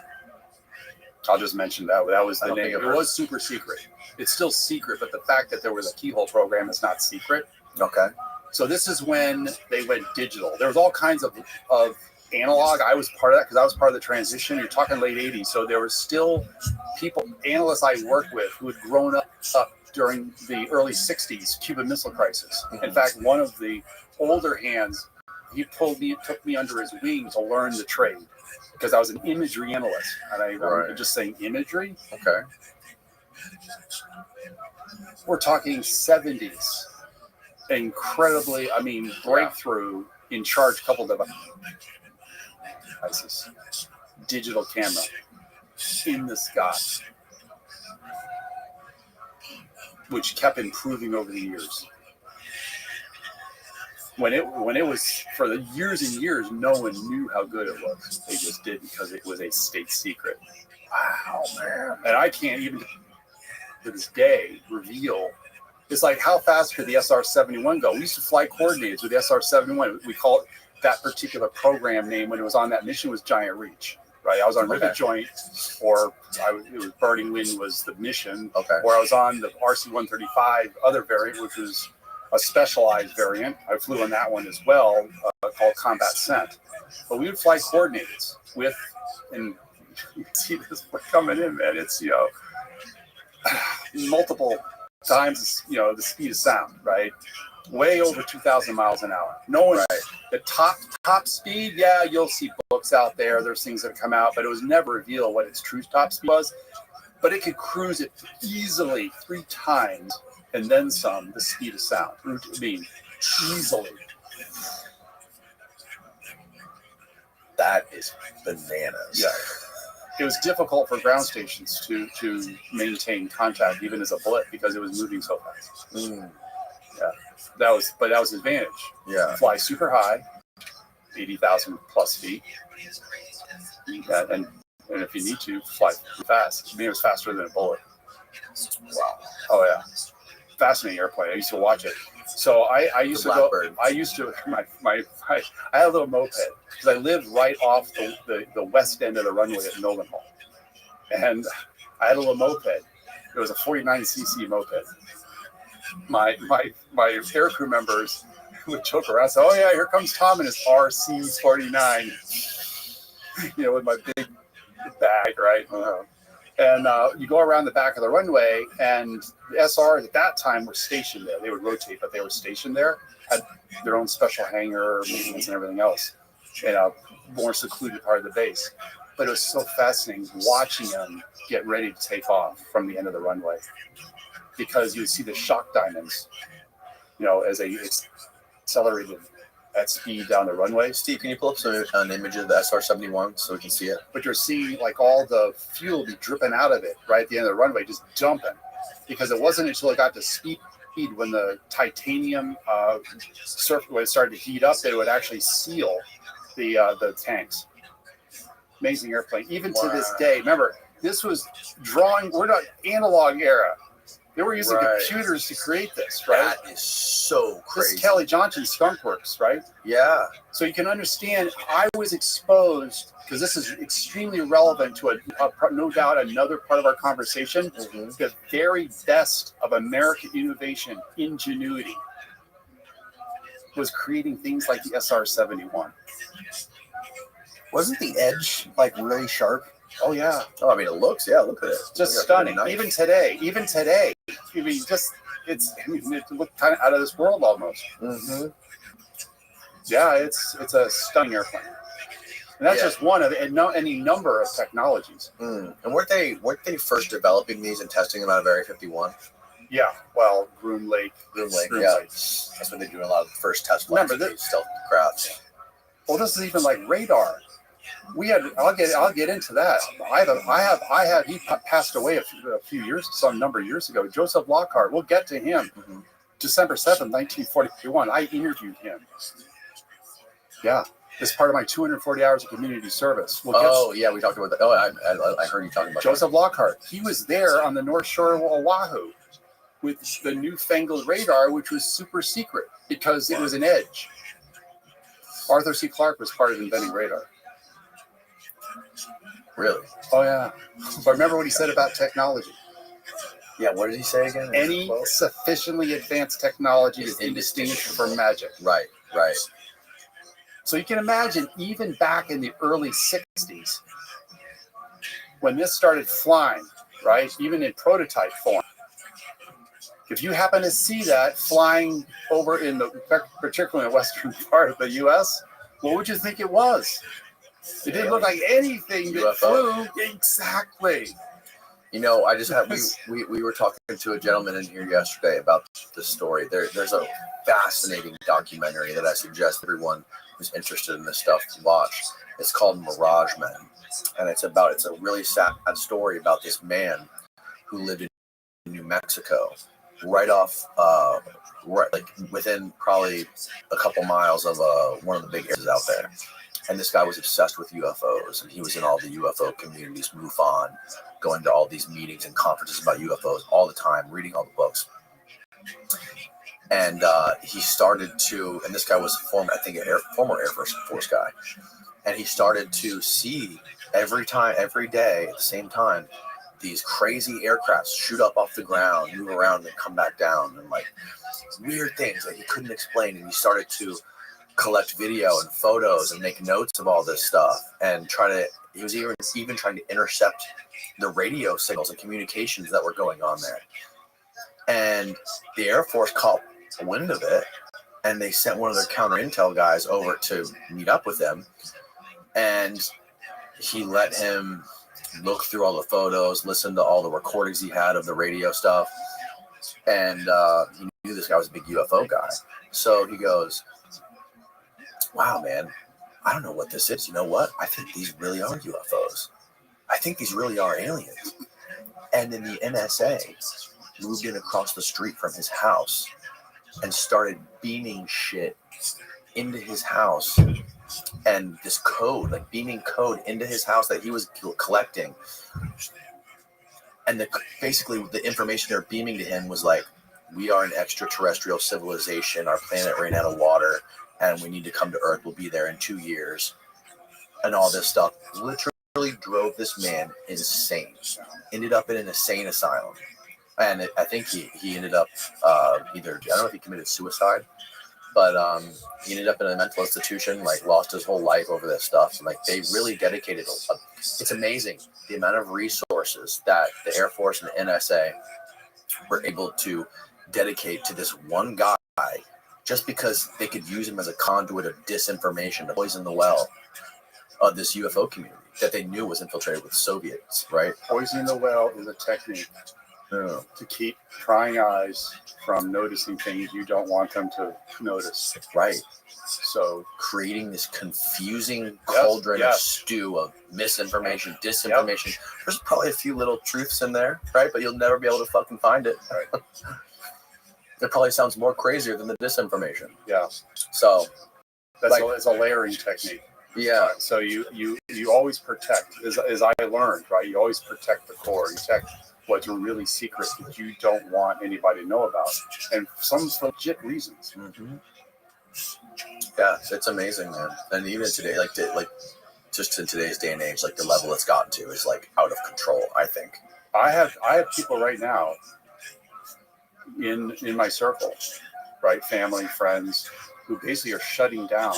I'll just mention that. That was the name. It was super secret. It's still secret, but the fact that there was a Keyhole program is not secret. Okay. So this is when they went digital. There was all kinds of analog. I was part of that because I was part of the transition. You're talking late 80s. So there were still analysts I worked with who had grown up during the early 60s Cuban Missile Crisis. Mm-hmm. In fact, one of the older hands, he took me under his wing to learn the trade because I was an imagery analyst. And I'm just saying imagery. Okay. We're talking 70s. Incredibly, breakthrough in charge coupled devices. Digital camera in the sky, which kept improving over the years. When it was for the years and years, no one knew how good it was. They just did because it was a state secret. Wow, man! And I can't even to this day reveal. It's like, how fast could the SR-71 go? We used to fly coordinates with the SR-71. We call it that particular program name when it was on that mission was Giant Reach, right? I was on Rivet Joint, it was Burning Wind was the mission, or I was on the RC-135 other variant, which was a specialized variant. I flew on that one as well, called Combat Scent. But we would fly coordinates with, and you can see this coming in, man. It's, multiple times, the speed of sound, right? Way over 2,000 miles an hour. No one, the top speed, you'll see books out there. There's things that come out, but it was never revealed what its true top speed was. But it could cruise it easily 3 times and then some, the speed of sound. Easily. That is bananas. Yeah. It was difficult for ground stations to maintain contact, even as a blip, because it was moving so fast. Yeah, that was the advantage. Yeah, fly super high, 80,000 plus feet, and if you need to, fly fast. It was faster than a bullet. Wow. Oh yeah, fascinating airplane. I used to watch it. So I used to go. Blackbird. I used to I had a little moped because I lived right off the west end of the runway at Mildenhall, and I had a little moped. It was a 49cc moped. My aircrew members would joke around, say, "Oh yeah, here comes Tom in his RC49," with my big bag, right? And you go around the back of the runway, and the SRs at that time were stationed there. They would rotate, but they were stationed there, had their own special hangar, maintenance, and everything else, more secluded part of the base. But it was so fascinating watching them get ready to take off from the end of the runway, because you would see the shock diamonds, as they accelerated at speed down the runway. Steve, can you pull up an image of the SR-71 so we can see it? But you're seeing like all the fuel be dripping out of it right at the end of the runway, just dumping, because it wasn't until it got to speed when the titanium surface started to heat up that it would actually seal the tanks. Amazing airplane. Even to this day, remember, this was we're not analog era. They were using computers to create this, right? That is so crazy. This is Kelly Johnson Skunk Works, right? Yeah. So you can understand, I was exposed, because this is extremely relevant to no doubt another part of our conversation, the very best of American innovation, ingenuity, was creating things like the SR-71. Wasn't the edge like really sharp? Oh yeah. Oh, I mean, it looks. Yeah, look at it. Just stunning. Even today. I mean, it looked kind of out of this world almost. Mm-hmm. Yeah, it's a stunning airplane, and that's just one of any number of technologies. And weren't they first developing these and testing them out of Area 51? Yeah. Well, Groom Lake. Yeah. That's when they do a lot of the first test flights. Remember these stealth crafts. Well, this is even like radar. I'll get into that. He passed away some number of years ago. Joseph Lockhart. We'll get to him. Mm-hmm. December 7th, 1941. I interviewed him. Yeah. As part of my 240 hours of community service. We talked about that. Oh, I heard you talking about Joseph Lockhart. He was there on the North Shore of Oahu with the newfangled radar, which was super secret because it was an edge. Arthur C. Clarke was part of inventing radar. Really? Oh, yeah. But remember what he said about technology. Yeah, what did he say again? Any sufficiently advanced technology is indistinguishable from magic. Right. So you can imagine, even back in the early 60s, when this started flying, right, even in prototype form, if you happen to see that flying over particularly in the western part of the U.S., what would you think it was? It didn't look like anything that flew. Exactly. I just had we were talking to a gentleman in here yesterday about this story. There's a fascinating documentary that I suggest everyone who's interested in this stuff to watch. It's called Mirage Men, and it's a really sad story about this man who lived in New Mexico, right off, within probably a couple miles of one of the big areas out there. And this guy was obsessed with UFOs, and he was in all the UFO communities, MUFON, going to all these meetings and conferences about UFOs all the time, reading all the books. And he started to, and this guy was former Air Force guy, and he started to see every day at the same time, these crazy aircrafts shoot up off the ground, move around, and come back down, and like weird things that he couldn't explain. And he started to collect video and photos and make notes of all this stuff, and he was even trying to intercept the radio signals and communications that were going on there. And the Air Force caught wind of it, and they sent one of their counter intel guys over to meet up with him, and he let him look through all the photos, listen to all the recordings he had of the radio stuff, and he knew this guy was a big UFO guy. So he goes, "Wow, man, I don't know what this is. You know what? I think these really are UFOs. I think these really are aliens." And then the NSA moved in across the street from his house and started beaming shit into his house, and this code, like beaming code into his house that he was collecting. And basically the information they were beaming to him was like we are an extraterrestrial civilization. Our planet ran out of water, and we need to come to Earth. We'll be there in 2 years, and all this stuff literally drove this man insane. Ended up in an insane asylum, and I think he ended up either, I don't know if he committed suicide, but he ended up in a mental institution, like lost his whole life over this stuff. And like they really dedicated. It's amazing the amount of resources that the Air Force and the NSA were able to dedicate to this one guy, just because they could use him as a conduit of disinformation to poison the well of this UFO community that they knew was infiltrated with Soviets, right? Poisoning the well is a technique to keep prying eyes from noticing things you don't want them to notice. Right. So creating this confusing cauldron of stew of misinformation, disinformation. There's probably a few little truths in there, right? But you'll never be able to fucking find it. Right. It probably sounds more crazier than the disinformation. Yeah. So that's it's a layering technique. Yeah. So you always protect, as I learned, right? You always protect the core. You protect what's really secret that you don't want anybody to know about, and for some legit reasons. Mm-hmm. Yeah, it's amazing, man. And even today, like just in today's day and age, like the level it's gotten to is like out of control, I think. I have people right now in my circle, right? Family, friends, who basically are shutting down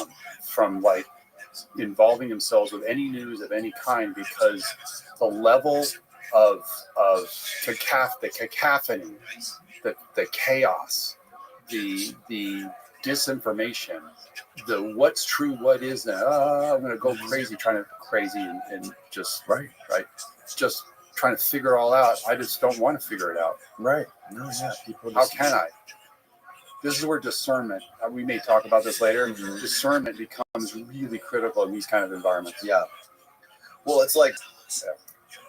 from like involving themselves with any news of any kind, because the level of the cacophony, the chaos, the disinformation, the what's true, what isn't. I'm gonna go crazy and just just trying to figure it all out. I just don't want to figure it out. Right. No, yeah. How can I? This is where discernment, we may talk about this later, discernment becomes really critical in these kind of environments. Yeah. Well, it's like,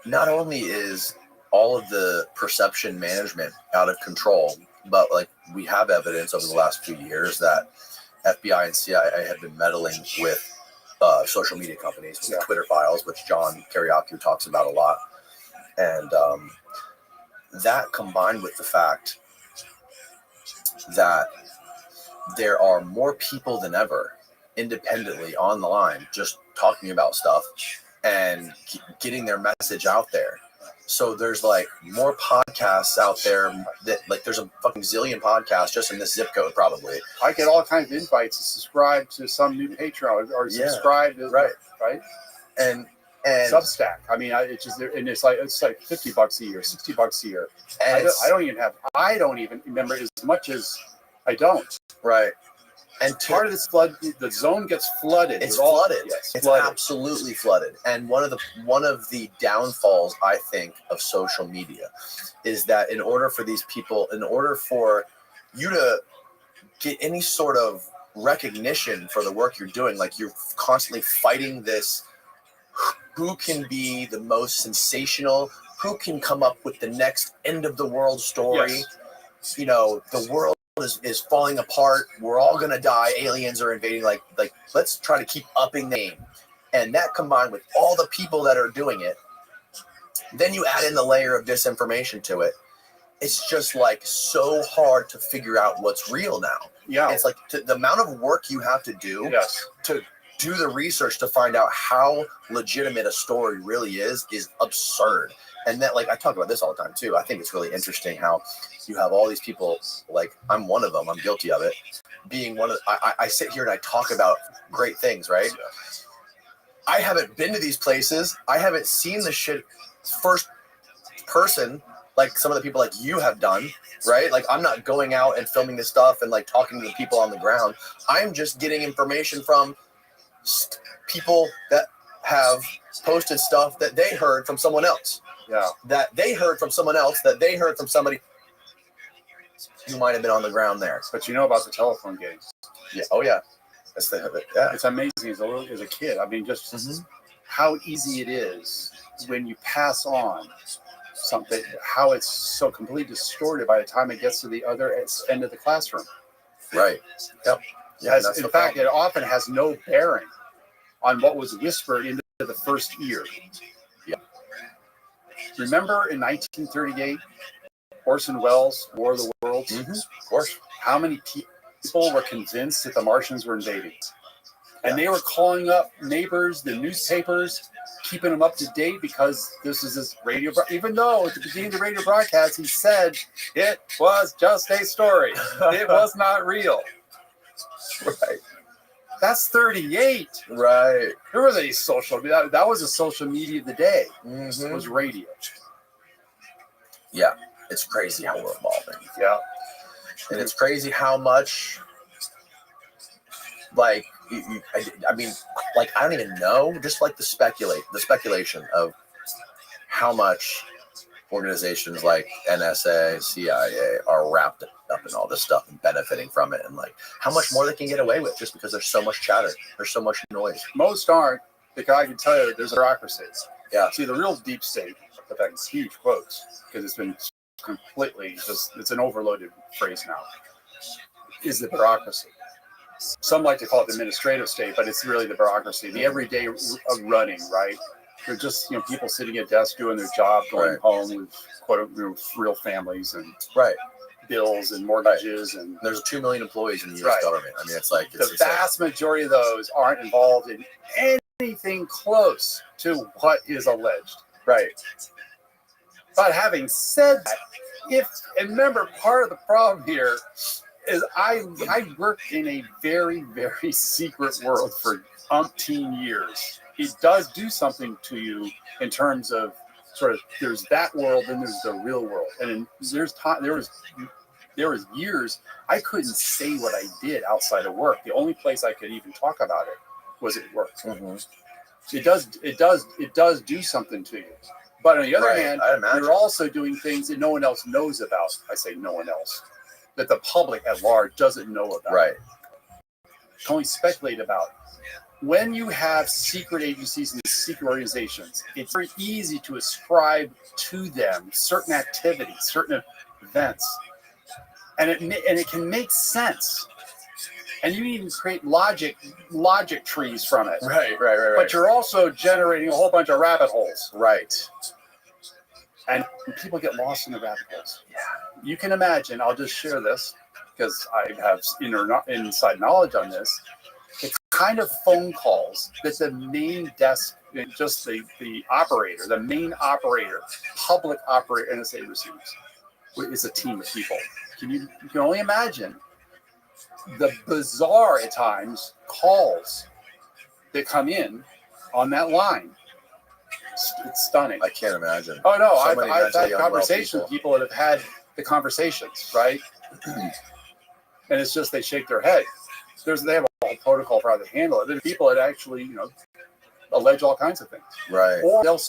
not only is all of the perception management out of control, but like we have evidence over the last few years that FBI and CIA have been meddling with social media companies, with Twitter files, which John Kiriakou talks about a lot. And that combined with the fact that there are more people than ever independently on the line just talking about stuff and getting their message out there. So there's like more podcasts out there that like there's a fucking zillion podcasts just in this zip code probably. I get all kinds of invites to subscribe to some new Patreon or subscribe to right. And Substack. I mean, it's just and it's like $50 a year, $60 a year. And I don't even remember as much as I don't. Right. And part of this flood, the zone gets flooded. It's flooded. Yes, it's flooded. Absolutely flooded. And one of the downfalls, I think, of social media is that in order for these people, in order for you to get any sort of recognition for the work you're doing, like you're constantly fighting this, who can be the most sensational, who can come up with the next end of the world story. Yes. You know, the world is falling apart. We're all gonna die. Aliens are invading. Like let's try to keep upping the game. And that combined with all the people that are doing it, then you add in the layer of disinformation to it. It's just like so hard to figure out what's real now. Yeah, it's like the amount of work you have to do to do the research to find out how legitimate a story really is absurd. And that, like, I talk about this all the time too. I think it's really interesting how you have all these people, like I'm one of them, I'm guilty of it, being one of I sit here and I talk about great things, right? I haven't been to these places. I haven't seen the shit first person like some of the people like you have done, right? Like I'm not going out and filming this stuff and like talking to the people on the ground. I'm just getting information from people that have posted stuff that they heard from someone else. Yeah. That they heard from someone else, that they heard from somebody who might have been on the ground there. But you know about the telephone games. Yeah. Oh yeah. That's the habit. Yeah. It's amazing as a kid. I mean, just how easy it is when you pass on something, how it's so completely distorted by the time it gets to the other end of the classroom. Right. Yep. Yeah, in fact, it often has no bearing on what was whispered into the first ear. Yeah. Remember in 1938 Orson Welles, War of the Worlds. Mm-hmm. Of course. How many people were convinced that the Martians were invading? And they were calling up neighbors, the newspapers, keeping them up to date because this is his radio. Even though at the beginning of the radio broadcast, he said it was just a story. It was not real. Right. That's 38. Right. There was a social media. That was a social media of the day. Mm-hmm. It was radio. Yeah. It's crazy how we're evolving. Yeah. And it's crazy how much, like, I mean, like, I don't even know, just like the speculation of how much organizations like NSA, CIA are wrapped up in all this stuff and benefiting from it, and like how much more they can get away with just because there's so much chatter, there's so much noise. Most aren't, because I can tell you there's a bureaucracy. Yeah. See, the real deep state, but that's huge quotes, because it's been completely just, it's an overloaded phrase now, is the bureaucracy. Some like to call it the administrative state, but it's really the bureaucracy, the everyday running, right? They're just, people sitting at desks doing their job, going home with quote real families and bills and mortgages, and there's 2 million employees in the U.S. government. I mean, it's like the vast majority of those aren't involved in anything close to what is alleged. Right. But having said that, remember, part of the problem here is I worked in a very, very secret world for umpteen years. It does do something to you in terms of sort of, there's that world and there's the real world. And there was years I couldn't say what I did outside of work. The only place I could even talk about it was at work. Mm-hmm. It does do something to you. But on the other hand, you're also doing things that no one else knows about. I say no one else. That the public at large doesn't know about. Right. Can only speculate about. When you have secret agencies and secret organizations, it's very easy to ascribe to them certain activities, certain events, and it can make sense. And you even create logic trees from it. Right. But you're also generating a whole bunch of rabbit holes. Right. And people get lost in the rabbit holes. Yeah. You can imagine, I'll just share this because I have inside knowledge on this. The kind of phone calls that the main desk, just the operator, the main operator, public operator, NSA receives, is a team of people. You can only imagine the bizarre, at times, calls that come in on that line. It's stunning. I can't imagine. Oh no, I've had conversations with people that have had the conversations, right? And it's just they shake their head. They have a whole protocol for how they handle it. There's people that actually, allege all kinds of things. Right. Or they'll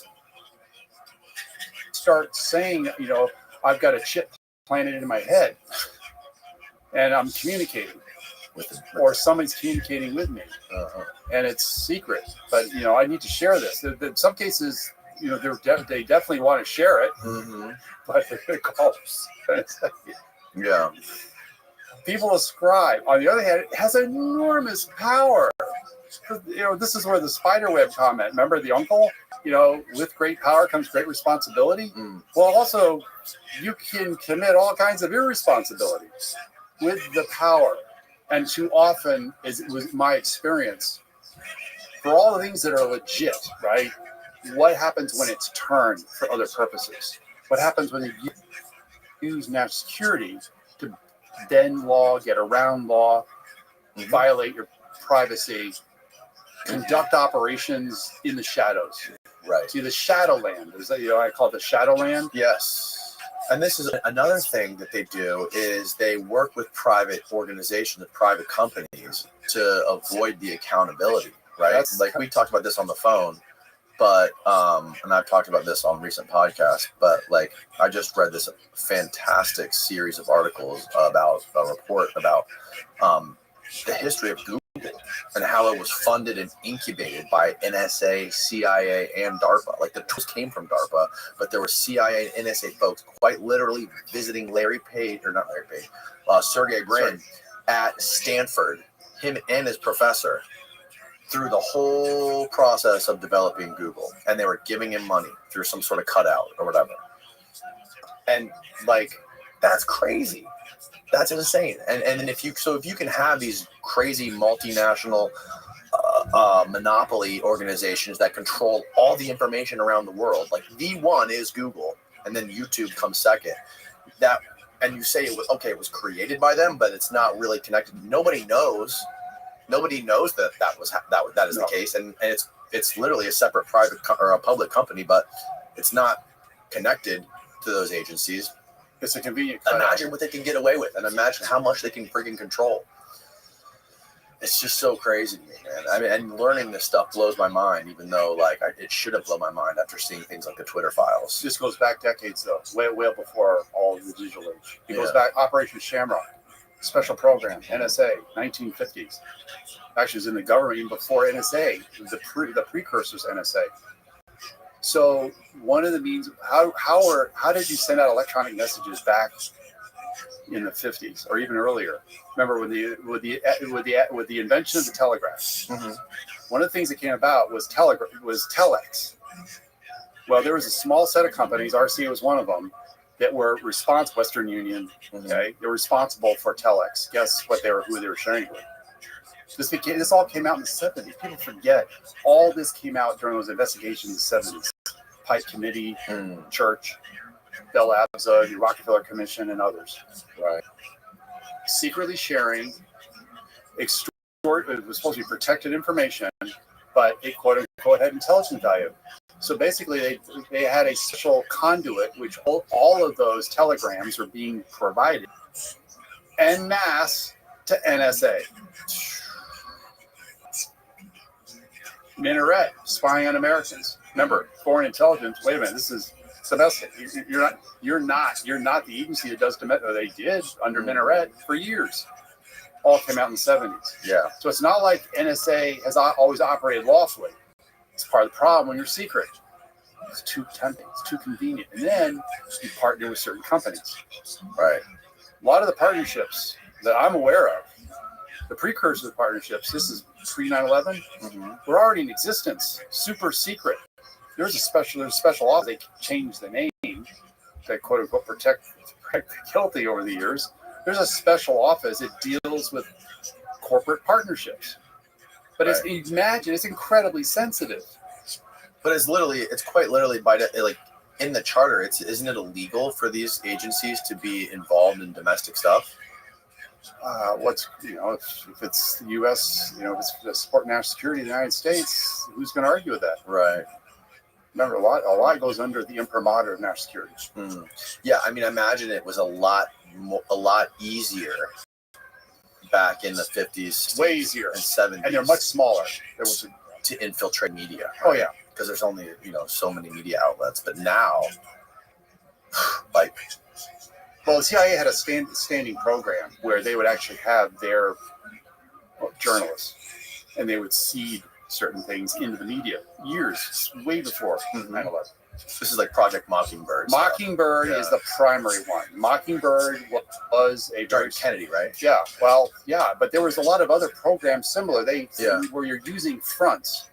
start saying, I've got a chip planted in my head, and I'm communicating with them, or somebody's communicating with me, and it's secret. But I need to share this. In some cases, they definitely want to share it, but they're going to call us. Yeah. People ascribe. On the other hand, it has enormous power. This is where the spider web comment. Remember the uncle? With great power comes great responsibility. Well, also, you can commit all kinds of irresponsibility with the power. And too often, as it was my experience, for all the things that are legit, right? What happens when it's turned for other purposes? What happens when you use national security to bend law, get around law, violate your privacy, conduct operations in the shadows? Right. See, the shadowland is that I call it the shadowland. Yes. And this is another thing that they do is they work with private organizations, with private companies to avoid the accountability, right? We talked about this on the phone, but and I've talked about this on recent podcasts, but I just read this fantastic series of articles about a report about the history of Google and how it was funded and incubated by NSA, CIA, and DARPA. The tools came from DARPA, but there were CIA and NSA folks quite literally visiting Sergey Brin at Stanford, him and his professor, through the whole process of developing Google. And they were giving him money through some sort of cutout or whatever. And That's crazy. That's insane. And if you can have these crazy multinational monopoly organizations that control all the information around the world, like V1 is Google, and then YouTube comes second. That, and you say it was created by them, but it's not really connected. Nobody knows that is the case, and it's literally a separate private or a public company, but it's not connected to those agencies. It's a convenient. Imagine what they can get away with, and imagine how much they can freaking control. It's just so crazy to me, man. I mean, and learning this stuff blows my mind, even though it should have blown my mind after seeing things like the Twitter files. This goes back decades, though, way before all of the digital age. It goes back Operation Shamrock, special program, NSA, 1950s. Actually, it was in the government even before NSA, the precursors NSA. So one of the means, how did you send out electronic messages back in the 50s or even earlier? Remember with the invention of the telegraph, mm-hmm. one of the things that came about was telex. Well, there was a small set of companies, RCA was one of them, that were responsible. Western Union, okay, they were responsible for telex. Guess what who they were sharing it with? This all came out in the 70s. People forget all this came out during those investigations in the 70s. Pike Committee, Church, Bell Labs, the Rockefeller Commission, and others. Right. Secretly sharing it was supposed to be protected information, but it quote unquote had intelligence value. So basically, they had a special conduit, which all of those telegrams were being provided en masse to NSA. Minaret, spying on Americans. Remember, foreign intelligence. Wait a minute, this is domestic. You're not the agency that does domestic. They did under Minaret for years. All came out in the 70s. Yeah. So it's not like NSA has always operated lawfully. It's part of the problem when you're secret. It's too tempting. It's too convenient. And then you partner with certain companies. Right. A lot of the partnerships that I'm aware of, the precursor partnerships, this is pre 9/11, were already in existence. Super secret. There's a special office. They changed the name to quote unquote protect the guilty over the years. There's a special office that deals with corporate partnerships. But imagine it's incredibly sensitive. But it's quite literally in the charter. Isn't it illegal for these agencies to be involved in domestic stuff? If it's the U.S., if it's the support national security of the United States, who's going to argue with that? Right. Remember, a lot goes under the imprimatur of national security. Yeah, I mean, imagine it was a lot easier back in the 50s. Way easier. And 70s. And they're much smaller. To infiltrate media. Oh, yeah. Because there's only, so many media outlets. But now, Well, the CIA had a standing program where they would actually have their journalists, and they would seed certain things into the media years, way before 9/11. This is like Project Mockingbird. Mockingbird is the primary one. Mockingbird was a John Kennedy, right? Yeah. Well, yeah, but there was a lot of other programs similar. Where you're using fronts.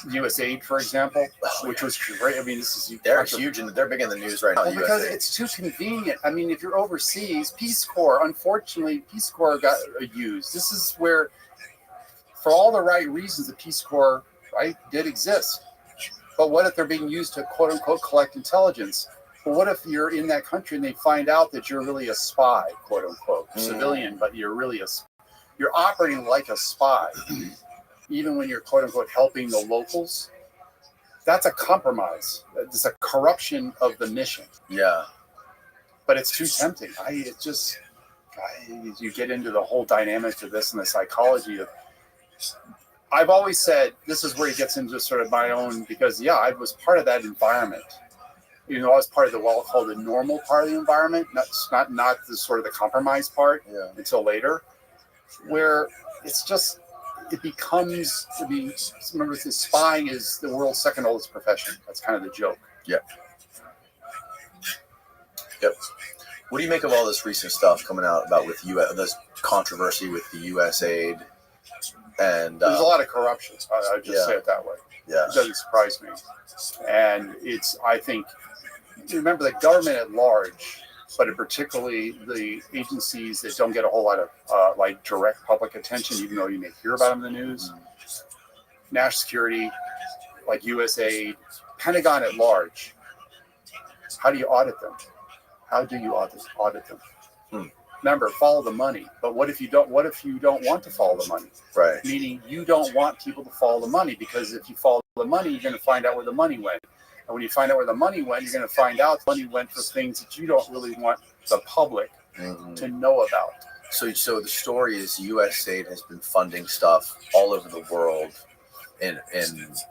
USAID, for example, which was great. I mean, they're huge and they're big in the news right now. Well, because it's too convenient. I mean, if you're overseas, Peace Corps, unfortunately, Peace Corps got used. This is where, for all the right reasons, the Peace Corps did exist. But what if they're being used to quote unquote collect intelligence? Well, what if you're in that country and they find out that you're really a spy, quote unquote, civilian, but you're really you're operating like a spy. Even when you're quote unquote helping the locals, that's a compromise. It's a corruption of the mission. Yeah. But it's too tempting. You get into the whole dynamic of this and the psychology of. I've always said this is where it gets into sort of my own, because I was part of that environment. I was part of called the normal part of the environment, not the sort of the compromise part until later, where it's just. It becomes remember, spying is the world's second oldest profession. That's kind of the joke. Yep. What do you make of all this recent stuff coming out about this controversy with the USAID? And there's a lot of corruption. I just say it that way. Yeah. It doesn't surprise me. And I think, remember the government at large but in particularly the agencies that don't get a whole lot of like direct public attention, even though you may hear about them in the news. National security, like USAID, Pentagon at large. How do you audit them? How do you audit them? Remember, follow the money. But what if you don't? What if you don't want to follow the money? Right. Meaning you don't want people to follow the money, because if you follow the money, you're going to find out where the money went. And when you find out where the money went, you're going to find out the money went for things that you don't really want the public to know about. So the story is USAID has been funding stuff all over the world in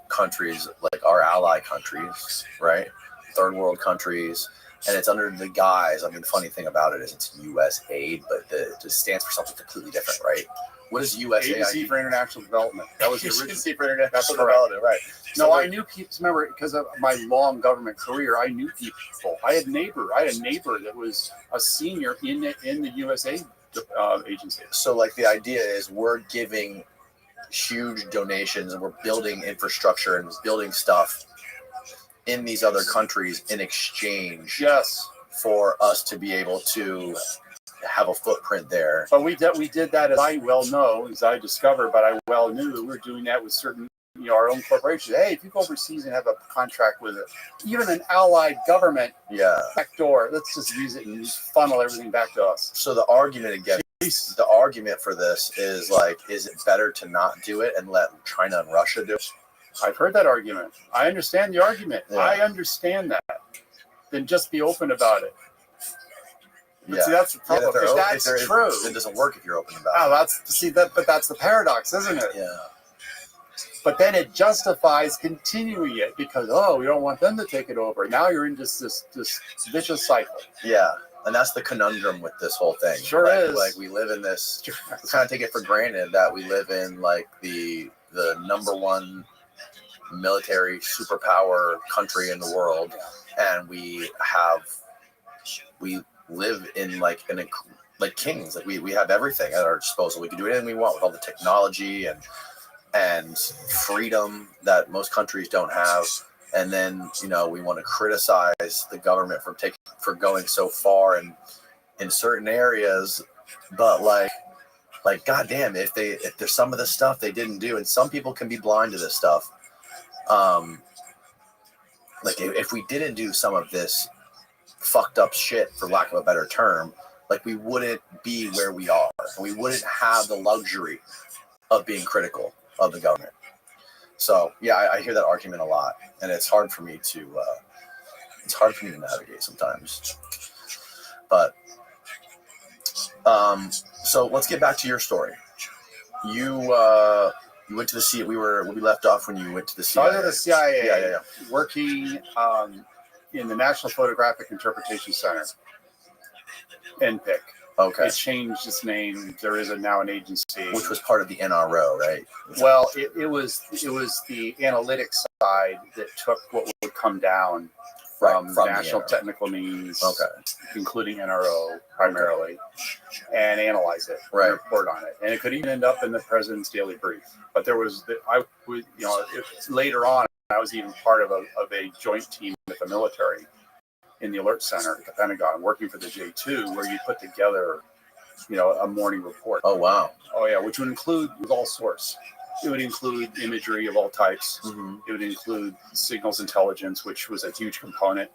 countries like our ally countries, right? Third world countries. And it's under the guise, I mean, the funny thing about it is it's USAID, but it just stands for something completely different, right? What is USAID? Agency for International Development. That was the original. Agency for International Development, right. No, I knew people. Remember, because of my long government career, I knew people. I had a neighbor that was a senior in the USAID agency. So, like, the idea is we're giving huge donations and we're building infrastructure and building stuff in these other countries in exchange for us to be able to have a footprint there. But we did that, as I well know, as I discovered, but I well knew that we were doing that with certain, our own corporations. Hey, if you go overseas and have a contract with even an allied government, back door, let's just use it and funnel everything back to us. So the argument for this is like, is it better to not do it and let China and Russia do it? I've heard that argument. I understand the argument. Yeah. I understand that. Then just be open about it. But see, that's the problem. If that's true, it doesn't work if you're open about it. But that's the paradox, isn't it? Yeah. But then it justifies continuing it because we don't want them to take it over. Now you're in just this vicious cycle. Yeah. And that's the conundrum with this whole thing. Sure is. Like we live in this, we kind of take it for granted that we live in like the number one military superpower country in the world, and we live in like kings. Like we have everything at our disposal. We can do anything we want with all the technology and freedom that most countries don't have. And then we want to criticize the government for going so far in certain areas, but like goddamn, if there's some of the stuff they didn't do, and some people can be blind to this stuff. Like if we didn't do some of this fucked up shit, for lack of a better term, like we wouldn't be where we are. We wouldn't have the luxury of being critical of the government. So yeah, I hear that argument a lot, and it's hard for me to navigate sometimes. But so let's get back to your story. You went to the CIA. We left off when you went to the CIA. I was at the CIA. Yeah. Working in the National Photographic Interpretation Center, NPIC. Okay. It changed its name. There is now an agency, which was part of the NRO, right? Well, it was the analytics side that took what would come down from national technical means, including NRO primarily, and analyze it, report on it, and it could even end up in the president's daily brief. But there was, later on, I was even part of a joint team with the military in the alert center at the Pentagon, working for the J2, where you put together, a morning report. Oh wow! Oh yeah, which would include all sorts. It would include imagery of all types. Mm-hmm. It would include signals intelligence, which was a huge component,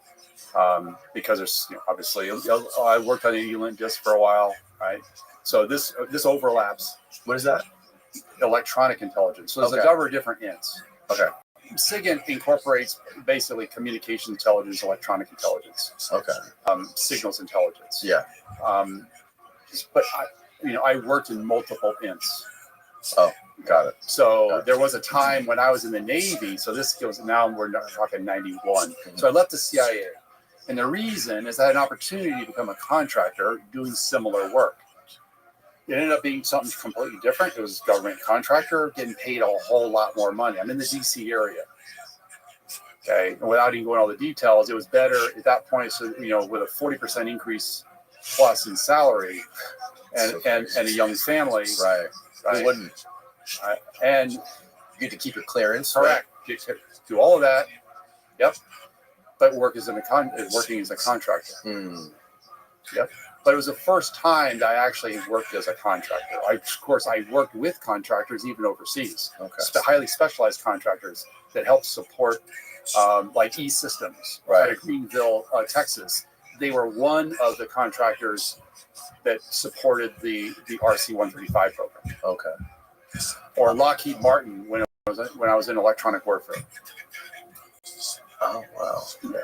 because there's obviously I worked on ELINT just for a while, right? So this overlaps. What is that? Electronic intelligence. So there's a number of different INTs. Okay. SIGINT incorporates basically communication intelligence, electronic intelligence. Okay. Signals intelligence. Yeah. But I worked in multiple INTs. Oh, got it. So there was a time when I was in the Navy. So this goes now. We're talking 91. Mm-hmm. So I left the CIA, and the reason is I had an opportunity to become a contractor doing similar work. It ended up being something completely different. It was a government contractor getting paid a whole lot more money. I'm in the DC area. Okay. And without even going all the details, it was better at that point. So, with a 40% increase plus in salary and a young family. Right. Who wouldn't? And you get to keep your clearance. Correct. Right? Do all of that. Yep. But working as a contractor. Yep. But it was the first time that I actually worked as a contractor. Of course, I worked with contractors even overseas, highly specialized contractors that helped support like E-Systems out of Greenville, Texas. They were one of the contractors that supported the RC-135 program. Okay. Or Lockheed Martin when I was in electronic warfare. Oh, wow. Yeah.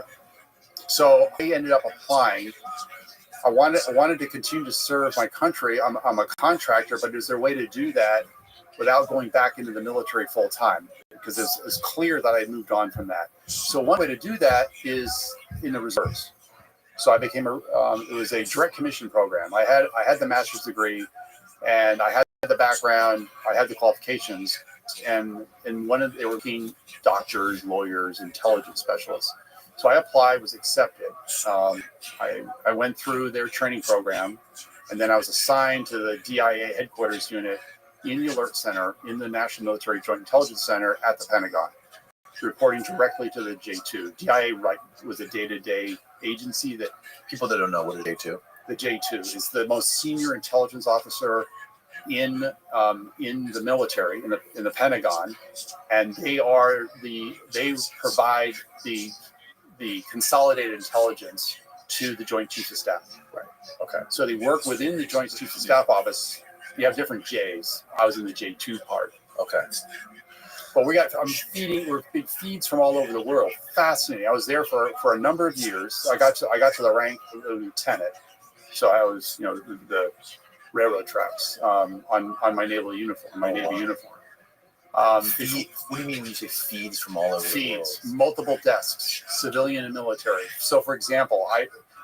So I ended up applying. I wanted to continue to serve my country. I'm a contractor, but is there a way to do that without going back into the military full time? Because it's clear that I moved on from that. So one way to do that is in the reserves. So I became it was a direct commission program. I had the master's degree, and I had the background, I had the qualifications, and they were being doctors, lawyers, intelligence specialists. So I applied, was accepted. I went through their training program, and then I was assigned to the DIA headquarters unit in the Alert Center in the National Military Joint Intelligence Center at the Pentagon, reporting directly to the J2. DIA was a day-to-day agency that people that don't know what a J2. The J2 is the most senior intelligence officer in the military in the Pentagon, and they provide the consolidated intelligence to the Joint Chiefs of Staff. Right. Okay. So they work within the Joint Chiefs of Staff office. You have different J's. I was in the J2 part. Okay. But we're big feeds from all over the world. Fascinating. I was there for a number of years. I got to the rank of lieutenant. So I was, the railroad tracks on my naval uniform, Navy uniform. What do you mean when you say feeds from all over the world? Multiple desks, civilian and military. So, for example,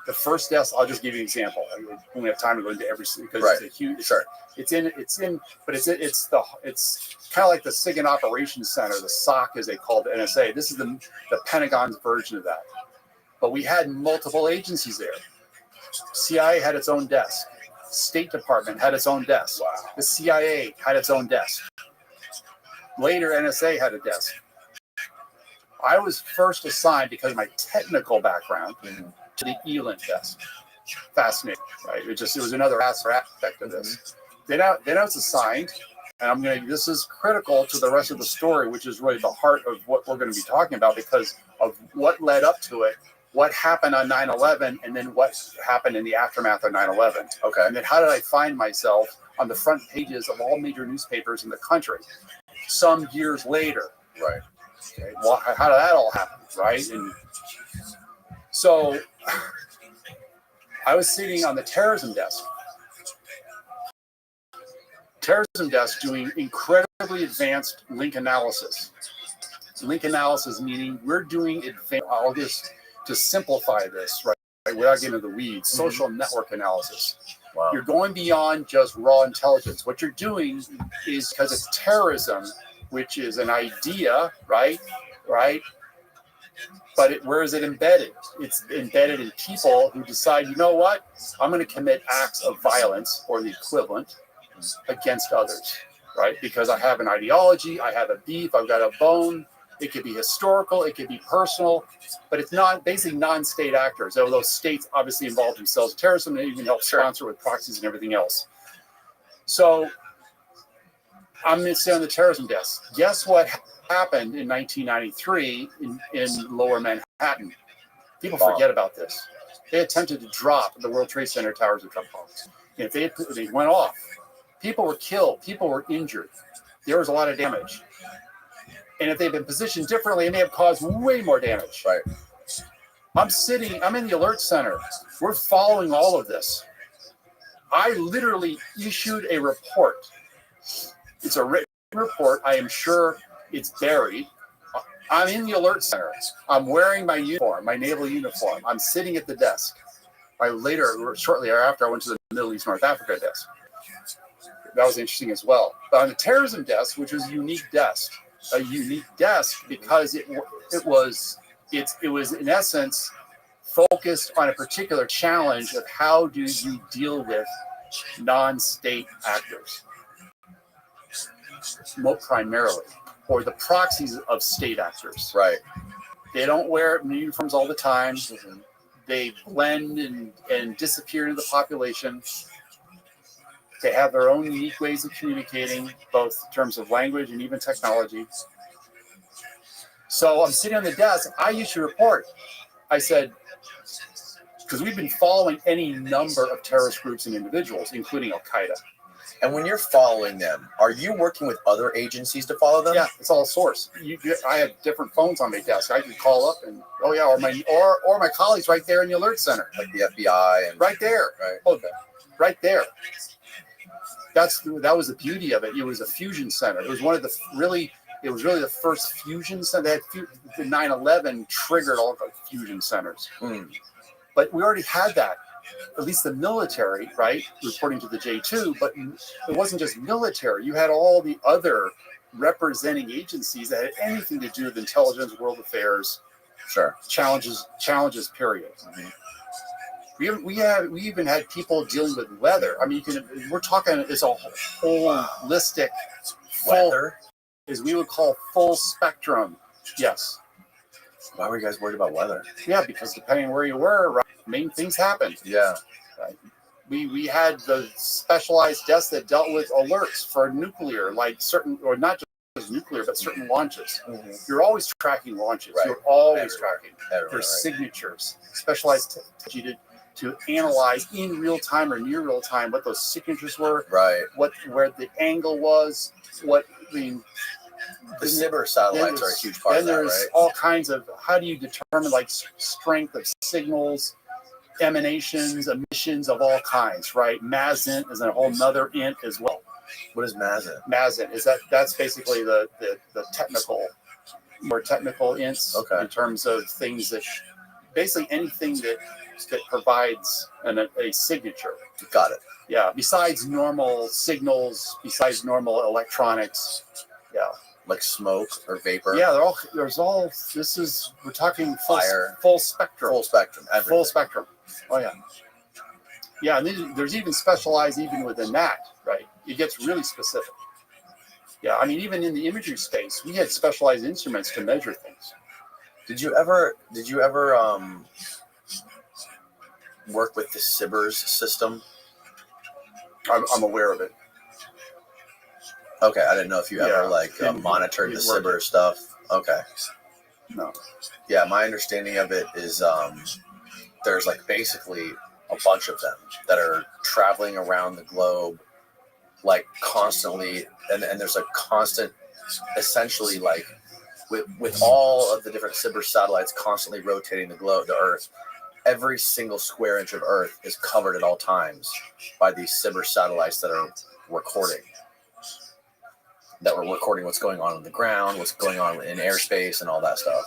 the first desk. I'll just give you an example. I don't have time to go into every because it's a huge. Sure. It's kind of like the SIG and Operations Center, the SOC as they called the NSA. This is the Pentagon's version of that. But we had multiple agencies there. CIA had its own desk. State Department had its own desk. Wow. The CIA had its own desk. Later, NSA had a desk. I was first assigned because of my technical background to the ELINT desk. Fascinating, right? It was another aspect of this. Then I was assigned, and this is critical to the rest of the story, which is really the heart of what we're going to be talking about because of what led up to it, what happened on 9/11, and then what happened in the aftermath of 9/11. Okay. And then how did I find myself on the front pages of all major newspapers in the country some years later? Right. Okay. Well, how did that all happen, right? And so I was sitting on the terrorism desk. Doing incredibly advanced link analysis. Link analysis meaning we're doing all this to simplify this, right? Without getting into the weeds, social network analysis. Wow. You're going beyond just raw intelligence. What you're doing is because it's terrorism, which is an idea, right? But where is it embedded? It's embedded in people who decide, you know what? I'm going to commit acts of violence or the equivalent against others, right? Because I have an ideology, I have a beef, I've got a bone. It could be historical, it could be personal, but it's basically non-state actors, although states obviously involve themselves in terrorism and even help sponsor with proxies and everything else. So I'm going to sit on the terrorism desk. Guess what happened in 1993 in Lower Manhattan? People forget about this. They attempted to drop the World Trade Center towers of Trump bombs. And if they went off, people were killed, people were injured. There was a lot of damage. And if they'd been positioned differently, it may have caused way more damage. Right. I'm in the Alert Center. We're following all of this. I literally issued a report. It's a written report. I am sure it's buried. I'm in the Alert Center. I'm wearing my uniform, my naval uniform. I'm sitting at the desk. Shortly thereafter, I went to the Middle East North Africa desk. That was interesting as well. But on the terrorism desk, which was a unique desk because it was in essence focused on a particular challenge of how do you deal with non-state actors, primarily, or the proxies of state actors. Right. They don't wear uniforms all the time. they blend and disappear into the population. They have their own unique ways of communicating, both in terms of language and even technology. So I'm sitting on the desk. I used to report. I said, because we've been following any number of terrorist groups and individuals, including Al-Qaeda. And when you're following them, are you working with other agencies to follow them? Yeah, it's all source. I have different phones on my desk. I can call up and or my colleagues right there in the alert center, like the FBI and right there. Right. Oh, right there. That was the beauty of it. It was a fusion center. It was one of the really the first fusion center. The 9/11 triggered all the fusion centers. But we already had that. At least the military, right, reporting to the J2, but it wasn't just military. You had all the other representing agencies that had anything to do with intelligence, world affairs, challenges, period. We even had people dealing with weather. I mean, we're talking, it's a holistic weather, as we would call full spectrum. Yes. Why were you guys worried about weather? Yeah, because depending on where you were, right, main things happened. Yeah. Right. We had the specialized desks that dealt with alerts for nuclear, like certain, or not just nuclear, but certain launches. You're always tracking launches. Right. You're always tracking. There's signatures, specialized to analyze in real time or near real time what those signatures were. Right. Where the angle was. The SIBR satellites are a huge part of that, right? Then there's all kinds of, how do you determine like strength of signals, emanations, emissions of all kinds, right? MASINT is a whole nother int as well. What is MASINT? MASINT is that's basically the more technical ints in terms of things that, basically anything that provides a signature. Got it. Yeah, besides normal signals, besides normal electronics. Yeah. Like smoke or vapor. Yeah, we're talking fire, full spectrum. Full spectrum. Everything. Full spectrum. Oh yeah. Yeah, and there's even specialized even within that, right? It gets really specific. Yeah, I mean, even in the imagery space, we had specialized instruments to measure things. Did you ever work with the SIBR's system? I'm aware of it. Okay, I didn't know if you ever monitored the SIBR stuff. Okay. No. Yeah, my understanding of it is there's like basically a bunch of them that are traveling around the globe like constantly, and there's a constant, essentially like with all of the different SIBR satellites constantly rotating the Earth. Every single square inch of Earth is covered at all times by these SIBR satellites that are recording. That were recording what's going on the ground, what's going on in airspace, and all that stuff.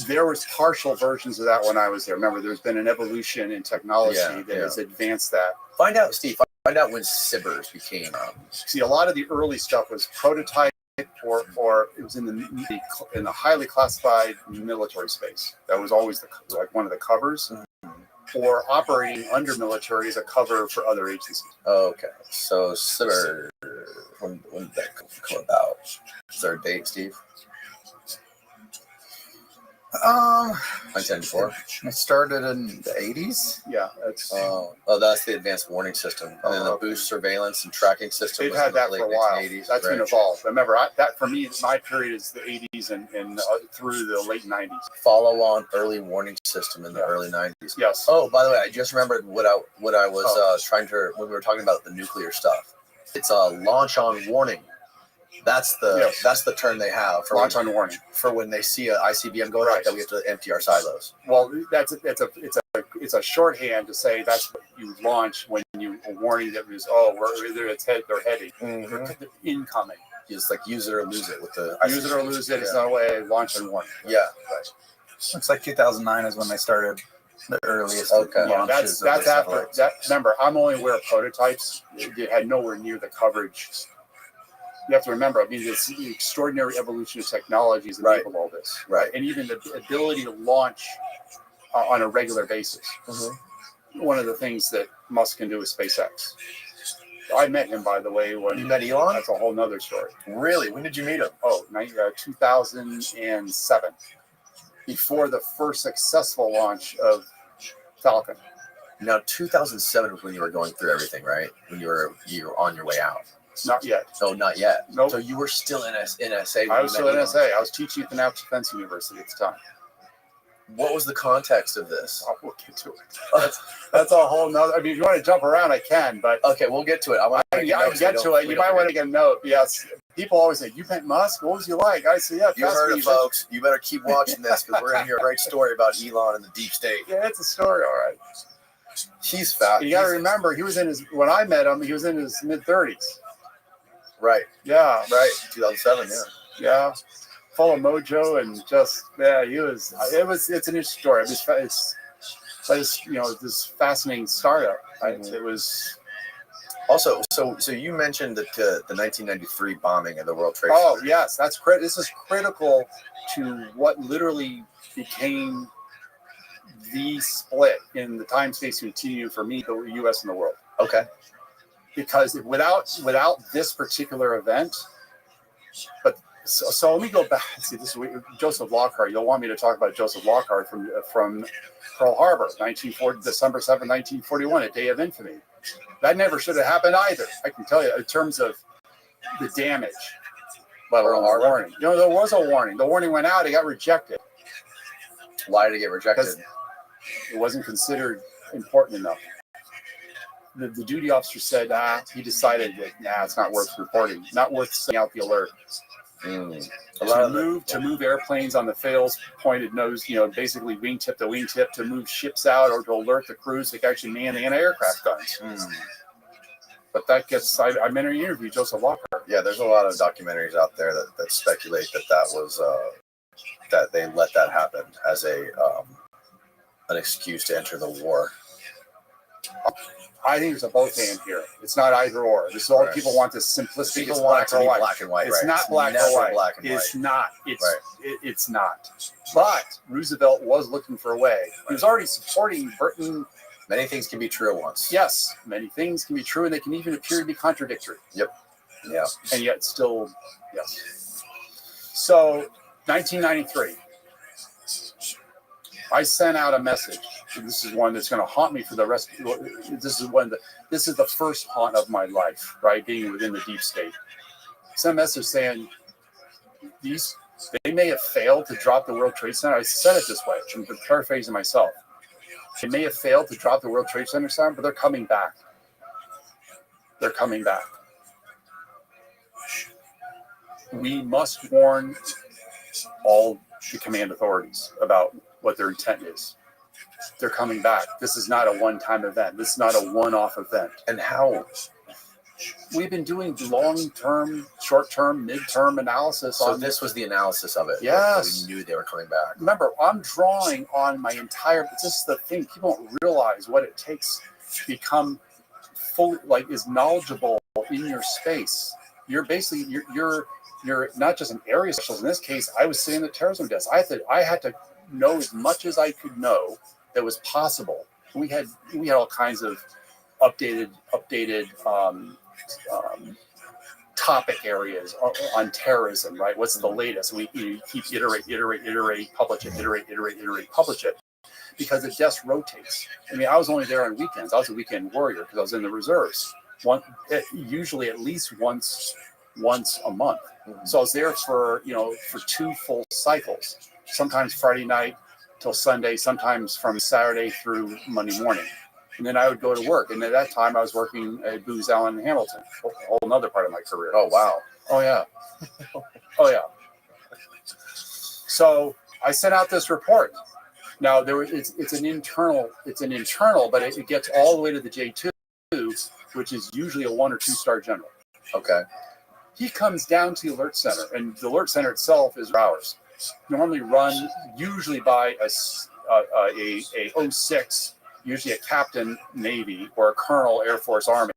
There was partial versions of that when I was there. Remember, there's been an evolution in technology that has advanced that. Find out, Steve. Find out when SIBRs became. See, a lot of the early stuff was prototype, or it was in the highly classified military space. That was always like one of the covers. Or operating under military as a cover for other agencies. Okay, so SIBR, when did that come about? Is there a date, Steve? 1994. It started in the 80s. Yeah, that's. That's the advanced warning system, and then the boost surveillance and tracking system. They've had that for a while. That's been evolved. Remember, that for me, my period is the 80s and through the late 90s. Follow-on early warning system in the early 90s. Yes. Oh, by the way, I just remembered what I was trying to, when we were talking about the nuclear stuff. It's a launch on warning. That's the term they have for launch on warning for when they see an ICBM going out that we have to empty our silos. Well, it's a shorthand to say that's what you launch when you a warning that was they're heading, they're incoming. It's like use it or lose it with the use it or lose it. It's not a way launch and warning. Yeah, right. Looks like 2009 is when they started the earliest that's launches. after that. Remember, I'm only aware of prototypes. It had nowhere near the coverage. You have to remember, I mean, this extraordinary evolution of technologies enabled all this. Right. And even the ability to launch on a regular basis. One of the things that Musk can do with SpaceX. I met him, by the way. When you met Elon? That's a whole nother story. Really? When did you meet him? 2007. Before the first successful launch of Falcon. Now, 2007 was when you were going through everything, right? When you were on your way out. Not yet. No, not yet. Nope. So you were still in NSA. I was still in NSA. I was teaching at the National Defense University at the time. What was the context of this? We'll get to it. That's a whole nother. I mean, if you want to jump around, I can, but okay, we'll get to it. I get to it. You might want to get a note. Yes, people always say, "You met Musk? What was he like?" I say, "Yeah." You heard it, folks. You better keep watching this because we're going to hear a great story about Elon and the deep state. Yeah, it's a story, all right. He's fat. You got to remember, when I met him, he was in his mid-30s. Right. Yeah. Right. 2007. Yeah. Yeah. Full of mojo and just he was. It's an interesting story. It's this fascinating startup. Right? Mm-hmm. It was. Also, so you mentioned that the 1993 bombing of the World Trade Center. Oh yes, that's critical. This is critical to what literally became the split in the time-space continuum for me, the U.S. and the world. Okay. Because without this particular event, but so let me go back. See, this is Joseph Lockhart. You'll want me to talk about Joseph Lockhart from Pearl Harbor, December 7, 1941, a day of infamy. That never should have happened either. I can tell you, in terms of the damage. But a warning. There was a warning. The warning went out. It got rejected. Why did it get rejected? Because it wasn't considered important enough. The duty officer said, he decided that, it's not worth reporting, not worth sending out the alert. To move airplanes on the fails pointed nose, basically wingtip to wingtip, to move ships out or to alert the crews that actually man the anti-aircraft guns. But that gets, I'm in an interview, Joseph Lockhart. Yeah, there's a lot of documentaries out there that speculate that was, that they let that happen as an excuse to enter the war. I think there's a both and here. It's not either or. This is all people want this simplistic. People want it to be black and white. It's not black or white. Black and it's white. Not. It's not. But Roosevelt was looking for a way. He was already supporting Britain. Many things can be true at once. Yes, many things can be true, and they can even appear to be contradictory. Yep. Yeah. And yet still, yes. So, 1993. I sent out a message. This is one that's going to haunt me for the rest. This is the first haunt of my life, right? Being within the deep state. Sent a message saying they may have failed to drop the World Trade Center. I said it this way. I'm paraphrasing myself. They may have failed to drop the World Trade Center, but they're coming back. They're coming back. We must warn all the command authorities about what their intent is. They're coming back. This is not a one-time event. This is not a one-off event. And how? We've been doing long-term, short-term, mid-term analysis. So this was the analysis of it. Yes. We knew they were coming back. Remember, I'm drawing on my entire. This is the thing. People don't realize what it takes to become fully, is knowledgeable in your space. You're basically you're not just an area specialist. In this case, I was sitting at the terrorism desk. I had to know as much as I could know that was possible. We had all kinds of updated topic areas on terrorism, right? What's the latest? We keep iterate, publish it, publish it, because the desk rotates. I mean, I was only there on weekends. I was a weekend warrior because I was in the reserves. Usually at least once a month. So I was there for 2 full cycles. Sometimes Friday night till Sunday, sometimes from Saturday through Monday morning. And then I would go to work. And at that time, I was working at Booz Allen in Hamilton, a whole other part of my career. Oh, wow. Oh, yeah. Oh, yeah. So I sent out this report. Now, it's an internal, but it gets all the way to the J2, which is usually a 1 or 2 star general. Okay. He comes down to the alert center, and the alert center itself is hours. Normally run usually by a 06, usually a captain Navy or a colonel Air Force Army,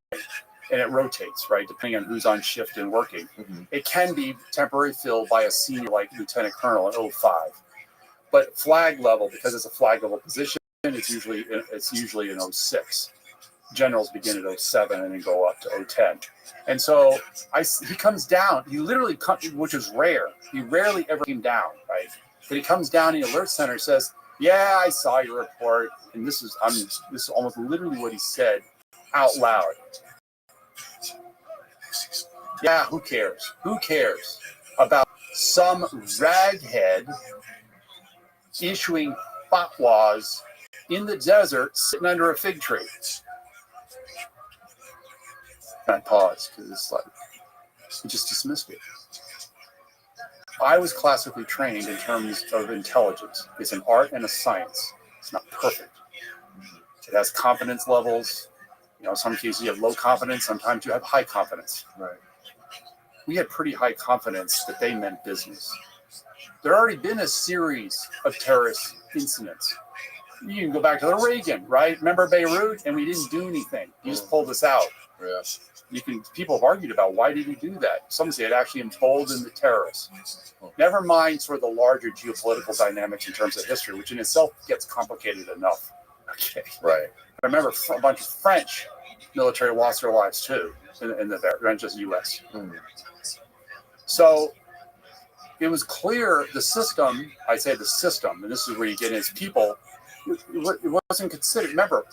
and it rotates, right, depending on who's on shift and working. Mm-hmm. It can be temporarily filled by a senior like lieutenant colonel in 05, but flag level, because it's a flag level position, it's usually in 06. Generals begin at 07 and then go up to 010. And so he comes down. He literally comes, which is rare. He rarely ever came down, right? But he comes down in the alert center and says, Yeah, I saw your report, and this is almost literally what he said out loud. Yeah, who cares? Who cares about some raghead issuing fatwas in the desert sitting under a fig tree? And I paused because it's like, he just dismissed it. I was classically trained in terms of intelligence. It's an art and a science. It's not perfect. It has confidence levels. You know, some cases you have low confidence. Sometimes you have high confidence. Right. We had pretty high confidence that they meant business. There had already been a series of terrorist incidents. You can go back to the Reagan, right? Remember Beirut? And we didn't do anything. You just pulled us out. Yeah. People have argued about why did he do that. Some say it actually emboldened the terrorists. Never mind sort of the larger geopolitical dynamics in terms of history, which in itself gets complicated enough. Okay. Right. I remember a bunch of French military lost their lives too in the not just U.S. So it was clear the system, I say the system, and this is where you get in, is people, it wasn't considered. Remember,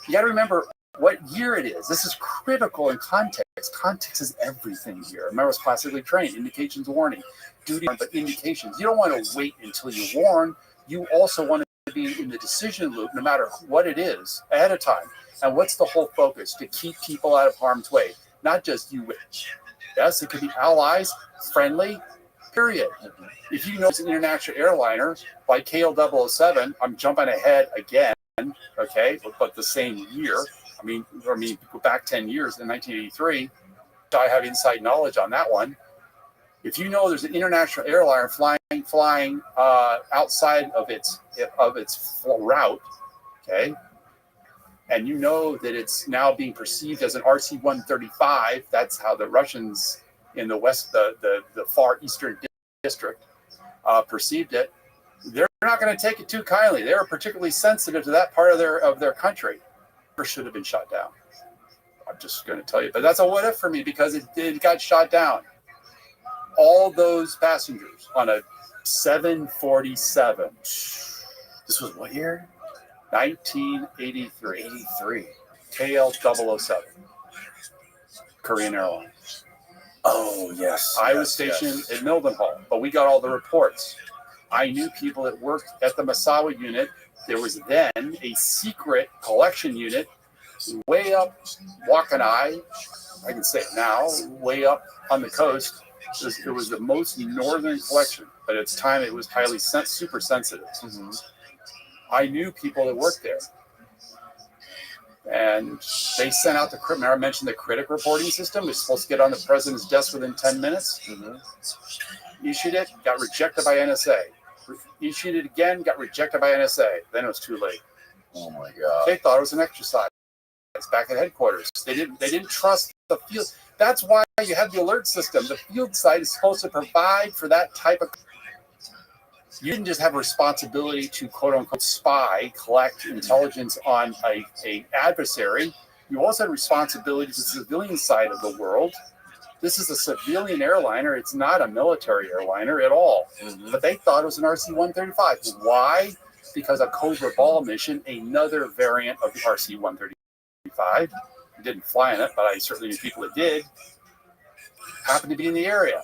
you got to remember what year it is. This is critical in context. Context is everything here. Remember, it's classically trained. Indications, warning. Duty, but indications. You don't want to wait until you warn. You also want to be in the decision loop, no matter what it is, ahead of time. And what's the whole focus? To keep people out of harm's way. Not just you. Yes, it could be allies, friendly, period. If you know it's an international airliner, like KL007, I'm jumping ahead again, okay, but the same year. I mean, go back 10 years in 1983. I have inside knowledge on that one. If you know there's an international airliner flying outside of its route, okay, and you know that it's now being perceived as an RC-135, that's how the Russians in the west, the far eastern district, perceived it. They're not going to take it too kindly. They're particularly sensitive to that part of their country. Should have been shot down. I'm just going to tell you, but that's a what if for me because it got shot down. All those passengers on a 747. This was what year? 1983. 83. KL007. Korean Airlines. Oh, yes. I was stationed at Mildenhall, but we got all the reports. I knew people that worked at the Masawa unit. There was then a secret collection unit way up Wakanai, I can say it now, way up on the coast. It was the most northern collection, but at the time it was highly super sensitive. Mm-hmm. I knew people that worked there. And they sent out I mentioned the critic reporting system. It was supposed to get on the president's desk within 10 minutes. Mm-hmm. Issued it, got rejected by NSA. Issued it again, got rejected by NSA. Then it was too late. Oh my God! They thought it was an exercise back at headquarters. They didn't trust the field. That's why you have the alert system. The field site is supposed to provide for that type of. You didn't just have a responsibility to quote unquote spy, collect intelligence on a adversary. You also had a responsibility to the civilian side of the world. This is a civilian airliner. It's not a military airliner at all. Mm-hmm. But they thought it was an RC-135. Why? Because a Cobra Ball mission, another variant of the RC-135, didn't fly in it, but I certainly knew people that did, happened to be in the area.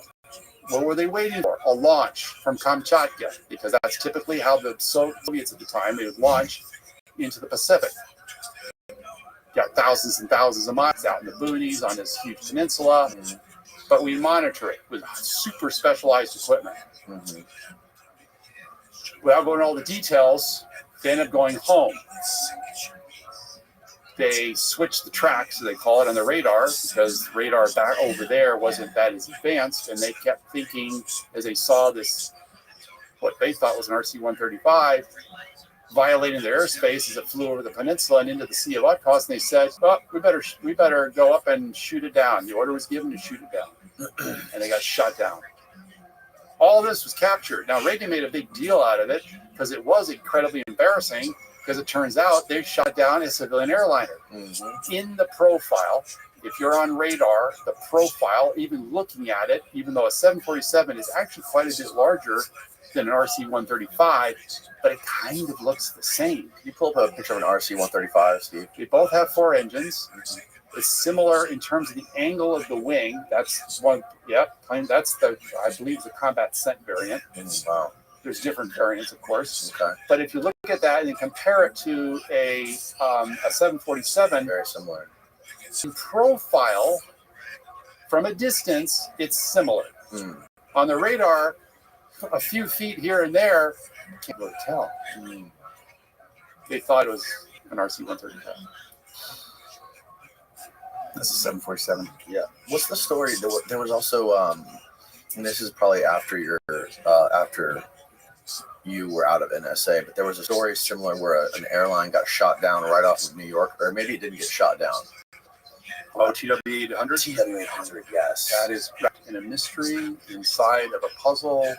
What were they waiting for? A launch from Kamchatka, because that's typically how the Soviets at the time, they would launch into the Pacific. Got thousands and thousands of miles out in the boonies on this huge peninsula. Mm-hmm. But we monitor it with super specialized equipment. Mm-hmm. Without going into all the details, they end up going home. They switched the track, so they call it, on the radar, because the radar back over there wasn't that as advanced, and they kept thinking, as they saw this, what they thought was an RC-135, violating their airspace as it flew over the peninsula and into the Sea of Utcos, and they said, "Oh, we better go up and shoot it down." The order was given to shoot it down, and they got shot down. All this was captured. Now, Reagan made a big deal out of it because it was incredibly embarrassing, because it turns out they shot down a civilian airliner. Mm-hmm. In the profile, if you're on radar, the profile, even looking at it, even though a 747 is actually quite a bit larger than an RC-135, but it kind of looks the same. Can you pull up a picture of an RC-135, Steve? They both have 4 engines. It's similar in terms of the angle of the wing. That's one. Yep, that's the, I believe, the combat scent variant. Wow. There's different variants, of course. Okay. But if you look at that and compare it to a 747, Very similar. in profile, from a distance, it's similar. On the radar, a few feet here and there, you can't really tell. They thought it was an RC-135. That's a 747. Yeah. What's the story? There was also, and this is probably after you were out of NSA, but there was a story similar where an airline got shot down right off of New York, or maybe it didn't get shot down. Oh, TW-800? TW-800, yes. That is in a mystery inside of a puzzle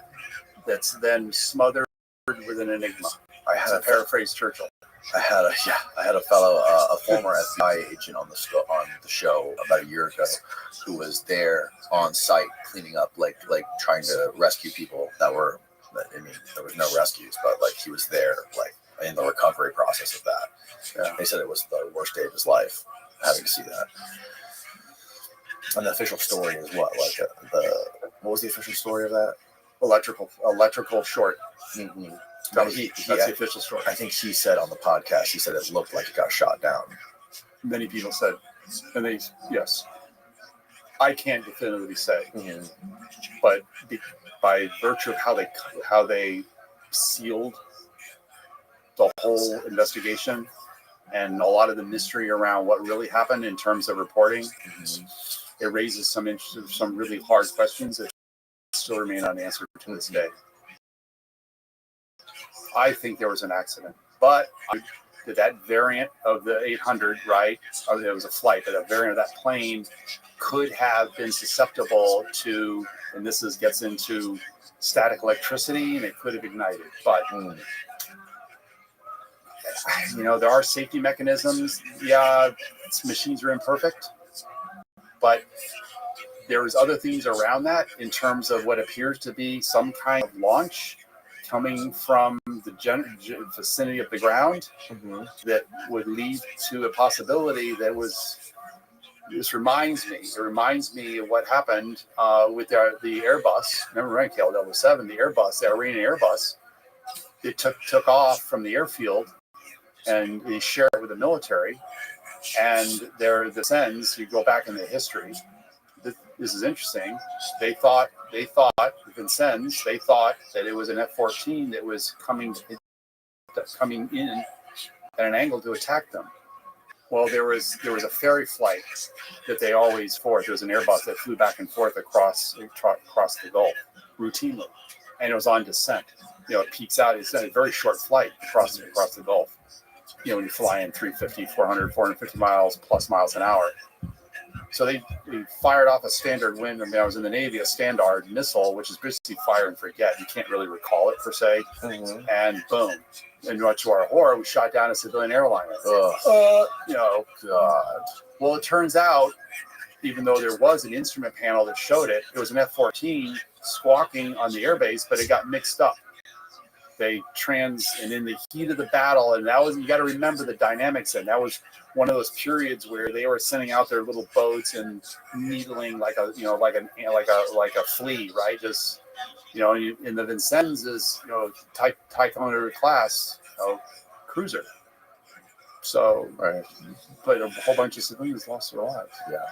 that's then smothered with an enigma. I had to paraphrase Churchill. I had a fellow, a former FBI agent on the show about a year ago, who was there on site cleaning up, like trying to rescue people that were. I mean, there was no rescues, but like he was there, like in the recovery process of that. Yeah. They said it was the worst day of his life, having to see that. And the official story is what? Like what was the official story of that? Electrical short. Mm-hmm. That's the official story. I think he said on the podcast, he said it looked like it got shot down. Many people said, and yes. I can't definitively say, but by virtue of how they sealed the whole investigation and a lot of the mystery around what really happened in terms of reporting, it raises some really hard questions that still remain unanswered to this day. I think there was an accident, but that variant of the 800, right? It was a flight, but a variant of that plane could have been susceptible to, and gets into static electricity, and it could have ignited. But there are safety mechanisms. Yeah, machines are imperfect, but there was other things around that in terms of what appears to be some kind of launch coming from the vicinity of the ground that would lead to a possibility that was. It reminds me of what happened with the Airbus. Remember, right, KL-7, the Airbus, the Iranian Airbus. It took off from the airfield, and they share it with the military. And the Sens, you go back in the history. This is interesting. They thought the Vincennes, they thought that it was an F-14 that was coming in at an angle to attack them. Well, there was a ferry flight that they always forth. There was an Airbus that flew back and forth across the Gulf routinely, and it was on descent. It peaks out. It's a very short flight across the Gulf. When you fly in 350, 400, 450 miles plus miles an hour. So they fired off a standard wind. I mean, I was in the Navy, a Standard missile, which is basically fire and forget. You can't really recall it per se. And boom. And much to our horror, we shot down a civilian airliner. God. Well, it turns out, even though there was an instrument panel that showed it, it was an F-14 squawking on the airbase, but it got mixed up. And in the heat of the battle, and you got to remember the dynamics. And that was one of those periods where they were sending out their little boats and needling like a flea, right? Just in the Vincennes is Typhoon class cruiser. So, right. But a whole bunch of civilians lost their lives. Yeah,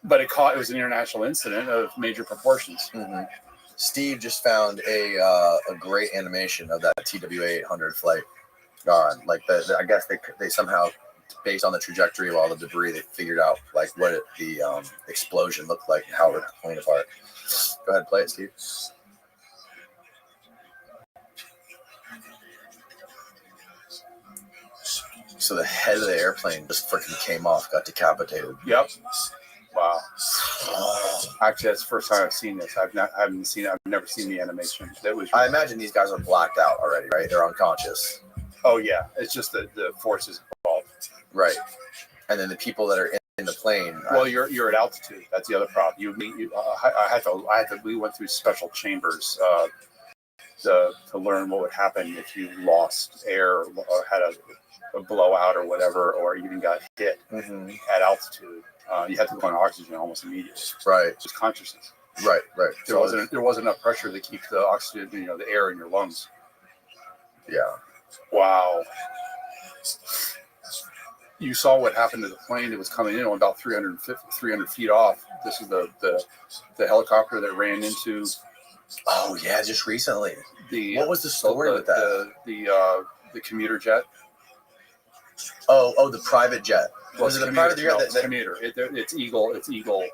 but it was an international incident of major proportions. Steve just found a great animation of that TW-800 flight. I guess they somehow, based on the trajectory of all the debris, they figured out like what the explosion looked like and how it played apart. Go ahead, play it, Steve. So the head of the airplane just freaking came off, got decapitated. Yep. Wow. Actually, that's the first time I've seen this. I've never seen the animation. I imagine these guys are blacked out already, right? They're unconscious. Oh yeah, it's just the forces involved. Right. And then the people that are in in the plane. Well, you're at altitude. That's the other problem. We went through special chambers to learn what would happen if you lost air or had a blowout or whatever, or even got hit at altitude. You had to go on oxygen almost immediately. Right. Just consciousness. Right. There wasn't enough pressure to keep the oxygen, the air in your lungs. Yeah. Wow. You saw what happened to the plane that was coming in on about 300 feet off. This is the helicopter that ran into. Oh yeah, just recently. What was the story with that? The commuter jet. Oh, the private jet. Was it the private jet? No, it's commuter. It's Eagle. It's Eagle.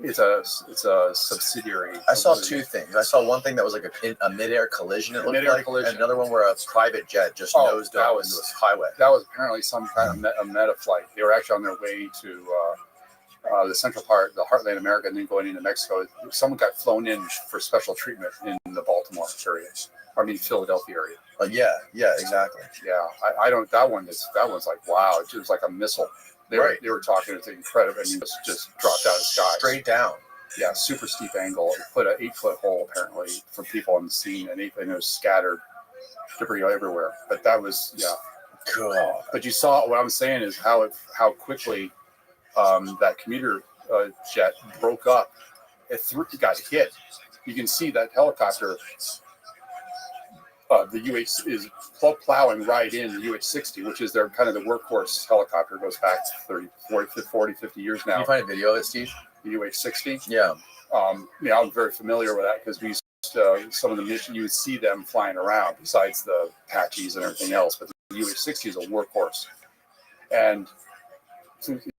It's a subsidiary. I saw two things. I saw one thing that was like a midair collision. It looked like, and another one where a private jet just nosed down into this highway. That was apparently some kind of a meta flight. They were actually on their way to the central part, the heartland America, and then going into Mexico. Someone got flown in for special treatment in the Baltimore area. I mean, Philadelphia area. Yeah, exactly. Yeah, I don't. That one's like wow. It was like a missile. They were talking. It's incredible. I mean, just dropped out of the sky, straight down. Yeah, super steep angle. It put an 8-foot hole apparently for people on the scene, and it was scattered debris everywhere. But that was God. But you saw what I'm saying is how quickly that commuter jet broke up. It got hit. You can see that helicopter. The UH is plowing right in the UH-60, which is their kind of the workhorse helicopter. It goes back 40, 50 years now. Can you find a video of it, Steve? The UH-60? Yeah. I'm very familiar with that because we used to, some of the missions, you would see them flying around besides the Apaches and everything else. But the UH-60 is a workhorse. And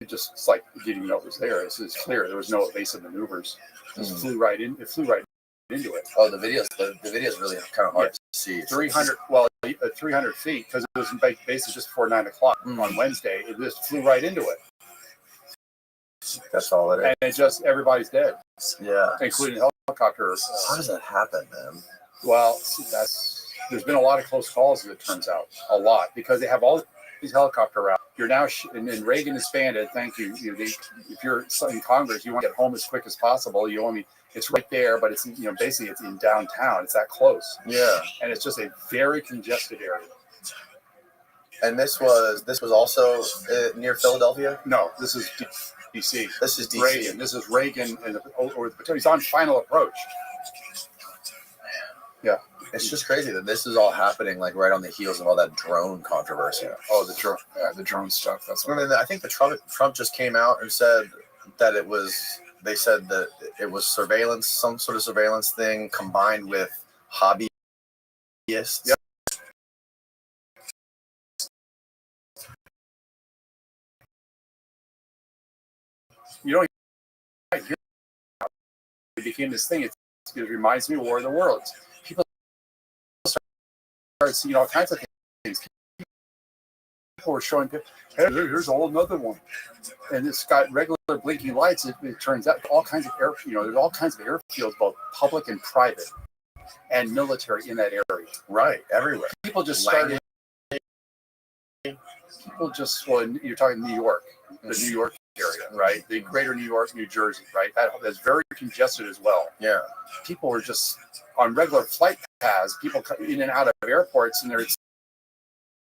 it's like you didn't even know it was there. It's clear. There was no evasive maneuvers. It flew right in. It flew right into it. Oh, the video's really kind of hard to see. 300 feet, because it was basically just before 9 o'clock on Wednesday. It just flew right into it. That's all it is. And it just, everybody's dead. Yeah. Including the helicopter. How does that happen, man? Well, there's been a lot of close calls, as it turns out. A lot. Because they have all these helicopter routes. You're now, and Reagan expanded, thank you. If you're in Congress, you want to get home as quick as possible. It's right there, but it's basically it's in downtown. It's that close. Yeah, and it's just a very congested area. And this was also near Philadelphia. No, this is D.C. This is D.C. Reagan. This is Reagan, and he's on final approach. Yeah, it's just crazy that this is all happening like right on the heels of all that drone controversy. Yeah. Oh, the drone stuff. That's what I think Trump just came out and said that it was. They said that it was surveillance, some sort of surveillance thing combined with hobbyists. Yep. You don't hear it became this thing. It reminds me of War of the Worlds. People started seeing all kinds of things. People were showing, hey, here's a whole another one. And it's got regular blinking lights. It turns out all kinds of there's all kinds of airfields, both public and private, and military in that area. Right, everywhere. People just started. You're talking New York, the New York area, right? The greater New York, New Jersey, right? That's very congested as well. Yeah. People were just on regular flight paths, people in and out of airports, and they're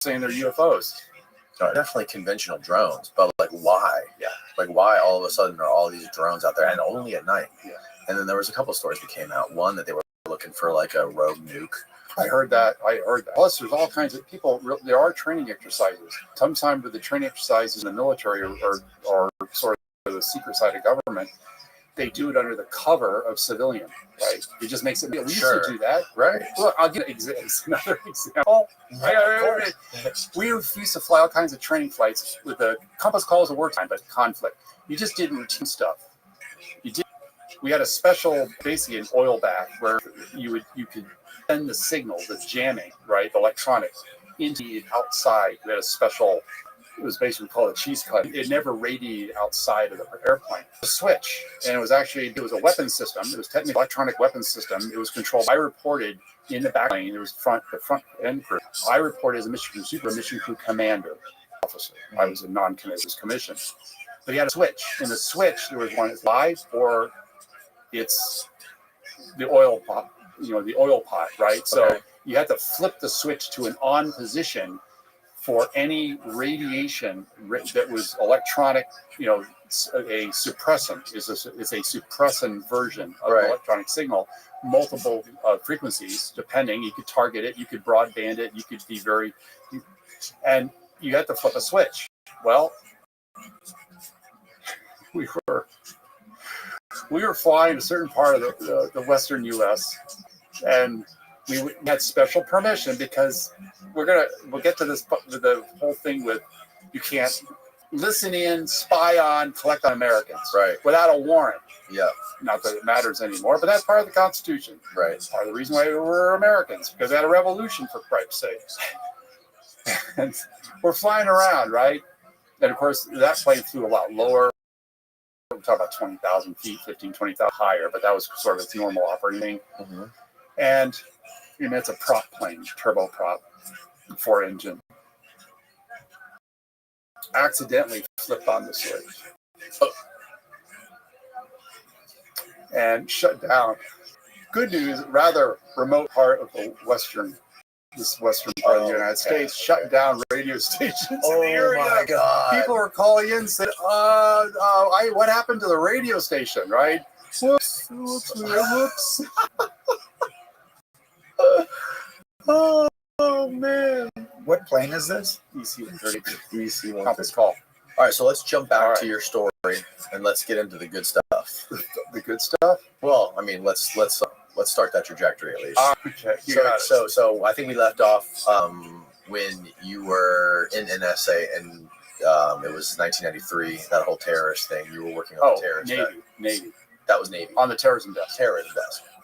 saying they're UFOs. No, definitely conventional drones, but like why? Yeah. Like why all of a sudden are all these drones out there and only at night? Yeah. And then there was a couple stories that came out. One that they were looking for like a rogue nuke. I heard that. Plus, there's all kinds of people. There are training exercises. Sometimes with the training exercises in the military or sort of the secret side of government, they do it under the cover of civilian, right? It just makes it. We used to do that, right? Look, I'll give another example. We used to fly all kinds of training flights with the compass calls of wartime, but conflict. You just did routine stuff. We had a special, basically an oil bath where you could send the signal, the jamming, right, the electronics, into outside. We had a special. It was basically called a cheese cut. It never radiated outside of the airplane. A switch, and it was a weapon system. It was technically an electronic weapon system. It was controlled. I reported in the back plane. It was the front end crew. I reported as a mission crew commander. officer. I was a non-commissioned commission. But he had a switch. In the switch, there was one that's live or it's the oil pot, the oil pot, right? So you had to flip the switch to an on position for any radiation that was electronic, a suppressant is a suppressant version of an electronic signal, multiple frequencies, depending. You could target it, you could broadband it, you could be and you had to flip a switch. Well, we were flying a certain part of the western U.S. and we had special permission because we'll get to the whole thing with you can't listen in, spy on, collect on Americans, without a warrant. Yeah. Not that it matters anymore, but that's part of the Constitution. Right. It's part of the reason why we're Americans, because we had a revolution, for Christ's sake. And we're flying around, right? And of course, that plane flew a lot lower. We're talking about 20,000 feet, 15, 20,000 higher, but that was sort of its normal operating thing. Mm-hmm. And it's a prop plane, turboprop, 4-engine. Accidentally flipped on the switch and shut down. Good news, rather remote part of the western part of the United States, shut down radio stations in the area. Oh my God. People were calling in and said, what happened to the radio station, right? Whoops. Oh man. What plane is this? EC-130. Compass call. All right, so let's jump back to your story and let's get into the good stuff. The good stuff? Well, I mean, let's start that trajectory at least. Okay. So I think we left off when you were in NSA and it was 1993, that whole terrorist thing. You were working on the terrorist Navy. That was Navy. On the terrorism desk.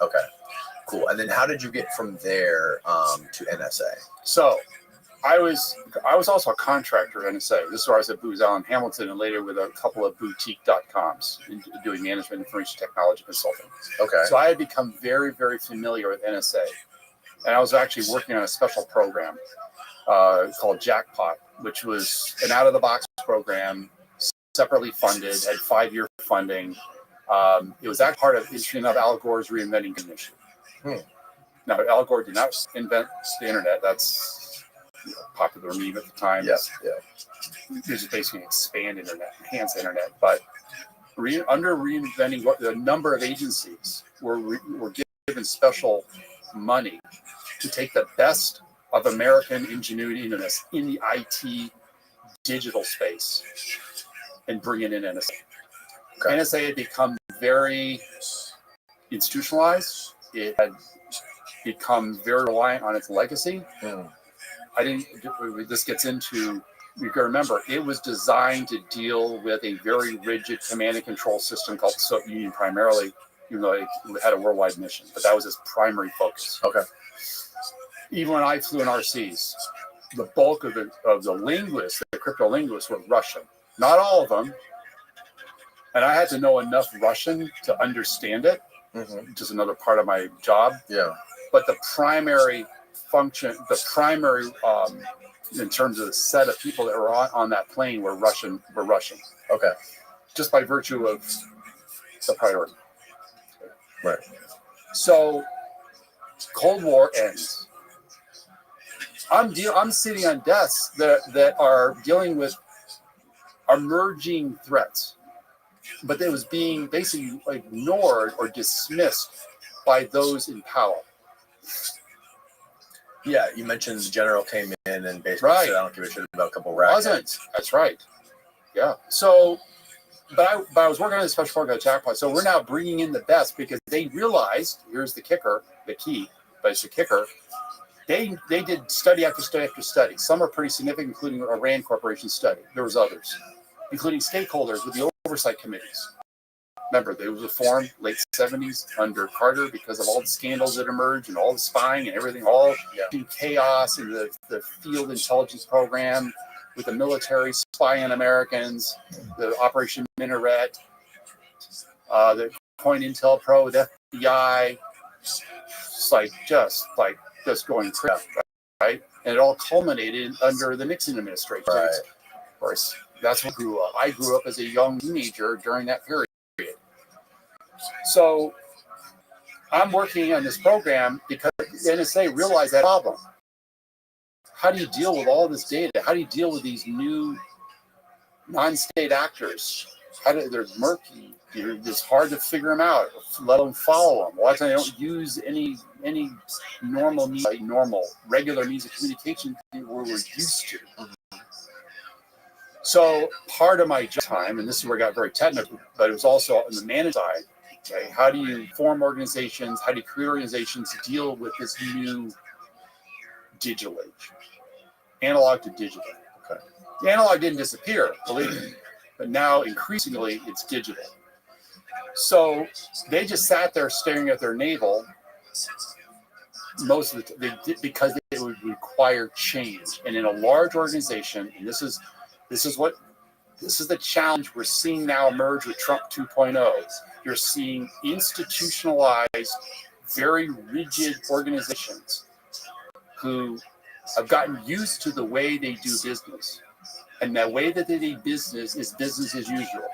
Okay. Cool. And then how did you get from there to NSA? So I was also a contractor at NSA. This is where I was at Booz Allen Hamilton and later with a couple of boutique.coms doing management information technology consulting. Okay. So I had become very, very familiar with NSA. And I was actually working on a special program called Jackpot, which was an out-of-the-box program, separately funded, had 5-year funding. It was actually part of, interesting enough, Al Gore's Reinventing Initiative. Now, Al Gore did not invent the internet. That's popular meme at the time. Yeah. It was basically expand internet, enhance internet. But under reinventing, the number of agencies were given special money to take the best of American ingenuity in the IT digital space and bring it in NSA. Okay. NSA had become very institutionalized. It had become very reliant on its legacy. This gets into, you can remember, it was designed to deal with a very rigid command and control system called the Soviet Union primarily, even though it had a worldwide mission, but that was its primary focus. Okay. Even when I flew in RCs, the bulk of the linguists, the crypto linguists, were Russian. Not all of them. And I had to know enough Russian to understand it, which is another part of my job. Yeah. But the primary function, in terms of the set of people that were on that plane were Russian. Okay. Just by virtue of the priority. Right. So, Cold War ends. I'm sitting on desks that are dealing with emerging threats, but it was being basically ignored or dismissed by those in power. Yeah, you mentioned the general came in and basically said, I don't give a shit about a couple racks. That's right. Yeah. So, but I was working on this special program at Jackpot. So we're now bringing in the best because they realized, here's the kicker, the key, but it's the kicker. They did study after study after study. Some are pretty significant, including a RAND Corporation study. There was others, including stakeholders with the oversight committees. Remember, there was a formed late 70s under Carter because of all the scandals that emerged and all the spying and everything, all in chaos in the field intelligence program with the military spying on Americans, the Operation Minaret, the Coin Intel Pro with FBI. It's just going crazy, right? And it all culminated under the Nixon administration. Right. course, that's when I grew up. I grew up as a young teenager during that period. So I'm working on this program because the NSA realized that problem. How do you deal with all this data? How do you deal with these new non-state actors? They're murky. It's hard to figure them out, let alone follow them. A lot of times they don't use any regular means of communication we're used to. So part of my time, and this is where I got very technical, but it was also on the management side. Okay, how do you form organizations? How do you create organizations to deal with this new digital age? Analog to digital. Okay. The analog didn't disappear, believe me, but now increasingly it's digital. So they just sat there staring at their navel most of the time because it would require change. And in a large organization, and this is the challenge we're seeing now emerge with Trump 2.0. You're seeing institutionalized, very rigid organizations who have gotten used to the way they do business. And the way that they do business is business as usual.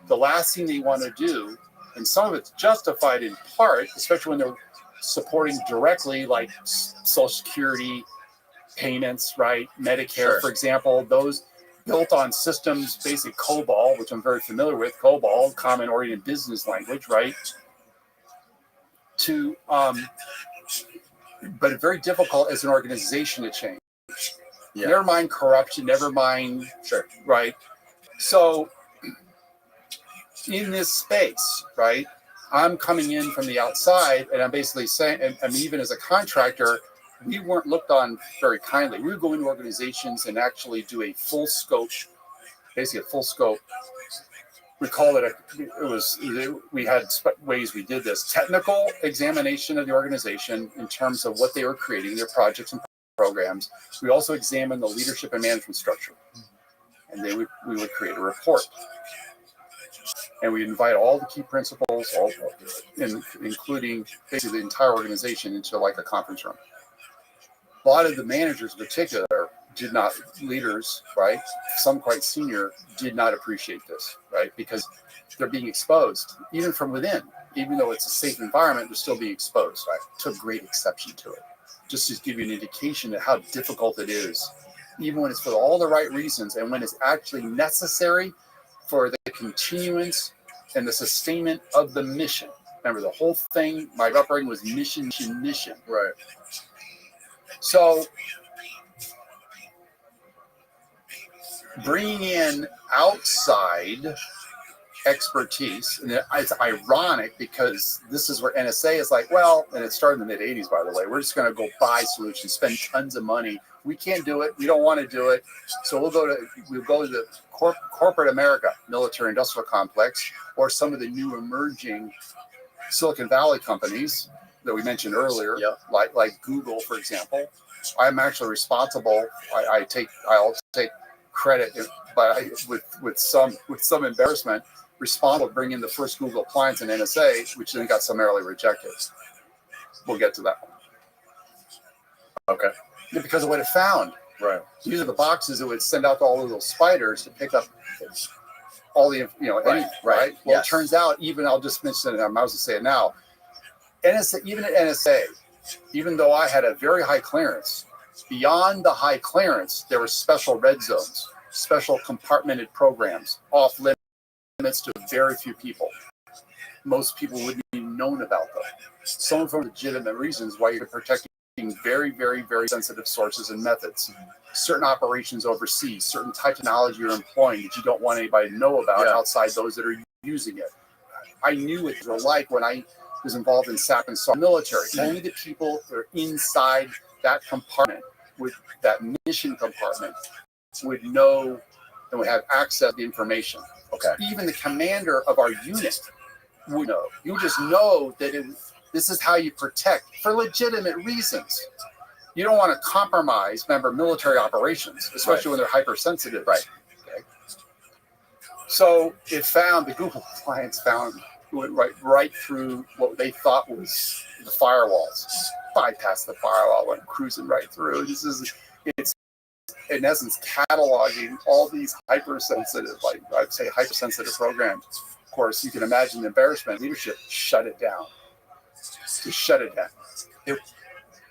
The last thing they want to do, and some of it's justified in part, especially when they're supporting directly like Social Security payments, right? Medicare, sure. For example, those built on systems, basic COBOL, which I'm very familiar with, COBOL, Common Oriented Business Language, right? But very difficult as an organization to change. Yeah. Never mind corruption, never mind, sure, right? So in this space, right, I'm coming in from the outside and I'm basically saying, and even as a contractor, we weren't looked on very kindly. We would go into organizations and actually do a full scope, basically a full scope. We call it we had ways we did this. Technical examination of the organization in terms of what they were creating, their projects and programs. We also examined the leadership and management structure. And then we would create a report. And we invite all the key principals, including basically the entire organization, into like a conference room. A lot of the managers in particular leaders, right? Some quite senior did not appreciate this, right? Because they're being exposed, even from within. Even though it's a safe environment, they're still being exposed, right? Took great exception to it. Just to give you an indication of how difficult it is, even when it's for all the right reasons and when it's actually necessary for the continuance and the sustainment of the mission. Remember, the whole thing, my upbringing was mission. Right. So bringing in outside expertise, and it's ironic because this is where NSA is like, well, and it started in the mid-'80s, by the way, we're just going to go buy solutions, spend tons of money. We can't do it. We don't want to do it. So we'll go to the corporate America, military industrial complex, or some of the new emerging Silicon Valley companies that we mentioned earlier, yep, like Google, for example. I'm actually responsible. I'll take credit, but with some embarrassment, responsible for bringing the first Google appliance in NSA, which then got summarily rejected. We'll get to that one. Okay. Because of what it found. Right. These are the boxes that would send out to all the little spiders to pick up all the, right. Well, yes. It turns out, I'll just mention it, I might as well say it now. NSA, even at NSA, even though I had a very high clearance, beyond the high clearance, there were special red zones, special compartmented programs, off limits to very few people. Most people wouldn't even known about them. Some for legitimate reasons why you're protecting very, very, very sensitive sources and methods. Certain operations overseas, certain type of technology you're employing that you don't want anybody to know about outside those that are using it. I knew what they were like when I was involved in SAP and SAR military. Only the people that are inside that compartment, with that mission compartment, would know and would have access to the information. Okay. Even the commander of our unit would know. You just know that this is how you protect for legitimate reasons. You don't want to compromise, remember, military operations, especially when they're hypersensitive. Right. Okay. So the Google appliance went right through what they thought was the firewalls. Bypassed the firewall, went cruising right through. in essence, cataloging all these hypersensitive, like I'd say hypersensitive programs. Of course, you can imagine the embarrassment. Leadership shut it down. Just shut it down. It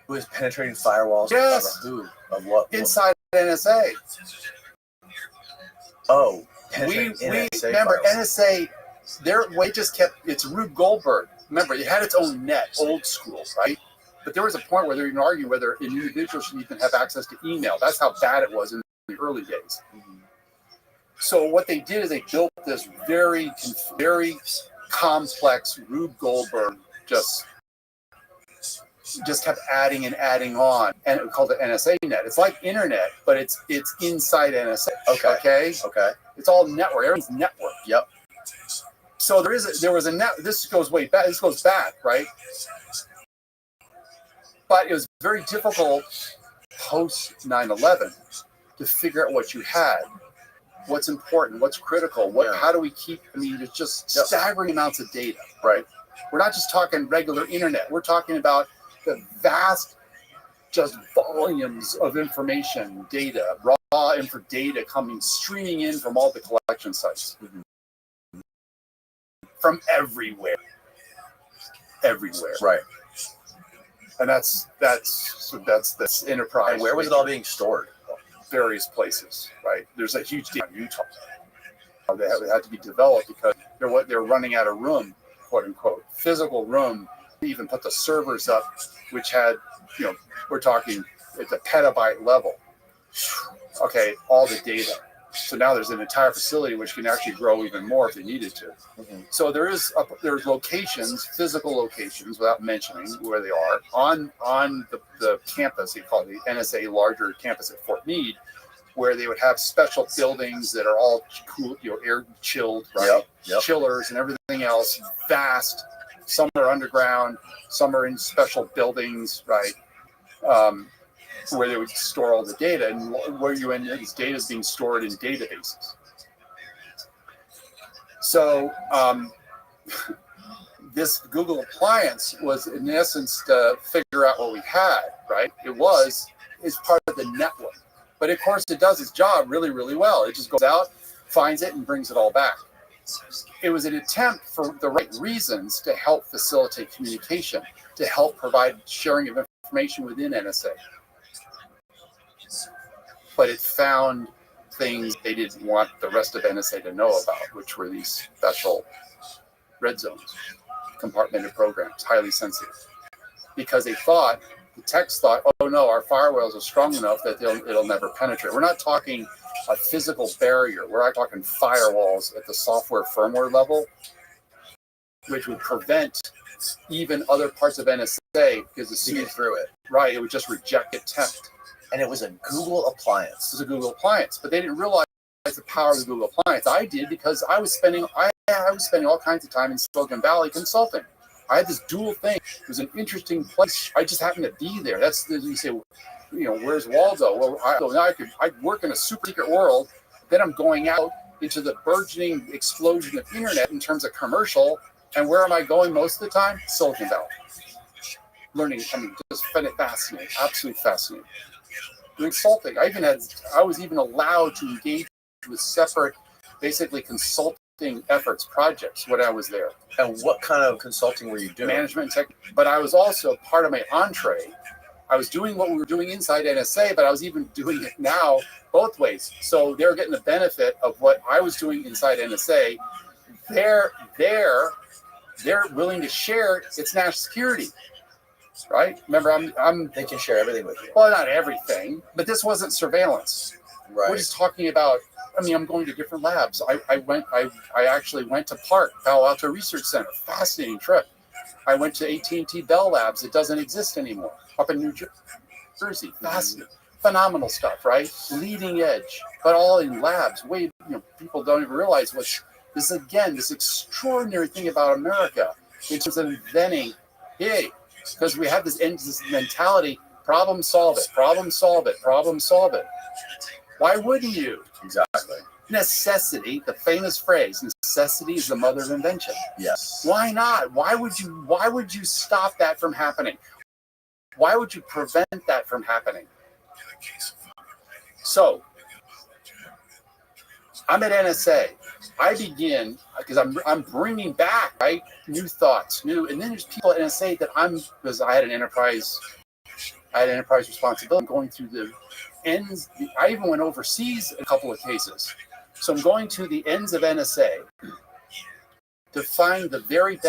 was penetrating firewalls. Yes. Of who? Of what? Inside NSA. Oh, We NSA remember files. NSA. Their way just kept. It's Rube Goldberg. Remember, it had its own net, old school, right? But there was a point where they were even arguing whether an individual should even have access to email. That's how bad it was in the early days. So what they did is they built this very, very complex Rube Goldberg just kept adding and adding on, and it called the NSA net. It's like internet, but it's inside NSA. Okay. It's all network. Everything's network. Yep. So there was a net. This goes way back. This goes back, right? But it was very difficult post 9/11 to figure out what you had, what's important, what's critical, how do we keep. I mean, it's just staggering amounts of data, right? We're not just talking regular internet. We're talking about the vast, just volumes of information, data, raw data streaming in from all the collection sites, from everywhere, Right. and that's this enterprise. And where was it all being stored? Various places, right? There's a huge deal in Utah. They had to be developed because they're running out of room, quote unquote, physical room. They even put the servers up, which had, we're talking at the petabyte level. Okay, all the data. So now there's an entire facility which can actually grow even more if they needed to. So there's locations, physical locations, without mentioning where they are, on the campus. They call it the NSA larger campus at Fort Meade, where they would have special buildings that are all cool, air chilled, right? Yep. Chillers and everything else, vast. Some are underground, some are in special buildings, right? Where they would store all the data, and where you end, this data is being stored in databases. So this Google appliance was, in essence, to figure out what we had, right? It's part of the network. But of course, it does its job really, really well. It just goes out, finds it, and brings it all back. It was an attempt, for the right reasons, to help facilitate communication, to help provide sharing of information within NSA. But it found things they didn't want the rest of NSA to know about, which were these special red zones, compartmented programs, highly sensitive. Because the techs thought, oh no, our firewalls are strong enough that it'll never penetrate. We're not talking a physical barrier. We're not talking firewalls at the software firmware level, which would prevent even other parts of NSA, because as soon as through it, right, it would just reject attempt. And it was a Google appliance. It was a Google appliance, but they didn't realize the power of the Google appliance. I did, because I was spending all kinds of time in Silicon Valley consulting. I had this dual thing. It was an interesting place. I just happened to be there. You say, where's Waldo? Well, I work in a super secret world. Then I'm going out into the burgeoning explosion of internet in terms of commercial. And where am I going most of the time? Silicon Valley. Learning, just find it fascinating, absolutely fascinating. Consulting. I was even allowed to engage with separate, basically consulting efforts, projects when I was there. And what kind of consulting were you doing? Management and tech. But I was also part of my entree. I was doing what we were doing inside NSA, but I was even doing it now both ways. So they're getting the benefit of what I was doing inside NSA. They're willing to share its national security. Right? Remember, they can share everything with you. Well, not everything, but this wasn't surveillance. Right. We're just talking about. I'm going to different labs. I actually went to Park, Palo Alto Research Center. Fascinating trip. I went to AT&T Bell Labs. It doesn't exist anymore. Up in New Jersey. Fascinating, phenomenal stuff. Right? Leading edge, but all in labs. People don't even realize this is, again, this extraordinary thing about America in terms of inventing. Because we have this mentality, problem solve it. Why wouldn't you? Exactly. Necessity, the famous phrase, necessity is the mother of invention. Yes. Why not? Why would you stop that from happening? Why would you prevent that from happening? So I'm at NSA. I begin because I'm bringing back right new thoughts, and then there's people at NSA that because I had an enterprise responsibility. I'm going through the ends. I even went overseas in a couple of cases. So I'm going to the ends of NSA to find the very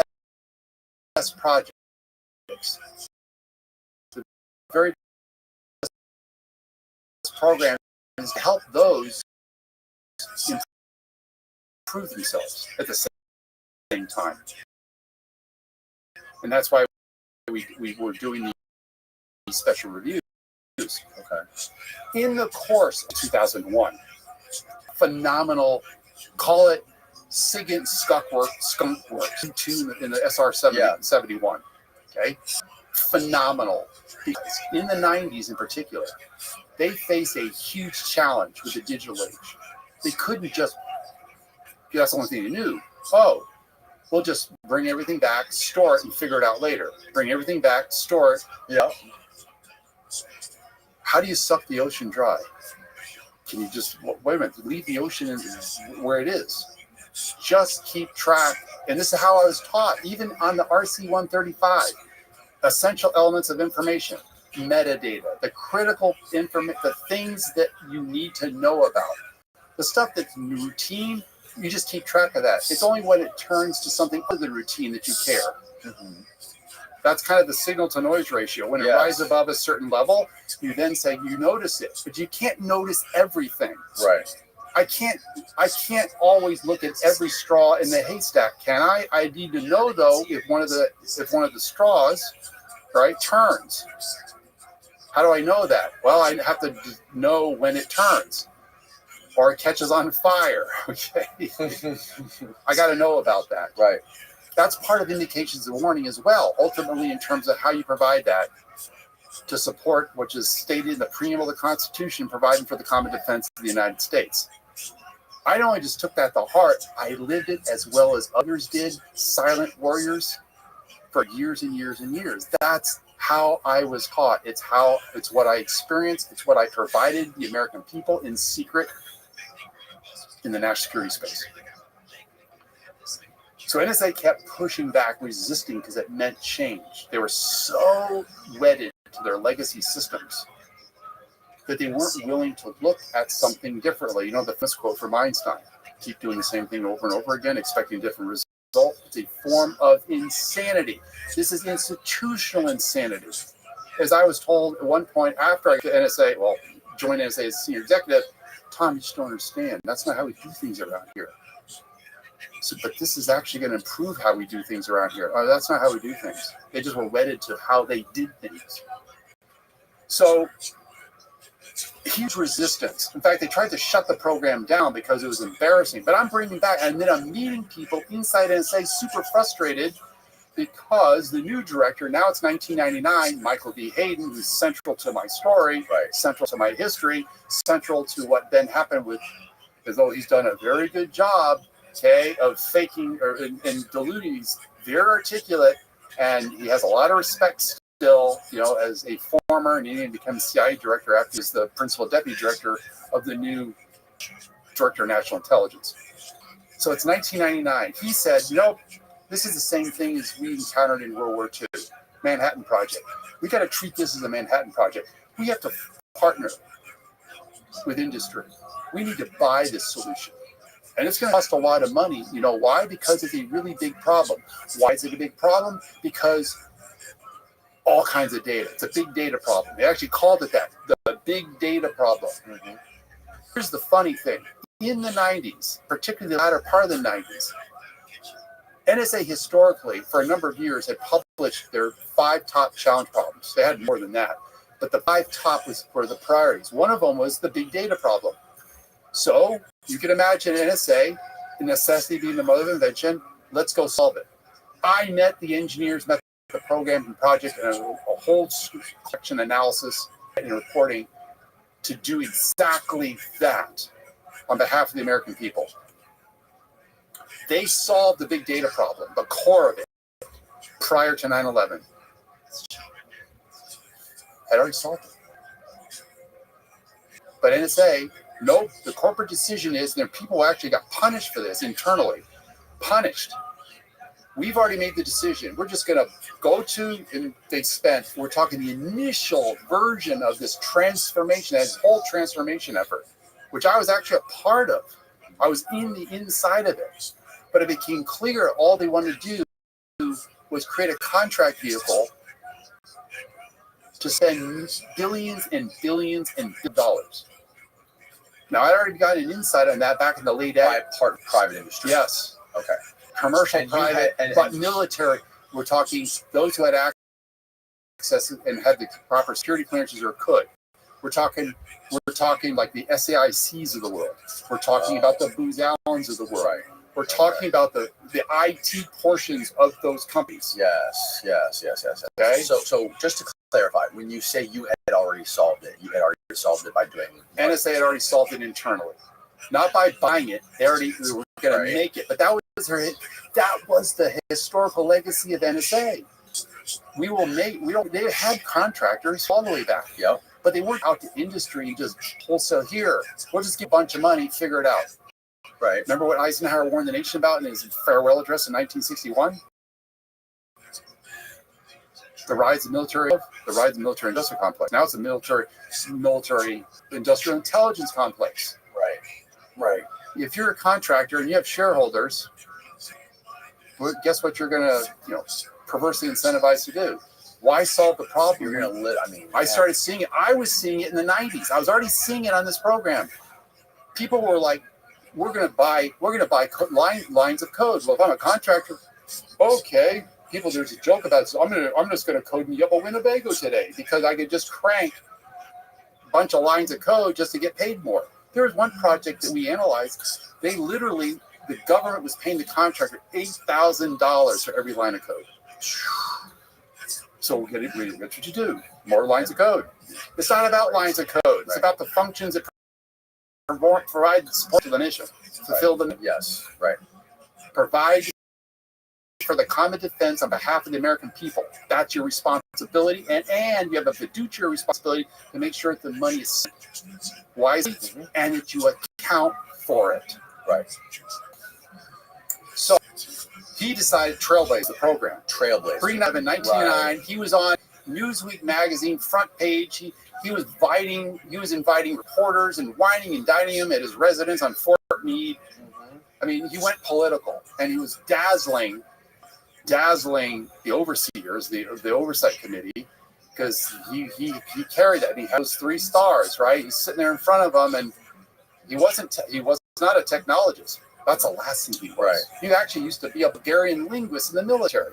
best projects, the very best programs to help those improve themselves at the same time. And that's why we were doing these special reviews. Okay. In the course of 2001, phenomenal, call it SIGINT skunk works in the SR-71. Okay. Phenomenal. Because in the 90s in particular, they faced a huge challenge with the digital age. They couldn't just, that's the only thing they knew. Oh, we'll just bring everything back, store it, and figure it out later. Bring everything back, store it. Yeah. How do you suck the ocean dry? Can you just, wait a minute, leave the ocean where it is? Just keep track. And this is how I was taught, even on the RC-135, essential elements of information, metadata, the critical information, the things that you need to know about. The stuff that's routine, you just keep track of that. It's only when it turns to something other than routine that you care. Mm-hmm. That's kind of the signal to noise ratio. When it rises above a certain level, you then say you notice it, but you can't notice everything. Right. I can't always look at every straw in the haystack, can I? I need to know though if one of the straws, right, turns. How do I know that? Well, I have to know when it turns or it catches on fire. Okay. I got to know about that. Right. That's part of indications of warning as well, ultimately in terms of how you provide that to support, which is stated in the preamble of the Constitution, providing for the common defense of the United States. I not only just took that to heart, I lived it as well as others did, silent warriors, for years and years and years. That's how I was taught. It's what I experienced. It's what I provided the American people in secret in the national security space. So NSA kept pushing back, resisting, because it meant change. They were so wedded to their legacy systems that they weren't willing to look at something differently. You know, the famous quote from Einstein, keep doing the same thing over and over again, expecting a different result. It's a form of insanity. This is institutional insanity. As I was told at one point after I joined NSA as senior executive, Tom, you just don't understand. That's not how we do things around here. So, but this is actually going to improve how we do things around here. Oh, that's not how we do things. They just were wedded to how they did things. So, huge resistance. In fact, they tried to shut the program down because it was embarrassing. But I'm bringing back, and then I'm meeting people inside NSA super frustrated because the new director, now it's 1999, Michael D. Hayden, who's central to my story, right, central to my history, central to what then happened with, as though he's done a very good job, okay, of faking and diluting. He's very articulate, and he has a lot of respect still, you know, as a former, and he didn't become CIA director after he's the principal deputy director of the new director of national intelligence. So it's 1999. He said, you know, this is the same thing as we encountered in World War II, Manhattan Project. We got to treat this as a Manhattan Project. We have to partner with industry. We need to buy this solution. And it's going to cost a lot of money. You know why? Because it's a really big problem. Why is it a big problem? Because all kinds of data. It's a big data problem. They actually called it that, the big data problem. Mm-hmm. Here's the funny thing. In the 90s, particularly the latter part of the 90s, NSA historically, for a number of years, had published their 5 top challenge problems. They had more than that. But the 5 top were the priorities. One of them was the big data problem. So you can imagine NSA, the necessity being the mother of invention, let's go solve it. I met the engineers, met the program and project, and a whole section analysis and reporting to do exactly that on behalf of the American people. They solved the big data problem, the core of it, prior to 9/11. Had already solved it. But NSA, no, the corporate decision is there. People actually got punished for this internally, punished. We've already made the decision. We're just going to go to, and we're talking the initial version of this transformation, that whole transformation effort, which I was actually a part of. I was in the inside of it. But it became clear all they wanted to do was create a contract vehicle to spend billions and billions and billions of dollars. Now, I'd already got an insight on that back in the late 80s. Part of private industry. Yes. Okay. Commercial, private, but military. We're talking those who had access and had the proper security clearances or could. We're talking like the SAICs of the world. We're talking about the Booz Allens of the world. Right. We're talking about the IT portions of those companies. Yes. Okay. So just to clarify, when you say you had already solved it, you had already solved it by doing NSA had already solved it internally, not by buying it. They were going to make it, but that was the historical legacy of NSA. They had contractors all the way back. Yep. But they weren't out to industry and just wholesale here. We'll just get a bunch of money, figure it out. Right. Remember what Eisenhower warned the nation about in his farewell address in 1961? The rise of the military industrial complex. Now it's a military industrial intelligence complex. Right. If you're a contractor and you have shareholders, well, guess what you're going to, perversely incentivized to do? Why solve the problem? You're going to live. I started seeing it. I was seeing it in the 90s. I was already seeing it on this program. People were like, we're going to buy lines of code. Well, if I'm a contractor, okay. People, there's a joke about it. So I'm just going to code me up a Winnebago today because I could just crank a bunch of lines of code just to get paid more. There was one project that we analyzed. They literally, the government was paying the contractor $8,000 for every line of code. So that's what you do. More lines of code. It's not about lines of code. It's about the functions that provide support to the nation. Fulfill them. Yes. Right. Provide for the common defense on behalf of the American people. That's your responsibility. And you have a fiduciary responsibility to make sure that the money is spent wisely and that you account for it. Right. So he decided Trailblaze, the program. Trailblaze. Bringing up in 1999, he was on Newsweek magazine front page. He was inviting reporters and whining and dining them at his residence on Fort Meade. I mean, he went political, and he was dazzling the overseers, the oversight committee, because he carried that. And he had those 3 stars, right? He's sitting there in front of them, and he was not a technologist. That's the last thing he was. Right. He actually used to be a Bulgarian linguist in the military.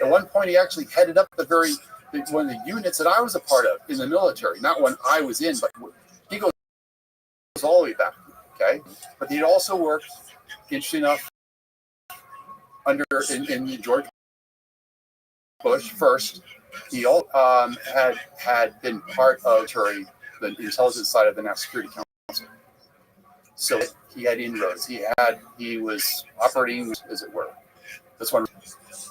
At one point, he actually headed up one of the units that I was a part of in the military. Not when I was in, but he goes all the way back. Okay, but he'd also worked, interesting enough, in George Bush first. He had been part of the intelligence side of the National Security Council. So he had inroads. He was operating, as it were. This one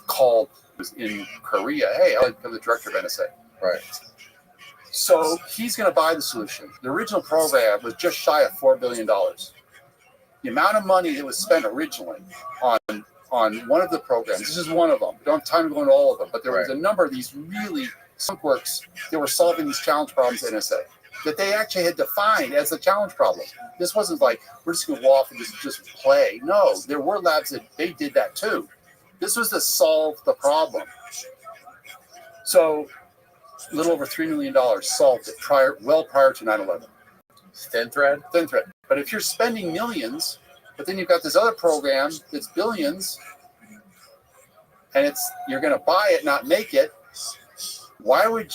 called was in Korea. Hey, I'm the director of NSA. Right. So he's going to buy the solution. The original program was just shy of $4 billion. The amount of money that was spent originally on one of the programs, this is one of them. We don't have time to go into all of them, but there was a number of these really skunk works that were solving these challenge problems at NSA that they actually had defined as a challenge problem. This wasn't like, we're just going to go off and just play. No, there were labs that they did that too. This was to solve the problem. So a little over $3 million solved it well prior to 9/11. Thin thread. But if you're spending millions, but then you've got this other program that's billions, and you're going to buy it, not make it. Why would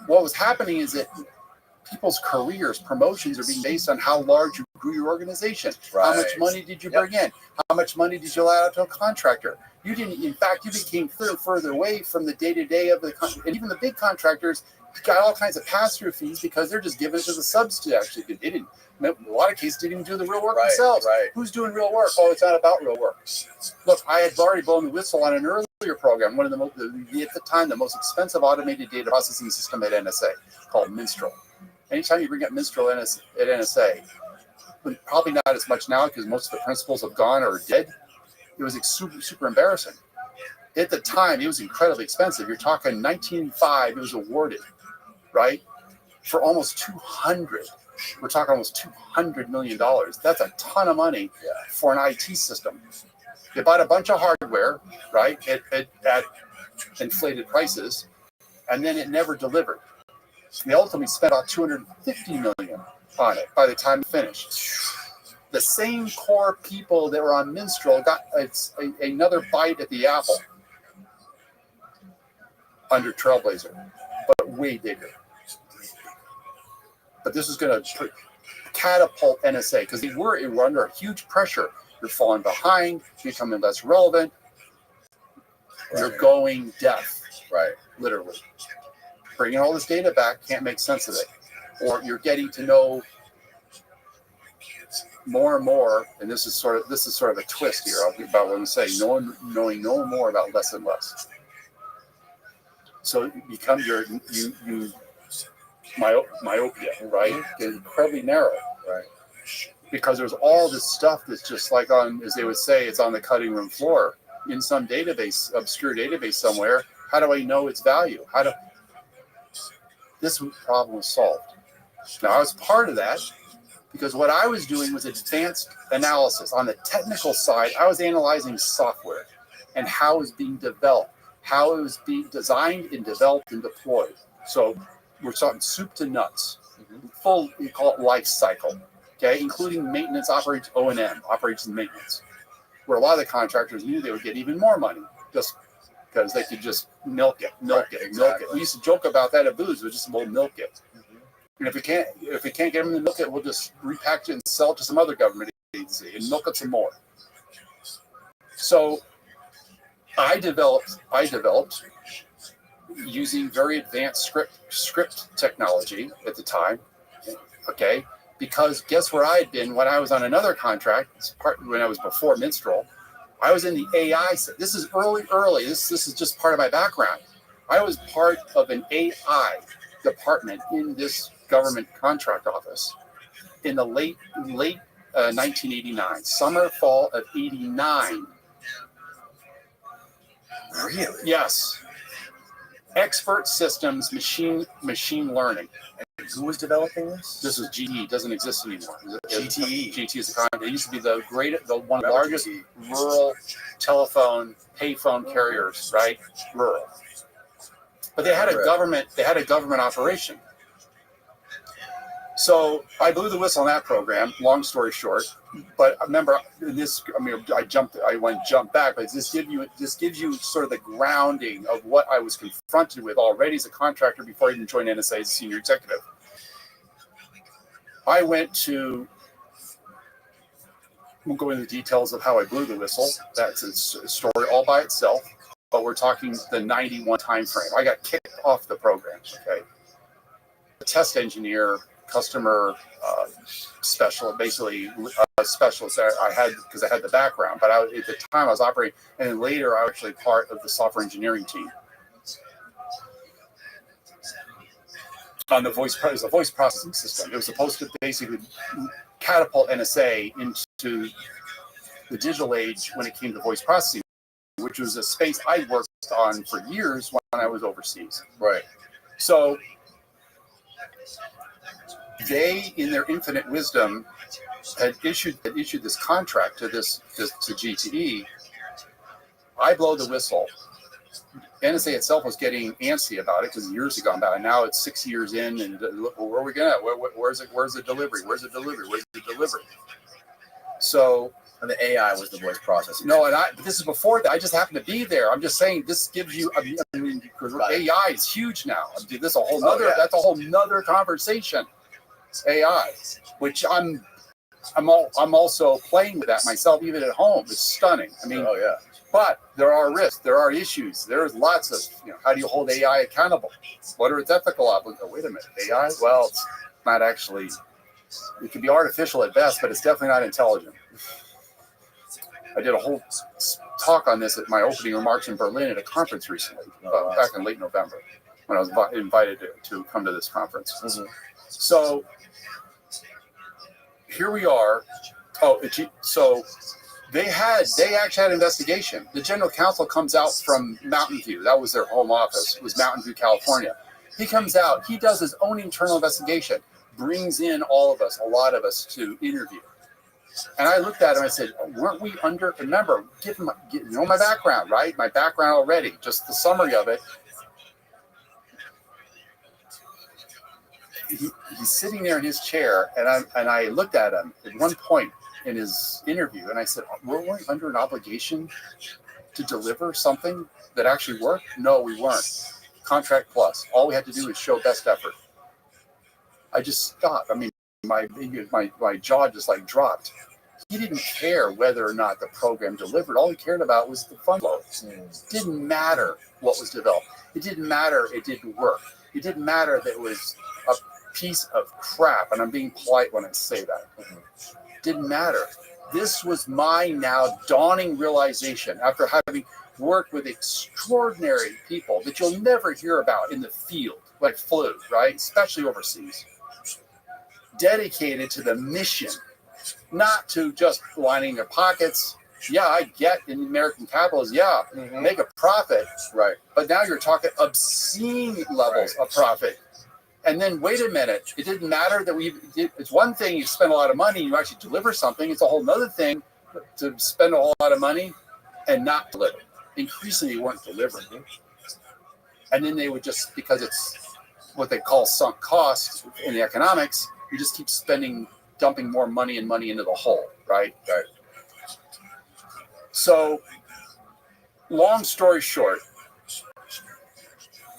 what was happening is that people's careers, promotions are being based on how large you grew your organization. Right. How much money did you bring in? How much money did you allow out to a contractor? You didn't. In fact, you became further away from the day-to-day of the and even the big contractors got all kinds of pass-through fees because they're just giving it to the subs to actually do. They didn't. In a lot of cases, didn't even do the real work themselves. Right. Who's doing real work? Oh, it's not about real work. Look, I had already blown the whistle on an earlier program, one of at the time the most expensive automated data processing system at NSA, called Minstrel. anytime you bring up minstrel at NSA, but probably not as much now because most of the principals have gone or are dead. It was super embarrassing. At the time, it was incredibly expensive. You're talking 1905, it was awarded, right? For almost 200. We're talking almost $200 million. That's a ton of money for an IT system. They bought a bunch of hardware, right, at inflated prices, and then it never delivered. They ultimately spent about $250 million on it by the time it finished. The same core people that were on Minstrel got another bite at the apple under Trailblazer, but way bigger. But this is going to catapult NSA because they were under huge pressure. You're falling behind, becoming less relevant. You're going deaf, right? Literally. Bringing all this data back can't make sense of it. Or you're getting to know more and more, and this is sort of a twist here about what I'm saying, knowing no more about less and less. So you become myopia, right? Get incredibly narrow, right? Because there's all this stuff that's just like as they would say, it's on the cutting room floor in some database, obscure database somewhere. How do I know its value? This problem was solved. Now I was part of that because what I was doing was advanced analysis. On the technical side, I was analyzing software and how it was being developed, how it was being designed and developed and deployed. So we're talking soup to nuts, full, we call it life cycle, okay, including maintenance, O&M, operations and maintenance, where a lot of the contractors knew they would get even more money just because they could just milk it. We used to joke about that at booths, we just milk it. And if we can't get them to milk it, we'll just repackage it and sell it to some other government agency and milk it some more. So I developed using very advanced script technology at the time, okay? Because guess where I had been when I was on another contract, when I was before Minstrel, I was in the AI. This is early. This is just part of my background. I was part of an AI department in this government contract office in the late 1989, summer, fall of 89. Really? Yes. Expert systems, machine learning. And who was developing this? This is GTE. It doesn't exist anymore. GTE. GTE is a contract. It used to be one of the largest rural telephone payphone carriers, right? Rural. But they had a government operation. So I blew the whistle on that program. Long story short, but remember I went jump back, but this gives you sort of the grounding of what I was confronted with already as a contractor before I even joined NSA as a senior executive. I went to. Won't go into the details of how I blew the whistle. That's a story all by itself. But we're talking the 91 timeframe. I got kicked off the program. Okay, the test engineer. Customer specialist, basically a specialist that I had because I had the background. But at the time I was operating, and then later I was actually part of the software engineering team on the voice processing system. It was supposed to basically catapult NSA into the digital age when it came to voice processing, which was a space I worked on for years when I was overseas. Right. So they, in their infinite wisdom, had issued this contract to GTE. I blow the whistle. NSA itself was getting antsy about it because years had gone by. Now it's 6 years in, and where are we going? Where's the delivery? Where's the delivery? So. And the AI was the voice processing. No, but this is before that. I just happened to be there. I'm just saying this gives you. AI is huge now. That's a whole nother conversation. AI, which I'm also playing with that myself, even at home. It's stunning. I mean, but there are risks, there are issues. There's lots of, how do you hold AI accountable? What are its ethical obligations? Wait a minute, AI? Well, it's not actually. It can be artificial at best, but it's definitely not intelligent. I did a whole talk on this at my opening remarks in Berlin at a conference recently, back in late November, when I was invited to come to this conference. Mm-hmm. So here we are. So they actually had an investigation. The general counsel comes out from Mountain View. That was their home office. It was Mountain View, California. He comes out. He does his own internal investigation. Brings in all of us, a lot of us, to interview. And I looked at him and I said, weren't we under, remember, you know my background, right? My background already, just the summary of it. He's sitting there in his chair, and I looked at him at one point in his interview, and I said, were we under an obligation to deliver something that actually worked? No, we weren't. Contract plus. All we had to do was show best effort. I just stopped. I mean, my jaw just like dropped. He didn't care whether or not the program delivered. All he cared about was the fund flow. It didn't matter what was developed. It didn't matter it didn't work. It didn't matter that it was a piece of crap, and I'm being polite when I say that. Didn't matter. This was my now dawning realization after having worked with extraordinary people that you'll never hear about in the field, like flu, right? Especially overseas. Dedicated to the mission, not to just lining their pockets. Yeah, I get in American capitalism, make a profit, right? But now you're talking obscene levels of profit. And then wait a minute, it didn't matter that it's one thing you spend a lot of money and you actually deliver something. It's a whole other thing to spend a whole lot of money and not deliver. Increasingly weren't delivering. And then they would just, because it's what they call sunk costs in the economics, you just keep dumping more money and money into the hole, right? Right. So, long story short,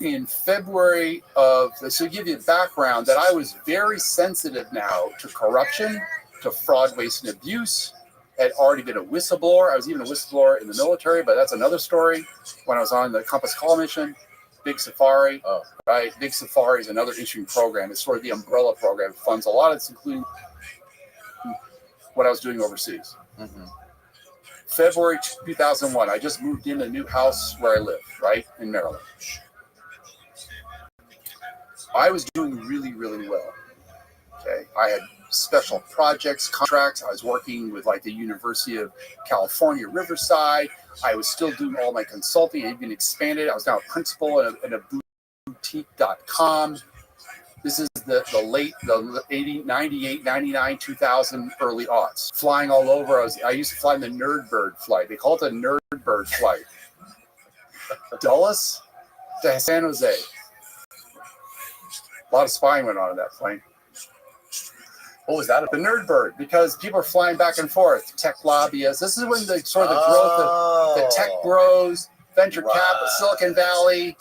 in February so to give you a background, that I was very sensitive now to corruption, to fraud, waste, and abuse. Had already been a whistleblower. I was even a whistleblower in the military, but that's another story. When I was on the Compass Call mission, Big Safari, right? Big Safari is another issuing program. It's sort of the umbrella program. It funds a lot of this, including what I was doing overseas. February 2001, I just moved in a new house where I live, right, in Maryland. I was doing really, really well. Okay, I had special projects, contracts. I was working with like the University of California, Riverside. I was still doing all my consulting. I had been expanded. I was now a principal in a boutique.com. This is the 80, 98, 99, 2000, early aughts. Flying all over. I used to fly in the Nerdbird flight. They call it the Nerdbird flight. Dulles to San Jose. A lot of spying went on in that plane. What was that? The Nerdbird, because people are flying back and forth. Tech lobbyists. This is when the sort of the growth of the tech bros, venture capital, Silicon Valley,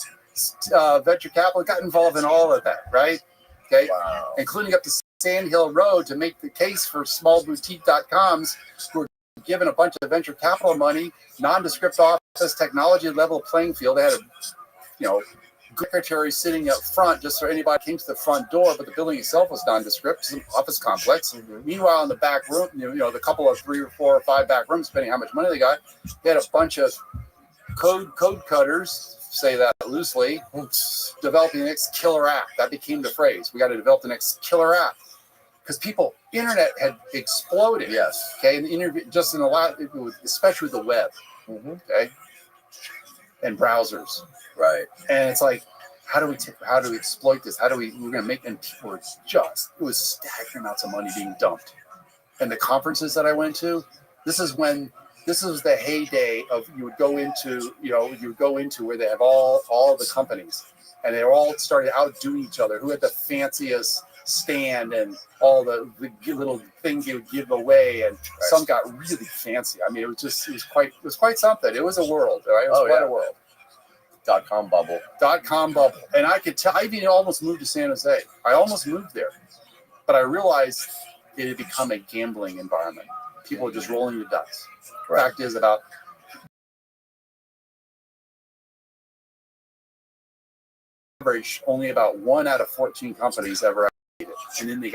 venture capital got involved in all of that, right? Okay, including up to Sand Hill Road to make the case for small boutique.coms who were given a bunch of venture capital money, nondescript office, technology level playing field. They had a, secretary sitting up front just so anybody came to the front door, but the building itself was nondescript. It's an office complex. Meanwhile, in the back room, the couple of 3 or 4 or 5 back rooms, depending how much money they got, they had a bunch of code cutters, say that loosely, developing the next killer app. That became the phrase. We got to develop the next killer app because internet had exploded. Yes. Okay, and the internet just in a lot, especially with the web. Okay, and browsers. Right. And it's like, how do we exploit this? We're going to make, and people it was staggering amounts of money being dumped. And the conferences that I went to, this was the heyday of you would go into where they have all the companies, and they all started outdoing each other. Who had the fanciest stand and all the little things you would give away, and some got really fancy. I mean, it was quite something. It was a world, right? It was quite a world. .com bubble. And I could tell, I even almost moved to San Jose. I almost moved there. But I realized it had become a gambling environment. People were just rolling the dice. The fact is only about 1 out of 14 companies ever made it. And then they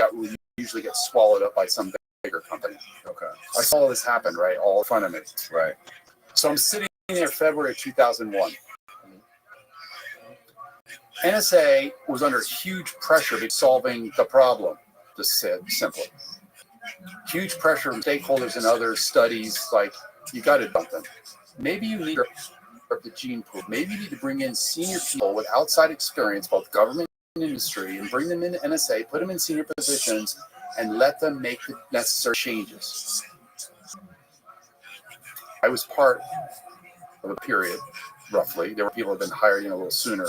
usually get swallowed up by some bigger company. Okay. I saw this happen, right, all in front of me. Right. So I'm sitting there February 2001. NSA was under huge pressure to solving the problem, to say it simply. Huge pressure from stakeholders and other studies, like, you got to dump them. Maybe you need the gene pool. Maybe you need to bring in senior people with outside experience, both government and industry, and bring them into NSA, put them in senior positions, and let them make the necessary changes. I was part of a period, roughly. There were people who had been hired in a little sooner,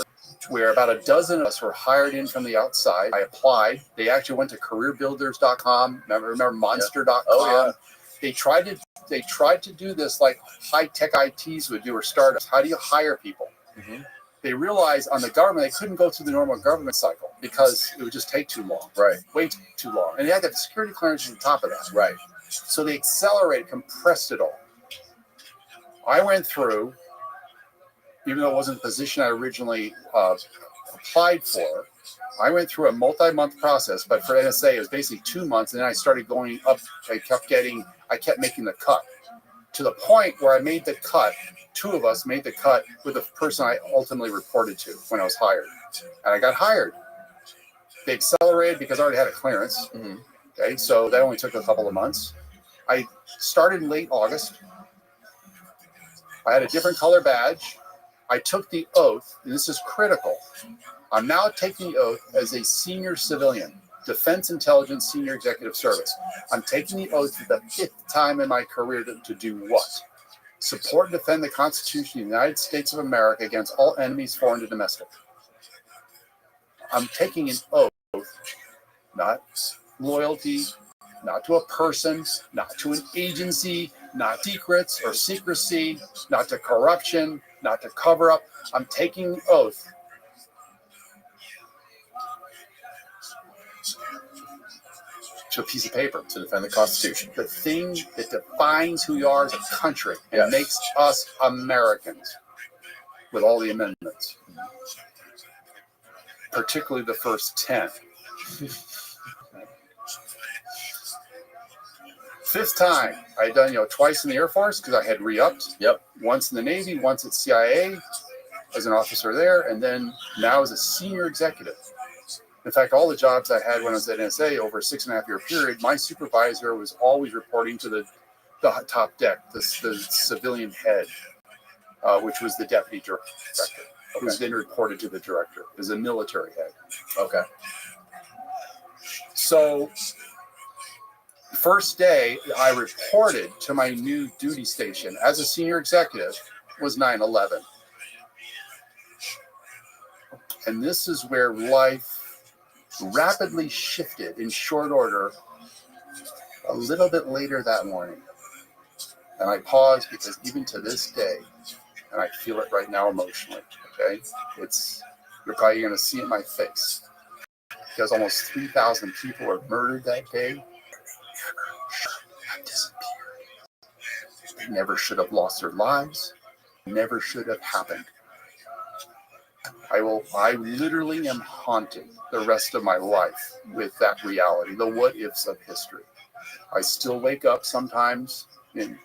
where about a dozen of us were hired in from the outside. I applied. They actually went to careerbuilders.com. Remember monster.com? Oh, yeah. They tried to do this like high-tech ITs would do, or startups. How do you hire people? Mm-hmm. They realized on the government, they couldn't go through the normal government cycle because it would just take too long. Right. Way too long. And they had to have security clearance on top of that. Right. So they accelerated, compressed it all. I went through, even though it wasn't the position I originally applied for, I went through a multi-month process, but for NSA, it was basically 2 months, and then I started going up. I kept making the cut, to the point where I made the cut. Two of us made the cut with the person I ultimately reported to when I was hired. And I got hired. They accelerated because I already had a clearance. Mm-hmm. Okay, so that only took a couple of months. I started in late August. I had a different color badge. I took the oath, and this is critical. I'm now taking the oath as a senior civilian, Defense Intelligence Senior Executive Service. I'm taking the oath for the 5th time in my career to do what? Support and defend the Constitution of the United States of America against all enemies, foreign and domestic. I'm taking an oath, not loyalty, not to a person, not to an agency, not secrets or secrecy, not to corruption, not to cover up. I'm taking an oath to a piece of paper to defend the Constitution. The thing that defines who we are as a country and makes us Americans, with all the amendments, particularly the first 10. 5th time, I had done twice in the Air Force because I had re-upped. Yep. Once in the Navy, once at CIA as an officer there, and then now as a senior executive. In fact, all the jobs I had when I was at NSA over a 6.5-year period, my supervisor was always reporting to the top deck, the civilian head, which was the deputy director, who was then reported to the director as a military head. Okay. So, first day I reported to my new duty station as a senior executive was 9/11. And this is where life rapidly shifted in short order a little bit later that morning. And I paused because even to this day, and I feel it right now emotionally, okay? You're probably going to see it in my face. Because almost 3,000 people were murdered that day. Have disappeared. They never should have lost their lives. Never should have happened. I literally am haunted the rest of my life with that reality, the what ifs of history. I still wake up sometimes in,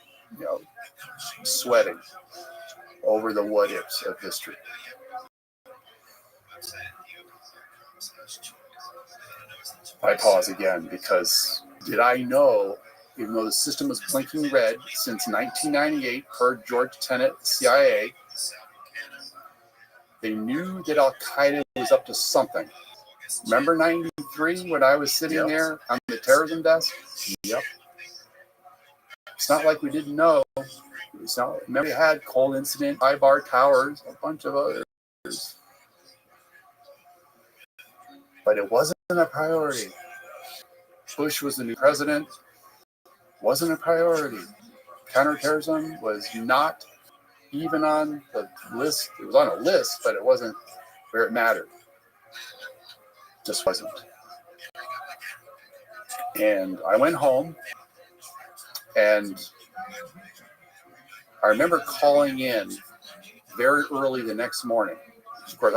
sweating over the what ifs of history. I pause again because did I know, even though the system was blinking red since 1998 per George Tenet, CIA, they knew that Al-Qaeda was up to something. Remember 93 when I was sitting there on the terrorism desk? Yep. It's not like we didn't know. Remember we had Cold Incident, Ibar Towers, a bunch of others. But it wasn't a priority. Bush was the new president. Wasn't a priority. Counterterrorism was not even on the list. It was on a list, but it wasn't where it mattered. Just wasn't. And I went home, and I remember calling in very early the next morning. Of course,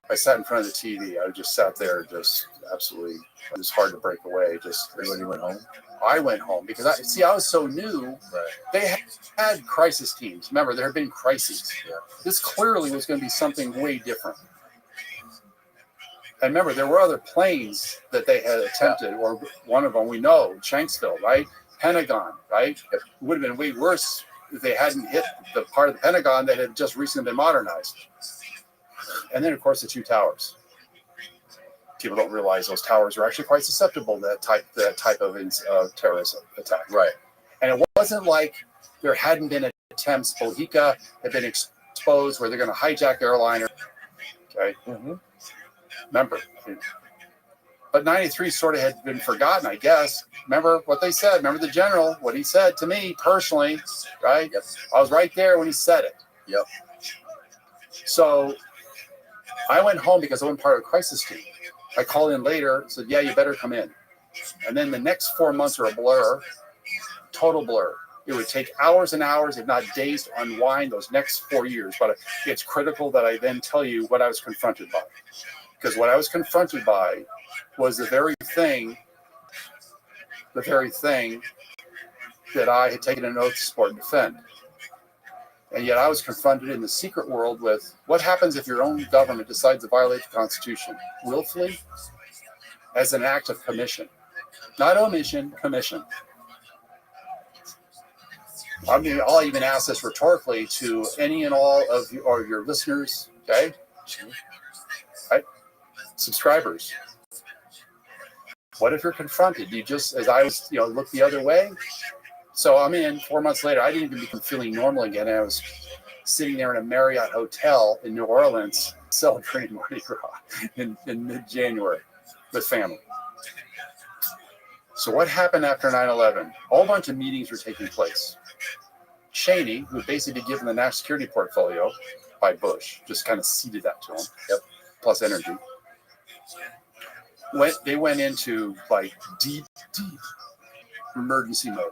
I sat in front of the TV. I just sat there, just absolutely It was hard to break away. Just Everybody went home. I went home because I was so new. Right. They had crisis teams. Remember, there had been crises. Yeah. This clearly was going to be something way different. And remember, there were other planes that they had attempted, or one of them we know, Shanksville, right? Pentagon, right? It would have been way worse if they hadn't hit the part of the Pentagon that had just recently been modernized. And then, of course, the two towers. People don't realize those towers are actually quite susceptible to that type of terrorist attack. Right. And it wasn't like there hadn't been attempts. Bohica had been exposed where they're going to hijack airliner. Okay. Mm-hmm. Remember. But 93 sort of had been forgotten, I guess. Remember what they said. Remember the general, what he said to me personally, right? Yep. I was right there when he said it. Yep. So I went home because I wasn't part of a crisis team. I called in later, said, yeah, you better come in. And then the next 4 months are a blur, total blur. It would take hours and hours, if not days, to unwind those next 4 years. But it's critical that I then tell you what I was confronted by. Because what I was confronted by was the very thing that I had taken an oath to support and defend. And yet I was confronted in the secret world with what happens if your own government decides to violate the Constitution willfully as an act of commission. Not omission, commission. I mean, I'll even ask this rhetorically to any and all of your listeners, okay? Right? Subscribers. What if you're confronted? You just, as I was, look the other way. So I'm in 4 months later. I didn't even become feeling normal again. And I was sitting there in a Marriott hotel in New Orleans celebrating Mardi Gras in mid-January with family. So what happened after 9/11? A whole bunch of meetings were taking place. Cheney, who had basically been given the national security portfolio by Bush, just kind of ceded that to him. Yep. Plus energy. They went into like deep emergency mode.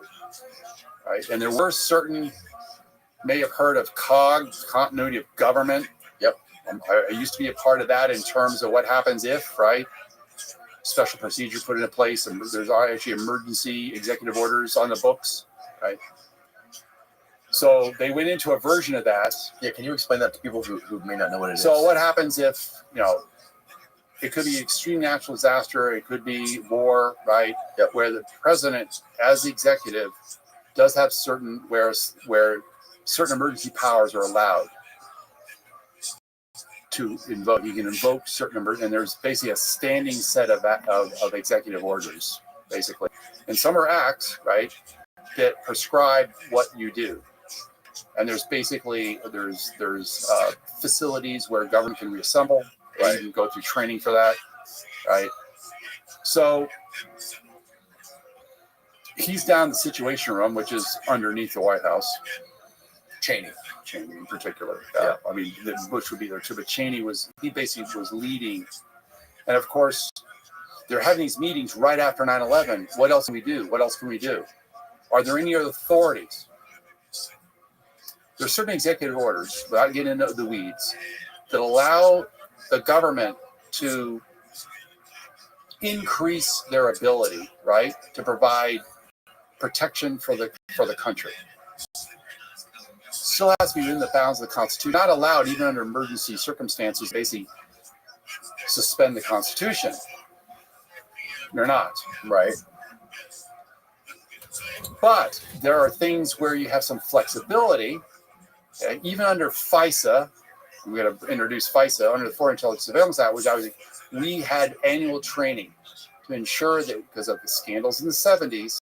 Right. And there were certain, may have heard of COG, continuity of government. Yep. I used to be a part of that in terms of what happens if, right? Special procedure put into place, and there's actually emergency executive orders on the books, right? So they went into a version of that. Yeah, can you explain that to people who may not know what it is? So what happens if, it could be extreme natural disaster, it could be war, right? Yep. Where the president, as the executive, does have certain where certain emergency powers are allowed to invoke. You can invoke certain and there's basically a standing set of executive orders, basically. And some are acts, right, that prescribe what you do. And there's basically facilities where government can reassemble, right, and go through training for that, right? So he's down in the Situation Room, which is underneath the White House. Cheney in particular. Yeah. I mean, Bush would be there too, but Cheney basically was leading. And of course, they're having these meetings right after 9/11. What else can we do? What else can we do? Are there any other authorities? There's certain executive orders, without getting into the weeds, that allow the government to increase their ability, right, to provide protection for the country. Still has to be within the bounds of the Constitution. Not allowed, even under emergency circumstances, basically suspend the Constitution. They're not, right? But there are things where you have some flexibility. Okay? Even under FISA, we're going to introduce FISA under the Foreign Intelligence Surveillance Act, which we had annual training to ensure that, because of the scandals in the 70s,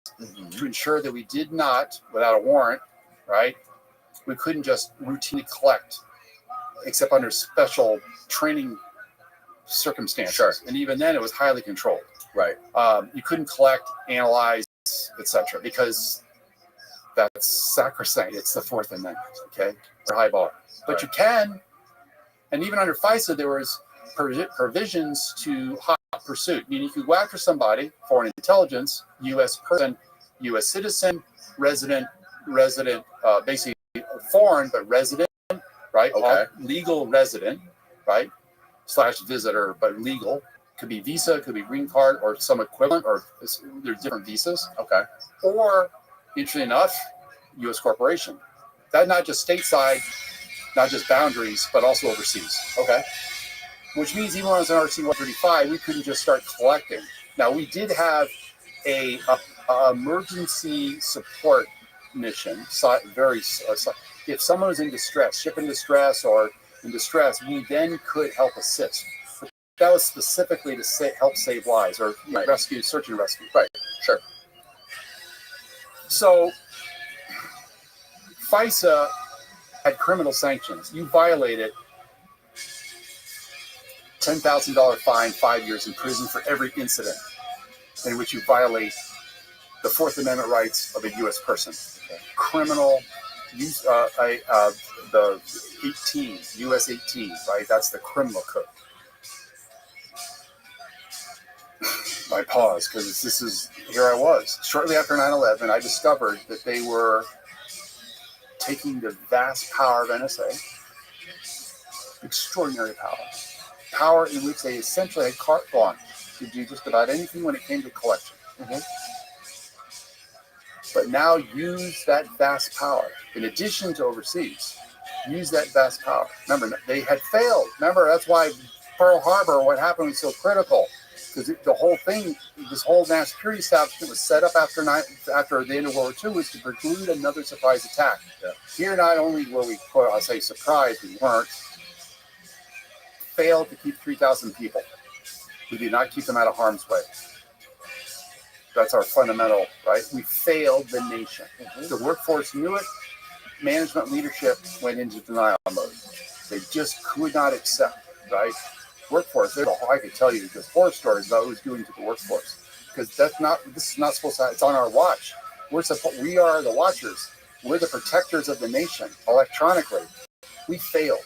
to ensure that we did not, without a warrant, right, we couldn't just routinely collect, except under special training circumstances. Sure. And even then, it was highly controlled. Right. You couldn't collect, analyze, etc., because that's sacrosanct. It's the Fourth Amendment, okay? Or high bar. But Right. you can, and even under FISA, there was provisions to hot pursuit, meaning you could go after somebody, foreign intelligence, U.S. person, U.S. citizen, resident, basically foreign but resident, right? Okay. Legal resident, right? / visitor, but legal. Could be Visa, could be green card, or some equivalent, or there's different visas. Okay. Or, interestingly enough, U.S. corporation. That not just stateside, not just boundaries, but also overseas. Okay. Which means even when I was in RC 135, we couldn't just start collecting. Now, we did have a emergency support mission. If someone was in distress, ship in distress, or in distress, we then could help assist. But that was specifically to help save lives or rescue, search and rescue. Right. Sure. So, FISA had criminal sanctions. You violate it, $10,000 fine, 5 years in prison for every incident in which you violate the Fourth Amendment rights of a U.S. person. Criminal, the 18, U.S. 18, right? That's the criminal code. I pause because here I was. Shortly after 9/11, I discovered that they were taking the vast power of NSA, extraordinary power in which they essentially had carte blanche to do just about anything when it came to collection. Mm-hmm. But now use that vast power, in addition to overseas, use that vast power. Remember, they had failed. Remember, that's why Pearl Harbor, what happened was so critical. Because the whole thing, this whole national security establishment was set up after the end of World War II was to preclude another surprise attack. Yeah. Here, not only were we, I'll say surprised, we weren't, failed to keep 3,000 people. We did not keep them out of harm's way. That's our fundamental, right? We failed the nation. Mm-hmm. The workforce knew it. Management leadership went into denial mode. They just could not accept, right? Workforce, I could tell you just horror stories about what it was doing to the workforce. Because this is not supposed to, it's on our watch. We are the watchers. We're the protectors of the nation electronically. We failed.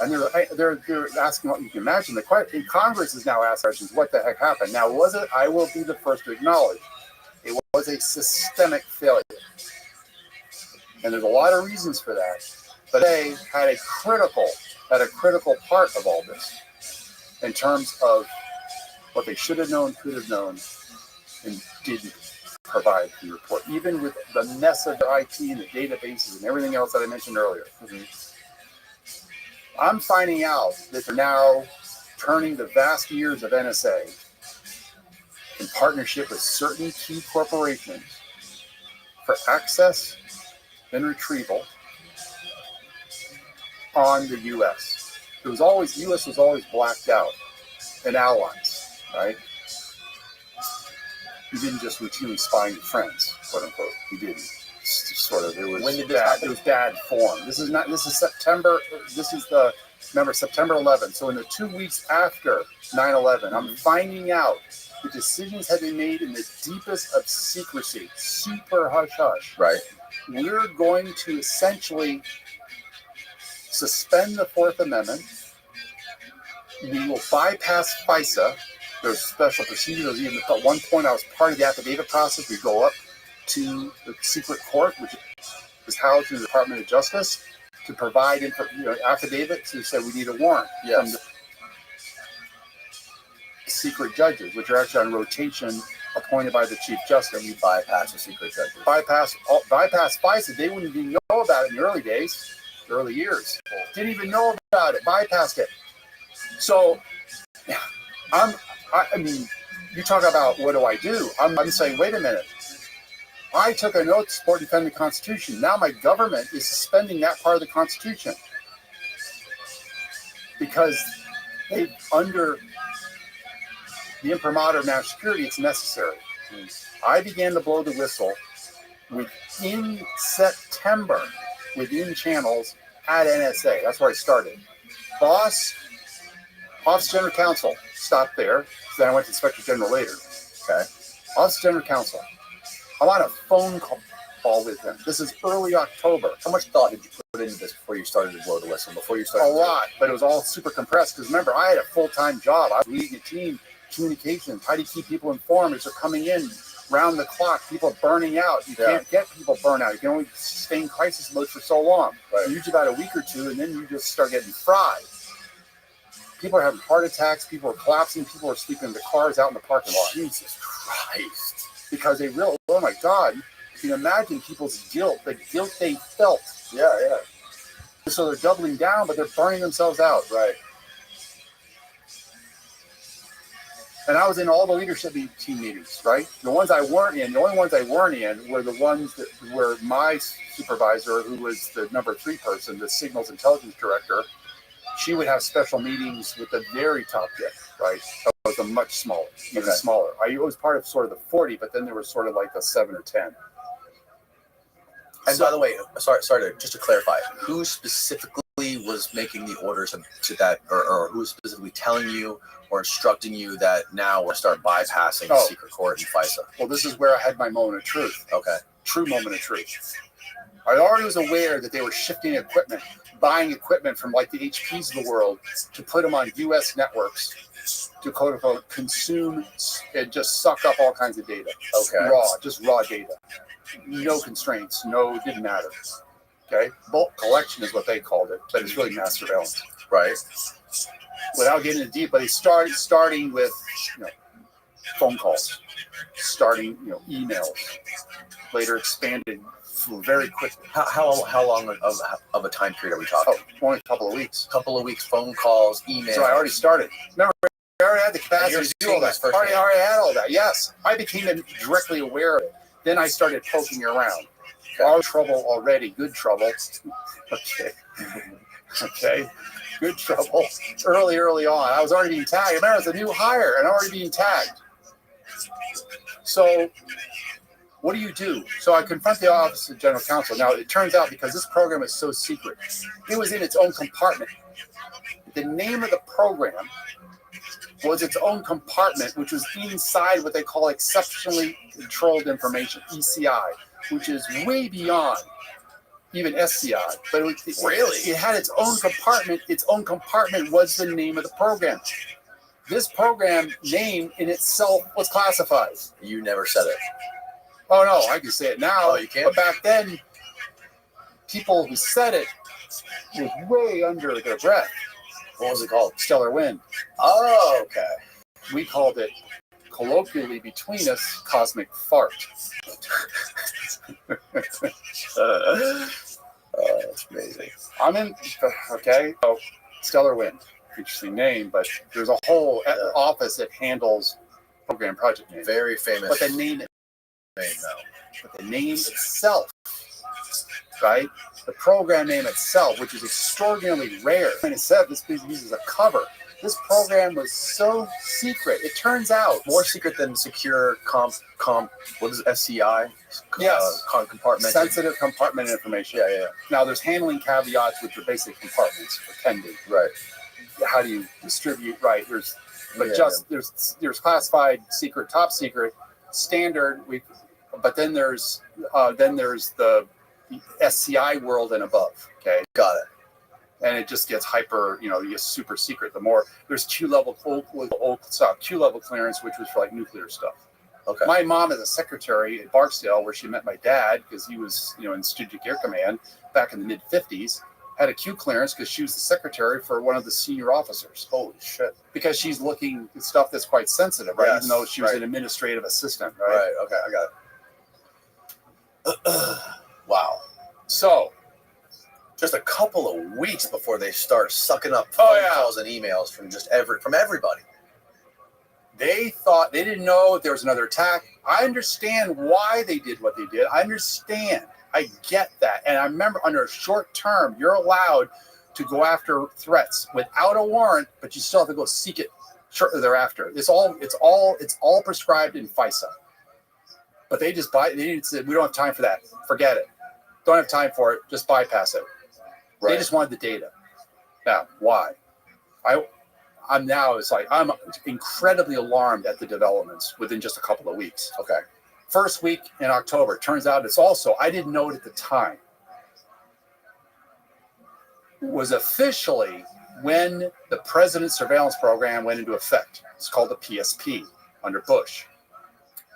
And they're asking what you can imagine. Congress is now asking questions, what the heck happened? Now, was it? I will be the first to acknowledge. It was a systemic failure. And there's a lot of reasons for that. But they had a critical part of all this in terms of what they should have known, could have known, and didn't provide the report. Even with the mess of their IT and the databases and everything else that I mentioned earlier. Mm-hmm. I'm finding out that they're now turning the vast years of NSA in partnership with certain key corporations for access and retrieval on the U.S. The U.S. was always blacked out and allies, right? You didn't just routinely spy on your friends, quote unquote. You didn't. Sort of. It was bad form. This is September. Remember September 11th. So in the 2 weeks after 9/11, I'm finding out the decisions had been made in the deepest of secrecy, super hush hush. Right. We're going to essentially suspend the Fourth Amendment. We will bypass FISA. There's special procedures. Even at one point, I was part of the affidavit process. We go up to the secret court, which is housed in the Department of Justice, to provide affidavit to say we need a warrant from the secret judges, which are actually on rotation, appointed by the Chief Justice. You bypass the secret judges. Bypass FISA. They wouldn't even know about it in the early days, early years. Didn't even know about it. Bypassed it. So, I mean, you talk about what do I do? I'm saying, wait a minute. I took an oath to support and defend the Constitution. Now my government is suspending that part of the Constitution because under the imprimatur of national security, it's necessary. I began to blow the whistle within September, within channels at NSA. That's where I started. Office of General Counsel, stopped there. Then I went to Inspector General later. Okay. Office of General Counsel. I'm on a phone call with him. This is early October. How much thought did you put into this before you started to blow the whistle? A lot, but it was all super compressed. Because remember, I had a full-time job. I was leading a team, communications. How do you keep people informed as they're coming in round the clock? People are burning out. You can't get people burnt out. You can only stay in crisis mode for so long. Right. Usually about a week or two, and then you just start getting fried. People are having heart attacks. People are collapsing. People are sleeping in the cars out in the parking lot. Jesus Christ. Because they realize, oh my God, you can imagine people's guilt, the guilt they felt. Yeah, yeah. So they're doubling down, but they're burning themselves out. Right. And I was in all the leadership team meetings, right? The only ones I weren't in were the ones that were my supervisor, who was the number 3 person, the signals intelligence director. She would have special meetings with the very top jet, right? That was a much smaller, even smaller. I was part of sort of the 40, but then there was sort of like the 7 or 10. And by the way, sorry to just to clarify, who specifically was making the orders to that, or who was specifically telling you or instructing you that now we'll start bypassing the secret court and FISA? Well, this is where I had my moment of truth. Okay. True moment of truth. I already was aware that they were shifting equipment, buying equipment from like the HPs of the world to put them on U.S. networks to quote unquote consume and just suck up all kinds of data. Okay. Just raw data. No constraints. No, it didn't matter. Okay. Bulk collection is what they called it, but it's really mass surveillance. Right. Without getting into deep, but they starting with phone calls, starting emails, later expanded very quickly. How long of a time period are we talking? Only a couple of weeks. Couple of weeks, phone calls, emails. So I already started. Remember, I already had the capacity to do all that. I already had all that. Yes, I became directly aware of it. Then I started poking around. Okay. Our trouble already, good trouble. Okay. Good trouble. Early on. I was already being tagged. I remember I was a new hire and already being tagged. So what do? So I confront the Office of General Counsel. Now, it turns out because this program is so secret, it was in its own compartment. The name of the program was its own compartment, which was inside what they call exceptionally controlled information, ECI, which is way beyond even SCI. But it had its own compartment. Its own compartment was the name of the program. This program name in itself was classified. You never said it. Oh, no, I can say it now. Oh, you can't? But back then, people who said it was way under their breath. What was it called? Stellar Wind. Oh, okay. We called it, colloquially between us, cosmic fart. That's amazing. Okay, so Stellar Wind. Interesting name, but there's a whole office that handles program project names. Very famous. But the name itself, right? The program name itself, which is extraordinarily rare. And it said this uses a cover. This program was so secret. It turns out more secret than secure what is it, SCI? Yes. Compartment. Sensitive compartment information. Yeah. Now there's handling caveats, which are basic compartments for pending. Right. How do you distribute? Right. There's classified, secret, top secret, standard. But then there's the SCI world and above. Okay. Got it. And it just gets hyper, super secret. The more there's Q-level clearance, which was for like nuclear stuff. Okay. My mom is a secretary at Barksdale, where she met my dad because he was, in Strategic Air Command back in the mid '50s. Had a Q clearance because she was the secretary for one of the senior officers. Holy shit! Because she's looking at stuff that's quite sensitive, right? Yes, even though she was an administrative assistant, right? Right. Okay, I got it. Wow. So, just a couple of weeks before they start sucking up phone calls and emails from from everybody. They thought, they didn't know if there was another attack. I understand why they did what they did. I understand. I get that. And I remember under a short term, you're allowed to go after threats without a warrant, but you still have to go seek it shortly thereafter. It's all prescribed in FISA. But they said, we don't have time for that. Forget it. Don't have time for it. Just bypass it. Right. They just wanted the data. Now, why? I'm incredibly alarmed at the developments within just a couple of weeks. Okay. First week in October, turns out it's also, I didn't know it at the time, was officially when the President's surveillance program went into effect. It's called the PSP under Bush.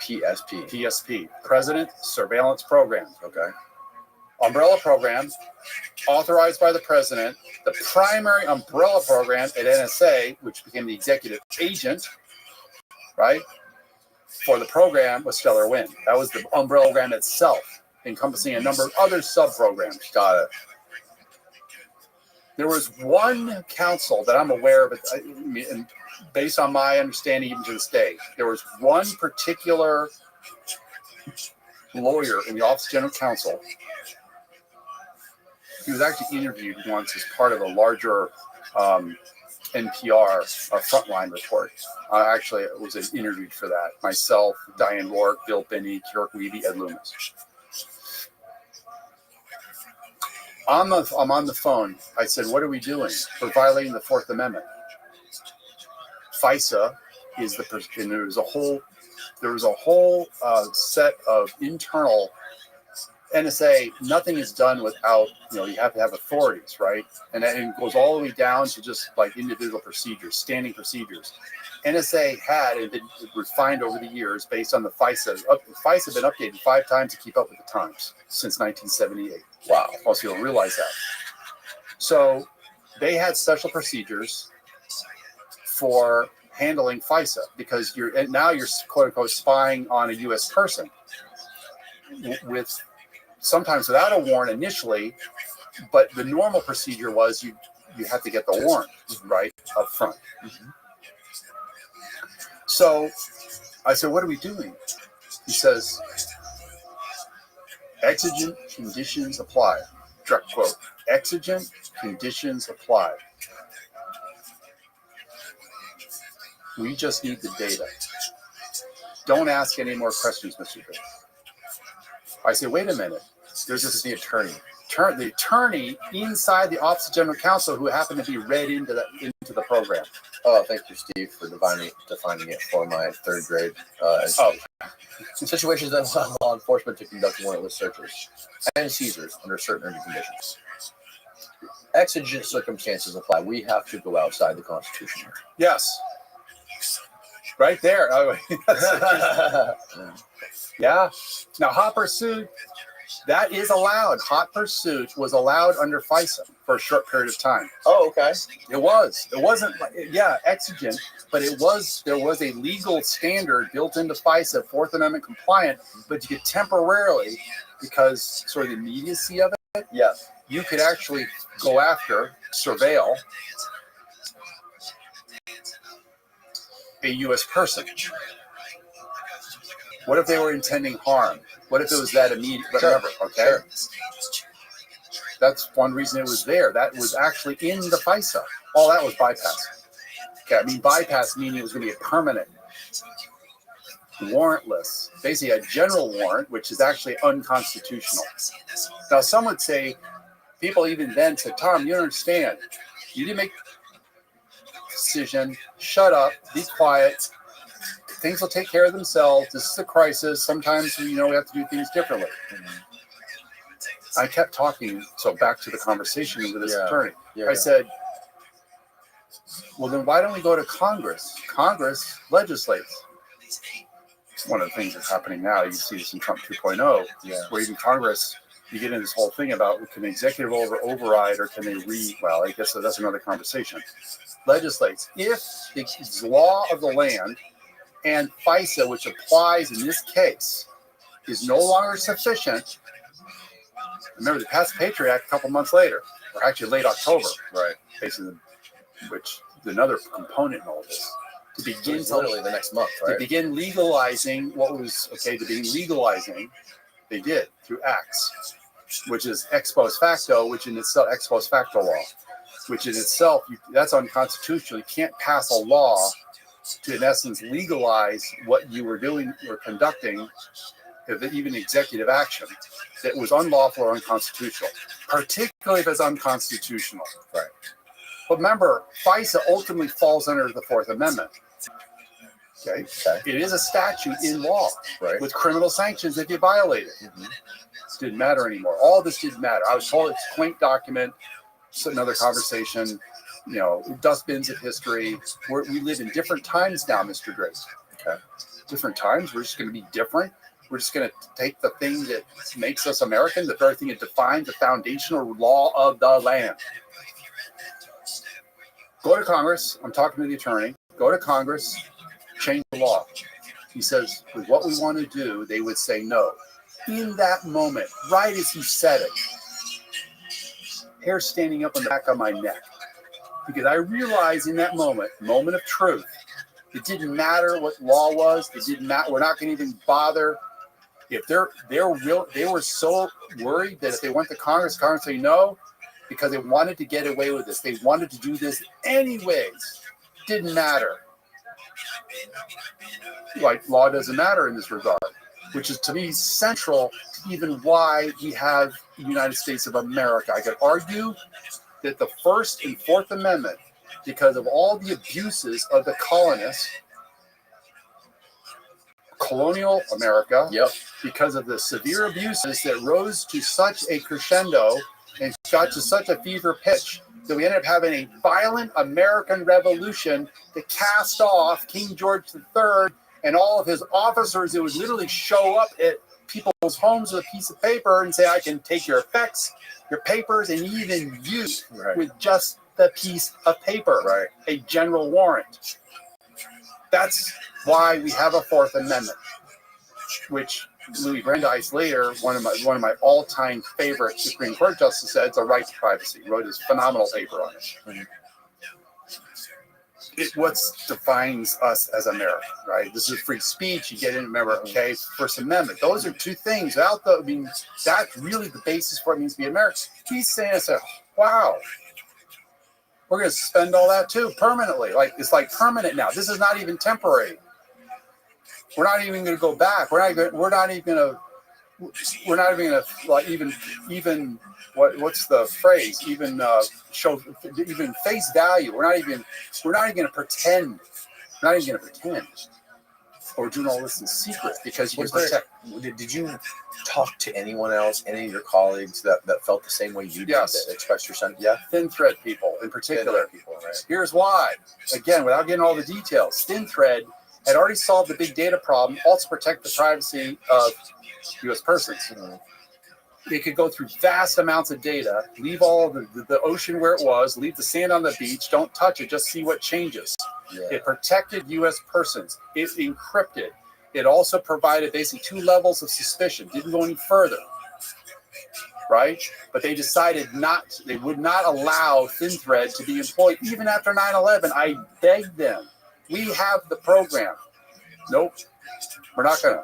PSP, President Surveillance Program. Okay. Umbrella program, authorized by the president. The primary umbrella program at NSA, which became the executive agent, right, for the program was Stellar Wind. That was the umbrella program itself, encompassing a number of other sub-programs. Got it. There was one council that I'm aware of, and based on my understanding even to this day, there was one particular lawyer in the Office of General Counsel. He was actually interviewed once as part of a larger NPR Frontline report. Actually, I was interviewed for that. Myself, Diane Rourke, Bill Binney, Kirk Weedy, Ed Loomis. I'm on the phone. I said, "What are we doing? We're violating the Fourth Amendment." FISA is and there was a whole set of internal NSA. Nothing is done without, you have to have authorities, right? And it goes all the way down to just like individual procedures, standing procedures. NSA had and been refined over the years based on the FISA. FISA had been updated 5 times to keep up with the times since 1978. Wow. Most people don't realize that. So they had special procedures for handling FISA because you're quote unquote spying on a U.S. person with sometimes without a warrant initially, but the normal procedure was you have to get the warrant right up front. Mm-hmm. So I said, "What are we doing?" He says, "Exigent conditions apply." Direct quote. Exigent conditions apply. We just need the data. Don't ask any more questions, Mr. Gray. I say, wait a minute. There's just the attorney. The attorney inside the Office of General Counsel who happened to be read into the program. Oh, thank you, Steve, for defining it for my 3rd grade. Situations that allow law enforcement to conduct warrantless searches and seizures under certain conditions. Exigent circumstances apply. We have to go outside the Constitution here. Yes. Right there. Yeah. Now, hot pursuit, that is allowed. Hot pursuit was allowed under FISA for a short period of time. Oh, okay. It was. It wasn't, exigent, but there was a legal standard built into FISA, Fourth Amendment compliant, but you could temporarily, because sort of the immediacy of it, yes, you could actually go after, surveil a U.S. person. What if they were intending harm? What if it was that immediate? Remember, okay? Sure. That's one reason it was there. That was actually in the FISA. All that was bypass. Okay, I mean bypass meaning it was going to be a permanent, warrantless, basically a general warrant, which is actually unconstitutional. Now, some would say, people even then said, "Tom, you don't understand. You didn't make a decision. Shut up. Be quiet. Things will take care of themselves. This is a crisis. Sometimes, we have to do things differently." I kept talking, so back to the conversation with this attorney. I said, "Well, then why don't we go to Congress? Congress legislates." One of the things that's happening now, you see this in Trump 2.0, where even Congress, you get into this whole thing about can the executive override or can they well, I guess that's another conversation. Legislates. If it's law of the land and FISA, which applies in this case, is no longer sufficient. Remember, they passed the Patriot Act a couple months later, or actually late October, right? Basically, which is another component in all this. To begin literally the next month, right? To begin legalizing what was okay. To begin legalizing, they did through acts, which is ex post facto, which in itself ex post facto law, which in itself that's unconstitutional. You can't pass a law to, in essence, legalize what you were doing or conducting, even executive action, that was unlawful or unconstitutional, particularly if it's unconstitutional. Right. But remember, FISA ultimately falls under the Fourth Amendment. Okay. It is a statute in law, right, with criminal sanctions if you violate it. Mm-hmm. It didn't matter anymore. All this didn't matter. I was told it's a quaint document. It's another conversation. Dustbins of history. We live in different times now, Mr. Grace. Okay. Different times. We're just going to be different. We're just going to take the thing that makes us American, the very thing that defines the foundational law of the land. Go to Congress. I'm talking to the attorney. Go to Congress, change the law. He says, with what we want to do, they would say no. In that moment, right as he said it, hair standing up on the back of my neck. Because I realized in that moment of truth, it didn't matter what law was. It didn't matter. We're not going to even bother. If they were so worried that if they went to Congress would say no, because they wanted to get away with this. They wanted to do this anyways. Didn't matter. Like, law doesn't matter in this regard, which is to me central to even why we have the United States of America. I could argue that the First and Fourth Amendment, because of all the abuses of the colonists, colonial America, because of the severe abuses that rose to such a crescendo and got to such a fever pitch that we ended up having a violent American Revolution that cast off King George III and all of his officers. It would literally show up at people's homes with a piece of paper and say, I can take your effects, your papers, and even you with just the piece of paper, a general warrant. That's why we have a Fourth Amendment, which Louis Brandeis later, one of my all-time favorite Supreme Court justices, said it's a right to privacy. He wrote his phenomenal paper on it. What defines us as America, right? This is free speech. You get in, remember, okay, First Amendment. Those are two things. That's really the basis for what it means to be American. He's saying, wow, we're going to suspend all that too permanently. Like, it's like permanent now. This is not even temporary. We're not even going to go back. We're not even going to like even what's the phrase? Even show even face value. We're not even going to pretend. We're not even going to pretend. Or doing all this in secret because you can protect. Did you talk to anyone else, any of your colleagues that felt the same way you did? Yes. That expressed your sense? Yeah. Thin thread people in particular. Right. Here's why. Again, without getting all the details, thin thread had already solved the big data problem, also protect the privacy of U.S. persons. They could go through vast amounts of data, leave all the ocean where it was, leave the sand on the beach, don't touch it, just see what changes. Yeah. It protected U.S. persons. It encrypted. It also provided basically two levels of suspicion. Didn't go any further, right? But they decided they would not allow thin thread to be employed even after 9/11. I begged them. We have the program. Nope, we're not going to.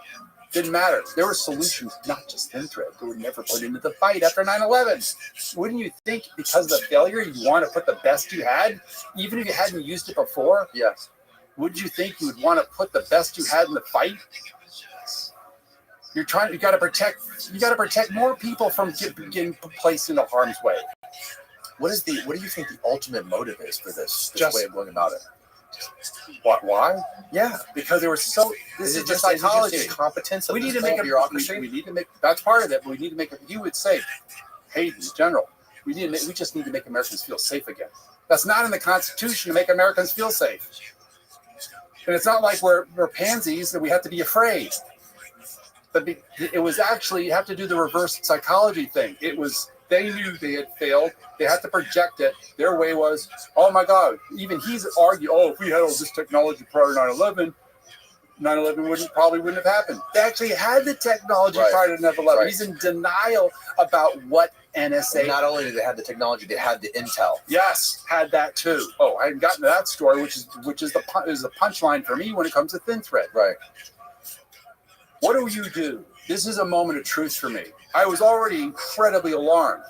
Didn't matter. There were solutions, not just thin thread, that were never put into the fight after 9/11. Wouldn't you think because of the failure, you want to put the best you had, even if you hadn't used it before? Yes. Would you think you would want to put the best you had in the fight? You got to protect more people from getting placed into harm's way. What do you think the ultimate motive is for this way of going about it? Why? Yeah, because they were so. This is just psychology. Is it just competence of we need to make a bureaucracy. We need to make. That's part of it. But we need to make. You would say, Hayden, General, we just need to make Americans feel safe again. That's not in the Constitution to make Americans feel safe. And it's not like we're pansies that we have to be afraid. But it was actually, you have to do the reverse psychology thing. It was, they knew they had failed. They had to project it. Their way was, oh my God, even he's argued, if we had all this technology prior to 9/11, 9/11 probably wouldn't have happened. They actually had the technology prior to 9/11. Right. He's in denial about what NSA. And not only did they have the technology, they had the intel. Yes, had that too. Oh, I hadn't gotten to that story, which is the punchline for me when it comes to thin thread. Right. What do? This is a moment of truth for me. I was already incredibly alarmed.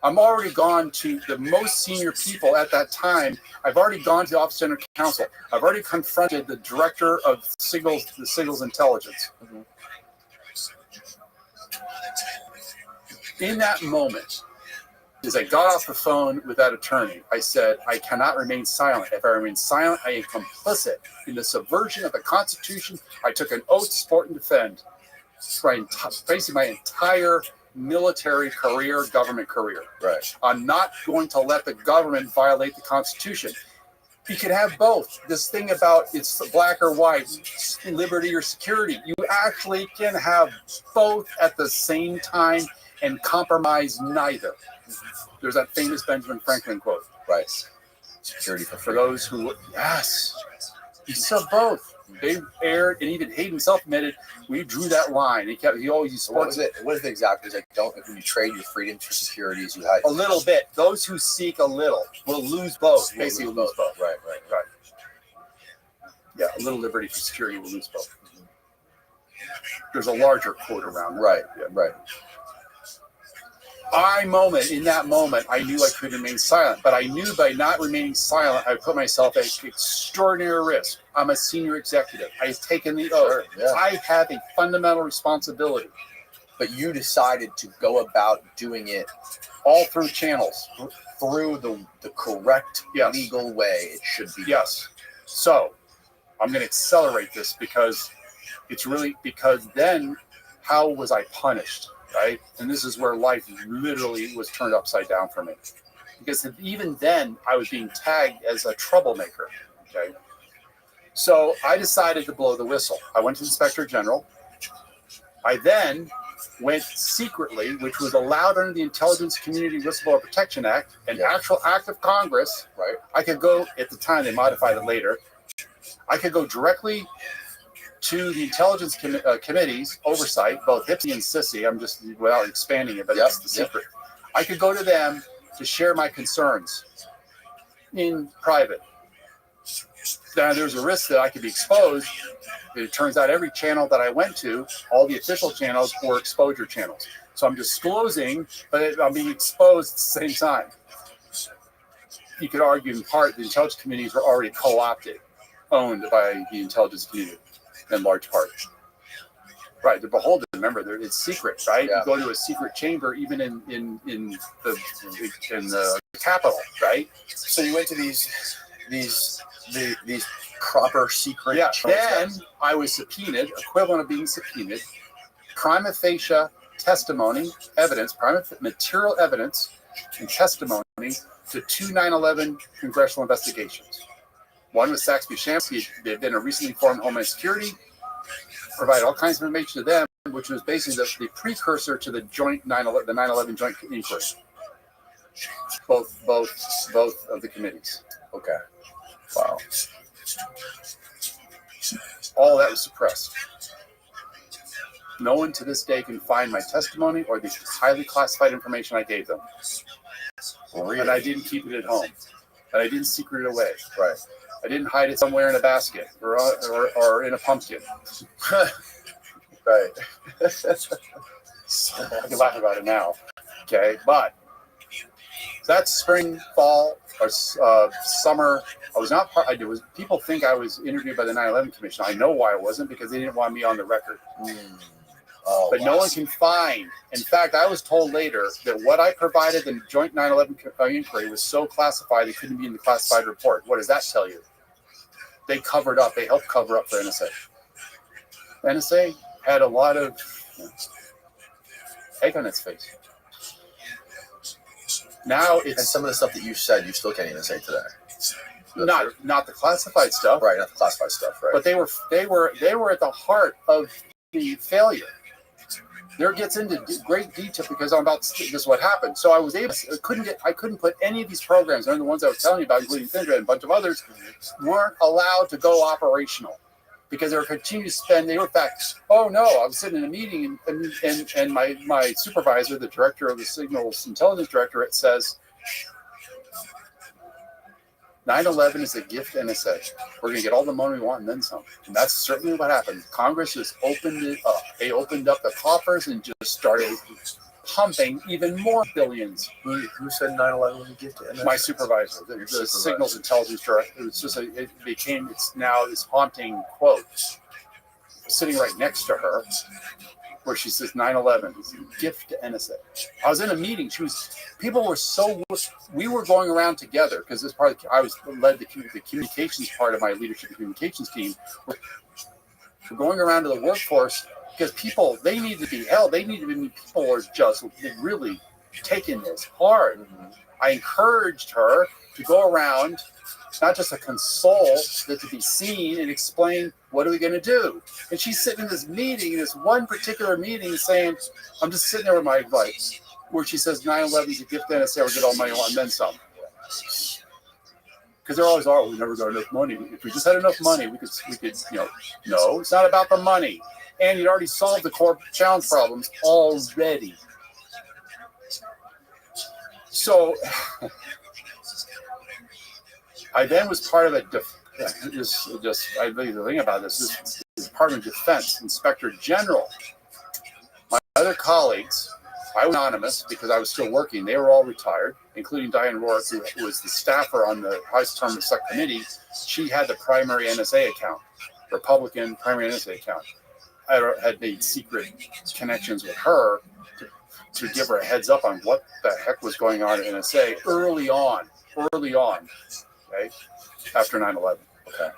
I'm already gone to the most senior people at that time. I've already gone to the Office of General Counsel. I've already confronted the director of the Signals Intelligence. Mm-hmm. In that moment, as I got off the phone with that attorney, I said, I cannot remain silent. If I remain silent, I am complicit in the subversion of the Constitution. I took an oath to support and defend basically my entire military career, government career. Right. I'm not going to let the government violate the Constitution. You can have both. This thing about it's black or white, liberty or security. You actually can have both at the same time and compromise neither. There's that famous Benjamin Franklin quote. Right. Security For those who, yes, he said both. They aired, and even Hayden himself admitted, we drew that line. He always used What was it? What is the exact? It's like, don't, when you trade your freedoms for securities, you hide a little bit. Those who seek a little will lose both. Basically, will lose both. Right. Yeah, a little liberty for security will lose both. There's a larger quote around that. Right. Yeah. Right. In that moment, I knew I could remain silent, but I knew by not remaining silent, I put myself at extraordinary risk. I'm a senior executive. I've taken the oath. Sure, yeah. I have a fundamental responsibility. But you decided to go about doing it All through channels. through the correct Yes. legal way it should be. Yes. So I'm going to accelerate this because then how was I punished? Right? And this is where life literally was turned upside down for me. Because even then, I was being tagged as a troublemaker. Okay. So I decided to blow the whistle. I went to the Inspector General. I then went secretly, which was allowed under the Intelligence Community Whistleblower Protection Act, an actual act of Congress. Right. I could go, at the time, they modified it later. I could go directly to the intelligence committee's oversight, both HIPSI and SISI. I'm just, without expanding it, but that's the secret. I could go to them to share my concerns in private. Now, there's a risk that I could be exposed. It turns out every channel that I went to, all the official channels were exposure channels. So I'm disclosing, but I'm being exposed at the same time. You could argue in part the intelligence communities were already co-opted, owned by the intelligence community. In large part, right? They're beholden. Remember, it's secret, right? Yeah. You go to a secret chamber, even in the Capitol, right? So you went to these proper secret. Yeah. channels. Then I was subpoenaed, equivalent of being subpoenaed, prima facie testimony, evidence, material evidence, and testimony to 2 9/11 congressional investigations. One was Saxby Shamsky. They had been a recently formed Homeland Security, provided all kinds of information to them, which was basically the precursor to the joint 9/11 joint inquiry. Both of the committees. Okay. Wow. All that was suppressed. No one to this day can find my testimony or the highly classified information I gave them. Really? And I didn't keep it at home. And I didn't secret it away. Right. I didn't hide it somewhere in a basket or in a pumpkin. Right. I can laugh about it now. Okay, but that's spring, fall, or summer. I was not part. People think I was interviewed by the 9/11 Commission. I know why I wasn't, because they didn't want me on the record. Oh, But no one can find. In fact, I was told later that what I provided the joint 9/11 inquiry was so classified it couldn't be in the classified report. What does that tell you? They covered up. They helped cover up for NSA. NSA had a lot of egg on its face. Now And it's some of the stuff that you said, you still can't even say today. not the classified stuff, Right. Not the classified stuff. Right. but they were at the heart of the failure. There gets into great detail because I'm about this is what happened. So I was I couldn't put any of these programs, and the ones I was telling you about, including Findra and a bunch of others, weren't allowed to go operational because they were continuing to spend. They were fact. Oh no! I was sitting in a meeting and my supervisor, the director of the Signals Intelligence Directorate, says 9/11 is a gift to NSA. We're going to get all the money we want and then some. And that's certainly what happened. Congress just opened it up. They opened up the coffers and just started pumping even more billions. Who said 9/11 was a gift to NSA? My supervisor, the Signals Intelligence Director. It's now this haunting quote sitting right next to her, where she says 9/11 is a gift to NSA. I was in a meeting. We were going around together because this part I led the communications part of my leadership and communications team. We're going around to the workforce because people, they need to be held. People are just really taking this hard. I encouraged her to go around not just to console, but to be seen and explain, what are we going to do? And she's sitting in this meeting, this one particular meeting, saying, I'm just sitting there with my advice, where she says 9/11 is a gift to NSA, we'll get all money and then some. Because they're always, we never got enough money. If we just had enough money, we could, no, it's not about the money. And you'd already solved the core challenge problems already. So I then was part of I believe the thing about this is Department of Defense Inspector General. My other colleagues, I was anonymous because I was still working. They were all retired, including Diane Rourke, who was the staffer on the House Determinant Select Committee. She had the primary NSA account, Republican primary NSA account. I had made secret connections with her to give her a heads up on what the heck was going on at NSA early on, okay, after 9/11. Okay.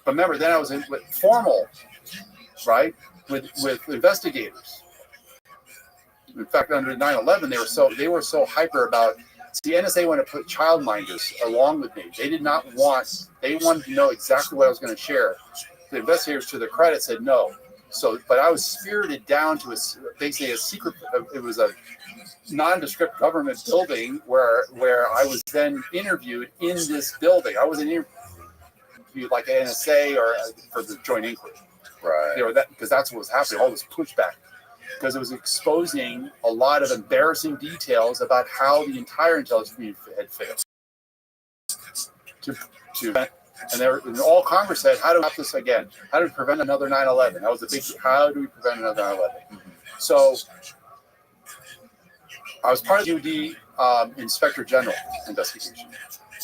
But remember, then I was with formal, right, with investigators. In fact, under 9/11, they were so hyper about. The NSA wanted to put childminders along with me. They wanted to know exactly what I was going to share. The investigators, to their credit, said no. So, but I was spirited down to basically a secret. It was a nondescript government building where I was then interviewed in this building. I wasn't interviewed like NSA or for the Joint Inquiry, right? Because that's what was happening. All this pushback, because it was exposing a lot of embarrassing details about how the entire intelligence community had failed. And all Congress said, how do we stop this again? How do we prevent another 9/11? That was the big, how do we prevent another 9/11? Mm-hmm. So I was part of the UD Inspector General investigation.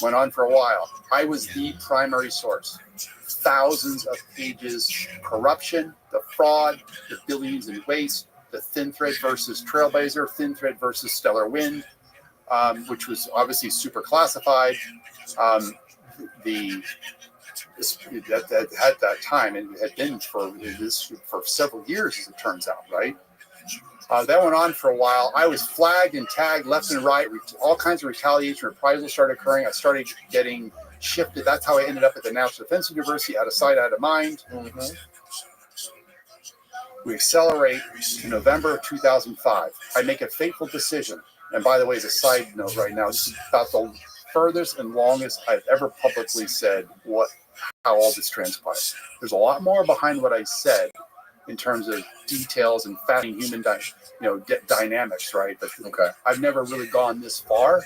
Went on for a while. I was the primary source. Thousands of pages, corruption, the fraud, the billions in waste, the Thin Thread versus Trailblazer, Thin Thread versus Stellar Wind, which was obviously super classified. At that time, and it had been for several years, as it turns out, right? That went on for a while. I was flagged and tagged left and right. All kinds of retaliation, reprisals started occurring. I started getting shifted. That's how I ended up at the National Defense University, out of sight, out of mind. Mm-hmm. We accelerate to November of 2005. I make a fateful decision. And by the way, as a side note right now, this is about the furthest and longest I've ever publicly said how all this transpired. There's a lot more behind what I said in terms of details and fascinating human dynamics, right? But I've never really gone this far,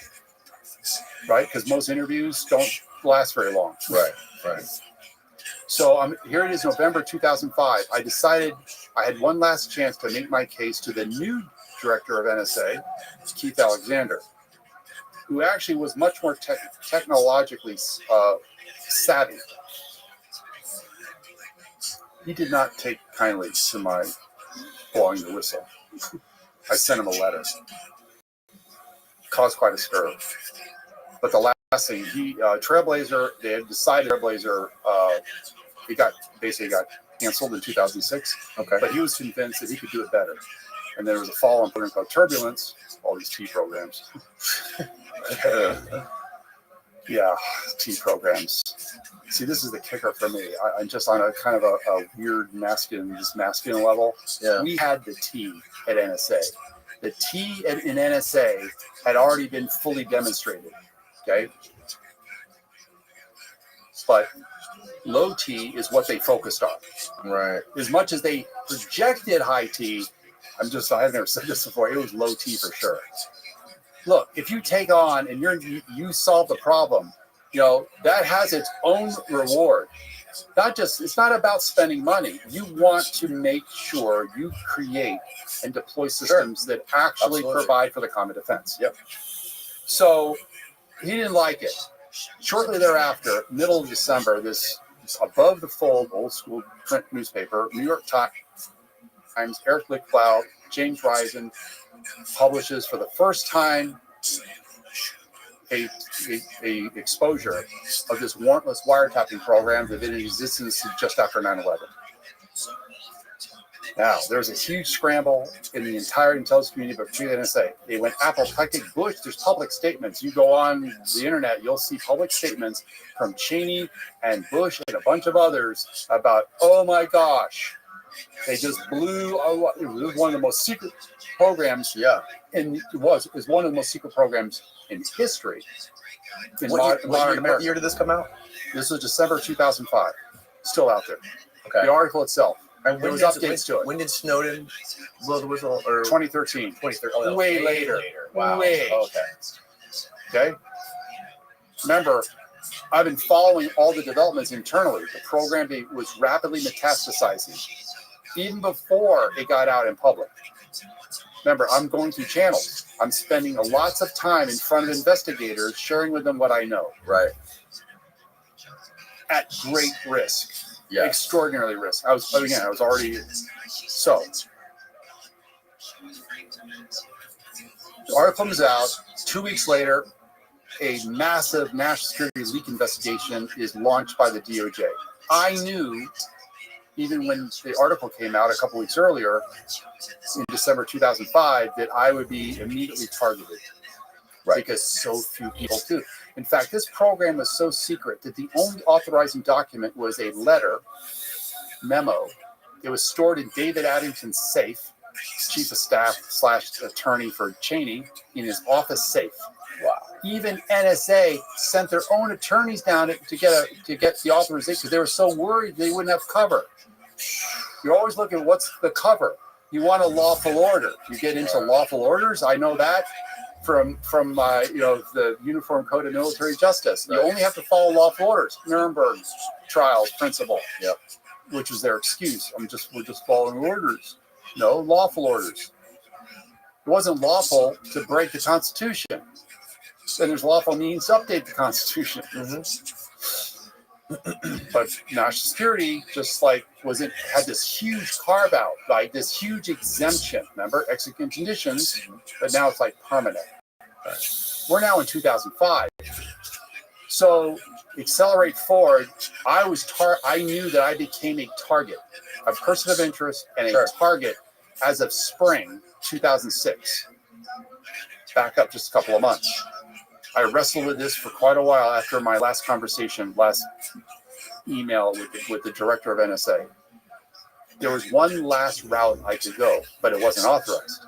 right? Because most interviews don't last very long. Right. So here it is, November 2005. I decided I had one last chance to make my case to the new director of NSA, Keith Alexander, who actually was much more technologically savvy. He did not take kindly to my blowing the whistle. I sent him a letter. Caused quite a stir. But the last thing, Trailblazer, they had decided Trailblazer, he got canceled in 2006. Okay. But he was convinced that he could do it better. And there was a follow-on program called Turbulence, all these T programs. Yeah, T programs. See, this is the kicker for me. I'm just on a kind of a weird masculine level. Yeah. We had the T at NSA. The T in NSA had already been fully demonstrated. Okay. But low T is what they focused on. Right. As much as they projected high T, I've never said this before, it was low T for sure. Look, if you take on and you solve the problem, that has its own reward. It's not about spending money. You want to make sure you create and deploy systems that actually provide for the common defense. Yep. So he didn't like it. Shortly thereafter, middle of December, this above the fold, old school print newspaper, New York Times, Eric Lichtblau, James Risen, publishes for the first time a exposure of this warrantless wiretapping program that had been in existence just after 9/11. Now, there's a huge scramble in the entire intelligence community, but particularly the NSA. They went apoplectic. Bush, there's public statements. You go on the internet, you'll see public statements from Cheney and Bush and a bunch of others about, oh my gosh, they just blew. It was one of the most secret programs. Yeah. And it was one of the most secret programs in history. In modern America. What year did this come out? This was December 2005. Still out there. Okay. The article itself. And there was updates to it. When did Snowden blow the whistle? Or 2013. 2013. Oh, way later. Wow. Way. Okay. Remember, I've been following all the developments internally. The program was rapidly metastasizing, even before it got out in public. Remember, I'm going through channels. I'm spending lots of time in front of investigators, sharing with them what I know. Right. At great risk. Yeah. Extraordinarily risk. I was already. So, the article comes out. 2 weeks later, a massive national security leak investigation is launched by the DOJ. I knew, even when the article came out a couple weeks earlier, in December 2005, that I would be immediately targeted. Right. Because so few people do. In fact, this program was so secret that the only authorizing document was a letter, memo. It was stored in David Addington's safe, chief of staff / attorney for Cheney, in his office safe. Wow. Even NSA sent their own attorneys down to get the authorization because they were so worried they wouldn't have cover. You always look at what's the cover. You want a lawful order. You get into lawful orders. I know that from the Uniform Code of Military Justice. You only have to follow lawful orders. Nuremberg trials principle. Yep. Which was their excuse. We're just following orders. No, lawful orders. It wasn't lawful to break the Constitution. And there's lawful means to update the Constitution. But national security just had this huge carve out, like this huge exemption. Remember, executing conditions, but now it's like permanent. We're now in 2005. So accelerate forward. I knew that I became a target, a person of interest, and a target as of spring 2006. Back up just a couple of months. I wrestled with this for quite a while after my last email with the director of NSA. There was one last route I could go, but it wasn't authorized.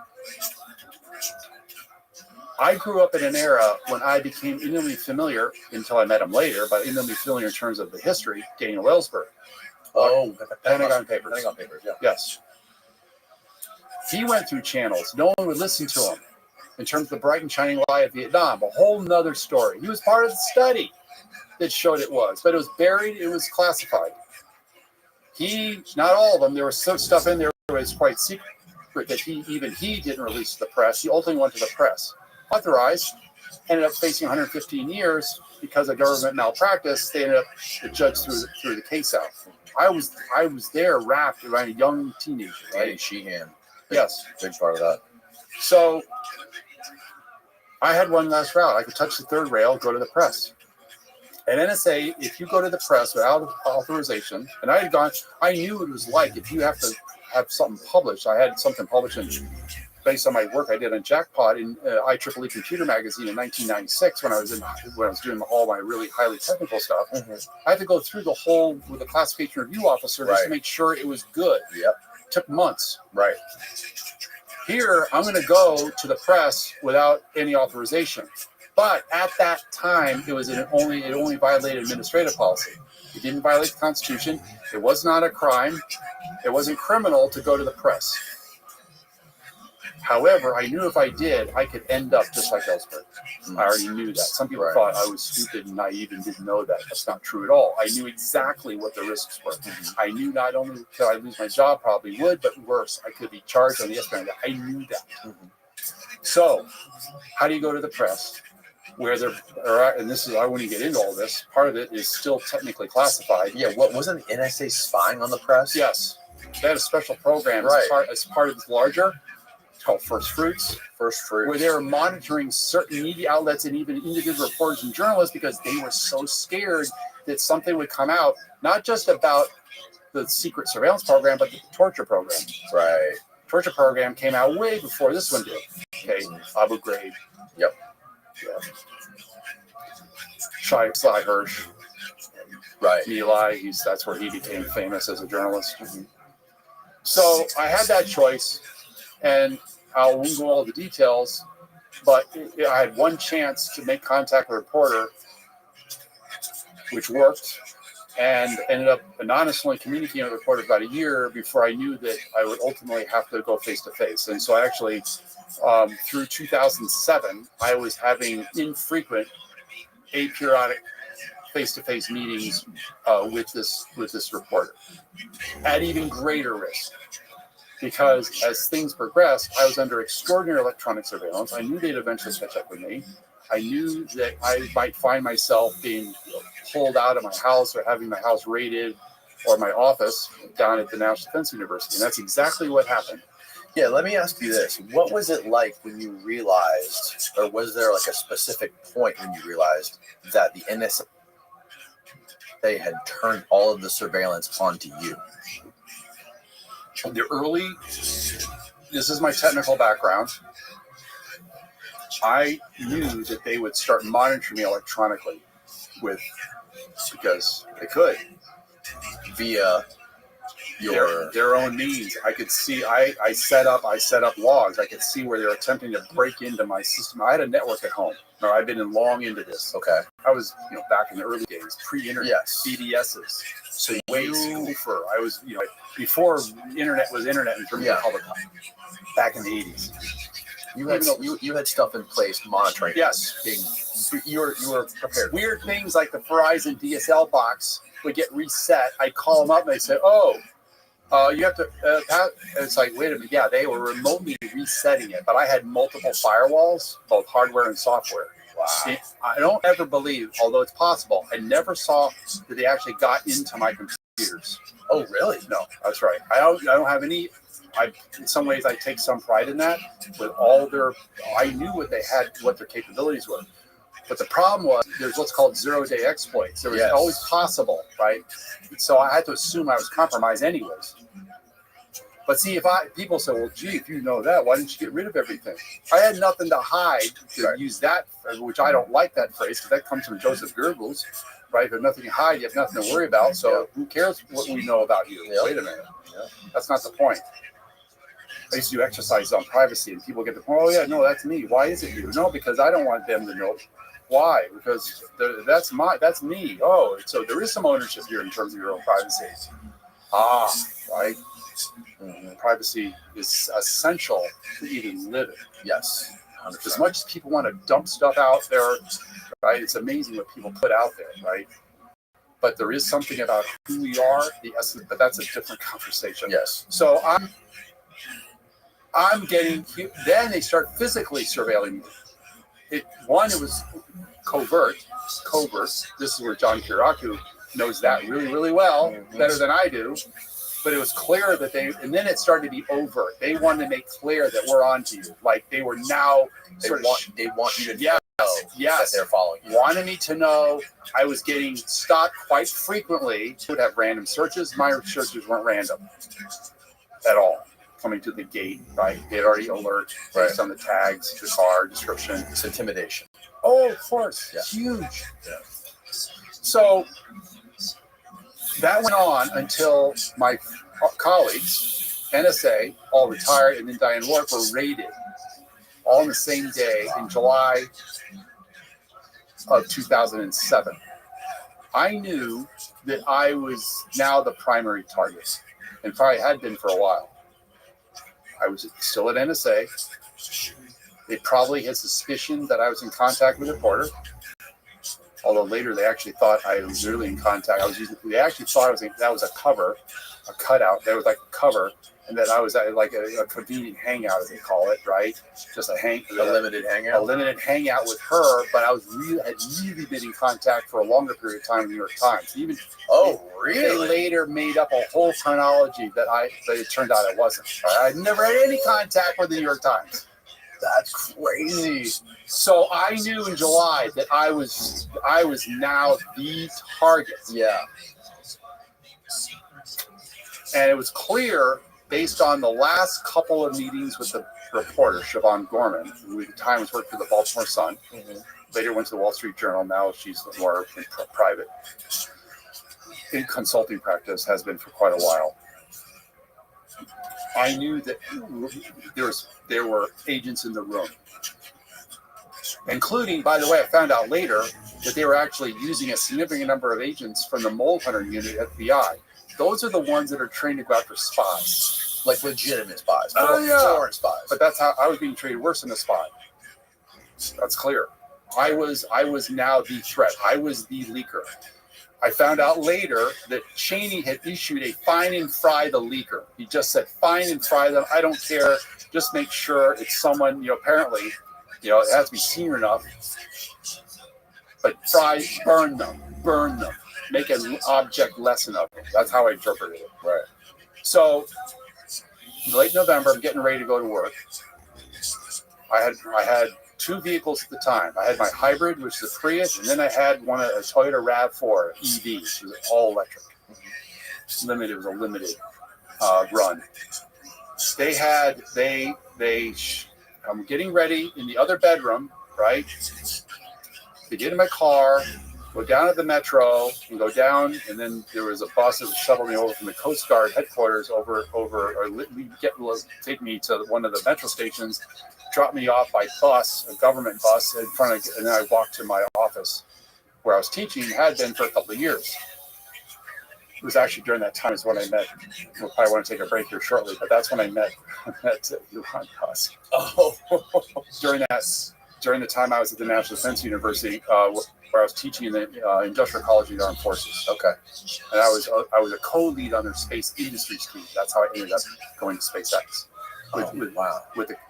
I grew up in an era when I became intimately familiar, until I met him later, but intimately familiar in terms of the history, Daniel Ellsberg. Oh, Pentagon Papers. Pentagon Papers, yeah. Yes. He went through channels. No one would listen to him. In terms of the bright and shining light of Vietnam, a whole nother story. He was part of the study that showed it was, but it was buried, it was classified. Not all of them, there was some stuff in there that was quite secret that he didn't release to the press. He ultimately went to the press. Authorized, ended up facing 115 years because of government malpractice. They ended up, the judge threw the case out. I was there wrapped around a young teenager. Right? Eddie Sheehan. Yes. Big part of that. So I had one last route. I could touch the third rail, go to the press. At NSA, if you go to the press without authorization, and I knew what it was like if you have to have something published. I had something published based on my work I did on Jackpot in IEEE Computer Magazine in 1996 when I was doing all my really highly technical stuff. I had to go through the whole with a classification review officer just to make sure it was good. Yep. Took months. Right. Here, I'm going to go to the press without any authorization. But at that time, it only violated administrative policy. It didn't violate the Constitution. It was not a crime. It wasn't criminal to go to the press. However, I knew if I did, I could end up just like Ellsberg. I already knew that. Some people thought I was stupid and naive and didn't know that. That's not true at all. I knew exactly what the risks were. I knew not only could I lose my job, probably would, but worse, I could be charged on the espionage. I knew that. So, how do you go to the press? Where and this is, I wouldn't get into all this. Part of it is still technically classified. Yeah, wasn't NSA spying on the press? Yes. They had a special program as part of this larger. It's called First Fruits. Where they were monitoring certain media outlets and even individual reporters and journalists because they were so scared that something would come out, not just about the secret surveillance program, but the torture program. Right. Torture program came out way before this one did. Okay, Abu Ghraib. Yep. Yeah. Sly Hirsch. Right. Eli, that's where he became famous as a journalist. Mm-hmm. So I had that choice, and I won't go all the details, but I had one chance to make contact with a reporter, which worked, and ended up anonymously communicating with the reporter about a year before I knew that I would ultimately have to go face to face. And so I actually, through 2007, I was having infrequent aperiodic face-to-face meetings with this reporter at even greater risk, because as things progressed, I was under extraordinary electronic surveillance. I knew they'd eventually catch up with me. I knew that I might find myself being pulled out of my house or having my house raided, or my office down at the National Defense University, and that's exactly what happened. Yeah, let me ask you this. What was it like when you realized, or was there like a specific point when you realized that the NSA had turned all of the surveillance onto you? This is my technical background. I knew that they would start monitoring me electronically because they could. Via their own means. I could see, I set up logs. I could see where they're attempting to break into my system. I had a network at home. Now, I've been in long into this. Okay. I was, back in the early days, pre-internet, yes. BDSs. So way safer. I was, before internet was internet in terms of public, back in the 80s. You had stuff in place monitoring. Yes. You were prepared. Weird things like the Verizon DSL box would get reset. I'd call them up and they'd say, you have to, and it's like, wait a minute. Yeah, they were remotely resetting it, but I had multiple firewalls, both hardware and software. Wow. See, I don't ever believe, although it's possible, I never saw that they actually got into my computers. Oh, really? No, that's right. I don't have any. In some ways, I take some pride in that. With all I knew what they had, what their capabilities were. But the problem was, there's what's called zero-day exploits. It was always possible, right? So I had to assume I was compromised anyways. But see, people say, well, gee, if you know that, why didn't you get rid of everything? I had nothing to hide to use that, which I don't like that phrase, because that comes from Joseph Goebbels, right? If you have nothing to hide, you have nothing to worry about. So who cares what we know about you? Yep. Wait a minute. Yep. That's not the point. I used to do exercises on privacy, and people get the point, oh, yeah, no, that's me. Why is it you? No, because I don't want them to know. Why? Because that's me. Oh, so there is some ownership here in terms of your own privacy. Right? Mm-hmm. Privacy is essential to even living. Yes. 100%. As much as people want to dump stuff out there, right? It's amazing what people put out there, right? But there is something about who we are, the essence, but that's a different conversation. Yes. So I'm getting, then they start physically surveilling me. It was covert. This is where John Kiraku knows that really, really well, better than I do. But it was clear that and then it started to be overt. They wanted to make clear that we're onto you. Like they were now they want you to know that they're following you. Wanted me to know. I was getting stopped quite frequently. Would have random searches. My searches weren't random at all. Coming to the gate, right? They had already alert based on the tags, the car description. It's intimidation. Oh, of course. Yeah. Huge. Yeah. So that went on until my colleagues, NSA, all retired, and then Diane Wark were raided all on the same day in July of 2007. I knew that I was now the primary target, and probably had been for a while. I was still at NSA. They probably had suspicion that I was in contact with a reporter. Although later they actually thought I was really in contact. They actually thought that was a cover, a cutout. That was like a cover, and that I was at like a convenient hangout, as they call it, right? Just a limited hangout. A limited hangout with her. But I had really been in contact for a longer period of time in the New York Times. Really? They later made up a whole chronology that it turned out I wasn't. I'd never had any contact with the New York Times. That's crazy. So I knew in July that I was now the target. Yeah. And it was clear, based on the last couple of meetings with the reporter, Siobhan Gorman, who at the time was working for the Baltimore Sun, later went to the Wall Street Journal. Now she's more in private, in consulting practice, has been for quite a while. I knew that there were agents in the room, including, by the way, I found out later that they were actually using a significant number of agents from the Mole Hunter unit at FBI. Those are the ones that are trained to go after spies, like legitimate spies, foreign spies. But that's how I was being treated worse than a spy. That's clear. I was now the threat. I was the leaker. I found out later that Cheney had issued a fine and fry the leaker. He just said, fine and fry them. I don't care. Just make sure it's someone, apparently, it has to be senior enough. But burn them. Make an object lesson of them. That's how I interpreted it. Right. So, late November, I'm getting ready to go to work. I had 2 vehicles at the time. I had my hybrid, which is a Prius, and then I had a Toyota RAV4 EV, which was all electric. Limited, it was a limited run. I'm getting ready in the other bedroom, right? They get in my car, go down to the metro, and go down, and then there was a bus that would shuttle me over from the Coast Guard headquarters take me to one of the metro stations, drop me off by bus, a government bus, and then I walked to my office where I was teaching, had been for a couple of years. It was actually during that time is when I met. We'll probably want to take a break here shortly, but that's when I met Johann Koss. Oh, during the time I was at the National Defense University, where I was teaching in the Industrial College of the Armed Forces. Okay. And I was a co-lead on their space industry team. That's how I ended up going to SpaceX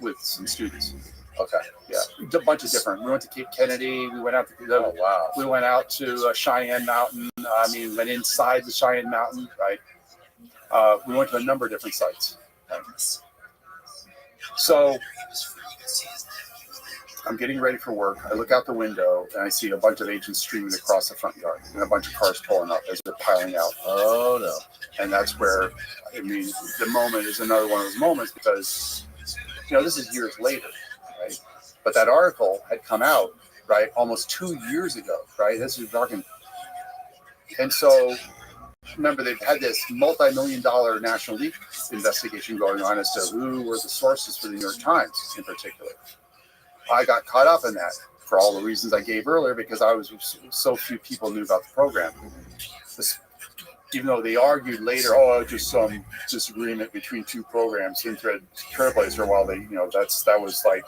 with some students. Okay. Yeah, a bunch of different. We went to Cape Kennedy. We went out to We went out to Cheyenne Mountain. Went inside the Cheyenne Mountain. Right. We went to a number of different sites. Right? So I'm getting ready for work. I look out the window and I see a bunch of agents streaming across the front yard and a bunch of cars pulling up as they're piling out. Oh no! And that's where, the moment is another one of those moments because, this is years later, right? But that article had come out, right, almost 2 years ago, right? This is talking. And so, remember, they've had this multi-million-dollar national leak investigation going on as to who were the sources for the New York Times in particular. I got caught up in that for all the reasons I gave earlier because so few people knew about the program. Even though they argued later, just some disagreement between 2 programs, Synthread Trailblazer, while that was like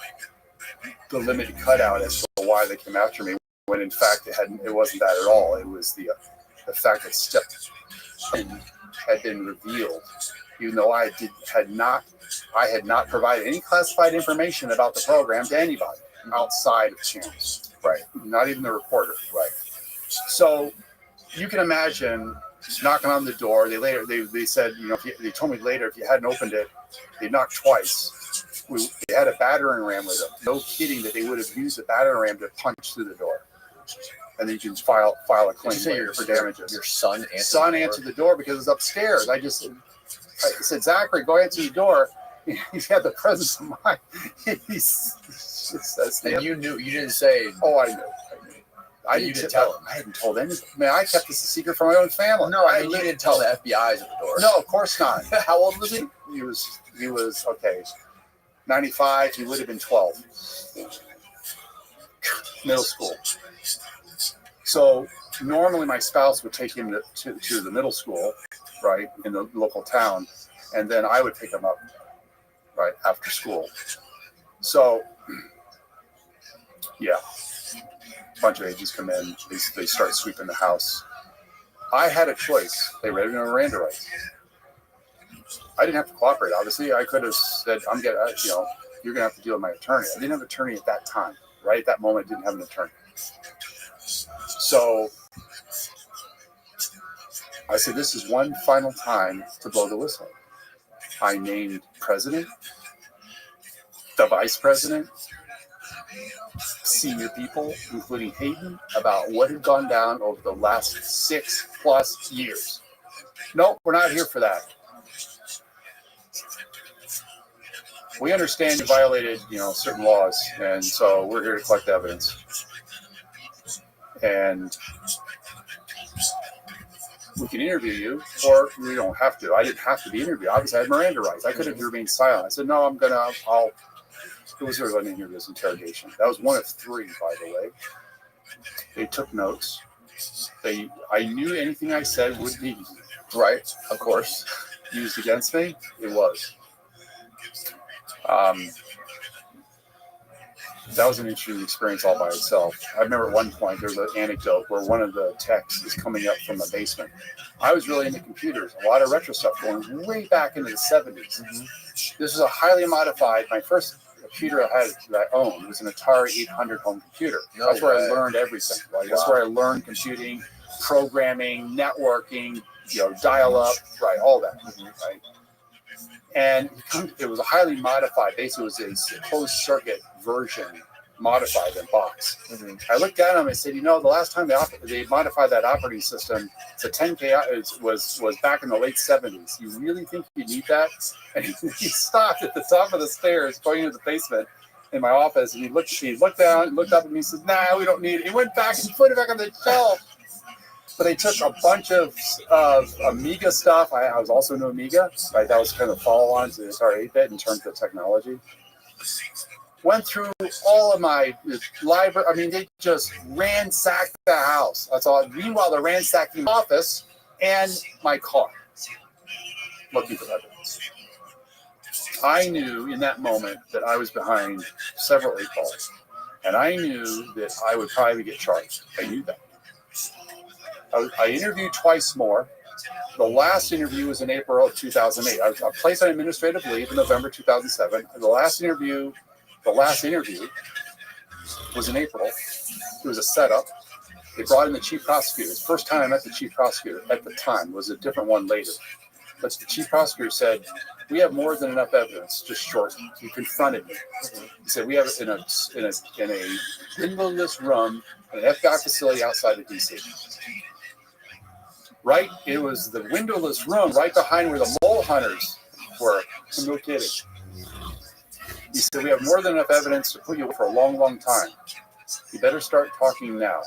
the limited cutout as to why they came after me, when in fact it wasn't that at all. It was the fact that stuff had been revealed, even though I had not provided any classified information about the program to anybody outside of channels, right? Not even the reporter, right? So you can imagine knocking on the door. They said, they told me later if you hadn't opened it, they knocked twice. They had a battering ram with them. No kidding that they would have used a battering ram to punch through the door. And then you can file a claim later for damages. Your son answered the door because it's upstairs. I said, Zachary, go answer the door. He's had the presence of mind. And you knew, you didn't say. Oh, I knew. You didn't tell him. I hadn't told anybody. I kept this a secret from my own family. No, you didn't tell the FBI's at the door. No, of course not. How old was he? He was okay. 95. He would have been 12. Middle school. So normally my spouse would take him to the middle school, right, in the local town, and then I would pick him up, right, after school. So, yeah, a bunch of agents come in. They start sweeping the house. I had a choice. They read me Miranda rights. I didn't have to cooperate. Obviously, I could have said, you're going to have to deal with my attorney. I didn't have an attorney at that time. Right at that moment, I didn't have an attorney. So I said, this is one final time to blow the whistle. I named president, the vice president, senior people, including Hayden, about what had gone down over the last 6+ years. Nope, we're not here for that. we understand you violated, certain laws, and so we're here to collect evidence. And we can interview you, or we don't have to. I didn't have to be interviewed. Obviously, I had Miranda rights. I could have remained silent. I said, no, it was sort of an interview, interrogation. That was one of 3, by the way. They took notes. I knew anything I said would be Right, of course. used against me. It was. That was an interesting experience all by itself. I remember at one point there was an anecdote where one of the techs is coming up from the basement. I was really into computers, a lot of retro stuff going way back into the 70s. Mm-hmm. This was a highly modified, my first computer that I owned was an Atari 800 home computer. That's where I learned everything. That's where I learned computing, programming, networking, dial-up, right, all that, right? And it was a highly modified, basically it was a closed circuit version, modified in box. Mm-hmm. I looked at him and said, the last time they modified that operating system, the 10K was back in the late 70s. You really think you need that? And he stopped at the top of the stairs going into the basement in my office, and he looked down, looked up at me and said, nah, we don't need it. He went back and put it back on the shelf. But they took a bunch of Amiga stuff. I was also into Amiga. Right? That was kind of follow-on to the Atari 8-bit in terms of technology. Went through all of my library. I mean, they just ransacked the house. That's all. Meanwhile, they're ransacking the office and my car, looking for evidence. I knew in that moment that I was behind several 8 balls. And I knew that I would probably get charged. I knew that. I interviewed twice more. The last interview was in April of 2008. I was placed on administrative leave in November 2007. The last interview was in April. It was a setup. They brought in the chief prosecutor. The first time I met the chief prosecutor at the time was a different one later. But the chief prosecutor said, we have more than enough evidence, just short. He confronted me. He said, we have in a windowless room in an FBI facility outside of D.C. Right? It was the windowless room right behind where the mole hunters were. No kidding. He said, we have more than enough evidence to put you for a long, long time. You better start talking now.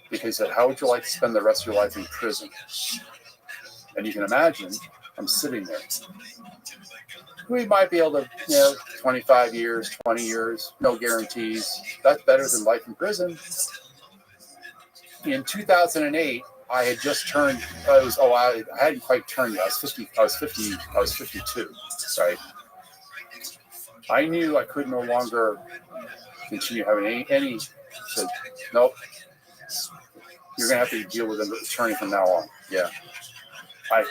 Because he said, how would you like to spend the rest of your life in prison? And you can imagine, I'm sitting there. We might be able to, 25 years, 20 years, no guarantees. That's better than life in prison. In 2008, I had just turned. I hadn't quite turned yet. I was 52. Right. I knew I could no longer continue having any. Said, nope. You're gonna have to deal with an attorney from now on. Yeah.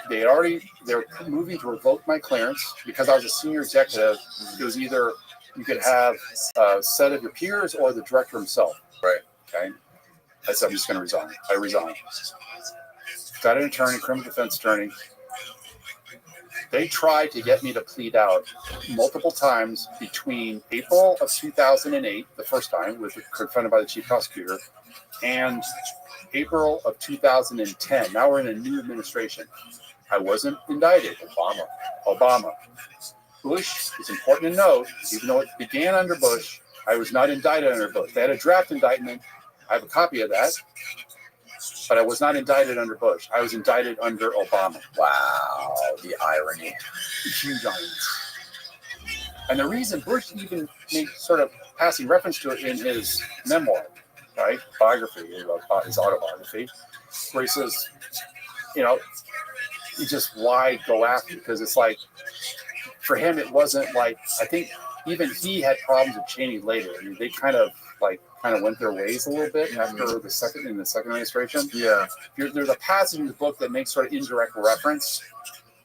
They were moving to revoke my clearance because I was a senior executive. It was either you could have a set of your peers or the director himself. Right. Okay. I said, I'm just going to resign. I resigned. Got an attorney, criminal defense attorney. They tried to get me to plead out multiple times between April of 2008, the first time, confronted by the chief prosecutor, and April of 2010. Now we're in a new administration. I wasn't indicted. Obama. Bush, it's important to note, even though it began under Bush, I was not indicted under Bush. They had a draft indictment. I have a copy of that. But I was not indicted under Bush. I was indicted under Obama. Wow, the irony. Huge irony. And the reason Bush even made sort of passing reference to it in his memoir, right, biography, his autobiography, where he says, why go after? Because it's like, for him, it wasn't like, I think even he had problems with Cheney later. I mean, they kind of went their ways a little bit after the second administration. Yeah. There's a passage in the book that makes sort of indirect reference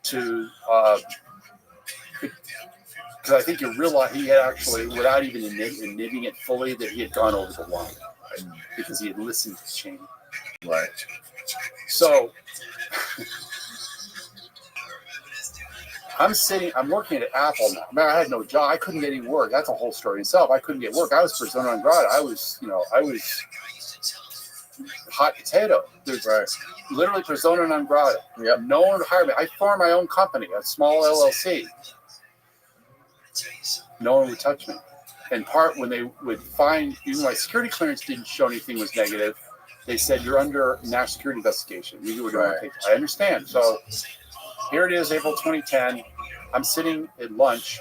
to, because I think you realize he had actually, without even admitting it fully, that he had gone over the line, right? Because he had listened to Cheney. Right. So, I'm working at Apple now. Man, I had no job. I couldn't get any work. That's a whole story itself. I couldn't get work. I was persona non grata. I was hot potato. There's literally persona non grata. Yep. No one would hire me. I formed my own company, a small LLC. No one would touch me. In part, when they would find, even my security clearance didn't show anything was negative, they said, you're under national security investigation. We would I understand. So here it is, April 2010. I'm sitting at lunch.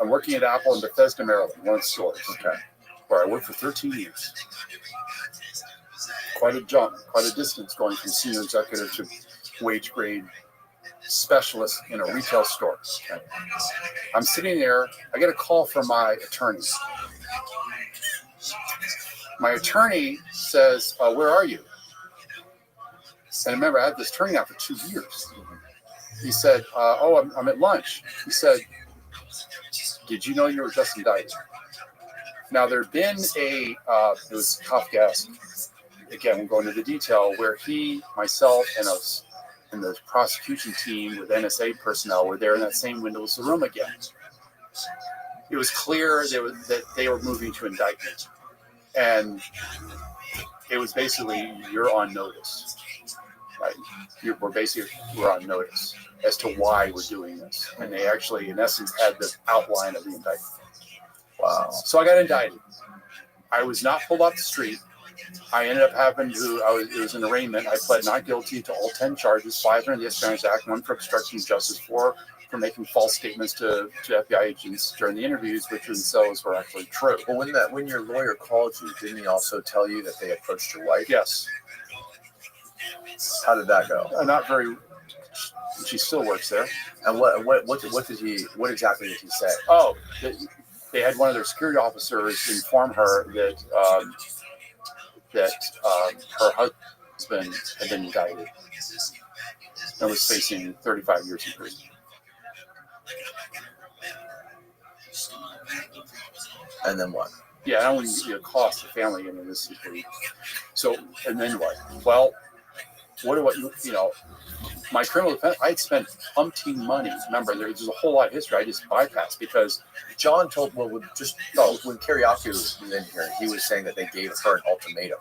I'm working at Apple in Bethesda, Maryland, one of the stores, where I worked for 13 years. Quite a jump, quite a distance going from senior executive to wage grade specialist in a retail store. I'm sitting there. I get a call from my attorney. My attorney says, where are you? And remember, I had this attorney out for 2 years. He said, I'm at lunch. He said, did you know you were just indicted? Now, there had been it was Kafkaesque. Again, we'll go into the detail, where he, myself, and us, and the prosecution team with NSA personnel were there in that same windowless room again. It was clear that they were moving to indictment. And it was basically, you're on notice. Right? We're on notice as to why we're doing this. And they actually, in essence, had the outline of the indictment. Wow. So I got indicted. I was not pulled off the street. I ended up having to, it was an arraignment. I pled not guilty to all 10 charges, 5 under the Espionage Act, 1 for obstruction of justice, 4 for making false statements to FBI agents during the interviews, which themselves were actually true. Well, when your lawyer called you, didn't he also tell you that they approached your wife? Yes. How did that go? Not very. She still works there. And what exactly did he say? Oh, they had one of their security officers inform her that her husband had been indicted and was facing 35 years in prison. And then what? Yeah, I don't want to cost the family in this situation. So, and then what? Well, my criminal defense, I'd spent umpteen money. Remember, there's a whole lot of history I just bypassed because John told, when Kiriakou was in here, he was saying that they gave her an ultimatum.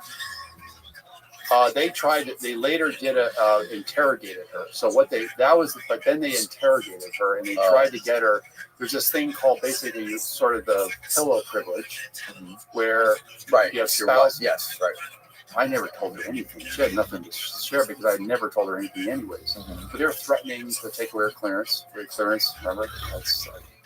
They later interrogated her. So but then they interrogated her and they tried to get her. There's this thing called basically sort of the pillow privilege, where you have spouse. Yes, right. I never told her anything. She had nothing to share because I never told her anything anyways. But they were threatening to take away her clearance. Remember?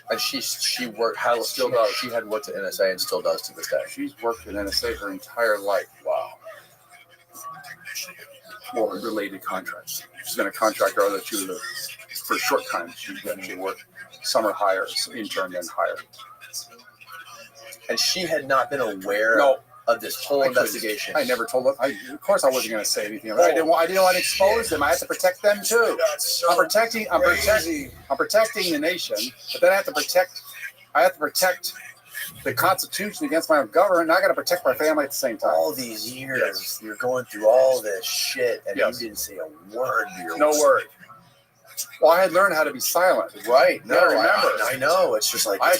And she worked. Still does. She had worked at NSA and still does to this day. She's worked at NSA her entire life. Wow. Well, related contracts. She's been a contractor other two for a short time. She worked summer hires, intern, then hire. And she had not been aware of this whole investigation. I never told them. Of course, I wasn't going to say anything. I didn't want to expose them. I have to protect them too. I'm protecting the nation, but then I have to protect the Constitution against my own government, and I got to protect my family at the same time. All these years, you're going through all this shit, and you didn't say a word to your wife. word. Well, I had learned how to be silent. Right. No, remember. I know. It's just like I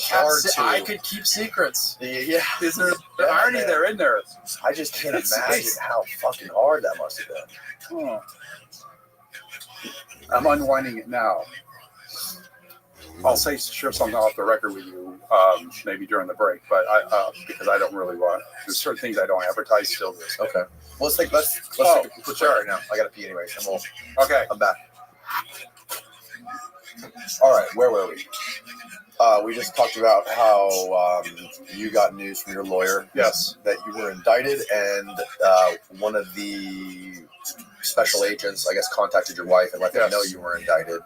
could keep secrets. Yeah. Is there the irony there in there? I just can't imagine how fucking hard that must have been. Oh. I'm unwinding it now. I'll share something off the record with you, maybe during the break, but because I don't really want. There's certain things I don't advertise still. Okay. Well, let's take a quick shot right now. I gotta pee anyways. I'm back. All right, where were we? We just talked about how you got news from your lawyer. Yes. That you were indicted, and one of the special agents, I guess, contacted your wife and let them know you were indicted.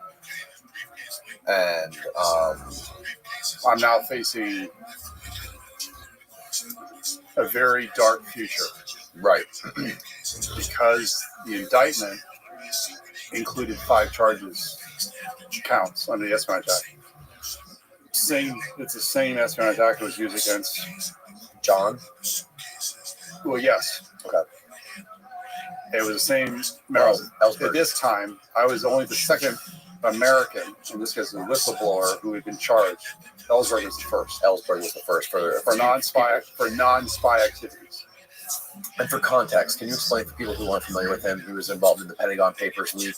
And I'm now facing a very dark future. Right. Because the indictment included 5 counts under the Espionage Act. It's the same Espionage Act that was used against John? Well, yes. Okay. It was the same. At this time, I was only the second American, in this case, a whistleblower who had been charged. Ellsberg was the first. Ellsberg was the first for non-spy activities. And for context, can you explain for people who aren't familiar with him? He was involved in the Pentagon Papers leak.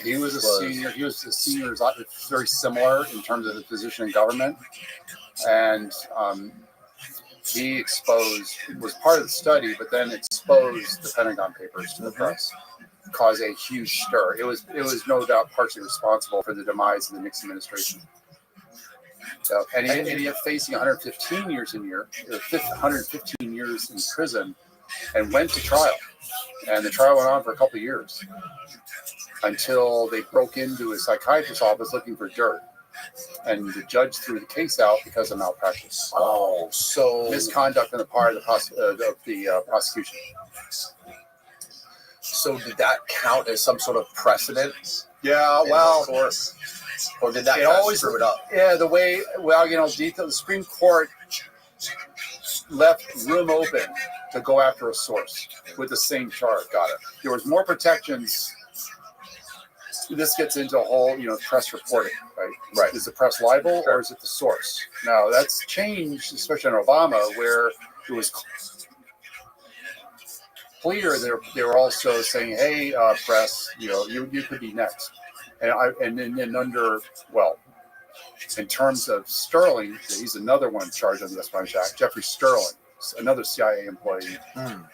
He was a senior. He was a senior. It's very similar in terms of his position in government, and he was part of the study, but then exposed the Pentagon Papers to the press, caused a huge stir. It was no doubt partially responsible for the demise of the Nixon administration. So, and he ended up facing 115 years in prison, and went to trial. And the trial went on for a couple of years until they broke into a psychiatrist's office looking for dirt. And the judge threw the case out because of malpractice. Oh, so misconduct on the part of the prosecution. So did that count as some sort of precedent? Yeah, well, or did that always screw it up? Yeah, the Supreme Court left room open to go after a source with the same charge. Got it. There was more protections. This gets into a whole, press reporting, right? Right. Is the press libel or is it the source? Now that's changed, especially in Obama, where it was clear they were also saying, "Hey, press, you could be next." And then in terms of Sterling, he's another one charged under the Espionage Act. Jeffrey Sterling, another CIA employee, not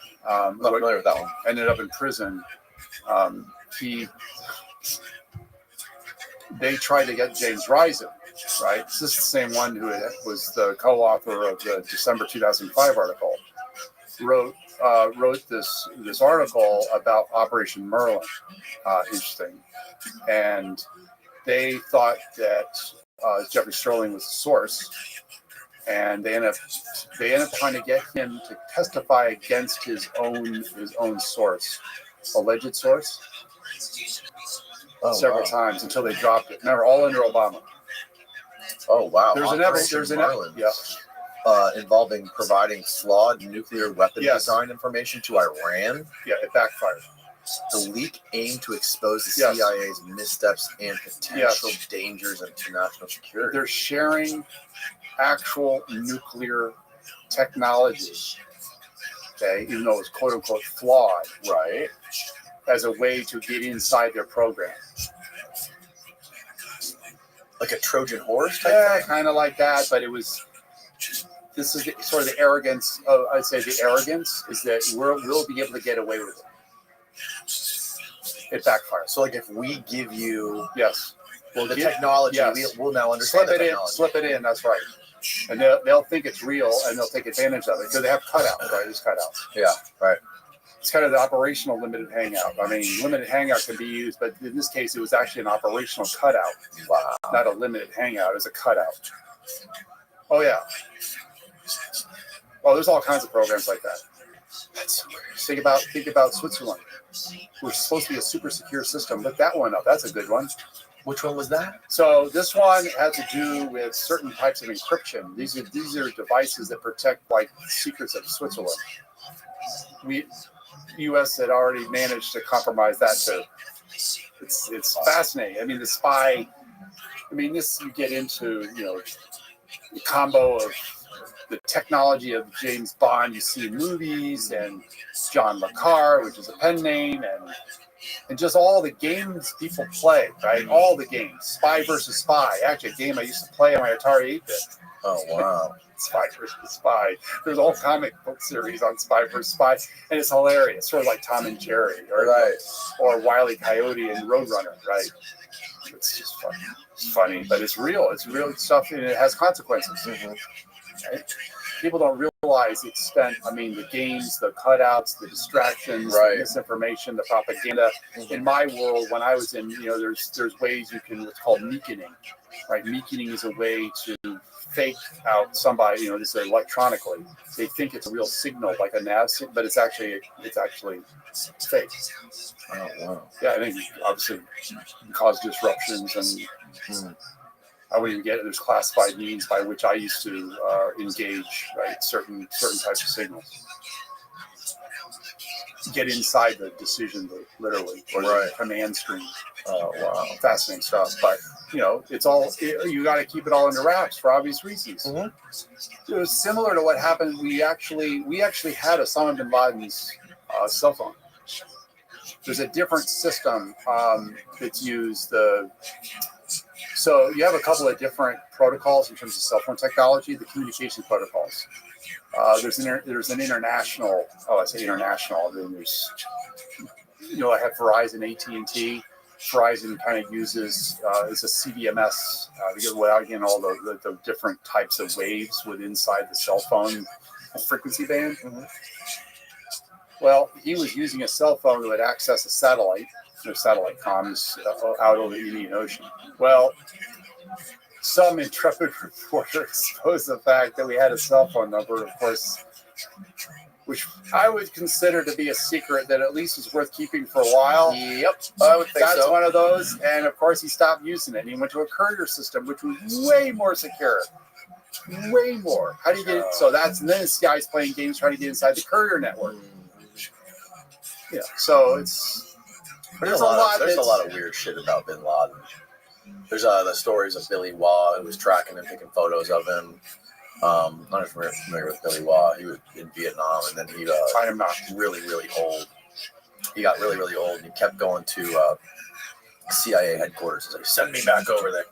familiar with that one. Ended up in prison. They tried to get James Risen, right? This is the same one who was the co-author of the December 2005 article. Wrote this article about Operation Merlin. Interesting, and they thought that Jeffrey Sterling was the source, and they end up trying to get him to testify against his own source, alleged source. Several times until they dropped it. Remember, all under Obama. Oh wow! There's Merlin. Involving providing flawed nuclear weapon design information to Iran. Yeah, it backfired. The leak aimed to expose the CIA's missteps and potential dangers to national security. They're sharing actual nuclear technology, okay, even though it's quote unquote flawed, right, as a way to get inside their program. Like a Trojan horse type thing? Kind of like that, but this is sort of the arrogance. I'd say the arrogance is that we'll be able to get away with it. It backfires. So, like, if we give you the technology, we'll now understand the technology. Slip it in. That's right. And they'll think it's real, and they'll take advantage of it because they have cutouts, right? There's cutouts. Yeah, right. It's kind of the operational limited hangout. I mean, limited hangout can be used, but in this case, it was actually an operational cutout. Wow. Not a limited hangout. It was a cutout. Oh, yeah. Oh, there's all kinds of programs like that. That's so weird. Think about Switzerland. We're supposed to be a super secure system. Look that one up. That's a good one. Which one was that? So this one had to do with certain types of encryption. These are devices that protect like secrets of Switzerland. U.S. had already managed to compromise that too. It's fascinating. I mean, the spy. I mean, this you get into the combo of the technology of James Bond you see in movies, and John Le Carre, which is a pen name, and just all the games people play, right? All the games, Spy versus Spy. Actually, a game I used to play on my Atari 8-bit. Oh wow. Spy versus Spy. There's a whole comic book series on Spy versus Spy, and it's hilarious. Sort of like Tom and Jerry, or Wile E. Coyote and Roadrunner, right? It's just funny. It's funny, but it's real. It's real stuff, and it has consequences. Mm-hmm. Right? People don't realize the extent. I mean, the games, the cutouts, the distractions, the misinformation, the propaganda. Mm-hmm. In my world, when I was in, there's ways you can what's called meakening, right? Meakening is a way to fake out somebody. This is electronically. They think it's a real signal, like a nav signal, but it's actually fake. Oh wow. Yeah, I think obviously cause disruptions and. I wouldn't even get it. There's classified means by which I used to engage, right? Certain types of signals. get inside the decision loop, literally, or the command screen. Oh, wow. Fascinating stuff. But, it's all, you got to keep it all under wraps for obvious reasons. It was similar to what happened. We actually had Osama bin Laden's cell phone. There's a different system that's used. So you have a couple of different protocols in terms of cell phone technology, the communication protocols. There's an international. Oh, I say international. Then there's, I have Verizon, AT&T. Verizon kind of uses is a CDMS without getting all the different types of waves inside the cell phone frequency band. Well, he was using a cell phone that would access a satellite. There's satellite comms out over the Indian Ocean. Well, some intrepid reporter exposed the fact that we had a cell phone number, of course, which I would consider to be a secret that at least is worth keeping for a while. Yep, I would think That's so. one of those. And of course, he stopped using it. He went to a courier system, which was way more secure. Way more. How do you get it? So and then this guy's playing games trying to get inside the courier network. Yeah, so there's a lot of weird shit about bin Laden. There's the stories of Billy Waugh, who was tracking and taking photos of him. I'm not familiar with Billy Waugh. He was in Vietnam, and then he I am not. really, really old. He got really, really old, and he kept going to CIA headquarters. He's like, send me back over there.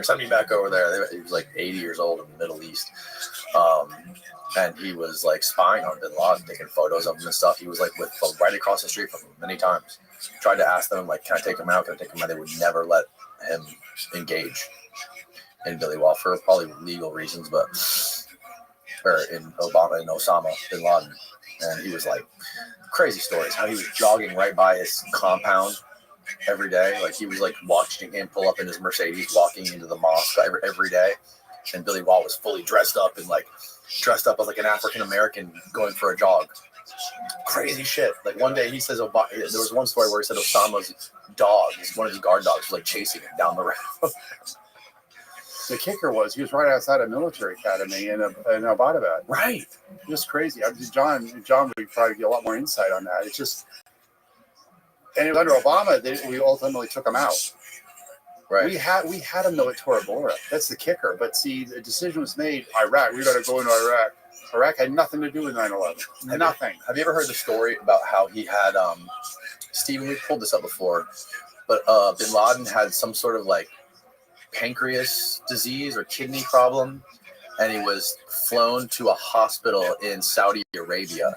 Send me back over there. He was like 80 years old in the Middle East. And he was like spying on bin Laden, taking photos of him and stuff. He was like right across the street from him many times. Tried to ask them, like, can I take him out? Can I take him out? They would never let him engage in Billy Waugh for probably legal reasons, or in Osama bin Laden. And he was like, crazy stories, how he was jogging right by his compound every day. Like, he was like watching him pull up in his Mercedes, walking into the mosque every day. And Billy Waugh was fully dressed up as like an African American going for a jog. Crazy shit. Like, one day he says, there was one story where he said Osama's dog, one of his guard dogs, was like chasing him down the road. The kicker was he was right outside a military academy in Abbottabad. Right. Just crazy. John would probably get a lot more insight on that. It's just, and it was under Obama, we ultimately took him out. Right. We had him though at Tora Bora. That's the kicker. But see, the decision was made. Iraq. We got to go into Iraq. Iraq had nothing to do with 9/11. Nothing. Have you ever heard the story about how he had Stephen? We pulled this up before, but bin Laden had some sort of like pancreas disease or kidney problem, and he was flown to a hospital in Saudi Arabia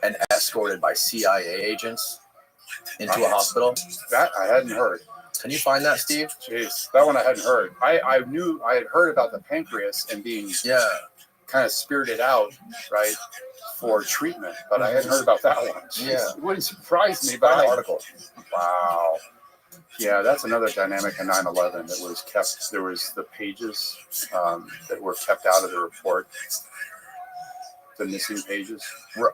and escorted by CIA agents into a hospital. That I hadn't heard. Can you find that, Steve? Jeez, that one I hadn't heard. I knew I had heard about the pancreas and being kind of spirited out, right, for treatment, but I hadn't heard about that one. Jeez, Yeah, it wouldn't surprise me. by But the article. Wow. Yeah, that's another dynamic in 9/11 that was kept. There was the pages that were kept out of the report. The missing pages.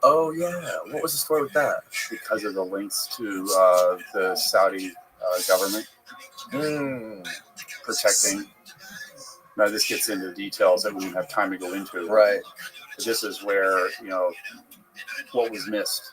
Oh yeah, what was the story with that? Because of the links to the Saudi government protecting. Now this gets into details that we don't have time to go into. Right. But this is where what was missed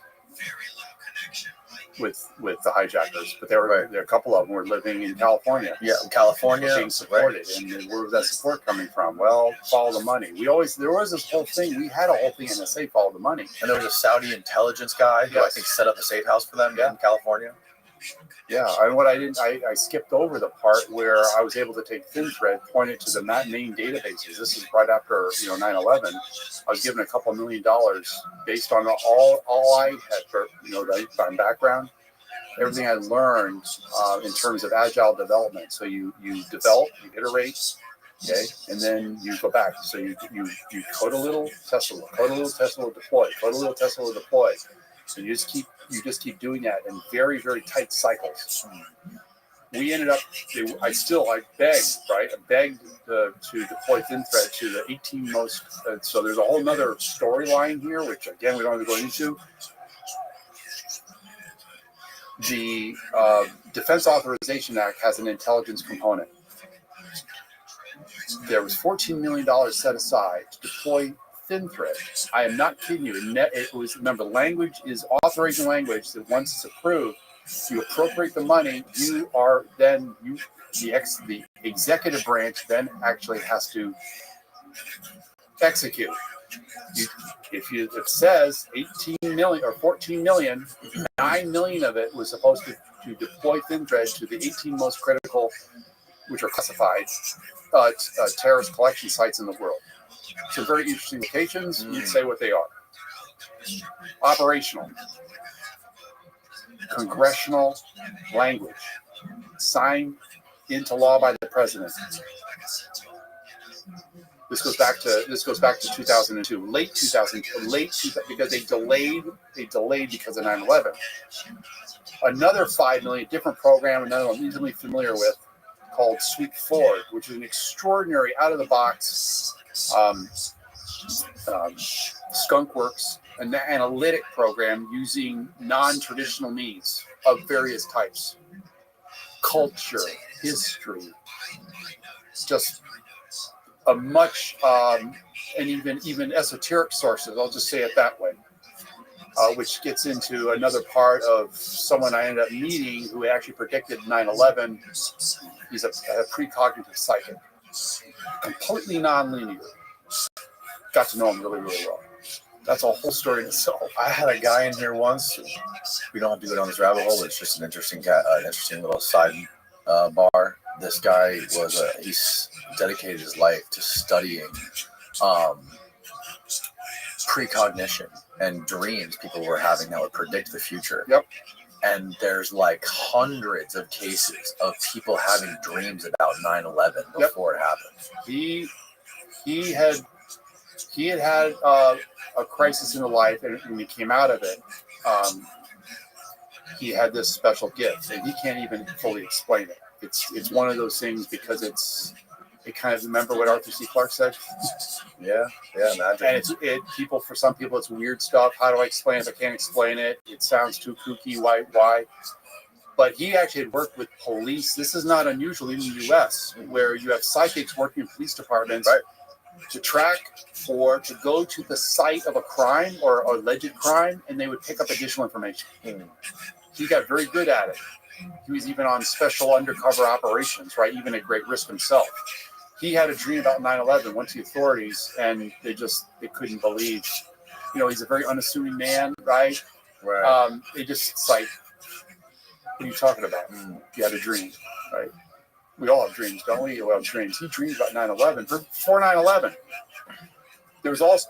with the hijackers. But there were a couple of them were living in California. Yeah, California, being supported, and where was that support coming from? Well, follow the money. There was this whole thing. We had a whole thing in NSA, follow the money. And there was a Saudi intelligence guy who I think set up a safe house for them in California. Yeah, and what I didn't, I skipped over the part where I was able to take thin thread, point it to the main databases. This is right after 9/11. I was given a couple $1 million based on all I had for my background, everything I learned in terms of agile development. So you develop, you iterate, okay, and then you go back. So you code a little, test a little, code a little, test a little, deploy, code a little, test a little, deploy. So you just keep doing that in very, very tight cycles. We ended up, I begged, right? I begged to deploy thin thread to the 18 most, so there's a whole nother storyline here, which again, we don't have to go into. The Defense Authorization Act has an intelligence component. There was $14 million set aside to deploy thin thread. I am not kidding you. It was, remember, language is authorizing language that once it's approved, you appropriate the money, the executive branch then actually has to execute. If it says 18 million or 14 million, 9 million of it was supposed to deploy thin thread to the 18 most critical, which are classified, terrorist collection sites in the world. Some very interesting locations. You'd say what they are. Operational. Congressional language. Signed into law by the president. This goes back to 2002, late 2000, because they delayed because of 9/11. Another 5 million, different program, another one I'm easily familiar with, called Sweep Forward, which is an extraordinary, out-of-the-box skunkworks, an analytic program using non-traditional means of various types. Culture, history, just a much, and even esoteric sources, I'll just say it that way, which gets into another part of someone I ended up meeting who actually predicted 9/11. He's a precognitive psychic, completely nonlinear. Got to know him really, really well. That's a whole story in itself. I had a guy in here once. We don't have to go down this rabbit hole. It's just an interesting little side bar. This guy he's dedicated his life to studying precognition and dreams people were having that would predict the future. Yep. And there's like hundreds of cases of people having dreams about 9/11 before it happened. He had a crisis in his life, and when he came out of it, he had this special gift, and he can't even fully explain it. It's one of those things because it kind of, remember what Arthur C. Clarke said? Yeah, imagine. And for some people it's weird stuff. How do I explain it? I can't explain it. It sounds too kooky. Why? But he actually had worked with police. This is not unusual in the U.S., where you have psychics working in police departments to go to the site of a crime or alleged crime, and they would pick up additional information. He got very good at it. He was even on special undercover operations, right? Even at great risk himself. He had a dream about 9/11, went to the authorities, and they couldn't believe. He's a very unassuming man, right? They just, it's like, what are you talking about? You had a dream, right? We all have dreams, don't we? We have dreams. He dreamed about 9/11. Before 9/11, there was also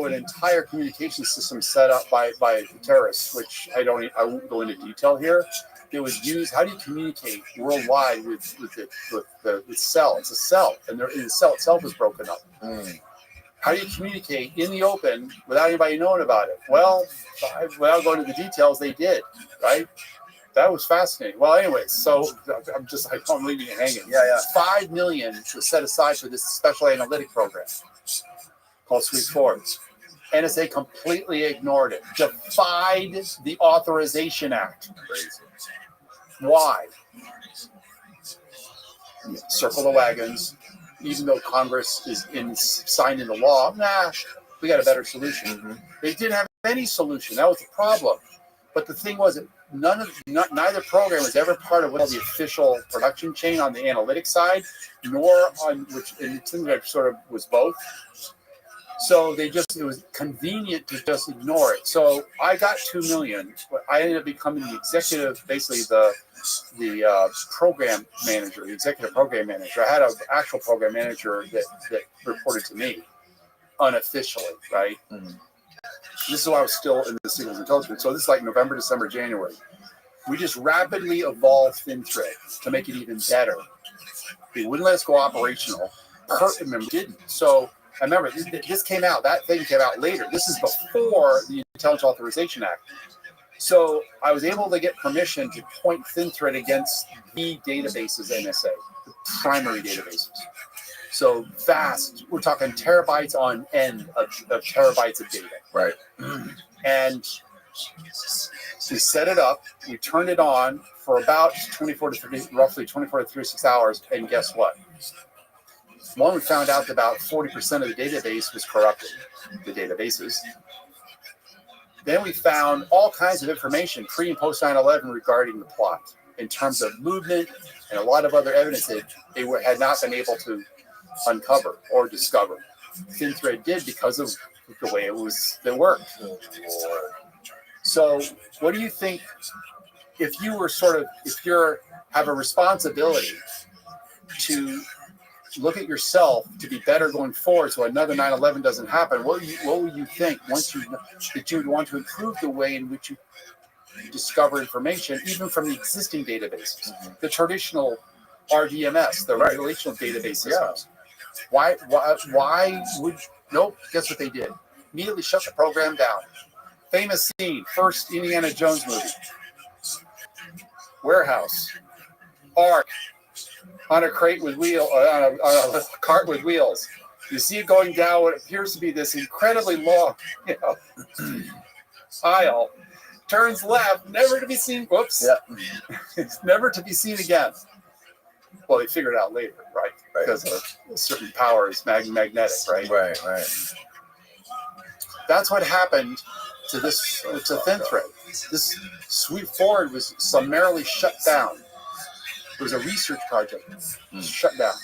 an entire communication system set up by terrorists, which I won't go into detail here. It was used. How do you communicate worldwide with the cell? It's a cell, and the cell itself is broken up. How do you communicate in the open without anybody knowing about it? Well, without going into the details, they did, right? That was fascinating. Well, anyways, so I'm leaving it hanging. Yeah. 5 million was set aside for this special analytic program called Sweep Forward. NSA completely ignored it, defied the Authorization Act. Crazy. Why? Circle the wagons. Even though Congress is signed into law, we got a better solution. They didn't have any solution. That was the problem. But the thing was, neither program was ever part of the official production chain on the analytic side, nor on which it sort of was both. So it was convenient to just ignore it. So I got 2 million. I ended up becoming the executive, basically the program manager, the executive program manager. I had an actual program manager that reported to me unofficially, right? This is why I was still in the signals intelligence. So this is like November, December, January. We just rapidly evolved thin thread to make it even better. They wouldn't let us go operational. Remember, didn't. So I remember this came out. That thing came out later. This is before the Intelligence Authorization Act. So I was able to get permission to point thin thread against the databases, NSA, the primary databases. So vast, we're talking terabytes on end of terabytes of data. Right. And we set it up, we turned it on for about roughly 24 to 36 hours, and guess what? One, we found out that about 40% of the database was corrupted, the databases. Then we found all kinds of information pre and post 9/11 regarding the plot in terms of movement and a lot of other evidence that they had not been able to uncover or discover. Thin Thread did because of the way they worked. So what do you think if you were have a responsibility to look at yourself to be better going forward so another 9/11 doesn't happen, what would you think that you would want to improve the way in which you discover information, even from the existing databases, the traditional RDMS, the relational database systems? Why would, nope, guess what they did? Immediately shut the program down. Famous scene, first Indiana Jones movie. Warehouse. Ark. On a crate with on a cart with wheels. You see it going down what appears to be this incredibly long aisle. Turns left, never to be seen. Whoops. Yeah. It's never to be seen again. Well, they figured it out later, right? Because of certain powers, magnetic, right? Right. That's what happened to Thin Thread. This sweep forward was summarily shut down. It was a research project, shut down.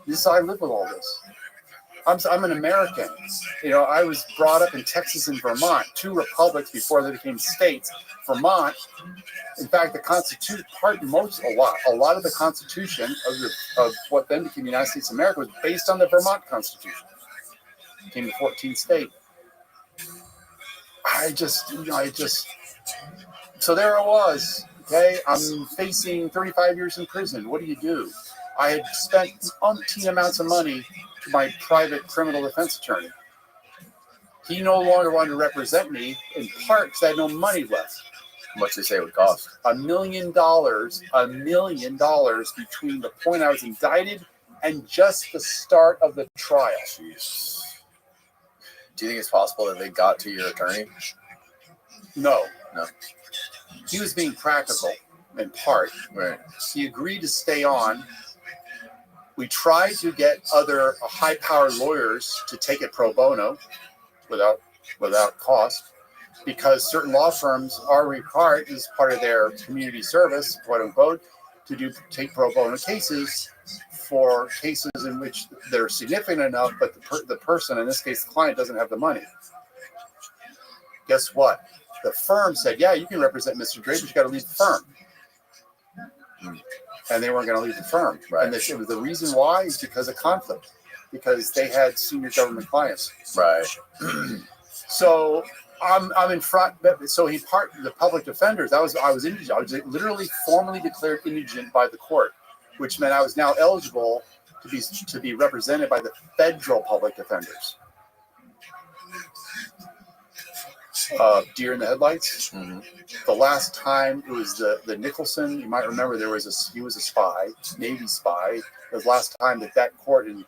This is how I live with all this. I'm an American. I was brought up in Texas and Vermont, two republics before they became states. Vermont, in fact, the Constitution, a lot of the Constitution of what then became the United States of America was based on the Vermont Constitution. It became the 14th state. So there I was. Okay, I'm facing 35 years in prison. What do? I had spent umpteen amounts of money to my private criminal defense attorney. He no longer wanted to represent me, in part because I had no money left. How much did they say it would cost? $1 million. $1 million between the point I was indicted and just the start of the trial. Jeez. Do you think it's possible that they got to your attorney? No. No. He was being practical, in part. Right. He agreed to stay on. We tried to get other high-powered lawyers to take it pro bono, without cost, because certain law firms are required as part of their community service, quote unquote, to take pro bono cases for cases in which they're significant enough, but the person, in this case the client, doesn't have the money. Guess what? The firm said, yeah, you can represent Mr. Drake, but you got to leave the firm. And they weren't going to leave the firm. Right. And the reason why is because of conflict, because they had senior government clients. Right. So I'm in front. So the public defenders. I was indigent. I was literally formally declared indigent by the court, which meant I was now eligible to be represented by the federal public defenders. Deer in the headlights. Mm-hmm. The last time it was the Nicholson. You might remember he was a spy, Navy spy. The last time that court, and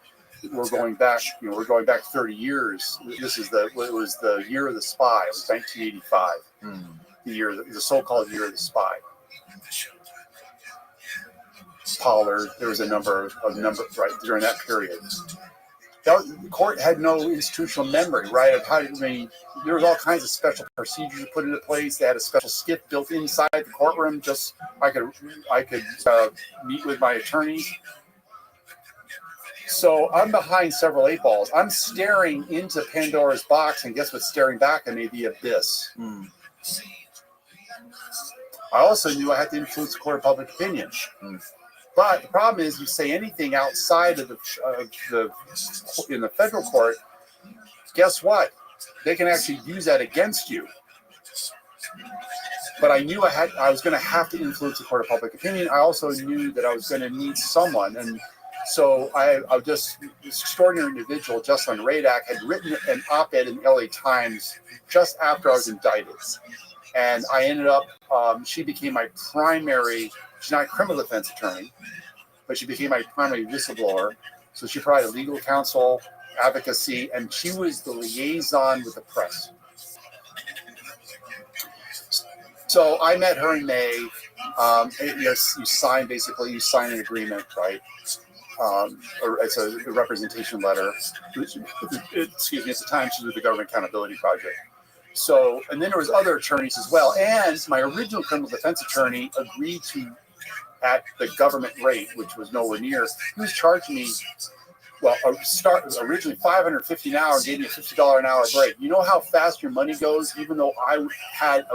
we're going back 30 years. It was the year of the spy. It was 1985. Mm-hmm. The so-called year of the spy. Pollard. There was a number right during that period. The court had no institutional memory, right? There was all kinds of special procedures put into place. They had a special skiff built inside the courtroom. Just I could meet with my attorneys. So I'm behind several 8 balls. I'm staring into Pandora's box, and guess what's staring back at me? The abyss. I also knew I had to influence the court of public opinion. But the problem is, you say anything outside of in the federal court, guess what? They can actually use that against you. But I knew I was going to have to influence the court of public opinion. I also knew that I was going to need someone, and so I this extraordinary individual, Jocelyn Radak, had written an op-ed in the LA Times just after I was indicted, and I ended up. She became my primary. She's not a criminal defense attorney, but she became my primary whistleblower. So she provided legal counsel, advocacy, and she was the liaison with the press. So I met her in May. You sign an agreement, right? it's a representation letter. Excuse me, it's a time to do the Government Accountability Project. So, and then there was other attorneys as well. And my original criminal defense attorney agreed to, at the government rate, which was nowhere near, he was charging me, well, originally $550 an hour, gave me a $50 an hour break. You know how fast your money goes, even though I had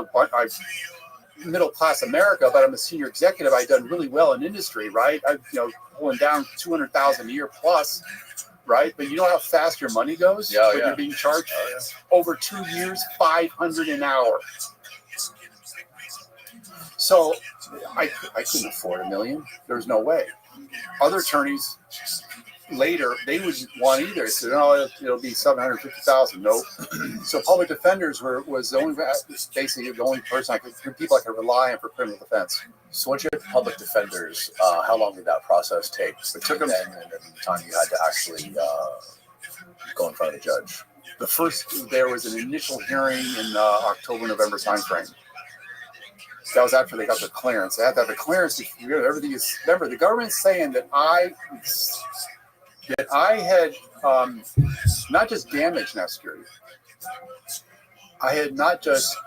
middle class America, but I'm a senior executive. I've done really well in industry, right? I'm pulling down 200,000 a year plus, right? But you know how fast your money goes when you're being charged? Over 2 years, $500 an hour. So I couldn't afford $1 million. There's no way. Other attorneys later, they wouldn't want either. They said, no, it'll be $750,000. Nope. So public defenders was basically the only person people I could rely on for criminal defense. So once you had public defenders, how long did that process take? It took them then, and the time you had to actually go in front of the judge. There was an initial hearing in October, November timeframe. That was after they got their clearance. They had to have the clearance. Everything is, remember, the government's saying that I had not just damaged national security. I had not just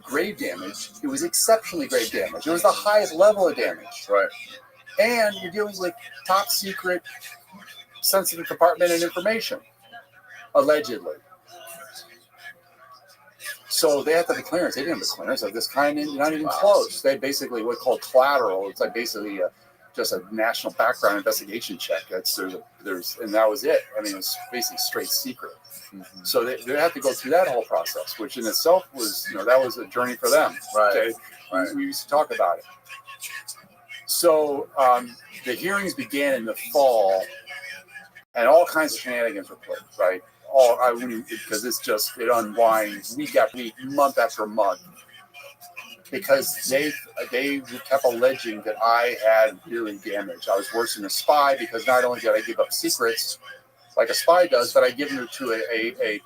grave damage. It was exceptionally grave damage. It was the highest level of damage. Right. And you're dealing with top secret, sensitive compartmented information, allegedly. So they had to have the clearance. They didn't have the clearance of this kind, not even close. They had basically what's called collateral. It's like basically just a national background investigation check. And that was it. I mean, it was basically straight secret. Mm-hmm. So they had to go through that whole process, which in itself was, that was a journey for them. Right. Okay? Right. We used to talk about it. So the hearings began in the fall, and all kinds of shenanigans were played, right? Because it unwinds week after week, month after month, because they kept alleging that I had really damaged. I was worse than a spy because not only did I give up secrets like a spy does, but I give them to a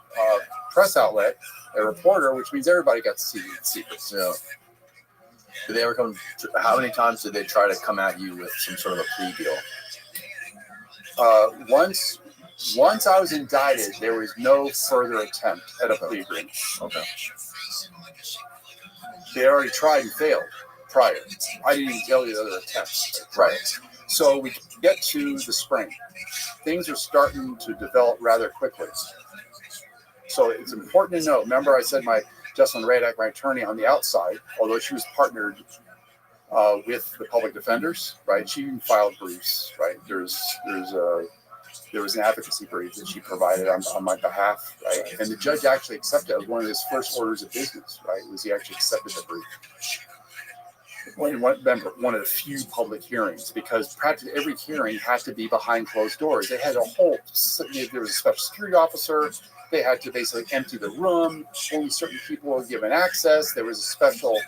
press outlet, a reporter, which means everybody got to see the secrets. Yeah. Did they ever come? How many times did they try to come at you with some sort of a plea deal? Once I was indicted, there was no further attempt at a plea agreement. Okay. They already tried and failed prior. I didn't even tell you the other attempts. Right. So we get to the spring. Things are starting to develop rather quickly. So it's important to note. Remember, I said Jessalyn Radak, my attorney on the outside, although she was partnered with the public defenders, right? She even filed briefs, right? There was an advocacy brief that she provided on my behalf, right? And the judge actually accepted it. It was one of his first orders of business, right? He actually accepted the brief. One of the few public hearings, because practically every hearing had to be behind closed doors. They had there was a special security officer. They had to basically empty the room. Only certain people were given access. There was a special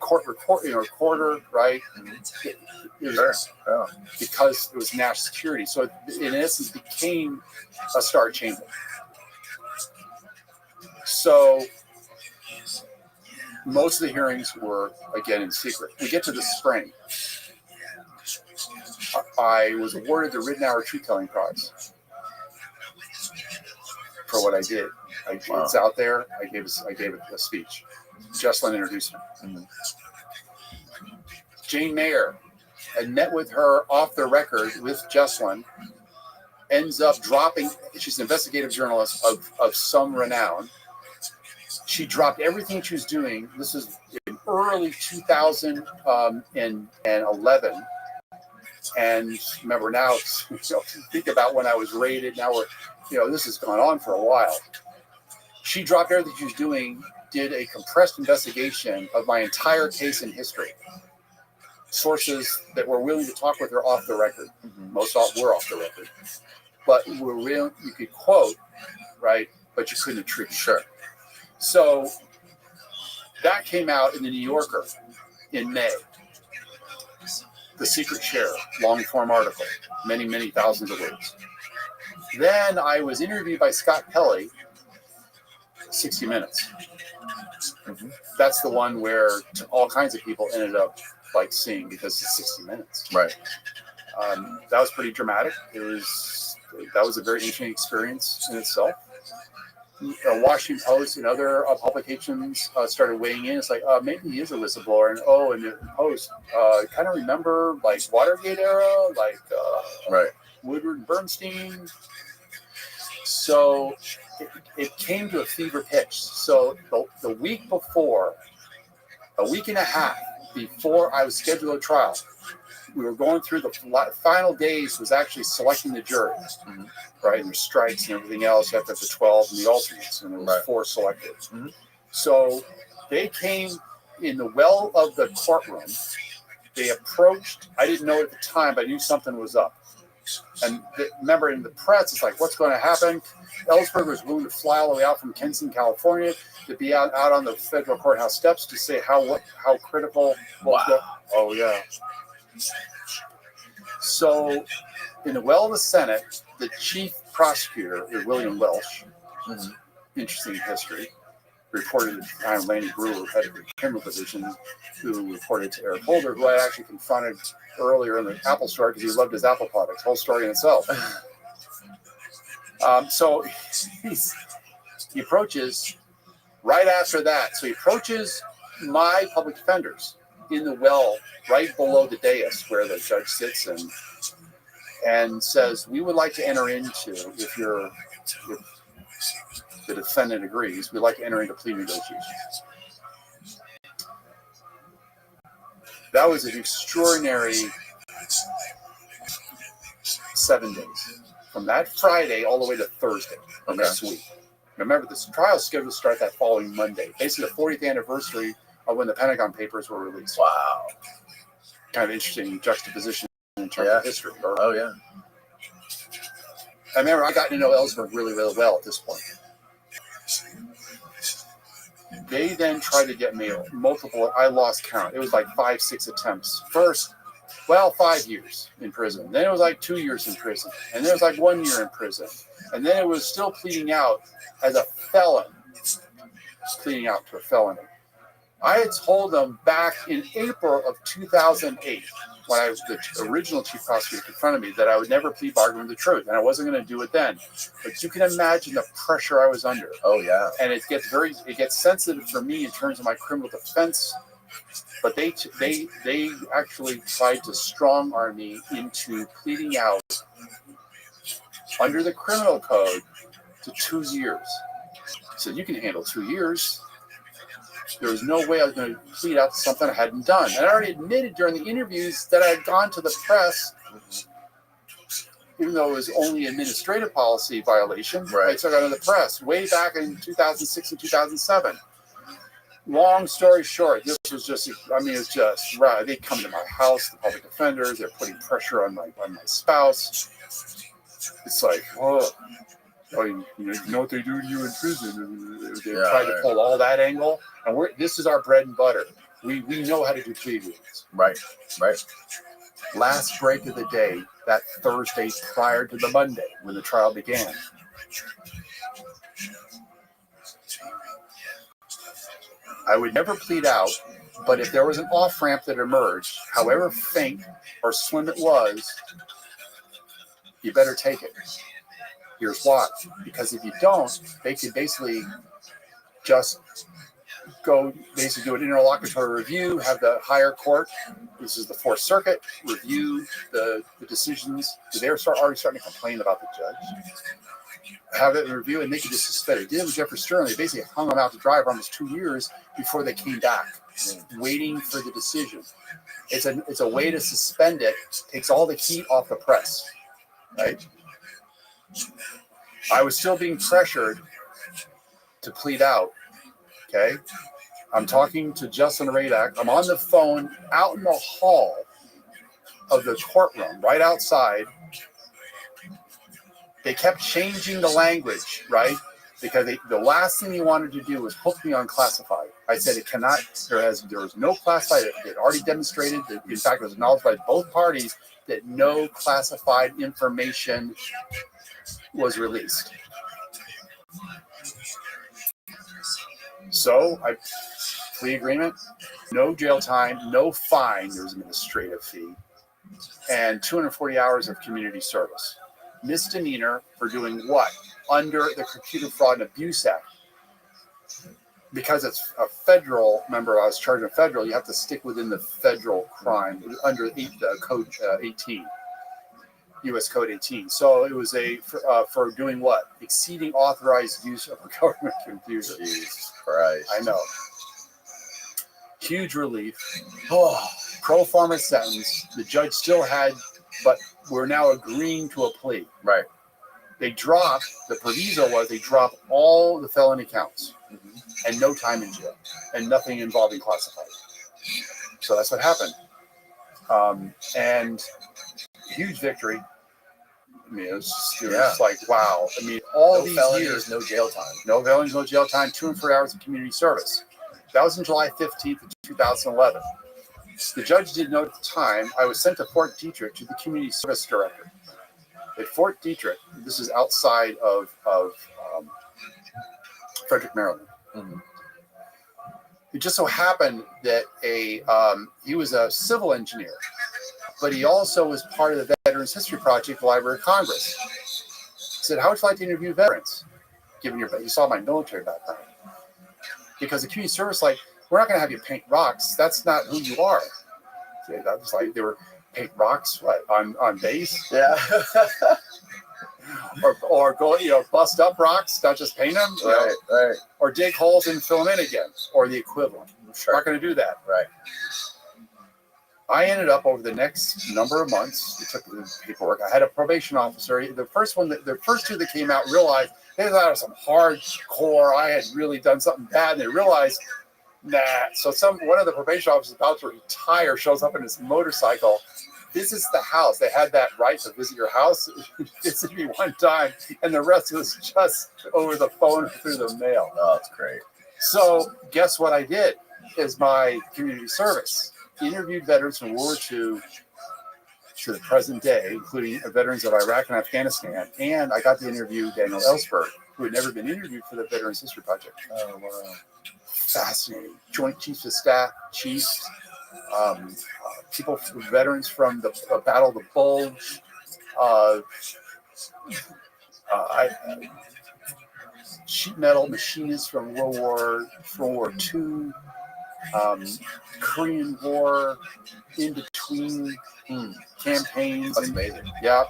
court recorder, right? Because it was national security. So it, in essence, became a star chamber. So most of the hearings were, again, in secret. We get to the spring. I was awarded the Ridenour Truth-Telling Prize for what I did. It's out there. I gave a speech. Jessalyn introduced me. Mm-hmm. Jane Mayer had met with her off the record with Jessalyn, ends up dropping, she's an investigative journalist of some renown. She dropped everything she was doing. This is in early 2011. And remember now, think about when I was raided. Now this has gone on for a while. She dropped everything she was doing, did a compressed investigation of my entire case in history. Sources that were willing to talk with her off the record. Mm-hmm. Most were off the record. But were real, you could quote, right? But you couldn't attribute. Sure. So that came out in the New Yorker in May. The Secret Share, long form article, many, many thousands of words. Then I was interviewed by Scott Pelley, 60 Minutes. Mm-hmm. That's the one where all kinds of people ended up seeing because it's 60 Minutes. Right. That was pretty dramatic. That was a very interesting experience in itself. Washington Post and other publications started weighing in. It's like, maybe he is a whistleblower. And the Post, kind of remember like Watergate era, like Woodward and Bernstein. So it came to a fever pitch. So the week before, a week and a half before I was scheduled a trial, we were going through the final days was actually selecting the jury, right? And there's strikes and everything else. You have to have the 12 and the alternates, and there was 4 selected. So they came in the well of the courtroom. They approached. I didn't know at the time, but I knew something was up. And remember, in the press, it's like, what's going to happen? Ellsberg was willing to fly all the way out from Kinston, California, to be out on the federal courthouse steps to say how critical. Oh yeah. So, in the well of the Senate, the chief prosecutor, William Welsh, interesting history, reported at the time Laney Brewer, head of the criminal division, who reported to Eric Holder, who I actually confronted earlier in the Apple store because he loved his Apple products. Whole story in itself. So he approaches right after that. So he approaches my public defenders in the well right below the dais where the judge sits and says, we would like to enter into, if the defendant agrees, we'd like to enter into plea negotiations. That was an extraordinary 7 days. From that Friday all the way to Thursday of next week. Remember, this trial is scheduled to start that following Monday, basically the 40th anniversary of when the Pentagon Papers were released. Wow. Kind of interesting juxtaposition in terms of history. Yeah. I remember I got to know Ellsberg really, really well at this point. They then tried to get me multiple, I lost count. It was like 5, 6 attempts. First, 5 years in prison. Then it was like 2 years in prison. And then it was like 1 year in prison. And then it was still pleading out as a felon. Pleading out to a felony. I had told them back in April of 2008, when I was the original chief prosecutor confronted me, that I would never plead bargain with the truth, and I wasn't going to do it then. But you can imagine the pressure I was under. Oh yeah. And it gets sensitive for me in terms of my criminal defense. But they actually tried to strong arm me into pleading out under the criminal code to 2 years. So you can handle 2 years. There was no way I was going to plead out to something I hadn't done. And I already admitted during the interviews that I had gone to the press, even though it was only administrative policy violation. Right. So I got to the press way back in 2006 and 2007. Long story short, this was just, it's just, right. They come to my house, the public defenders, they're putting pressure on my spouse. It's like, whoa. Oh, you know what they do to you in prison? They try to pull all that angle. And this is our bread and butter. We know how to do plea agreements. Right. Last break of the day, that Thursday prior to the Monday when the trial began. I would never plead out, but if there was an off-ramp that emerged, however faint or slim it was, you better take it. Here's why. Because if you don't, they could basically just do an interlocutory review, have the higher court, this is the Fourth Circuit, review the decisions. They're already starting to complain about the judge. Have it in review, and they could just suspend it. They did with Jeffrey Sterling. They basically hung him out to dry for almost 2 years before they came back, waiting for the decision. It's a way to suspend it, takes all the heat off the press, right? I was still being pressured to plead out, okay? I'm talking to Justin Radak. I'm on the phone out in the hall of the courtroom, right outside. They kept changing the language, right? Because the last thing he wanted to do was hook me on classified. I said it cannot, there was no classified. It already demonstrated that, in fact, it was acknowledged by both parties that no classified information was released. So plea agreement, no jail time, no fine. There was an administrative fee. and 240 hours of community service. Misdemeanor for doing what? Under the Computer Fraud and Abuse Act. Because it's a federal, remember I was charged with federal, you have to stick within the federal crime under Code 18, U.S. Code 18. So it was for doing what? Exceeding authorized use of a government computer. Jesus Christ. I know. Huge relief. Oh, pro forma sentence. The judge still had, but we're now agreeing to a plea. Right. They dropped, the proviso was they dropped all the felony counts and no time in jail and nothing involving classified. So that's what happened. And huge victory. I mean, it was just like, wow. I mean, all no these felonies, years. no jail time. No felonies, no jail time, 204 hours of community service. That was on July 15th of 2011. The judge didn't know at the time I was sent to Fort Detrick to the community service director. At Fort Detrick, this is outside of Frederick, Maryland. Mm-hmm. It just so happened that he was a civil engineer, but he also was part of the Veterans History Project, the Library of Congress. He said, "How would you like to interview veterans?" Given you saw my military background, because the community service, like, we're not going to have you paint rocks. That's not who you are. That was like they were paint rocks on base. Yeah. or go, bust up rocks, not just paint them. Right. Or dig holes and fill them in again, or the equivalent. Sure. We're not going to do that. Right. I ended up over the next number of months. It took the paperwork. I had a probation officer. The first two that came out realized they thought I was some hardcore. I had really done something bad, and they realized, nah. So one of the probation officers about to retire shows up in his motorcycle, visits the house. They had that right to visit your house. Visited me one time, and the rest was just over the phone through the mail. Oh, that's great. So guess what I did is my community service. Interviewed veterans from World War II to the present day, including veterans of Iraq and Afghanistan. And I got to interview Daniel Ellsberg, who had never been interviewed for the Veterans History Project. Oh, wow. Fascinating. Joint Chiefs of Staff, chiefs, people, veterans from the Battle of the Bulge, sheet metal machinists from World War II, Korean War, in between campaigns. That's amazing. Yeah,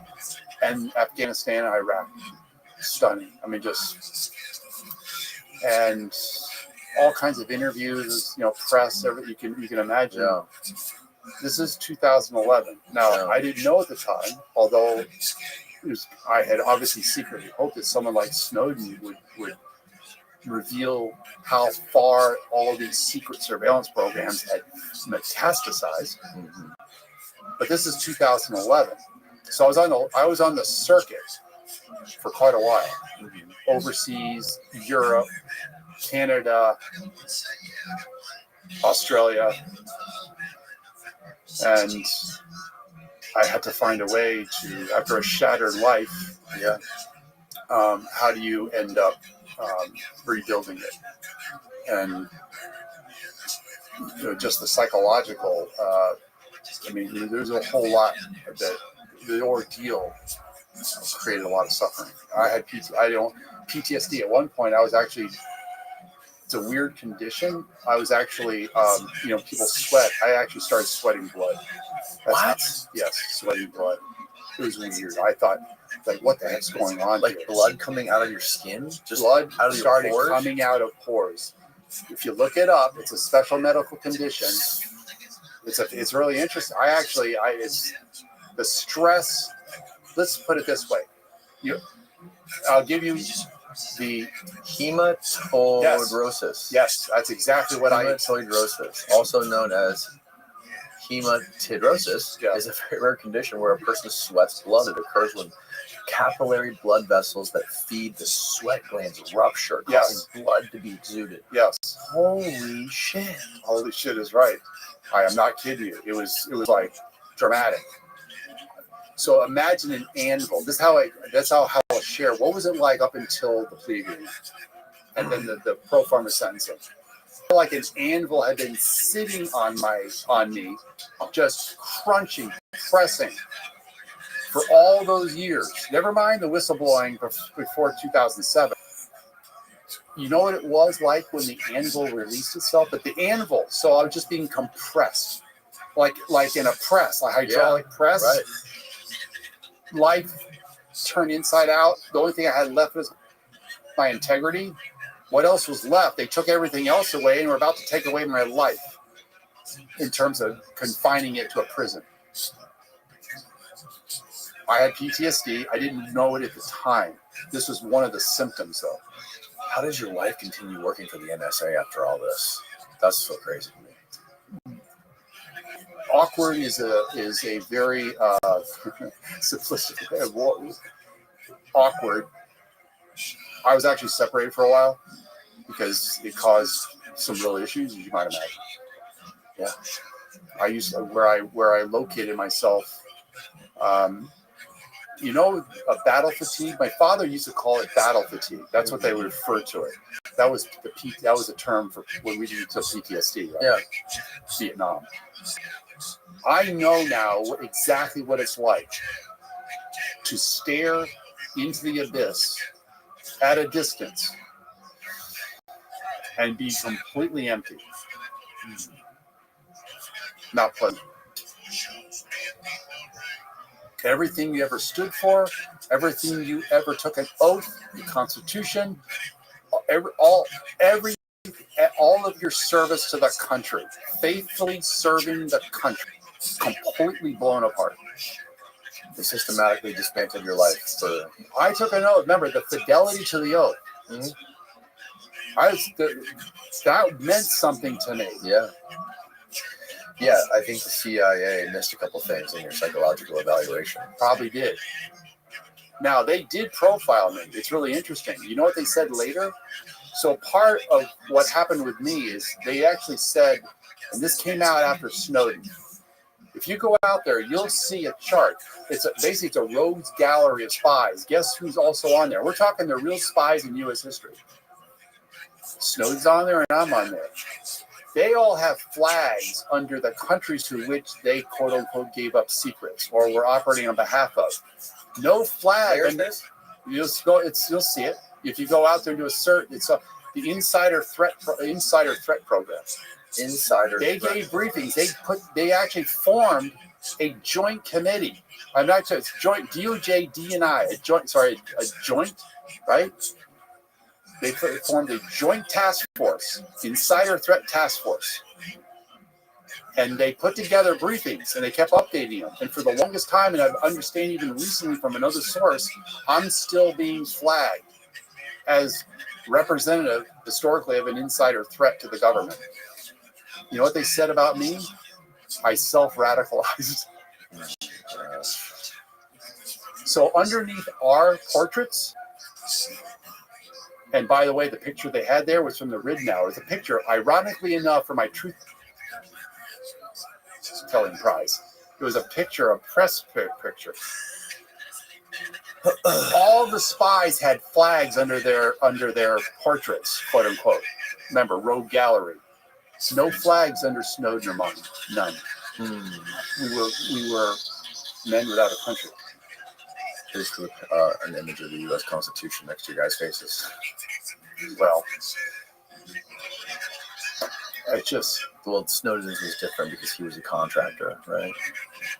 and Afghanistan and Iraq. Stunning. I mean, and all kinds of interviews, press, everything you can imagine. Yeah. This is 2011. Now, I didn't know at the time, although I had obviously secretly hoped that someone like Snowden would reveal how far all of these secret surveillance programs had metastasized. Mm-hmm. But this is 2011, so I was on the circuit for quite a while, overseas, Europe, Canada, Australia, and I had to find a way to, after a shattered life, how do you end up rebuilding it? And just the psychological, there's a whole lot that the ordeal created a lot of suffering. I had PTSD at one point. I was actually, it's a weird condition. I was actually, people sweat. I actually started sweating blood. Yes, sweating blood. It was weird. I thought, like, what the heck's going on? Like here? blood coming out of your skin? Just Blood out of started your pores? coming out of pores. If you look it up, it's a special medical condition. It's really interesting. It's the stress. Let's put it this way. I'll give you the hematidrosis. Yes, that's exactly what hematidrosis, also known as hematidrosis, is a very rare condition where a person sweats blood. It occurs when capillary blood vessels that feed the sweat glands rupture, causing blood to be exuded. Yes. Holy shit. Holy shit is right. I am not kidding you. It was like dramatic. So imagine an anvil. That's how I'll share. What was it like up until the plea agreement, and then the pro forma sentencing? Like an anvil had been sitting on me, just crunching compressing for all those years. Never mind the whistleblowing before 2007. You know what it was like when the anvil released itself? But the anvil, so I was just being compressed, like in a press, like hydraulic press. Right. Life turned inside out. The only thing I had left was my integrity. What else was left? They took everything else away and were about to take away my life in terms of confining it to a prison. I had PTSD. I didn't know it at the time. This was one of the symptoms, though. How does your life continue working for the NSA after all this? That's so crazy to me. Awkward is a very simplistic way of awkward. I was actually separated for a while because it caused some real issues, as you might imagine. Yeah, I used where I located myself. A battle fatigue. My father used to call it battle fatigue. That's what they would refer to it. That was a term for when we did PTSD. Right? Yeah, Vietnam. I know now exactly what it's like to stare into the abyss at a distance and be completely empty. Not pleasant. Everything you ever stood for, everything you ever took an oath, the Constitution, all of your service to the country, faithfully serving the country, completely blown apart. they systematically dismantled your life. I took an oath. Remember the fidelity to the oath. Mm-hmm. That meant something to me. Yeah. Yeah, I think the CIA missed a couple things in your psychological evaluation. Probably did. Now, they did profile me. It's really interesting. You know what they said later? So part of what happened with me is they actually said, and this came out after Snowden, if you go out there, you'll see a chart. Basically, it's a rogues gallery of spies. Guess who's also on there? We're talking the real spies in U.S. history. Snowden's on there, and I'm on there. They all have flags under the countries to which they, quote unquote, gave up secrets or were operating on behalf of. No flag. You'll see it. If you go out there and do a search, it's the Insider Threat Program. They gave briefings. They actually formed a joint committee. I'm not sure it's joint DOJ, D&I, a joint, right? They formed a joint task force, Insider Threat Task Force. And they put together briefings and they kept updating them. And for the longest time, and I understand even recently from another source, I'm still being flagged as representative historically of an insider threat to the government. You know what they said about me? I self-radicalized. So underneath our portraits, and by the way, the picture they had there was from the Ridnour. It was a picture, ironically enough, for my truth-telling prize. It was a picture, a press picture. All the spies had flags under their portraits, quote unquote. Remember, rogue gallery. No flags under Snowden or mine. None. We were men without a country. Basically, an image of the U.S. Constitution next to your guys' faces. Well, it's just... Well, Snowden's was different because he was a contractor, right?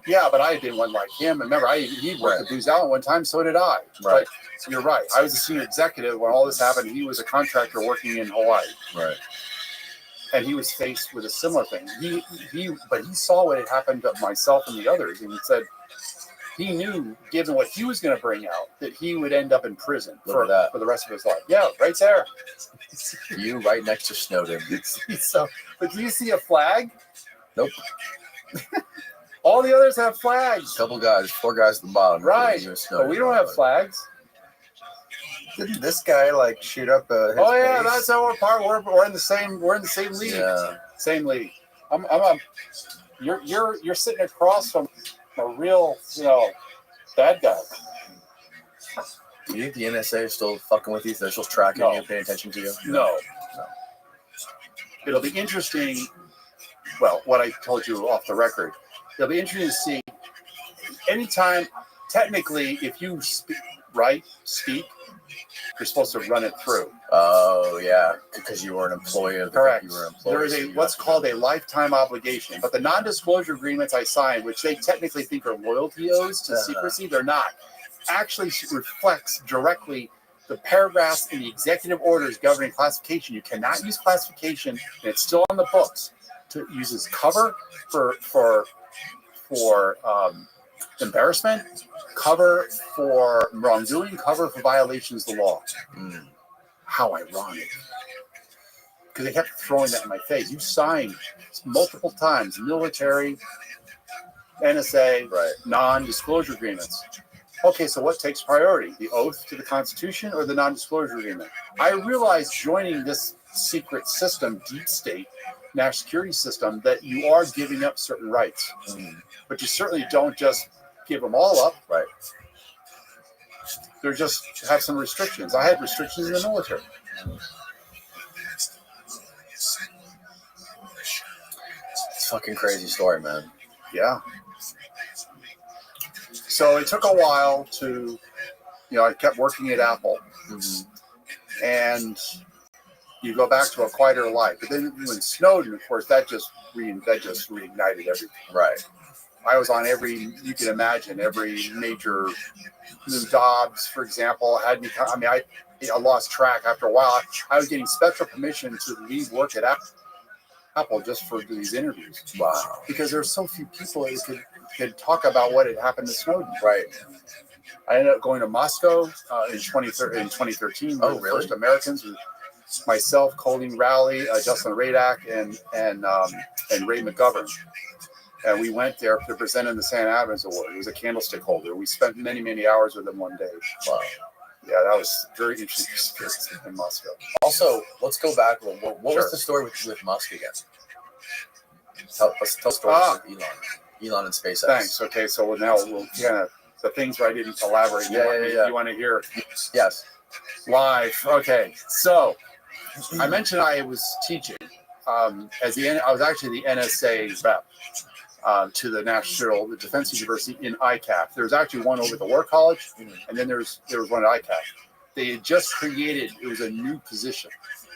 Yeah, but I did one like him. Remember, he worked at Booz Allen one time, so did I. Right. But you're right. I was a senior executive when all this happened. He was a contractor working in Hawaii. Right. And he was faced with a similar thing. But he saw what had happened to myself and the others, and he said he knew, given what he was going to bring out, that he would end up in prison for the rest of his life. Yeah, right there. You right next to Snowden. So, but do you see a flag? Nope. All the others have flags. Four guys at the bottom. Right. But we don't have flags. Didn't this guy shoot up his yeah, base? that's how we're in the same league. Yeah. Same league. You're sitting across from a real, bad guy. Do you think the NSA is still fucking with you? They're still tracking you, paying attention to you? No. It'll be interesting. Well, what I told you off the record, it'll be interesting to see anytime, technically, if you speak, you're supposed to run it through. Oh yeah, because you were an employee of the Correct. You were an employee, There is what's called a lifetime obligation, but the non-disclosure agreements I signed, which they technically think are loyalty oaths to secrecy, they're not. Actually reflects directly the paragraphs in the executive orders governing classification. You cannot use classification, and it's still on the books, to use as cover for embarrassment, cover for wrongdoing, cover for violations of the law. How ironic. Because they kept throwing that in my face. You signed multiple times military, NSA, non-disclosure agreements. Okay, so what takes priority? The oath to the Constitution or the non-disclosure agreement? I realized joining this secret system, deep state, national security system, that you are giving up certain rights. But you certainly don't just give them all up. Right. They're just have some restrictions. I had restrictions in the military. It's a fucking crazy story, man. Yeah. So it took a while to, I kept working at Apple. And you go back to a quieter life. But then when Snowden, of course, that just reignited everything. Right. I was on you can imagine, every major Lou Dobbs, for example, had me. I lost track after a while. I was getting special permission to leave work at Apple just for these interviews. Wow. Because there were so few people who could talk about what had happened to Snowden. Right. I ended up going to Moscow in 2013. Oh, the really? First Americans, with myself, Colleen Rowley, Justin Radak, and Ray McGovern. And we went there to present in the San Adams Award. He was a candlestick holder. We spent many, many hours with him one day. Wow. Yeah, that was very interesting experience in Moscow. Also, let's go back a little. What Sure. was the story with Musk again? Tell stories with Elon and SpaceX. Thanks. Okay, so now we'll the things where I didn't elaborate. You want to hear? Yes. Live. Okay, so I mentioned I was teaching I was actually the NSA rep to the National Defense University in ICAF. There was actually one over at the War College, and then there was one at ICAF. They had just created, it was a new position.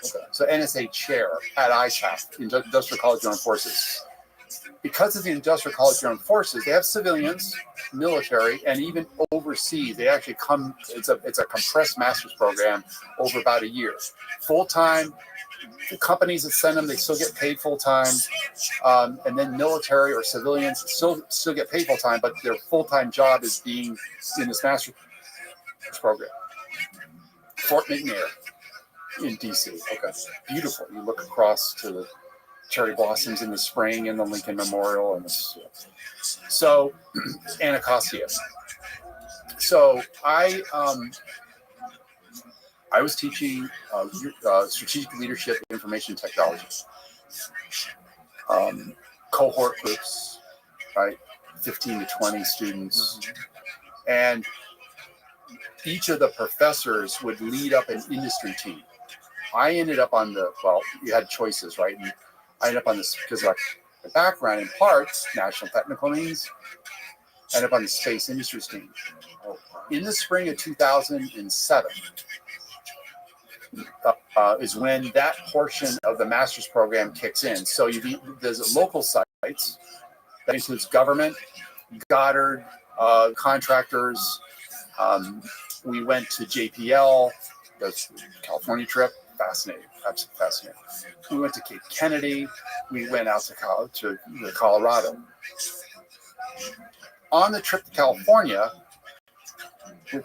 Okay. So NSA chair at ICAF, Industrial College of Armed Forces. Because of the Industrial College of Armed Forces, they have civilians, military, and even overseas. They actually come, it's a compressed master's program over about a year. Full-time, the companies that send them, they still get paid full-time. And then military or civilians still get paid full-time, but their full-time job is being in this master's program. Fort McNair in DC. Okay. Beautiful. You look across to the cherry blossoms in the spring and the Lincoln Memorial and so Anacostia. So I was teaching strategic leadership information technology. Cohort groups, right? 15 to 20 students. And each of the professors would lead up an industry team. I ended up on you had choices, right? And I ended up on this because of my background in parts, national technical means. I ended up on the space industries team. In the spring of 2007 is when that portion of the master's program kicks in. So there's local sites, that includes government, Goddard, contractors. We went to JPL, the California trip. Fascinating, absolutely fascinating. We went to Cape Kennedy. We went out to Colorado. On the trip to California, which at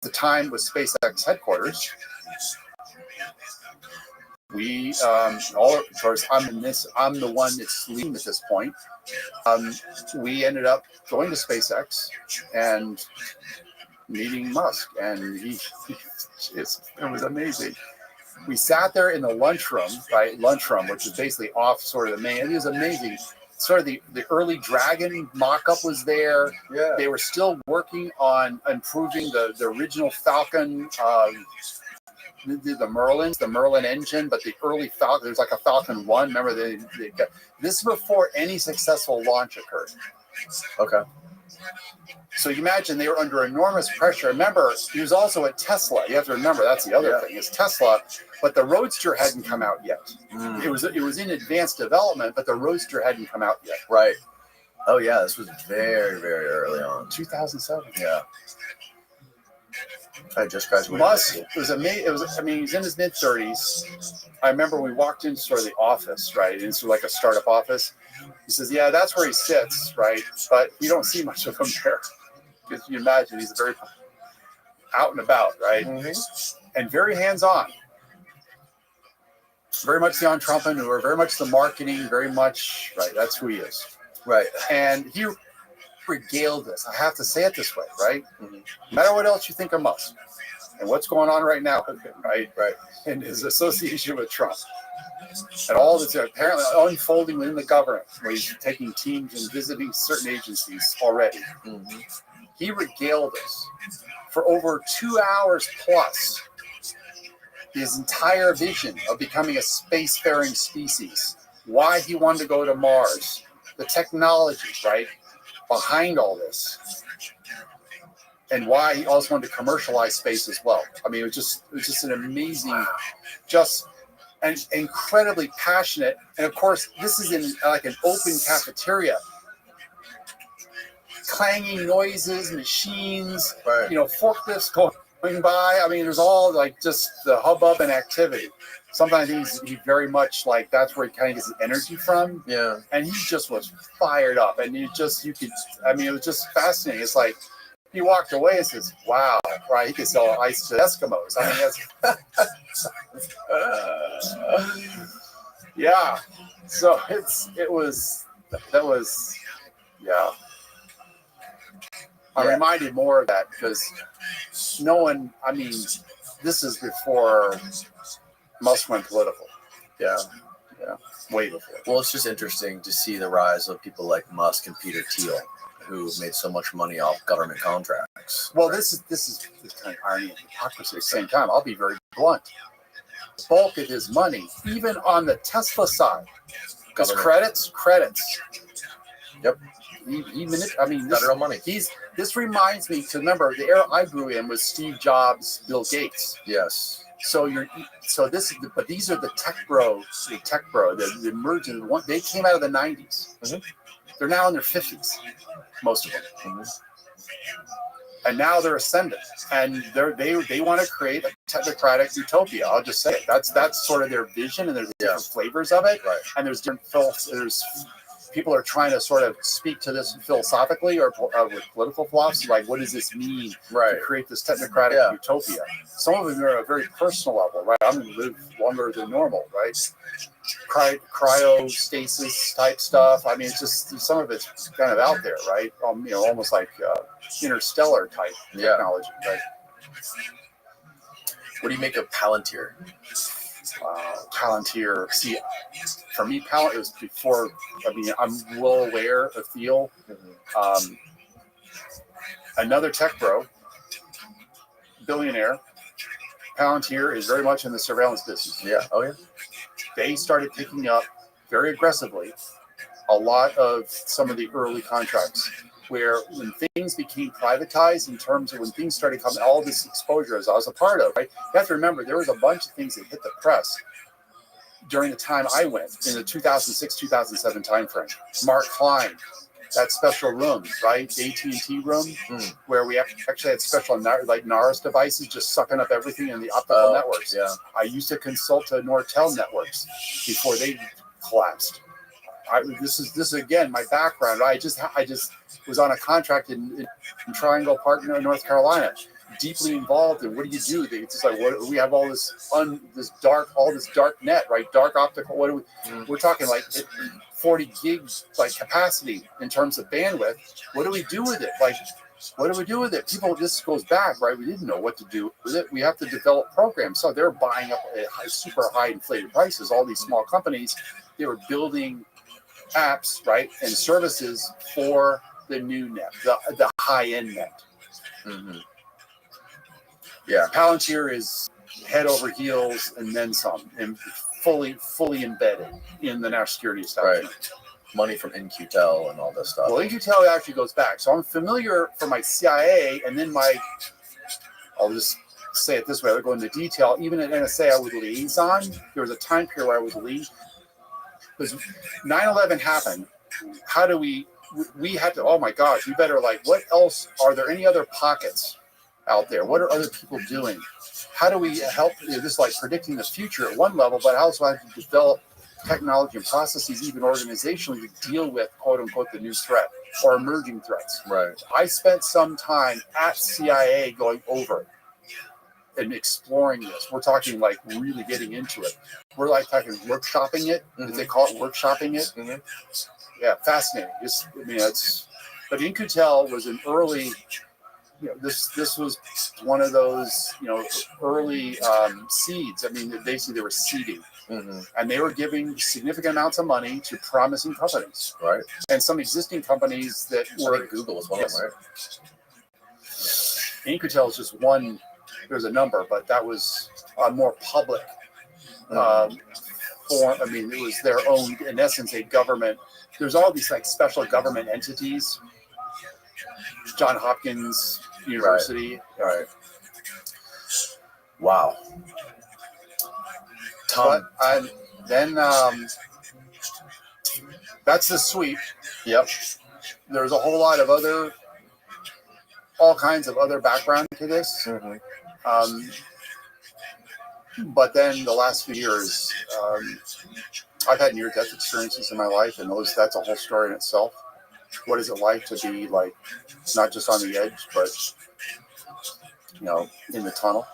the time was SpaceX headquarters, we of course I'm the one that's leading at this point. We ended up going to SpaceX and meeting Musk, and it was amazing. We sat there in the lunchroom, which is basically off sort of the main. It was amazing. Sort of the early Dragon mock-up was there. Yeah. They were still working on improving the original Falcon, the Merlin engine, but the early Falcon, there's like a Falcon 1. Remember, they got, this is before any successful launch occurred. Okay. So you imagine they were under enormous pressure. Remember, he was also at Tesla. You have to remember that's the other thing is Tesla, but the Roadster hadn't come out yet. It was in advanced development, but the Roadster hadn't come out yet. Right. Oh yeah, this was very, very early on. 2007. Yeah. I just graduated. Musk was amazing. It was. I mean, he's in his mid-30s. I remember we walked into sort of the office, right? Into like a startup office. He says, "Yeah, that's where he sits, right? But we don't see much of him there because you imagine he's very out and about, right? And very hands-on. Very much the entrepreneur. Very much the marketing. Very much right. That's who he is, right? And he regaled us. I have to say it this way, right? No matter what else you think of Musk and what's going on right now with him, right? And his association with Trump and all that's apparently unfolding within the government, where he's taking teams and visiting certain agencies already. He regaled us for over 2 hours plus his entire vision of becoming a spacefaring species, why he wanted to go to Mars, the technology, right? Behind all this, and why he also wanted to commercialize space as well. I mean, it was just an amazing, just and incredibly passionate. And of course, this is in like an open cafeteria, clanging noises, machines, forklifts going by. I mean, there's all like just the hubbub and activity. Sometimes he very much like that's where he kind of gets his energy from. Yeah. And he just was fired up. And it was just fascinating. It's like he walked away and says, wow, right, he could sell ice to Eskimos. I mean, that's yeah. So I'm reminded more of that because no one, I mean, this is before Musk went political. Yeah. Way before. Well, it's just interesting to see the rise of people like Musk and Peter Thiel, who made so much money off government contracts. Well, this is the kind of irony and hypocrisy at the same time. I'll be very blunt. The bulk of his money, even on the Tesla side, because credits. Yep. Federal money. This reminds me to remember the era I grew in was Steve Jobs, Bill Gates. Yes. But these are the tech bros, the emergent one. They came out of the 90s. They're now in their 50s, most of them. And now they're ascendant, and they want to create a technocratic utopia. I'll just say it. That's sort of their vision, and there's different flavors of it. Right. And there's people are trying to sort of speak to this philosophically or with political philosophy, like what does this mean to create this technocratic utopia? Some of them are at a very personal level, right? I'm going to live longer than normal, right? Cryostasis type stuff. I mean, it's just some of it's kind of out there, right? Almost like interstellar type technology, right? What do you make of Palantir? Palantir. See, for me, Palantir was before. I mean, I'm well aware of Thiel. Another tech bro, billionaire. Palantir is very much in the surveillance business. Yeah. Oh yeah. They started picking up very aggressively a lot of some of the early contracts. Where when things became privatized, in terms of when things started coming, all this exposure as I was a part of, right? You have to remember there was a bunch of things that hit the press during the time I went in the 2006-2007 timeframe. Mark Klein, that special room, right? The AT&T room, where we actually had special like NARS devices just sucking up everything in the optical networks. Yeah, I used to consult to Nortel networks before they collapsed. This is again my background. Right? I just was on a contract in Triangle Park, North Carolina, deeply involved in what do you do? It's just like we have all this dark net, right? Dark optical. We're talking like 40 gigs like capacity in terms of bandwidth. What do we do with it? Like, what do we do with it? People, this goes back, right? We didn't know what to do with it. We have to develop programs. So they're buying up at super high inflated prices. All these small companies, they were building apps, right, and services for the new net, the high-end net. Yeah, Palantir is head over heels and then some, and fully embedded in the national security establishment. money from In-Q-Tel and all this stuff. Well, In-Q-Tel actually goes back. So I'm familiar for my CIA, and then I'll just say it this way, I'll go into detail. Even at NSA, I was liaison. There was a time period where I was lead. Because 9/11 happened. How do we had to, oh my gosh, we better what else? Are there any other pockets out there? What are other people doing? How do we help? This is like predicting the future at one level, but I also have to develop technology and processes, even organizationally, to deal with quote unquote the new threat or emerging threats. Right. I spent some time at CIA going over it and exploring this. We're talking really getting into it. We're talking workshopping it. Mm-hmm. They call it workshopping it. Mm-hmm. Yeah, fascinating. But In-Q-Tel was an early. This was one of those early seeds. I mean, basically they were seeding, and they were giving significant amounts of money to promising companies, right? And some existing companies that were Google was one of them, right? In-Q-Tel is just one. There's a number, but that was a more public form. I mean, it was their own, in essence, a government. There's all these special government entities. John Hopkins University. Right. Wow. Tom. But then that's the sweep. Yep. There's a whole lot of all kinds of other background to this. But then the last few years, I've had near-death experiences in my life, and that's a whole story in itself. What is it like to be not just on the edge, but in the tunnel,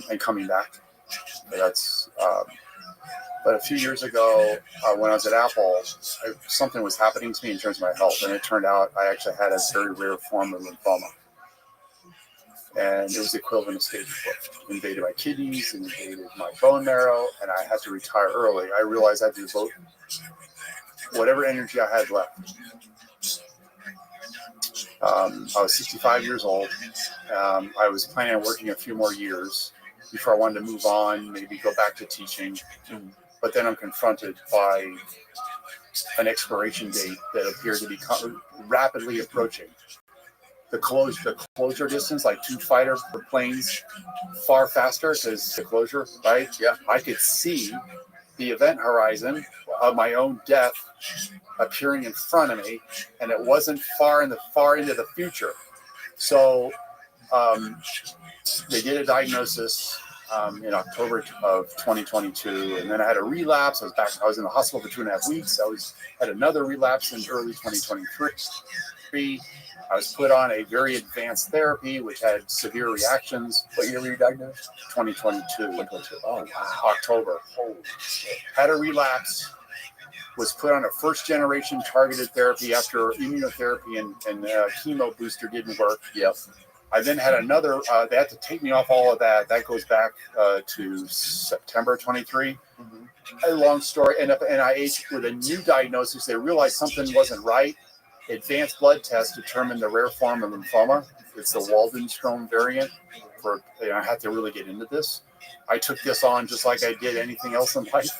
and coming back? But a few years ago, when I was at Apple, something was happening to me in terms of my health, and it turned out I actually had a very rare form of lymphoma. And it was the equivalent of stage 4. It invaded my kidneys, and invaded my bone marrow, and I had to retire early. I realized I had to devote whatever energy I had left. I was 65 years old. I was planning on working a few more years before I wanted to move on, maybe go back to teaching. But then I'm confronted by an expiration date that appeared to be rapidly approaching. The closure distance, like 2 fighter planes, far faster because the closure, right? Yeah, I could see the event horizon of my own death appearing in front of me, and it wasn't far into the future. So they did a diagnosis in October of 2022, and then I had a relapse. I was in the hospital for 2.5 weeks. Had another relapse in early 2023. I was put on a very advanced therapy, which had severe reactions. What year were you diagnosed? 2022. Oh, wow. October. Holy shit. Had a relapse. Was put on a first-generation targeted therapy after immunotherapy and chemo booster didn't work. Yep. I then had another. They had to take me off all of that. That goes back to September 23. A long story. Ended up at NIH with a new diagnosis. They realized something wasn't right. Advanced blood tests determined the rare form of lymphoma. It's the Waldenstrom variant. I had to really get into this. I took this on just like I did anything else in life.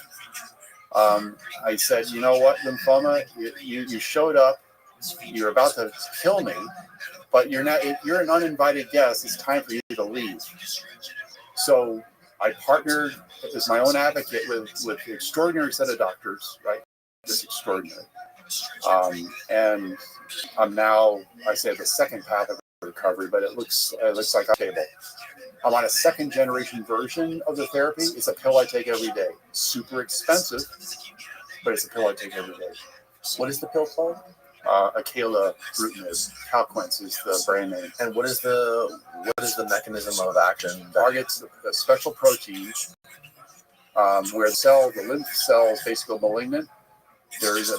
I said, you know what, lymphoma, you showed up. You're about to kill me, but you're not. You're an uninvited guest. It's time for you to leave. So I partnered as my own advocate with an extraordinary set of doctors, right? Just extraordinary. And I'm now, I say, the second path of recovery, but it looks like I'm stable. I'm on a second generation version of the therapy. It's a pill I take every day. Super expensive, but it's a pill I take every day. What is the pill called? Acalabrutinib. Calquence is the brand name. And what is the mechanism of action? Targets a special protein where the lymph cells basically go malignant. There is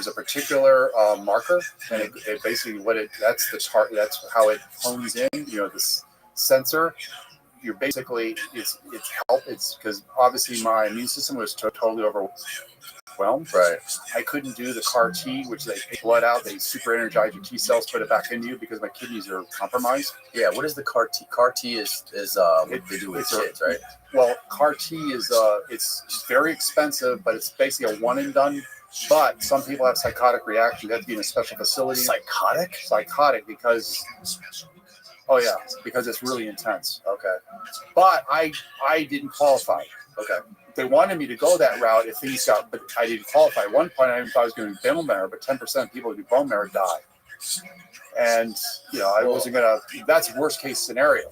a particular marker, and it basically that's the target. That's how it hones in. This sensor. You're basically it's because obviously my immune system was totally overwhelmed. Right. I couldn't do the CAR T, which they take blood out, they super energize your T cells, put it back into you because my kidneys are compromised. Yeah. What is the CAR T? CAR T is what they do with kids, right? Well, CAR T is it's very expensive, but it's basically a one and done But some people have psychotic reactions. They have to be in a special facility. Psychotic? Psychotic because, because it's really intense. Okay. But I didn't qualify. Okay. They wanted me to go that route if things got, but I didn't qualify. At one point, I even thought I was going to do bone marrow, but 10% of people who do bone marrow die. And, I wasn't going to, that's worst case scenario.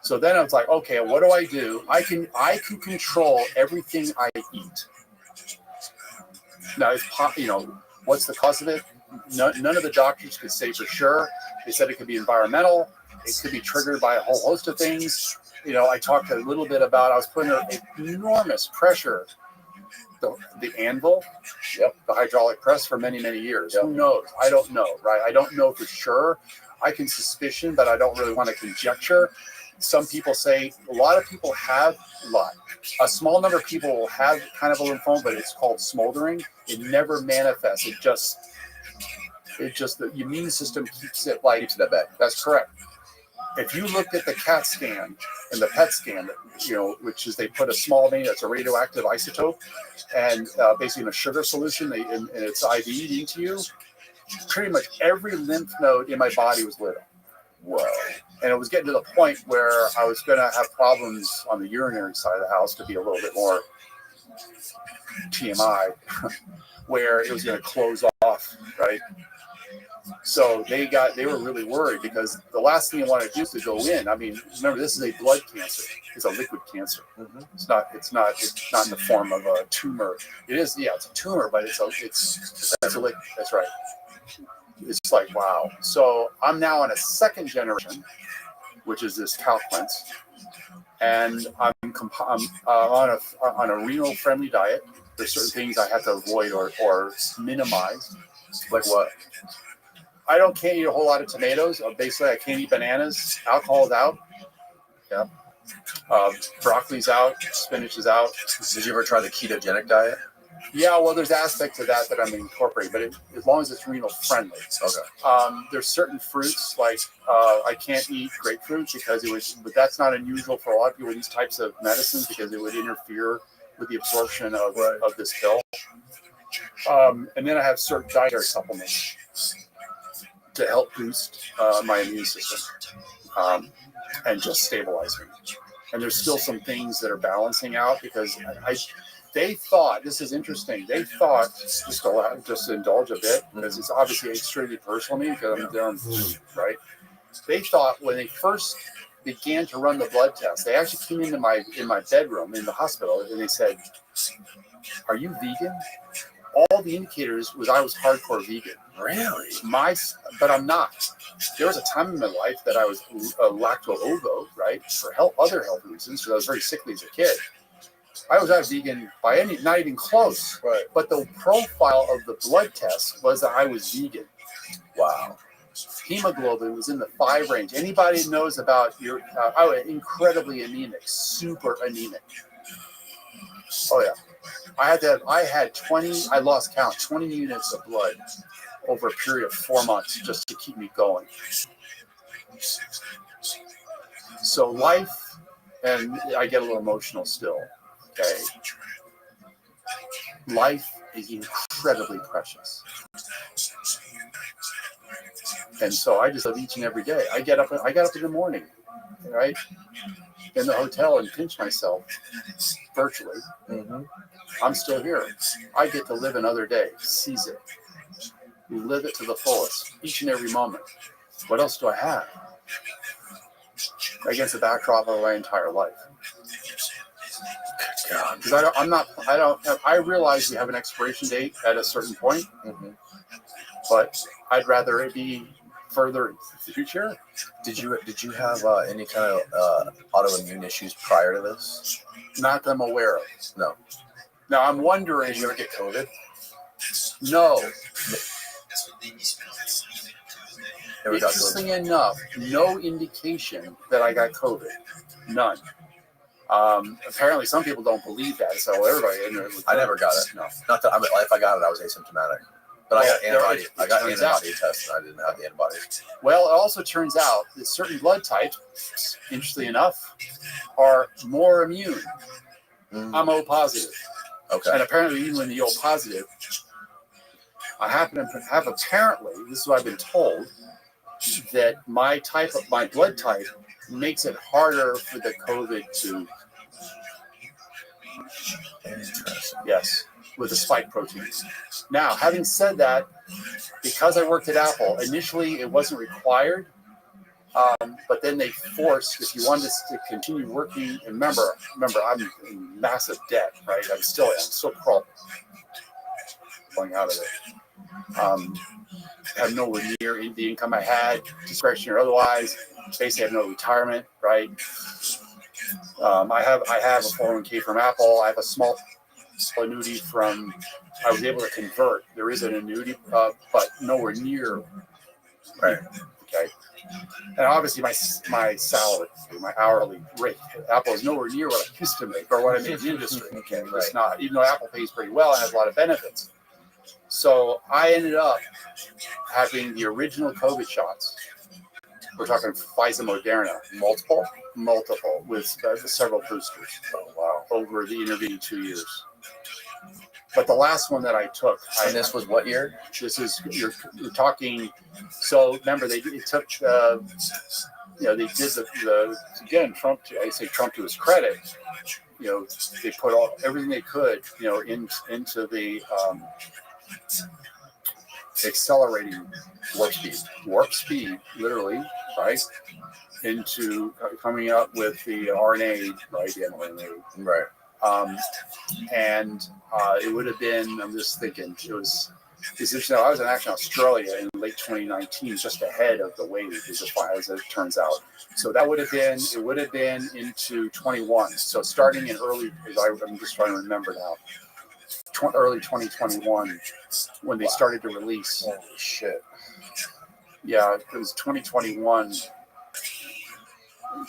So then I was like, okay, what do? I can control everything I eat. Now, what's the cause of it? None of the doctors could say for sure. They said it could be environmental. It could be triggered by a whole host of things. I talked a little bit about, I was putting enormous pressure, the anvil, the hydraulic press for many, many years. Who knows? I don't know, right? I don't know for sure. I can suspicion, but I don't really want to conjecture. Some people say, a lot of people have a small number of people will have kind of a lymphoma, but it's called smoldering. It never manifests. It just the immune system keeps it keeps it at bay. That's correct. If you looked at the CAT scan and the PET scan, which is they put a small vein that's a radioactive isotope and basically in a sugar solution, and it's IV'd into you, pretty much every lymph node in my body was lit up. Whoa. And it was getting to the point where I was going to have problems on the urinary side of the house, to be a little bit more TMI, where it was going to close off, right? So they were really worried, because the last thing you want to do is to go in. I mean, remember, this is a blood cancer. It's a liquid cancer. Mm-hmm. It's not in the form of a tumor. It is, it's a tumor, but that's right. It's like, wow. So I'm now on a second generation, which is this Calquence, and I'm on a renal friendly diet. There's certain things I have to avoid or minimize. Like what? I can't eat a whole lot of tomatoes. Basically, I can't eat bananas. Alcohol's out. Yeah. Broccoli's out. Spinach is out. Did you ever try the ketogenic diet? Yeah, well, there's aspects of that I'm incorporating, but as long as it's renal friendly. Okay. There's certain fruits, like I can't eat grapefruit but that's not unusual for a lot of people with these types of medicines, because it would interfere with the absorption of this pill. And then I have certain dietary supplements to help boost my immune system and just stabilize me. And there's still some things that are balancing out, because they thought, this is interesting, just to indulge a bit, because it's obviously extremely personal to me, because I'm down, right? They thought when they first began to run the blood test, they actually came into in my bedroom in the hospital, and they said, "Are you vegan?" All the indicators was I was hardcore vegan. Really? But I'm not. There was a time in my life that I was lacto-ovo, right, for other health reasons, because I was very sickly as a kid. I was not vegan not even close. Right. But the profile of the blood test was that I was vegan. Wow. Hemoglobin was in the 5 range. Anybody that knows about I was incredibly anemic, super anemic. Oh yeah. I lost count, 20 units of blood over a period of 4 months just to keep me going. So life, and I get a little emotional still, okay? Life is incredibly precious. And so I just live each and every day. I got up in the morning, right? In the hotel and pinch myself virtually. Mm-hmm. I'm still here. I get to live another day, seize it, live it to the fullest, each and every moment. What else do I have? Against the backdrop of my entire life. Because I realize we have an expiration date at a certain point, but I'd rather it be further in the future. Did you have any kind of autoimmune issues prior to this? Not that I'm aware of. No. Now I'm wondering. Did you ever get COVID? No. Interesting enough, no indication that I got COVID. None. Apparently, some people don't believe that. So everybody. I never got it. No. Not that. If I got it, I was asymptomatic. But I got antibody. I got antibody tests, and I didn't have the antibodies. Well, it also turns out that certain blood types, interestingly enough, are more immune. I'm O positive. Okay. And apparently, even when the O positive, I happen to have apparently, this is what I've been told, that my blood type makes it harder for the COVID to. Yes, with the spike proteins. Now, having said that, because I worked at Apple, initially it wasn't required, but then they forced, if you wanted to continue working, and remember, I'm in massive debt, right? I'm still crawling out of it. Have nowhere near the income I had, discretionary or otherwise. Basically, I have no retirement, right? I have a 401k from Apple. I have a small annuity from. I was able to convert. There is an annuity, but nowhere near. Right. Okay. And obviously, my salary, my hourly rate, Apple is nowhere near what I used to make or what I made in the industry. Okay, it's not. Even though Apple pays pretty well and has a lot of benefits. So I ended up having the original COVID shots. We're talking Pfizer, Moderna, multiple with several boosters. Oh, wow. Over the intervening 2 years. But the last one that I took, and this was what year? This is you're talking. So remember, they did the again. Trump. I say Trump to his credit. They put everything they could, into the accelerating warp speed, literally, right, into coming up with the RNA, right, the mRNA, right. And it would have been, I'm just thinking, it was interesting. I was actually in Australia in late 2019, just ahead of the wave, as it turns out. So that would have been into 21. So starting in I'm just trying to remember now, early 2021, when they started to release. Holy shit. Yeah, it was 2021.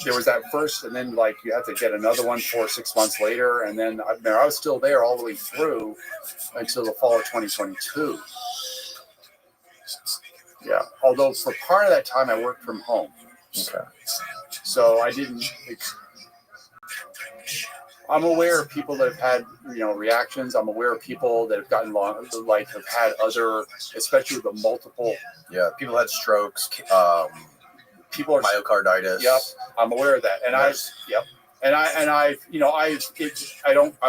There was that first, and then you have to get another one 4 or 6 months later, and then I was still there all the way through until the fall of 2022. Yeah, although for part of that time I worked from home. Okay. So I didn't. I'm aware of people that have had reactions. I'm aware of people that have gotten have had other, especially with the multiple. Yeah, people had strokes. People are myocarditis. Yep, I'm aware of that, and I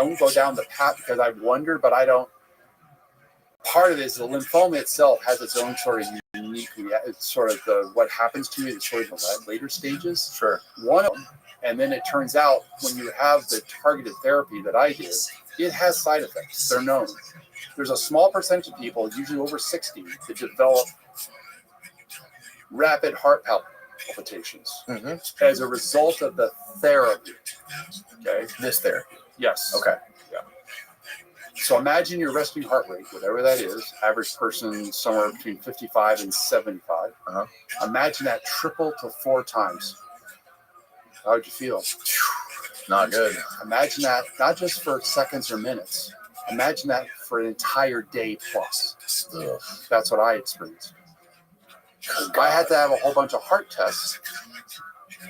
won't go down the path because I've wondered, but I don't. Part of it is the lymphoma itself has its own sort of unique. It's sort of what happens to you. It's sort of the later stages. Sure. One of them, and then it turns out when you have the targeted therapy that I did, it has side effects. They're known. There's a small percentage of people, usually over 60, that develop rapid heart palpitations as a result of the therapy. Okay. This therapy. Yes. Okay. Yeah. So imagine your resting heart rate, whatever that is, average person somewhere between 55 and 75. Imagine that triple to 4 times. How would you feel? Not good. Imagine that, not just for seconds or minutes. Imagine that for an entire day plus. Ugh. That's what I experienced. I had to have a whole bunch of heart tests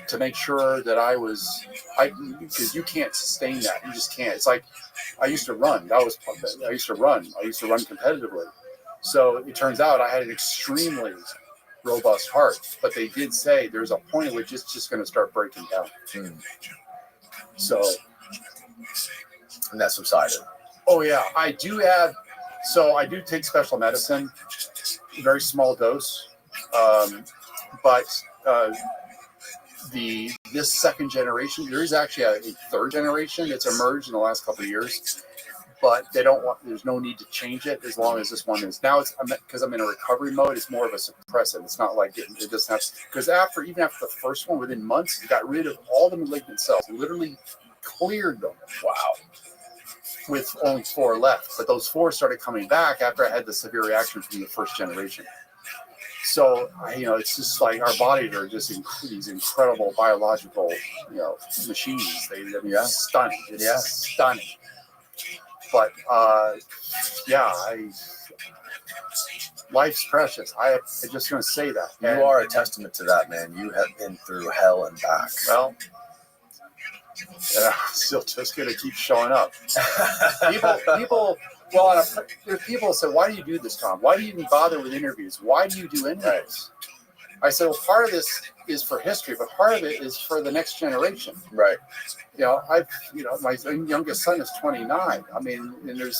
to make sure that because you can't sustain that. You just can't. It's like I used to run. I used to run competitively. So it turns out I had an extremely robust heart, but they did say there's a point at which it's just going to start breaking down. So, and that subsided. Oh yeah, I do take special medicine, very small dose. But this second generation, there is actually a third generation that's emerged in the last couple of years, but there's no need to change it as long as this one is. Now because I'm in a recovery mode, it's more of a suppressant. It's not like it doesn't have, because even after the first one, within months, it got rid of all the malignant cells, literally cleared them. Wow. With only 4 left, but those 4 started coming back after I had the severe reaction from the first generation. So, it's just like our bodies are just these incredible biological, machines. They're stunning. It's stunning. But, life's precious. I'm just going to say that. You are a testament to that, man. You have been through hell and back. Well, and I'm still just going to keep showing up. Well, there's people who say, why do you do this, Tom? Why do you even bother with interviews? Why do you do interviews? I said, well, part of this is for history, but part of it is for the next generation. Right. My youngest son is 29. I mean, and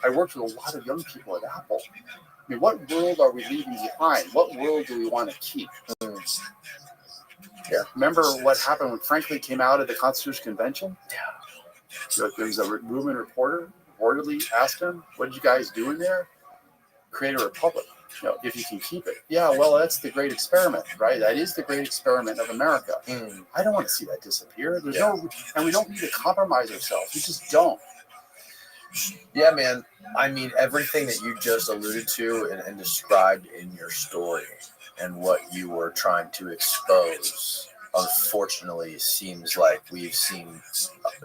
I worked with a lot of young people at Apple. I mean, what world are we leaving behind? What world do we want to keep? Yeah. Remember what happened when Franklin came out of the Constitutional Convention? Yeah. So there was a movement reporter reportedly asked him, what did you guys do in there? Create a republic. If you can keep it. Yeah, well, that's the great experiment, right? That is the great experiment of America. I don't want to see that disappear. And we don't need to compromise ourselves. We just don't. Yeah, man. I mean, everything that you just alluded to and described in your story and what you were trying to expose, unfortunately, seems like we've seen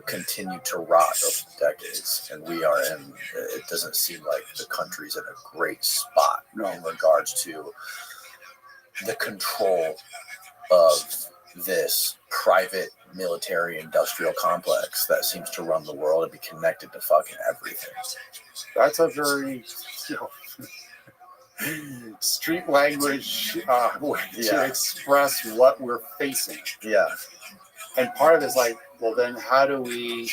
continue to rot over the decades. And it doesn't seem like the country's in a great spot in regards to the control of this private military industrial complex that seems to run the world and be connected to fucking everything. That's a very street language way to express what we're facing. Yeah. And part of it is like, well, then how do we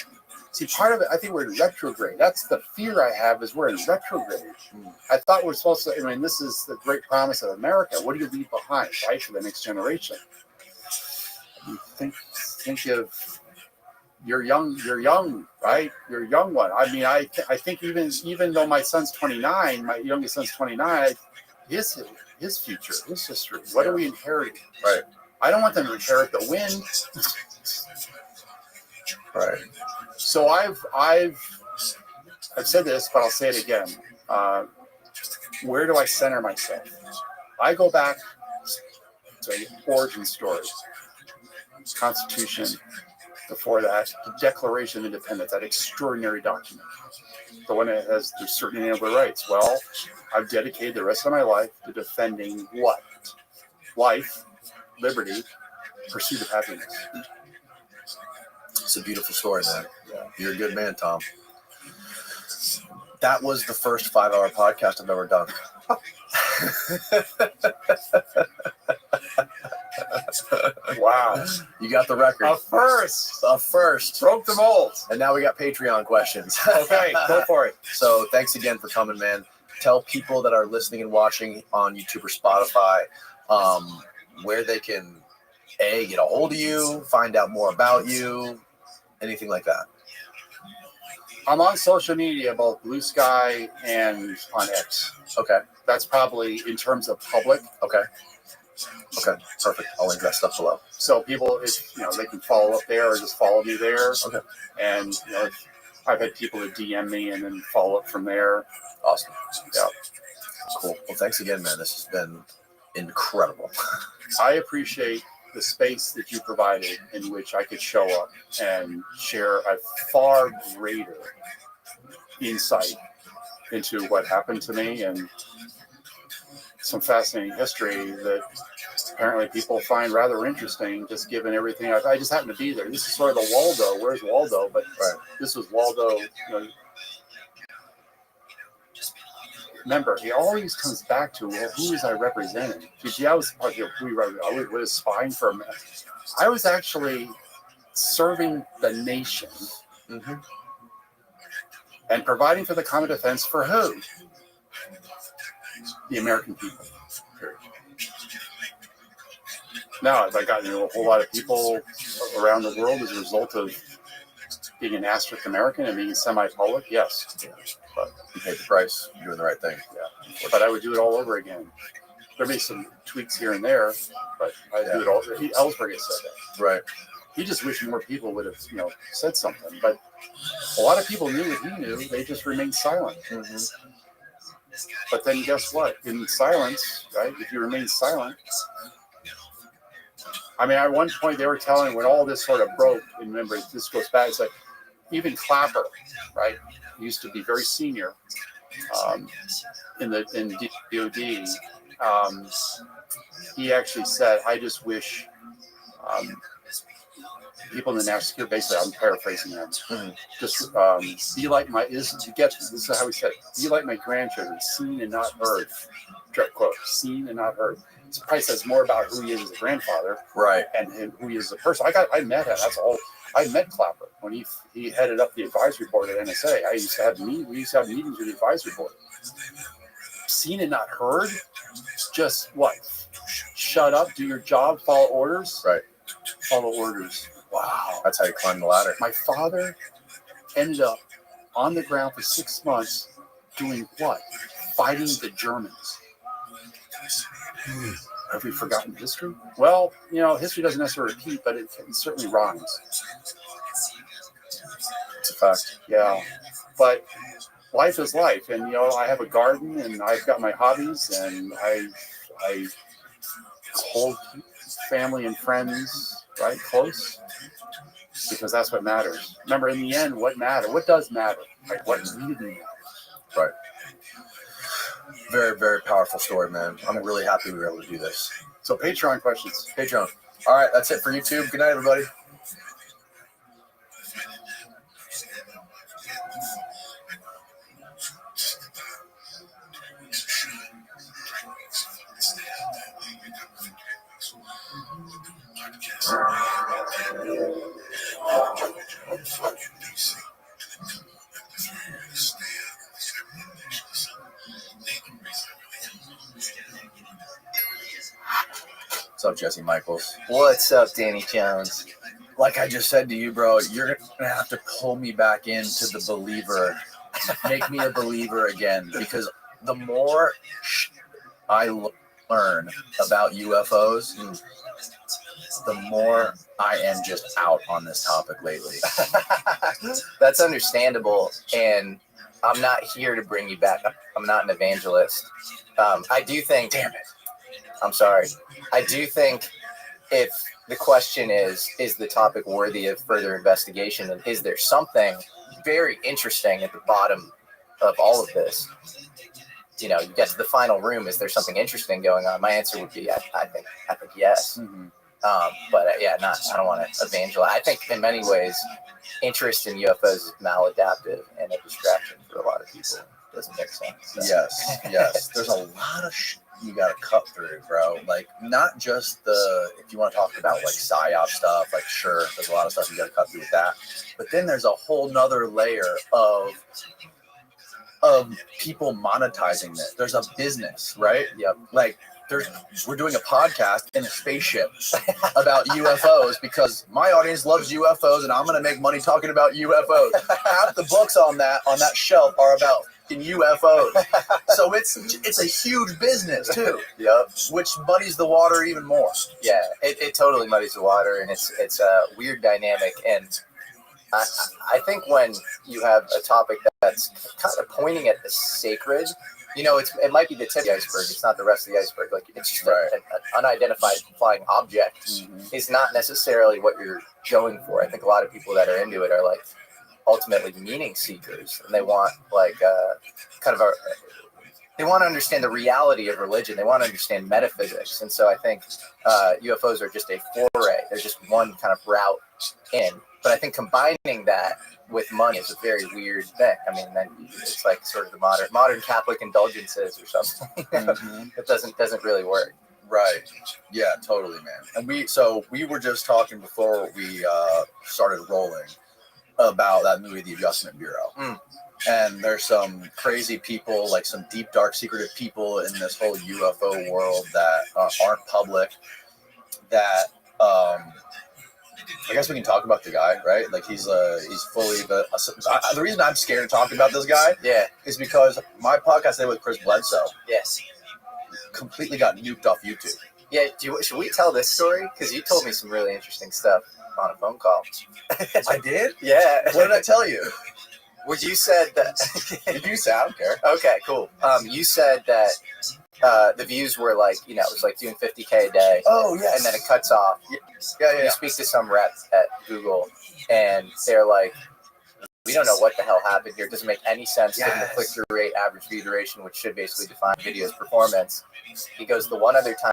see? Part of it, I think we're in retrograde. That's the fear I have, is we're in retrograde. I thought we're supposed to, this is the great promise of America. What do you leave behind, right, for the next generation? You think of you're young, right? You're a young one. I mean, I think even though my son's 29, my youngest son's 29, his future, his history. What are we inheriting? Right. I don't want them to inherit the wind. Right. So I've said this, but I'll say it again. Where do I center myself? I go back to the origin story. Constitution, before that, the Declaration of Independence, that extraordinary document, the one that has the certain inalienable rights. Well, I've dedicated the rest of my life to defending what? Life, liberty, pursuit of happiness. It's a beautiful story, man. Yeah. You're a good man, Tom. That was the first 5-hour podcast I've ever done. Wow. You got the record. A first. Broke the mold. And now we got Patreon questions. Okay, go for it. So thanks again for coming, man. Tell people that are listening and watching on YouTube or Spotify where they can, get a hold of you, find out more about you, anything like that. I'm on social media, both Blue Sky and on X. Okay. That's probably in terms of public. Okay, perfect. I'll link that stuff below. So people, they can follow up there or just follow me there. Okay. And I've had people that DM me and then follow up from there. Awesome. Yeah. Cool. Well, thanks again, man. This has been incredible. I appreciate the space that you provided in which I could show up and share a far greater insight into what happened to me and some fascinating history that apparently people find rather interesting, just given everything. I just happened to be there. This is sort of the Waldo. Where's Waldo? But This was Waldo. Remember, it always comes back to, well, who was I representing? I was spying for a minute. I was actually serving the nation and providing for the common defense for who? The American people. Period. Now, have I gotten a whole lot of people around the world as a result of being an asterisk American and being semi-public? Yes. Yeah. But you paid the price. You're doing the right thing. Yeah. But I would do it all over again. There may be some tweaks here and there, but I'd do it all. Ellsberg has said that. Right. He just wished more people would have, said something. But a lot of people knew what he knew. They just remained silent. But then guess what? In silence, right? If you remain silent. I mean, at one point they were telling when all this sort of broke, and remember, this goes back, it's like even Clapper, right? He used to be very senior in DOD. He actually said, I just wish people in the national security, basically, I'm paraphrasing them. Just be like my, this is how he said, be like my grandchildren, seen and not heard. Direct quote, seen and not heard. It probably says more about who he is as a grandfather, right, and who he is as a person. I met him. That's all. I met Clapper when he headed up the advisory board at NSA. We used to have meetings with the advisory board. Seen and not heard. Just what? Shut up, do your job, follow orders. Right. Follow orders. Wow. That's how you climb the ladder. My father ended up on the ground for 6 months doing what? Fighting the Germans. Have we forgotten history? Well, history doesn't necessarily repeat, but it certainly rhymes. It's a fact. Yeah. But life is life. And, I have a garden and I've got my hobbies and I hold family and friends, right, close, because that's what matters. Remember, in the end, what matters? What does matter? Like, what really matters? Right. Very, very powerful story, man. I'm really happy we were able to do this. So, Patreon questions. Patreon. All right, that's it for YouTube. Good night, everybody. What's up, Jesse Michaels? What's up, Danny Jones? Like I just said to you, bro, you're gonna have to pull me back into the believer, make me a believer again, because the more I learn about UFOs, the more I am just out on this topic lately. That's understandable, and I'm not here to bring you back. I'm not an evangelist. I do think... Damn it. I'm sorry. I do think if the question is the topic worthy of further investigation, and is there something very interesting at the bottom of all of this? You get to the final room, is there something interesting going on? My answer would be, I think yes. Mm-hmm. But I don't want to evangelize. I think in many ways, interest in UFOs is maladaptive and a distraction for a lot of people. It doesn't make sense. So. Yes. There's a lot of you got to cut through, bro. Like, not just if you want to talk about like psyop stuff, like, sure, there's a lot of stuff you got to cut through with that. But then there's a whole nother layer of people monetizing this. There's a business, right? Yep. Like, we're doing a podcast in a spaceship about UFOs because my audience loves UFOs and I'm going to make money talking about UFOs. Half the books on that shelf are about UFOs. So it's a huge business too. Yep. Which muddies the water even more. Yeah, it totally muddies the water, and it's a weird dynamic. And I think when you have a topic that's kind of pointing at the sacred, it might be the tip of the iceberg. It's not the rest of the iceberg. Like, it's just an unidentified flying object. Mm-hmm. Is not necessarily what you're going for. I think a lot of people that are into it are like ultimately meaning seekers, and they want they want to understand the reality of religion. They want to understand metaphysics. And so I think UFOs are just a foray. They're just one kind of route in. But I think combining that with money is a very weird thing. I mean, then it's like sort of the modern Catholic indulgences or something. Mm-hmm. It doesn't really work. Right. Yeah, totally, man. And we were just talking before we started rolling about that movie, The Adjustment Bureau. And there's some crazy people, like some deep, dark, secretive people in this whole UFO world that aren't public. That I guess we can talk about the guy, right? Like he's fully the reason I'm scared of talking about this guy, is because my podcast today with Chris Bledsoe, completely got nuked off YouTube. Yeah, should we tell this story? Because you told me some really interesting stuff on a phone call. I did? Yeah. What did I tell you? Well, you said that. Did you say? I don't care. Okay, cool. You said that the views were like, it was like doing 50K a day. Oh, yes. And then it cuts off. Yeah. You speak to some rep at Google, and they're like, we don't know what the hell happened here. It doesn't make any sense given the click-through rate, average view duration, which should basically define video's performance. He goes, the one other time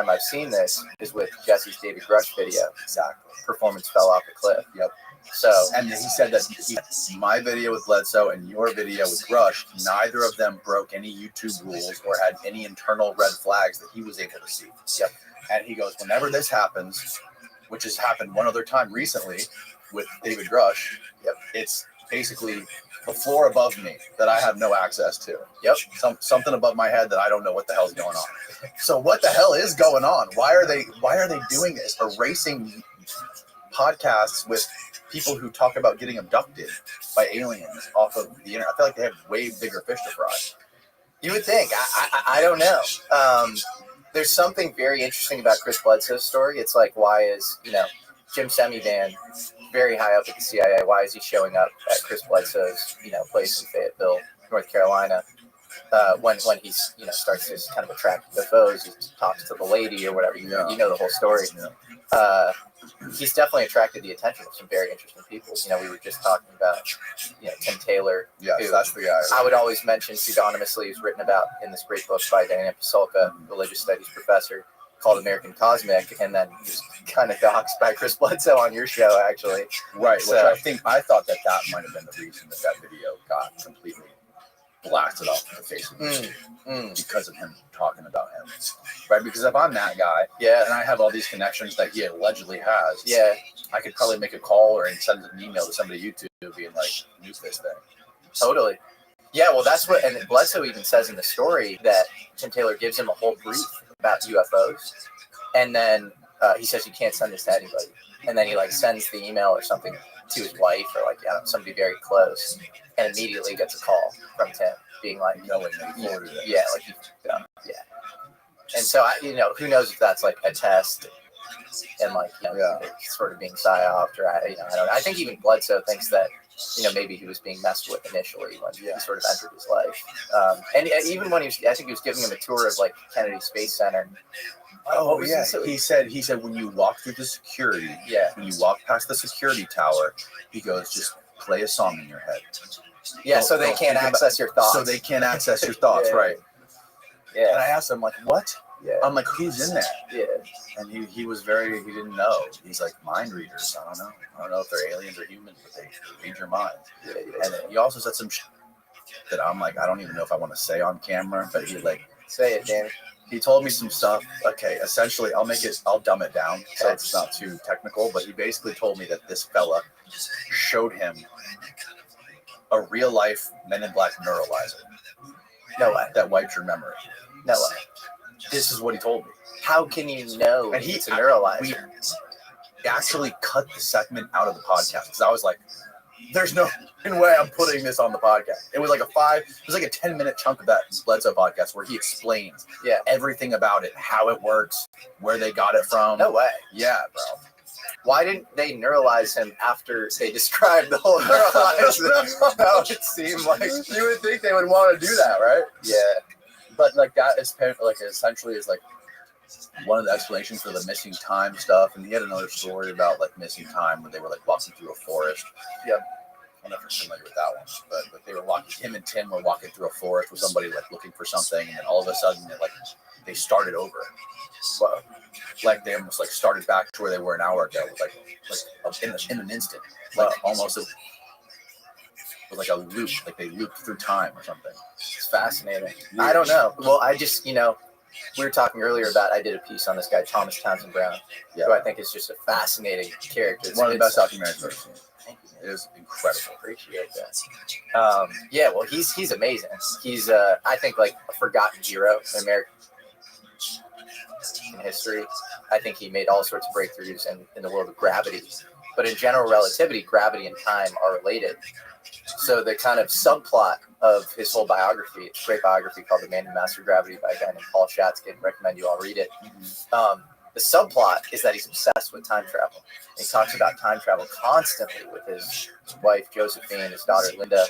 I've seen this is with Jesse's David Grush video. Exactly. Performance fell off a cliff. Yep. So, and he said that my video with Bledsoe and your video with Grush, neither of them broke any YouTube rules or had any internal red flags that he was able to see. Yep. And he goes, whenever this happens, which has happened one other time recently with David Grush, yep, it's basically the floor above me that I have no access to. Yep. Something above my head that I don't know what the hell's going on. So what the hell is going on? Why are they doing this? Erasing podcasts with people who talk about getting abducted by aliens off of the internet. I feel like they have way bigger fish to fry. You would think. I don't know. There's something very interesting about Chris Bledsoe's story. It's like, why is, Jim Semivan, very high up at the CIA, why is he showing up at Chris Bledsoe's, place in Fayetteville, North Carolina, when he, starts to kind of attract the foes, he talks to the lady or whatever, you know the whole story. Yeah. He's definitely attracted the attention of some very interesting people. We were just talking about, Tim Taylor. Yes, that's the guy. I would always mention pseudonymously. He's written about in this great book by Diana Pasulka, religious studies professor, called American Cosmic, and then he was kind of doxxed by Chris Bledsoe on your show, actually. Right, So, which I thought that might have been the reason that video got completely blasted off the face of YouTube because of him talking about him, right? Because if I'm that guy, and I have all these connections that he allegedly has, I could probably make a call or send an email to somebody at YouTube being like, "Use this thing." Totally. Yeah, well, that's what, and Bledsoe even says in the story that Tim Taylor gives him a whole brief about UFOs, and then he says you can't send this to anybody, and then he sends the email or something to his wife or somebody very close, and immediately gets a call from Tim being like, knowing that he forwarded it. And so who knows if that's like a test and sort of being psyoped or I don't know. I think even Bledsoe thinks that maybe he was being messed with initially when he sort of entered his life, and even when I think he was giving him a tour of Kennedy Space Center. Oh yeah, he said when you walk through the security, when you walk past the security tower, he goes, just play a song in your head. Yeah, so they can't access your thoughts. So they can't access your thoughts, right? Yeah. And I asked him what? Yeah. I'm like, who's in there? Yeah. And he didn't know. He's like, mind readers. I don't know if they're aliens or humans, but they read your mind. Yeah. And he also said some shit that I'm like, I don't even know if I want to say on camera, but he say it, Danny. He told me some stuff. Okay, essentially, I'll dumb it down so it's not too technical, but he basically told me that this fella showed him a real life Men in Black neuralizer. No way. That wiped your memory. No way. This is what he told me. How can you know and it's a neuralizer? We actually cut the segment out of the podcast because I was like, there's no way I'm putting this on the podcast. It was like a 10-minute chunk of that Bledsoe podcast where he explains everything about it, how it works, where they got it from. No way. Yeah, bro. Why didn't they neuralize him after they described the whole neuralizer? That would seem like you would think they would want to do that, right? Yeah. But that is essentially is one of the explanations for the missing time stuff. And he had another story about missing time when they were walking through a forest. Yep. I'm not familiar with that one, but they were him and Tim were walking through a forest with somebody looking for something, and then all of a sudden they started over. Well, they almost started back to where they were an hour ago, in an instant, almost. It was like a loop, they looped through time or something. It's fascinating. I don't know. Well, I just we were talking earlier about I did a piece on this guy Thomas Townsend Brown, who I think is just a fascinating character. One of the best documentaries I've ever seen. It is incredible. Appreciate that. Well, he's amazing. He's I think a forgotten hero in American history. I think he made all sorts of breakthroughs in the world of gravity. But in general relativity, gravity and time are related. So the kind of subplot of his whole biography, it's a great biography called The Man Who Mastered Gravity by a guy named Paul Schatzkin. Recommend you all read it. The subplot is that he's obsessed with time travel. He talks about time travel constantly with his wife, Josephine, his daughter, Linda.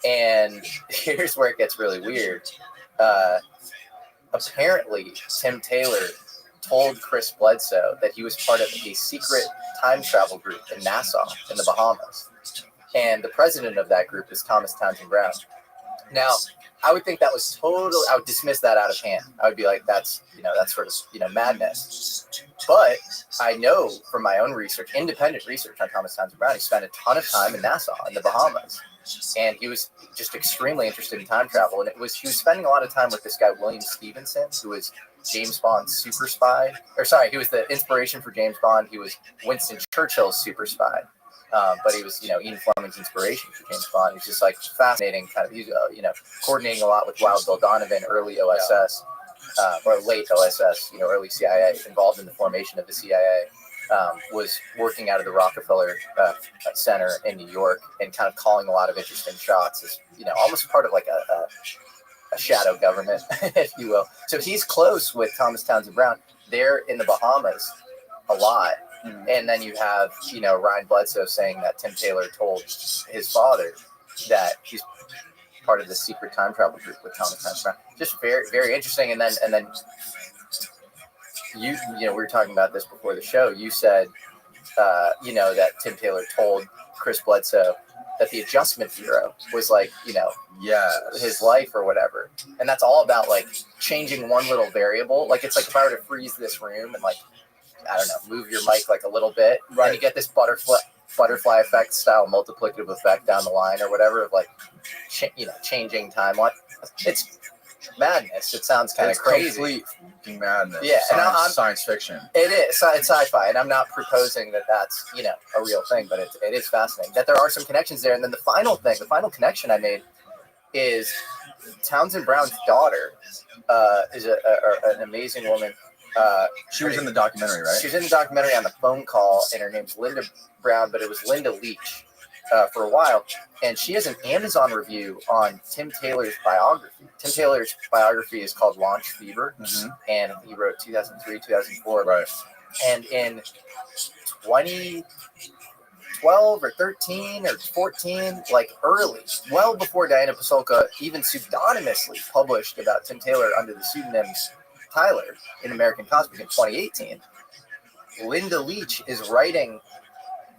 And here's where it gets really weird. Apparently, Tim Taylor told Chris Bledsoe that he was part of a secret time travel group in Nassau in the Bahamas. And the president of that group is Thomas Townsend Brown. Now, I would think that was totally. I would dismiss that out of hand. I would be like, that's sort of madness. But I know from my own research, independent research on Thomas Townsend Brown, he spent a ton of time in Nassau in the Bahamas, and he was just extremely interested in time travel. And he was spending a lot of time with this guy William Stevenson, who was James Bond's super spy. He was the inspiration for James Bond. He was Winston Churchill's super spy. But he was, Ian Fleming's inspiration for James Bond. He's just like fascinating, kind of, he's, coordinating a lot with Wild Bill Donovan, early OSS, or late OSS, early CIA, involved in the formation of the CIA, was working out of the Rockefeller Center in New York and kind of calling a lot of interesting shots as, almost part of like a shadow government, if you will. So he's close with Thomas Townsend Brown. They're in the Bahamas a lot. And then you have, Ryan Bledsoe saying that Tim Taylor told his father that he's part of the secret time travel group with Thomas Townsend Brown. Just very, very interesting. And then we were talking about this before the show. You said, that Tim Taylor told Chris Bledsoe that the Adjustment Bureau was like, his life or whatever. And that's all about like changing one little variable. Like, it's like if I were to freeze this room and like, I don't know, move your mic like a little bit, right, and you get this butterfly effect style multiplicative effect down the line or whatever of like, changing timeline. It's madness. It sounds kind of crazy. Complete madness. Yeah, science fiction. It is. It's sci-fi, and I'm not proposing that that's a real thing, but it is fascinating that there are some connections there. And then the final connection I made is Townsend Brown's daughter is an amazing woman. She was in the documentary, right? She was in the documentary on the phone call, and her name's Linda Brown, but it was Linda Leach for a while. And she has an Amazon review on Tim Taylor's biography. Tim Taylor's biography is called Launch Fever, and he wrote 2003, 2004. Right. And in 2012 or 13 or 14, like early, well before Diana Pasulka even pseudonymously published about Tim Taylor under the pseudonym Tyler in American Cosmic in 2018, Linda Leach is writing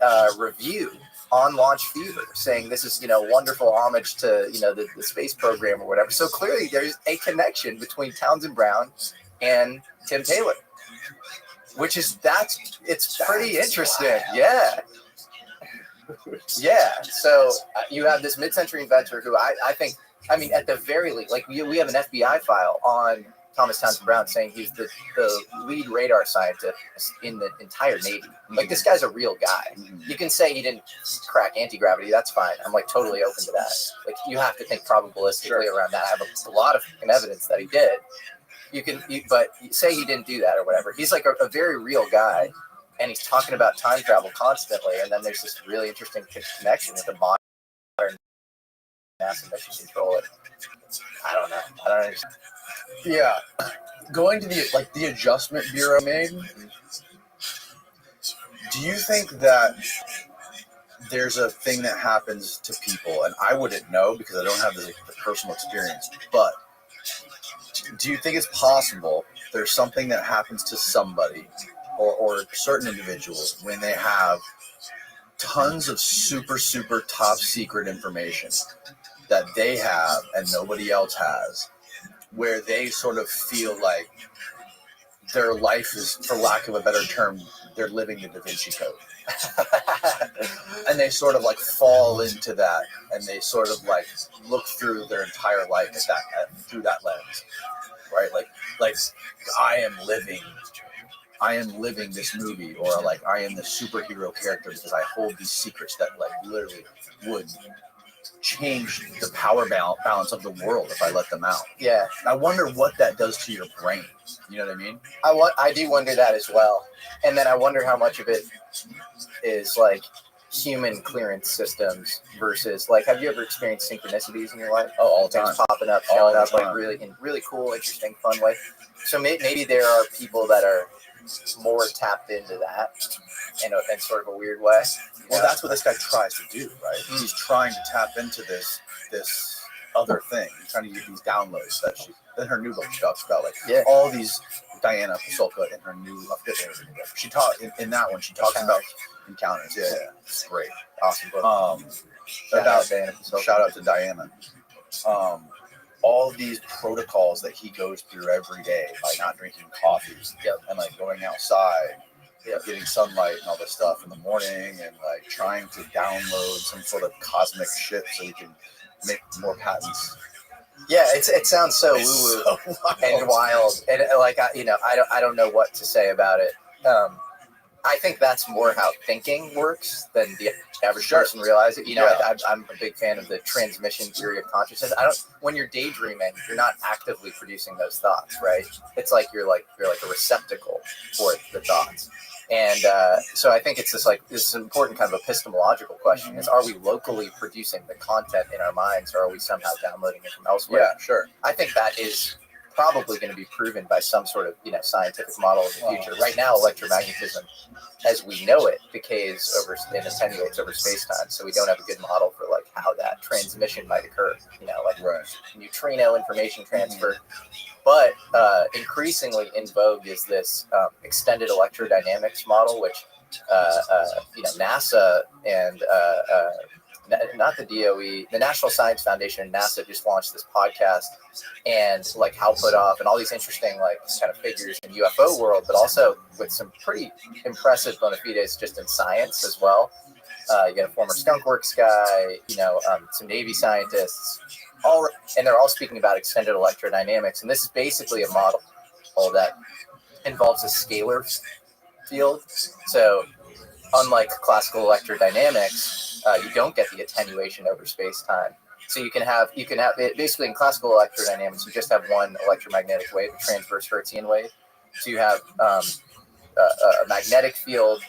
a review on Launch Fever saying this is, wonderful homage to, the space program or whatever. So clearly there's a connection between Townsend Brown and Tim Taylor, it's pretty interesting. Yeah. Yeah. So you have this mid-century inventor who I think, at the very least, like we have an FBI file on Thomas Townsend Brown saying he's the lead radar scientist in the entire Navy. Like, this guy's a real guy. You can say he didn't crack anti-gravity. That's fine. I'm like totally open to that. Like, you have to think probabilistically around that. I have a lot of evidence that he did. But say he didn't do that or whatever. He's like a very real guy, and he's talking about time travel constantly. And then there's this really interesting connection with the modern NASA mission control. I don't know. I don't understand. Yeah, going to the Adjustment Bureau made. Do you think that there's a thing that happens to people, and I wouldn't know because I don't have the personal experience, but do you think it's possible there's something that happens to somebody or certain individuals when they have tons of super, super top secret information that they have and nobody else has, where they sort of feel like their life is, for lack of a better term, they're living the Da Vinci Code. And they sort of like fall into that, and they sort of like look through their entire life through that lens, right? Like I am living this movie, or like I am the superhero character because I hold these secrets that like literally would change the power balance of the world if I let them out. Yeah. I wonder what that does to your brain. You know what I mean? I do wonder that as well. And then I wonder how much of it is like human clearance systems versus like, have you ever experienced synchronicities in your life? Oh, all the time. Things popping up, showing up like really in really cool, interesting, fun way. So maybe there are people that are more tapped into that in sort of a weird way. Well, that's what this guy tries to do, right? Mm-hmm. He's trying to tap into this other thing. He's trying to use these downloads that in her new book she talks about, like all these Diana Pasulka in her new she talks in that one. She talks about encounters. Yeah, it's great, awesome book. Shout out to Diana. all these protocols that he goes through every day by not drinking coffee and like going outside, getting sunlight and all this stuff in the morning, and like trying to download some sort of cosmic shit so he can make more patents. Yeah, it sounds so woo-woo and wild, and like I don't know what to say about it. I think that's more how thinking works than the average person realizes it. I'm a big fan of the transmission theory of consciousness. When you're daydreaming, you're not actively producing those thoughts, right? It's like you're like a receptacle for the thoughts. And so I think it's this important kind of epistemological question: is are we locally producing the content in our minds, or are we somehow downloading it from elsewhere? Yeah, sure. I think that is probably going to be proven by some sort of scientific model of the future. Right now, electromagnetism, as we know it, decays over and attenuates over space-time, so we don't have a good model for like how that transmission might occur. Neutrino information transfer. But increasingly in vogue is this extended electrodynamics model, which NASA and not the DOE, the National Science Foundation and NASA just launched this podcast, and like Hal Puthoff and all these interesting like kind of figures in UFO world, but also with some pretty impressive bona fides just in science as well. You got a former Skunkworks guy, some Navy scientists, and they're all speaking about extended electrodynamics. And this is basically a model that involves a scalar field. So unlike classical electrodynamics, you don't get the attenuation over space-time. So you can have it basically in classical electrodynamics, you just have one electromagnetic wave, a transverse Hertzian wave. So you have a magnetic field